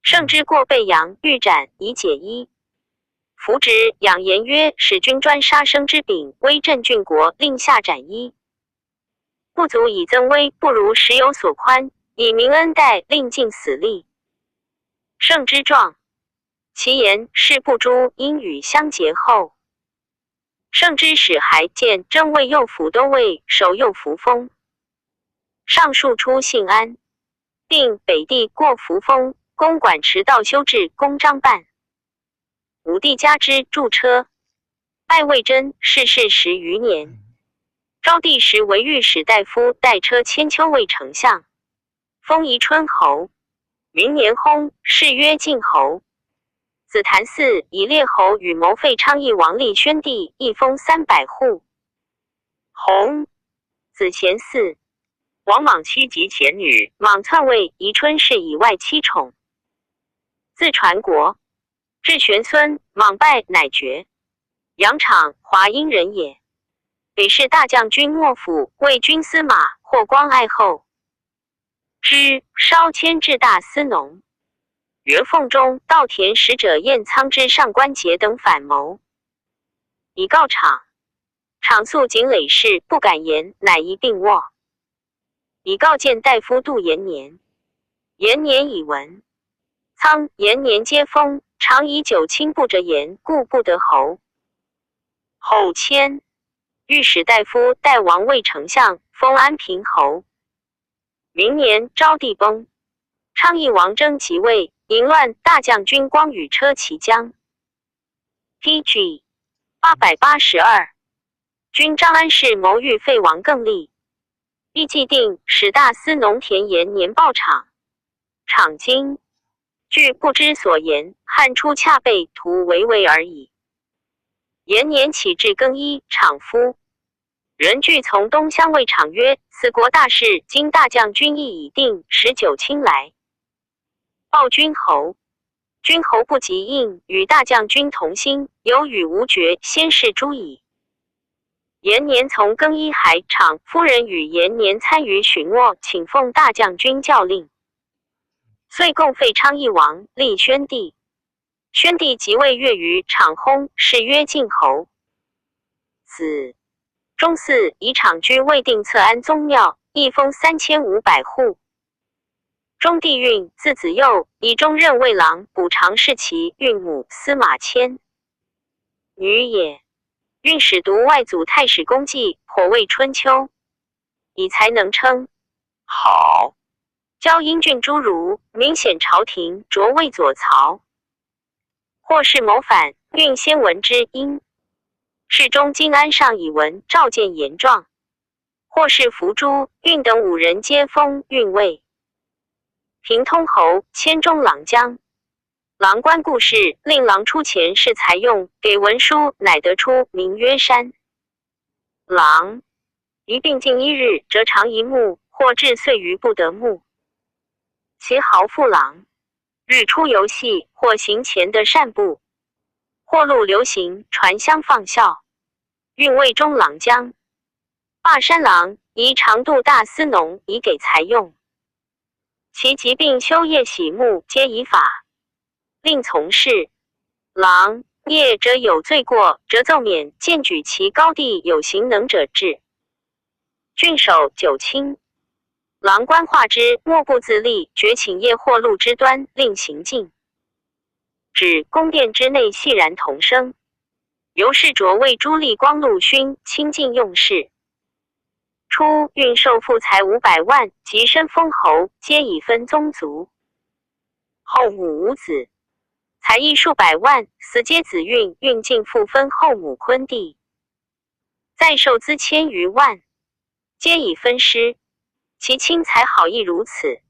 圣之过被阳，欲斩以解衣。符旨养言曰：使君专杀生之柄，威震郡国，令下斩衣。不足以增威，不如时有所宽，以明恩待，令尽死力。圣之状，其言事不诛，因与相结后。圣之使还见征卫右辅都尉守右扶风，上述出信安，并北地过扶风，公管持道修治公章办。武帝加之驻车，拜魏征，逝世10余年。昭帝时为御史大夫，代车千秋卫丞相，封宜春侯。明年薨，谥曰晋侯。紫檀寺以列侯与谋废昌邑王立宣帝，一封300户。弘子贤嗣，王莽妻及前女，莽篡位，宜春氏以外戚宠。自传国，至玄孙，莽败，乃爵。杨敞，华阴人也。北市大将军幕府，为军司马，霍光爱后。之稍迁至大司农。元凤中、稻田使者燕苍之上官桀等反谋，以告昶。昶素谨累事，不敢言，乃一并卧。以告见大夫杜延年。延年以闻。苍、延年皆封，常以酒轻不着言，故不得侯。后迁御史大夫，代王卫丞相，封安平侯。明年昭帝崩，昌邑王征即位，淫乱，大将军光与车骑将。PG 882，君张安氏谋欲废王更立，亦既定，使大司农田延年报昶。昶今据不知所言，汉初恰被图为魏而已。延年起至更衣，昶夫。人具从东乡谓昶曰：此国大事，今大将军意已定，19卿来。报君侯。君侯不及应，与大将军同心，有与无决，先是诛矣。延年从更衣还，昶夫人与延年参与巡卧，请奉大将军教令。遂共废昌邑王，立宣帝。宣帝即位月余，昶薨，谥曰晋侯。子中嗣以昶居未定策安宗庙，一封3500户。中帝运字子佑，以中任卫郎，补常侍骑，运母司马迁女也。运使读外祖太史公记，颇为春秋，以才能称好。教英俊诸儒，明显朝廷，着魏左曹。或是谋反，运先闻之，因侍中金安上以闻召见言状。或是伏诛，运等5人皆封运尉。平通侯，迁中郎将。郎官故事，令郎出钱是财用，给文书，乃得出，名曰山。郎一病近1日，折长1目，或至岁余不得目。其豪父郎日出游戏，或行前的善步，或路流行，传香放笑。运尉中郎将。霸山郎宜常度大司农，以给财用。其疾病休业洗沐，皆以法令从事。郎业者有罪过，则奏免，荐举其高地有行能者治。郡守9卿。郎官化之，莫不自立，决请业或路之端，令行禁。指宫殿之内细然同声。由是着为朱立光陆勋，亲近用事。初运受赋财500万，及身封侯，皆以分宗族。后母无子，才艺数百万，死皆子运，运尽复分后母昆弟。再受资千余万，皆以分师。其亲才好亦如此。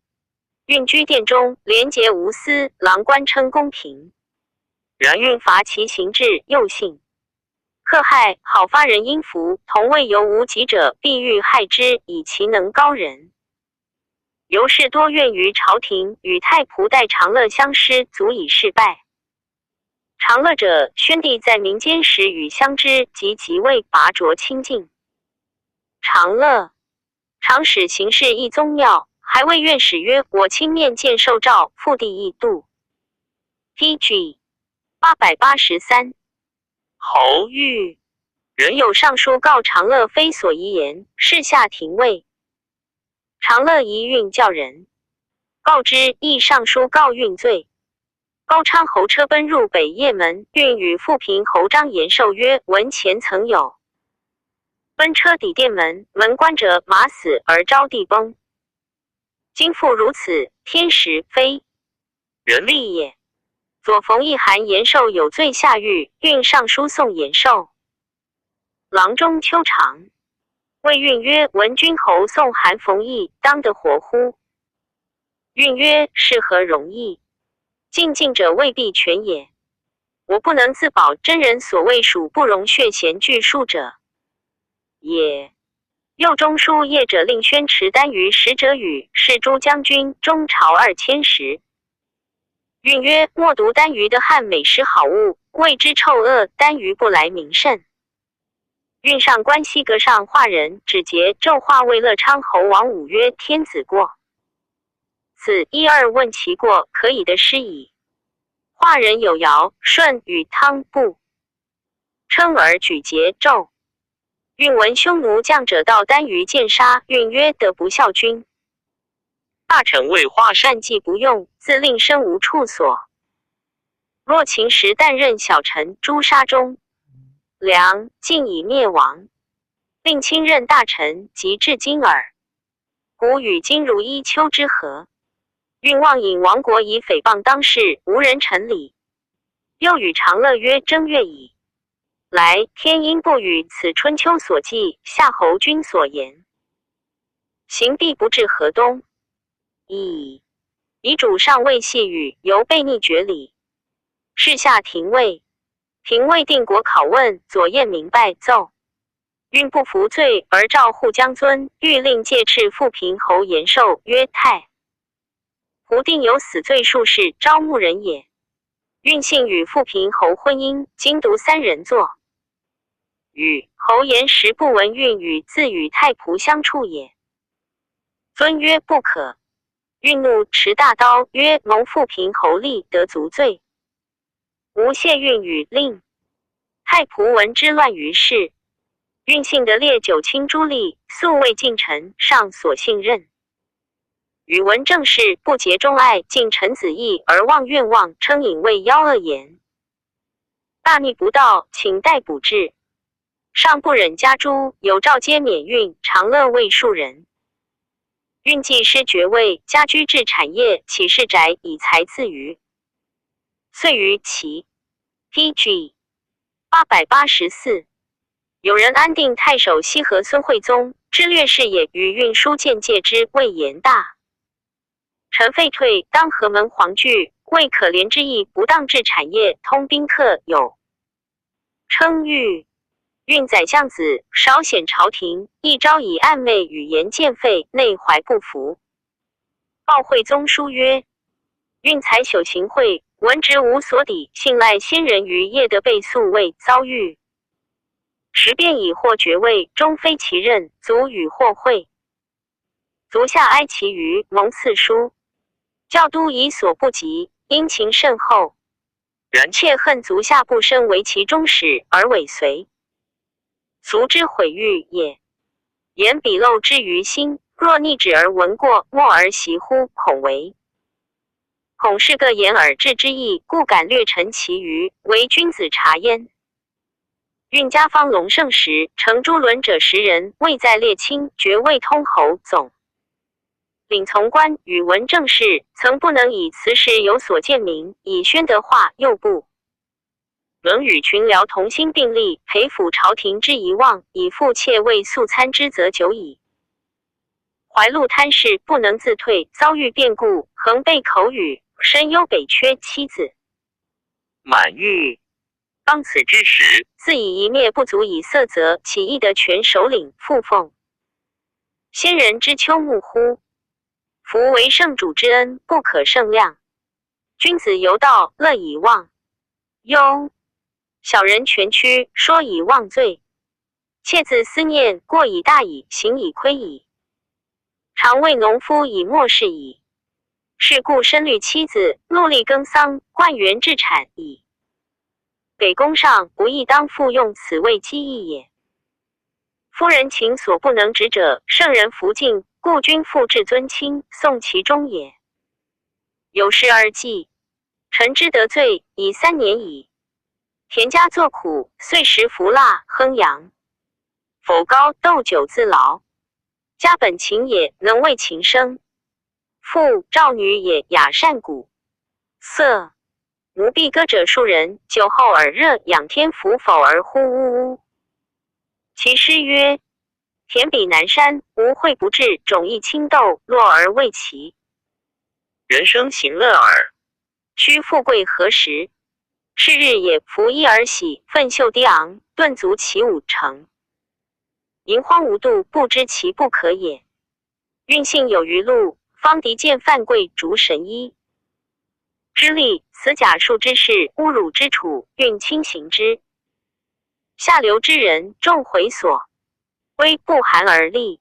运居殿中，廉洁无私，郎官称公平。然运罚其行至，又信。克害好发人因服，同谓犹无己者，必欲害之，以其能高人。由是多怨于朝廷，与太仆代长乐相失，足以事败。长乐者，宣帝在民间时与相知，及即位拔擢亲近。长乐常使行事一宗庙，还谓院使曰：“我亲面见受诏，复帝亦度。” PG 883。侯玉仍有上书告长乐非所遗言，事下廷尉。长乐疑运教人，告之，亦上书告运罪。高昌侯车奔入北邺门，运与富平侯张延寿曰：“闻前曾有奔车抵殿门，门关者马死而招地崩。今复如此，天时非人力也。”左冯一函延寿有罪下狱，运上书送延寿。郎中秋长谓运曰：“闻君侯送函冯异，当得活乎？”运曰：“是何容易？进进者未必全也。我不能自保，真人所谓属不容血贤具数者也。”右中书业者令宣持单于使者语，是诸将军，中朝2000石。运曰：“莫读单于的汉美食好物，谓之臭恶，单于不来名甚。”运上官西阁上画人，指节纣画为乐昌侯王武曰：“天子过。”此一二问其过，可以得失矣。画人有尧、舜与汤不称而举节纣。运闻匈奴将者到单于见杀，运曰：“得不孝君。大臣为画善，善计不用，自令身无处所。若秦时旦任小臣，诛杀中梁尽已灭亡，令亲任大臣，及至今耳。古与今如一丘之貉。运妄引亡国以诽谤当世，无人臣礼。又与长乐曰：“正月矣，来天阴不与此春秋所记，夏侯君所言，行必不至河东。遗嘱尚未细语，犹被逆绝礼。事下廷尉，廷尉定国拷问，左彦明拜奏。运不服罪，而召护将尊，欲令戒斥富平侯延寿，曰：“太胡定有死罪数事，招募人也。”运信与富平侯婚姻，今独3人坐。与侯延时不闻运与自与太仆相处也。尊曰：“不可。”运怒，持大刀曰：“蒙富平侯立得足罪。”吾谢运与令。太仆闻之乱于市。运信得列9卿诸吏，素未近臣，上所信任。与闻政事，不竭忠爱，尽臣子义而忘愿望，称隐为妖恶言。大逆不道，请逮捕治。上不忍加诛，有诏皆免运，长乐为庶人。运既失爵位，家居置产业，起市宅以财自娱。遂于齐。PG 884。有人安定太守西河孙惠宗，知略事也，与运书见戒之，谓言大臣废退，当河门黄具，为可怜之意，不当治产业，通宾客，有称誉。运宰相子，少显朝廷，一朝以暗昧语言见废，内怀不服。报惠宗书曰：“运才朽行贿，文职无所抵，信赖先人于业得被诉未遭遇。时便已获爵位，终非其任，卒与获贿。足下哀其余，蒙赐书。教都以所不及，殷勤甚厚。然切恨足下不身为其中使，而尾随。俗之毁誉也。言鄙陋之于心，若逆止而闻过，默而习乎？恐是个言而志之意，故敢略陈其余，为君子察焉。运家方隆盛时，乘诸轮者10人，位在列卿，爵位通侯总。领从官与闻政事，曾不能以辞时有所见明，以宣德化，又不能与群僚同心并力，培抚朝廷之遗忘，以复窃为素餐之责久矣。怀禄贪事，不能自退，遭遇变故，恒被口语，深忧北缺妻子。满欲当此之时，自以一灭不足以色泽，起义的全首领复奉先人之秋木乎？夫为圣主之恩，不可胜量。君子游道，乐以忘忧；小人全屈，说以忘罪。切自思念，过以大矣，行以亏矣。常为农夫以莫事矣。是故深虑妻子，戮力耕桑，灌园置产矣。给公上，不亦当复用此为机义也。夫人情所不能止者，圣人弗敬，故君父至尊亲，颂其中也。有事而记，臣之得罪已3年矣。田家作苦，岁时服蜡烹羊，否高斗酒自劳。家本勤也，能为情生。父赵女也，雅善古色。奴婢歌者数人，酒后耳热，仰天伏否而呼呜呜。其诗曰：田比南山，无秽不至，种一青豆，落而未齐。人生行乐耳。须富贵何时？是日也，拂衣而喜，奋袖低昂，顿足其五成。淫荒无度，不知其不可也。运性有余路，方敌见犯贵逐神医。知利，此假术之事，侮辱之处，运轻行之。下流之人，众回所，微不寒而栗。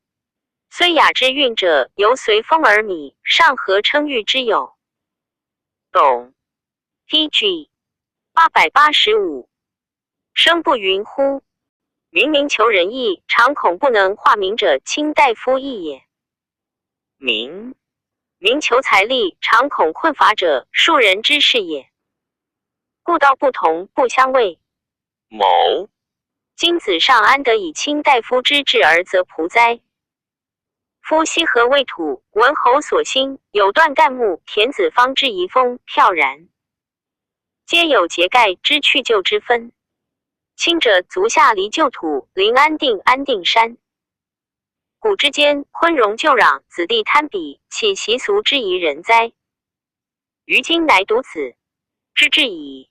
虽雅之运者，犹随风而靡，尚何称誉之有？董 TG 885。生不云乎？明明求仁义，常恐不能化民者，卿大夫义也。明求财力，常恐困乏者，庶人之事也。故道不同，不相为。某今子尚安得以卿大夫之志而则仆哉？夫羲和未土，文侯所兴，有断干木，田子方之遗风，飘然，皆有节盖之去旧之分。轻者足下离旧土，临安定山。古之间，昆戎就壤，子弟贪比，岂习俗之宜人哉？于今乃独子，知至矣。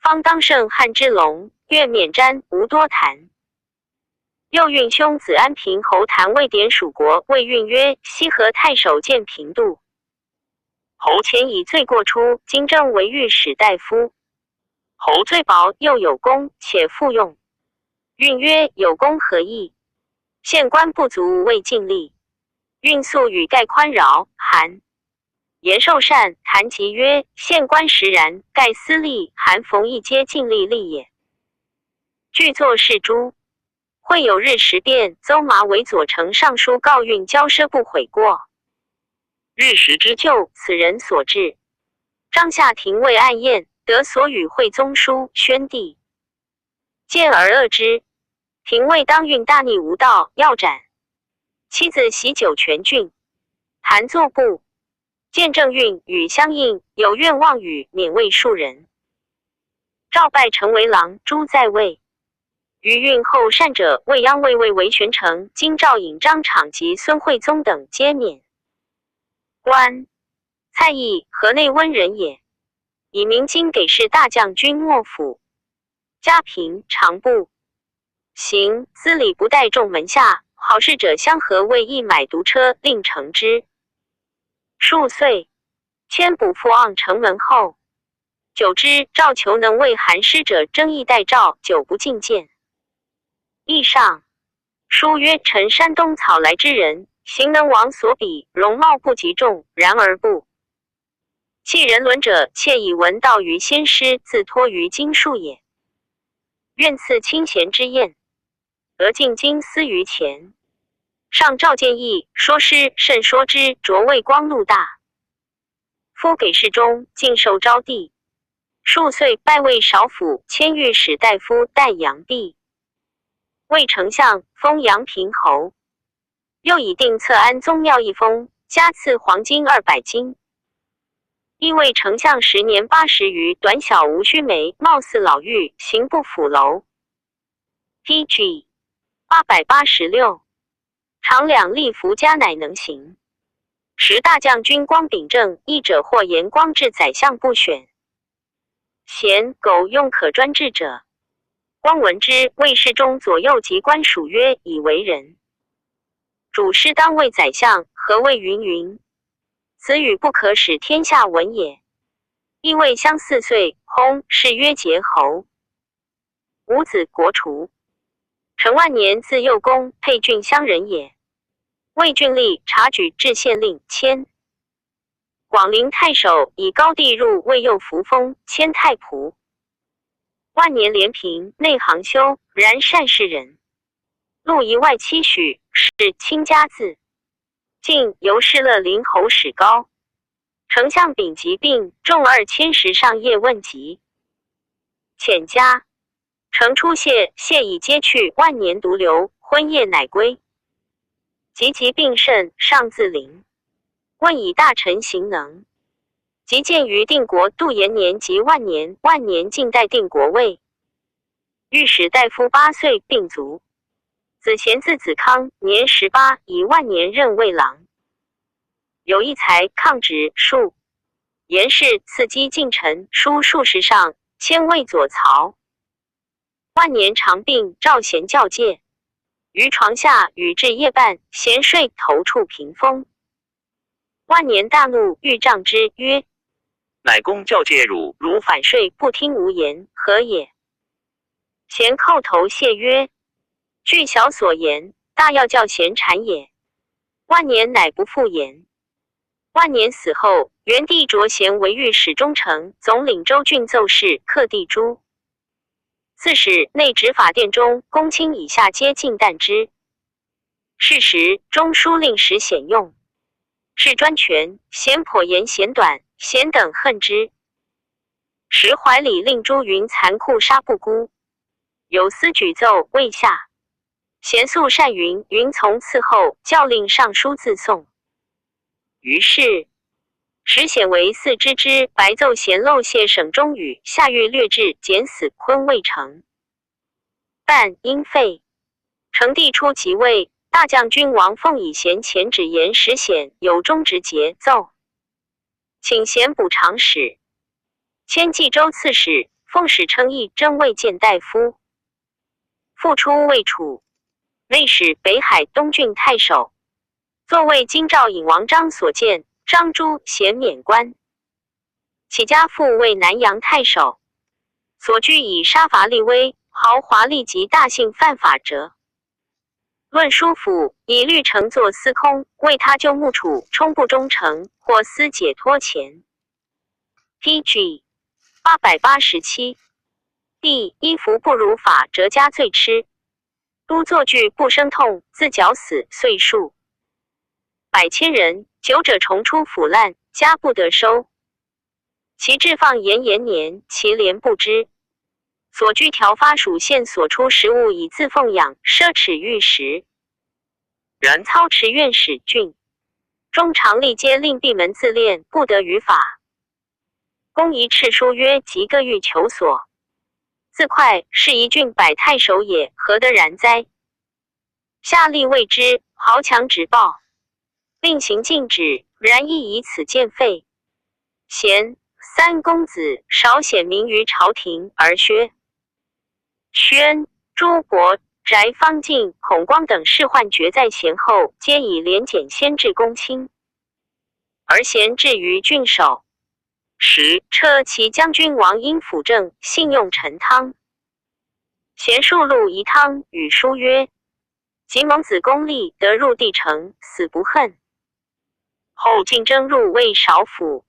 方当胜汉之龙，愿免瞻无多谈。右运兄子安平侯谭魏典属国，谓运曰：西河太守见平度。侯前以罪过出，今正为御史大夫。侯罪薄，又有功，且复用。运曰：有功何益？县官不足，未尽力。运素语盖宽饶，韩言受善，谈及曰：县官实然，盖私利，韩逢一皆尽力利也。具作是诸。会有日时变，邹麻为左丞尚书告运骄奢不悔过。日时之咎，此人所致。张夏廷尉暗验，得所与会宗书，宣帝见而恶之。廷尉当运大逆无道，要斩。妻子袭酒全郡，韩作部。见正运与相应，有愿望与，免位庶人。赵拜成为郎，朱在位。于运后善者，未央卫尉为玄成，今赵颖、张敞及孙惠宗等皆免官。蔡邕，河内温人也。以明经给事大将军幕府。家贫，常部行司礼不待众门下，好事者相合，为义买独车，令乘之。数岁，迁补复盎城门后。久之，赵求能为韩师者，争议待赵，久不进谏。义上书曰：臣山东草来之人，行能王所比，容貌不及众，然而不弃人伦者，窃以闻道于先师，自托于经术也。愿赐清闲之宴，俄进京思于前。上赵建议，说诗甚说之，着魏光禄大。夫给事中，尽受招娣。数岁，拜魏少府，迁御史大夫，代阳弼。魏丞相，封阳平侯。又以定策安宗庙一封，加赐黄金200斤。亦为丞相10年80余，短小无须眉，貌似老妪，行不腐楼。PG 886。常两吏服家，乃能行。时大将军光秉正，议者或言光至宰相不选。贤苟用可专制者。光闻之，谓侍中左右及官属曰：以为人。主师当为宰相，何谓云云？此语不可使天下闻也。亦未相4岁，薨，谥曰节侯。五子国除。成万年自右公沛郡乡人也。魏郡吏察举至县令，迁广陵太守，以高帝入魏右扶风，迁太仆。万年连平，内行修，然善事人。路夷外期许，是卿家字。晋由士乐陵侯史高。丞相丙疾病，众2000石上夜问疾。遣家。程出谢，谢已皆去，万年独留，昏夜乃归。疾病甚，上自陵。问以大臣行能。即见于定国杜延年及万年，万年晋代定国位。御史大夫8岁病卒。子贤字子康，年18，以万年任魏郎。有一才，抗直数。言氏赐击近臣，书数十上，迁魏左曹。万年常病，赵贤教戒。于床下与至夜半，咸睡头触屏风。万年大怒，欲杖之，曰：乃公教戒汝，如反睡不听无言，何也？咸叩头谢曰：据小所言，大要教贤谗也。万年乃不复言。万年死后，元帝擢贤为御史中丞，总领州郡奏事，克地诛。刺史内执法殿中，公卿以下皆尽惮之。是时中书令史显用，是专权，贤颇言贤短，贤等恨之。时怀里令朱云残酷杀不孤，有司举奏未下。贤素善云，云从伺候，教令上书自送。于是史显为4之，白奏贤漏泄省中语，下狱略至，减死昆未成。但因废。成帝初即位，大将军王凤以贤前旨言史显有忠直节奏，请贤补长史，迁冀州刺史，奉使称议征卫见大夫。复出魏楚，内使北海东郡太守，作为京兆尹王章所见，张朱咸免官。起家父为南阳太守，所居以杀伐立威，豪华利及大幸犯法者。论书府，以律丞作司空，为他就木处，充不忠诚，或私解脱钱。PG 887。第衣服不如法，折加罪吃。都作剧不生痛，自绞死，岁数百千人，久者重出腐烂，家不得收。其置放延年，其廉不知。所居条发属县所出食物，以自奉养，奢侈欲食。然操持院使郡中常历皆令闭门自练，不得于法。公仪敕书曰：即各欲求所。自快是一郡百太守也，何得然哉？下吏谓之，豪强直报，令行禁止，然亦以此见废。贤3公子少显名于朝廷，而薛宣、朱伯、翟方进、孔光等仕宦爵在贤后，皆以廉检先至公卿，而贤至于郡守。车骑将军王英辅政，信用陈汤。贤数录遗汤，与书曰：及蒙子功立，得入帝城，死不恨。后竞争入魏少府，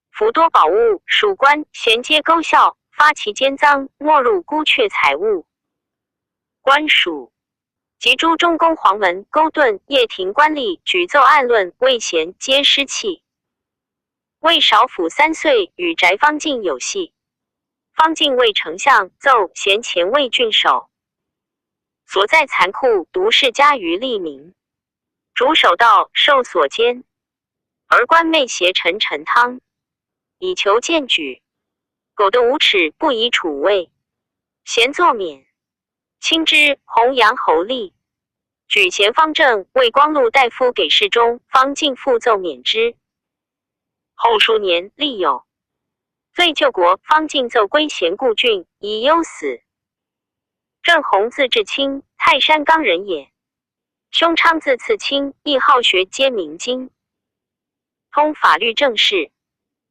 府多宝物，属官贤皆勾效，发其奸赃，没入孤阙财物。官属及诸中宫黄门、勾顿、掖庭官吏举奏案论，魏贤皆失气。魏少府3岁，与翟方进有隙。方进为丞相，奏贤前魏郡守，所在残酷，独世家于利民。主守道，受所监，而官昧挟陈汤，以求荐举。苟得无耻，不以处位。贤作免，亲之，弘阳侯立。举贤方正，为光禄大夫给事中，方进复奏免之。后数年，立有罪救国，方进奏归贤故郡，以忧死。郑弘字至清，泰山冈人也。兄昌字次卿，亦好学，皆明经。通法律政事。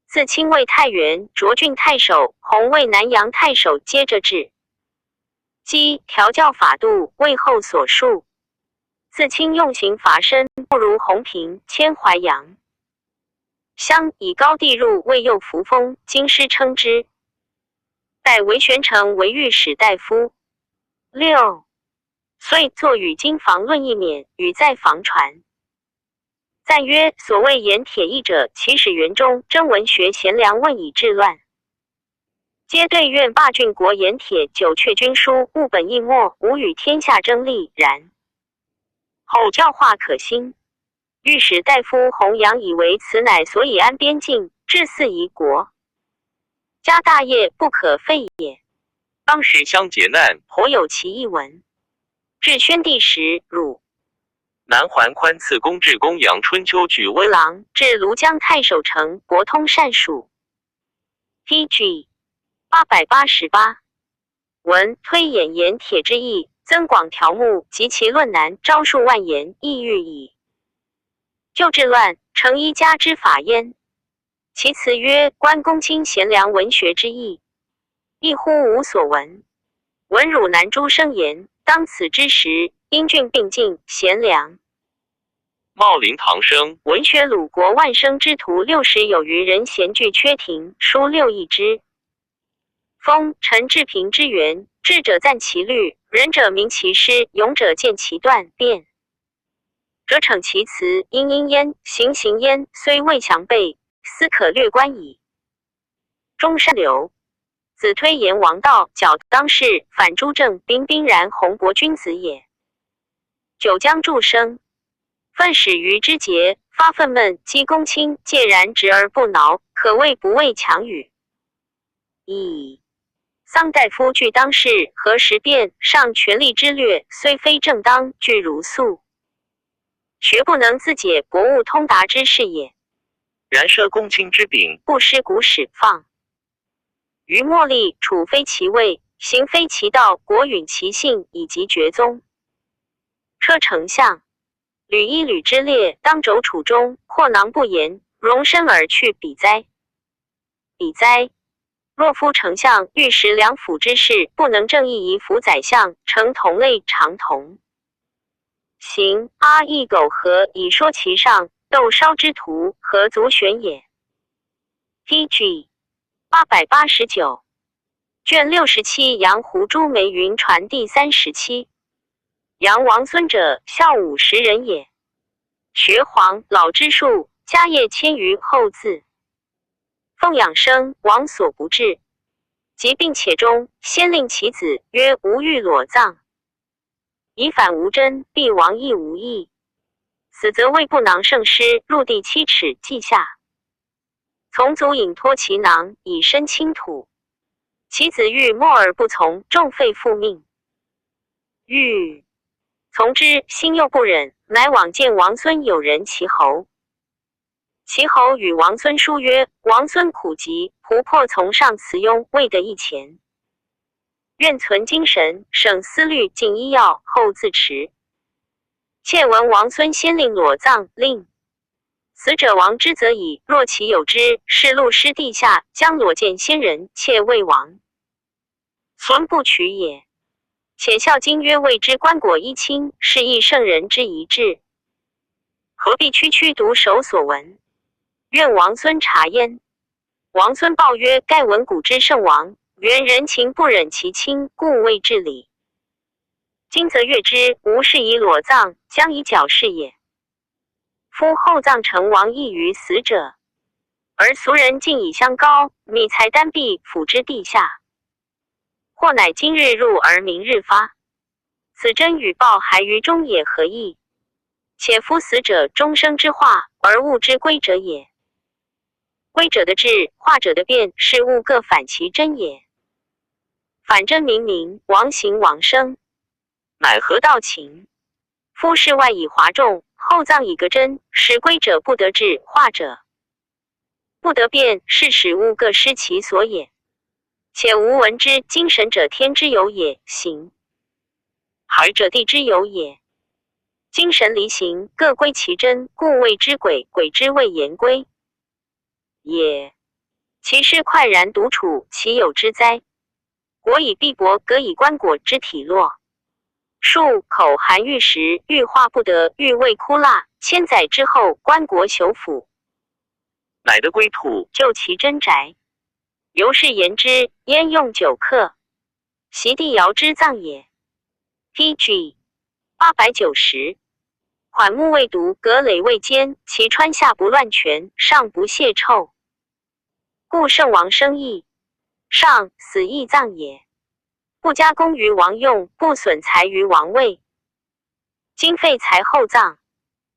自清为太原、涿郡太守，弘为南阳太守，接着治。基调教法度，为后所述。自清用刑罚深，不如洪平、迁淮阳。乡以高地入，为右扶风，京师称之。代韦玄成为御史大夫。6遂作与经房论一免，与在房传。赞曰：所谓盐铁议者，其始元中征文学贤良问以治乱，皆对愿罢郡国盐铁九阙军书，务本一末，无与天下争利。然后教化可兴。御史大夫弘扬以为此乃所以安边境，治四夷国，家大业不可废也。当时相劫难，颇有其一文。至宣帝时，汝南桓宽赐公至公阳春秋举温郎，至庐江太守城，博通善属。PG 888文推演盐铁之意，增广条目及其论难，招数万言，意欲矣。就治乱，成一家之法焉。其词曰：关公卿贤良文学之意，一乎无所闻。闻汝南诸生言，当此之时，英俊并进，贤良。茂陵唐生文学鲁国万生之徒60有余人，闲聚阙庭，书6亿之。封陈志平之源，智者赞其律，仁者明其诗，勇者见其断辩，者逞其辞，殷焉，行焉，虽未详备，斯可略观矣。中山流子推言王道，矫当世，反朱正，彬然宏博君子也。九江诸生愤始于之节，发愤懑，积公卿，介然直而不挠，可谓不畏强语。以桑大夫据当世，何时变，上权力之略，虽非正当，具如素，学不能自解，博物通达之事也。然涉公卿之柄，不失古始放。于末立，处非其位，行非其道，国允其性，以及绝宗。车丞相履一履之列，当轴处中，阔囊不言，容身而去，比哉！比哉！若夫丞相御史两府之事，不能正义以辅宰相，成同类常同。行阿亦苟合以说其上，斗烧之徒，何足选也。PG 889卷67杨胡朱梅云传第37。杨王孙者，孝50人也。学黄老之术，家业千余，后自奉养生，王所不至。及病且终，先令其子曰：吾欲裸葬，以反无真，必亡亦无益。死则为布囊圣师，入地7尺，记下。从足引脱其囊，以身倾土。其子欲默而不从，重废复命。欲从之，心又不忍，乃往见王孙友人其侯。其侯与王孙书曰：王孙苦疾，仆破从上辞庸，未得一钱。愿存精神，省思虑，尽医药，后自持。妾闻王孙先令裸葬，令死者亡之则已，若其有之，是戮师地下，将裸见先人，妾未亡，存不取也。且孝经曰：谓之棺椁一清，是亦圣人之遗志，何必区独守所闻？愿王孙察焉。王孙报曰：盖闻古之圣王，原人情不忍其亲，故未至礼。今则阅之，无事以裸葬，将以矫饰也。夫厚葬成王益于死者，而俗人竟以香膏、米财丹璧辅之地下，或乃今日入而明日发，此真与报还于中也，何异？且夫死者终生之化，而物之归者也。归者的治，化者的变，是物各反其真也。反真明明，王行王生，乃何道情？夫事外以华重，后葬以革真，使归者不得治，化者不得变，是使物各失其所也。且吾闻之，精神者天之有也，形海者地之有也。精神离形，各归其真，故谓之鬼，鬼之谓言归。也。其师快然独处，其有之哉？国以必薄，革以棺椁之体落。漱口含玉石，玉化不得，玉味枯蜡。千载之后，棺椁朽腐，乃得归土。就其真宅。由是言之，焉用久客？席地遥之葬也。PG 890。款木未毒，葛藟未坚，其川下不乱泉，上不泄臭。故圣王生义，上死亦葬也。不加功于王用，不损财于王位。今废财后葬，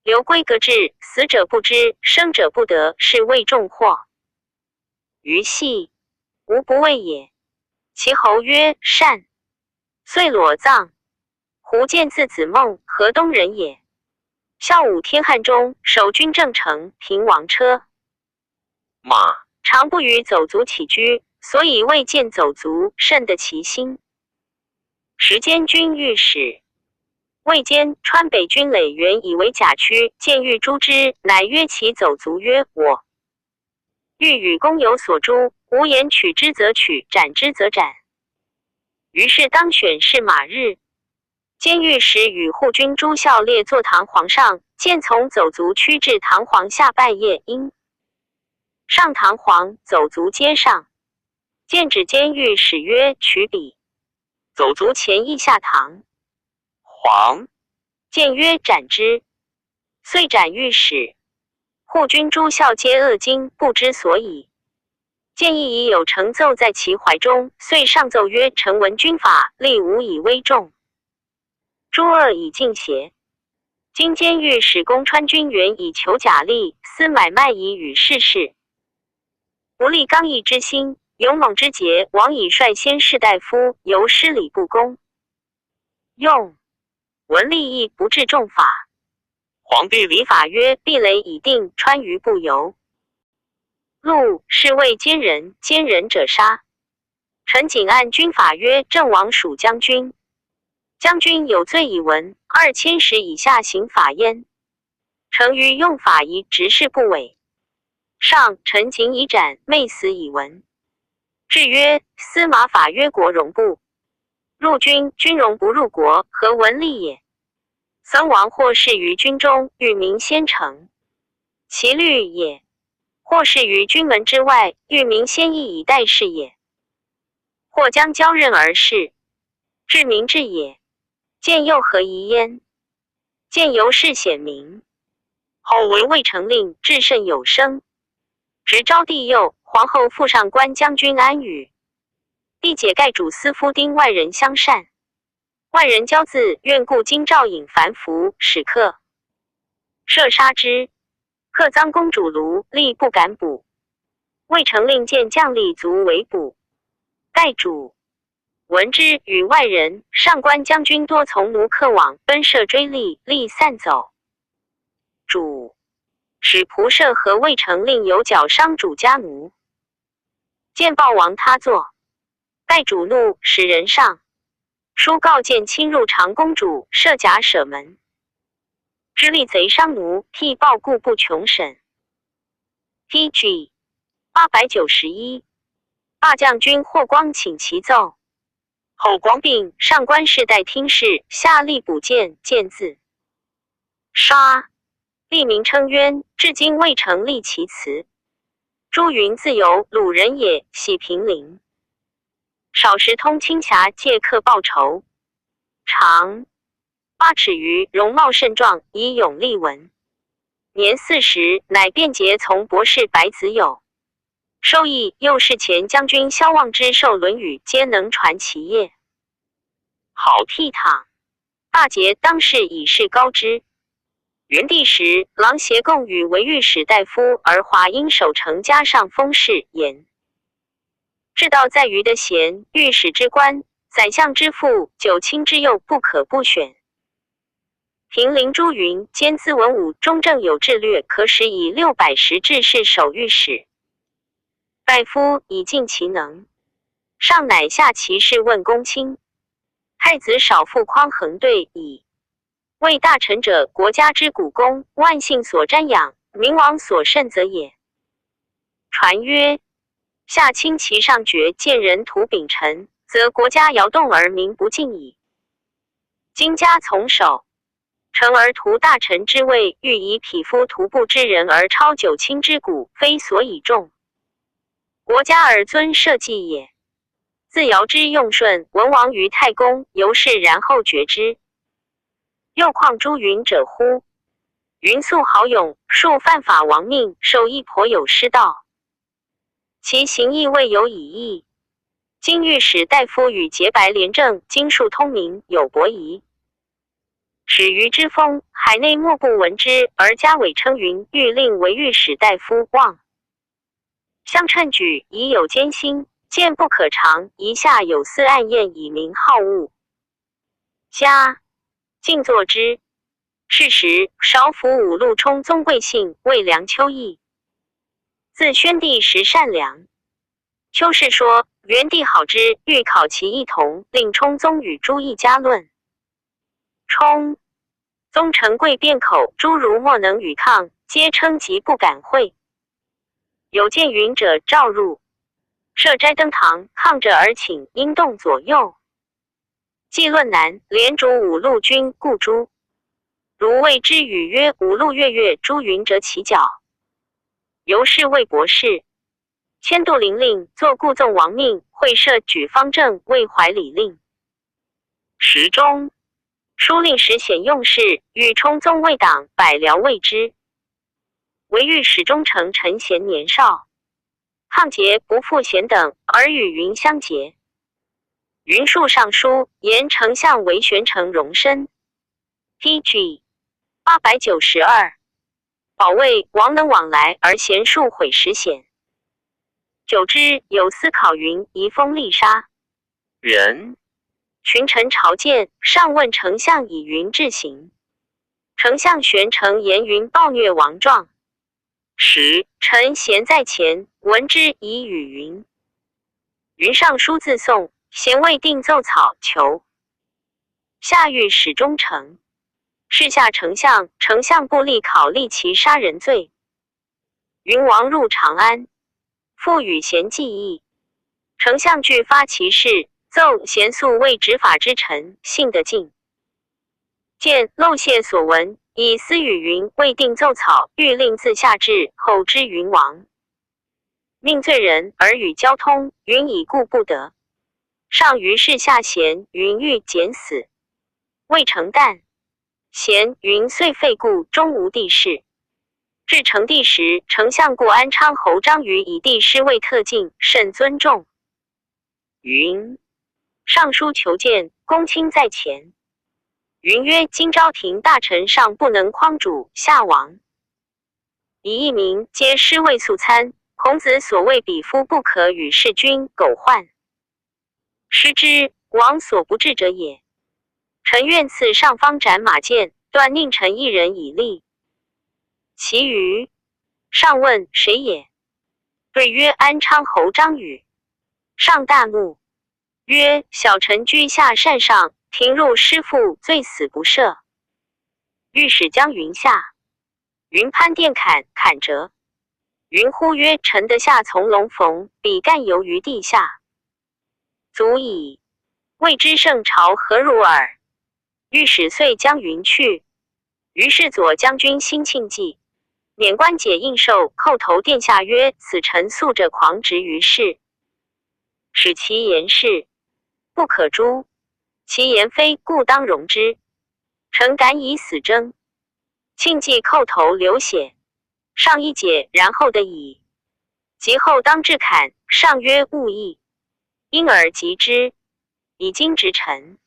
留归革制，死者不知，生者不得，是谓重祸。余系无不畏也。其侯曰善，遂裸葬。胡见字子孟，河东人也。孝武天汉中，守军正城，平王车马，常不与走卒起居，所以未见走卒，甚得其心。时监军御史魏坚川北军垒原以为甲区，见欲诛之，乃约其走卒曰：我欲与公有所诛，无言取之则取，斩之则斩。于是当选是马日，监御史与护军诸校列坐堂皇上，见从走卒趋至堂皇下拜谒，因上堂皇，走卒皆上。见指监御史曰：取笔。走卒前亦下堂。黄见曰：斩之。遂斩御史。护军诸校皆愕惊，不知所以。见亦已有成奏在其怀中，遂上奏曰：臣闻军法，立无以威重，诸恶以尽邪。今监御史公川军员以求甲利，私买卖以与世事，不立刚毅之心，勇猛之节，王以率先士大夫，由失礼不公，用文吏亦不治重法。皇帝礼法曰：避雷已定，川渝不由。陆是谓奸人，奸人者杀。臣谨按军法曰：郑王属将军，将军有罪以闻，2000石以下刑法焉。诚于用法宜，执事不违。上臣谨以斩，昧死以闻。制曰：司马法曰国荣不入军，军荣不入国，何文吏也？僧王或是于军中，欲明先成，其律也；或是于军门之外，欲明先义以待事也；或将交任而事，治民治也。见又何疑焉？见由是显明。后为魏成令，至甚有声。执昭帝右，皇后副上官将军安宇。帝解盖主司夫丁外人相善。外人骄自，愿故今诏引凡服，使客射杀之。客赃公主卢，力不敢捕。魏成令见将吏卒围捕。盖主闻之，与外人上官将军多从奴客往，奔射追吏，吏散走。主使仆射和魏成令有绞伤主家奴。见报王他坐。盖主怒，使人上书告见侵入长公主，设假舍门。知吏贼伤奴，替报故不穷审。PG 891。霸将军霍光请其奏。后光病，上官氏代听事，下吏补见，见字杀。吏名称冤，至今未成立其词。朱云自由鲁人也，喜平陵。少时通清峡，借客报仇。长8尺余，容貌甚壮，以勇立文。年40，乃便捷从博士白子友。授义右侍前将军萧望之授《论语》，皆能传其业。好倜傥，大节当世以示高之。元帝时，郎协贡与为御史大夫，而华阴守城加上封事言。至道在于的贤，御史之官，宰相之父，九卿之右，不可不选。平陵朱云兼资文武，中正有志略，可使以600石致仕守御史。大夫以尽其能，上乃下其事问公卿。太子少傅匡衡对以为大臣者，国家之古功，万姓所瞻仰，明王所慎则也。传曰：下卿其上爵见人图秉臣，则国家摇动而民不敬矣。今家从守，臣而图大臣之位，欲以匹夫徒步之人而超九卿之谷，非所以重。国家而尊社稷也。自尧之用舜文王于太公，由是然后决之。又况诸云者乎？云素豪勇，数犯法亡命，受益颇有失道。其行义未有以义。今御史大夫与洁白廉政，经术通明，有伯夷。始于之风，海内莫不闻之，而加委称云，欲令为御史大夫，望。相称举，已有艰辛，见不可长，一下有司暗验，以明好恶。加静坐之。是时，少府五路充宗贵姓，谓梁丘邑。自宣帝时善良。丘氏说，元帝好之，欲考其异同，令充宗与诸一家论。充宗承贵辩口，诸儒莫能与抗，皆称疾不敢会。有见云者召入，设斋登堂，抗者而请，因动左右。既论难，连主五路军故诸。如谓之语曰：五路月诸云者起脚。由是谓博士。迁度陵令，作故纵王命，会设举方正，为怀礼令。时中，书令时显用事，与充宗未党，百僚谓之。唯御史中丞陈贤年少，抗节不复贤等，而与云相结。云述上书，言丞相为玄城容身。PG 892。保卫王能往来，而贤术毁时显。久之，有司考云移封丽莎人。群臣朝见，上问丞相以云治行。丞相玄城言云暴虐王状。时臣贤在前，闻之以语云。云上书自送，贤未定奏草求。下谕史中丞。是下丞相，丞相不立考立其杀人罪。云王入长安，复与贤计议。丞相具发其事，奏贤素为执法之臣，信得尽。见漏泄所闻，以私语云未定奏草，欲令自下至，后知云王。命罪人而与交通，云已故不得。上于是下贤，云欲减死，未成旦。贤云遂废故，终无帝室。至成帝时，丞相故安昌侯张瑜以帝师为特进，甚尊重。云上书求见，公卿在前。云曰：今朝廷大臣上不能匡主，下王以一民，皆师位素餐。孔子所谓比夫不可与世君苟患，失之，王所不治者也。臣愿赐上方斩马剑，断佞臣一人以立。其余上问谁也？对曰：安昌侯张宇。上大怒，曰：小臣居下善上，庭入师父，罪死不赦。御史将云下，云攀殿坎折。云呼曰：臣得下从龙逢，比干游于地下，足矣。未知圣朝何如耳？御史遂将云去。于是左将军辛庆忌免官解印绶，叩头殿下曰：此臣素着狂直于世，使其言是不可诛，其言非，故当容之。臣敢以死争。庆忌叩头流血，上一解，然后得矣。及后当至坎，上曰：勿议。因而及之，以今直臣。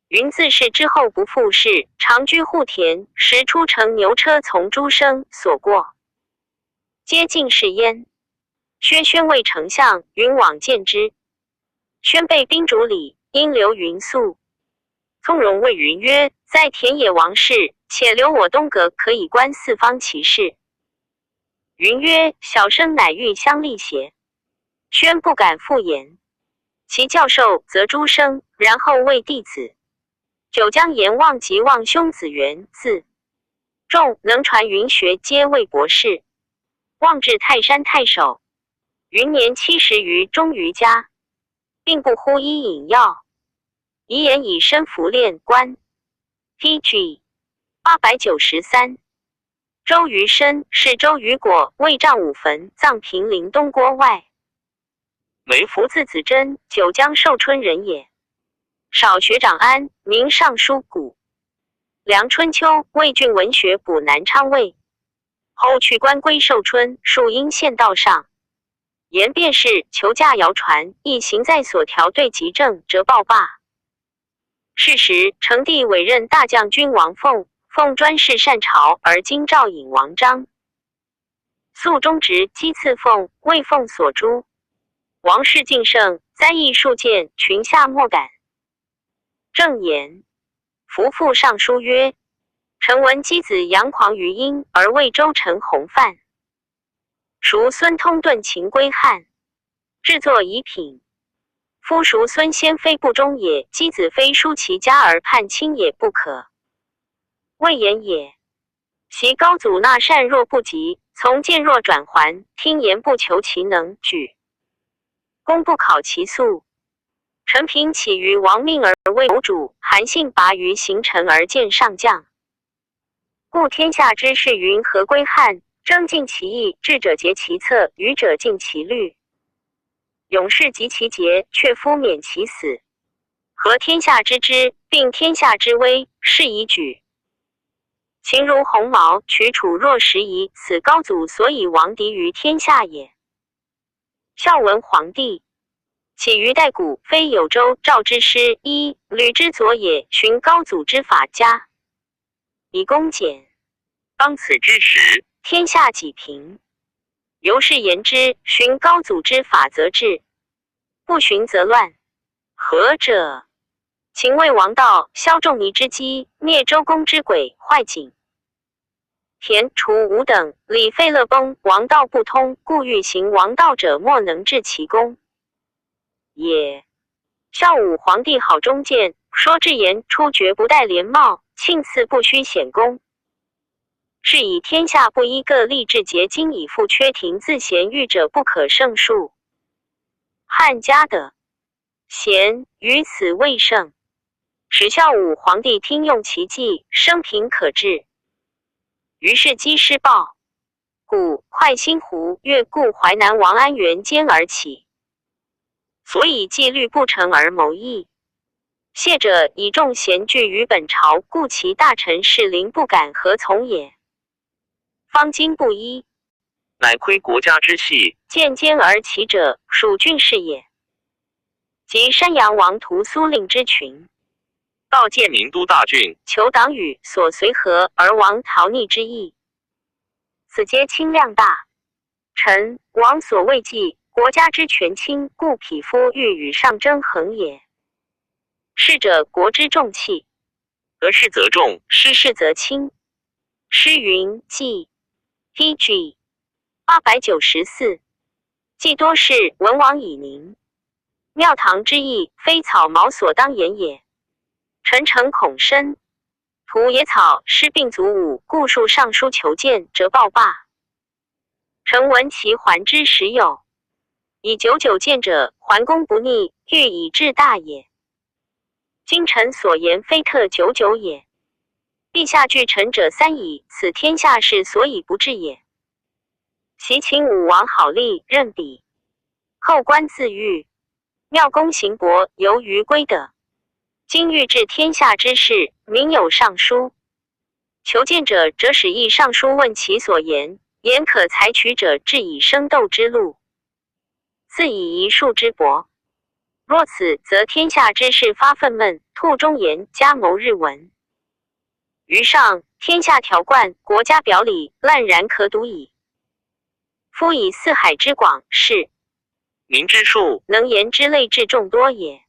云自是之后不复事，常居户田，时出乘牛车从诸生所过，皆尽是焉。薛宣谓丞相，云往见之。宣备宾主礼，因留云宿。从容谓云曰：在田野王事，且留我东阁，可以观四方其事。云曰：小生乃欲相力邪？宣不敢复言。其教授则诸生，然后谓弟子。九江阎望及望兄子元字众，能传云学，皆为博士。望至泰山太守，云年70余，终于家，并不呼医饮药，遗言以身服练官。PG 893。周瑜身是周瑜果魏丈五坟，葬平陵东郭外。为福字子真，九江寿春人也。少学长安，名尚书谷。梁春秋，魏郡文学补南昌尉。后去官归寿春，属阴县道上。言便是求驾谣传，亦行在所条对极正，折报罢。是时，成帝委任大将军王凤，奉专事善朝，而今诏引王章。肃中直击赐凤，为凤所诛。王氏敬盛，灾异数件，群下莫敢。正言，夫妇上书曰：臣闻箕子杨狂于殷，而为周臣弘范。孰孙通顿秦归汉，制作遗品。夫孰孙先非不忠也，箕子非疏其家而叛亲也不可。谓言也。其高祖纳善若不及，从谏若转还，听言不求其能举，公不考其素。臣平起于亡命而为谋主，韩信拔于行臣而见上将。故天下之事云何归汉？征尽其意，智者竭其策，愚者尽其虑。勇士及其节，却夫免其死。合天下之知，并天下之危，是以举。秦如鸿毛，取楚若石夷，此高祖所以亡敌于天下也。孝文皇帝起于代古，非有周赵之师，一吕之佐也，循高祖之法家，以公简。当此之时，天下己平。由是言之，循高祖之法则治，不循则乱。何者？秦魏王道，萧仲尼之机，灭周公之诡，坏景。田、楚、吴等，礼废乐崩，王道不通，故欲行王道者，莫能治其功也。孝武皇帝好忠谏，说至言出绝不戴连帽，庆赐不须显功。是以天下不依各立志结今以复缺庭自贤欲者不可胜数。汉家的贤于此未胜，使孝武皇帝听用其计，生平可治。于是积师报，故快新湖越故淮南王安元间而起。所以纪律不成而谋议。谢者以众贤聚于本朝，故其大臣士林不敢何从也。方今不依，乃窥国家之细，见奸而起者，属郡士也。及山阳王屠苏令之群，道见名都大郡，求党羽所随和而王逃逆之意，此皆轻量大。臣王所畏忌，国家之权轻，故匹夫欲与上争衡也。士者国之重器，得势则重，失势则轻。诗云计 PG 894，计多是文王以宁。庙堂之意，非草茅所当言也。臣诚恐深，屠野草，失并卒伍，故数上书求见，折报罢。臣闻其还之时有，以久久见者，还公不逆，欲以治大也。今臣所言，非特久久也。陛下惧臣者三矣，此天下事所以不治也。袭秦武王好立，任比后官自愈，妙公行伯由于归德。今欲治天下之事，民有上书，求见者则使议上书问其所言，言可采取者，至以生斗之路，自以一术之博。若此，则天下之事发愤懑，吐忠言，加谋日文。于上，天下条贯，国家表里，烂然可睹矣。夫以四海之广，是民之数，能言之类至众多也。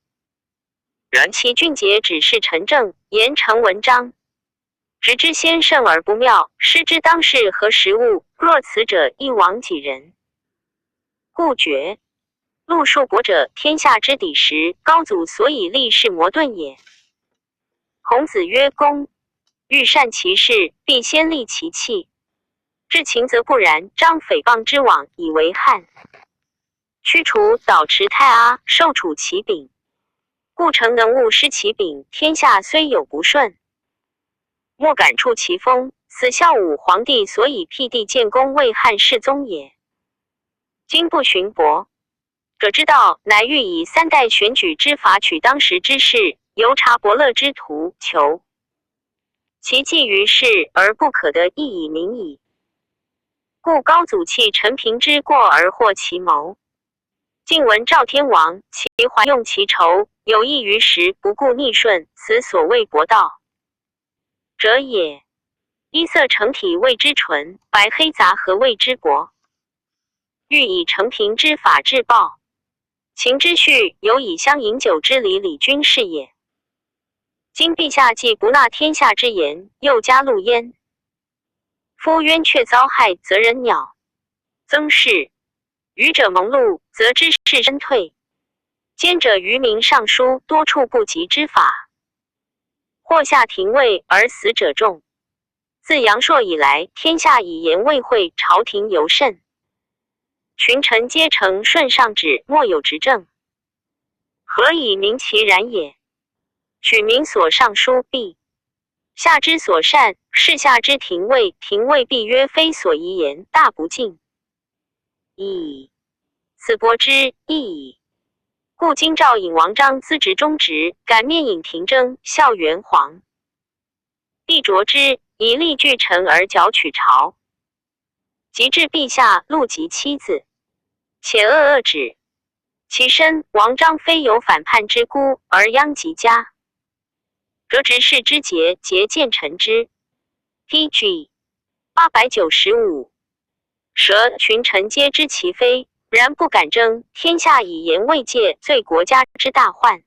然其俊杰只是陈政，言成文章，直之先圣而不妙，失之当世和实物。若此者，一亡几人？故绝路数博者，天下之底时，高祖所以立是魔遁也。孔子曰：公欲善其事，必先利其器。至秦则不然，张诽谤之网以为汉。驱除导持太阿，受处其柄，故诚能勿失其柄。天下虽有不顺，莫敢触其锋。此孝武皇帝所以辟地建功为汉世宗也。今不循伯者之道，乃欲以三代选举之法取当时之事，由察伯乐之徒，求其计于世而不可得，亦以明矣。故高祖弃陈平之过而获其谋。晋闻赵天王，其怀用其仇，有益于时，不顾逆顺，此所谓博道者也。衣色成体谓之纯，白黑杂合谓之博。欲以成平之法治暴，秦之序有以相饮酒之礼，理君是也。今陛下既不纳天下之言，又加禄焉。夫冤却遭害，则人鸟增事；愚者蒙禄，则知事身退。奸者愚民上书，多处不及之法，或下廷尉而死者众。自阳朔以来，天下以言未会，朝廷尤甚。群臣皆承顺上旨，莫有执政，何以明其然也？取民所上书，必下之所善，是下之廷尉，廷尉必曰非所宜言，大不敬矣。此伯之义矣。故今赵尹王章资职中职，敢面引廷争，效元皇，必着之，以力拒臣而矫取朝。及至陛下，禄及妻子，且恶止。其身王章非有反叛之孤，而殃及家。革执事之节，节见臣之。PG 895。蛇群臣皆知其非，然不敢争。天下以言为戒，罪国家之大患。